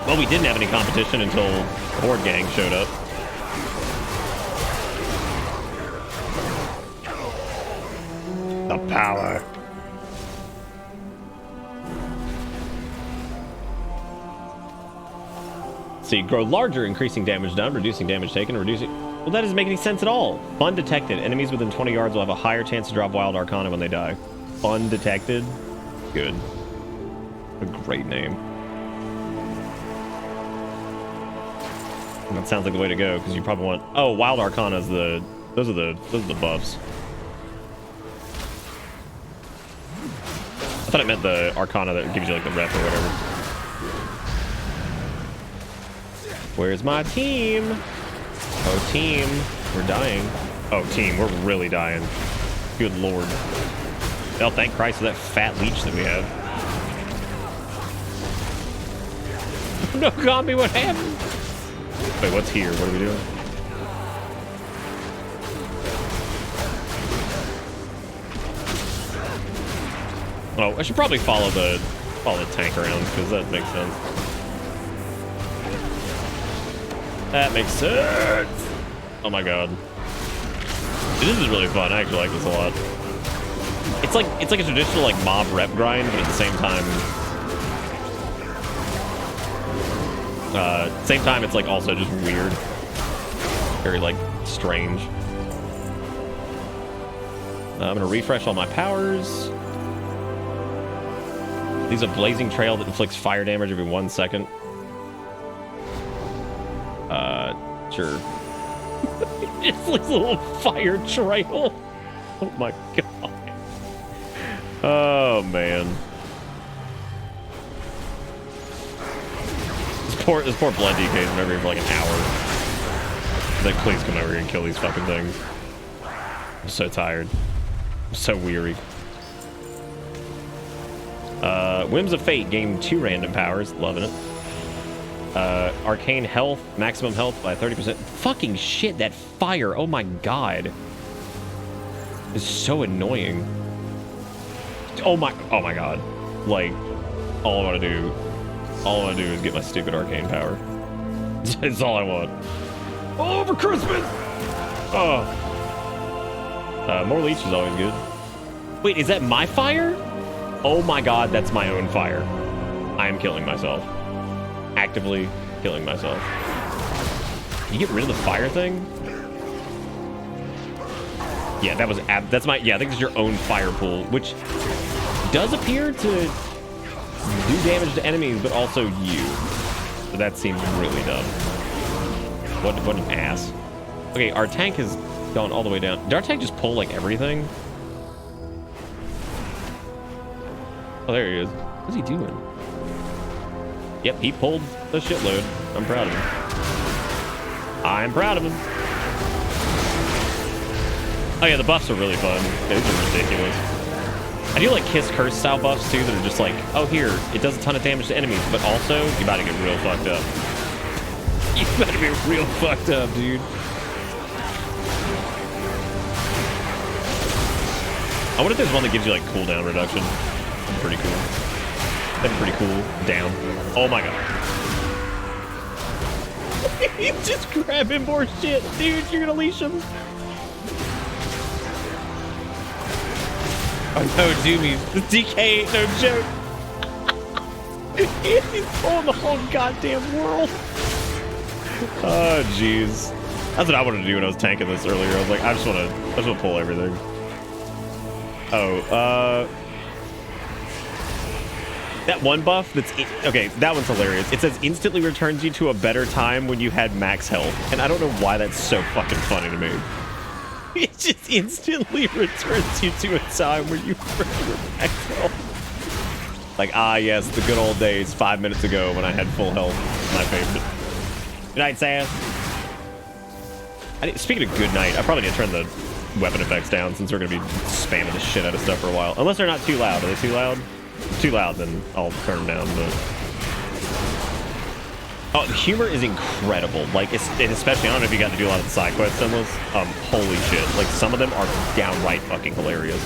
Well, we didn't have any competition until Horde Gang showed up. The power. See, grow larger, increasing damage done, reducing damage taken, reducing... Well, that doesn't make any sense at all. Fun detected. Enemies within 20 yards will have a higher chance to drop Wild Arcana when they die. Fun detected? Good. A great name. That sounds like the way to go, because you probably want... Oh, Wild Arcana is the... Those are the buffs. I thought it meant the Arcana that gives you like the rep or whatever. Where's my team? Oh, team. We're dying. Oh, team. We're really dying. Good lord. Oh, thank Christ for that fat leech that we have. No, Gombi, what happened? Wait, what's here? What are we doing? Oh, I should probably follow the tank around because that makes sense. That makes sense. Oh my god, this is really fun. I actually like this a lot. It's like a traditional like mob rep grind, but at the same time, it's like also just weird. Very, like, strange. I'm gonna refresh all my powers. These a blazing trail that inflicts fire damage every 1 second. Sure. Just like a little fire trail. Oh my god. Oh man. This poor blood DK has been over here for like an hour. Like, please come over here and kill these fucking things. I'm so tired. I'm so weary. Whims of Fate, gain 2 random powers. Loving it. Arcane health, maximum health by 30%. Fucking shit, that fire. Oh my god. It's so annoying. Oh my god. Like, all I want to do is get my stupid arcane power. It's all I want. All over Christmas! Oh. More leech is always good. Wait, is that my fire? Oh my god, that's my own fire. I am killing myself. Actively killing myself. Can you get rid of the fire thing? Yeah, that was that's my, yeah, I think it's your own fire pool, which does appear to do damage to enemies, but also you. So that seems really dumb. What an ass. Okay, our tank has gone all the way down. Did our tank just pull like everything? Oh, there he is. What's he doing? Yep, he pulled the shitload. I'm proud of him. I'm proud of him. Oh yeah, the buffs are really fun. These are ridiculous. I do like Kiss Curse style buffs too that are just like, oh here, it does a ton of damage to enemies, but also, you're about to get real fucked up. You better be real fucked up, dude. I wonder if there's one that gives you like cooldown reduction. That'd be pretty cool. That'd be pretty cool. Down. Oh my god. He's just grabbing more shit. Dude, you're gonna leash him. Oh no, Doomies. The DK ain't no joke. He's pulling the whole goddamn world. Oh jeez. That's what I wanted to do when I was tanking this earlier. I was like, I just wanna pull everything. Oh, that one buff that's okay, that one's hilarious. It says instantly returns you to a better time when you had max health, and I don't know why that's so fucking funny to me. It just instantly returns you to a time where you were max health. Like, ah yes, the good old days 5 minutes ago when I had full health. My favorite. Good night, Sass. Speaking of good night, I probably need to turn the weapon effects down since we're gonna be spamming the shit out of stuff for a while. Unless they're not too loud. Are they too loud? Too loud, then I'll turn them down. But oh, the humor is incredible. Like, especially, I don't know if you got to do a lot of the side quests in this. Holy shit! Like, some of them are downright fucking hilarious.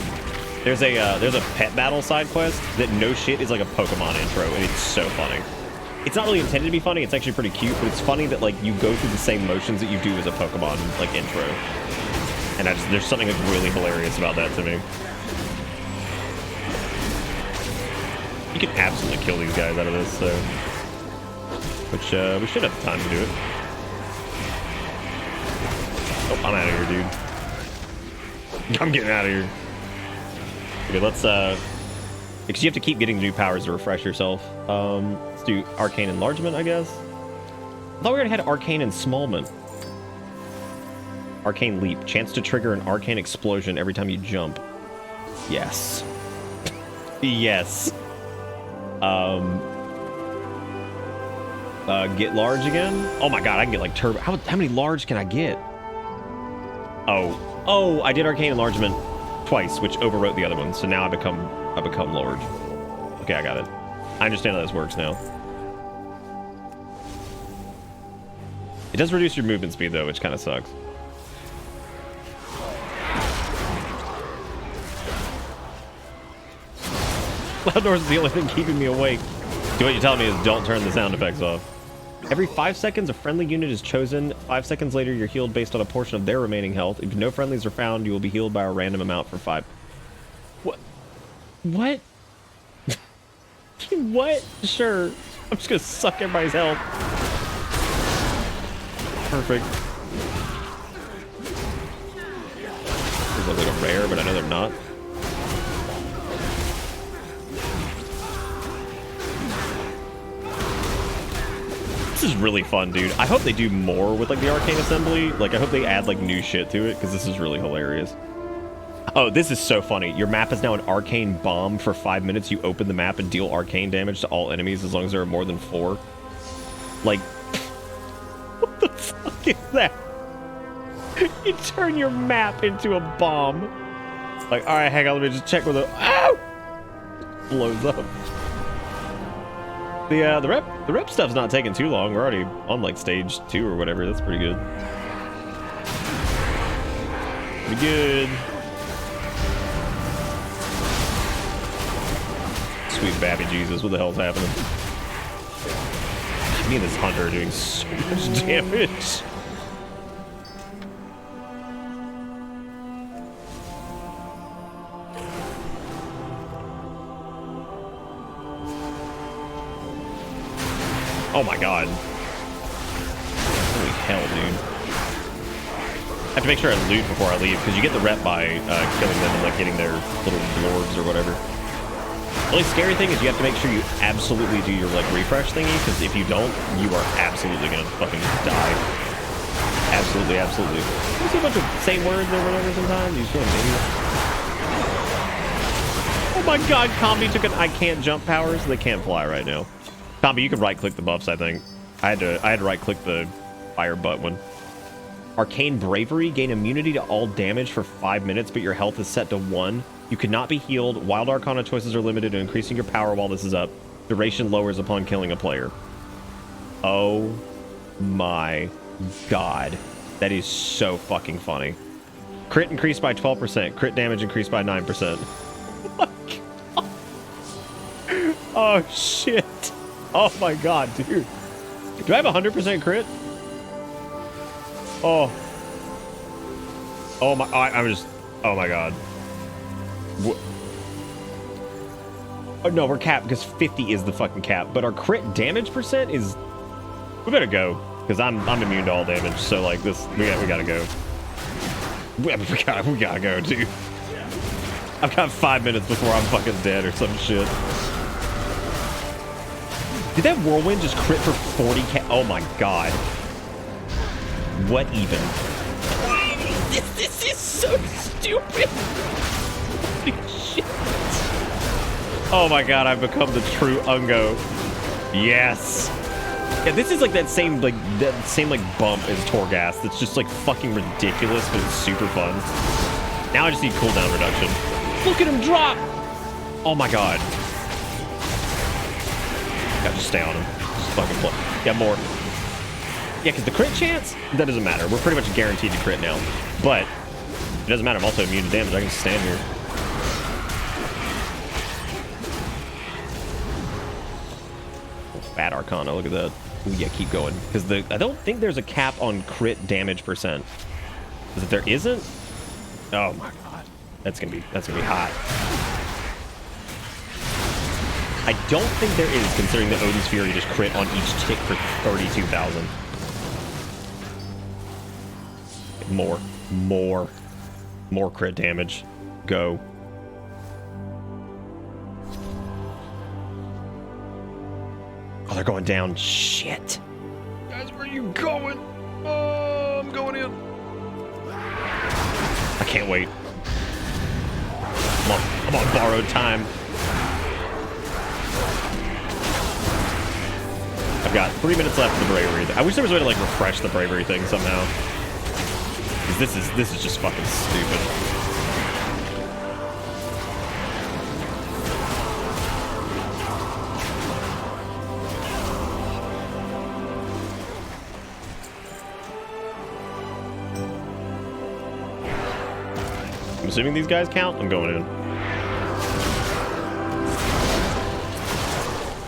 There's a pet battle side quest that no shit is like a Pokemon intro, and it's so funny. It's not really intended to be funny. It's actually pretty cute, but it's funny that like you go through the same motions that you do as a Pokemon like intro. And there's something like really hilarious about that to me. You can absolutely kill these guys out of this, so which we should have the time to do it. Oh, I'm out of here, dude. I'm getting out of here. Okay, let's because you have to keep getting new powers to refresh yourself. Let's do Arcane Enlargement, I guess. I thought we already had Arcane Ensmallment. Arcane Leap. Chance to trigger an arcane explosion every time you jump. Yes. Yes. Get large again? Oh my god, I can get like turbo. How many large can I get? Oh, I did Arcane Enlargement twice, which overwrote the other one. So now I become large. Okay, I got it. I understand how this works now. It does reduce your movement speed though, which kind of sucks. Loud noise is the only thing keeping me awake. So what you're telling me is don't turn the sound effects off. Every 5 seconds, a friendly unit is chosen. 5 seconds later, you're healed based on a portion of their remaining health. If no friendlies are found, you will be healed by a random amount for 5. What? What? What? Sure. I'm just gonna suck everybody's health. Perfect. these look like a rare, but I know they're not. This is really fun, dude. I hope they do more with like the arcane assembly. Like I hope they add like new shit to it because this is really hilarious. Oh, this is so funny. Your map is now an arcane bomb. For 5 minutes, you open the map and deal arcane damage to all enemies as long as there are more than 4. Like, what the fuck is that? You turn your map into a bomb. Like, all right, hang on, let me just check where the... Ow! Blows up. The rep stuff's not taking too long. We're already on like stage 2 or whatever. That's pretty good. Pretty good. Sweet Babby Jesus, what the hell's happening? Me and this hunter are doing so much damage. Oh my god. Holy hell, dude. I have to make sure I loot before I leave, because you get the rep by killing them and like getting their little dwarves or whatever. The only scary thing is you have to make sure you absolutely do your like refresh thingy, because if you don't, you are absolutely gonna fucking die. Absolutely, absolutely. You see a bunch of same words or whatever sometimes? You feel an idiot. Oh my god, Combi took an I can't jump power, so they can't fly right now. Combi, you can right-click the buffs, I think. I had to right-click the fire butt one. Arcane Bravery, gain immunity to all damage for 5 minutes, but your health is set to 1. You cannot be healed. Wild Arcana choices are limited to increasing your power while this is up. Duration lowers upon killing a player. Oh my god. That is so fucking funny. Crit increased by 12%. Crit damage increased by 9%. Oh my god. Oh shit. Oh my god, dude. Do I have 100% crit? Oh. Oh my, I'm just, oh my god. Oh no, we're capped because 50 is the fucking cap, but our crit damage percent is, we better go, because I'm immune to all damage, so like this, we gotta go. We gotta go, dude. I've got 5 minutes before I'm fucking dead or some shit. Did that whirlwind just crit for 40k? Oh my god. What even? This is so stupid. Holy shit. Oh my god, I've become the true Ungo. Yes. Yeah, this is like that same like bump as Torghast. That's just like fucking ridiculous, but it's super fun. Now I just need cooldown reduction. Look at him drop. Oh my god. Yeah, just stay on him. Just fucking play. Yeah, more. Yeah, because the crit chance, that doesn't matter. We're pretty much guaranteed to crit now. But it doesn't matter. I'm also immune to damage. I can stand here. Bad Arcana. Look at that. Ooh, yeah, keep going. Because I don't think there's a cap on crit damage percent. Because if there isn't, oh my god, that's gonna be hot. I don't think there is, considering that Odin's Fury just crit on each tick for 32,000. More crit damage. Go. Oh, they're going down. Shit. Guys, where are you going? Oh, I'm going in. I can't wait. I'm on borrowed time. I've got 3 minutes left for the bravery. I wish there was a way to like refresh the bravery thing somehow. Because this is just fucking stupid. I'm assuming these guys count. I'm going in.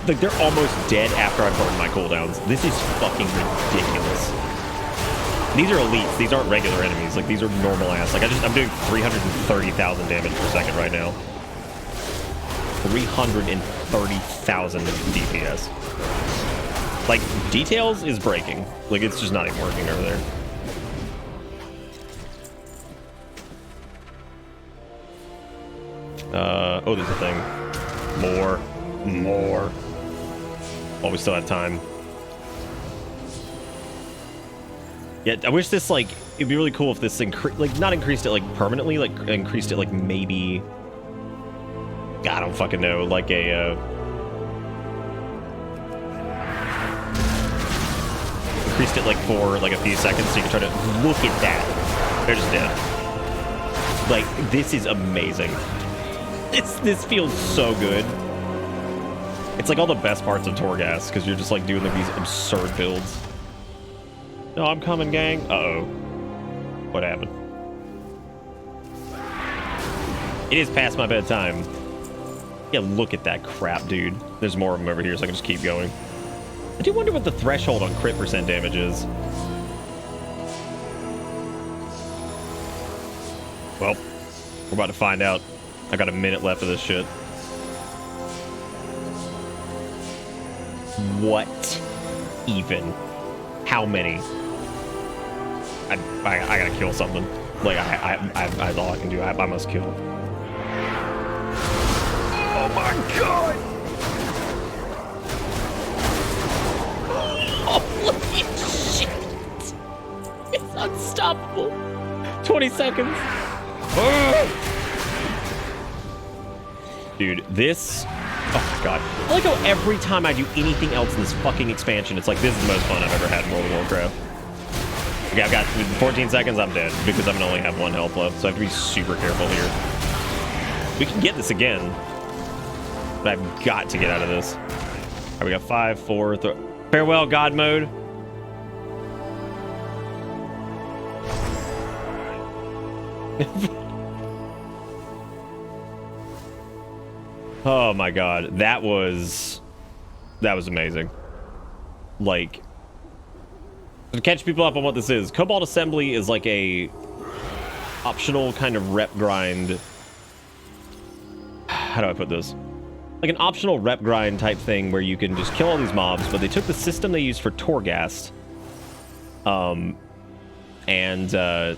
Like, they're almost dead after I burn my cooldowns. This is fucking ridiculous. These are elites. These aren't regular enemies. Like, these are normal ass. Like, I'm doing 330,000 damage per second right now. 330,000 DPS. Like, Details is breaking. Like, it's just not even working over there. Oh, there's a thing. More. Oh, we still have time. Yeah, I wish this, like, it'd be really cool if this not increased it, like, permanently, like, increased it, like, maybe, I don't fucking know, like a, increased it, like, for, like, a few seconds, so you can try to look at that. They're just dead. Like, this is amazing. This feels so good. It's like all the best parts of Torghast, because you're just, like, doing, like, these absurd builds. No, I'm coming, gang. Uh-oh. What happened? It is past my bedtime. Yeah, look at that crap, dude. There's more of them over here, so I can just keep going. I do wonder what the threshold on crit % damage is. Well, we're about to find out. I got a minute left of this shit. What even? How many? I gotta kill something. Like, that's all I can do. I must kill. Oh my god! Holy shit! It's unstoppable. 20 seconds. Dude, this... Oh, God. I like how every time I do anything else in this fucking expansion, it's like, this is the most fun I've ever had in World of Warcraft. Okay, I've got 14 seconds, I'm dead, because I'm gonna only have 1 health left, so I have to be super careful here. We can get this again, but I've got to get out of this. All right, we got 5, 4, farewell, God mode. Oh my god, that was amazing. Like, to catch people up on what this is, Cobalt Assembly is like a optional kind of rep grind. How do I put this? Like an optional rep grind type thing where you can just kill all these mobs, but they took the system they used for Torghast, and I'm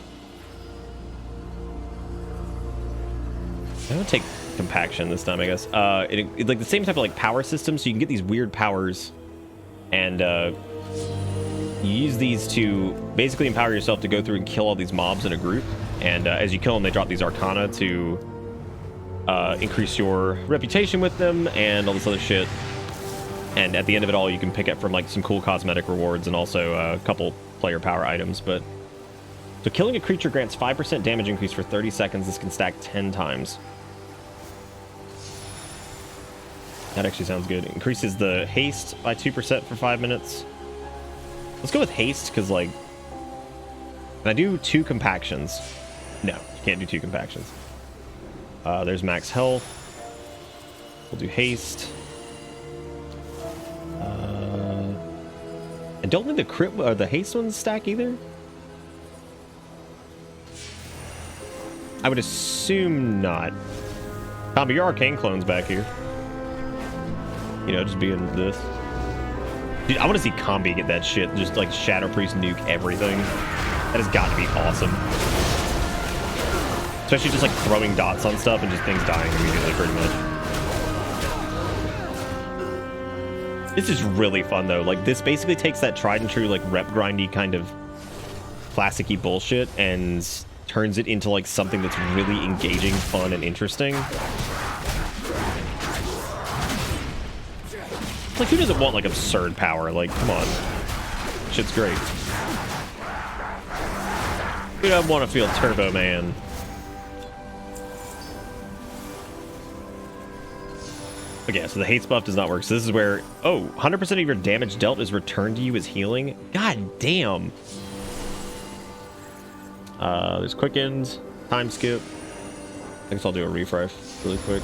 gonna take compaction this time, I guess. It's like the same type of like power system, so you can get these weird powers, and you use these to basically empower yourself to go through and kill all these mobs in a group. And as you kill them, they drop these arcana to increase your reputation with them and all this other shit. And at the end of it all, you can pick up from like some cool cosmetic rewards and also a couple player power items. But so killing a creature grants 5% damage increase for 30 seconds. This can stack 10 times. That actually sounds good. It increases the haste by 2% for 5 minutes. Let's go with haste, because, like, can I do 2 compactions? No, you can't do 2 compactions. There's max health. We'll do haste. I don't think the crit or the haste ones stack either. I would assume not. Tommy, your arcane clone's back here. You know, just being this. Dude, I want to see Combi get that shit. Just like Shadow Priest nuke everything. That has got to be awesome. Especially just like throwing dots on stuff and just things dying immediately, pretty much. This is really fun though. Like, this basically takes that tried and true like rep grindy kind of classic-y bullshit and turns it into like something that's really engaging, fun, and interesting. Like, who doesn't want, like, absurd power? Like, come on. Shit's great. Who doesn't want to feel Turbo Man? Okay, so the haste buff does not work. So this is where... Oh, 100% of your damage dealt is returned to you as healing? God damn. There's quickens, time skip. I guess I'll do a refresh really quick.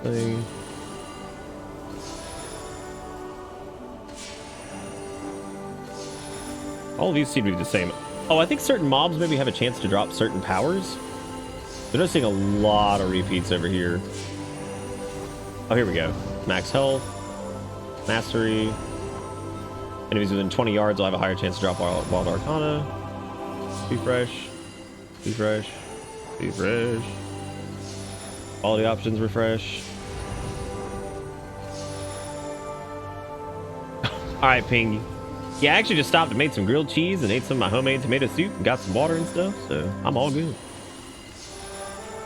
Thing. All of these seem to be the same. Oh, I think certain mobs maybe have a chance to drop certain powers. They're noticing a lot of repeats over here. Oh, here we go. Max health, mastery. Enemies within 20 yards will have a higher chance to drop Wild Arcana. Be fresh. Be fresh. Be fresh. Quality options refresh. Alright, Ping. Yeah, I actually just stopped and made some grilled cheese and ate some of my homemade tomato soup and got some water and stuff, so I'm all good.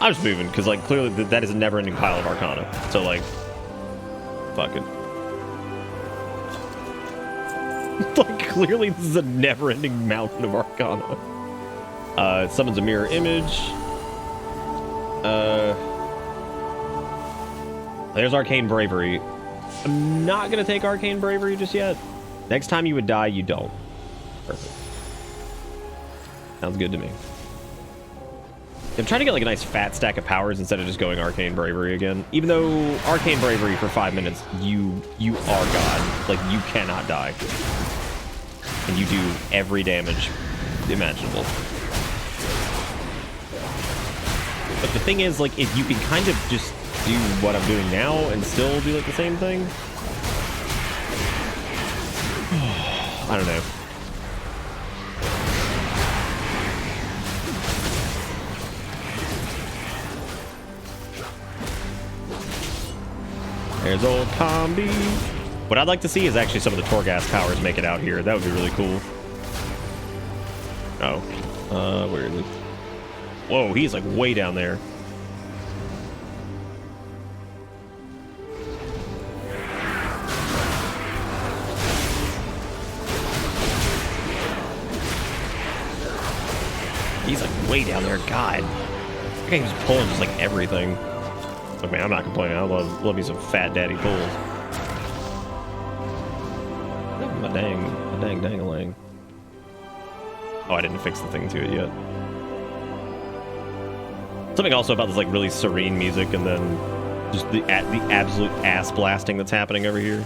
I'm just moving because, like, clearly that is a never-ending pile of Arcana. So, like, fuck it. Like, clearly this is a never-ending mountain of Arcana. It summons a mirror image. There's Arcane Bravery. I'm not gonna take Arcane Bravery just yet. Next time you would die, you don't. Perfect. Sounds good to me. I'm trying to get like a nice fat stack of powers instead of just going Arcane Bravery again. Even though Arcane Bravery for 5 minutes, you are God. Like, you cannot die. And you do every damage imaginable. But the thing is, like, if you can kind of just do what I'm doing now and still do like the same thing, I don't know. There's old Combi. What I'd like to see is actually some of the Torghast powers make it out here. That would be really cool. Oh. Where is it? Whoa, he's like way down there. He's like way down there. God. I think he's pulling just like everything. Look, man, I'm not complaining. I love me some fat daddy pulls. My dang-a-lang. Oh, I didn't fix the thing to it yet. Something also about this like really serene music and then just the absolute ass blasting that's happening over here.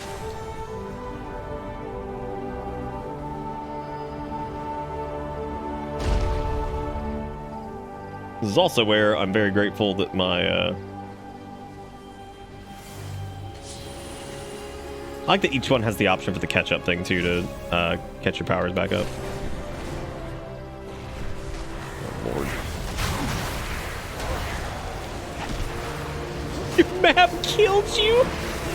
This is also where I'm very grateful that my I like that each one has the option for the catch-up thing too to catch your powers back up. Oh, Lord. Your map killed you?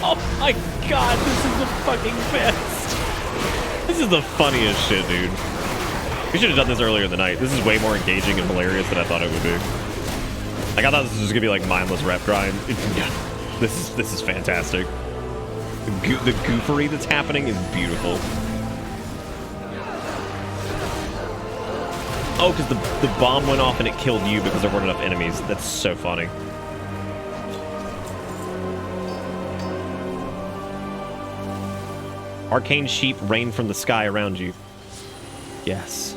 Oh my god, this is the fucking best. This is the funniest shit, dude. We should have done this earlier in the night. This is way more engaging and hilarious than I thought it would be. Like, I thought this was just gonna be like mindless rep grind. This is fantastic. The goofery that's happening is beautiful. Oh, because the bomb went off and it killed you because there weren't enough enemies. That's so funny. Arcane sheep rain from the sky around you. Yes.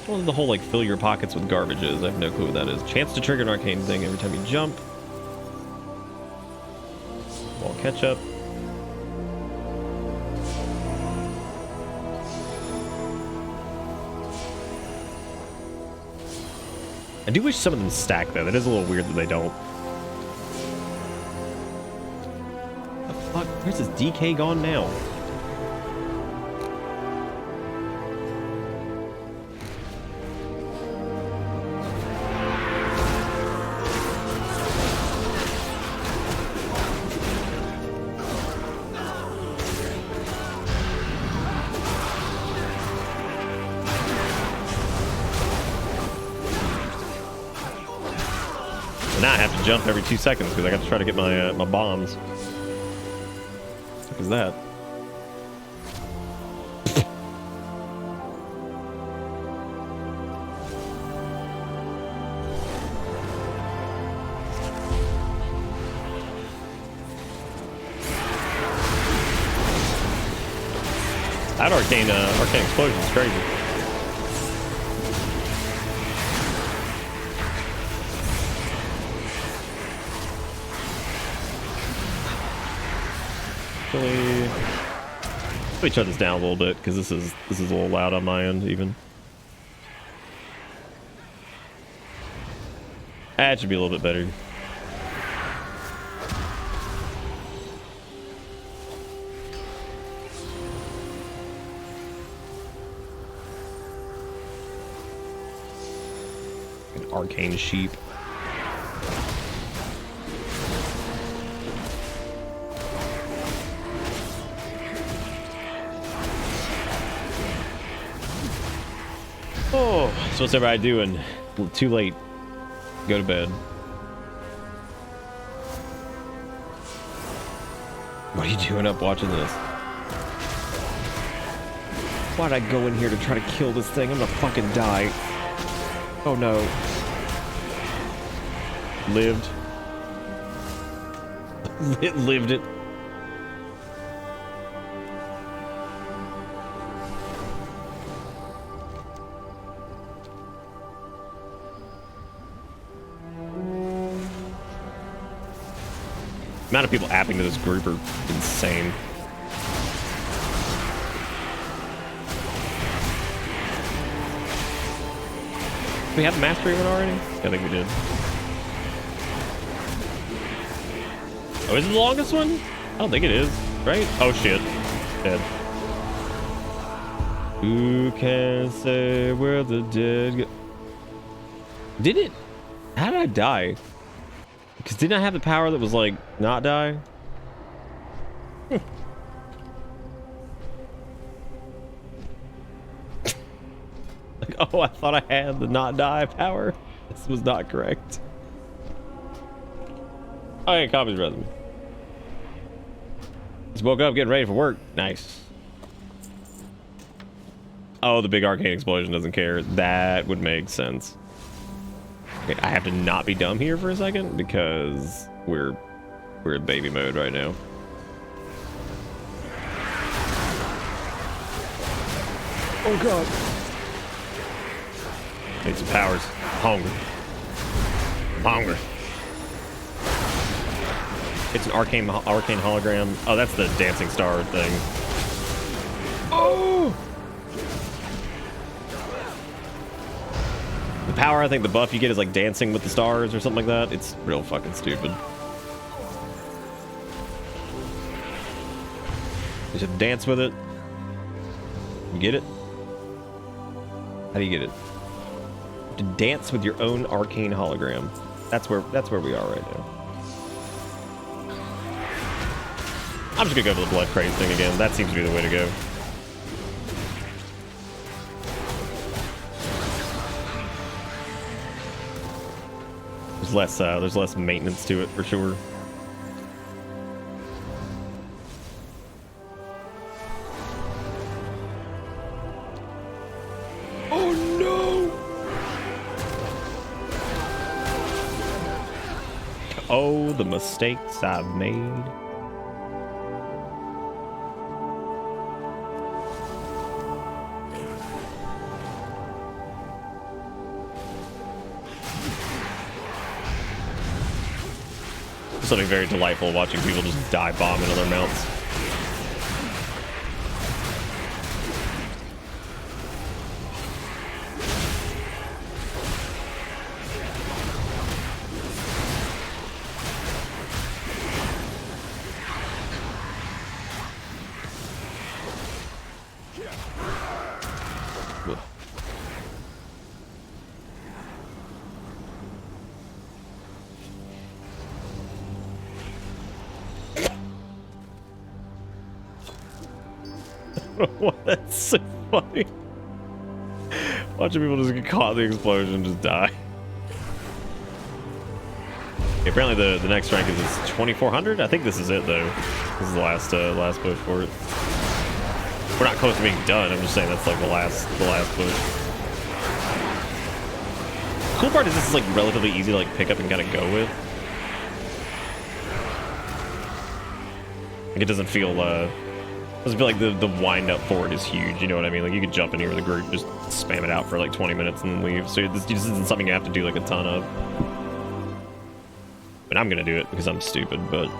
What the whole, like, fill your pockets with garbage is? I have no clue what that is. Chance to trigger an arcane thing every time you jump. Wall catch up. I do wish some of them stack, though. That is a little weird that they don't. The fuck? Where's this DK gone now? Now I have to jump every 2 seconds because I got to try to get my my bombs. What is that? That arcane explosion is crazy. Let me shut this down a little bit because this is a little loud on my end even. That should be a little bit better. arcane sheep. Oh, so what's everybody doing? Too late. Go to bed. What are you doing up watching this? Why'd I go in here to try to kill this thing? I'm gonna fucking die. Oh no. Lived. It lived it. The amount of people apping to this group are insane. We have the mastery one already? I think we did. Oh, is it the longest one? I don't think it is, right? Oh shit. Dead. Who can say where the dead go? Did it? How did I die? Because didn't I have the power that was like, not die? Like, oh, I thought I had the not die power. This was not correct. Oh, yeah, copies rather. Just woke up getting ready for work. Nice. Oh, the big arcane explosion doesn't care. That would make sense. Okay, I have to not be dumb here for a second because we're in baby mode right now. Oh god. Need some powers. Hungry. Hungry. It's an arcane hologram. Oh, that's the dancing star thing. Oh! The power, I think the buff you get is like dancing with the stars or something like that. It's real fucking stupid. You should dance with it. You get it? How do you get it? To dance with your own arcane hologram. That's where we are right now. I'm just gonna go for the blood craze thing again. That seems to be the way to go. There's less maintenance to it for sure. Oh no! Oh, the mistakes I've made. Something very delightful watching people just die bombing on their mounts. That's so funny. Watching people just get caught in the explosion and just die. Okay, apparently the next rank is 2400. I think this is it though. This is the last push for it. We're not close to being done. I'm just saying that's like the last push. The cool part is this is like relatively easy to like pick up and kind of go with. Like it doesn't feel like the wind up for it is huge, you know what I mean? Like you could jump in here with a group, just spam it out for like 20 minutes and then leave. So this isn't something you have to do like a ton of. But I'm gonna do it because I'm stupid, but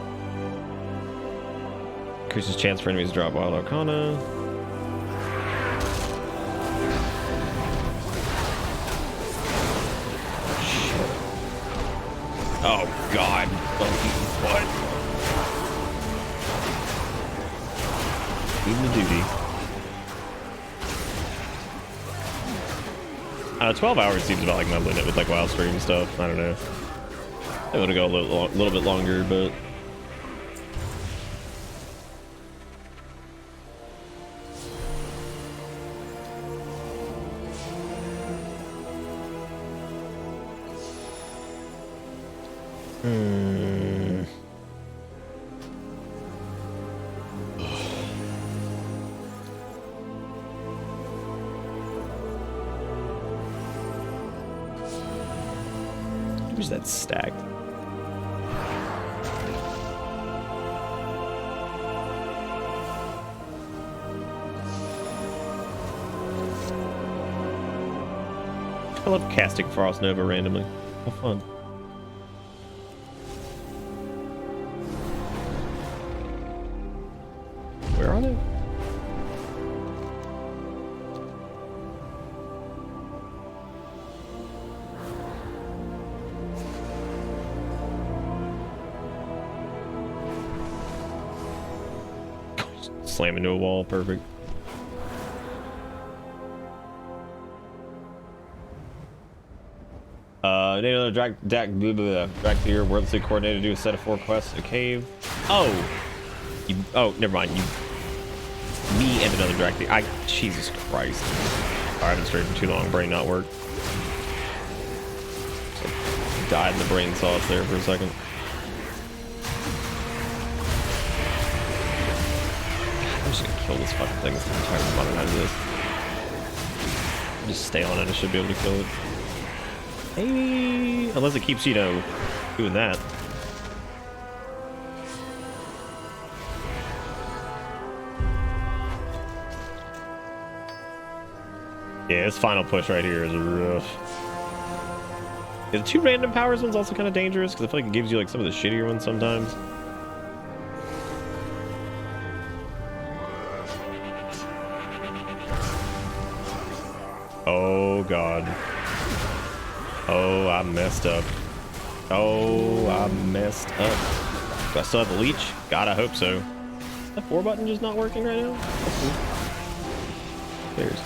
increases chance for enemies to drop Wild Arcana. Shit. Oh god. What? Even the duty. 12 hours seems about like my limit with like wild stream stuff. I don't know. I want to go a little bit longer, but where's that stacked? I love casting Frost Nova randomly. How fun. Where are they? Slam into a wall, perfect. Need another drag here. Wordlessly coordinated to do a set of 4 quests. A cave. Oh, never mind. Me and another drag thief. Jesus Christ. I've been straight for too long. Brain not work. Just died in the brain sauce there for a second. I'm just gonna kill this fucking thing. I'm tired of running out of this. Just stay on it. I should be able to kill it. Hey, unless it keeps, you know, doing that. Yeah, this final push right here is rough. Yeah, the 2 random powers one's also kind of dangerous because I feel like it gives you like some of the shittier ones sometimes. Oh god. Oh, I messed up. Oh, I messed up. Do I still have the leech? God, I hope so. Is that 4 button just not working right now? There's.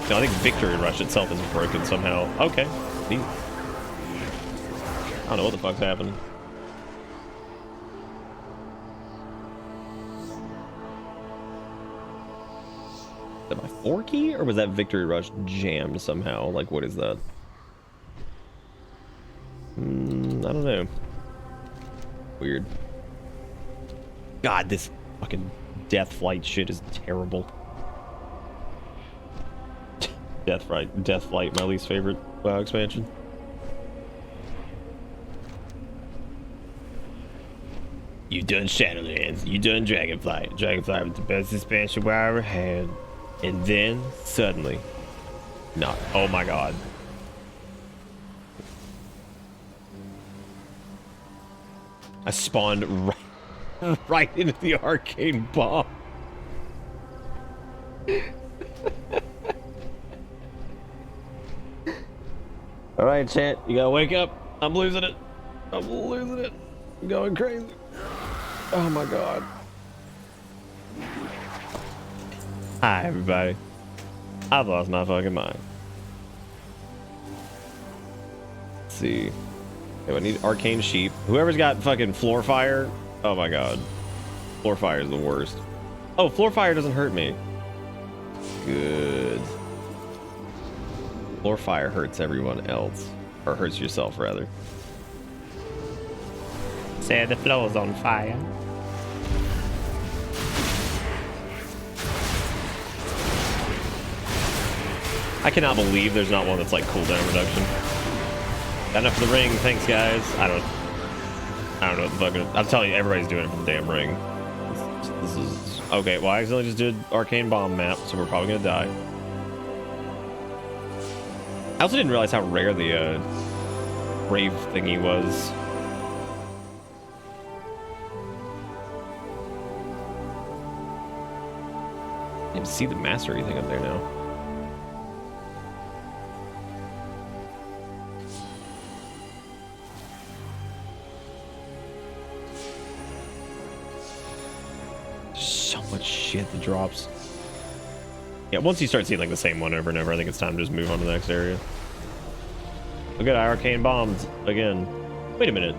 No, I think Victory Rush itself is broken somehow. Okay. Neat. I don't know what the fuck's happening. Is that my 4 key, or was that Victory Rush jammed somehow? Like, what is that? I don't know. Weird. God, this fucking Deathflight shit is terrible. Deathflight, my least favorite WoW expansion. You done Shadowlands, you done Dragonflight. Dragonflight was the best expansion WoW ever had. And then, suddenly, not. Oh my god. I spawned right into the arcane bomb. Alright, chat, you gotta wake up. I'm losing it. I'm losing it. I'm going crazy. Oh my god. Hi, everybody. I've lost my fucking mind. Let's see. Okay, I need arcane sheep. Whoever's got fucking floor fire. Oh my god. Floor fire is the worst. Oh, floor fire doesn't hurt me. Good. Floor fire hurts everyone else. Or hurts yourself, rather. Say the floor's on fire. I cannot believe there's not one that's like cooldown reduction. Got enough for the ring, thanks guys. I don't know what the fuck. I'm telling you, everybody's doing it for the damn ring. This is okay. Well, I accidentally just did arcane bomb map, so we're probably gonna die. I also didn't realize how rare the rave thingy was. I didn't even see the mastery thing up there now. So much shit that drops. Yeah, once you start seeing like the same one over and over, I think it's time to just move on to the next area. Look at arcane bombs again. Wait a minute.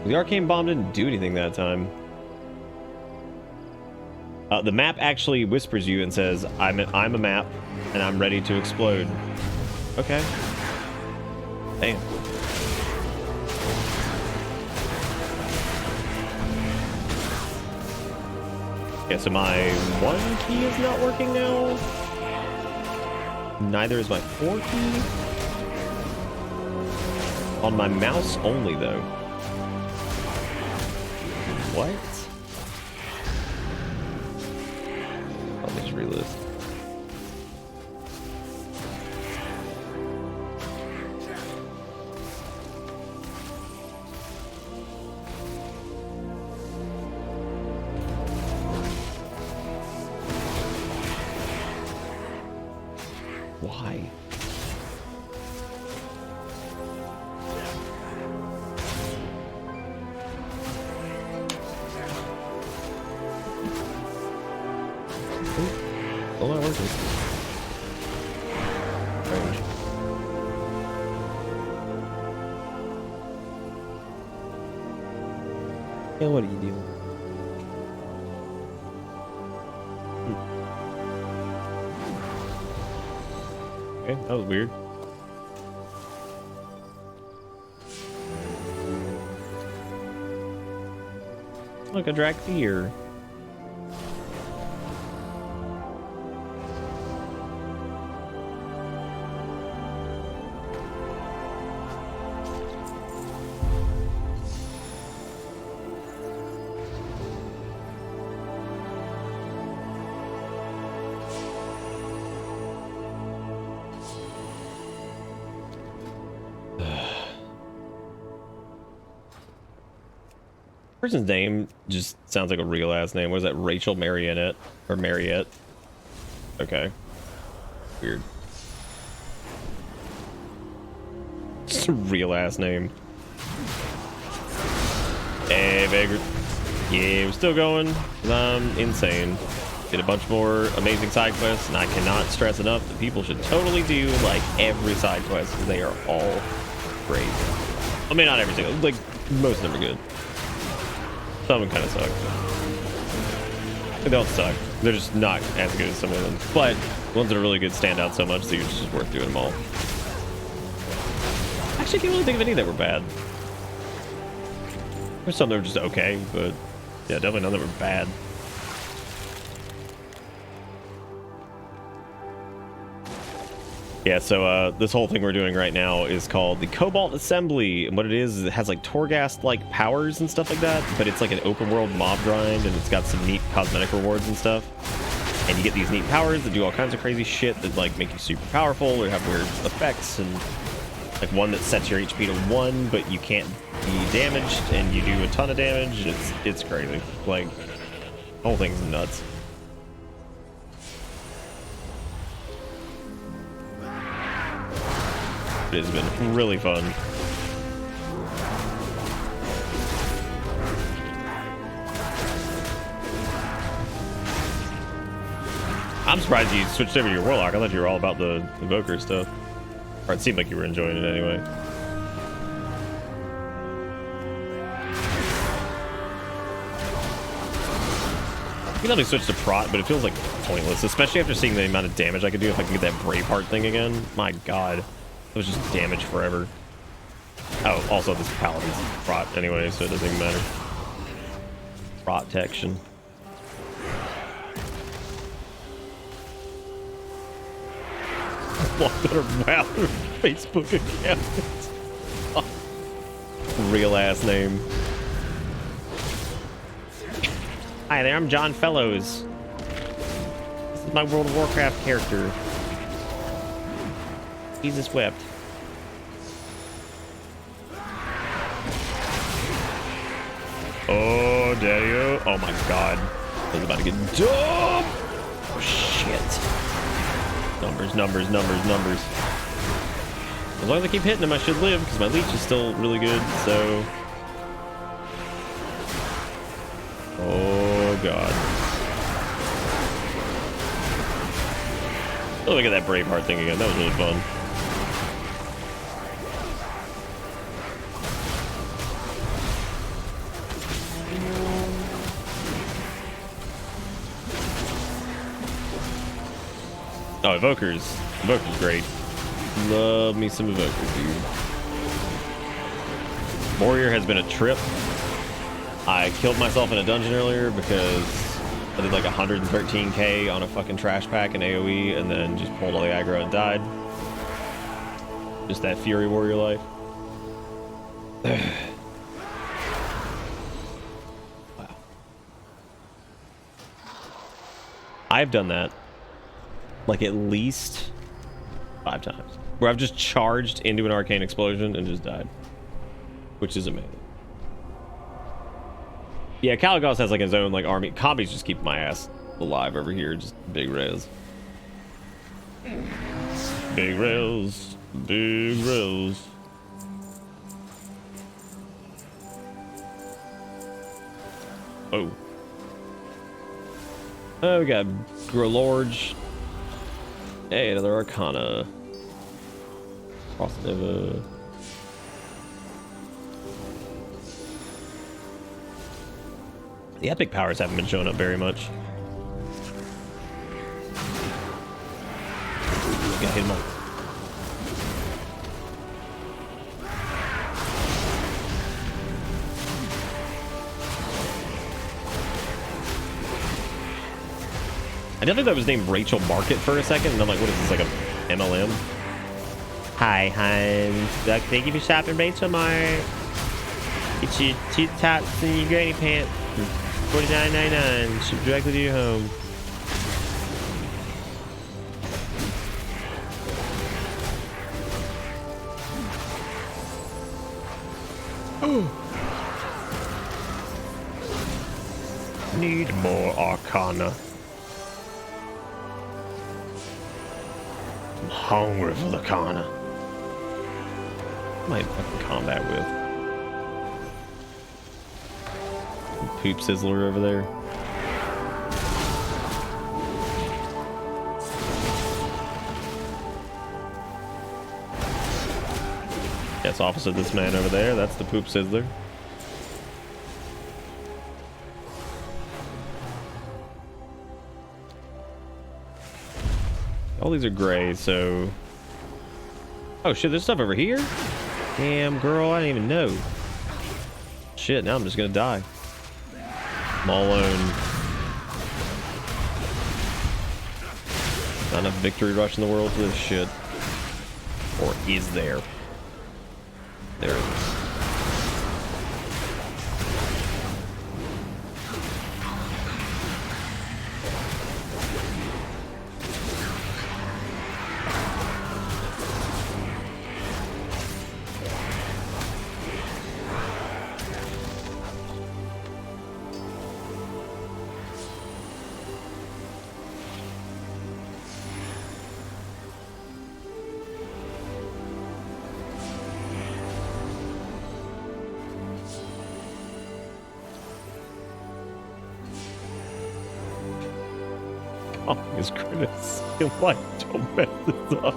The arcane bomb didn't do anything that time. The map actually whispers you and says, I'm a map, and I'm ready to explode. Okay. Damn. Yeah, so my 1 key is not working now. Neither is my 4 key. On my mouse only, though. What? Let me just relist. Why? Oh, not working. Strange. Yeah, what are you doing? Okay, that was weird. Look, a drag fear. Person's name just sounds like a real ass name. What is that? Rachel Marionette or Mariette? Okay. Weird. Just a real ass name. Hey, Vagrant. Yeah, we're still going. I'm insane. Did a bunch more amazing side quests, and I cannot stress enough that people should totally do like every side quest because they are all great. I mean, not every single. Like most of them are good. Some of them kind of suck. They don't suck. They're just not as good as some of them. But the ones that are really good stand out so much that it's just worth doing them all. Actually, I can't really think of any that were bad. There's some that were just okay, but yeah, definitely none that were bad. Yeah, so this whole thing we're doing right now is called the Cobalt Assembly, and what it is it has like Torghast-like powers and stuff like that, but it's like an open world mob grind, and it's got some neat cosmetic rewards and stuff. And you get these neat powers that do all kinds of crazy shit that like make you super powerful or have weird effects, and like one that sets your HP to 1, but you can't be damaged, and you do a ton of damage, and it's crazy. Like, the whole thing's nuts. It has been really fun. I'm surprised you switched over to your Warlock. I thought you were all about the Evoker stuff. Or it seemed like you were enjoying it anyway. I can only switch to Prot, but it feels like pointless, especially after seeing the amount of damage I could do if I can get that Braveheart thing again. My god. It was just damage forever. Oh, also this Paladin's Prot anyway, so it doesn't even matter. Protection. Blocked on her mouth, Facebook account. Real ass name. Hi there, I'm John Fellows. This is my World of Warcraft character. Jesus wept. Oh, daddy. Oh my god. I was about to get dumb. Oh, shit. Numbers, numbers, numbers, numbers. As long as I keep hitting them, I should live, because my leech is still really good, so... Oh, God. Oh, look at that Braveheart thing again. That was really fun. Oh, Evokers. Evoker's great. Love me some Evokers, dude. Warrior has been a trip. I killed myself in a dungeon earlier because I did like 113k on a fucking trash pack in AoE and then just pulled all the aggro and died. Just that Fury Warrior life. Wow. I've done that like at least 5 times where I've just charged into an arcane explosion and just died, which is amazing. Yeah, Caligos has like his own like army. Combies just keep my ass alive over here. Just big res. Big res. Big res. Oh. Oh, we got Grillorge. Hey, another Arcana. Crossnova. The epic powers haven't been showing up very much. Gotta hit him up. I definitely thought it was named Rachel Market for a second, and I'm like, what is this, like a MLM? Hi, Hans. Thank you for shopping Rachel Mart. Get your cheap tops and your granny pants. $49.99. Ship directly to your home. Need more Arcana. I'm hungry for the Arcana. Might fucking combat with. Poop Sizzler over there. That's opposite this man over there. That's the Poop Sizzler. All these are gray, so... Oh shit, there's stuff over here? Damn, girl, I didn't even know. Shit, now I'm just gonna die. I'm all alone. Not enough victory rush in the world for this shit. Or is there? There it is. His credits. Like, don't mess this up.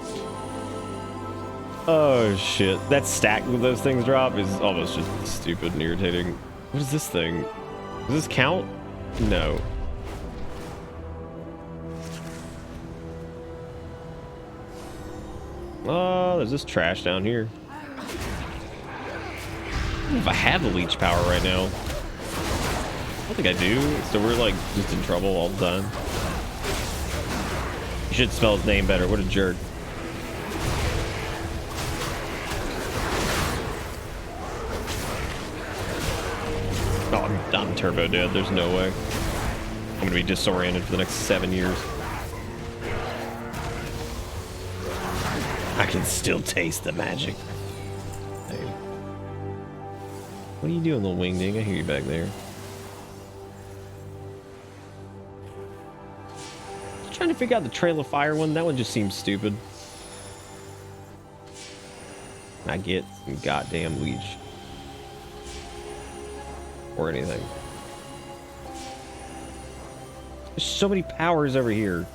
Oh shit. That stack that those things drop is almost just stupid and irritating. What is this thing? Does this count? No. Oh, there's this trash down here. I don't know if I have the leech power right now. I don't think I do. So we're like just in trouble all the time. Should spell his name better. What a jerk. Oh, I'm turbo dead. There's no way. I'm gonna be disoriented for the next 7 years. I can still taste the magic. Hey. What are you doing, little wingding? I hear you back there. Trying to figure out the Trail of Fire one. That one just seems stupid. I get some goddamn leech. Or anything. There's so many powers over here.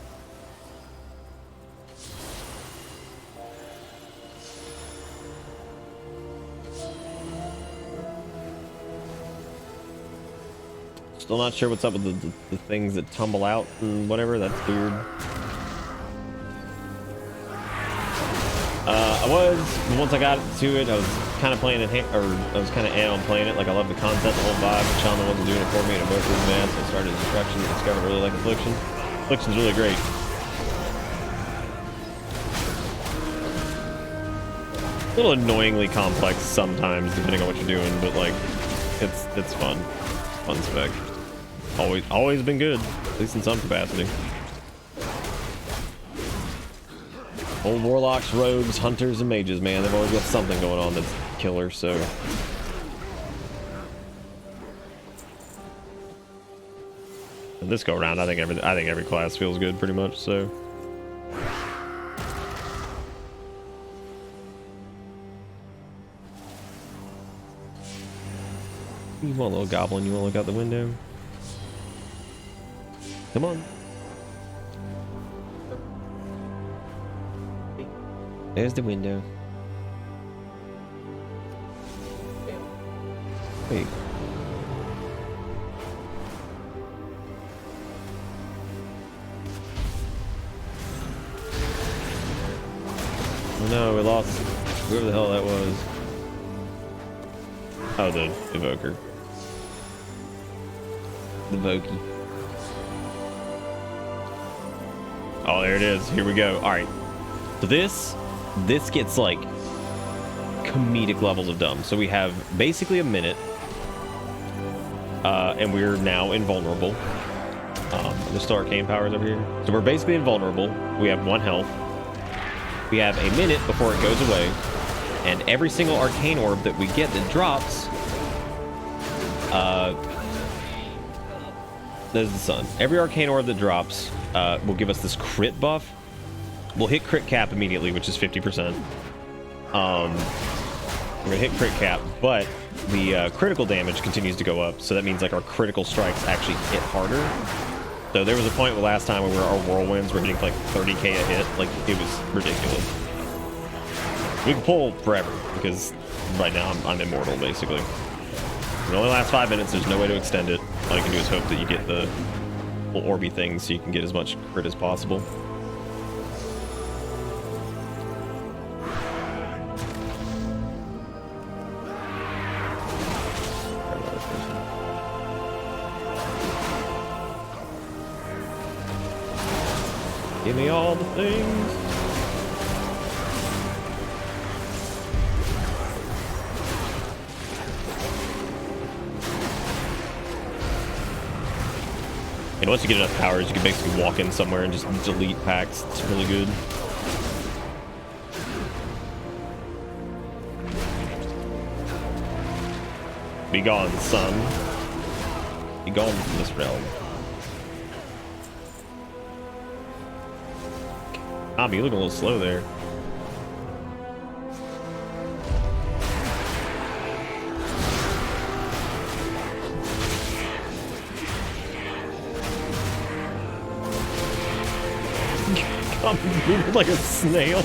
Still not sure what's up with the things that tumble out and whatever. That's weird. Once I got to it, I was kind of playing it, or I was kind of on playing it. Like, I love the concept, the whole vibe. But Sean wasn't doing it for me, and I both was mad, so I started Destruction and discovered I really like Affliction. Affliction's really great. A little annoyingly complex sometimes, depending on what you're doing, but like, it's fun. Fun spec. Always been good, at least in some capacity. Old warlocks, rogues, hunters, and mages, man, they've always got something going on that's killer. So. And this go around, I think every class feels good, pretty much. So. You want, little goblin? You want to look out the window? Come on. There's the window. Wait. Oh no, we lost whoever the hell that was. Oh, the evoker. The Vokey. Oh, there it is. Here we go. All right. So this gets like comedic levels of dumb. So we have basically a minute, and we're now invulnerable. There's still arcane powers over here. So we're basically invulnerable. We have 1 health. We have a minute before it goes away, and every single arcane orb that we get that drops, there's the sun. Every arcane orb that drops will give us this crit buff. We'll hit crit cap immediately, which is 50%. We're gonna hit crit cap, but the critical damage continues to go up. So that means like our critical strikes actually hit harder. So there was a point last time where our whirlwinds were hitting like 30k a hit. Like, it was ridiculous. We can pull forever because right now I'm immortal basically. It only lasts 5 minutes. There's no way to extend it. All you can do is hope that you get the little orby things so you can get as much crit as possible. Give me all the things. And once you get enough powers, you can basically walk in somewhere and just delete packs. It's really good. Be gone, son. Be gone from this realm. Tommy, you look a little slow there. I'm moving like a snail.